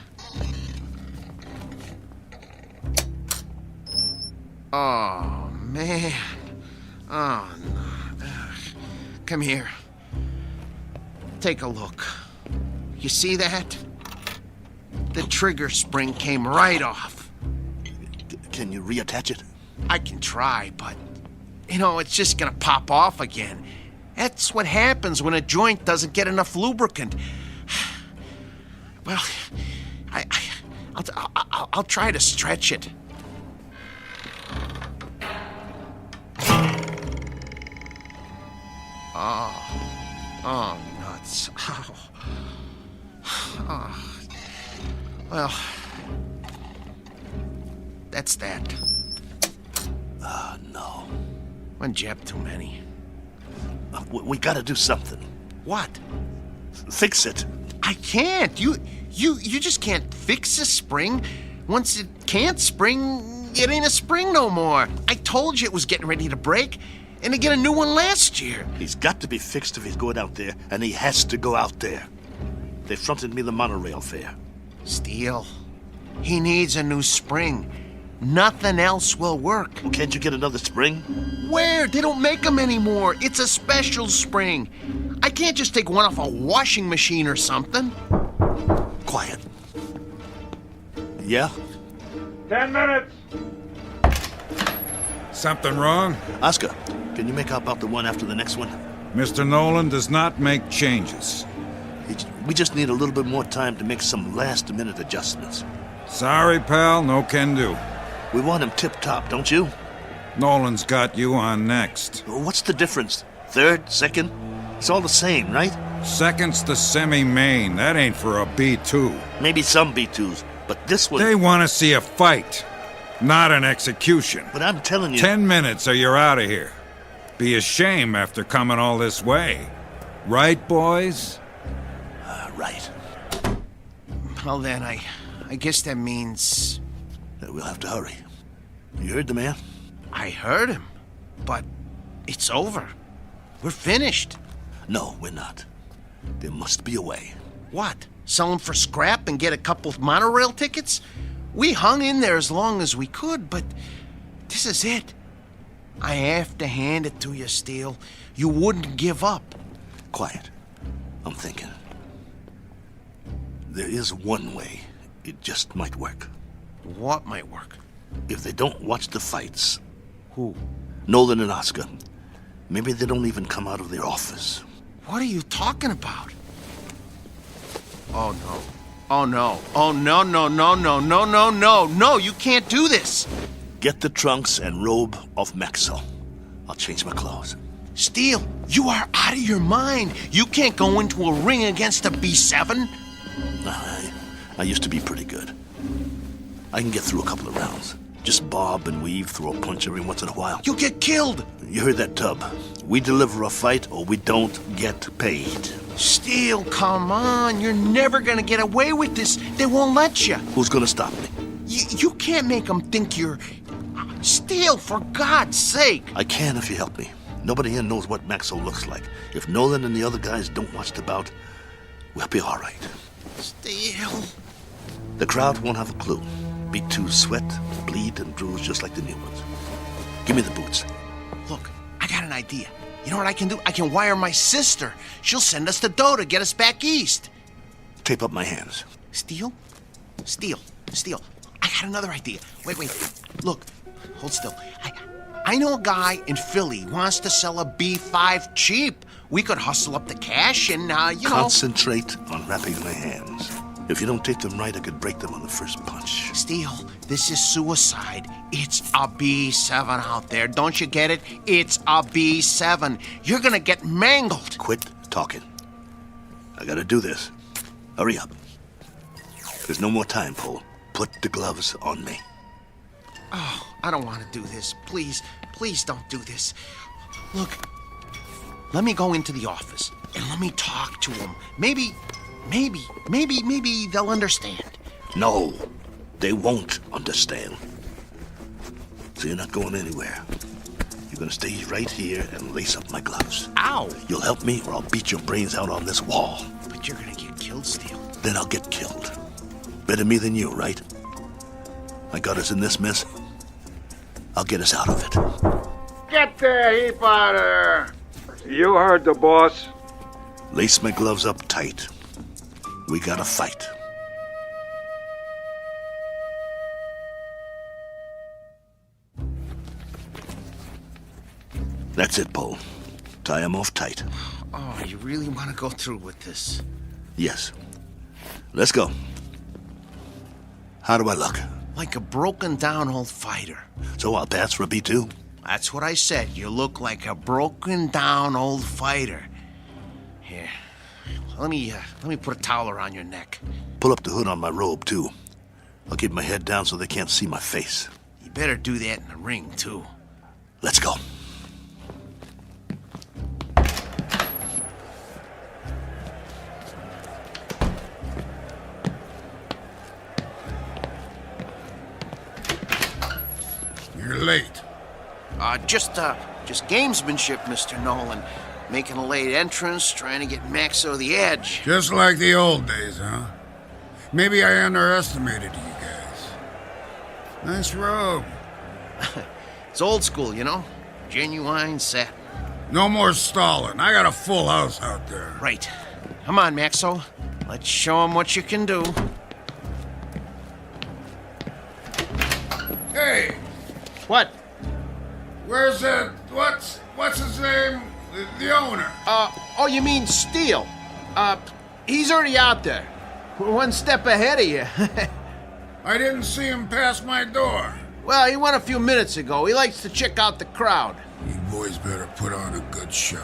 Oh, man. Oh, no. Ugh. Come here. Take a look. You see that? The trigger spring came right off. Can you reattach it? I can try, but, you know, it's just gonna pop off again. That's what happens when a joint doesn't get enough lubricant. Well, I'll try to stretch it. Oh, nuts. Oh. Well, that's that. No. One jab too many. We gotta do something. What? Fix it. I can't. You just can't fix a spring. Once it can't spring, it ain't a spring no more. I told you it was getting ready to break, and to get a new one last year. He's got to be fixed if he's going out there, and he has to go out there. They fronted me the monorail fare. Steele, he needs a new spring. Nothing else will work. Well, can't you get another spring? Where? They don't make them anymore. It's a special spring. I can't just take one off a washing machine or something. Quiet. Yeah? 10 minutes. Something wrong? Oscar, can you make out about the one after the next one? Mr. Nolan does not make changes. We just need a little bit more time to make some last-minute adjustments. Sorry, pal, no can do. We want him tip-top, don't you? Nolan's got you on next. What's the difference? Third? Second? It's all the same, right? Second's the semi-main. That ain't for a B2. Maybe some B2s, but this one... They want to see a fight, not an execution. But I'm telling you... 10 minutes or you're out of here. Be a shame after coming all this way. Right, boys? Right. Well then, I guess that means... We'll have to hurry. You heard the man? I heard him, but it's over. We're finished. No, we're not. There must be a way. What? Sell them for scrap and get a couple of monorail tickets? We hung in there as long as we could, but this is it. I have to hand it to you, Steele. You wouldn't give up. Quiet. I'm thinking. There is one way. It just might work. What might work? If they don't watch the fights. Who? Nolan and Oscar. Maybe they don't even come out of their office. What are you talking about? Oh, no. Oh, no. Oh, no, no, no, no, no, no, no. No, you can't do this. Get the trunks and robe off Maxwell. I'll change my clothes. Steele, you are out of your mind. You can't go into a ring against a B7. I used to be pretty good. I can get through a couple of rounds. Just bob and weave, throw a punch every once in a while. You'll get killed. You heard that, Tub. We deliver a fight or we don't get paid. Steele, come on. You're never gonna get away with this. They won't let you. Who's gonna stop me? You can't make them think you're... Steele, for God's sake. I can if you help me. Nobody here knows what Maxwell looks like. If Nolan and the other guys don't watch the bout, we'll be all right. Steele. The crowd won't have a clue. B2s sweat, bleed, and bruise just like the new ones. Give me the boots. Look, I got an idea. You know what I can do? I can wire my sister. She'll send us the dough to get us back east. Tape up my hands. Steele? Steele. I got another idea. Wait. Look, hold still. I know a guy in Philly wants to sell a B5 cheap. We could hustle up the cash and, Concentrate on wrapping my hands. If you don't take them right, I could break them on the first punch. Steele, this is suicide. It's a B7 out there. Don't you get it? It's a B7. You're gonna get mangled. Quit talking. I gotta do this. Hurry up. There's no more time, Paul. Put the gloves on me. Oh, I don't want to do this. Please don't do this. Look, let me go into the office and let me talk to them. Maybe they'll understand. No, they won't understand. So you're not going anywhere. You're gonna stay right here and lace up my gloves. Ow! You'll help me or I'll beat your brains out on this wall. But you're gonna get killed, Steele. Then I'll get killed. Better me than you, right? I got us in this mess. I'll get us out of it. Get the heap out of there! You heard the boss. Lace my gloves up tight. We gotta fight. That's it, Paul. Tie him off tight. Oh, you really want to go through with this? Yes. Let's go. How do I look? Like a broken down old fighter. So I'll pass for a B2? That's what I said. You look like a broken down old fighter. Here. Let me put a towel around your neck. Pull up the hood on my robe, too. I'll keep my head down so they can't see my face. You better do that in the ring, too. Let's go. late? Just gamesmanship, Mr. Nolan. Making a late entrance, trying to get Maxo the edge. Just like the old days, huh? Maybe I underestimated you guys. Nice robe. It's old school, you know? Genuine satin. No more stalling. I got a full house out there. Right. Come on, Maxo. Let's show him what you can do. Hey! What? Where's that... What's his name? The owner. Oh, you mean Steele? He's already out there. We're one step ahead of you. I didn't see him pass my door. Well, he went a few minutes ago. He likes to check out the crowd. You boys better put on a good show.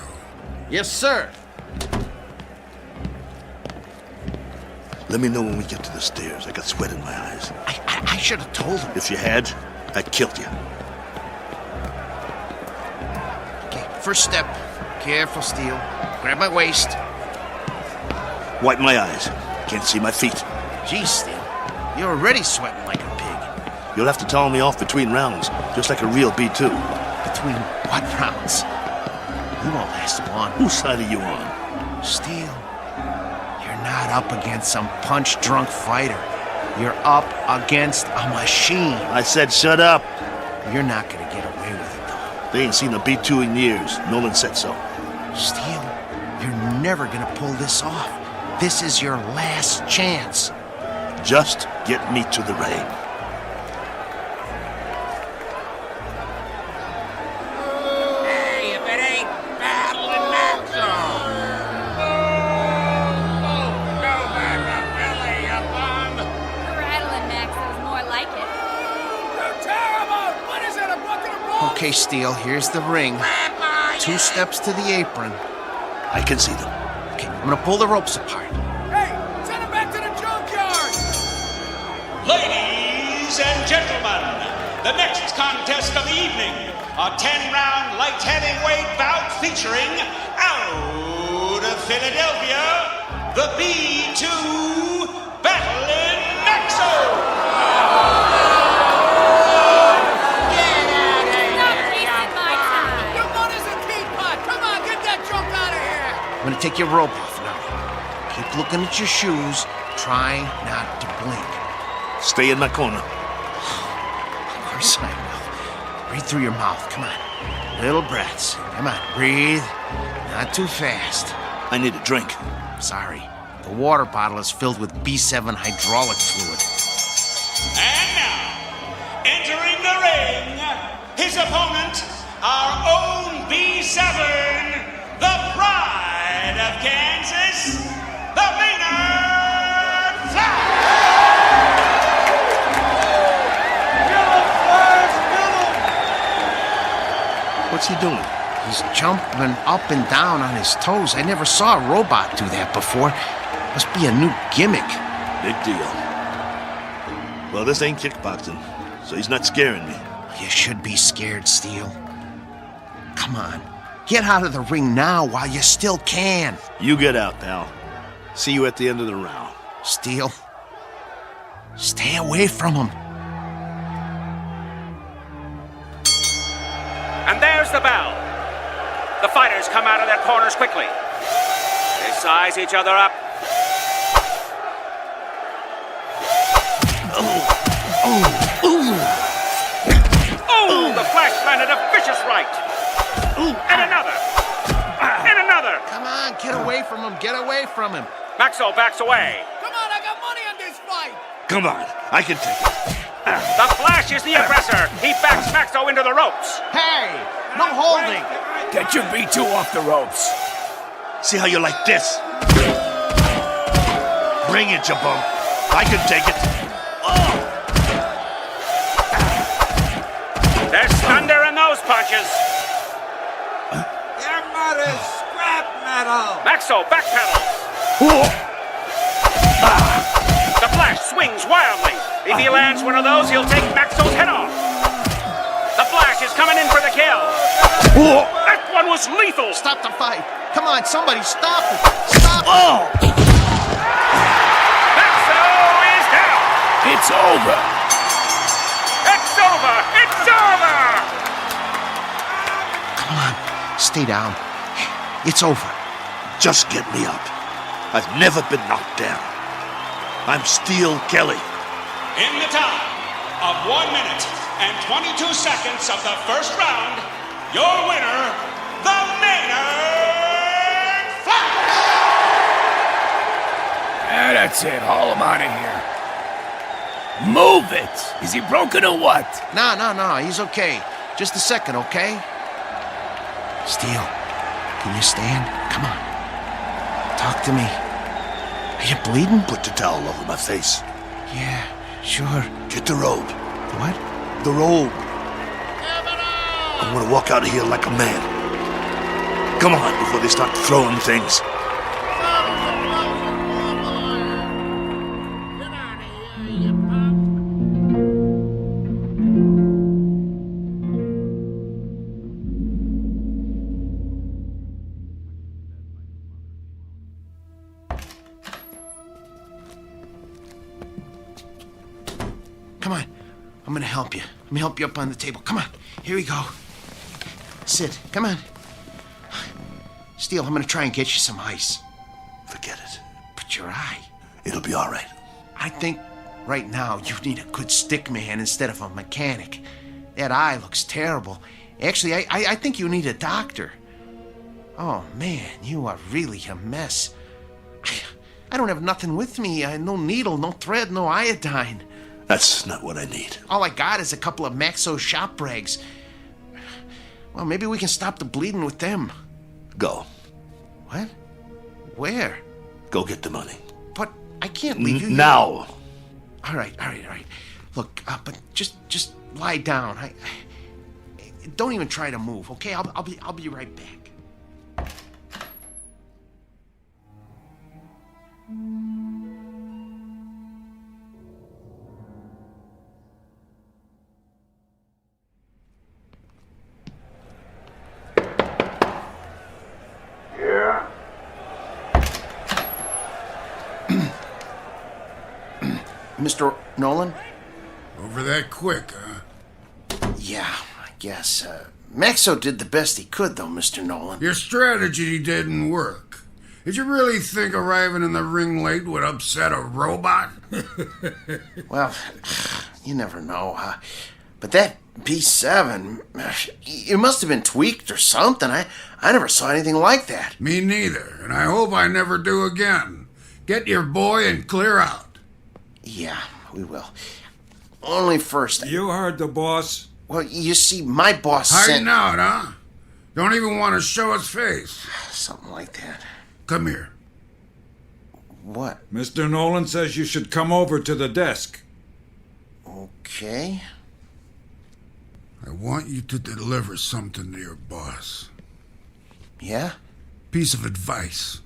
Yes, sir. Let me know when we get to the stairs. I got sweat in my eyes. I should have told him. If you had, I'd killed you. Okay, first step. Careful, Steele. Grab my waist. Wipe my eyes. Can't see my feet. Geez, Steele. You're already sweating like a pig. You'll have to towel me off between rounds, just like a real B2. Between what rounds? You won't last long. Whose side are you on? Steele, you're not up against some punch-drunk fighter. You're up against a machine. I said shut up. You're not gonna get away with it, though. They ain't seen a B2 in years. Nolan said so. Steele, you're never gonna pull this off. This is your last chance. Just get me to the ring. Hey, if it ain't battling Maxo! Go back up, Billy, you bum! Rattling Maxo's more like it. You're terrible! What is it, a bucket of rolls? Okay, Steele, here's the ring. 2 steps to the apron. I can see them. Okay, I'm gonna pull the ropes apart. Hey, send him back to the junkyard! Ladies and gentlemen, the next contest of the evening, a 10-round light heavyweight bout featuring out of Philadelphia, the B2 Battling Maxo! I'm gonna take your rope off now. Keep looking at your shoes. Try not to blink. Stay in my corner. Of course I will. Breathe through your mouth. Come on. Little breaths. Come on. Breathe. Not too fast. I need a drink. Sorry. The water bottle is filled with B7 hydraulic fluid. And now, entering the ring, his opponent, our own B7, the pride of Kansas, the Maynard Flash! What's he doing? He's jumping up and down on his toes. I never saw a robot do that before. Must be a new gimmick. Big deal. Well, this ain't kickboxing, so he's not scaring me. You should be scared, Steele. Come on. Get out of the ring now while you still can. You get out, pal. See you at the end of the round. Steele, stay away from him. And there's the bell. The fighters come out of their corners quickly. They size each other up. Oh, the Flash landed a vicious right. And another. And another. Come on, get away from him. Get away from him. Maxo backs away. Come on, I got money on this fight! Come on, I can take it. The Flash is the aggressor. He backs Maxo into the ropes. Hey, no holding. Get your B2 off the ropes. See how you like this? Bring it, you bum. I can take it. There's thunder in those punches. Your mother's scrap metal! Maxo backpedals. The Flash swings wildly. If he lands one of those, he'll take Maxo's head off. The Flash is coming in for the kill. That one was lethal. Stop the fight. Come on, somebody stop it. Stop it. Maxo is down. It's over. It's over. It's over. stay down. It's over. Just get me up. I've never been knocked down. I'm Steele Kelly. In the time of 1 minute and 22 seconds of the first round, your winner, the Maynard Flash! That's it. Haul him out of here. Move it! Is he broken or what? No, he's okay. Just a second, okay? Steele, can you stand? Come on. Talk to me. Are you bleeding? Put the towel over my face. Yeah, sure. Get the robe. The what? The robe. I want to walk out of here like a man. Come on, before they start throwing things. Come on. I'm gonna help you. Let me help you up on the table. Come on. Here we go. Sit. Come on. Steele, I'm gonna try and get you some ice. Forget it. But your eye. It'll be all right. I think right now you need a good stick man instead of a mechanic. That eye looks terrible. Actually, I think you need a doctor. Oh, man, you are really a mess. I don't have nothing with me. No needle, no thread, no iodine. That's not what I need. All I got is a couple of Maxo shop rags. Well, maybe we can stop the bleeding with them. Go. What? Where? Go get the money. But I can't leave you now. All right. Look, but just lie down. I don't even try to move, okay? I'll be right back. Yeah? Mr. Nolan? Over that quick, huh? Yeah, I guess. Maxo did the best he could, though, Mr. Nolan. Your strategy didn't work. Did you really think arriving in the ring late would upset a robot? Well, you never know, huh? But that B7, it must have been tweaked or something. I never saw anything like that. Me neither, and I hope I never do again. Get your boy and clear out. Yeah, we will. Only first. You heard the boss. Well, you see, my boss Hiding out, huh? Don't even want to show his face. Something like that. Come here. What? Mr. Nolan says you should come over to the desk. Okay. I want you to deliver something to your boss. Yeah? Piece of advice.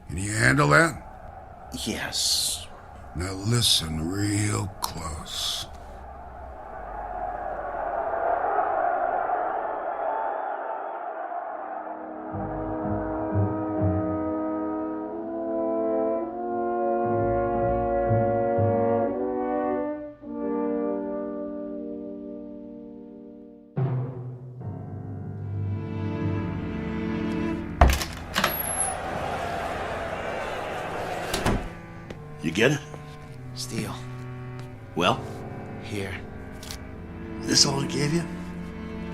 Can you handle that? Yes. Now listen real close. You get it? Steele. Well? Here. This all he gave you?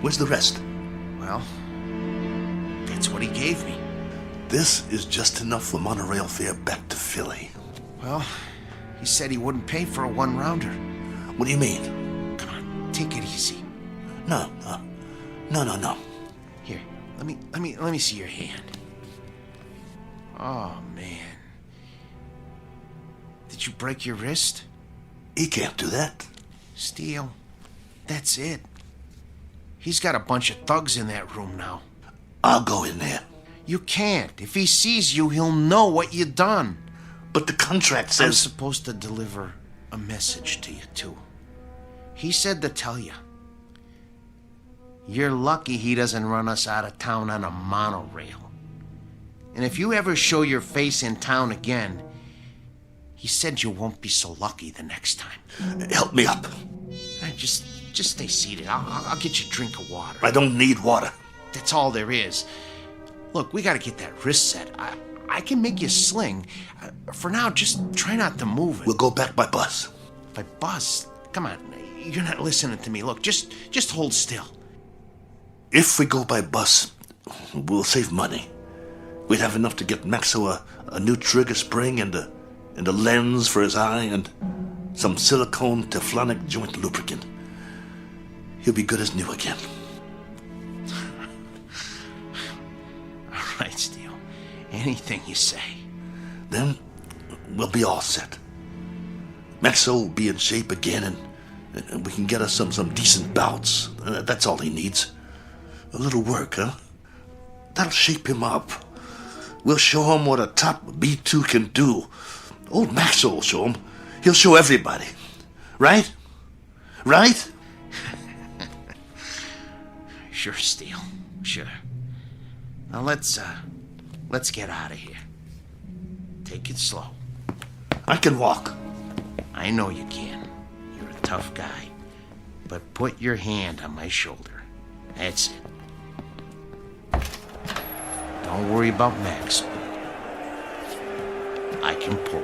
Where's the rest? Well, that's what he gave me. This is just enough for monorail fare back to Philly. Well, he said he wouldn't pay for a one-rounder. What do you mean? Come on, take it easy. No. Here, let me see your hand. Oh, man. Did you break your wrist? He can't do that. Steele, that's it. He's got a bunch of thugs in that room now. I'll go in there. You can't. If he sees you, he'll know what you done. But the contract says... I'm supposed to deliver a message to you, too. He said to tell you. You're lucky he doesn't run us out of town on a monorail. And if you ever show your face in town again, he said you won't be so lucky the next time. Help me up. Just stay seated. I'll get you a drink of water. I don't need water. That's all there is. Look, we gotta get that wrist set. I can make you sling. For now, just try not to move it. We'll go back by bus. By bus? Come on, you're not listening to me. Look, just hold still. If we go by bus, we'll save money. We'd have enough to get Maxo a new trigger spring and a lens for his eye and some silicone Teflonic joint lubricant. He'll be good as new again. All right, Steele. Anything you say. Then we'll be all set. Maxo will be in shape again, and we can get us some decent bouts. That's all he needs. A little work, huh? That'll shape him up. We'll show him what a top B2 can do. Old Maxo will show him. He'll show everybody. Right? Right? Sure, Steele. Sure. Now let's get out of here. Take it slow. I can walk. I know you can. You're a tough guy. But put your hand on my shoulder. That's it. Don't worry about Max. I can pull.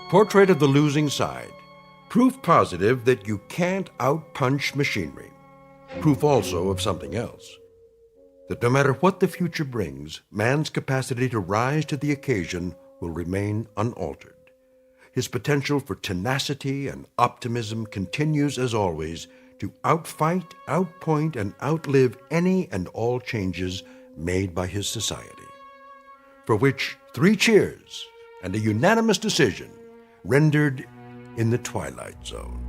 Portrait of the losing side. Proof positive that you can't outpunch machinery. Proof also of something else. That no matter what the future brings, man's capacity to rise to the occasion will remain unaltered. His potential for tenacity and optimism continues as always to outfight, outpoint, and outlive any and all changes made by his society. For which 3 cheers and a unanimous decision rendered in the Twilight Zone.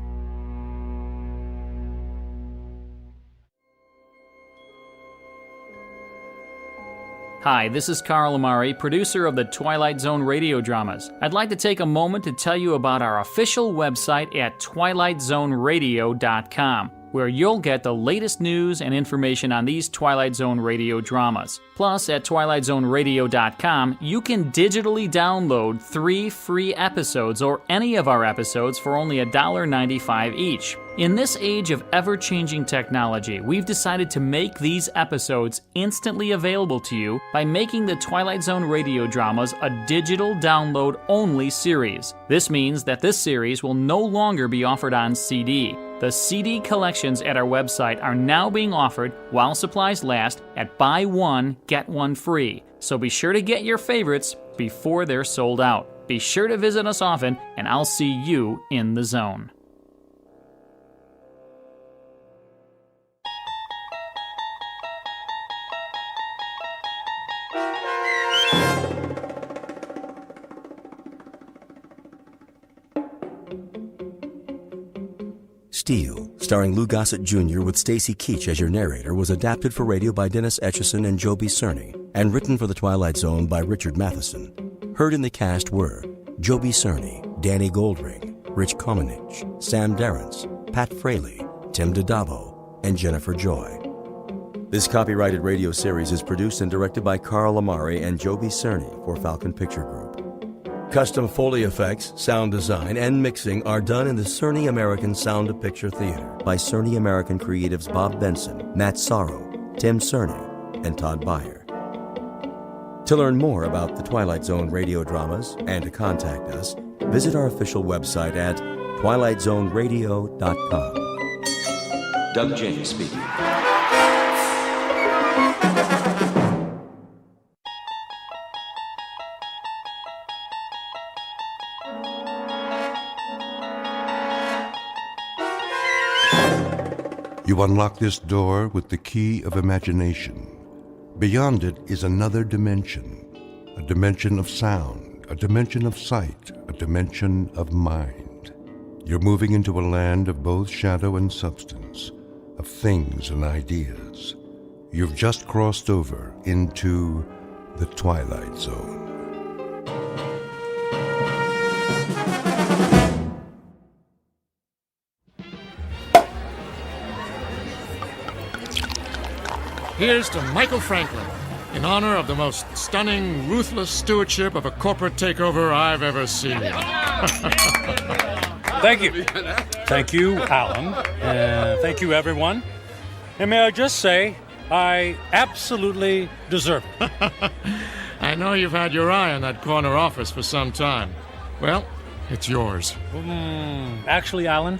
Hi, this is Carl Amari, producer of the Twilight Zone radio dramas. I'd like to take a moment to tell you about our official website at twilightzoneradio.com, where you'll get the latest news and information on these Twilight Zone radio dramas. Plus, at twilightzoneradio.com, you can digitally download 3 free episodes or any of our episodes for only $1.95 each. In this age of ever-changing technology, we've decided to make these episodes instantly available to you by making the Twilight Zone radio dramas a digital download-only series. This means that this series will no longer be offered on CD. The CD collections at our website are now being offered while supplies last at buy one, get one free. So be sure to get your favorites before they're sold out. Be sure to visit us often, and I'll see you in the zone. Steel, starring Lou Gossett Jr. with Stacy Keach as your narrator, was adapted for radio by Dennis Etchison and Joby Cerny, and written for The Twilight Zone by Richard Matheson. Heard in the cast were Joby Cerny, Danny Goldring, Rich Komenich, Sam Darrence, Pat Fraley, Tim Dodavo, and Jennifer Joy. This copyrighted radio series is produced and directed by Carl Amari and Joby Cerny for Falcon Picture Group. Custom Foley effects, sound design, and mixing are done in the Cerny American Sound of Picture Theater by Cerny American creatives Bob Benson, Matt Sorrow, Tim Cerny, and Todd Beyer. To learn more about the Twilight Zone radio dramas and to contact us, visit our official website at twilightzoneradio.com. Doug James speaking. You unlock this door with the key of imagination. Beyond it is another dimension, a dimension of sound, a dimension of sight, a dimension of mind. You're moving into a land of both shadow and substance, of things and ideas. You've just crossed over into the Twilight Zone. Here's to Michael Franklin, in honor of the most stunning, ruthless stewardship of a corporate takeover I've ever seen. Thank you. Thank you, Alan. Thank you, everyone. And may I just say, I absolutely deserve it. I know you've had your eye on that corner office for some time. Well, it's yours. Actually, Alan,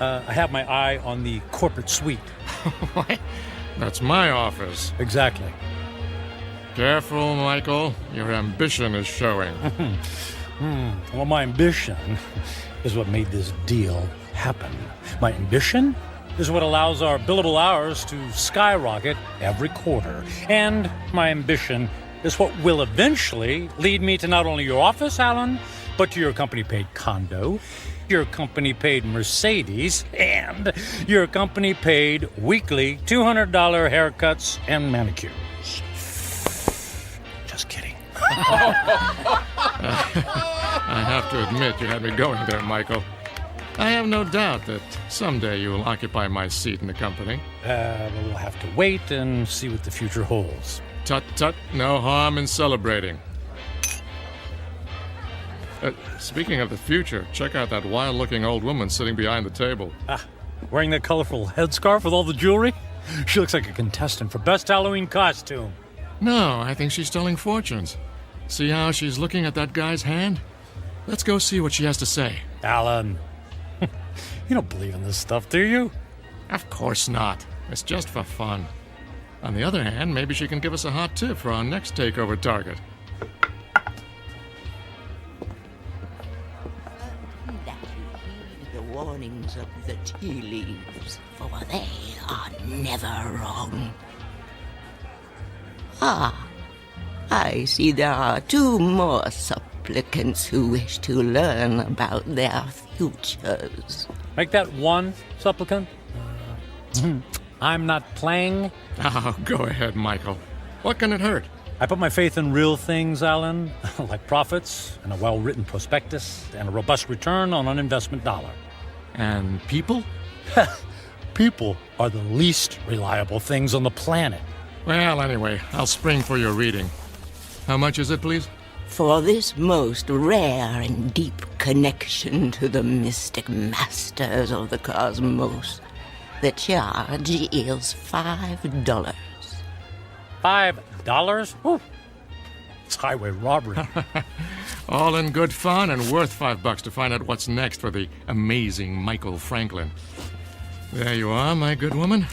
I have my eye on the corporate suite. What? That's my office. Exactly. Careful, Michael. Your ambition is showing. Well, my ambition is what made this deal happen. My ambition is what allows our billable hours to skyrocket every quarter. And my ambition is what will eventually lead me to not only your office, Alan, but to your company-paid condo, your company-paid Mercedes, and your company-paid weekly $200 haircuts and manicures. Just kidding. I have to admit, you had me going there, Michael. I have no doubt that someday you will occupy my seat in the company. We'll have to wait and see what the future holds. Tut, tut, no harm in celebrating. Speaking of the future, check out that wild-looking old woman sitting behind the table. Wearing that colorful headscarf with all the jewelry? She looks like a contestant for Best Halloween Costume. No, I think she's telling fortunes. See how she's looking at that guy's hand? Let's go see what she has to say. Alan, you don't believe in this stuff, do you? Of course not. It's just for fun. On the other hand, maybe she can give us a hot tip for our next takeover target. The warnings of the tea leaves, for they are never wrong. I see there are 2 more supplicants who wish to learn about their futures. Make that 1 supplicant. I'm not playing. Oh, go ahead, Michael. What can it hurt? I put my faith in real things, Alan, like profits and a well-written prospectus and a robust return on an investment dollar. And people? People are the least reliable things on the planet. Well, anyway, I'll spring for your reading. How much is it, please? For this most rare and deep connection to the mystic masters of the cosmos, the charge is $5. $5? Ooh. It's highway robbery. All in good fun and worth $5 to find out what's next for the amazing Michael Franklin. There you are, my good woman.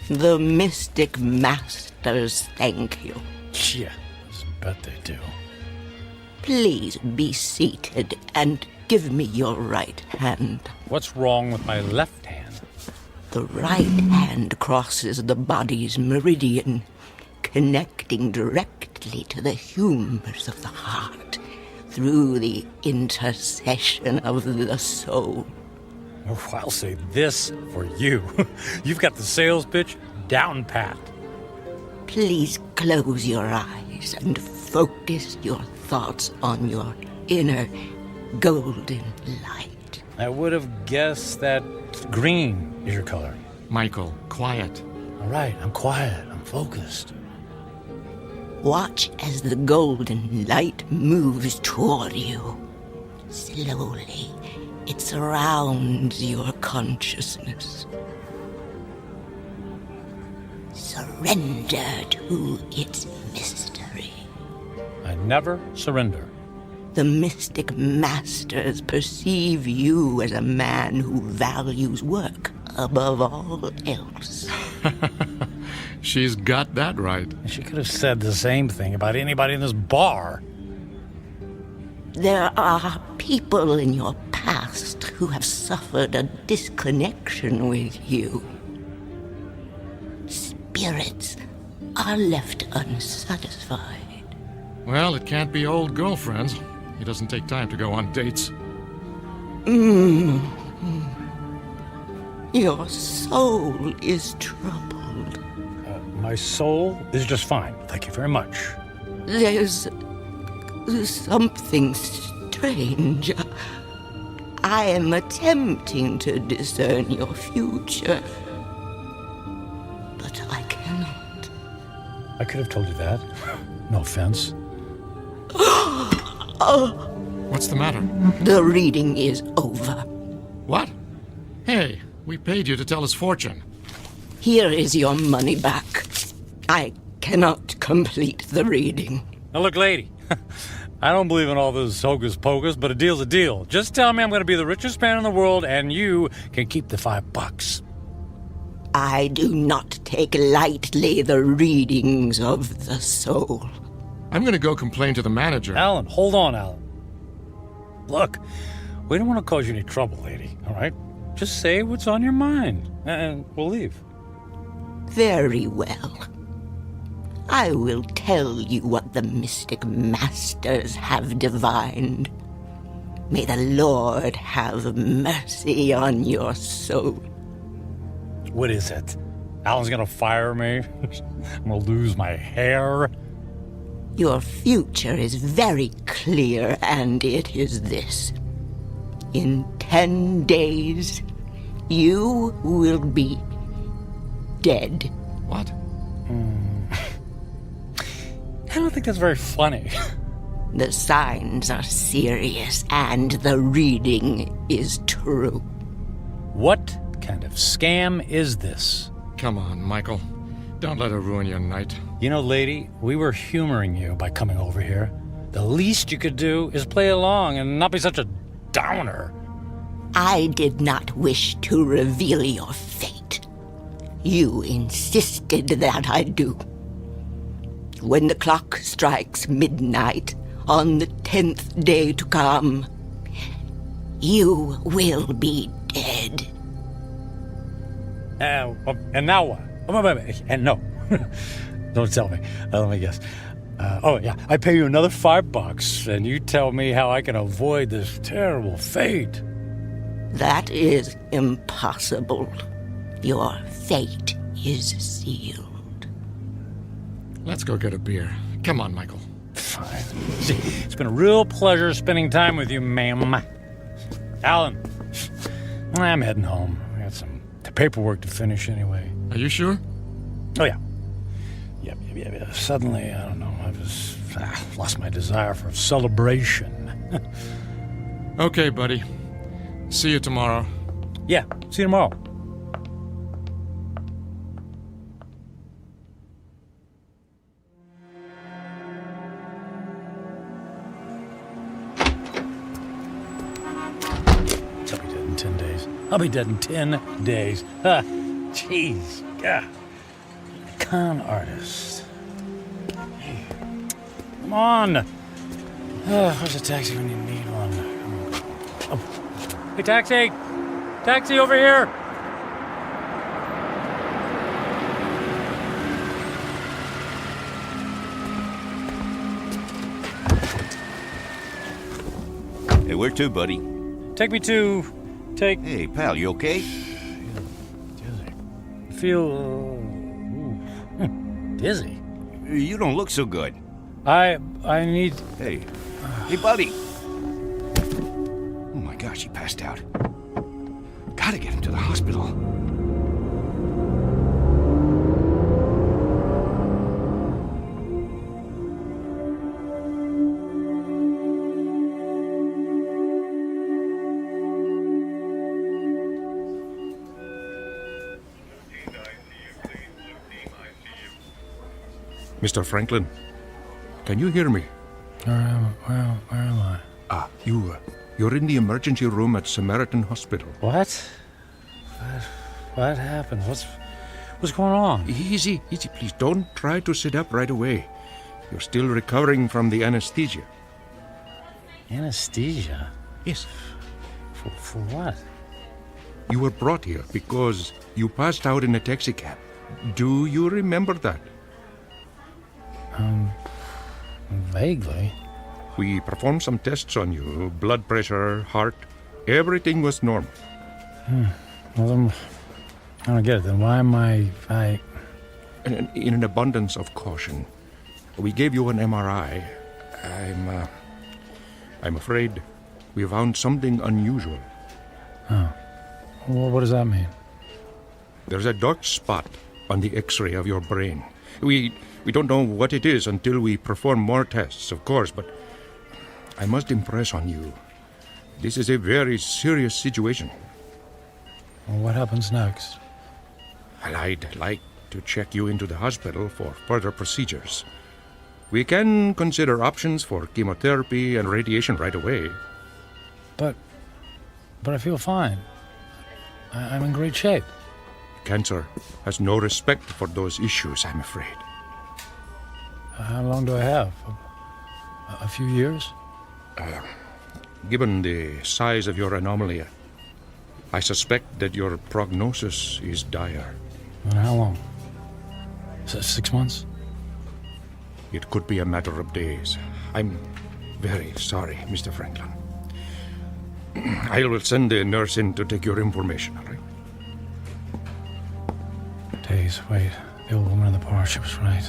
The mystic masters thank you. Yeah, I bet they do. Please be seated and give me your right hand. What's wrong with my left hand? The right hand crosses the body's meridian, connecting directly to the humors of the heart through the intercession of the soul. Oh, I'll say this for you. You've got the sales pitch down pat. Please close your eyes and focus your thoughts on your inner golden light. I would have guessed that green is your color. Michael, quiet. All right, I'm quiet. I'm focused. Watch as the golden light moves toward you. Slowly, it surrounds your consciousness. Surrender to its mystery. I never surrender. The mystic masters perceive you as a man who values work above all else. She's got that right. She could have said the same thing about anybody in this bar. There are people in your past who have suffered a disconnection with you. Spirits are left unsatisfied. Well, it can't be old girlfriends. He doesn't take time to go on dates. Your soul is troubled. My soul is just fine. Thank you very much. There's something strange. I am attempting to discern your future, but I cannot. I could have told you that. No offense. What's the matter? The reading is over. What? Hey, we paid you to tell us fortune. Here is your money back. I cannot complete the reading. Now look, lady, I don't believe in all this hocus pocus, but a deal's a deal. Just tell me I'm going to be the richest man in the world, and you can keep the $5. I do not take lightly the readings of the soul. I'm going to go complain to the manager. Alan, hold on, Alan. Look, we don't want to cause you any trouble, lady, all right? Just say what's on your mind, and we'll leave. Very well. I will tell you what the mystic masters have divined. May the Lord have mercy on your soul. What is it? Alan's gonna fire me? I'm gonna lose my hair? Your future is very clear, and it is this. In 10 days, you will be dead. What? I don't think that's very funny. The signs are serious, and the reading is true. What kind of scam is this? Come on, Michael. Don't let her ruin your night. You know, lady, we were humoring you by coming over here. The least you could do is play along and not be such a downer. I did not wish to reveal your fate. You insisted that I do. When the clock strikes midnight on the 10th day to come, you will be dead. And now what? Wait. And no. Don't tell me. Let me guess. I pay you another $5, and you tell me how I can avoid this terrible fate. That is impossible. Your fate is sealed. Let's go get a beer. Come on, Michael. Fine. It's been a real pleasure spending time with you, ma'am. Alan, I'm heading home. I got some paperwork to finish anyway. Are you sure? Oh, yeah. Yep. Suddenly, I don't know, I lost my desire for celebration. Okay, buddy. See you tomorrow. Yeah, see you tomorrow. I'll be dead in 10 days. Jeez. God. Con artist. Hey. Come on. Where's a taxi when you need one? Oh. Hey, taxi! Taxi over here! Hey, where to, buddy? Take me to... Hey, pal, you okay? Feel dizzy. You don't look so good. I need... Hey, buddy. Oh my gosh, he passed out. Gotta get him to the hospital. Mr. Franklin, can you hear me? Where am I? You're in the emergency room at Samaritan Hospital. What? What happened? What's going on? Easy, please. Don't try to sit up right away. You're still recovering from the anesthesia. Anesthesia? Yes. For what? You were brought here because you passed out in a taxicab. Do you remember that? Vaguely. We performed some tests on you. Blood pressure, heart. Everything was normal. Well, then, I don't get it. Then why am I... In an abundance of caution, we gave you an MRI. I'm afraid we found something unusual. Oh. Well, what does that mean? There's a dark spot on the X-ray of your brain. We don't know what it is until we perform more tests, of course, but I must impress on you. This is a very serious situation. Well, what happens next? I'd like to check you into the hospital for further procedures. We can consider options for chemotherapy and radiation right away. But I feel fine. I'm in great shape. Cancer has no respect for those issues, I'm afraid. How long do I have? A few years? Given the size of your anomaly, I suspect that your prognosis is dire. And how long? 6 months? It could be a matter of days. I'm very sorry, Mr. Franklin. I will send a nurse in to take your information, all right? Days, wait. The old woman in the bar, she was right.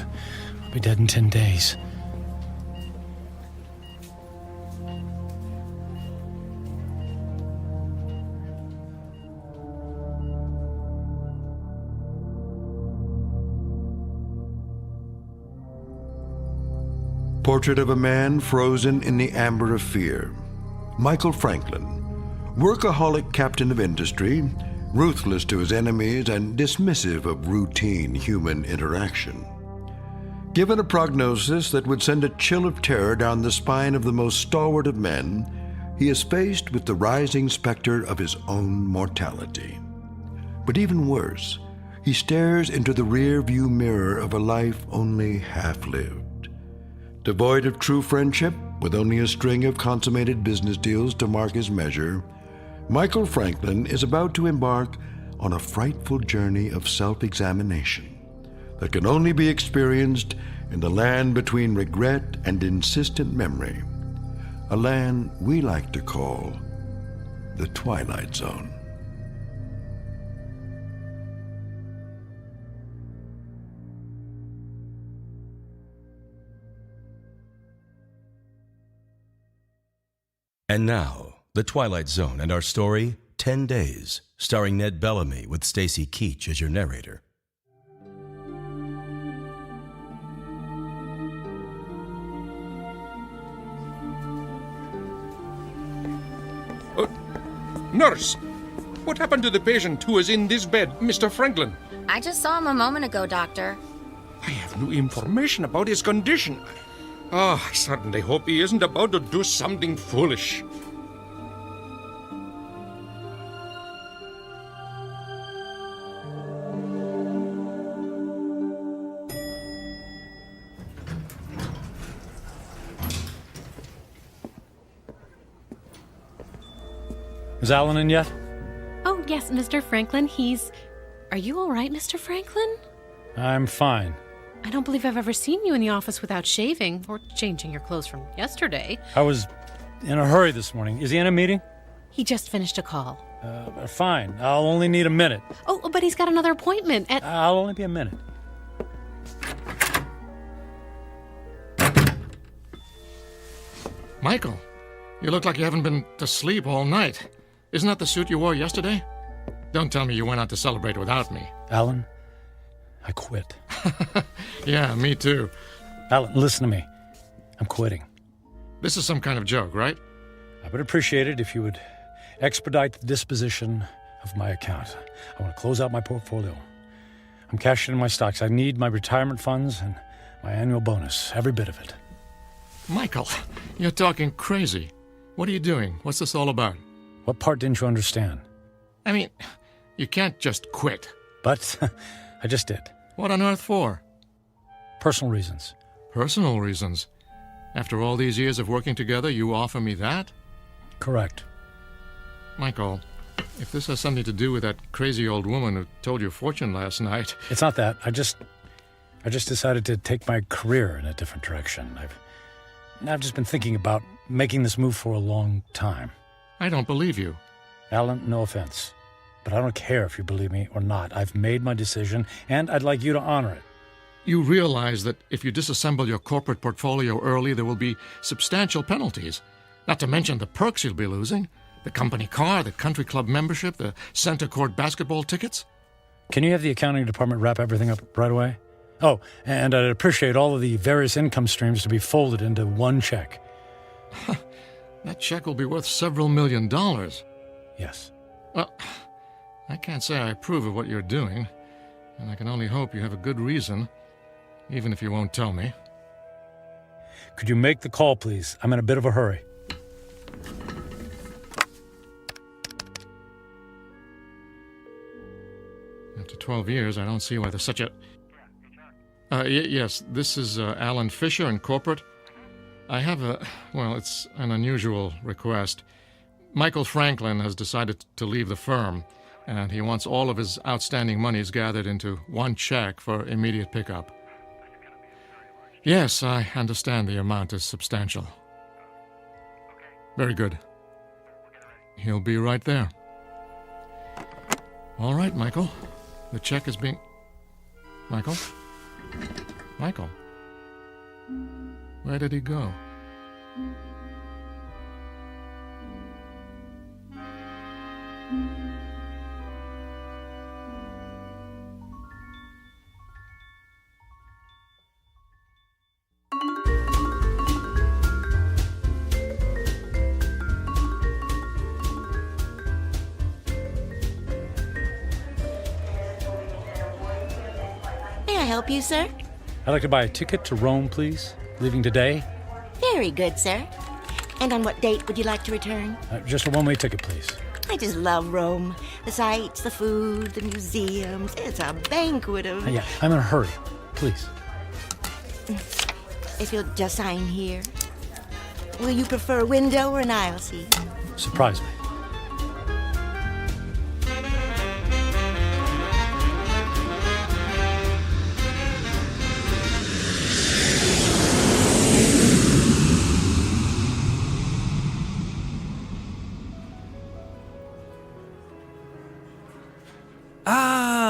I'll be dead in 10 days. Portrait of a man frozen in the amber of fear. Michael Franklin, workaholic captain of industry, ruthless to his enemies and dismissive of routine human interaction. Given a prognosis that would send a chill of terror down the spine of the most stalwart of men, he is faced with the rising specter of his own mortality. But even worse, he stares into the rear-view mirror of a life only half-lived. Devoid of true friendship, with only a string of consummated business deals to mark his measure, Michael Franklin is about to embark on a frightful journey of self-examination that can only be experienced in the land between regret and insistent memory, a land we like to call the Twilight Zone. And now, The Twilight Zone and our story, 10 Days, starring Ned Bellamy with Stacy Keach as your narrator. Nurse! What happened to the patient who is in this bed, Mr. Franklin? I just saw him a moment ago, Doctor. I have no information about his condition. I certainly hope he isn't about to do something foolish. Is Alan in yet? Oh, yes, Mr. Franklin. Are you all right, Mr. Franklin? I'm fine. I don't believe I've ever seen you in the office without shaving or changing your clothes from yesterday. I was in a hurry this morning. Is he in a meeting? He just finished a call. Fine. I'll only need a minute. Oh, but he's got another appointment at... I'll only be a minute. Michael, you look like you haven't been to sleep all night. Isn't that the suit you wore yesterday? Don't tell me you went out to celebrate without me. Alan, I quit. Yeah, me too. Alan, listen to me. I'm quitting. This is some kind of joke, right? I would appreciate it if you would expedite the disposition of my account. I want to close out my portfolio. I'm cashing in my stocks. I need my retirement funds and my annual bonus, every bit of it. Michael, you're talking crazy. What are you doing? What's this all about? What part didn't you understand? I mean, you can't just quit. But I just did. What on earth for? Personal reasons. Personal reasons? After all these years of working together, you offer me that? Correct. Michael, if this has something to do with that crazy old woman who told your fortune last night... It's not that. I just decided to take my career in a different direction. I've just been thinking about making this move for a long time. I don't believe you. Alan, no offense, but I don't care if you believe me or not. I've made my decision, and I'd like you to honor it. You realize that if you disassemble your corporate portfolio early, there will be substantial penalties. Not to mention the perks you'll be losing. The company car, the country club membership, the center court basketball tickets. Can you have the accounting department wrap everything up right away? Oh, and I'd appreciate all of the various income streams to be folded into one check. That check will be worth several $1 million. Yes. Well, I can't say I approve of what you're doing, and I can only hope you have a good reason, even if you won't tell me. Could you make the call, please? I'm in a bit of a hurry. After 12 years, I don't see why there's such a... yes, this is Alan Fisher in corporate. I have it's an unusual request. Michael Franklin has decided to leave the firm, and he wants all of his outstanding monies gathered into one check for immediate pickup. Yes, I understand the amount is substantial. Very good. He'll be right there. All right, Michael. The check is being... Michael? Michael? Where did he go? May I help you, sir? I'd like to buy a ticket to Rome, please. Leaving today? Very good, sir. And on what date would you like to return? Just a one-way ticket, please. I just love Rome. The sights, the food, the museums. It's a banquet of... Yeah, I'm in a hurry. Please. If you'll just sign here. Will you prefer a window or an aisle seat? Surprise me.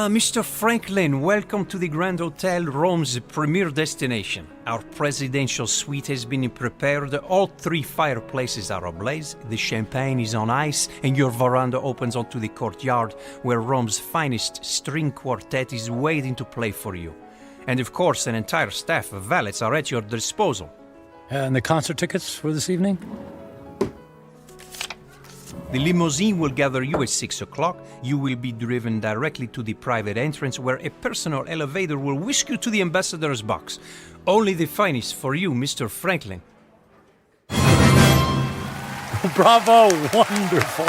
Mr. Franklin, welcome to the Grand Hotel, Rome's premier destination. Our presidential suite has been prepared. All 3 fireplaces are ablaze, the champagne is on ice, and your veranda opens onto the courtyard where Rome's finest string quartet is waiting to play for you. And of course, an entire staff of valets are at your disposal. And the concert tickets for this evening? The limousine will gather you at 6 o'clock. You will be driven directly to the private entrance where a personal elevator will whisk you to the ambassador's box. Only the finest for you, Mr. Franklin. Bravo! Wonderful!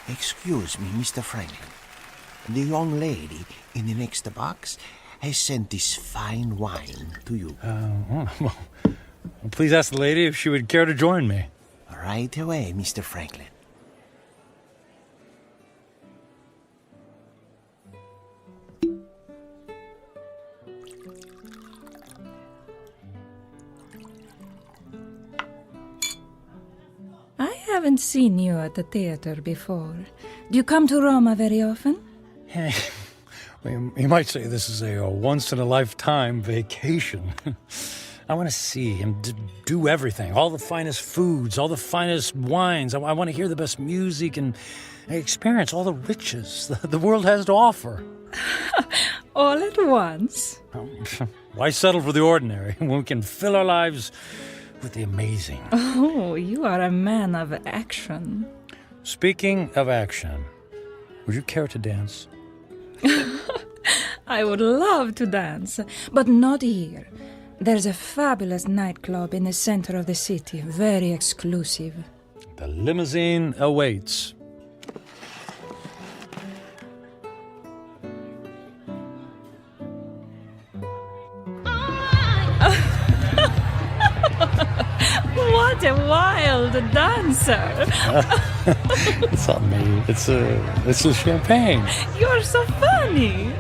Excuse me, Mr. Franklin. The young lady in the next box has sent this fine wine to you. Well, please ask the lady if she would care to join me. Right away, Mr. Franklin. I haven't seen you at the theater before. Do you come to Roma very often? You might say this is a once-in-a-lifetime vacation. I want to see and do everything. All the finest foods, all the finest wines. I want to hear the best music and experience all the riches the world has to offer. All at once? Why settle for the ordinary when we can fill our lives with the amazing? Oh, you are a man of action. Speaking of action, would you care to dance? I would love to dance, but not here. There's a fabulous nightclub in the center of the city, very exclusive. The limousine awaits. What a wild dancer! It's not me. It's the champagne. You're so funny.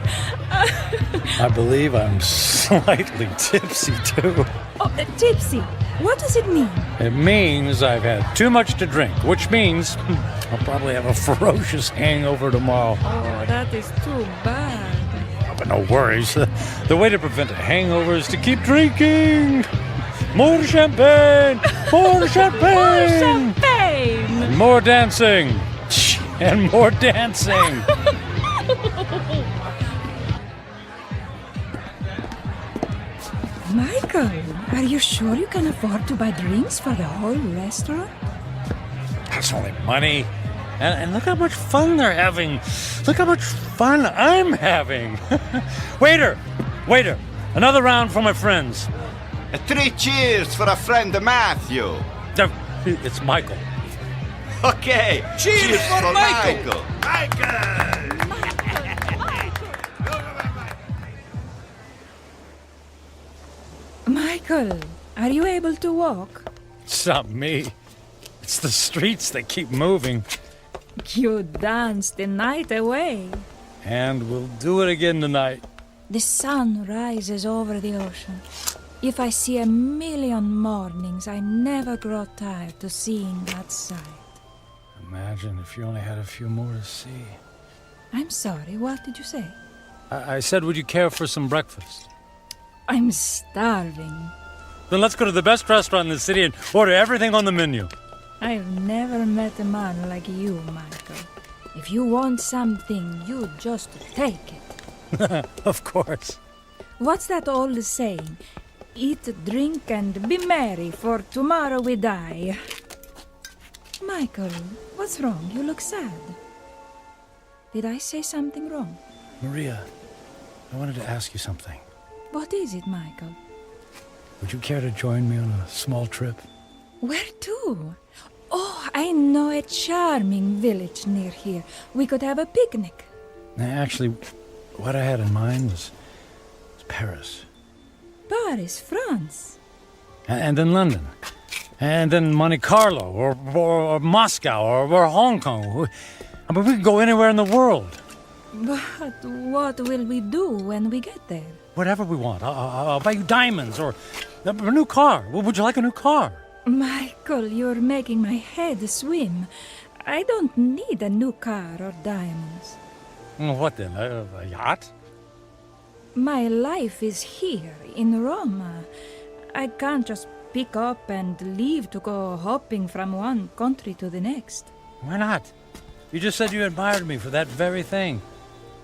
I believe I'm slightly tipsy too. Oh, tipsy. What does it mean? It means I've had too much to drink, which means I'll probably have a ferocious hangover tomorrow. Oh, that is too bad. Oh, but no worries. The way to prevent a hangover is to keep drinking. More champagne! More champagne! More champagne! And more dancing. And more dancing. Michael, are you sure you can afford to buy drinks for the whole restaurant? That's only money. And look how much fun they're having. Look how much fun I'm having. Waiter! Another round for my friends. 3 cheers for a friend Matthew. It's Michael. Okay, cheers for Michael. Michael, are you able to walk? It's not me. It's the streets that keep moving. You danced the night away. And we'll do it again tonight. The sun rises over the ocean. If I see a million mornings, I never grow tired to seeing that sight. Imagine if you only had a few more to see. I'm sorry, what did you say? I said, would you care for some breakfast? I'm starving. Then let's go to the best restaurant in the city and order everything on the menu. I've never met a man like you, Michael. If you want something, you just take it. Of course. What's that old saying? Eat, drink, and be merry, for tomorrow we die. Michael, what's wrong? You look sad. Did I say something wrong? Maria, I wanted to ask you something. What is it, Michael? Would you care to join me on a small trip? Where to? Oh, I know a charming village near here. We could have a picnic. Actually, what I had in mind was Paris. Paris, France. And then London. And then Monte Carlo, or Moscow, or Hong Kong. I mean, we could go anywhere in the world. But what will we do when we get there? Whatever we want. I'll buy you diamonds or a new car. Would you like a new car? Michael, you're making my head swim. I don't need a new car or diamonds. What then? A yacht? My life is here, in Rome. I can't just pick up and leave to go hopping from one country to the next. Why not? You just said you admired me for that very thing.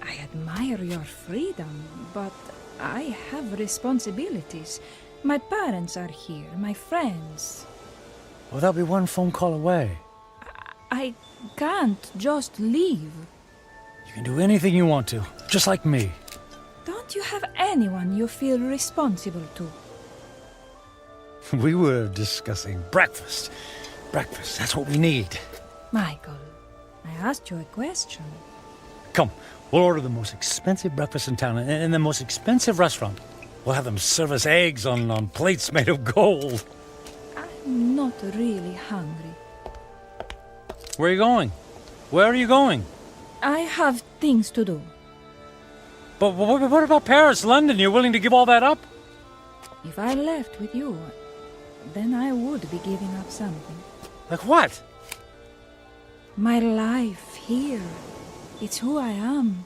I admire your freedom, but I have responsibilities. My parents are here, my friends. Well, they'll be one phone call away. I can't just leave. You can do anything you want to, just like me. Don't you have anyone you feel responsible to? We were discussing breakfast. Breakfast, that's what we need. Michael, I asked you a question. Come, we'll order the most expensive breakfast in town in the most expensive restaurant. We'll have them serve us eggs on plates made of gold. I'm not really hungry. Where are you going? Where are you going? I have things to do. But what about Paris, London? You're willing to give all that up? If I left with you, then I would be giving up something. Like what? My life here. It's who I am.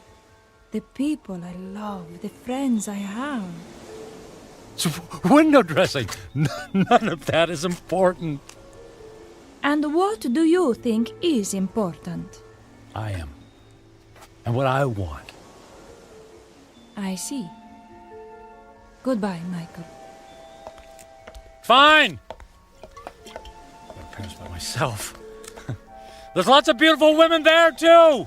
The people I love, the friends I have. So window dressing. None of that is important. And what do you think is important? I am. And what I want. I see. Goodbye, Michael. Fine. I'll go to Paris by myself. There's lots of beautiful women there, too.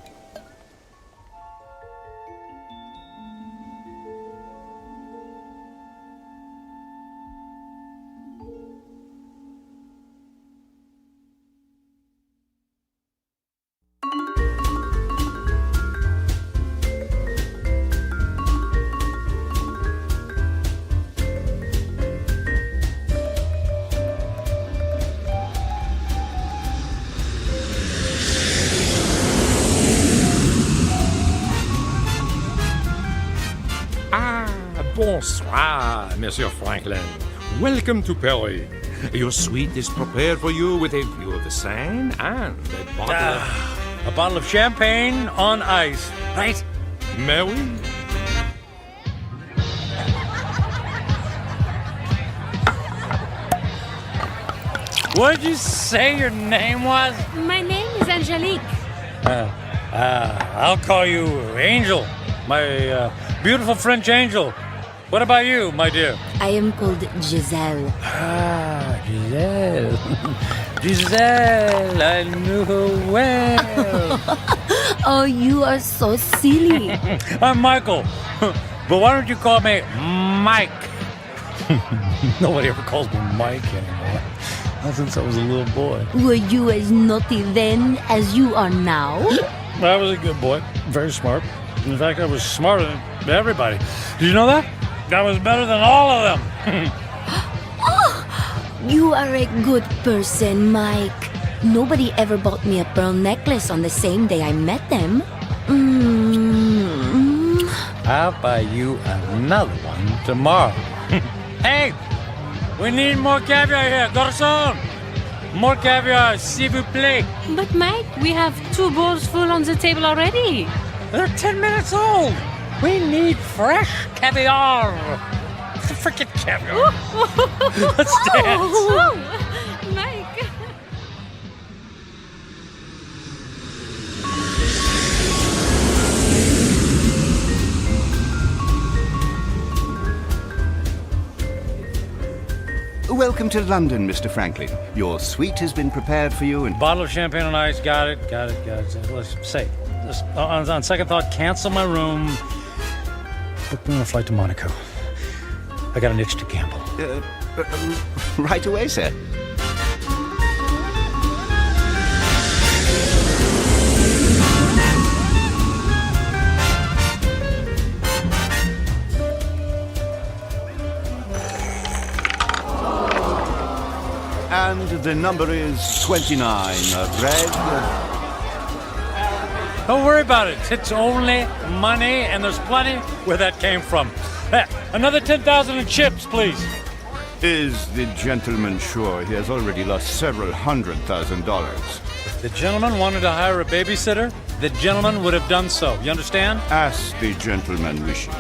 Bonsoir, Monsieur Franklin. Welcome to Paris. Your suite is prepared for you with a view of the Seine and a bottle of champagne on ice, right? Mais oui. What did you say your name was? My name is Angelique. I'll call you Angel, my beautiful French angel. What about you, my dear? I am called Giselle. Ah, Giselle. Giselle, I knew her well. Oh, you are so silly. I'm Michael. But why don't you call me Mike? Nobody ever calls me Mike anymore. Not since I was a little boy. Were you as naughty then as you are now? I was a good boy. Very smart. In fact, I was smarter than everybody. Did you know that? I was better than all of them. Oh, you are a good person, Mike. Nobody ever bought me a pearl necklace on the same day I met them. I'll buy you another one tomorrow. Hey, we need more caviar here. Garçon! More caviar, s'il vous plaît. But Mike, we have 2 bowls full on the table already. They're 10 minutes old. We need fresh caviar. Freaking caviar. Let's dance. Mike. Welcome to London, Mr. Franklin. Your suite has been prepared for you and... Bottle of champagne on ice. Got it. Let's say, just on second thought, cancel my room. Book me on a flight to Monaco. I got an itch to gamble. Right away, sir. And the number is 29, red. Don't worry about it. It's only money, and there's plenty where that came from. Another 10,000 in chips, please. Is the gentleman sure? He has already lost several $100,000. If the gentleman wanted to hire a babysitter, the gentleman would have done so. You understand? As the gentleman wishes.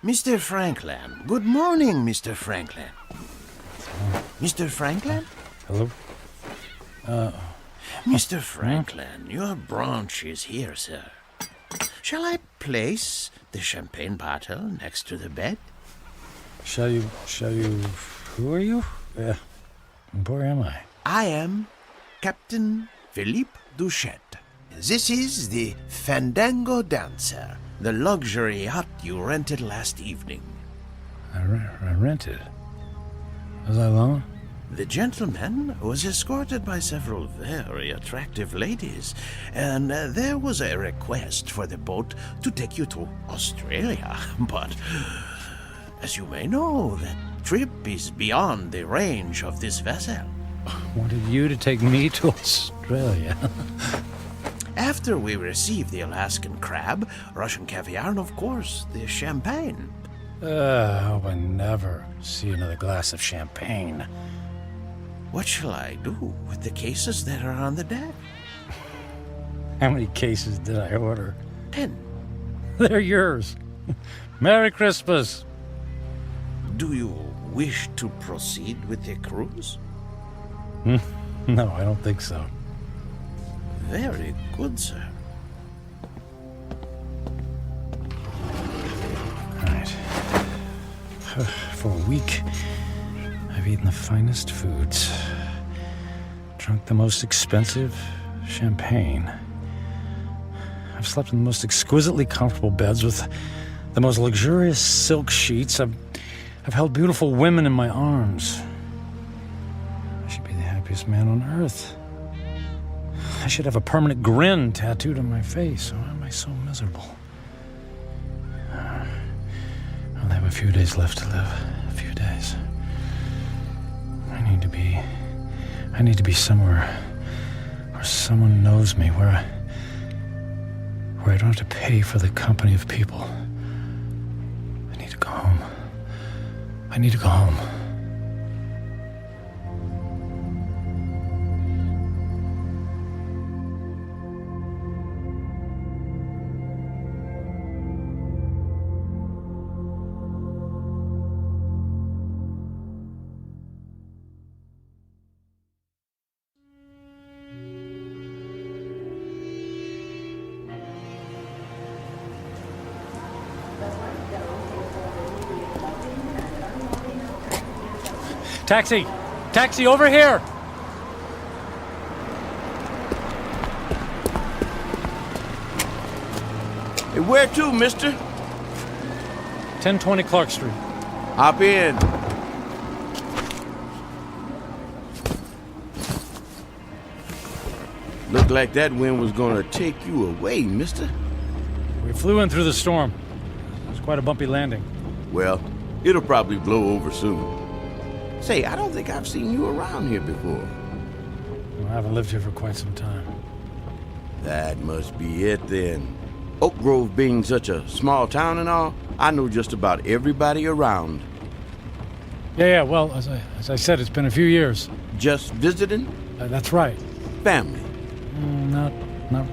Mr. Franklin. Good morning, Mr. Franklin. Mr. Franklin? Hello? Mr. Franklin, your branch is here, sir. Shall I place the champagne bottle next to the bed? Shall you, who are you? Where am I? I am Captain Philippe Duchette. This is the Fandango Dancer, the luxury yacht you rented last evening. I rented? Was I alone? The gentleman was escorted by several very attractive ladies, and there was a request for the boat to take you to Australia. But, as you may know, that trip is beyond the range of this vessel. Wanted you to take me to Australia. After we received the Alaskan crab, Russian caviar, and of course, the champagne. I hope I never see another glass of champagne. What shall I do with the cases that are on the deck? How many cases did I order? 10. They're yours. Merry Christmas. Do you wish to proceed with the cruise? No, I don't think so. Very good, sir. All right. For a week, I've eaten the finest foods, drunk the most expensive champagne. I've slept in the most exquisitely comfortable beds with the most luxurious silk sheets. I've held beautiful women in my arms. I should be the happiest man on earth. I should have a permanent grin tattooed on my face. Why am I so miserable? I'll have a few days left to live. A few days. I need to be somewhere where someone knows me, where I don't have to pay for the company of people. I need to go home. I need to go home. Taxi! Taxi, over here! Hey, where to, mister? 1020 Clark Street. Hop in. Looked like that wind was gonna take you away, mister. We flew in through the storm. It was quite a bumpy landing. Well, it'll probably blow over soon. Say, I don't think I've seen you around here before. Well, I haven't lived here for quite some time. That must be it then. Oak Grove being such a small town and all, I know just about everybody around. Yeah, well, as I said, it's been a few years. Just visiting? That's right. Family? Not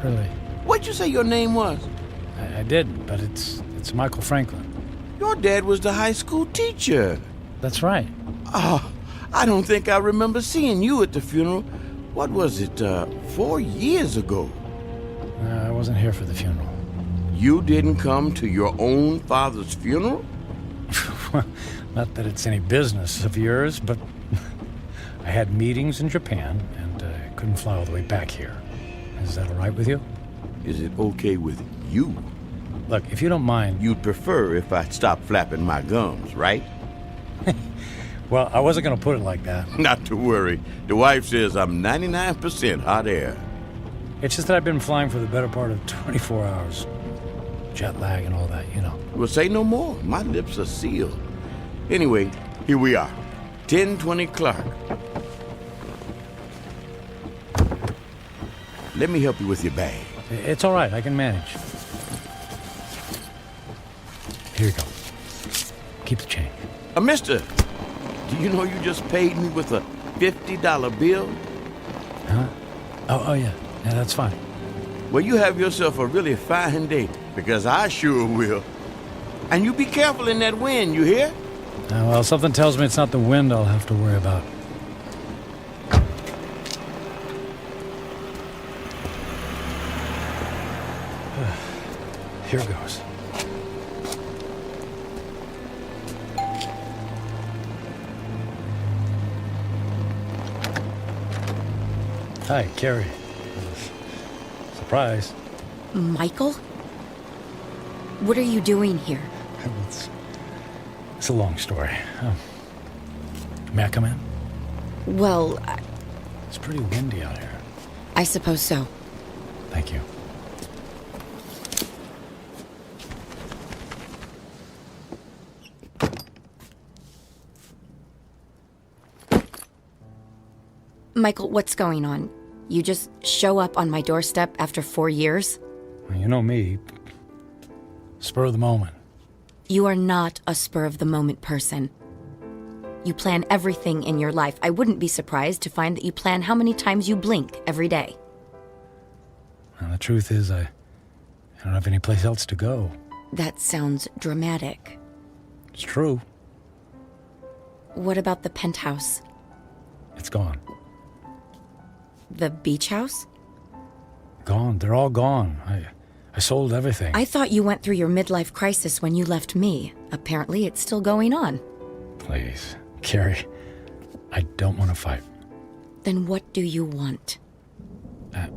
really. What'd you say your name was? I did, but it's Michael Franklin. Your dad was the high school teacher. That's right. Oh, I don't think I remember seeing you at the funeral. What was it, 4 years ago? I wasn't here for the funeral. You didn't come to your own father's funeral? Not that it's any business of yours, but I had meetings in Japan and couldn't fly all the way back here. Is that all right with you? Is it okay with you? Look, if you don't mind... You'd prefer if I stopped flapping my gums, right? Well, I wasn't going to put it like that. Not to worry. The wife says I'm 99% hot air. It's just that I've been flying for the better part of 24 hours. Jet lag and all that, you know. Well, say no more. My lips are sealed. Anyway, here we are. 1020 Clark. Let me help you with your bag. It's all right. I can manage. Here you go. Keep the change. Mister, do you know you just paid me with a $50 bill? Huh? Oh, yeah. Yeah, that's fine. Well, you have yourself a really fine day, because I sure will. And you be careful in that wind, you hear? Well, something tells me it's not the wind I'll have to worry about. Here goes. Hi, Carrie. Surprise. Michael? What are you doing here? It's a long story. May I come in? Well, It's pretty windy out here. I suppose so. Thank you. Michael, what's going on? You just show up on my doorstep after 4 years? Well, you know me. Spur of the moment. You are not a spur-of-the-moment person. You plan everything in your life. I wouldn't be surprised to find that you plan how many times you blink every day. Well, the truth is, I don't have any place else to go. That sounds dramatic. It's true. What about the penthouse? It's gone. The beach house? Gone. They're all gone. I sold everything. I thought you went through your midlife crisis when you left me. Apparently, it's still going on. Please, Carrie, I don't want to fight. Then what do you want? I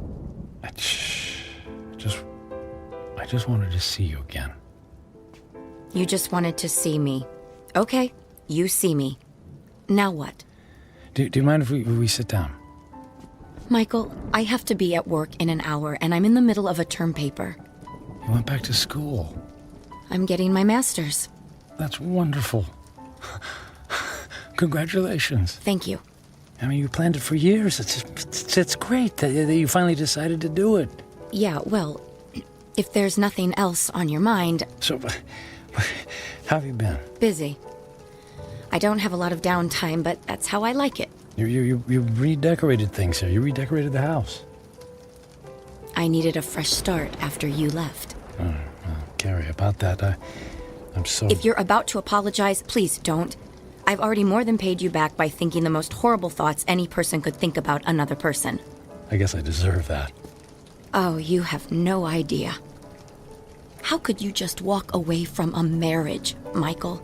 just wanted to see you again. You just wanted to see me. Okay, you see me. Now what? Do you mind if we sit down? Michael, I have to be at work in an hour, and I'm in the middle of a term paper. You went back to school. I'm getting my master's. That's wonderful. Congratulations. Thank you. I mean, you planned it for years. It's great that you finally decided to do it. Yeah, well, if there's nothing else on your mind... So, how have you been? Busy. I don't have a lot of downtime, but that's how I like it. You redecorated things here. You redecorated the house. I needed a fresh start after you left. Oh, well, Carrie, about that, I'm so... If you're about to apologize, please don't. I've already more than paid you back by thinking the most horrible thoughts any person could think about another person. I guess I deserve that. Oh, you have no idea. How could you just walk away from a marriage, Michael?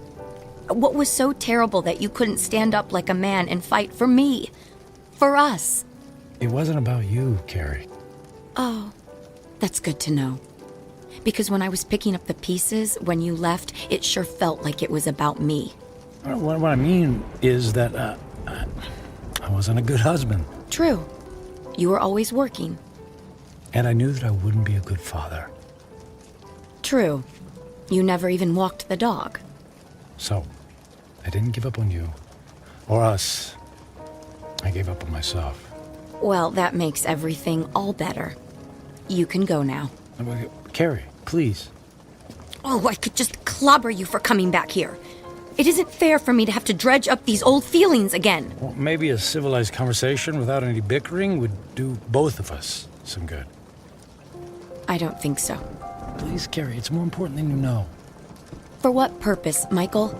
What was so terrible that you couldn't stand up like a man and fight for me? For us? It wasn't about you, Carrie. Oh, that's good to know. Because when I was picking up the pieces, when you left, it sure felt like it was about me. What I mean is that I wasn't a good husband. True. You were always working. And I knew that I wouldn't be a good father. True. You never even walked the dog. So, I didn't give up on you. Or us. I gave up on myself. Well, that makes everything all better. You can go now. Carrie, please. Oh, I could just clobber you for coming back here. It isn't fair for me to have to dredge up these old feelings again. Well, maybe a civilized conversation without any bickering would do both of us some good. I don't think so. Please, Carrie, it's more important than you know. For what purpose, Michael?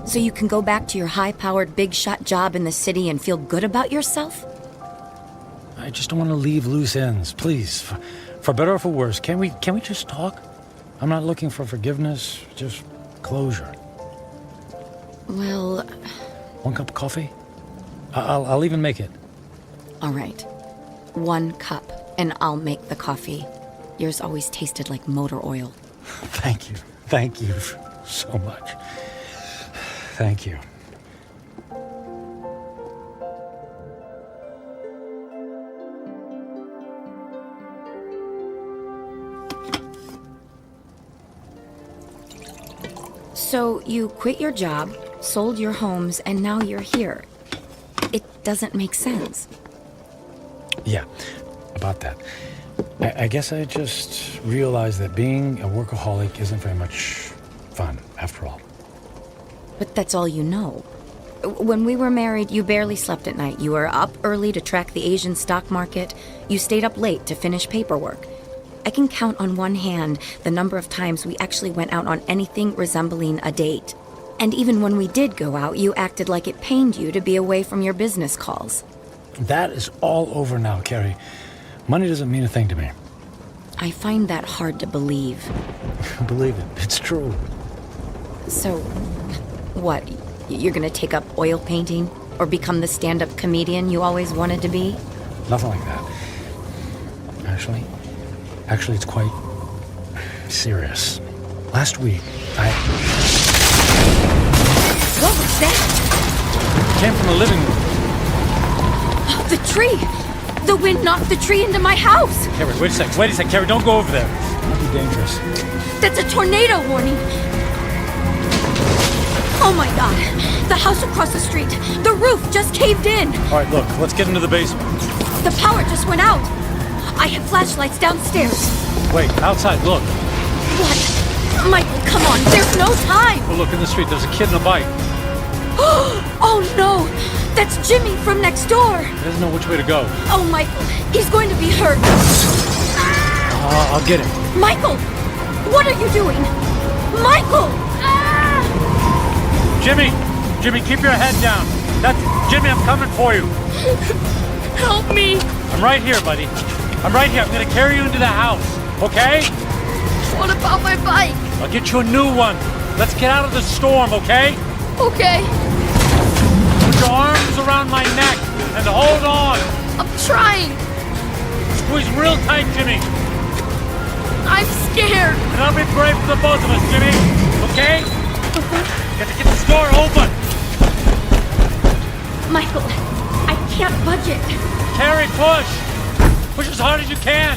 So you can go back to your high-powered, big-shot job in the city and feel good about yourself? I just don't want to leave loose ends. Please, for better or for worse, can we just talk? I'm not looking for forgiveness, just closure. Well... One cup of coffee? I'll even make it. All right. 1 cup, and I'll make the coffee. Yours always tasted like motor oil. Thank you. Thank you so much. Thank you. So you quit your job, sold your homes, and now you're here. It doesn't make sense. Yeah, about that. I guess I just realized that being a workaholic isn't very much fun, after all. But that's all you know. When we were married, you barely slept at night. You were up early to track the Asian stock market. You stayed up late to finish paperwork. I can count on one hand the number of times we actually went out on anything resembling a date. And even when we did go out, you acted like it pained you to be away from your business calls. That is all over now, Carrie. Money doesn't mean a thing to me. I find that hard to believe. Believe it. It's true. So, what? You're gonna take up oil painting? Or become the stand-up comedian you always wanted to be? Nothing like that. Actually, it's quite serious. Last week, What was that? It came from the living room. Oh, the tree! The wind knocked the tree into my house! Carrie, wait a sec, Carrie, don't go over there. It might be dangerous. That's a tornado warning! Oh my god! The house across the street! The roof just caved in! All right, look, let's get into the basement. The power just went out! I have flashlights downstairs. Wait, outside, look. What? Michael, come on, there's no time! Oh, look, in the street, there's a kid in a bike. Oh no! That's Jimmy from next door! He doesn't know which way to go. Oh, Michael, he's going to be hurt. I'll get him. Michael! What are you doing? Michael! Jimmy, keep your head down. Jimmy, I'm coming for you. Help me! I'm right here, buddy. I'm right here. I'm gonna carry you into the house, okay? What about my bike? I'll get you a new one. Let's get out of the storm, okay? Okay. Put your arms around my neck and hold on. I'm trying. Squeeze real tight, Jimmy. I'm scared. And I'll be brave for the both of us, Jimmy. Okay? Get this door open. Michael, I can't budge it. Carrie, push. Push as hard as you can.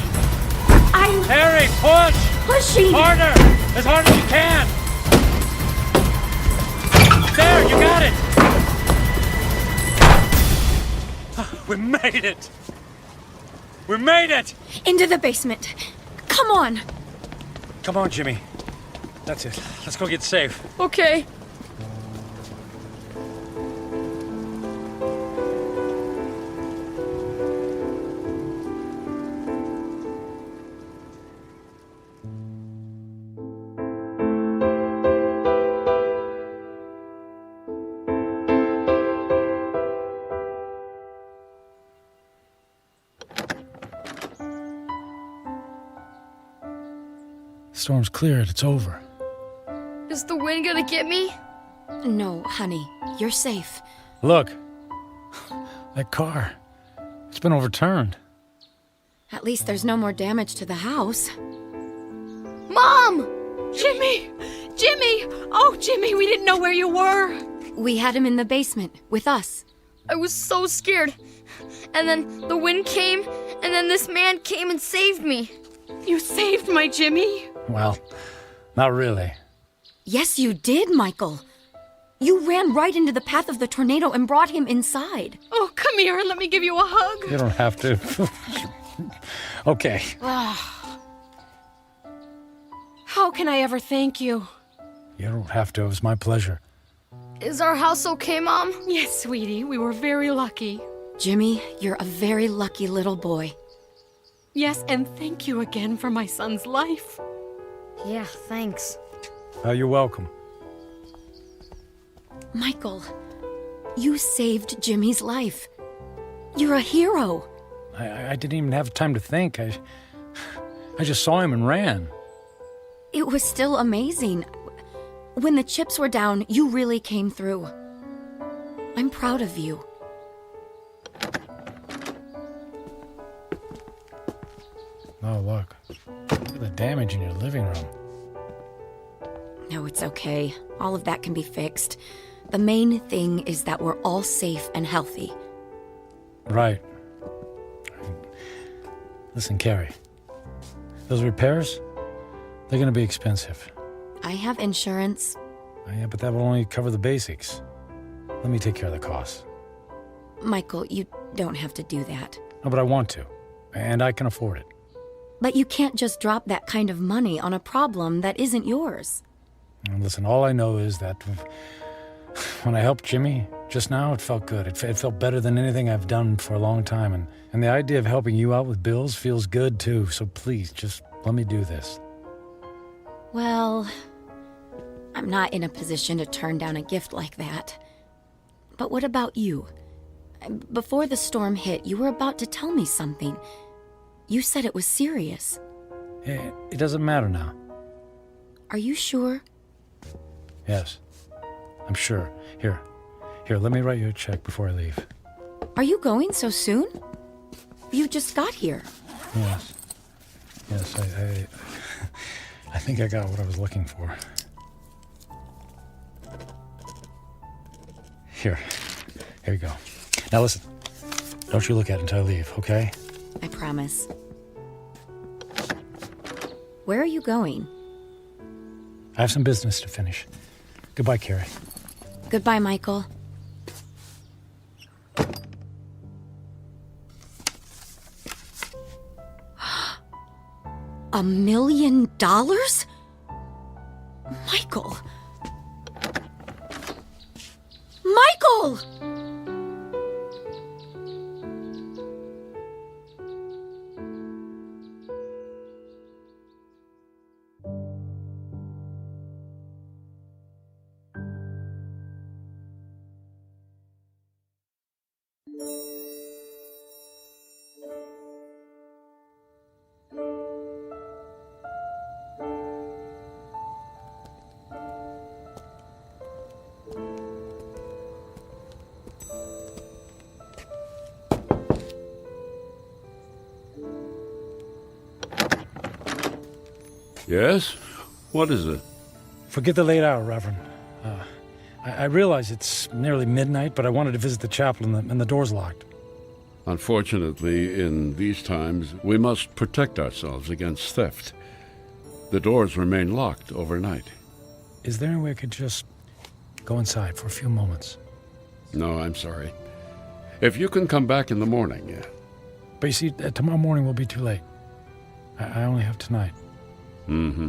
Carrie, push. Pushing. Harder. As hard as you can. There, you got it. We made it. We made it. Into the basement. Come on. Come on, Jimmy. That's it. Let's go get safe. Okay. storm's cleared. It's over. Is the wind gonna get me? No, honey. You're safe. Look. That car. It's been overturned. At least there's no more damage to the house. Mom! Jimmy! Jimmy! Oh, Jimmy, we didn't know where you were. We had him in the basement with us. I was so scared. And then the wind came, and then this man came and saved me. You saved my Jimmy? Well, not really. Yes, you did, Michael. You ran right into the path of the tornado and brought him inside. Oh, come here and let me give you a hug. You don't have to. Okay. How can I ever thank you? You don't have to. It was my pleasure. Is our house okay, Mom? Yes, sweetie. We were very lucky. Jimmy, you're a very lucky little boy. Yes, and thank you again for my son's life. Yeah, thanks. You're welcome. Michael, you saved Jimmy's life. You're a hero. I didn't even have time to think. I just saw him and ran. It was still amazing. When the chips were down, you really came through. I'm proud of you. Oh, look. Look at the damage in your living room. No, it's okay. All of that can be fixed. The main thing is that we're all safe and healthy. Right. Listen, Carrie. Those repairs, they're going to be expensive. I have insurance. Yeah, but that will only cover the basics. Let me take care of the costs. Michael, you don't have to do that. No, but I want to. And I can afford it. But you can't just drop that kind of money on a problem that isn't yours. And listen, all I know is that when I helped Jimmy just now, it felt good. It felt better than anything I've done for a long time. And the idea of helping you out with bills feels good, too. So please, just let me do this. Well, I'm not in a position to turn down a gift like that. But what about you? Before the storm hit, you were about to tell me something. You said it was serious. It doesn't matter now. Are you sure? Yes, I'm sure. Here, let me write you a check before I leave. Are you going so soon? You just got here. Yes, I think I got what I was looking for. Here you go. Now listen, don't you look at it until I leave, okay? I promise. Where are you going? I have some business to finish. Goodbye, Carrie. Goodbye, Michael. $1 million? Michael! Michael! Yes? What is it? Forget the late hour, Reverend. I realize it's nearly midnight, but I wanted to visit the chapel and the door's locked. Unfortunately, in these times, we must protect ourselves against theft. The doors remain locked overnight. Is there any way I could just go inside for a few moments? No, I'm sorry. If you can come back in the morning, yeah. But you see, tomorrow morning will be too late. I only have tonight. Mm-hmm.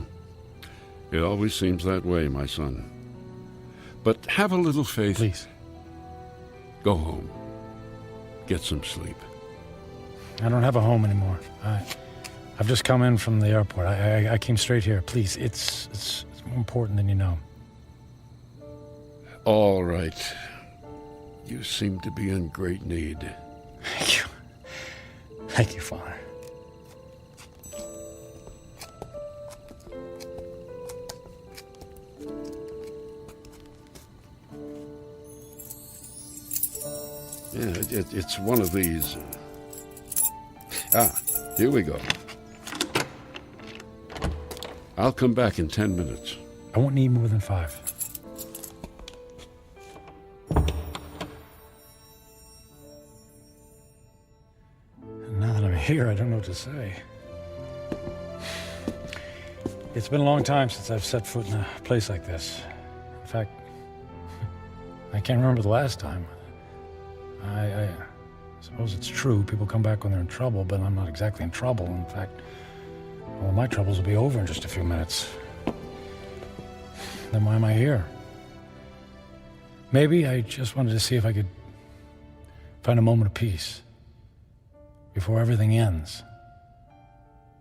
It always seems that way, my son. But have a little faith. Please. Go home. Get some sleep. I don't have a home anymore. I've just come in from the airport. I came straight here. Please, it's more important than you know. All right. You seem to be in great need. Thank you. Thank you, Father. Yeah, it's one of these. Here we go. I'll come back in 10 minutes. I won't need more than 5. And now that I'm here, I don't know what to say. It's been a long time since I've set foot in a place like this. In fact, I can't remember the last time. I suppose it's true. People come back when they're in trouble, but I'm not exactly in trouble. In fact, all my troubles will be over in just a few minutes. Then why am I here? Maybe I just wanted to see if I could find a moment of peace before everything ends.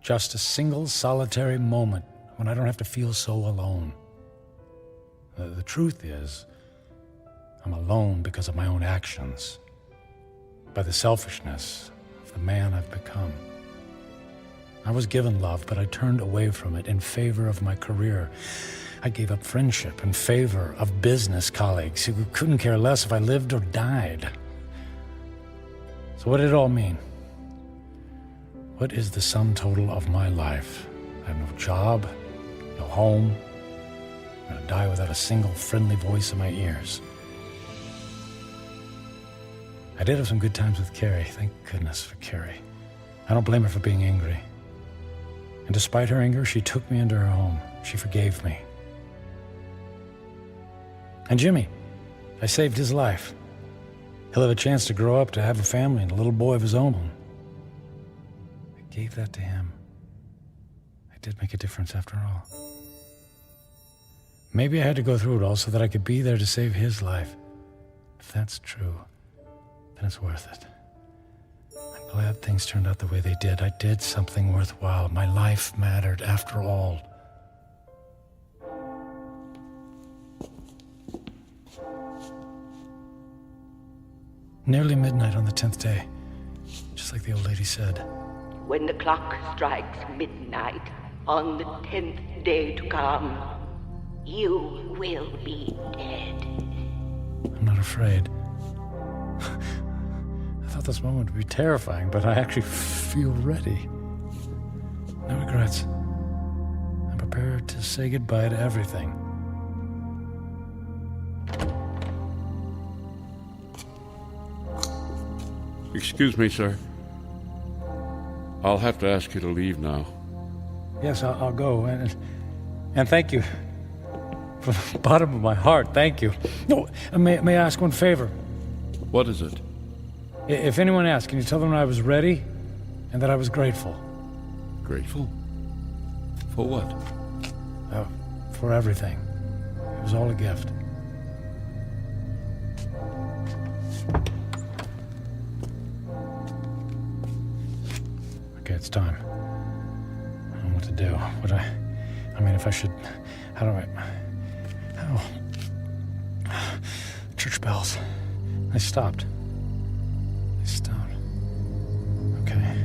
Just a single solitary moment when I don't have to feel so alone. The truth is, I'm alone because of my own actions, by the selfishness of the man I've become. I was given love, but I turned away from it in favor of my career. I gave up friendship in favor of business colleagues who couldn't care less if I lived or died. So what did it all mean? What is the sum total of my life? I have no job, no home. I'm gonna die without a single friendly voice in my ears. I did have some good times with Carrie. Thank goodness for Carrie. I don't blame her for being angry. And despite her anger, she took me into her home. She forgave me. And Jimmy, I saved his life. He'll have a chance to grow up, to have a family, and a little boy of his own. I gave that to him. I did make a difference after all. Maybe I had to go through it all so that I could be there to save his life. If that's true, then it's worth it. I'm glad things turned out the way they did. I did something worthwhile. My life mattered after all. Nearly midnight on the 10th day, just like the old lady said. When the clock strikes midnight on the 10th day to come, you will be dead. I'm not afraid. I thought this moment would be terrifying, but I actually feel ready. No regrets. I'm prepared to say goodbye to everything. Excuse me, sir. I'll have to ask you to leave now. Yes, I'll go. And thank you. From the bottom of my heart, thank you. No, may I ask one favor? What is it? If anyone asks, can you tell them I was ready and that I was grateful? Grateful? For what? For everything. It was all a gift. Okay, it's time. I don't know what to do. If I should... How do I... Church bells. They stopped. Okay.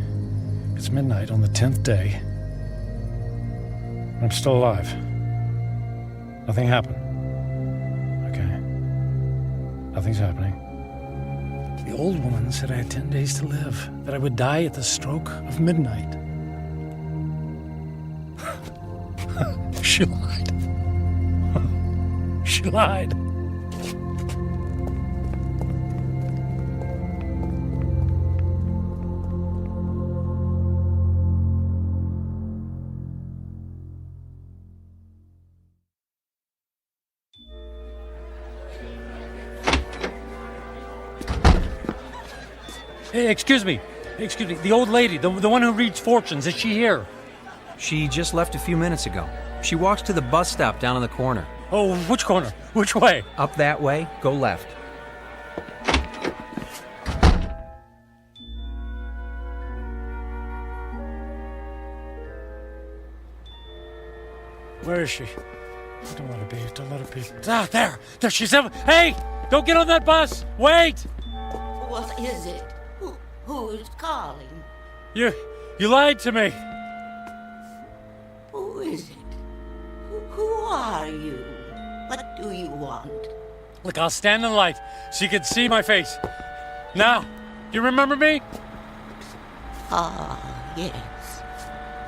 It's midnight on the 10th day. And I'm still alive. Nothing happened. Okay. Nothing's happening. The old woman said I had 10 days to live, that I would die at the stroke of midnight. She lied. She lied. Hey, excuse me. The old lady, the one who reads fortunes, is she here? She just left a few minutes ago. She walks to the bus stop down in the corner. Oh, which corner? Which way? Up that way, go left. Where is she? Don't let her be. Don't let her be. Ah, there she's. Hey! Don't get on that bus! Wait! What is it? Who's calling? You lied to me. Who is it? Who are you? What do you want? Look, I'll stand in the light so you can see my face. Now, do you remember me? Ah, yes.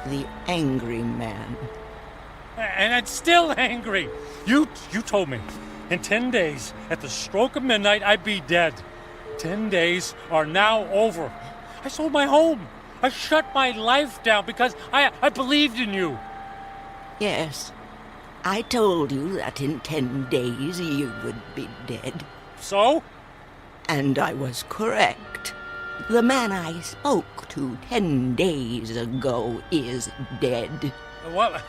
The angry man. And I'm still angry. You told me in 10 days, at the stroke of midnight, I'd be dead. 10 days are now over. I sold my home. I shut my life down because I believed in you. Yes. I told you that in 10 days you would be dead. So? And I was correct. The man I spoke to 10 days ago is dead. What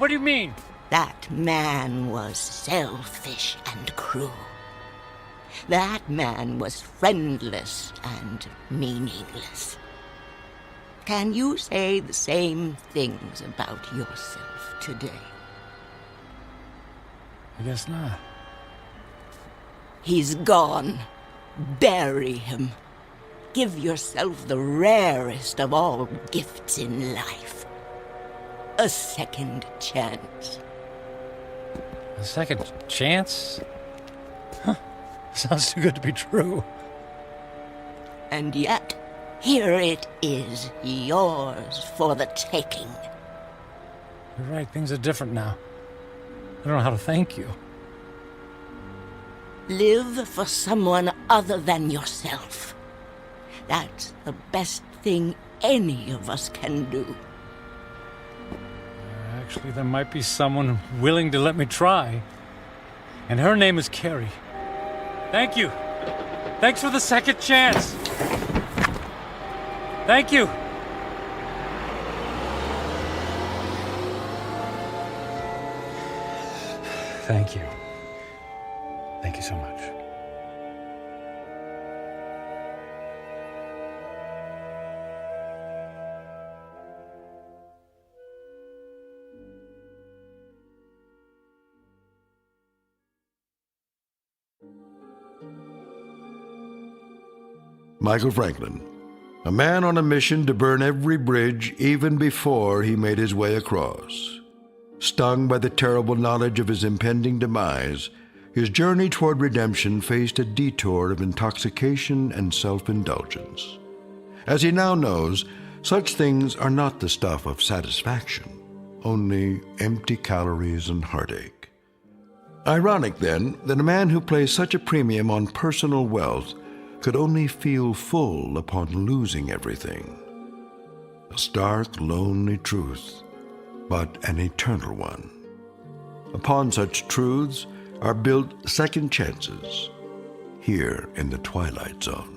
do you mean? That man was selfish and cruel. That man was friendless and meaningless. Can you say the same things about yourself today? I guess not. He's gone. Bury him. Give yourself the rarest of all gifts in life. A second chance. A second chance? Huh. Sounds too good to be true. And yet, here it is, yours for the taking. You're right, things are different now. I don't know how to thank you. Live for someone other than yourself. That's the best thing any of us can do. Actually, there might be someone willing to let me try. And her name is Carrie. Thank you. Thanks for the second chance. Thank you. Thank you. Thank you so much. Michael Franklin, a man on a mission to burn every bridge even before he made his way across. Stung by the terrible knowledge of his impending demise, his journey toward redemption faced a detour of intoxication and self-indulgence. As he now knows, such things are not the stuff of satisfaction, only empty calories and heartache. Ironic, then, that a man who placed such a premium on personal wealth could only feel full upon losing everything. A stark, lonely truth, but an eternal one. Upon such truths are built second chances here in the Twilight Zone.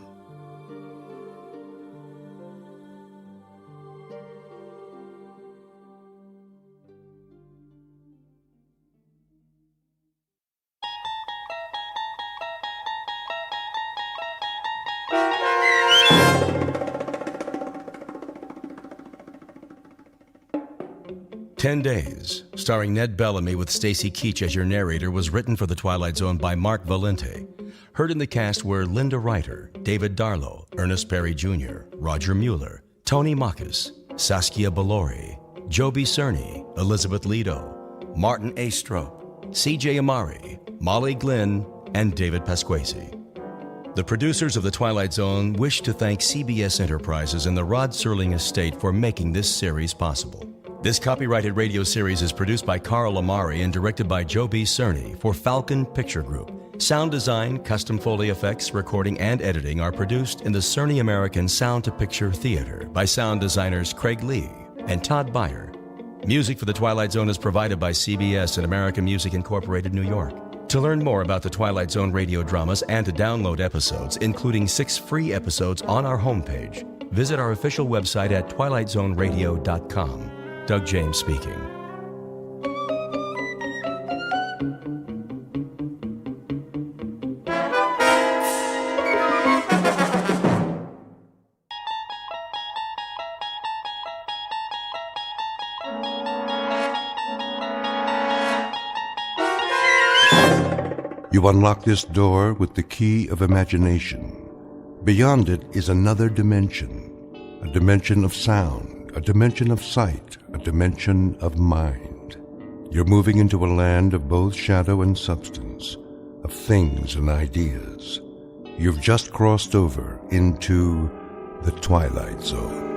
"10 Days," starring Ned Bellamy with Stacy Keach as your narrator, was written for The Twilight Zone by Mark Valente. Heard in the cast were Linda Reiter, David Darlow, Ernest Perry Jr., Roger Mueller, Tony Makis, Saskia Balori, Joby Cerny, Elizabeth Lido, Martin A. Strope, C.J. Amari, Molly Glynn, and David Pasquesi. The producers of The Twilight Zone wish to thank CBS Enterprises and the Rod Serling estate for making this series possible. This copyrighted radio series is produced by Carl Amari and directed by Joe B. Cerny for Falcon Picture Group. Sound design, custom Foley effects, recording, and editing are produced in the Cerny American Sound to Picture Theater by sound designers Craig Lee and Todd Beyer. Music for The Twilight Zone is provided by CBS and American Music Incorporated, New York. To learn more about the Twilight Zone radio dramas and to download episodes, including 6 free episodes on our homepage, visit our official website at twilightzoneradio.com. Doug James speaking. You unlock this door with the key of imagination. Beyond it is another dimension, a dimension of sound, a dimension of sight, a dimension of mind. You're moving into a land of both shadow and substance, of things and ideas. You've just crossed over into the Twilight Zone.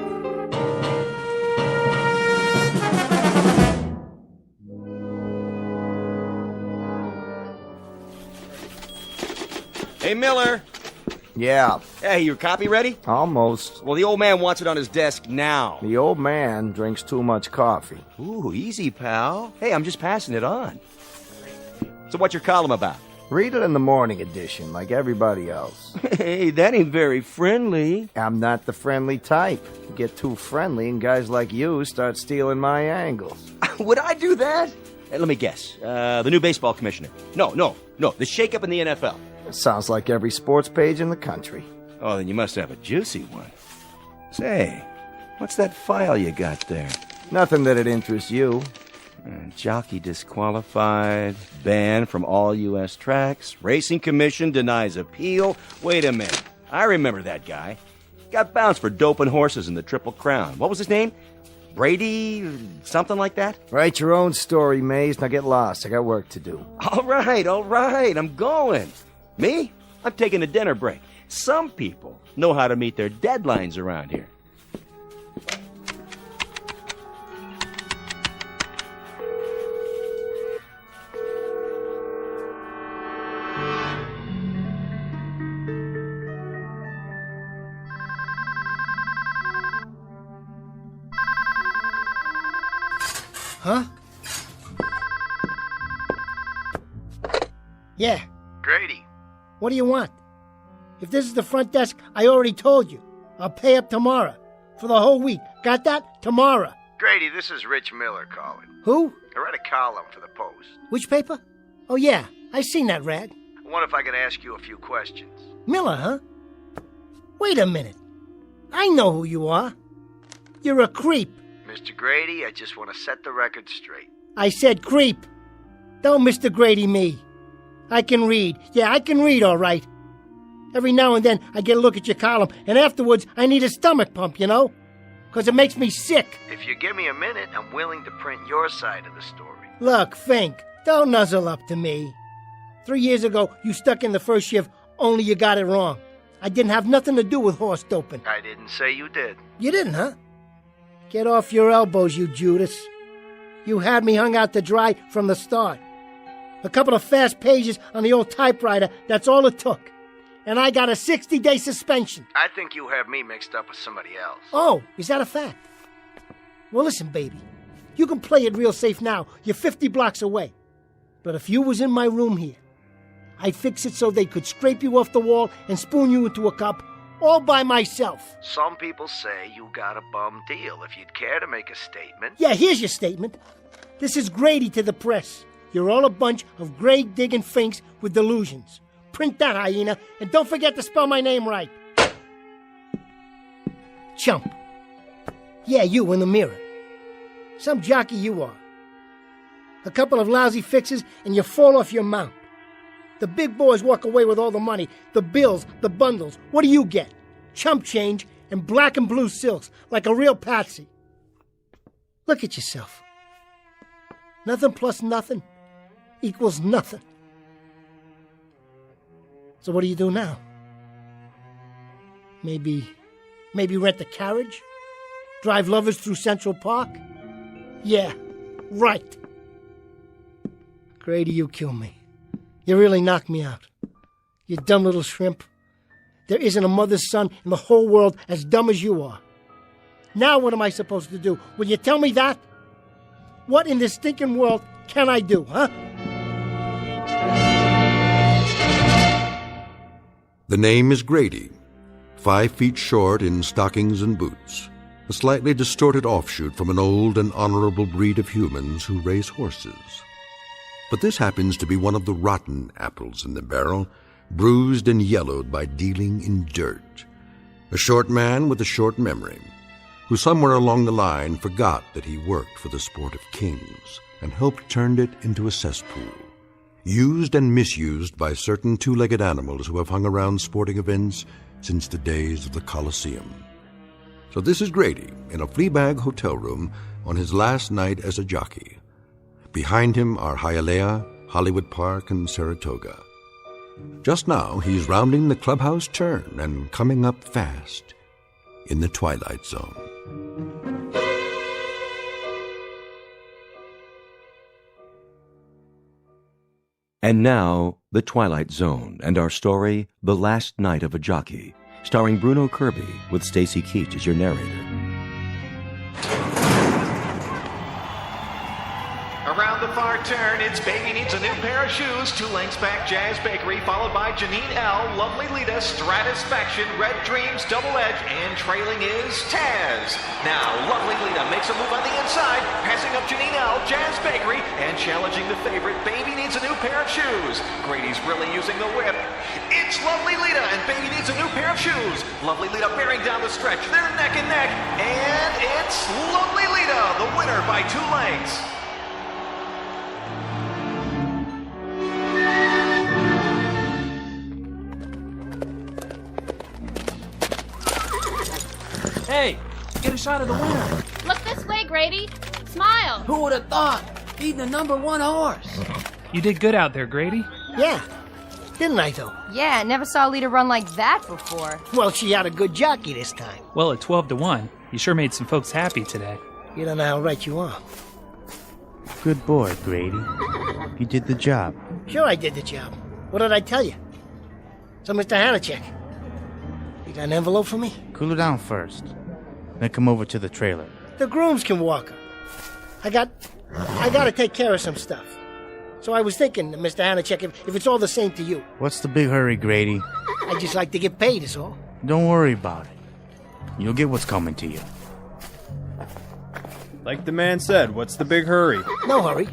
Hey, Miller. Yeah. Hey, your copy ready? Almost. Well, the old man wants it on his desk now. The old man drinks too much coffee. Ooh, easy, pal. Hey, I'm just passing it on. So what's your column about? Read it in the morning edition, like everybody else. Hey, that ain't very friendly. I'm not the friendly type. You get too friendly and guys like you start stealing my angles. Would I do that? Hey, let me guess. The new baseball commissioner. No. The shakeup in the NFL. Sounds like every sports page in the country. Oh, then you must have a juicy one. Say, what's that file you got there? Nothing that'd interest you. Jockey disqualified, banned from all U.S. tracks, Racing Commission denies appeal. Wait a minute. I remember that guy. Got bounced for doping horses in the Triple Crown. What was his name? Brady? Something like that? Write your own story, Maze. Now get lost. I got work to do. All right. I'm going. Me? I'm taking a dinner break. Some people know how to meet their deadlines around here. Huh? Yeah. Grady. What do you want? If this is the front desk, I already told you. I'll pay up tomorrow. For the whole week. Got that? Tomorrow. Grady, this is Rich Miller calling. Who? I read a column for the Post. Which paper? Oh, yeah. I seen that rag. I wonder if I could ask you a few questions. Miller, huh? Wait a minute. I know who you are. You're a creep. Mr. Grady, I just want to set the record straight. I said creep. Don't Mr. Grady me. I can read. Yeah, I can read, all right. Every now and then I get a look at your column, and afterwards I need a stomach pump, you know? Because it makes me sick. If you give me a minute, I'm willing to print your side of the story. Look, Fink, don't nuzzle up to me. 3 years ago, you stuck in the first shift, only you got it wrong. I didn't have nothing to do with horse doping. I didn't say you did. You didn't, huh? Get off your elbows, you Judas. You had me hung out to dry from the start. A couple of fast pages on the old typewriter, that's all it took. And I got a 60-day suspension. I think you have me mixed up with somebody else. Oh, is that a fact? Well, listen, baby. You can play it real safe now. You're 50 blocks away. But if you was in my room here, I'd fix it so they could scrape you off the wall and spoon you into a cup all by myself. Some people say you got a bum deal. If you'd care to make a statement. Yeah, here's your statement. This is Grady to the press. You're all a bunch of grave-digging finks with delusions. Print that, hyena, and don't forget to spell my name right. Chump. Yeah, you in the mirror. Some jockey you are. A couple of lousy fixes and you fall off your mount. The big boys walk away with all the money, the bills, the bundles. What do you get? Chump change and black and blue silks, like a real patsy. Look at yourself. Nothing plus nothing equals nothing. So what do you do now? Maybe rent a carriage? Drive lovers through Central Park? Yeah, right. Grady, you kill me. You really knock me out. You dumb little shrimp. There isn't a mother's son in the whole world as dumb as you are. Now what am I supposed to do? Will you tell me that? What in this stinking world can I do, huh? The name is Grady, 5 feet short in stockings and boots, a slightly distorted offshoot from an old and honorable breed of humans who race horses. But this happens to be one of the rotten apples in the barrel, bruised and yellowed by dealing in dirt. A short man with a short memory, who somewhere along the line forgot that he worked for the sport of kings and helped turn it into a cesspool, used and misused by certain two-legged animals who have hung around sporting events since the days of the Colosseum. So this is Grady in a Fleabag hotel room on his last night as a jockey. Behind him are Hialeah, Hollywood Park, and Saratoga. Just now, he's rounding the clubhouse turn and coming up fast in the Twilight Zone. And now, The Twilight Zone and our story, The Last Night of a Jockey, starring Bruno Kirby with Stacy Keach as your narrator. Around the far turn, it's Baby Needs a New Pair of Shoes, 2 lengths back Jazz Bakery, followed by Janine L, Lovely Lita, Stratisfaction, Red Dreams, Double Edge, and trailing is Taz. Now, Lovely Lita makes a move on the inside, passing up Janine L, Jazz Bakery, and challenging the favorite, Baby Needs a New Pair of Shoes. Grady's really using the whip. It's Lovely Lita, and Baby Needs a New Pair of Shoes. Lovely Lita bearing down the stretch. They're neck and neck, and it's Lovely Lita, the winner by 2 lengths. Hey, get a shot of the winner. Look this way, Grady. Smile. Who would have thought? Beating the number 1 horse. You did good out there, Grady. Yeah. Didn't I, though? Yeah, never saw Lita run like that before. Well, she had a good jockey this time. Well, at 12-1, you sure made some folks happy today. You don't know how right you are. Good boy, Grady. You did the job. Sure I did the job. What did I tell you? So, Mr. Hanachek, you got an envelope for me? Cool it down first. Then come over to the trailer. The grooms can walk her. I gotta take care of some stuff. So I was thinking, Mr. Hanachek, if it's all the same to you. What's the big hurry, Grady? I just like to get paid, is all. Don't worry about it. You'll get what's coming to you. Like the man said, what's the big hurry? No hurry.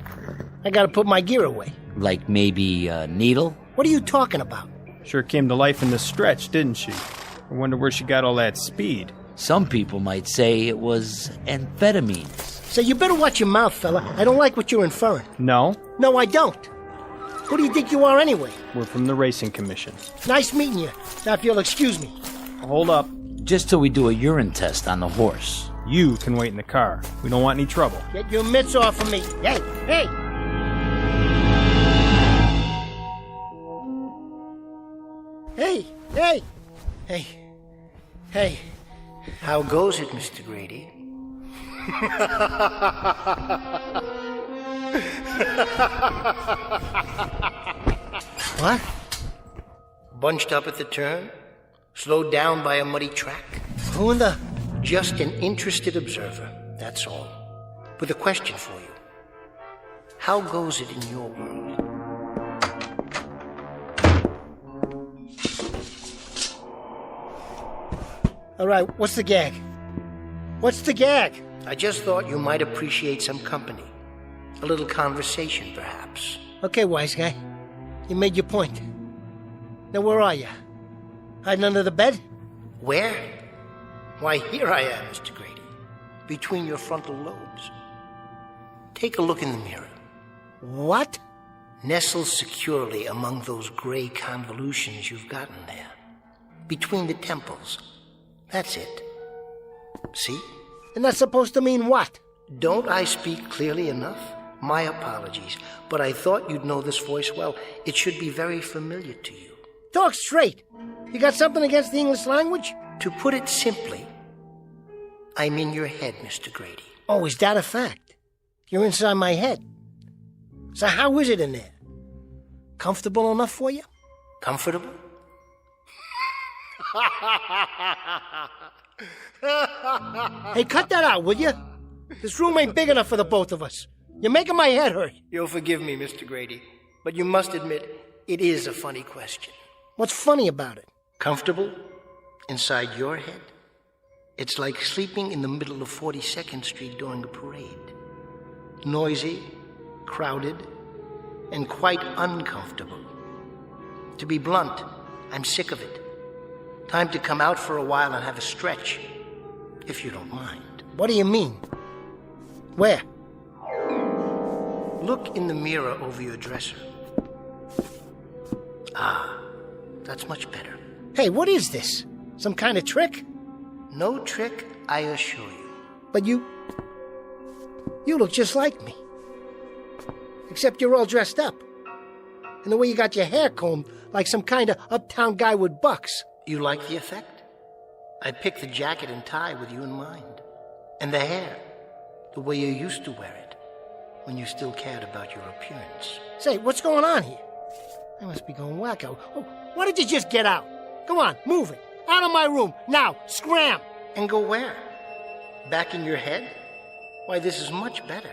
I gotta put my gear away. Like maybe a needle? What are you talking about? Sure came to life in the stretch, didn't she? I wonder where she got all that speed. Some people might say it was amphetamines. So you better watch your mouth, fella. I don't like what you're inferring. No? No, I don't. Who do you think you are anyway? We're from the Racing Commission. Nice meeting you. Now, if you'll excuse me. Hold up. Just till we do a urine test on the horse. You can wait in the car. We don't want any trouble. Get your mitts off of me. Hey, hey! Hey, hey! Hey, hey. How goes it, Mr. Grady? What? Bunched up at the turn? Slowed down by a muddy track? Who in the... Just an interested observer, that's all. With a question for you. How goes it in your world? All right, what's the gag? What's the gag? I just thought you might appreciate some company. A little conversation, perhaps. Okay, wise guy. You made your point. Now, where are you? Hiding under the bed? Where? Why, here I am, Mr. Grady. Between your frontal lobes. Take a look in the mirror. What? Nestled securely among those gray convolutions you've gotten there. Between the temples. That's it. See? And that's supposed to mean what? Don't I speak clearly enough? My apologies, but I thought you'd know this voice well. It should be very familiar to you. Talk straight! You got something against the English language? To put it simply, I'm in your head, Mr. Grady. Oh, is that a fact? You're inside my head. So how is it in there? Comfortable enough for you? Comfortable? Hey, cut that out, will you? This room ain't big enough for the both of us. You're making my head hurt. You'll forgive me, Mr. Grady, but you must admit, it is a funny question. What's funny about it? Comfortable? Inside your head? It's like sleeping in the middle of 42nd Street during a parade. Noisy, crowded, and quite uncomfortable. To be blunt, I'm sick of it. Time to come out for a while and have a stretch, if you don't mind. What do you mean? Where? Look in the mirror over your dresser. Ah, that's much better. Hey, what is this? Some kind of trick? No trick, I assure you. But you look just like me. Except you're all dressed up. And the way you got your hair combed like some kind of uptown guy with bucks. You like the effect? I picked the jacket and tie with you in mind. And the hair, the way you used to wear it, when you still cared about your appearance. Say, what's going on here? I must be going wacko. Oh, why don't you just get out? Come on, move it. Out of my room, now, scram! And go where? Back in your head? Why, this is much better.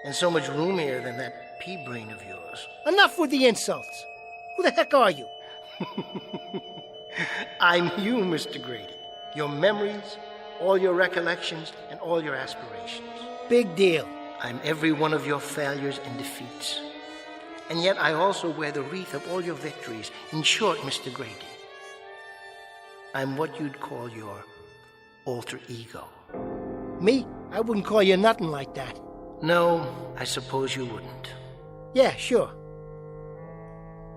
And so much roomier than that pea brain of yours. Enough with the insults. Who the heck are you? I'm you, Mr. Grady. Your memories, all your recollections, and all your aspirations. Big deal. I'm every one of your failures and defeats. And yet I also wear the wreath of all your victories. In short, Mr. Grady, I'm what you'd call your alter ego. Me? I wouldn't call you nothing like that. No, I suppose you wouldn't. Yeah, sure.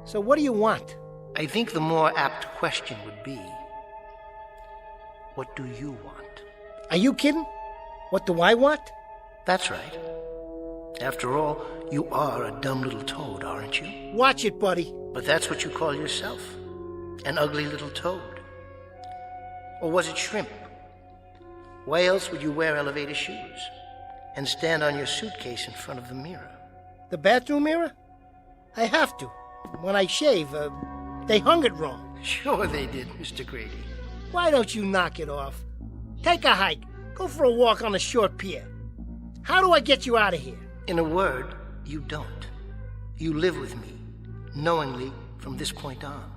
So what do you want? I think the more apt question would be, what do you want? Are you kidding? What do I want? That's right. After all, you are a dumb little toad, aren't you? Watch it, buddy. But that's what you call yourself. An ugly little toad. Or was it shrimp? Why else would you wear elevator shoes and stand on your suitcase in front of the mirror? The bathroom mirror? I have to. When I shave, they hung it wrong. Sure they did, Mr. Grady. Why don't you knock it off? Take a hike. Go for a walk on the short pier. How do I get you out of here? In a word, you don't. You live with me, knowingly, from this point on.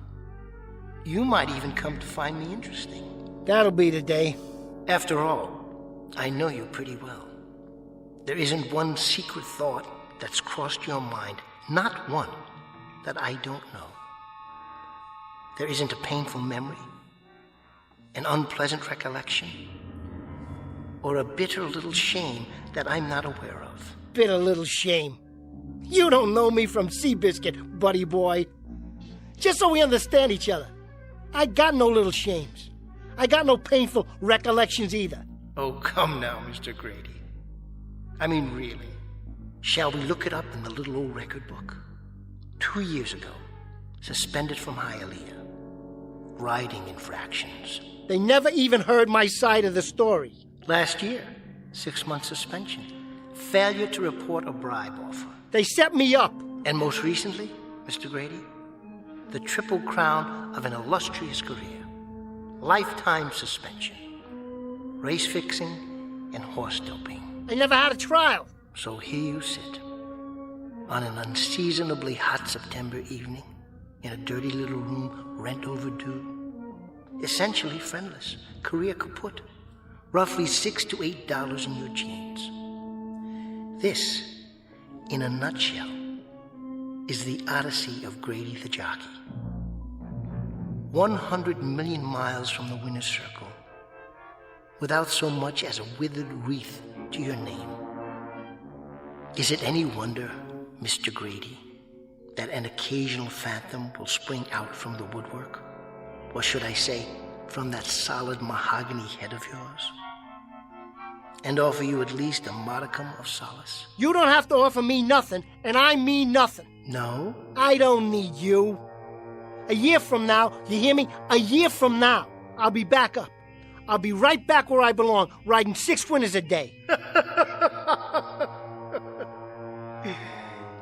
You might even come to find me interesting. That'll be the day. After all, I know you pretty well. There isn't one secret thought that's crossed your mind, not one, that I don't know. There isn't a painful memory, an unpleasant recollection, or a bitter little shame that I'm not aware of. Bitter little shame. You don't know me from Seabiscuit, buddy boy. Just so we understand each other, I got no little shames. I got no painful recollections either. Oh, come now, Mr. Grady. I mean, really. Shall we look it up in the little old record book? 2 years ago, suspended from Hialeah. Riding infractions. They never even heard my side of the story. Last year, 6-month suspension. Failure to report a bribe offer. They set me up. And most recently, Mr. Grady, the triple crown of an illustrious career. Lifetime suspension. Race fixing and horse doping. I never had a trial. So here you sit, on an unseasonably hot September evening, in a dirty little room, rent overdue, essentially friendless, career kaput, roughly $6 to $8 in your jeans. This, in a nutshell, is the odyssey of Grady the jockey. 100 million miles from the winner's circle, without so much as a withered wreath to your name. Is it any wonder, Mr. Grady, that an occasional phantom will spring out from the woodwork? Or should I say, from that solid mahogany head of yours? And offer you at least a modicum of solace? You don't have to offer me nothing, and I mean nothing. No? I don't need you. A year from now, you hear me? A year from now, I'll be back up. I'll be right back where I belong, riding 6 winners a day.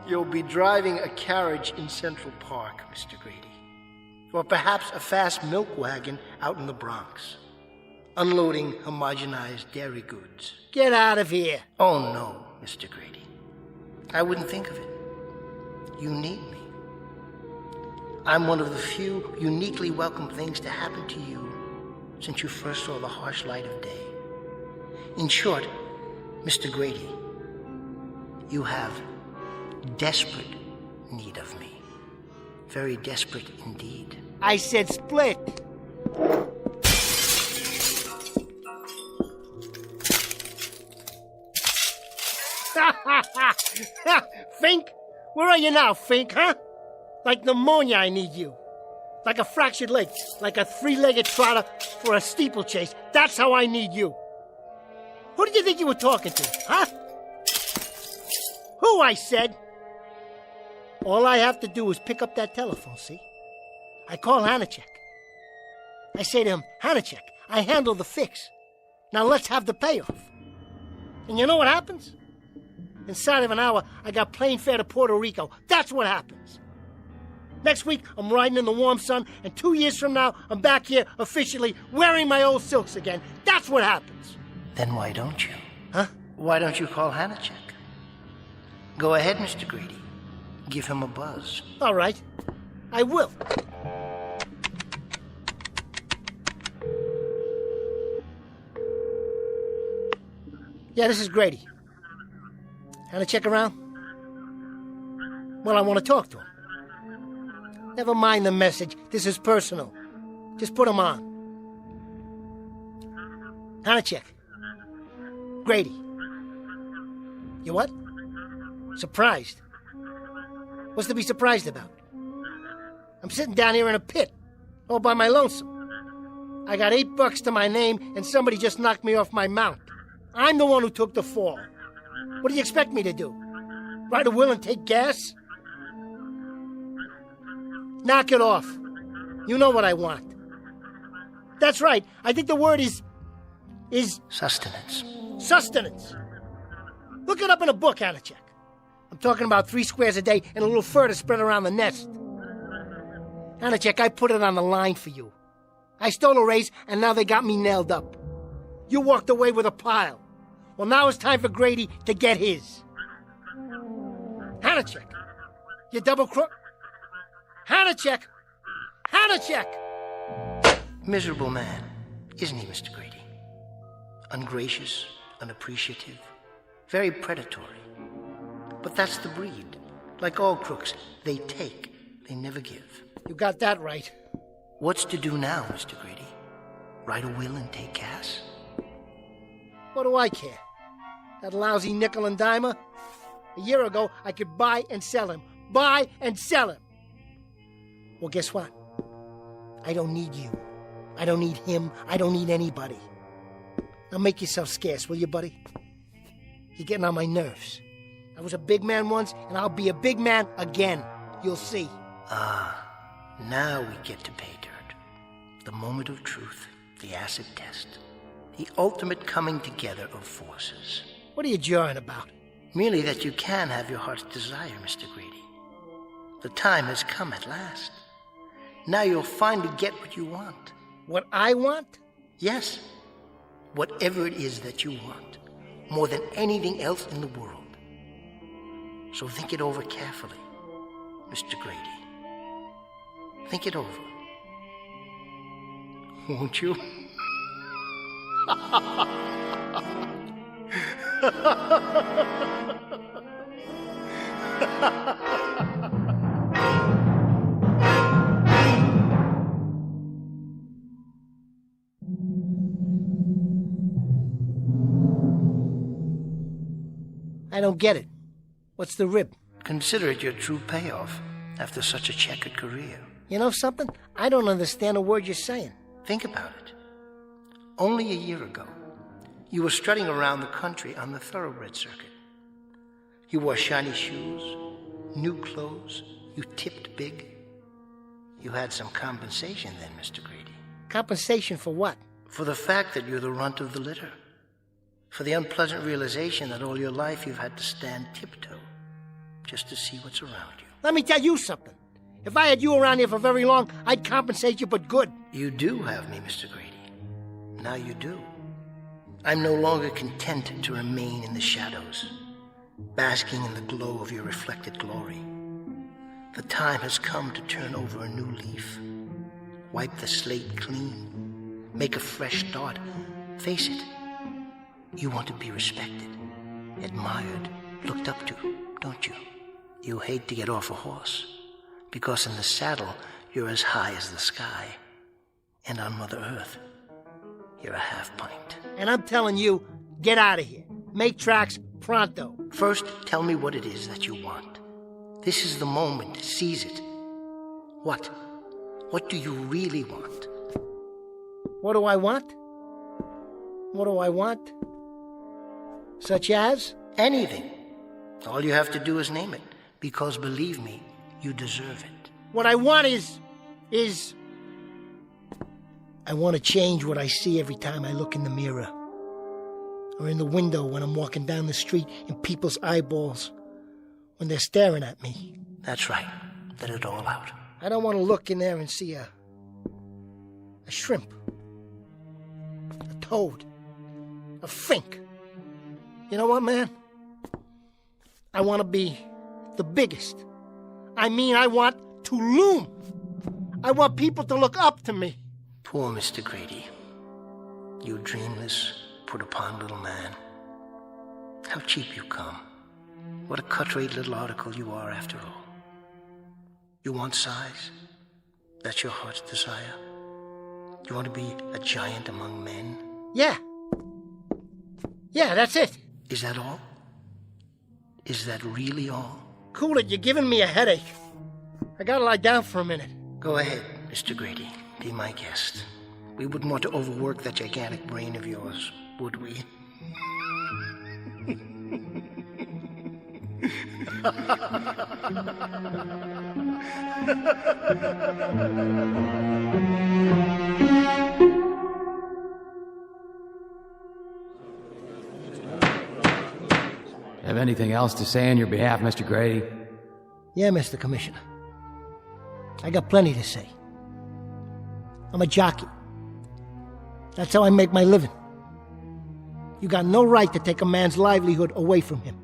You'll be driving a carriage in Central Park, Mr. Grady. Or perhaps a fast milk wagon out in the Bronx, unloading homogenized dairy goods. Get out of here. Oh, no, Mr. Grady. I wouldn't think of it. You need me. I'm one of the few uniquely welcome things to happen to you since you first saw the harsh light of day. In short, Mr. Grady, you have desperate need of me. Very desperate indeed. I said split. Fink? Where are you now, Fink, huh? Like pneumonia, I need you. Like a fractured leg, like a 3-legged trotter for a steeplechase. That's how I need you. Who did you think you were talking to, huh? Who, I said? All I have to do is pick up that telephone, see? I call Hanachek. I say to him, Hanachek, I handle the fix. Now let's have the payoff. And you know what happens? Inside of an hour, I got plane fare to Puerto Rico. That's what happens. Next week, I'm riding in the warm sun, and 2 years from now, I'm back here officially wearing my old silks again. That's what happens. Then why don't you? Huh? Why don't you call Hanachek? Go ahead, Mr. Grady. Give him a buzz. All right. I will. Yeah, this is Grady. Hanachek around? Well, I want to talk to him. Never mind the message. This is personal. Just put him on. Hanachek. Grady. You what? Surprised? What's to be surprised about? I'm sitting down here in a pit, all by my lonesome. I got $8 to my name, and somebody just knocked me off my mount. I'm the one who took the fall. What do you expect me to do? Write a will and take gas? Knock it off. You know what I want. That's right. I think the word is... Sustenance. Sustenance. Look it up in a book, Hanachek. I'm talking about 3 squares a day and a little fur to spread around the nest. Hanachek, I put it on the line for you. I stole a raise, and now they got me nailed up. You walked away with a pile. Well, now it's time for Grady to get his. Hanachek, you double crook. Hanachek! Hanachek! Miserable man, isn't he, Mr. Grady? Ungracious, unappreciative, very predatory. But that's the breed. Like all crooks, they take, they never give. You got that right. What's to do now, Mr. Grady? Write a will and take gas? What do I care? That lousy nickel and dimer? A year ago, I could buy and sell him. Buy and sell him. Well, guess what? I don't need you. I don't need him. I don't need anybody. Now make yourself scarce, will you, buddy? You're getting on my nerves. I was a big man once, and I'll be a big man again. You'll see. Ah, now we get to pay dirt. The moment of truth, the acid test. The ultimate coming together of forces. What are you jawing about? Merely that you can have your heart's desire, Mr. Grady. The time has come at last. Now you'll finally get what you want. What I want? Yes. Whatever it is that you want. More than anything else in the world. So think it over carefully, Mr. Grady. Think it over. Won't you? I don't get it. What's the rib? Consider it your true payoff after such a checkered career. You know something? I don't understand a word you're saying. Think about it. Only a year ago, you were strutting around the country on the thoroughbred circuit. You wore shiny shoes, new clothes, you tipped big. You had some compensation then, Mr. Grady. Compensation for what? For the fact that you're the runt of the litter. For the unpleasant realization that all your life you've had to stand tiptoe just to see what's around you. Let me tell you something. If I had you around here for very long, I'd compensate you, but good. You do have me, Mr. Grady. Now you do. I'm no longer content to remain in the shadows, basking in the glow of your reflected glory. The time has come to turn over a new leaf, wipe the slate clean, make a fresh start. Face it, you want to be respected, admired, looked up to, don't you? You hate to get off a horse, because in the saddle you're as high as the sky, and on Mother Earth, you're a half pint. And I'm telling you, get out of here. Make tracks pronto. First, tell me what it is that you want. This is the moment. Seize it. What? What do you really want? What do I want? What do I want? Such as? Anything. All you have to do is name it. Because believe me, You deserve it. What I want is... I want to change what I see every time I look in the mirror. Or in the window when I'm walking down the street in people's eyeballs. When they're staring at me. That's right. Let it all out. I don't want to look in there and see a shrimp. A toad. A fink. You know what, man? I want to be the biggest. I mean, I want to loom. I want people to look up to me. Poor Mr. Grady. You dreamless, put-upon little man. How cheap you come. What a cut-rate little article you are, after all. You want size? That's your heart's desire? You want to be a giant among men? Yeah. Yeah, that's it. Is that all? Is that really all? Cool it, you're giving me a headache. I gotta lie down for a minute. Go ahead, Mr. Grady. Be my guest. We wouldn't want to overwork that gigantic brain of yours, would we? Have anything else to say on your behalf, Mr. Grady? Yeah, Mr. Commissioner. I got plenty to say. I'm a jockey. That's how I make my living. You got no right to take a man's livelihood away from him.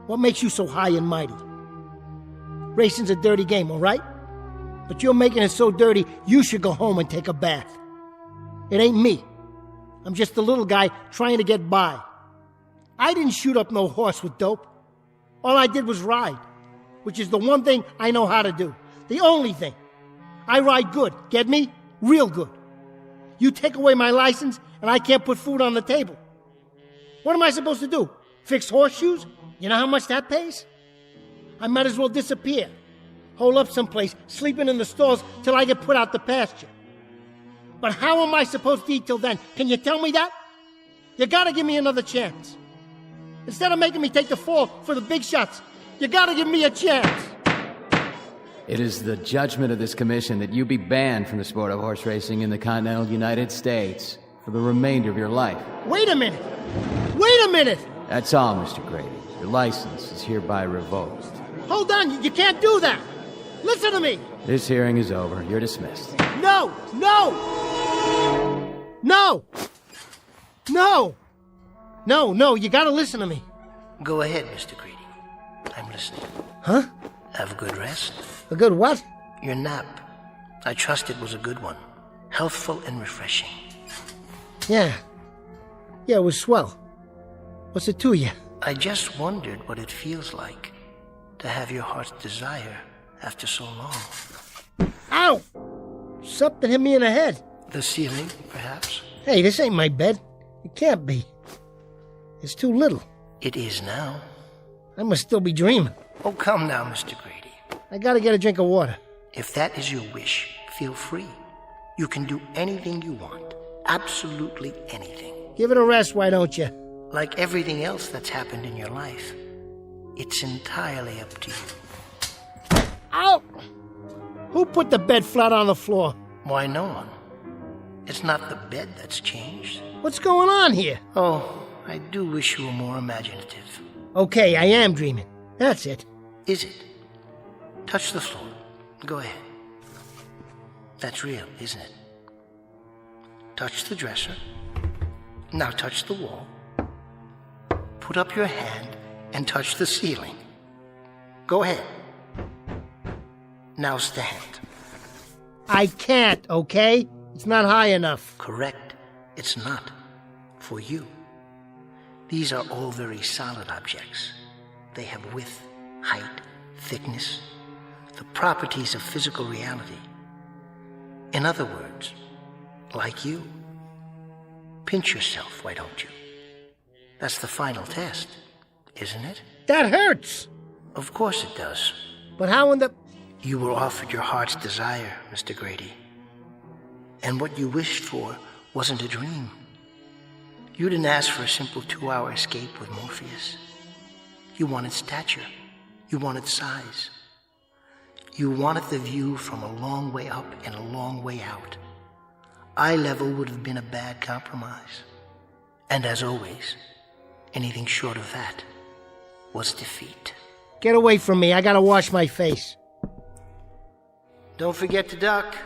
What makes you so high and mighty? Racing's a dirty game, all right? But you're making it so dirty, you should go home and take a bath. It ain't me. I'm just a little guy trying to get by. I didn't shoot up no horse with dope. All I did was ride, which is the one thing I know how to do. The only thing. I ride good, get me? Real good. You take away my license, and I can't put food on the table. What am I supposed to do? Fix horseshoes? You know how much that pays? I might as well disappear. Hole up someplace, sleeping in the stalls till I get put out the pasture. But how am I supposed to eat till then? Can you tell me that? You gotta give me another chance. Instead of making me take the fall for the big shots, you gotta give me a chance. It is the judgment of this commission that you be banned from the sport of horse racing in the continental United States for the remainder of your life. Wait a minute! Wait a minute! That's all, Mr. Grady. Your license is hereby revoked. Hold on, you can't do that! Listen to me! This hearing is over. You're dismissed. No! No! No! No! No, no, you gotta listen to me. Go ahead, Mr. Grady. I'm listening. Huh? Have a good rest. A good what? Your nap. I trust it was a good one. Healthful and refreshing. Yeah. Yeah, it was swell. What's it to you? I just wondered what it feels like to have your heart's desire after so long. Ow! Something hit me in the head. The ceiling, perhaps? Hey, this ain't my bed. It can't be. It's too little. It is now. I must still be dreaming. Oh, come now, Mr. Grady. I gotta get a drink of water. If that is your wish, feel free. You can do anything you want. Absolutely anything. Give it a rest, why don't you? Like everything else that's happened in your life, it's entirely up to you. Ow! Who put the bed flat on the floor? Why, no one. It's not the bed that's changed. What's going on here? Oh, I do wish you were more imaginative. Okay, I am dreaming. That's it. Is it? Touch the floor. Go ahead. That's real, isn't it? Touch the dresser. Now touch the wall. Put up your hand and touch the ceiling. Go ahead. Now stand. I can't, okay? It's not high enough. Correct. It's not. For you. These are all very solid objects. They have width, height, thickness, the properties of physical reality. In other words, like you. Pinch yourself, why don't you? That's the final test, isn't it? That hurts! Of course it does. But how in the... You were offered your heart's desire, Mr. Grady. And what you wished for wasn't a dream. You didn't ask for a simple 2-hour escape with Morpheus. You wanted stature. You wanted size. You wanted the view from a long way up and a long way out. Eye level would have been a bad compromise. And as always, anything short of that was defeat. Get away from me. I gotta wash my face. Don't forget to duck.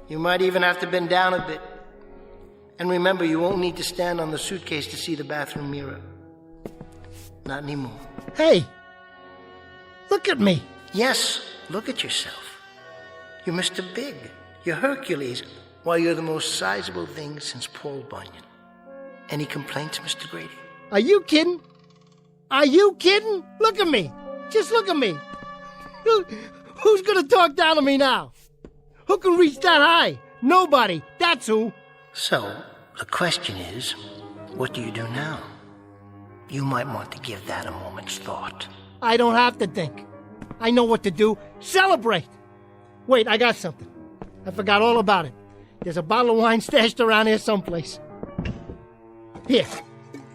You might even have to bend down a bit. And remember, you won't need to stand on the suitcase to see the bathroom mirror. Not anymore. Hey! Look at me! Yes, look at yourself. You're Mr. Big. You're Hercules. Why, you're the most sizable thing since Paul Bunyan. Any complaints, Mr. Grady? Are you kidding? Are you kidding? Look at me! Just look at me! Who's gonna talk down to me now? Who can reach that high? Nobody. That's who. So, the question is, what do you do now? You might want to give that a moment's thought. I don't have to think. I know what to do. Celebrate! Wait, I got something. I forgot all about it. There's a bottle of wine stashed around here someplace. Here,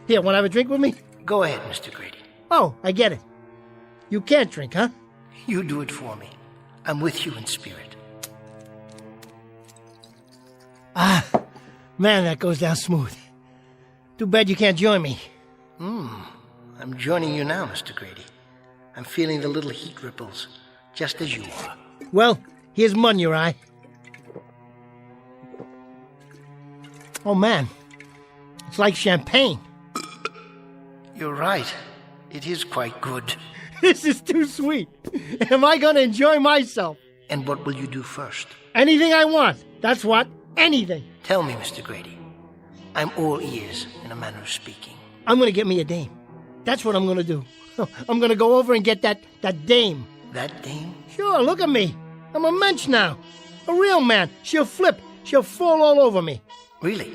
want to have a drink with me? Go ahead, Mr. Grady. Oh, I get it. You can't drink, huh? You do it for me. I'm with you in spirit. Ah, man, that goes down smooth. Too bad you can't join me. I'm joining you now, Mr. Grady. I'm feeling the little heat ripples, just as you are. Well, here's mud in your eye. Oh, man. It's like champagne. You're right. It is quite good. This is too sweet. Am I going to enjoy myself? And what will you do first? Anything I want. That's what. Anything. Tell me, Mr. Grady. I'm all ears, in a manner of speaking. I'm going to get me a dame. That's what I'm going to do. I'm going to go over and get that dame. That dame? Sure, look at me. I'm a mensch now. A real man. She'll flip. She'll fall all over me. Really?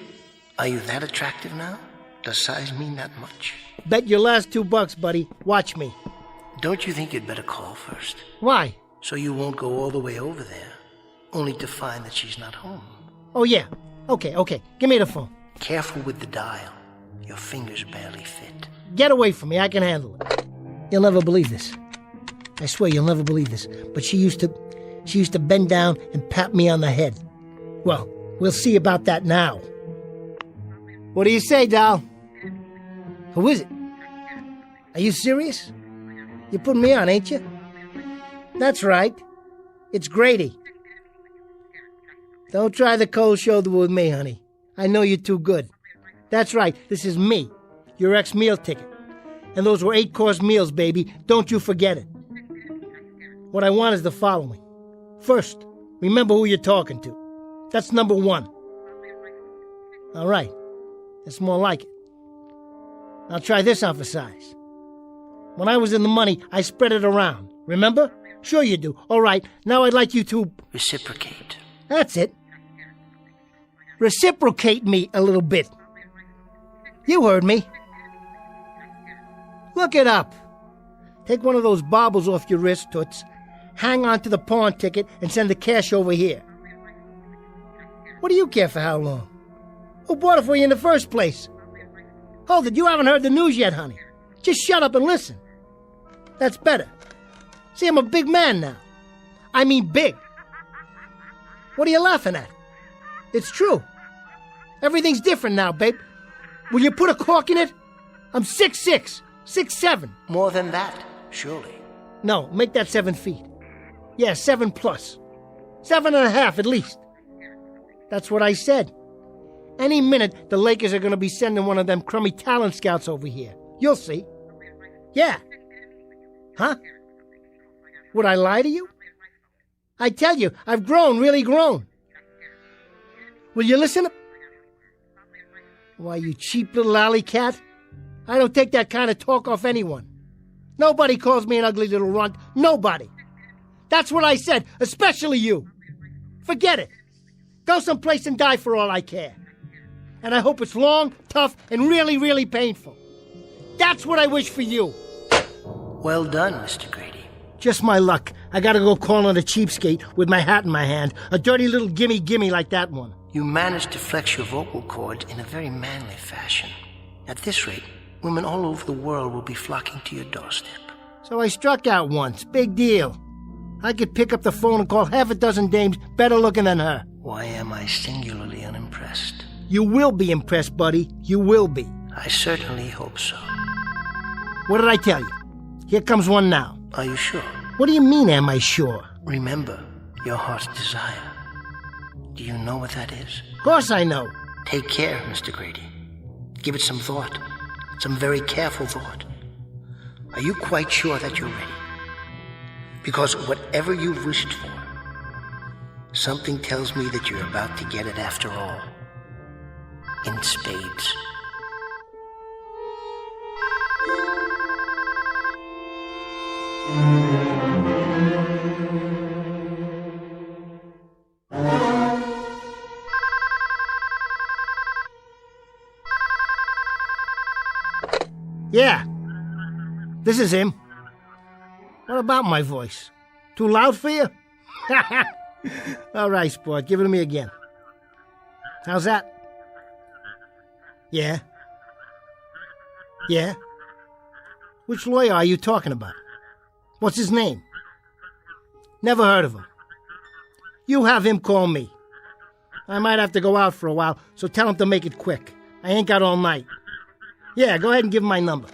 Are you that attractive now? Does size mean that much? Bet your last $2, buddy. Watch me. Don't you think you'd better call first? Why? So you won't go all the way over there, only to find that she's not home. Oh, yeah. Okay. Give me the phone. Careful with the dial. Your fingers barely fit. Get away from me. I can handle it. You'll never believe this. I swear you'll never believe this. But she used to bend down and pat me on the head. Well, we'll see about that now. What do you say, doll? Who is it? Are you serious? You're putting me on, ain't you? That's right. It's Grady. Don't try the cold shoulder with me, honey. I know you're too good. That's right. This is me, your ex-meal ticket. And those were 8-course meals, baby. Don't you forget it. What I want is the following. First, remember who you're talking to. That's number 1. All right. That's more like it. I'll try this on for size. When I was in the money, I spread it around. Remember? Sure you do. All right, now I'd like you to... Reciprocate. That's it. Reciprocate me a little bit. You heard me. Look it up. Take one of those baubles off your wrist, Toots. Hang on to the pawn ticket and send the cash over here. What do you care for how long? Who bought it for you in the first place? Hold it, you haven't heard the news yet, honey. Just shut up and listen. That's better. See, I'm a big man now. I mean big. What are you laughing at? It's true. Everything's different now, babe. Will you put a cork in it? I'm 6'6", 6'7". More than that, surely. No, make that 7 feet. Yeah, 7+. 7.5 at least. That's what I said. Any minute, the Lakers are going to be sending one of them crummy talent scouts over here. You'll see. Yeah. Huh? Would I lie to you? I tell you, I've grown, really grown. Will you listen? Why, you cheap little alley cat. I don't take that kind of talk off anyone. Nobody calls me an ugly little runt. Nobody. That's what I said, especially you. Forget it. Go someplace and die for all I care. And I hope it's long, tough, and really, really painful. That's what I wish for you. Well done, Mr. Grady. Just my luck. I gotta go call on a cheapskate with my hat in my hand. A dirty little gimme like that one. You managed to flex your vocal cords in a very manly fashion. At this rate, women all over the world will be flocking to your doorstep. So I struck out once. Big deal. I could pick up the phone and call half a dozen dames better looking than her. Why am I singularly unimpressed? You will be impressed, buddy. You will be. I certainly hope so. What did I tell you? Here comes one now. Are you sure? What do you mean, am I sure? Remember your heart's desire. Do you know what that is? Of course I know. Take care, Mr. Grady. Give it some thought. Some very careful thought. Are you quite sure that you're ready? Because whatever you've wished for, something tells me that you're about to get it after all. In spades. Yeah. This is him. What about my voice? Too loud for you? All right, sport. Give it to me again. How's that? Yeah? Yeah? Which lawyer are you talking about? What's his name? Never heard of him. You have him call me. I might have to go out for a while, so tell him to make it quick. I ain't got all night. Yeah, go ahead and give him my number.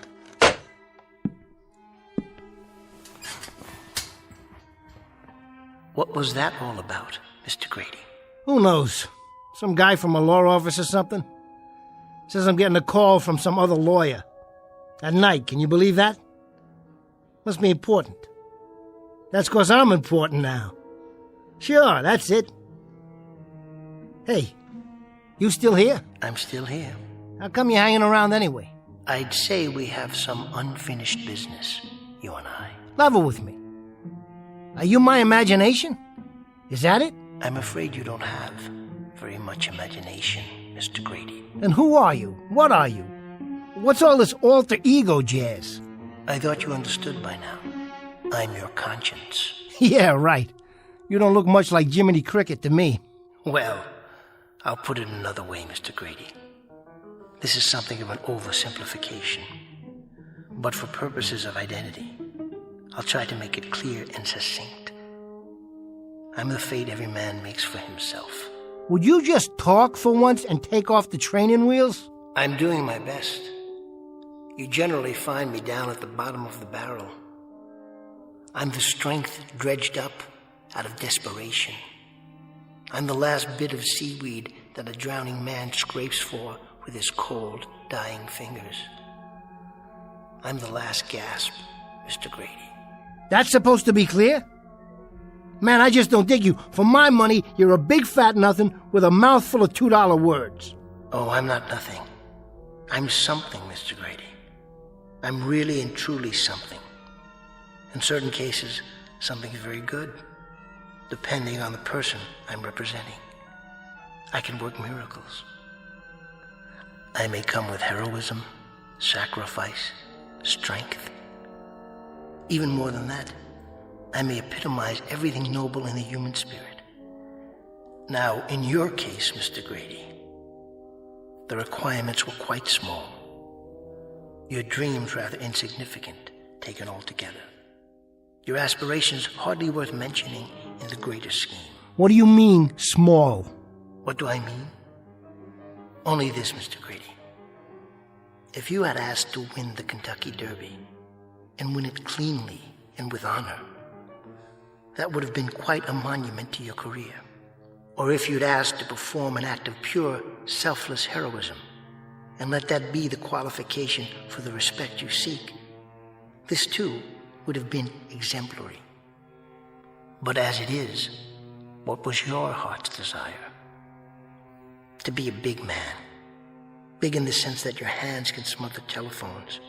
What was that all about, Mr. Grady? Who knows? Some guy from a law office or something? Says I'm getting a call from some other lawyer. At night, can you believe that? Must be important. That's 'cause I'm important now. Sure, that's it. Hey, you still here? I'm still here. How come you're hanging around anyway? I'd say we have some unfinished business, you and I. Level with me. Are you my imagination? Is that it? I'm afraid you don't have very much imagination, Mr. Grady. Then who are you? What are you? What's all this alter ego jazz? I thought you understood by now. I'm your conscience. Yeah, right. You don't look much like Jiminy Cricket to me. Well, I'll put it another way, Mr. Grady. This is something of an oversimplification. But for purposes of identity, I'll try to make it clear and succinct. I'm the fate every man makes for himself. Would you just talk for once and take off the training wheels? I'm doing my best. You generally find me down at the bottom of the barrel. I'm the strength dredged up out of desperation. I'm the last bit of seaweed that a drowning man scrapes for with his cold, dying fingers. I'm the last gasp, Mr. Grady. That's supposed to be clear? Man, I just don't dig you. For my money, you're a big fat nothing with a mouthful of $2 words. Oh, I'm not nothing. I'm something, Mr. Grady. I'm really and truly something. In certain cases, something very good, depending on the person I'm representing. I can work miracles. I may come with heroism, sacrifice, strength. Even more than that, I may epitomize everything noble in the human spirit. Now, in your case, Mr. Grady, the requirements were quite small. Your dreams rather insignificant, taken all together. Your aspirations hardly worth mentioning in the greater scheme. What do you mean, small? What do I mean? Only this, Mr. Grady. If you had asked to win the Kentucky Derby, and win it cleanly and with honor, that would have been quite a monument to your career. Or if you'd asked to perform an act of pure, selfless heroism, and let that be the qualification for the respect you seek, this too would have been exemplary. But as it is, what was your heart's desire? To be a big man. Big in the sense that your hands can smother telephones,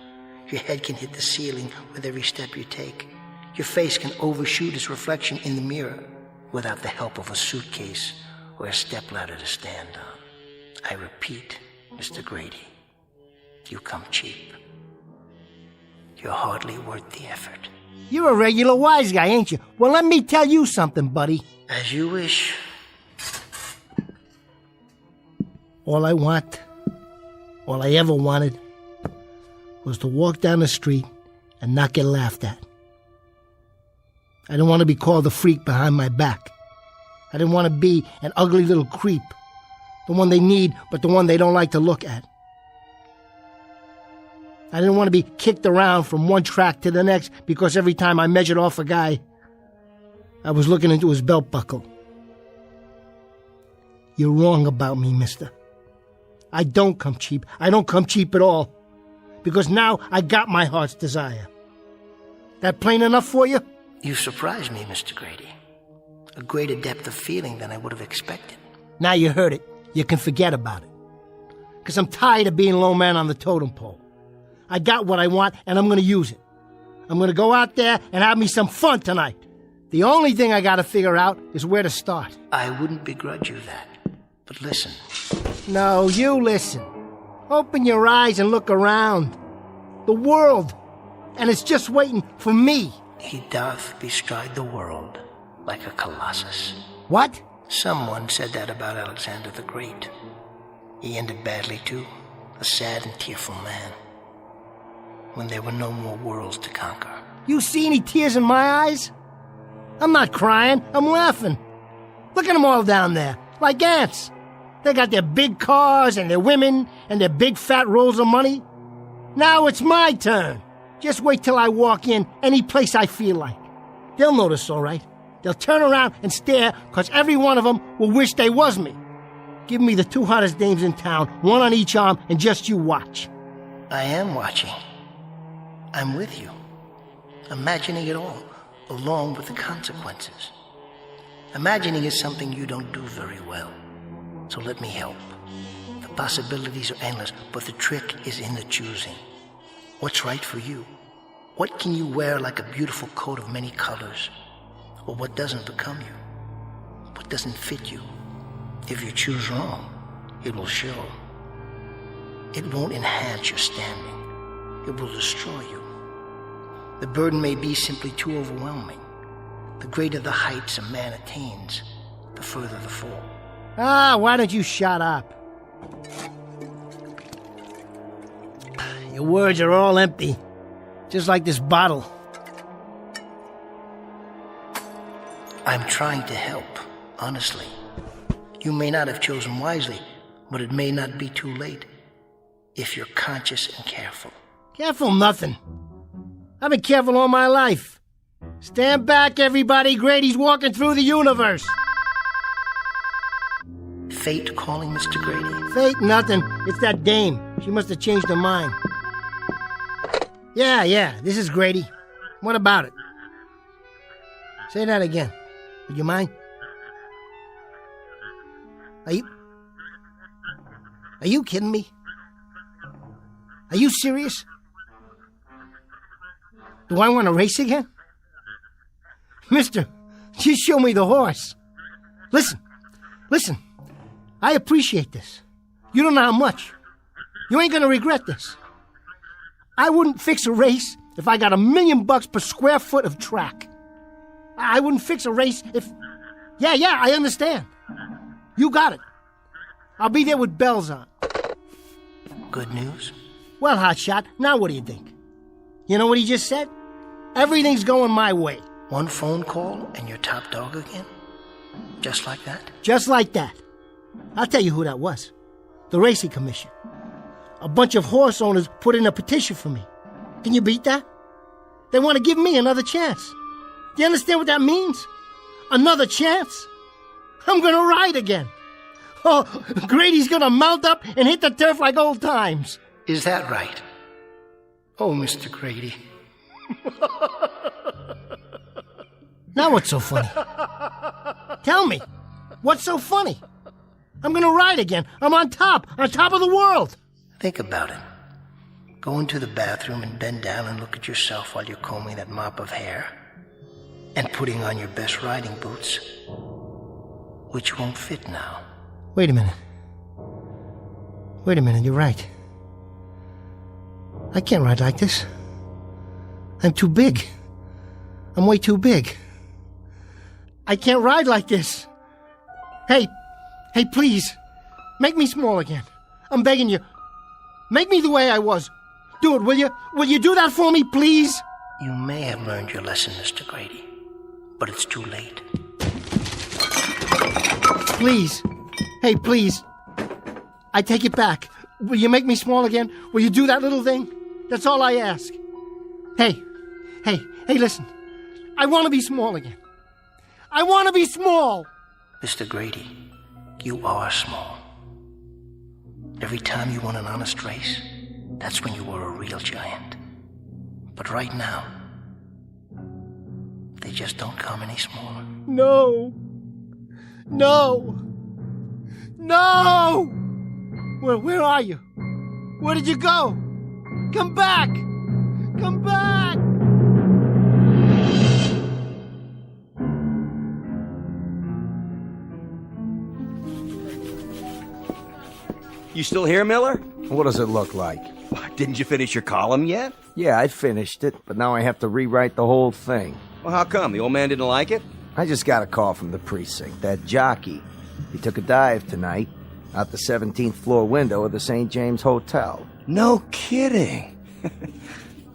your head can hit the ceiling with every step you take, your face can overshoot its reflection in the mirror without the help of a suitcase or a stepladder to stand on. I repeat, Mr. Grady, you come cheap. You're hardly worth the effort. You're a regular wise guy, ain't you? Well, let me tell you something, buddy. As you wish. All I want, all I ever wanted, was to walk down the street and not get laughed at. I didn't want to be called the freak behind my back. I didn't want to be an ugly little creep. The one they need, but the one they don't like to look at. I didn't want to be kicked around from one track to the next because every time I measured off a guy, I was looking into his belt buckle. You're wrong about me, mister. I don't come cheap. I don't come cheap at all. Because now I got my heart's desire. That plain enough for you? You surprised me, Mr. Grady. A greater depth of feeling than I would have expected. Now you heard it. You can forget about it. Because I'm tired of being low man on the totem pole. I got what I want, and I'm going to use it. I'm going to go out there and have me some fun tonight. The only thing I got to figure out is where to start. I wouldn't begrudge you that. But listen. No, you listen. Open your eyes and look around. The world. And it's just waiting for me. He doth bestride the world like a colossus. What? Someone said that about Alexander the Great. He ended badly too. A sad and tearful man. When there were no more worlds to conquer. You see any tears in my eyes? I'm not crying, I'm laughing. Look at them all down there, like ants. They got their big cars and their women and their big fat rolls of money. Now it's my turn. Just wait till I walk in any place I feel like. They'll notice, all right. They'll turn around and stare, because every one of them will wish they was me. Give me the two hottest dames in town, one on each arm, and just you watch. I am watching. I'm with you. Imagining it all, along with the consequences. Imagining is something you don't do very well. So let me help. The possibilities are endless, but the trick is in the choosing. What's right for you? What can you wear like a beautiful coat of many colors? Or what doesn't become you? What doesn't fit you? If you choose wrong, it will show. It won't enhance your standing. It will destroy you. The burden may be simply too overwhelming. The greater the heights a man attains, the further the fall. Why don't you shut up? Your words are all empty. Just like this bottle. I'm trying to help, honestly. You may not have chosen wisely, but it may not be too late if you're conscious and careful. Careful nothing. I've been careful all my life. Stand back, everybody. Grady's walking through the universe. Fate calling, Mr. Grady? Fate nothing. It's that dame. She must have changed her mind. Yeah, this is Grady. What about it? Say that again. Would you mind? Are you kidding me? Are you serious? Do I want to race again? Mister, just show me the horse. Listen. I appreciate this. You don't know how much. You ain't gonna regret this. I wouldn't fix a race if I got $1 million per square foot of track. I wouldn't fix a race if... Yeah, I understand. You got it. I'll be there with bells on. Good news? Well, hotshot, now what do you think? You know what he just said? Everything's going my way. One phone call and you're top dog again? Just like that? Just like that. I'll tell you who that was. The Racing Commission. A bunch of horse owners put in a petition for me. Can you beat that? They want to give me another chance. Do you understand what that means? Another chance? I'm gonna ride again. Oh, Grady's gonna mount up and hit the turf like old times. Is that right? Oh, Mr. Grady. Now what's so funny? Tell me, what's so funny? I'm gonna ride again. I'm on top of the world. Think about it. Go into the bathroom and bend down and look at yourself while you're combing that mop of hair. And putting on your best riding boots. Which won't fit now. Wait a minute, you're right. I can't ride like this. I'm too big. I'm way too big. I can't ride like this. Hey, please. Make me small again. I'm begging you. Make me the way I was. Do it, will you? Will you do that for me, please? You may have learned your lesson, Mr. Grady. but it's too late. Please. Hey, please. I take it back. Will you make me small again? Will you do that little thing? That's all I ask. Hey, listen. I want to be small again. I want to be small! Mr. Grady, you are small. Every time you won an honest race, that's when you were a real giant. But right now, they just don't come any smaller. No! Where are you? Where did you go? Come back! Come back! You still here, Miller? What does it look like? Didn't you finish your column yet? Yeah, I finished it, but now I have to rewrite the whole thing. Well, how come? The old man didn't like it? I just got a call from the precinct. That jockey. He took a dive tonight out the 17th floor window of the St. James Hotel. No kidding.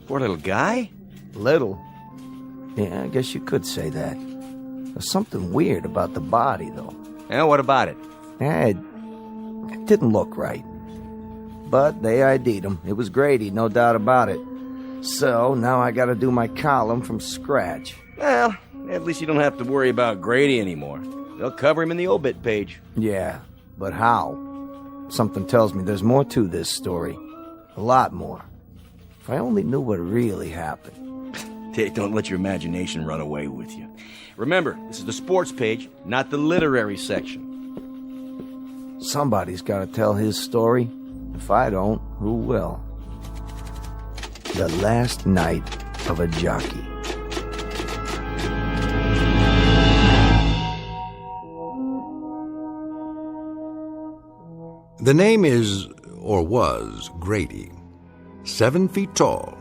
Poor little guy? Little? Yeah, I guess you could say that. There's something weird about the body, though. Yeah, what about it? It didn't look right. But they ID'd him. It was Grady, no doubt about it. So, now I gotta do my column from scratch. Well, at least you don't have to worry about Grady anymore. They'll cover him in the obit page. Yeah, but how? Something tells me there's more to this story. A lot more. If I only knew what really happened. Hey, don't let your imagination run away with you. Remember, this is the sports page, not the literary section. Somebody's gotta tell his story. If I don't, who will? The Last Night of a Jockey. The name is, or was, Grady. 7 feet tall.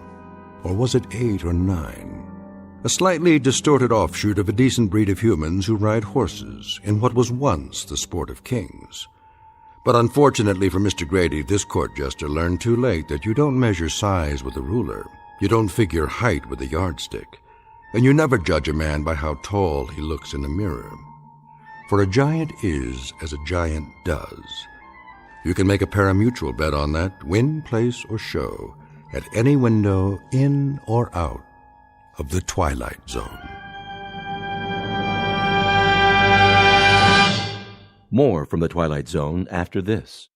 Or was it 8 or 9? A slightly distorted offshoot of a decent breed of humans who ride horses in what was once the sport of kings. But unfortunately for Mr. Grady, this court jester learned too late that you don't measure size with a ruler, you don't figure height with a yardstick, and you never judge a man by how tall he looks in a mirror. For a giant is as a giant does. You can make a parimutuel bet on that, win, place, or show, at any window in or out of the Twilight Zone. More from the Twilight Zone after this.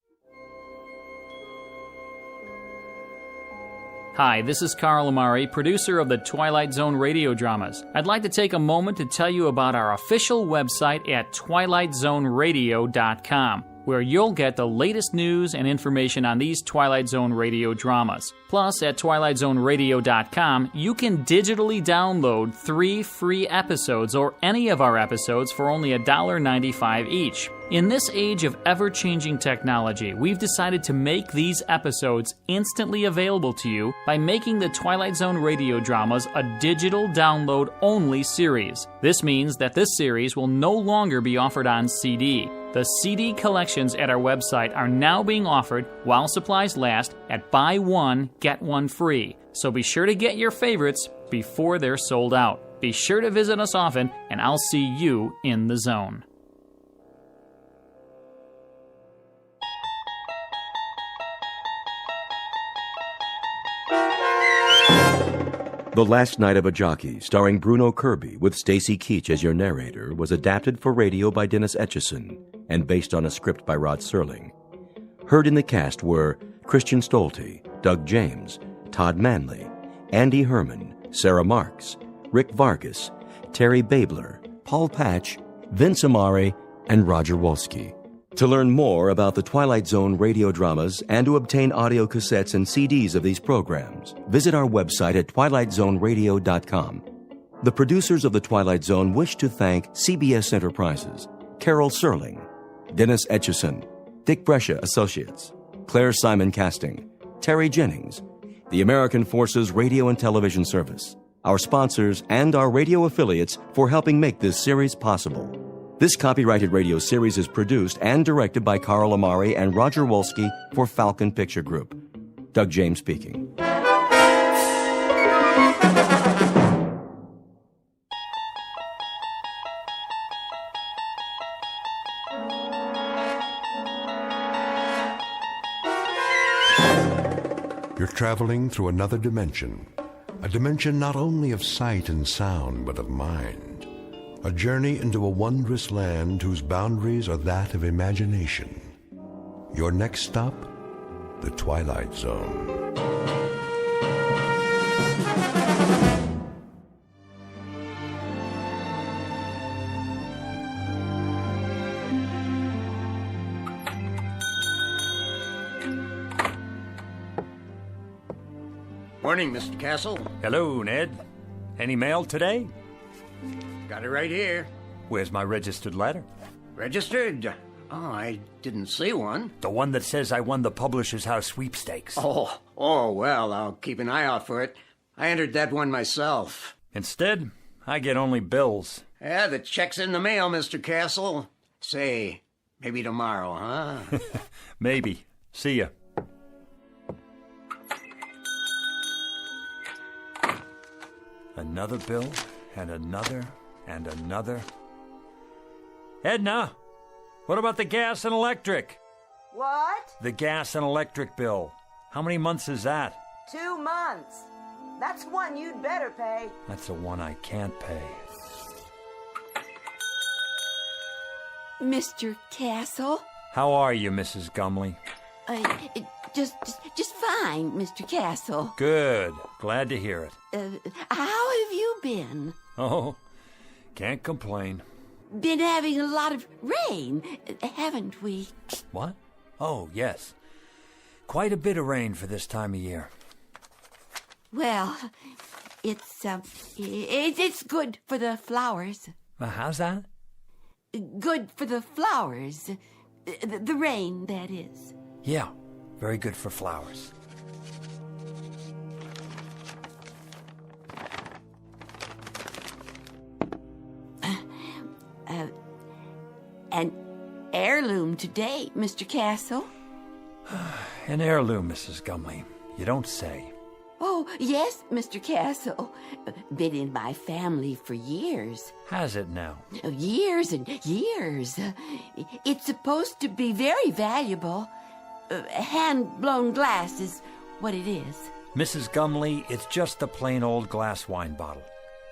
Hi, this is Carl Amari, producer of the Twilight Zone radio dramas. I'd like to take a moment to tell you about our official website at twilightzoneradio.com, where you'll get the latest news and information on these Twilight Zone radio dramas. Plus, at twilightzoneradio.com, you can digitally download 3 free episodes or any of our episodes for only $1.95 each. In this age of ever-changing technology, we've decided to make these episodes instantly available to you by making the Twilight Zone radio dramas a digital download-only series. This means that this series will no longer be offered on CD. The CD collections at our website are now being offered while supplies last at buy one, get one free. So be sure to get your favorites before they're sold out. Be sure to visit us often, and I'll see you in the zone. The Last Night of a Jockey, starring Bruno Kirby with Stacy Keach as your narrator, was adapted for radio by Dennis Etchison and based on a script by Rod Serling. Heard in the cast were Christian Stolte, Doug James, Todd Manley, Andy Herman, Sarah Marks, Rick Vargas, Terry Babler, Paul Patch, Vince Amari, and Roger Wolski. To learn more about the Twilight Zone radio dramas and to obtain audio cassettes and CDs of these programs, visit our website at twilightzoneradio.com. The producers of The Twilight Zone wish to thank CBS Enterprises, Carol Serling, Dennis Etchison, Dick Brescia Associates, Claire Simon Casting, Terry Jennings, the American Forces Radio and Television Service, our sponsors, and our radio affiliates for helping make this series possible. This copyrighted radio series is produced and directed by Carl Amari and Roger Wolski for Falcon Picture Group. Doug James speaking. You're traveling through another dimension, a dimension not only of sight and sound, but of mind. A journey into a wondrous land whose boundaries are that of imagination. Your next stop, the Twilight Zone. Morning, Mr. Castle. Hello, Ned. Any mail today? Got it right here. Where's my registered letter? Registered? Oh, I didn't see one. The one that says I won the Publishers House sweepstakes. Oh, well, I'll keep an eye out for it. I entered that one myself. Instead, I get only bills. Yeah, the check's in the mail, Mr. Castle. Say, maybe tomorrow, huh? Maybe. See ya. Another bill, and another, and another. Edna, what about the gas and electric? What? The gas and electric bill. How many months is that? 2 months. That's one you'd better pay. That's the one I can't pay. Mr. Castle? How are you, Mrs. Gumley? Just fine, Mr. Castle. Good. Glad to hear it. How have you been? Oh, can't complain. Been having a lot of rain, haven't we? What? Oh, yes. Quite a bit of rain for this time of year. Well, it's good for the flowers. How's that? Good for the flowers. The rain, that is. Yeah, very good for flowers. An heirloom today, Mr. Castle. An heirloom, Mrs. Gumley. You don't say. Oh, yes, Mr. Castle. Been in my family for years. Has it now? Years and years. It's supposed to be very valuable. Hand-blown glass is what it is. Mrs. Gumley, it's just a plain old glass wine bottle.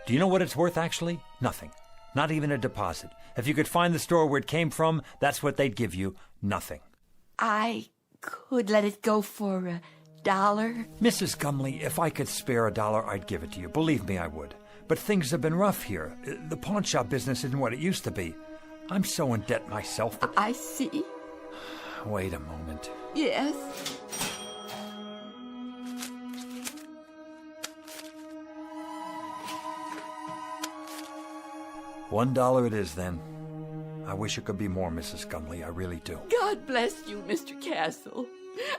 Do you know what it's worth, actually? Nothing. Not even a deposit. If you could find the store where it came from, that's what they'd give you. Nothing. I could let it go for $1. Mrs. Gumley, if I could spare $1, I'd give it to you. Believe me, I would. But things have been rough here. The pawn shop business isn't what it used to be. I'm so in debt myself that... I see. Wait a moment. Yes? $1 it is, then. I wish it could be more, Mrs. Gumley. I really do. God bless you, Mr. Castle.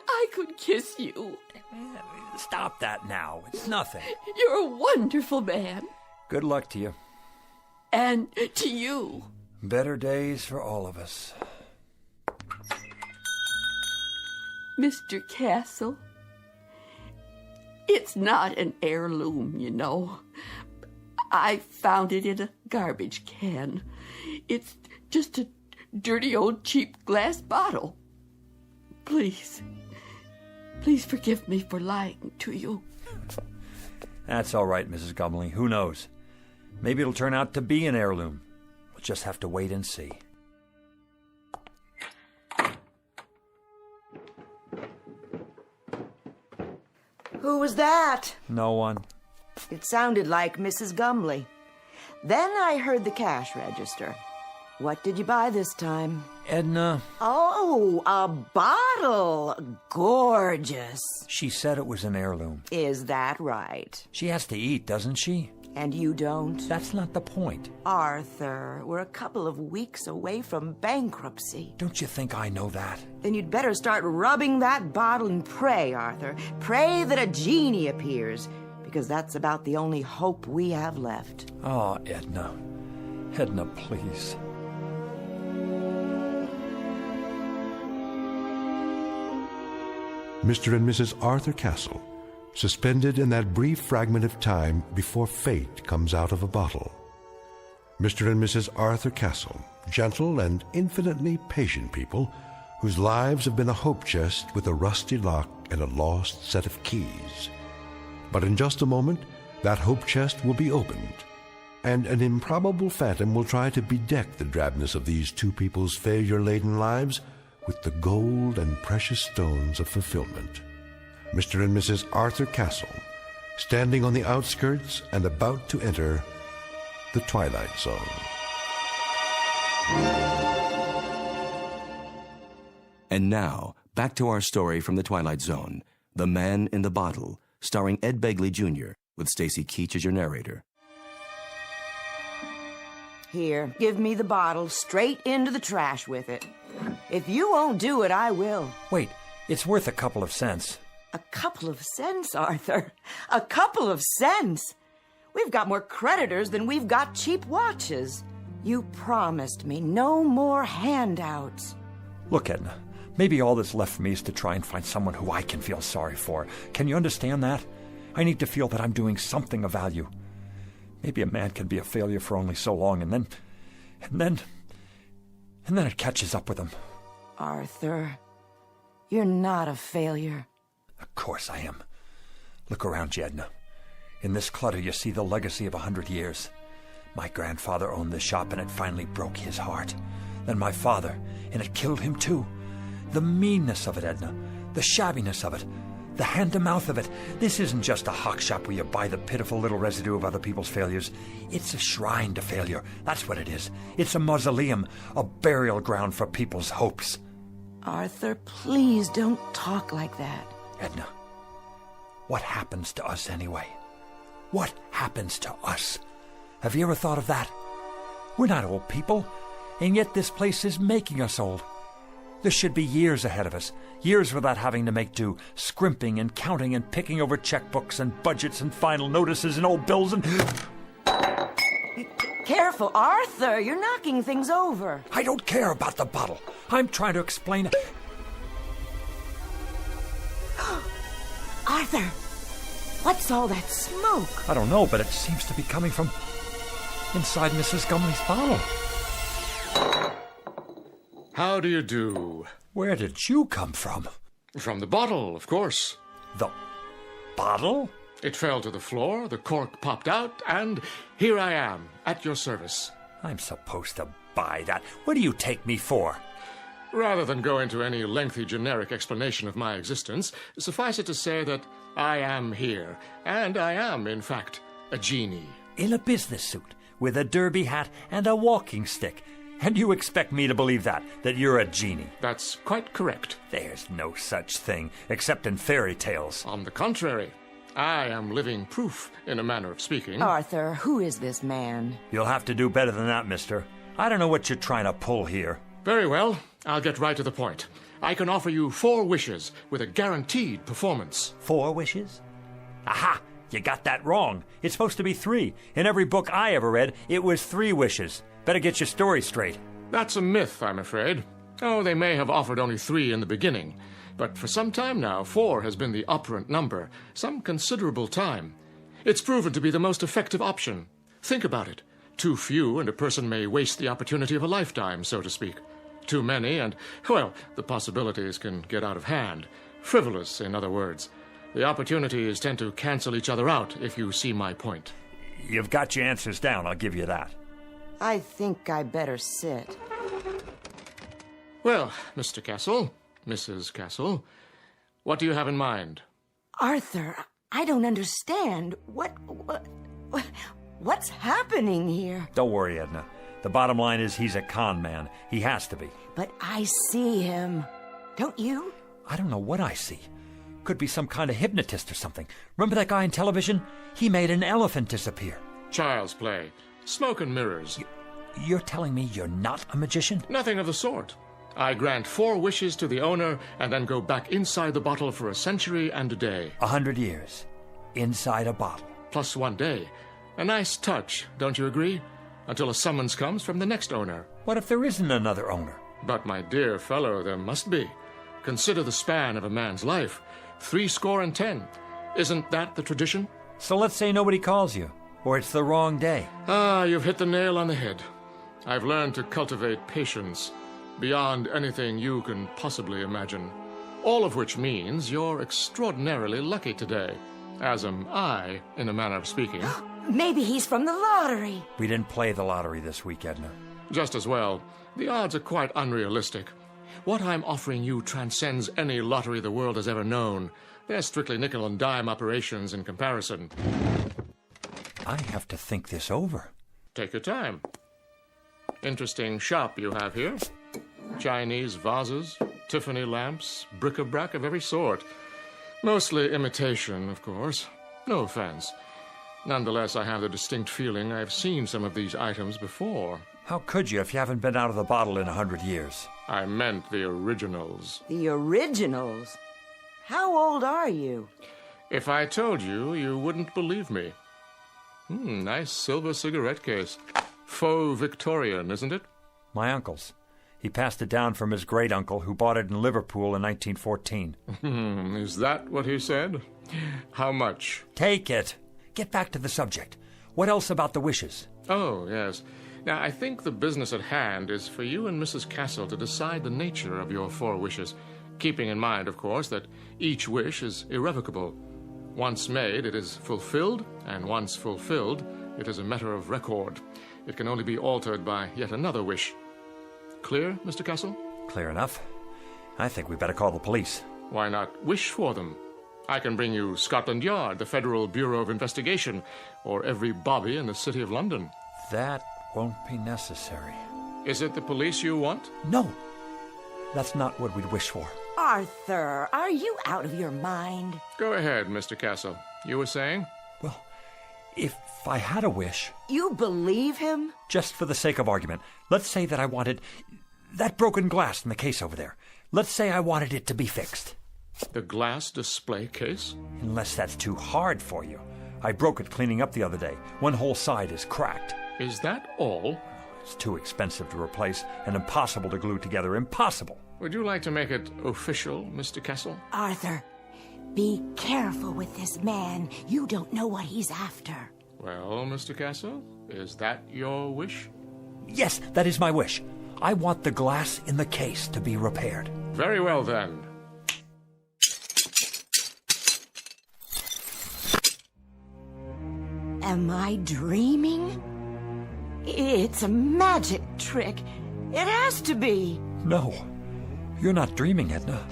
I could kiss you. Stop that now. It's nothing. You're a wonderful man. Good luck to you. And to you. Better days for all of us. Mr. Castle, it's not an heirloom, you know. I found it in a garbage can. It's just a dirty old cheap glass bottle. Please forgive me for lying to you. That's all right, Mrs. Gumley. Who knows? Maybe it'll turn out to be an heirloom. We'll just have to wait and see. Who was that? No one. It sounded like Mrs. Gumley. Then I heard the cash register. What did you buy this time? Edna. Oh, a bottle. Gorgeous. She said it was an heirloom. Is that right? She has to eat, doesn't she? And you don't? That's not the point. Arthur, we're a couple of weeks away from bankruptcy. Don't you think I know that? Then you'd better start rubbing that bottle and pray, Arthur. Pray that a genie appears, because that's about the only hope we have left. Oh, Edna. Edna, please. Mr. and Mrs. Arthur Castle, suspended in that brief fragment of time before fate comes out of a bottle. Mr. and Mrs. Arthur Castle, gentle and infinitely patient people whose lives have been a hope chest with a rusty lock and a lost set of keys. But in just a moment, that hope chest will be opened, and an improbable phantom will try to bedeck the drabness of these two people's failure-laden lives with the gold and precious stones of fulfillment. Mr. and Mrs. Arthur Castle, standing on the outskirts and about to enter the Twilight Zone. And now, back to our story from the Twilight Zone, The Man in the Bottle, starring Ed Begley Jr., with Stacy Keach as your narrator. Here, give me the bottle straight into the trash with it. If you won't do it, I will. Wait, it's worth a couple of cents. A couple of cents, Arthur. A couple of cents. We've got more creditors than we've got cheap watches. You promised me no more handouts. Look, Edna, maybe all that's left for me is to try and find someone who I can feel sorry for. Can you understand that? I need to feel that I'm doing something of value. Maybe a man can be a failure for only so long, and then it catches up with him. Arthur, you're not a failure. Of course I am. Look around you, Edna. In this clutter, you see the legacy of 100 years. My grandfather owned this shop, and it finally broke his heart. Then my father, and it killed him too. The meanness of it, Edna. The shabbiness of it. The hand-to-mouth of it. This isn't just a hock shop where you buy the pitiful little residue of other people's failures. It's a shrine to failure. That's what it is. It's a mausoleum, a burial ground for people's hopes. Arthur, please don't talk like that. Edna, what happens to us anyway? What happens to us? Have you ever thought of that? We're not old people, and yet this place is making us old. There should be years ahead of us, years without having to make do, scrimping and counting and picking over checkbooks and budgets and final notices and old bills and... Careful, Arthur, you're knocking things over. I don't care about the bottle. I'm trying to explain... Arthur, what's all that smoke? I don't know, but it seems to be coming from inside Mrs. Gumley's bottle. How do you do? Where did you come from? From the bottle, of course. The bottle? It fell to the floor, the cork popped out, and here I am, at your service. I'm supposed to buy that. What do you take me for? Rather than go into any lengthy generic explanation of my existence, suffice it to say that I am here, and I am, in fact, a genie. In a business suit, with a derby hat and a walking stick. And you expect me to believe that you're a genie? That's quite correct. There's no such thing, except in fairy tales. On the contrary, I am living proof, in a manner of speaking. Arthur, who is this man? You'll have to do better than that, mister. I don't know what you're trying to pull here. Very well, I'll get right to the point. I can offer you 4 wishes with a guaranteed performance. 4 wishes? Aha! You got that wrong. It's supposed to be 3. In every book I ever read, it was 3 wishes. Better get your story straight. That's a myth, I'm afraid. Oh, they may have offered only 3 in the beginning. But for some time now, 4 has been the operant number. Some considerable time. It's proven to be the most effective option. Think about it. Too few, and a person may waste the opportunity of a lifetime, so to speak. Too many, and, well, the possibilities can get out of hand. Frivolous, in other words. The opportunities tend to cancel each other out, if you see my point. You've got your answers down, I'll give you that. I think I better sit. Well, Mr. Castle, Mrs. Castle, what do you have in mind? Arthur, I don't understand. What's happening here? Don't worry, Edna. The bottom line is he's a con man. He has to be. But I see him. Don't you? I don't know what I see. Could be some kind of hypnotist or something. Remember that guy on television? He made an elephant disappear. Child's play. Smoke and mirrors. You're telling me you're not a magician? Nothing of the sort. I grant 4 wishes to the owner and then go back inside the bottle for a century and a day. 100 years. Inside a bottle. Plus 1 day. A nice touch, don't you agree? Until a summons comes from the next owner. What if there isn't another owner? But, my dear fellow, there must be. Consider the span of a man's life. 70. Isn't that the tradition? So let's say nobody calls you. Or it's the wrong day. Ah, you've hit the nail on the head. I've learned to cultivate patience beyond anything you can possibly imagine. All of which means you're extraordinarily lucky today. As am I, in a manner of speaking. Maybe he's from the lottery. We didn't play the lottery this week, Edna. Just as well. The odds are quite unrealistic. What I'm offering you transcends any lottery the world has ever known. They're strictly nickel and dime operations in comparison. I have to think this over. Take your time. Interesting shop you have here. Chinese vases, Tiffany lamps, bric-a-brac of every sort. Mostly imitation, of course. No offense. Nonetheless, I have the distinct feeling I've seen some of these items before. How could you if you haven't been out of the bottle in 100 years? I meant the originals. The originals? How old are you? If I told you, you wouldn't believe me. Nice silver cigarette case. Faux Victorian, isn't it? My uncle's. He passed it down from his great-uncle, who bought it in Liverpool in 1914. Is that what he said? How much? Take it. Get back to the subject. What else about the wishes? Oh, yes. Now, I think the business at hand is for you and Mrs. Castle to decide the nature of your 4 wishes, keeping in mind, of course, that each wish is irrevocable. Once made, it is fulfilled, and once fulfilled, it is a matter of record. It can only be altered by yet another wish. Clear, Mr. Castle? Clear enough. I think we better call the police. Why not wish for them? I can bring you Scotland Yard, the Federal Bureau of Investigation, or every bobby in the City of London. That won't be necessary. Is it the police you want? No. That's not what we'd wish for. Arthur, are you out of your mind? Go ahead, Mr. Castle. You were saying? Well, if I had a wish... You believe him? Just for the sake of argument, let's say that I wanted that broken glass in the case over there. Let's say I wanted it to be fixed. The glass display case? Unless that's too hard for you. I broke it cleaning up the other day. One whole side is cracked. Is that all? It's too expensive to replace and impossible to glue together. Impossible. Would you like to make it official, Mr. Castle? Arthur, be careful with this man. You don't know what he's after. Well, Mr. Castle, is that your wish? Yes, that is my wish. I want the glass in the case to be repaired. Very well, then. Am I dreaming? It's a magic trick. It has to be. No. You're not dreaming, Edna.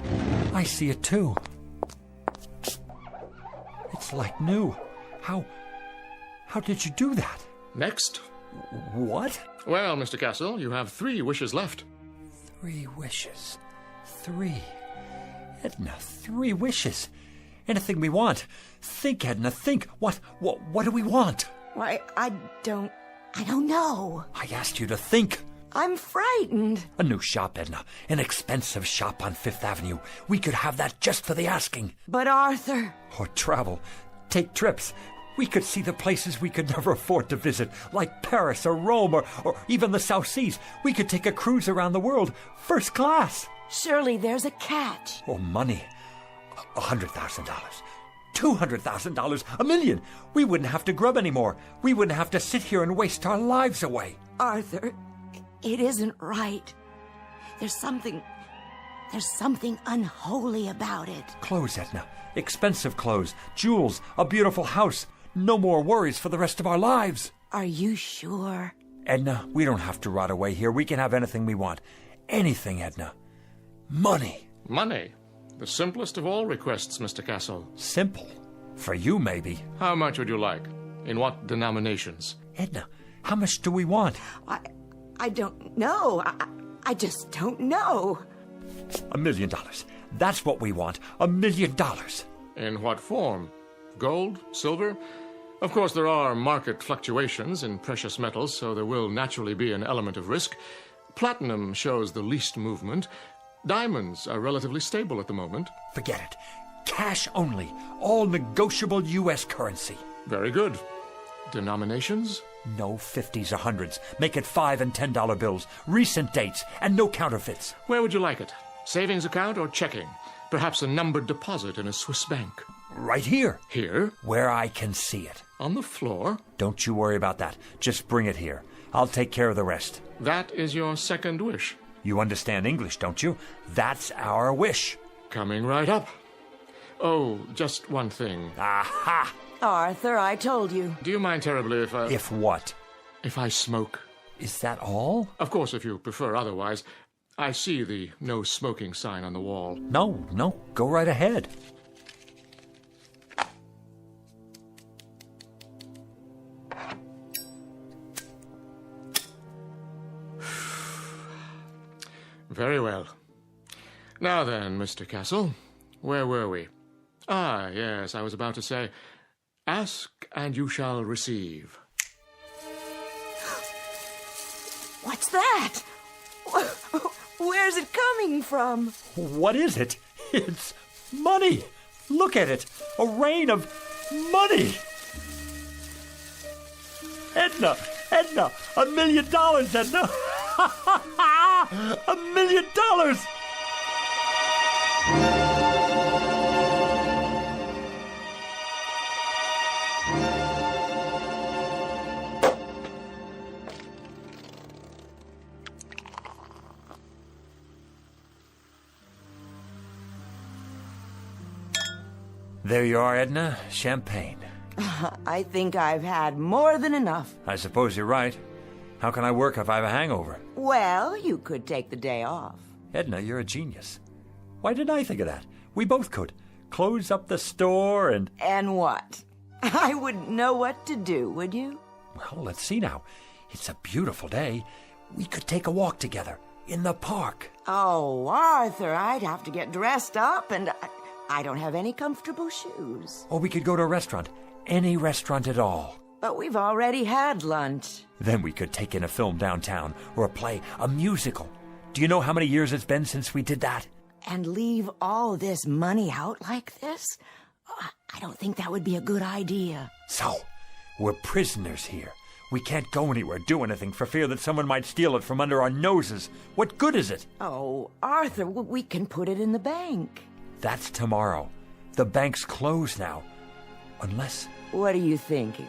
I see it too. It's like new. How did you do that? Next. What? Well, Mr. Castle, you have 3 wishes left. 3 wishes. 3. Edna, 3 wishes. Anything we want. Think, Edna, think. What do we want? Why, I don't know. I asked you to think. I'm frightened. A new shop, Edna. An expensive shop on 5th Avenue. We could have that just for the asking. But Arthur... Or travel. Take trips. We could see the places we could never afford to visit, like Paris or Rome or even the South Seas. We could take a cruise around the world, first class. Surely there's a catch. Oh, money. $100,000. $200,000. $1 million. We wouldn't have to grub anymore. We wouldn't have to sit here and waste our lives away. Arthur, it isn't right. There's something unholy about it. Clothes, Edna. Expensive clothes, jewels, a beautiful house. No more worries for the rest of our lives. Are you sure? Edna, we don't have to rot away here. We can have anything we want. Anything, Edna. Money. Money? The simplest of all requests, Mr. Castle. Simple? For you, maybe. How much would you like? In what denominations? Edna, how much do we want? I don't know. I just don't know. $1 million. That's what we want. $1 million. In what form? Gold? Silver? Of course, there are market fluctuations in precious metals, so there will naturally be an element of risk. Platinum shows the least movement. Diamonds are relatively stable at the moment. Forget it. Cash only. All negotiable U.S. currency. Very good. Denominations? No 50s or 100s. Make it $5 and $10 bills. Recent dates and no counterfeits. Where would you like it? Savings account or checking? Perhaps a numbered deposit in a Swiss bank. Right here. Here? Where I can see it. On the floor? Don't you worry about that. Just bring it here. I'll take care of the rest. That is your second wish. You understand English, don't you? That's our wish. Coming right up. Oh, just one thing. Aha! Arthur, I told you. Do you mind terribly if If what? If I smoke? Is that all? Of course, if you prefer otherwise. I see the no smoking sign on the wall. No, go right ahead. Very well. Now then, Mr. Castle, where were we? Ah, yes, I was about to say, ask and you shall receive. What's that? Where's it coming from? What is it? It's money. Look at it. A rain of money. Edna, $1 million, Edna. $1 million. There you are, Edna. Champagne. I think I've had more than enough. I suppose you're right. How can I work if I have a hangover? Well, you could take the day off. Edna, you're a genius. Why didn't I think of that? We both could. Close up the store and... And what? I wouldn't know what to do, would you? Well, let's see now. It's a beautiful day. We could take a walk together in the park. Oh, Arthur, I'd have to get dressed up, and I don't have any comfortable shoes. Or we could go to a restaurant. Any restaurant at all. But we've already had lunch. Then we could take in a film downtown, or a play, a musical. Do you know how many years it's been since we did that? And leave all this money out like this? I don't think that would be a good idea. So, we're prisoners here. We can't go anywhere, do anything, for fear that someone might steal it from under our noses. What good is it? Oh, Arthur, we can put it in the bank. That's tomorrow. The bank's closed now. Unless... What are you thinking?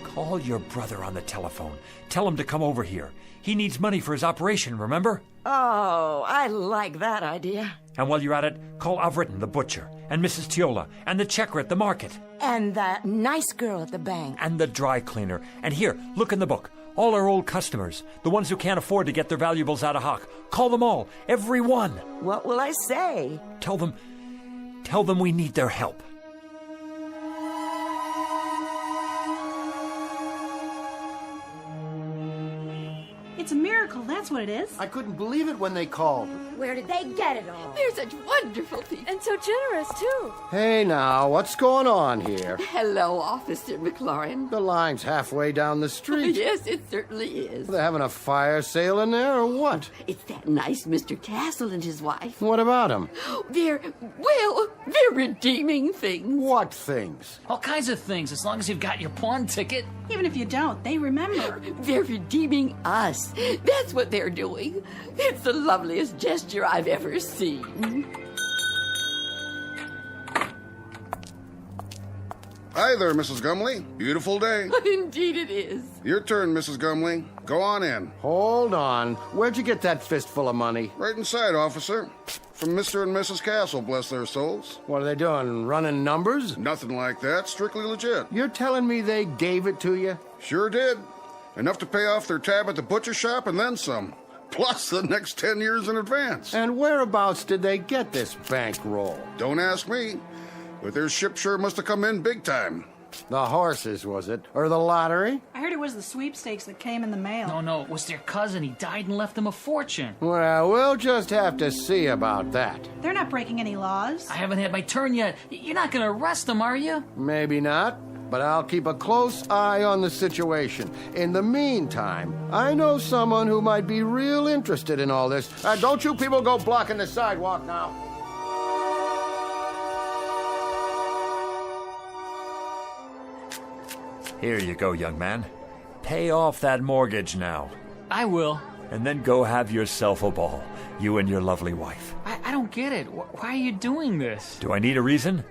Call your brother on the telephone. Tell him to come over here. He needs money for his operation, remember? Oh, I like that idea. And while you're at it, call Avritton, the butcher, and Mrs. Tiola, and the checker at the market. And that nice girl at the bank. And the dry cleaner. And here, look in the book. All our old customers, the ones who can't afford to get their valuables out of hock. Call them all, every one. What will I say? Tell them we need their help. It's a miracle, that's what it is. I couldn't believe it when they called. Where did they get it all? They're such wonderful people. And so generous, too. Hey now, what's going on here? Hello, Officer McLaurin. The line's halfway down the street. Yes, it certainly is. They're having a fire sale in there, or what? It's that nice Mr. Castle and his wife. What about them? They're redeeming things. What things? All kinds of things, as long as you've got your pawn ticket. Even if you don't, they remember. They're redeeming us. That's what they're doing. It's the loveliest gesture I've ever seen. Hi there, Mrs. Gumley. Beautiful day. Indeed it is. Your turn, Mrs. Gumley. Go on in. Hold on. Where'd you get that fistful of money? Right inside, officer. From Mr. and Mrs. Castle, bless their souls. What are they doing, running numbers? Nothing like that. Strictly legit. You're telling me they gave it to you? Sure did. Enough to pay off their tab at the butcher shop and then some. Plus the next 10 years in advance. And whereabouts did they get this bankroll? Don't ask me. But their ship sure must have come in big time. The horses, was it? Or the lottery? I heard it was the sweepstakes that came in the mail. No, it was their cousin. He died and left them a fortune. Well, we'll just have to see about that. They're not breaking any laws. I haven't had my turn yet. You're not going to arrest them, are you? Maybe not, but I'll keep a close eye on the situation. In the meantime, I know someone who might be real interested in all this. Don't you people go blocking the sidewalk now. Here you go, young man. Pay off that mortgage now. I will. And then go have yourself a ball, you and your lovely wife. I don't get it. Why are you doing this? Do I need a reason?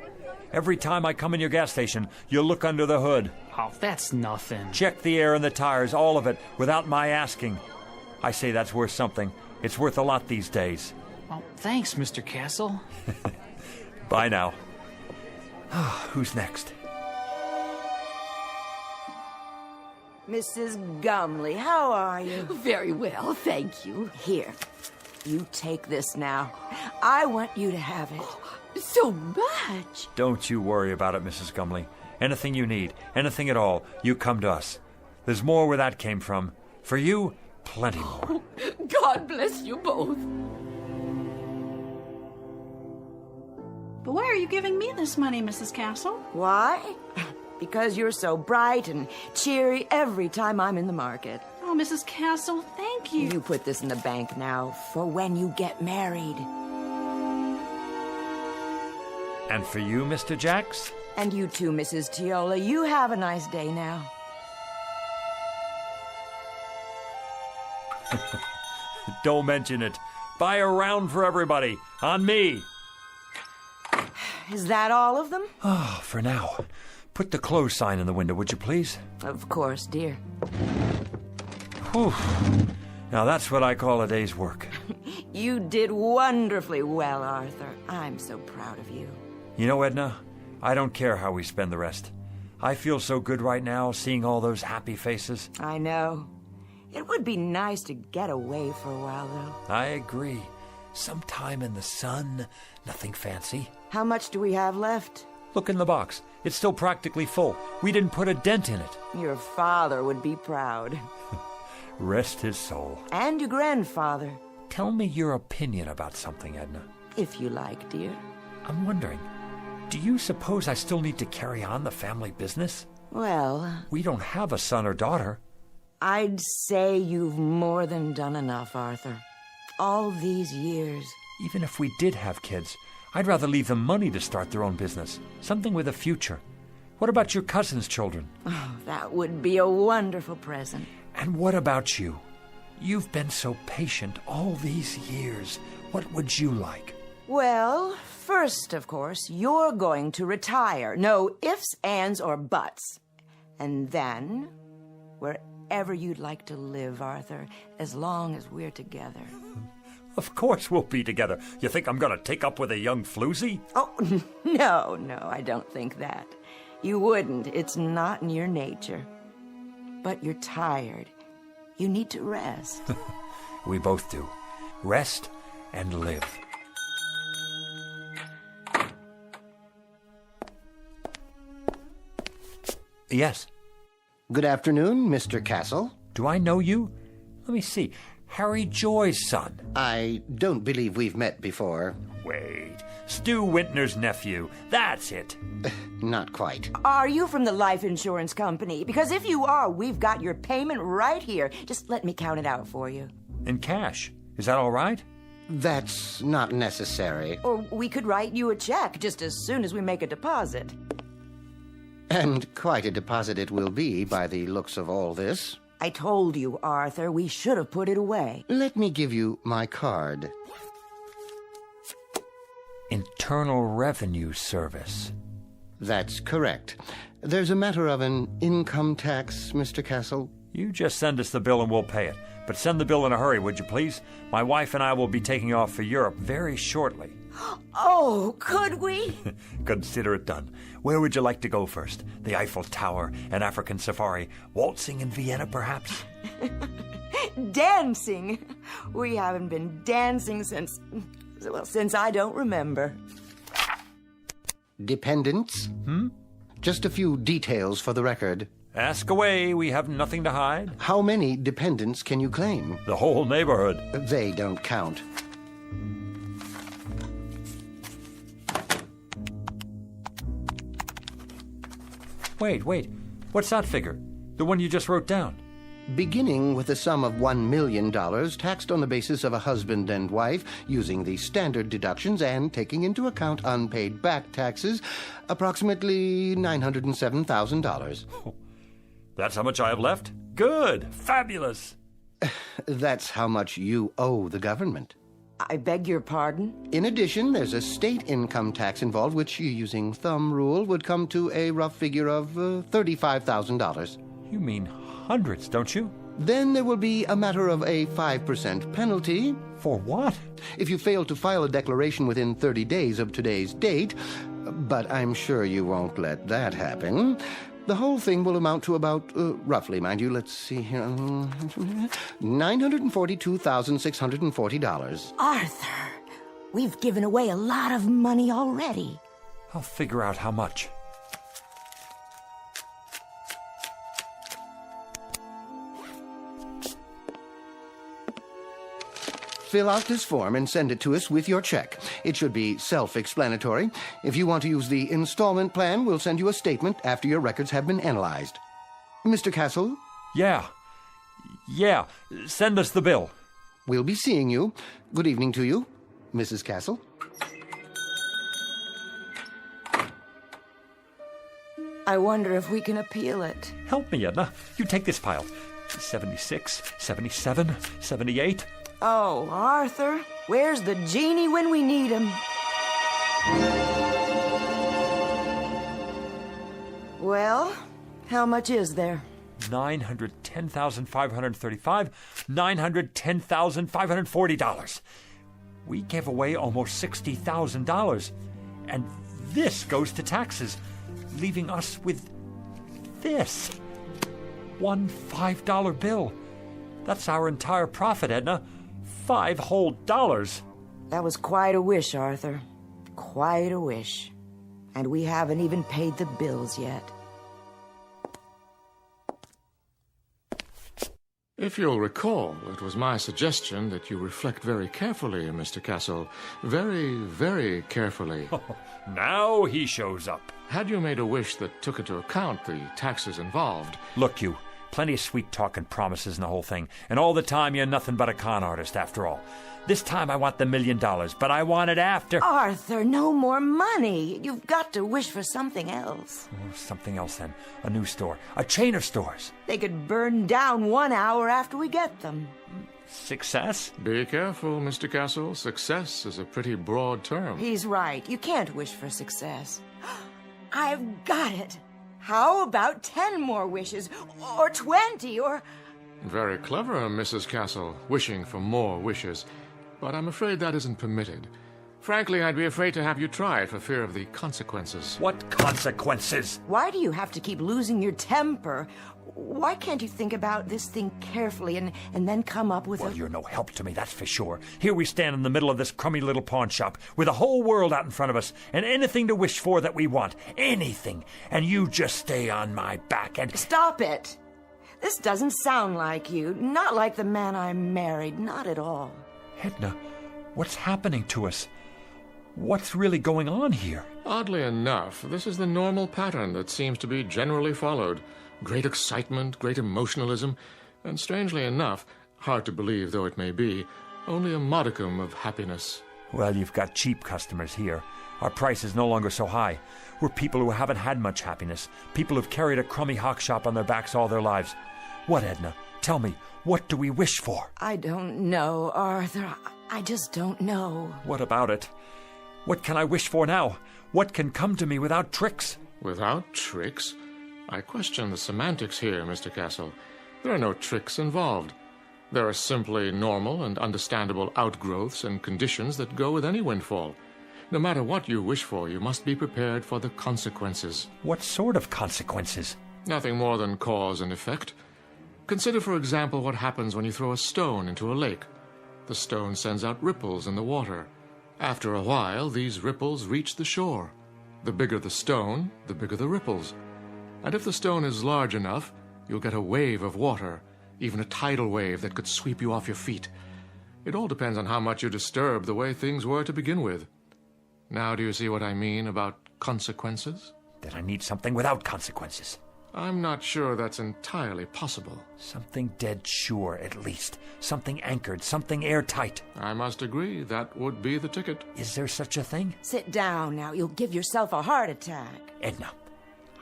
Every time I come in your gas station, you look under the hood. Oh, that's nothing. Check the air and the tires, all of it, without my asking. I say that's worth something. It's worth a lot these days. Well, thanks, Mr. Castle. Bye now. Who's next? Mrs. Gumley, how are you? Very well, thank you. Here, you take this now. I want you to have it. So much. Don't you worry about it, Mrs. Gumley. Anything you need, anything at all, you come to us. There's more where that came from. For you, plenty more. God bless you both. But why are you giving me this money, Mrs. Castle? Why? Because you're so bright and cheery every time I'm in the market. Oh, Mrs. Castle, thank you. You put this in the bank now for when you get married. And for you, Mr. Jacks? And you too, Mrs. Teola. You have a nice day now. Don't mention it. Buy a round for everybody. On me. Is that all of them? Oh, for now. Put the close sign in the window, would you please? Of course, dear. Whew. Now that's what I call a day's work. You did wonderfully well, Arthur. I'm so proud of you. You know, Edna, I don't care how we spend the rest. I feel so good right now, seeing all those happy faces. I know. It would be nice to get away for a while, though. I agree. Some time in the sun, nothing fancy. How much do we have left? Look in the box. It's still practically full. We didn't put a dent in it. Your father would be proud. Rest his soul. And your grandfather. Tell me your opinion about something, Edna. If you like, dear. I'm wondering, do you suppose I still need to carry on the family business? Well, we don't have a son or daughter. I'd say you've more than done enough, Arthur. All these years. Even if we did have kids, I'd rather leave them money to start their own business. Something with a future. What about your cousin's children? Oh, that would be a wonderful present. And what about you? You've been so patient all these years. What would you like? Well, first, of course, you're going to retire. No ifs, ands, or buts. And then, wherever you'd like to live, Arthur, as long as we're together. Of course we'll be together. You think I'm going to take up with a young floozy? Oh, no, I don't think that. You wouldn't. It's not in your nature. But you're tired. You need to rest. We both do. Rest and live. Yes. Good afternoon, Mr. Castle. Do I know you? Let me see. Harry Joy's son. I don't believe we've met before. Wait. Stu Wintner's nephew. That's it. Not quite. Are you from the life insurance company? Because if you are, we've got your payment right here. Just let me count it out for you. In cash. Is that all right? That's not necessary. Or we could write you a check just as soon as we make a deposit. And quite a deposit it will be by the looks of all this. I told you, Arthur, we should have put it away. Let me give you my card. Internal Revenue Service. That's correct. There's a matter of an income tax, Mr. Castle. You just send us the bill and we'll pay it. But send the bill in a hurry, would you please? My wife and I will be taking off for Europe very shortly. Oh, could we? Consider it done. Where would you like to go first? The Eiffel Tower, an African safari, waltzing in Vienna, perhaps? Dancing. We haven't been dancing since I don't remember. Dependents? Just a few details for the record. Ask away. We have nothing to hide. How many dependents can you claim? The whole neighborhood. They don't count. Wait. What's that figure? The one you just wrote down? Beginning with a sum of $1 million taxed on the basis of a husband and wife, using the standard deductions and taking into account unpaid back taxes, approximately $907,000. Oh, that's how much I have left? Good. Fabulous. That's how much you owe the government. I beg your pardon? In addition, there's a state income tax involved, which, using thumb rule, would come to a rough figure of $35,000. You mean hundreds, don't you? Then there will be a matter of a 5% penalty. For what? If you fail to file a declaration within 30 days of today's date, but I'm sure you won't let that happen. The whole thing will amount to about, roughly, mind you, let's see here, $942,640. Arthur, we've given away a lot of money already. I'll figure out how much. Fill out this form and send it to us with your check. It should be self-explanatory. If you want to use the installment plan, we'll send you a statement after your records have been analyzed. Mr. Castle? Yeah. Send us the bill. We'll be seeing you. Good evening to you, Mrs. Castle. I wonder if we can appeal it. Help me, Edna. You take this pile. 76, 77, 78... Oh, Arthur, where's the genie when we need him? Well, how much is there? $910,535, $910,540. We gave away almost $60,000, and this goes to taxes, leaving us with this. One $5 bill. That's our entire profit, Edna. $5 whole. That was quite a wish, Arthur. Quite a wish. And we haven't even paid the bills yet. If you'll recall, it was my suggestion that you reflect very carefully, Mr. Castle. Very, very carefully. Now he shows up. Had you made a wish that took into account the taxes involved... Look, you. Plenty of sweet talk and promises and the whole thing. And all the time you're nothing but a con artist, after all. This time I want the $1 million, but I want it after... Arthur, no more money. You've got to wish for something else. Oh, something else then. A new store. A chain of stores. They could burn down 1 hour after we get them. Success? Be careful, Mr. Castle. Success is a pretty broad term. He's right. You can't wish for success. I've got it. How about 10 more wishes? Or 20, or... Very clever, Mrs. Castle, wishing for more wishes. But I'm afraid that isn't permitted. Frankly, I'd be afraid to have you try it for fear of the consequences. What consequences? Why do you have to keep losing your temper? Why can't you think about this thing carefully and then come up with Well, you're no help to me, that's for sure. Here we stand in the middle of this crummy little pawn shop with the whole world out in front of us and anything to wish for that we want. Anything. And you just stay on my back and... Stop it! This doesn't sound like you. Not like the man I married. Not at all. Edna, what's happening to us? What's really going on here? Oddly enough, this is the normal pattern that seems to be generally followed. Great excitement, great emotionalism, and strangely enough, hard to believe though it may be, only a modicum of happiness. Well, you've got cheap customers here. Our price is no longer so high. We're people who haven't had much happiness, people who've carried a crummy hawk shop on their backs all their lives. What, Edna? Tell me, what do we wish for? I don't know, Arthur. I just don't know. What about it? What can I wish for now? What can come to me without tricks? Without tricks? I question the semantics here, Mr. Castle. There are no tricks involved. There are simply normal and understandable outgrowths and conditions that go with any windfall. No matter what you wish for, you must be prepared for the consequences. What sort of consequences? Nothing more than cause and effect. Consider, for example, what happens when you throw a stone into a lake. The stone sends out ripples in the water. After a while, these ripples reach the shore. The bigger the stone, the bigger the ripples. And if the stone is large enough, you'll get a wave of water, even a tidal wave that could sweep you off your feet. It all depends on how much you disturb the way things were to begin with. Now do you see what I mean about consequences? That I need something without consequences. I'm not sure that's entirely possible. Something dead sure, at least. Something anchored, something airtight. I must agree, that would be the ticket. Is there such a thing? Sit down now. You'll give yourself a heart attack. Edna,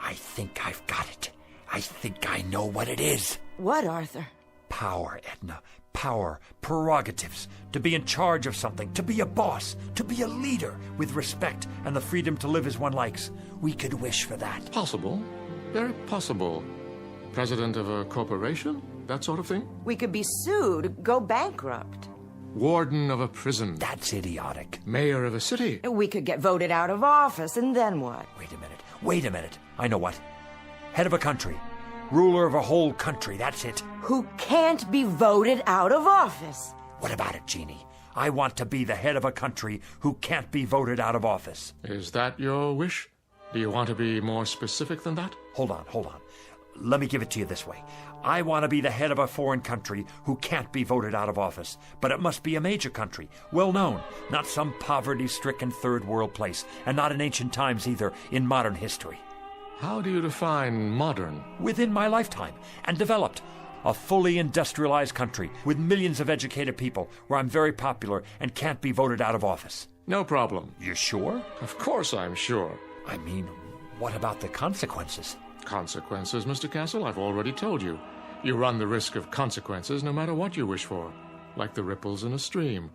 I think I've got it. I think I know what it is. What, Arthur? Power, Edna. Power, prerogatives, to be in charge of something, to be a boss, to be a leader with respect and the freedom to live as one likes. We could wish for that. Possible. Very possible. President of a corporation? that sort of thing? We could be sued, go bankrupt. Warden of a prison. That's idiotic. Mayor of a city. We could get voted out of office, and then what? Wait a minute. I know what. Head of a country. Ruler of a whole country, that's it. Who can't be voted out of office. What about it, Genie? I want to be the head of a country who can't be voted out of office. Is that your wish? Do you want to be more specific than that? Hold on. Let me give it to you this way. I want to be the head of a foreign country who can't be voted out of office. But it must be a major country, well known, not some poverty-stricken third world place, and not in ancient times either, in modern history. How do you define modern? Within my lifetime, and developed. A fully industrialized country with millions of educated people where I'm very popular and can't be voted out of office. No problem. You sure? Of course I'm sure. I mean, what about the consequences? Consequences, Mr. Castle? I've already told you. You run the risk of consequences no matter what you wish for. Like the ripples in a stream.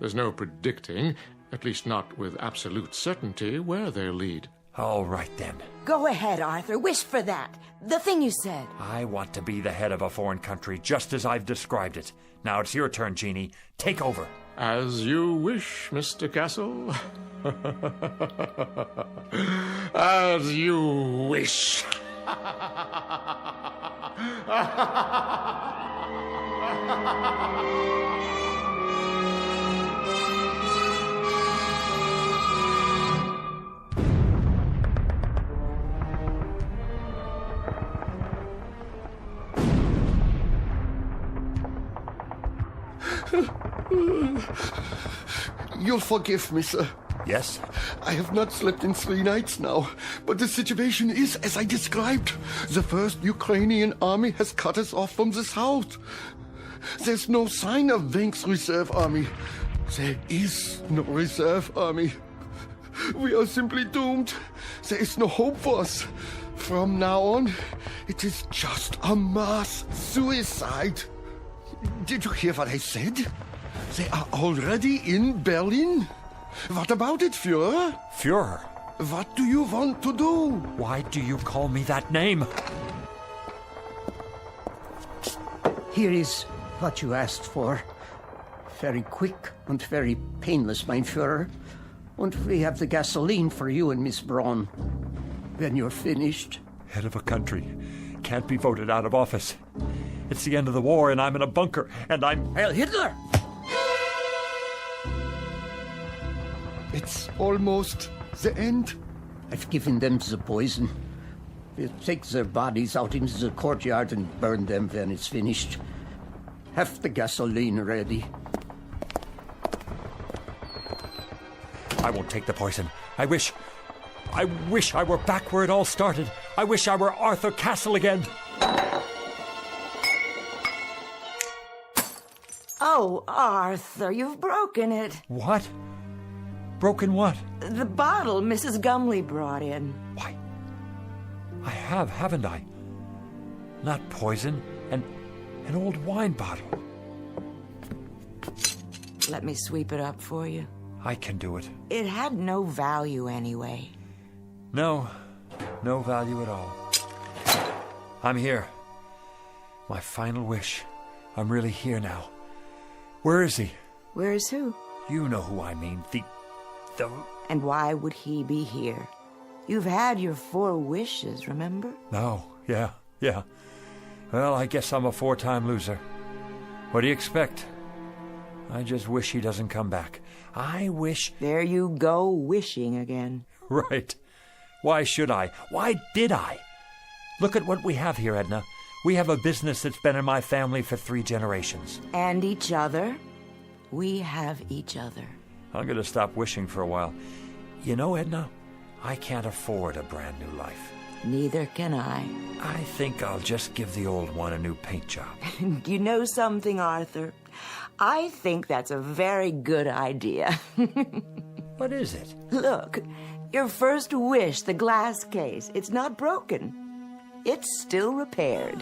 There's no predicting, at least not with absolute certainty, where they'll lead. All right, then. Go ahead, Arthur. Wish for that. The thing you said. I want to be the head of a foreign country, just as I've described it. Now it's your turn, Genie. Take over. As you wish, Mr. Castle. As you wish. You'll forgive me, sir. Yes? I have not slept in 3 nights now, but the situation is as I described. The first Ukrainian army has cut us off from the south. There's no sign of Wenk's reserve army. There is no reserve army. We are simply doomed. There is no hope for us. From now on, it is just a mass suicide. Did you hear what I said? They are already in Berlin. What about it, Führer? Führer? What do you want to do? Why do you call me that name? Here is what you asked for. Very quick and very painless, mein Führer. And we have the gasoline for you and Miss Braun. When you're finished. Head of a country. Can't be voted out of office. It's the end of the war and I'm in a bunker and I'm... Heil Hitler! It's almost the end. I've given them the poison. We'll take their bodies out into the courtyard and burn them when it's finished. Have the gasoline ready. I won't take the poison. I wish I were back where it all started. I wish I were Arthur Castle again. Oh, Arthur, you've broken it. What? Broken what? The bottle Mrs. Gumley brought in. Why? I have, haven't I? Not poison, an old wine bottle. Let me sweep it up for you. I can do it. It had no value anyway. No value at all. I'm here. My final wish. I'm really here now. Where is he? Where is who? You know who I mean. The... And why would he be here? You've had your 4 wishes, remember? No, yeah. Well, I guess I'm a 4-time loser. What do you expect? I just wish he doesn't come back. I wish... There you go, wishing again. Right. Why should I? Why did I? Look at what we have here, Edna. We have a business that's been in my family for 3 generations. And each other. We have each other. I'm going to stop wishing for a while. You know, Edna, I can't afford a brand new life. Neither can I. I think I'll just give the old one a new paint job. You know something, Arthur? I think that's a very good idea. What is it? Look, your first wish, the glass case, it's not broken. It's still repaired.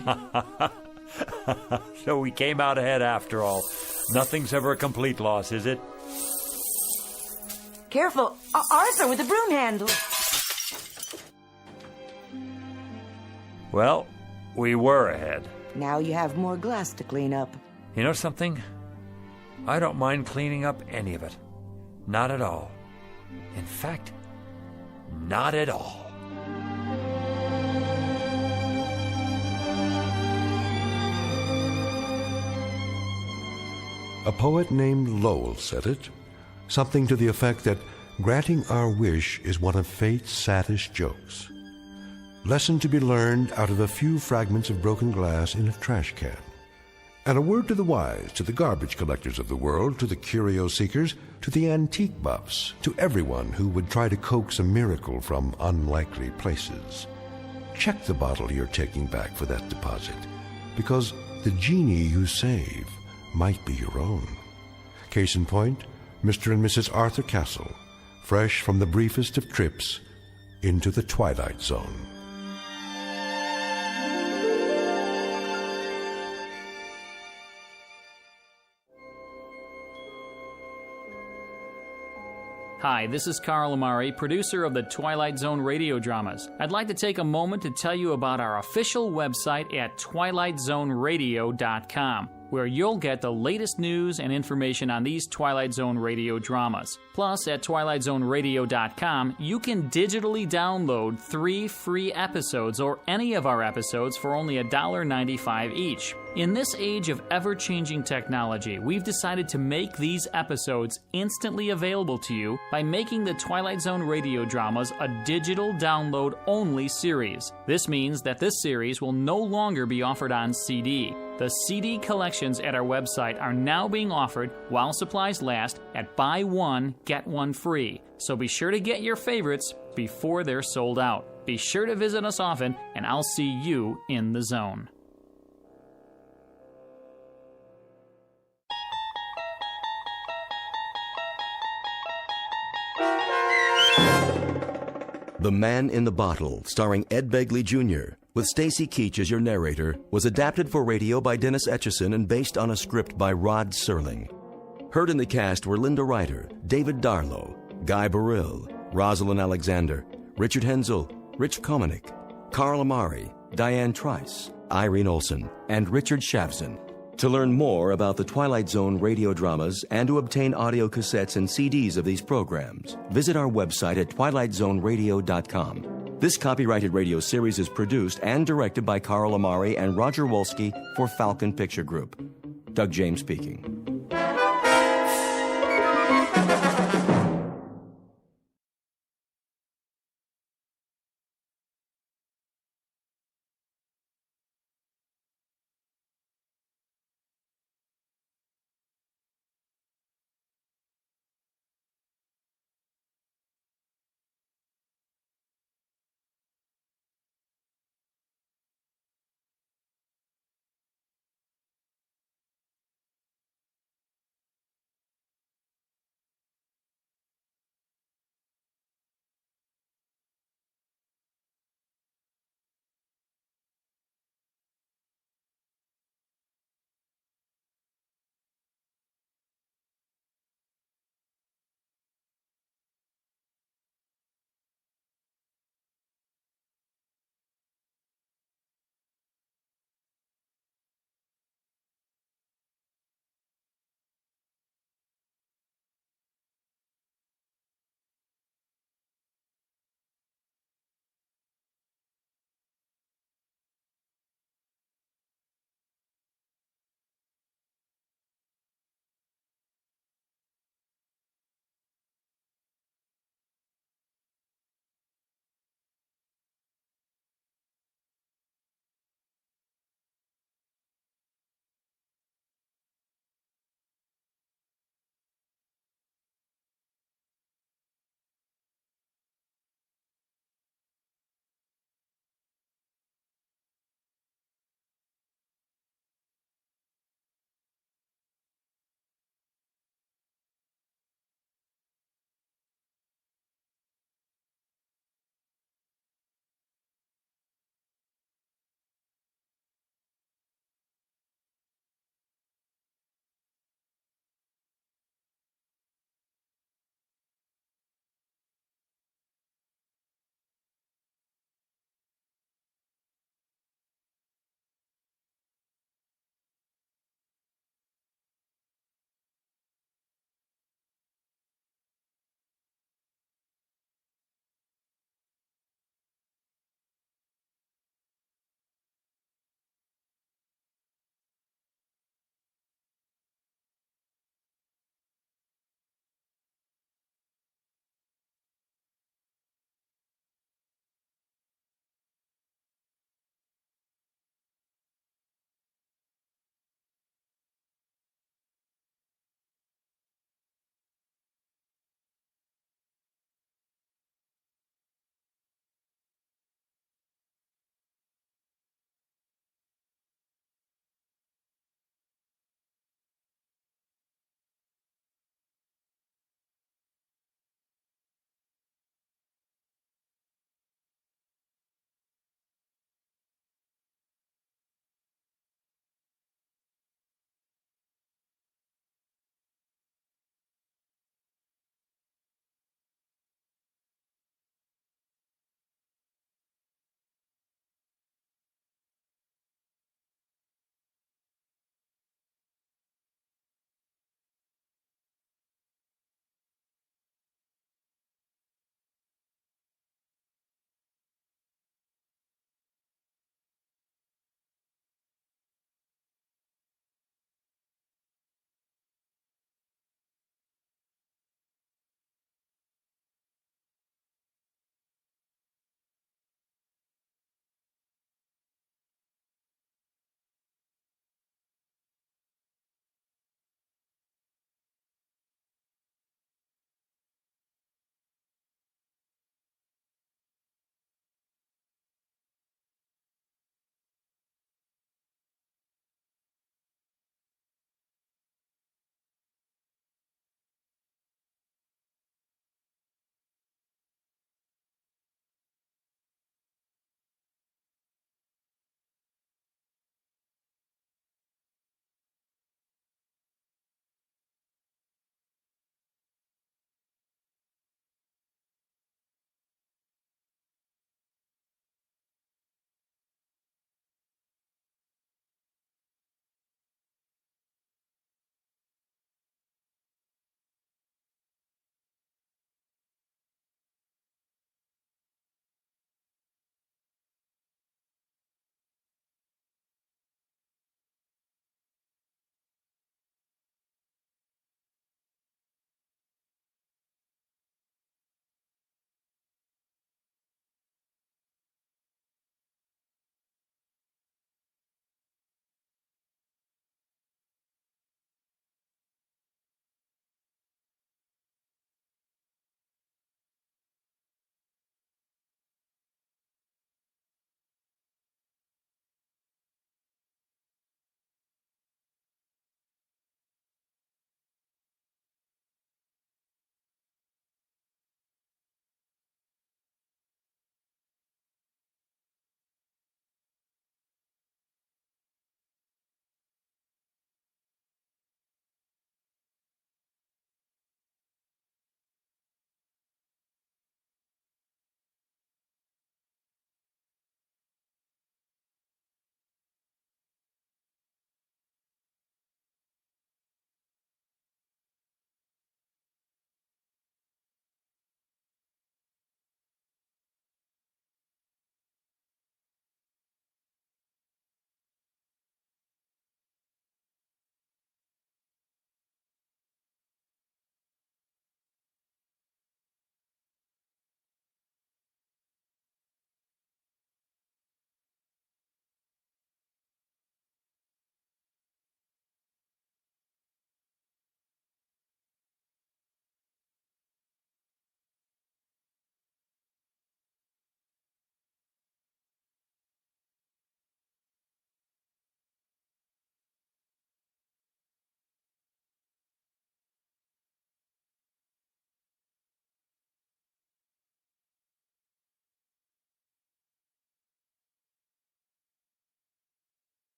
So we came out ahead after all. Nothing's ever a complete loss, is it? Careful, Arthur, with the broom handle. Well, we were ahead. Now you have more glass to clean up. You know something? I don't mind cleaning up any of it. Not at all. In fact, not at all. A poet named Lowell said it, something to the effect that granting our wish is one of fate's saddest jokes. Lesson to be learned out of a few fragments of broken glass in a trash can. And a word to the wise, to the garbage collectors of the world, to the curio seekers, to the antique buffs, to everyone who would try to coax a miracle from unlikely places. Check the bottle you're taking back for that deposit, because the genie you save might be your own. Case in point, Mr. and Mrs. Arthur Castle, fresh from the briefest of trips into the Twilight Zone. Hi, this is Carl Amari, producer of the Twilight Zone radio dramas. I'd like to take a moment to tell you about our official website at twilightzoneradio.com, where you'll get the latest news and information on these Twilight Zone radio dramas. Plus, at twilightzoneradio.com, you can digitally download 3 free episodes or any of our episodes for only $1.95 each. In this age of ever-changing technology, we've decided to make these episodes instantly available to you by making the Twilight Zone radio dramas a digital download-only series. This means that this series will no longer be offered on CD. The CD collections at our website are now being offered while supplies last at buy one, get one free. So be sure to get your favorites before they're sold out. Be sure to visit us often, and I'll see you in the zone. The Man in the Bottle, starring Ed Begley Jr., with Stacy Keach as your narrator, was adapted for radio by Dennis Etchison and based on a script by Rod Serling. Heard in the cast were Linda Ryder, David Darlow, Guy Burrill, Rosalind Alexander, Richard Hensel, Rich Komanik, Carl Amari, Diane Trice, Irene Olson, and Richard Shavson. To learn more about the Twilight Zone radio dramas and to obtain audio cassettes and CDs of these programs, visit our website at twilightzoneradio.com. This copyrighted radio series is produced and directed by Carl Amari and Roger Wolski for Falcon Picture Group. Doug James speaking.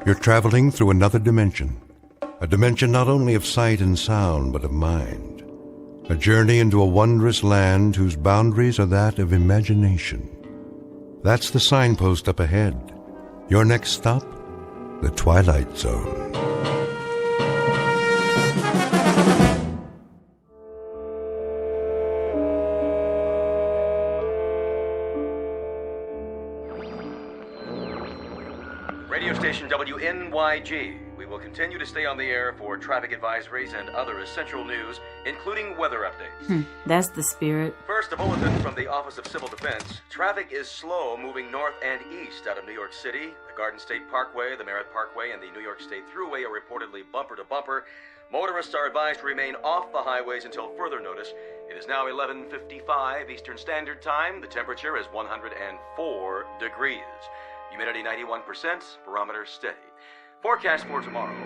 You're traveling through another dimension. A dimension not only of sight and sound, but of mind. A journey into a wondrous land whose boundaries are that of imagination. That's the signpost up ahead. Your next stop, the Twilight Zone. Radio station WNYG. We will continue to stay on the air for traffic advisories and other essential news, including weather updates. That's the spirit. First, a bulletin from the Office of Civil Defense. Traffic is slow moving north and east out of New York City. The Garden State Parkway, the Merritt Parkway, and the New York State Thruway are reportedly bumper to bumper. Motorists are advised to remain off the highways until further notice. It is now 11:55 Eastern Standard Time. The temperature is 104 degrees. Humidity 91%, barometer steady. Forecast for tomorrow.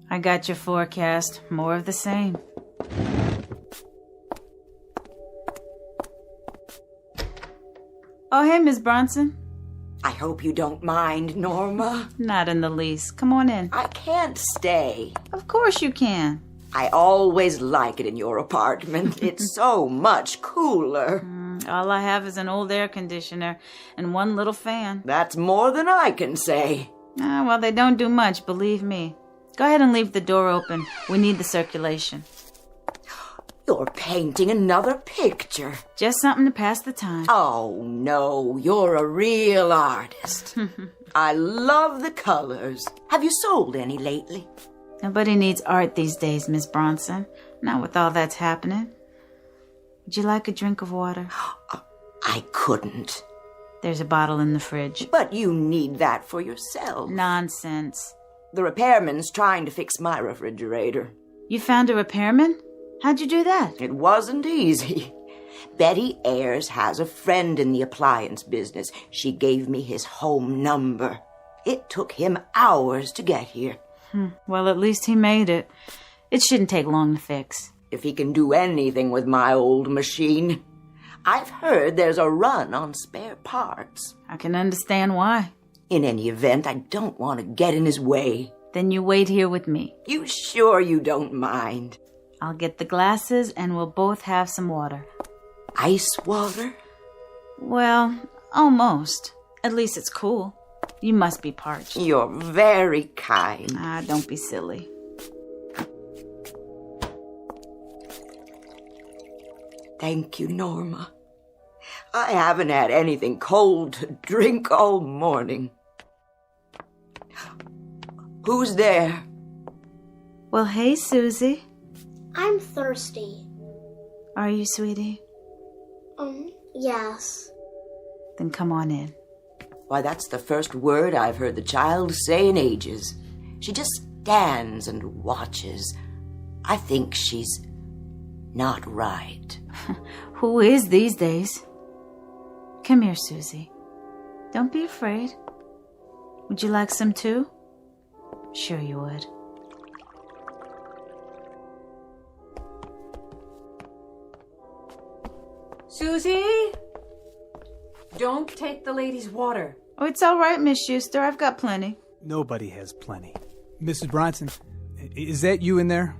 I got your forecast. More of the same. Oh, hey, Miss Bronson. I hope you don't mind, Norma. Not in the least. Come on in. I can't stay. Of course you can. I always like it in your apartment. It's so much cooler. All I have is an old air conditioner and one little fan. That's more than I can say. Well, they don't do much, believe me. Go ahead and leave the door open. We need the circulation. You're painting another picture. Just something to pass the time. Oh, no, you're a real artist. I love the colors. Have you sold any lately? Nobody needs art these days, Miss Bronson. Not with all that's happening. Would you like a drink of water? I couldn't. There's a bottle in the fridge. But you need that for yourself. Nonsense. The repairman's trying to fix my refrigerator. You found a repairman? How'd you do that? It wasn't easy. Betty Ayers has a friend in the appliance business. She gave me his home number. It took him hours to get here. Well, at least he made it. It shouldn't take long to fix. If he can do anything with my old machine. I've heard there's a run on spare parts. I can understand why. In any event, I don't want to get in his way. Then you wait here with me. You sure you don't mind? I'll get the glasses and we'll both have some water. Ice water? Well, almost. At least it's cool. You must be parched. You're very kind. Don't be silly. Thank you, Norma. I haven't had anything cold to drink all morning. Who's there? Well, hey, Susie. I'm thirsty. Are you, sweetie? Yes. Then come on in. Why, that's the first word I've heard the child say in ages. She just stands and watches. I think she's not right. Who is these days? Come here, Susie. Don't be afraid. Would you like some too? Sure you would. Susie? Don't take the lady's water. Oh, it's all right, Miss Schuster. I've got plenty. Nobody has plenty. Mrs. Bronson, is that you in there?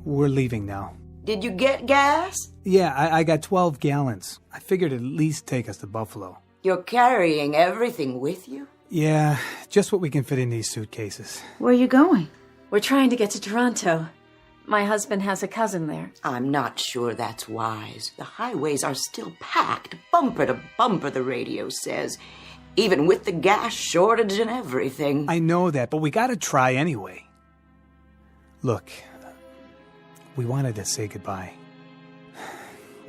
We're leaving now. Did you get gas? Yeah, I got 12 gallons. I figured it'd at least take us to Buffalo. You're carrying everything with you? Yeah, just what we can fit in these suitcases. Where are you going? We're trying to get to Toronto. My husband has a cousin there. I'm not sure that's wise. The highways are still packed, bumper to bumper, the radio says. Even with the gas shortage and everything. I know that, but we gotta try anyway. Look, we wanted to say goodbye.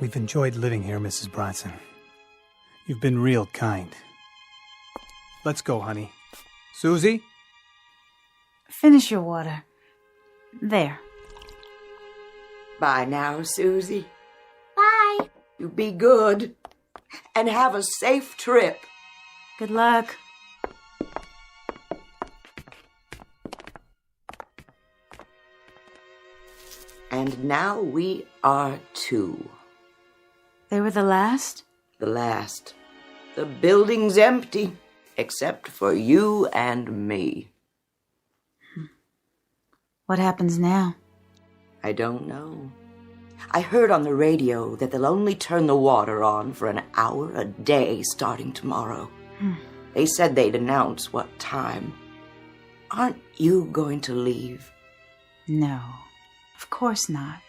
We've enjoyed living here, Mrs. Bronson. You've been real kind. Let's go, honey. Susie? Finish your water. There. Bye now, Susie. Bye. You be good. And have a safe trip. Good luck. And now we are two. They were the last? The last. The building's empty. except for you and me. What happens now? I don't know. I heard on the radio that they'll only turn the water on for an hour a day starting tomorrow. They said they'd announce what time. Aren't you going to leave? No, of course not.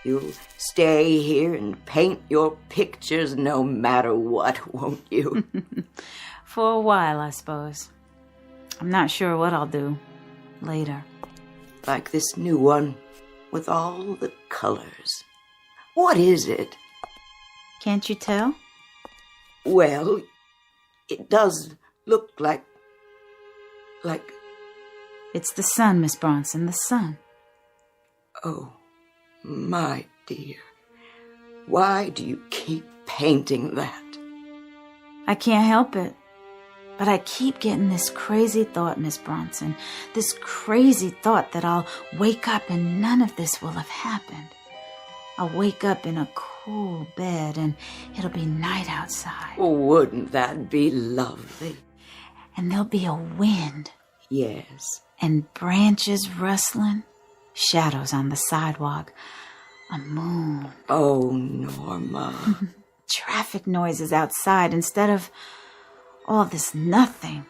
You'll stay here and paint your pictures no matter what, won't you? For a while, I suppose. I'm not sure what I'll do later. Like this new one, with all the colors. What is it? Can't you tell? Well, it does look like... It's the sun, Miss Bronson, the sun. Oh, my dear. Why do you keep painting that? I can't help it. But I keep getting this crazy thought, Miss Bronson. This crazy thought that I'll wake up and none of this will have happened. I'll wake up in a cool bed and it'll be night outside. Wouldn't that be lovely? And there'll be a wind. Yes. And branches rustling. Shadows on the sidewalk. A moon. Oh, Norma. Traffic noises outside instead of all this nothing.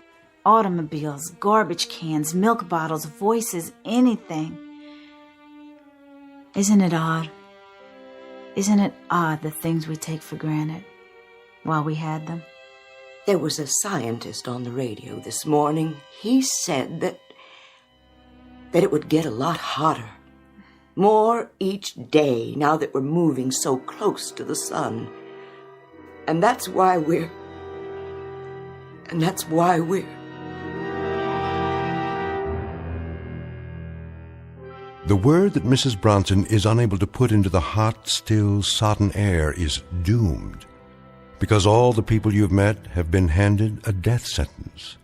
Automobiles, garbage cans, milk bottles, voices, anything. Isn't it odd? Isn't it odd the things we take for granted while we had them? There was a scientist on the radio this morning. He said that it would get a lot hotter. More each day now that we're moving so close to the sun. And that's why we're... The word that Mrs. Bronson is unable to put into the hot, still, sodden air is doomed, because all the people you've met have been handed a death sentence.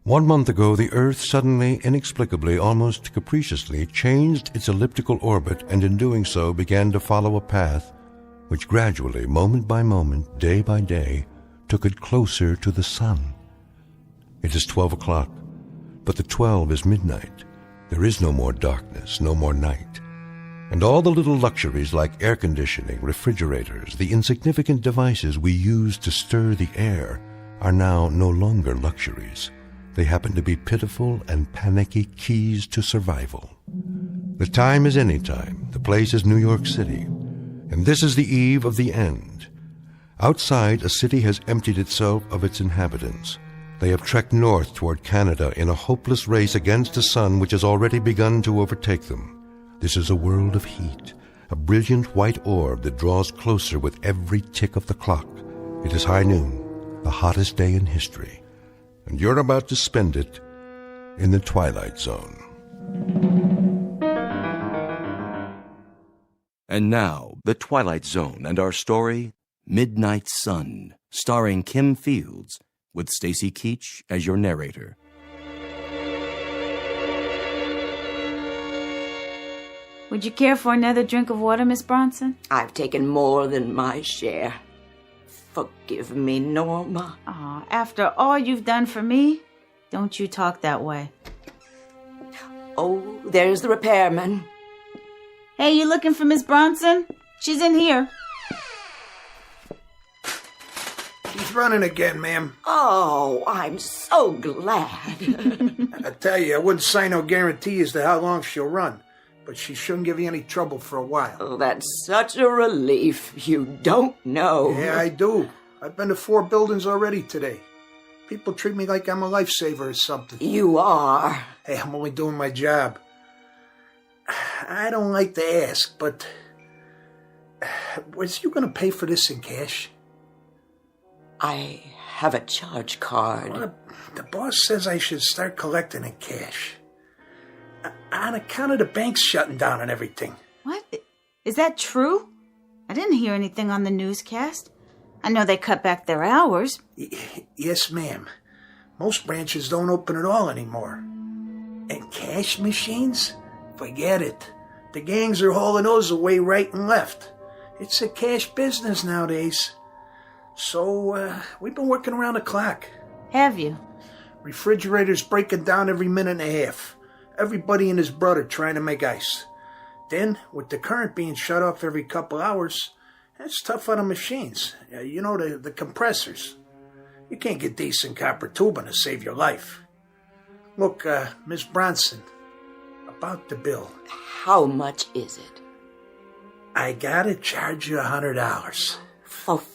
1 month ago, the Earth suddenly, inexplicably, almost capriciously, changed its elliptical orbit and in doing so began to follow a path which gradually, moment by moment, day by day, took it closer to the sun. It is 12 o'clock, but the 12 is midnight. There is no more darkness, no more night. And all the little luxuries like air conditioning, refrigerators, the insignificant devices we use to stir the air are now no longer luxuries. They happen to be pitiful and panicky keys to survival. The time is any time. The place is New York City. And this is the eve of the end. Outside, a city has emptied itself of its inhabitants. They have trekked north toward Canada in a hopeless race against a sun which has already begun to overtake them. This is a world of heat, a brilliant white orb that draws closer with every tick of the clock. It is high noon, the hottest day in history, and you're about to spend it in the Twilight Zone. And now, The Twilight Zone and our story, Midnight Sun, starring Kim Fields, with Stacy Keach as your narrator. Would you care for another drink of water, Miss Bronson? I've taken more than my share. Forgive me, Norma. Aw, after all you've done for me, don't you talk that way. Oh, there's the repairman. Hey, you looking for Miss Bronson? She's in here. She's running again, ma'am. Oh, I'm so glad. I tell you, I wouldn't sign no guarantee as to how long she'll run, but she shouldn't give you any trouble for a while. Oh, that's such a relief. You don't know. Yeah, I do. I've been to 4 buildings already today. People treat me like I'm a lifesaver or something. You are. Hey, I'm only doing my job. I don't like to ask, but was you going to pay for this in cash? I have a charge card. Well, the boss says I should start collecting in cash. On account of the banks shutting down and everything. What? Is that true? I didn't hear anything on the newscast. I know they cut back their hours. Yes, ma'am. Most branches don't open at all anymore. And cash machines? Forget it. The gangs are hauling those away right and left. It's a cash business nowadays. So, we've been working around the clock. Have you? Refrigerator's breaking down every minute and a half. Everybody and his brother trying to make ice. Then, with the current being shut off every couple hours, that's tough on the machines. You know, the compressors. You can't get decent copper tubing to save your life. Look, Miss Bronson, about the bill. How much is it? I gotta charge you $100. For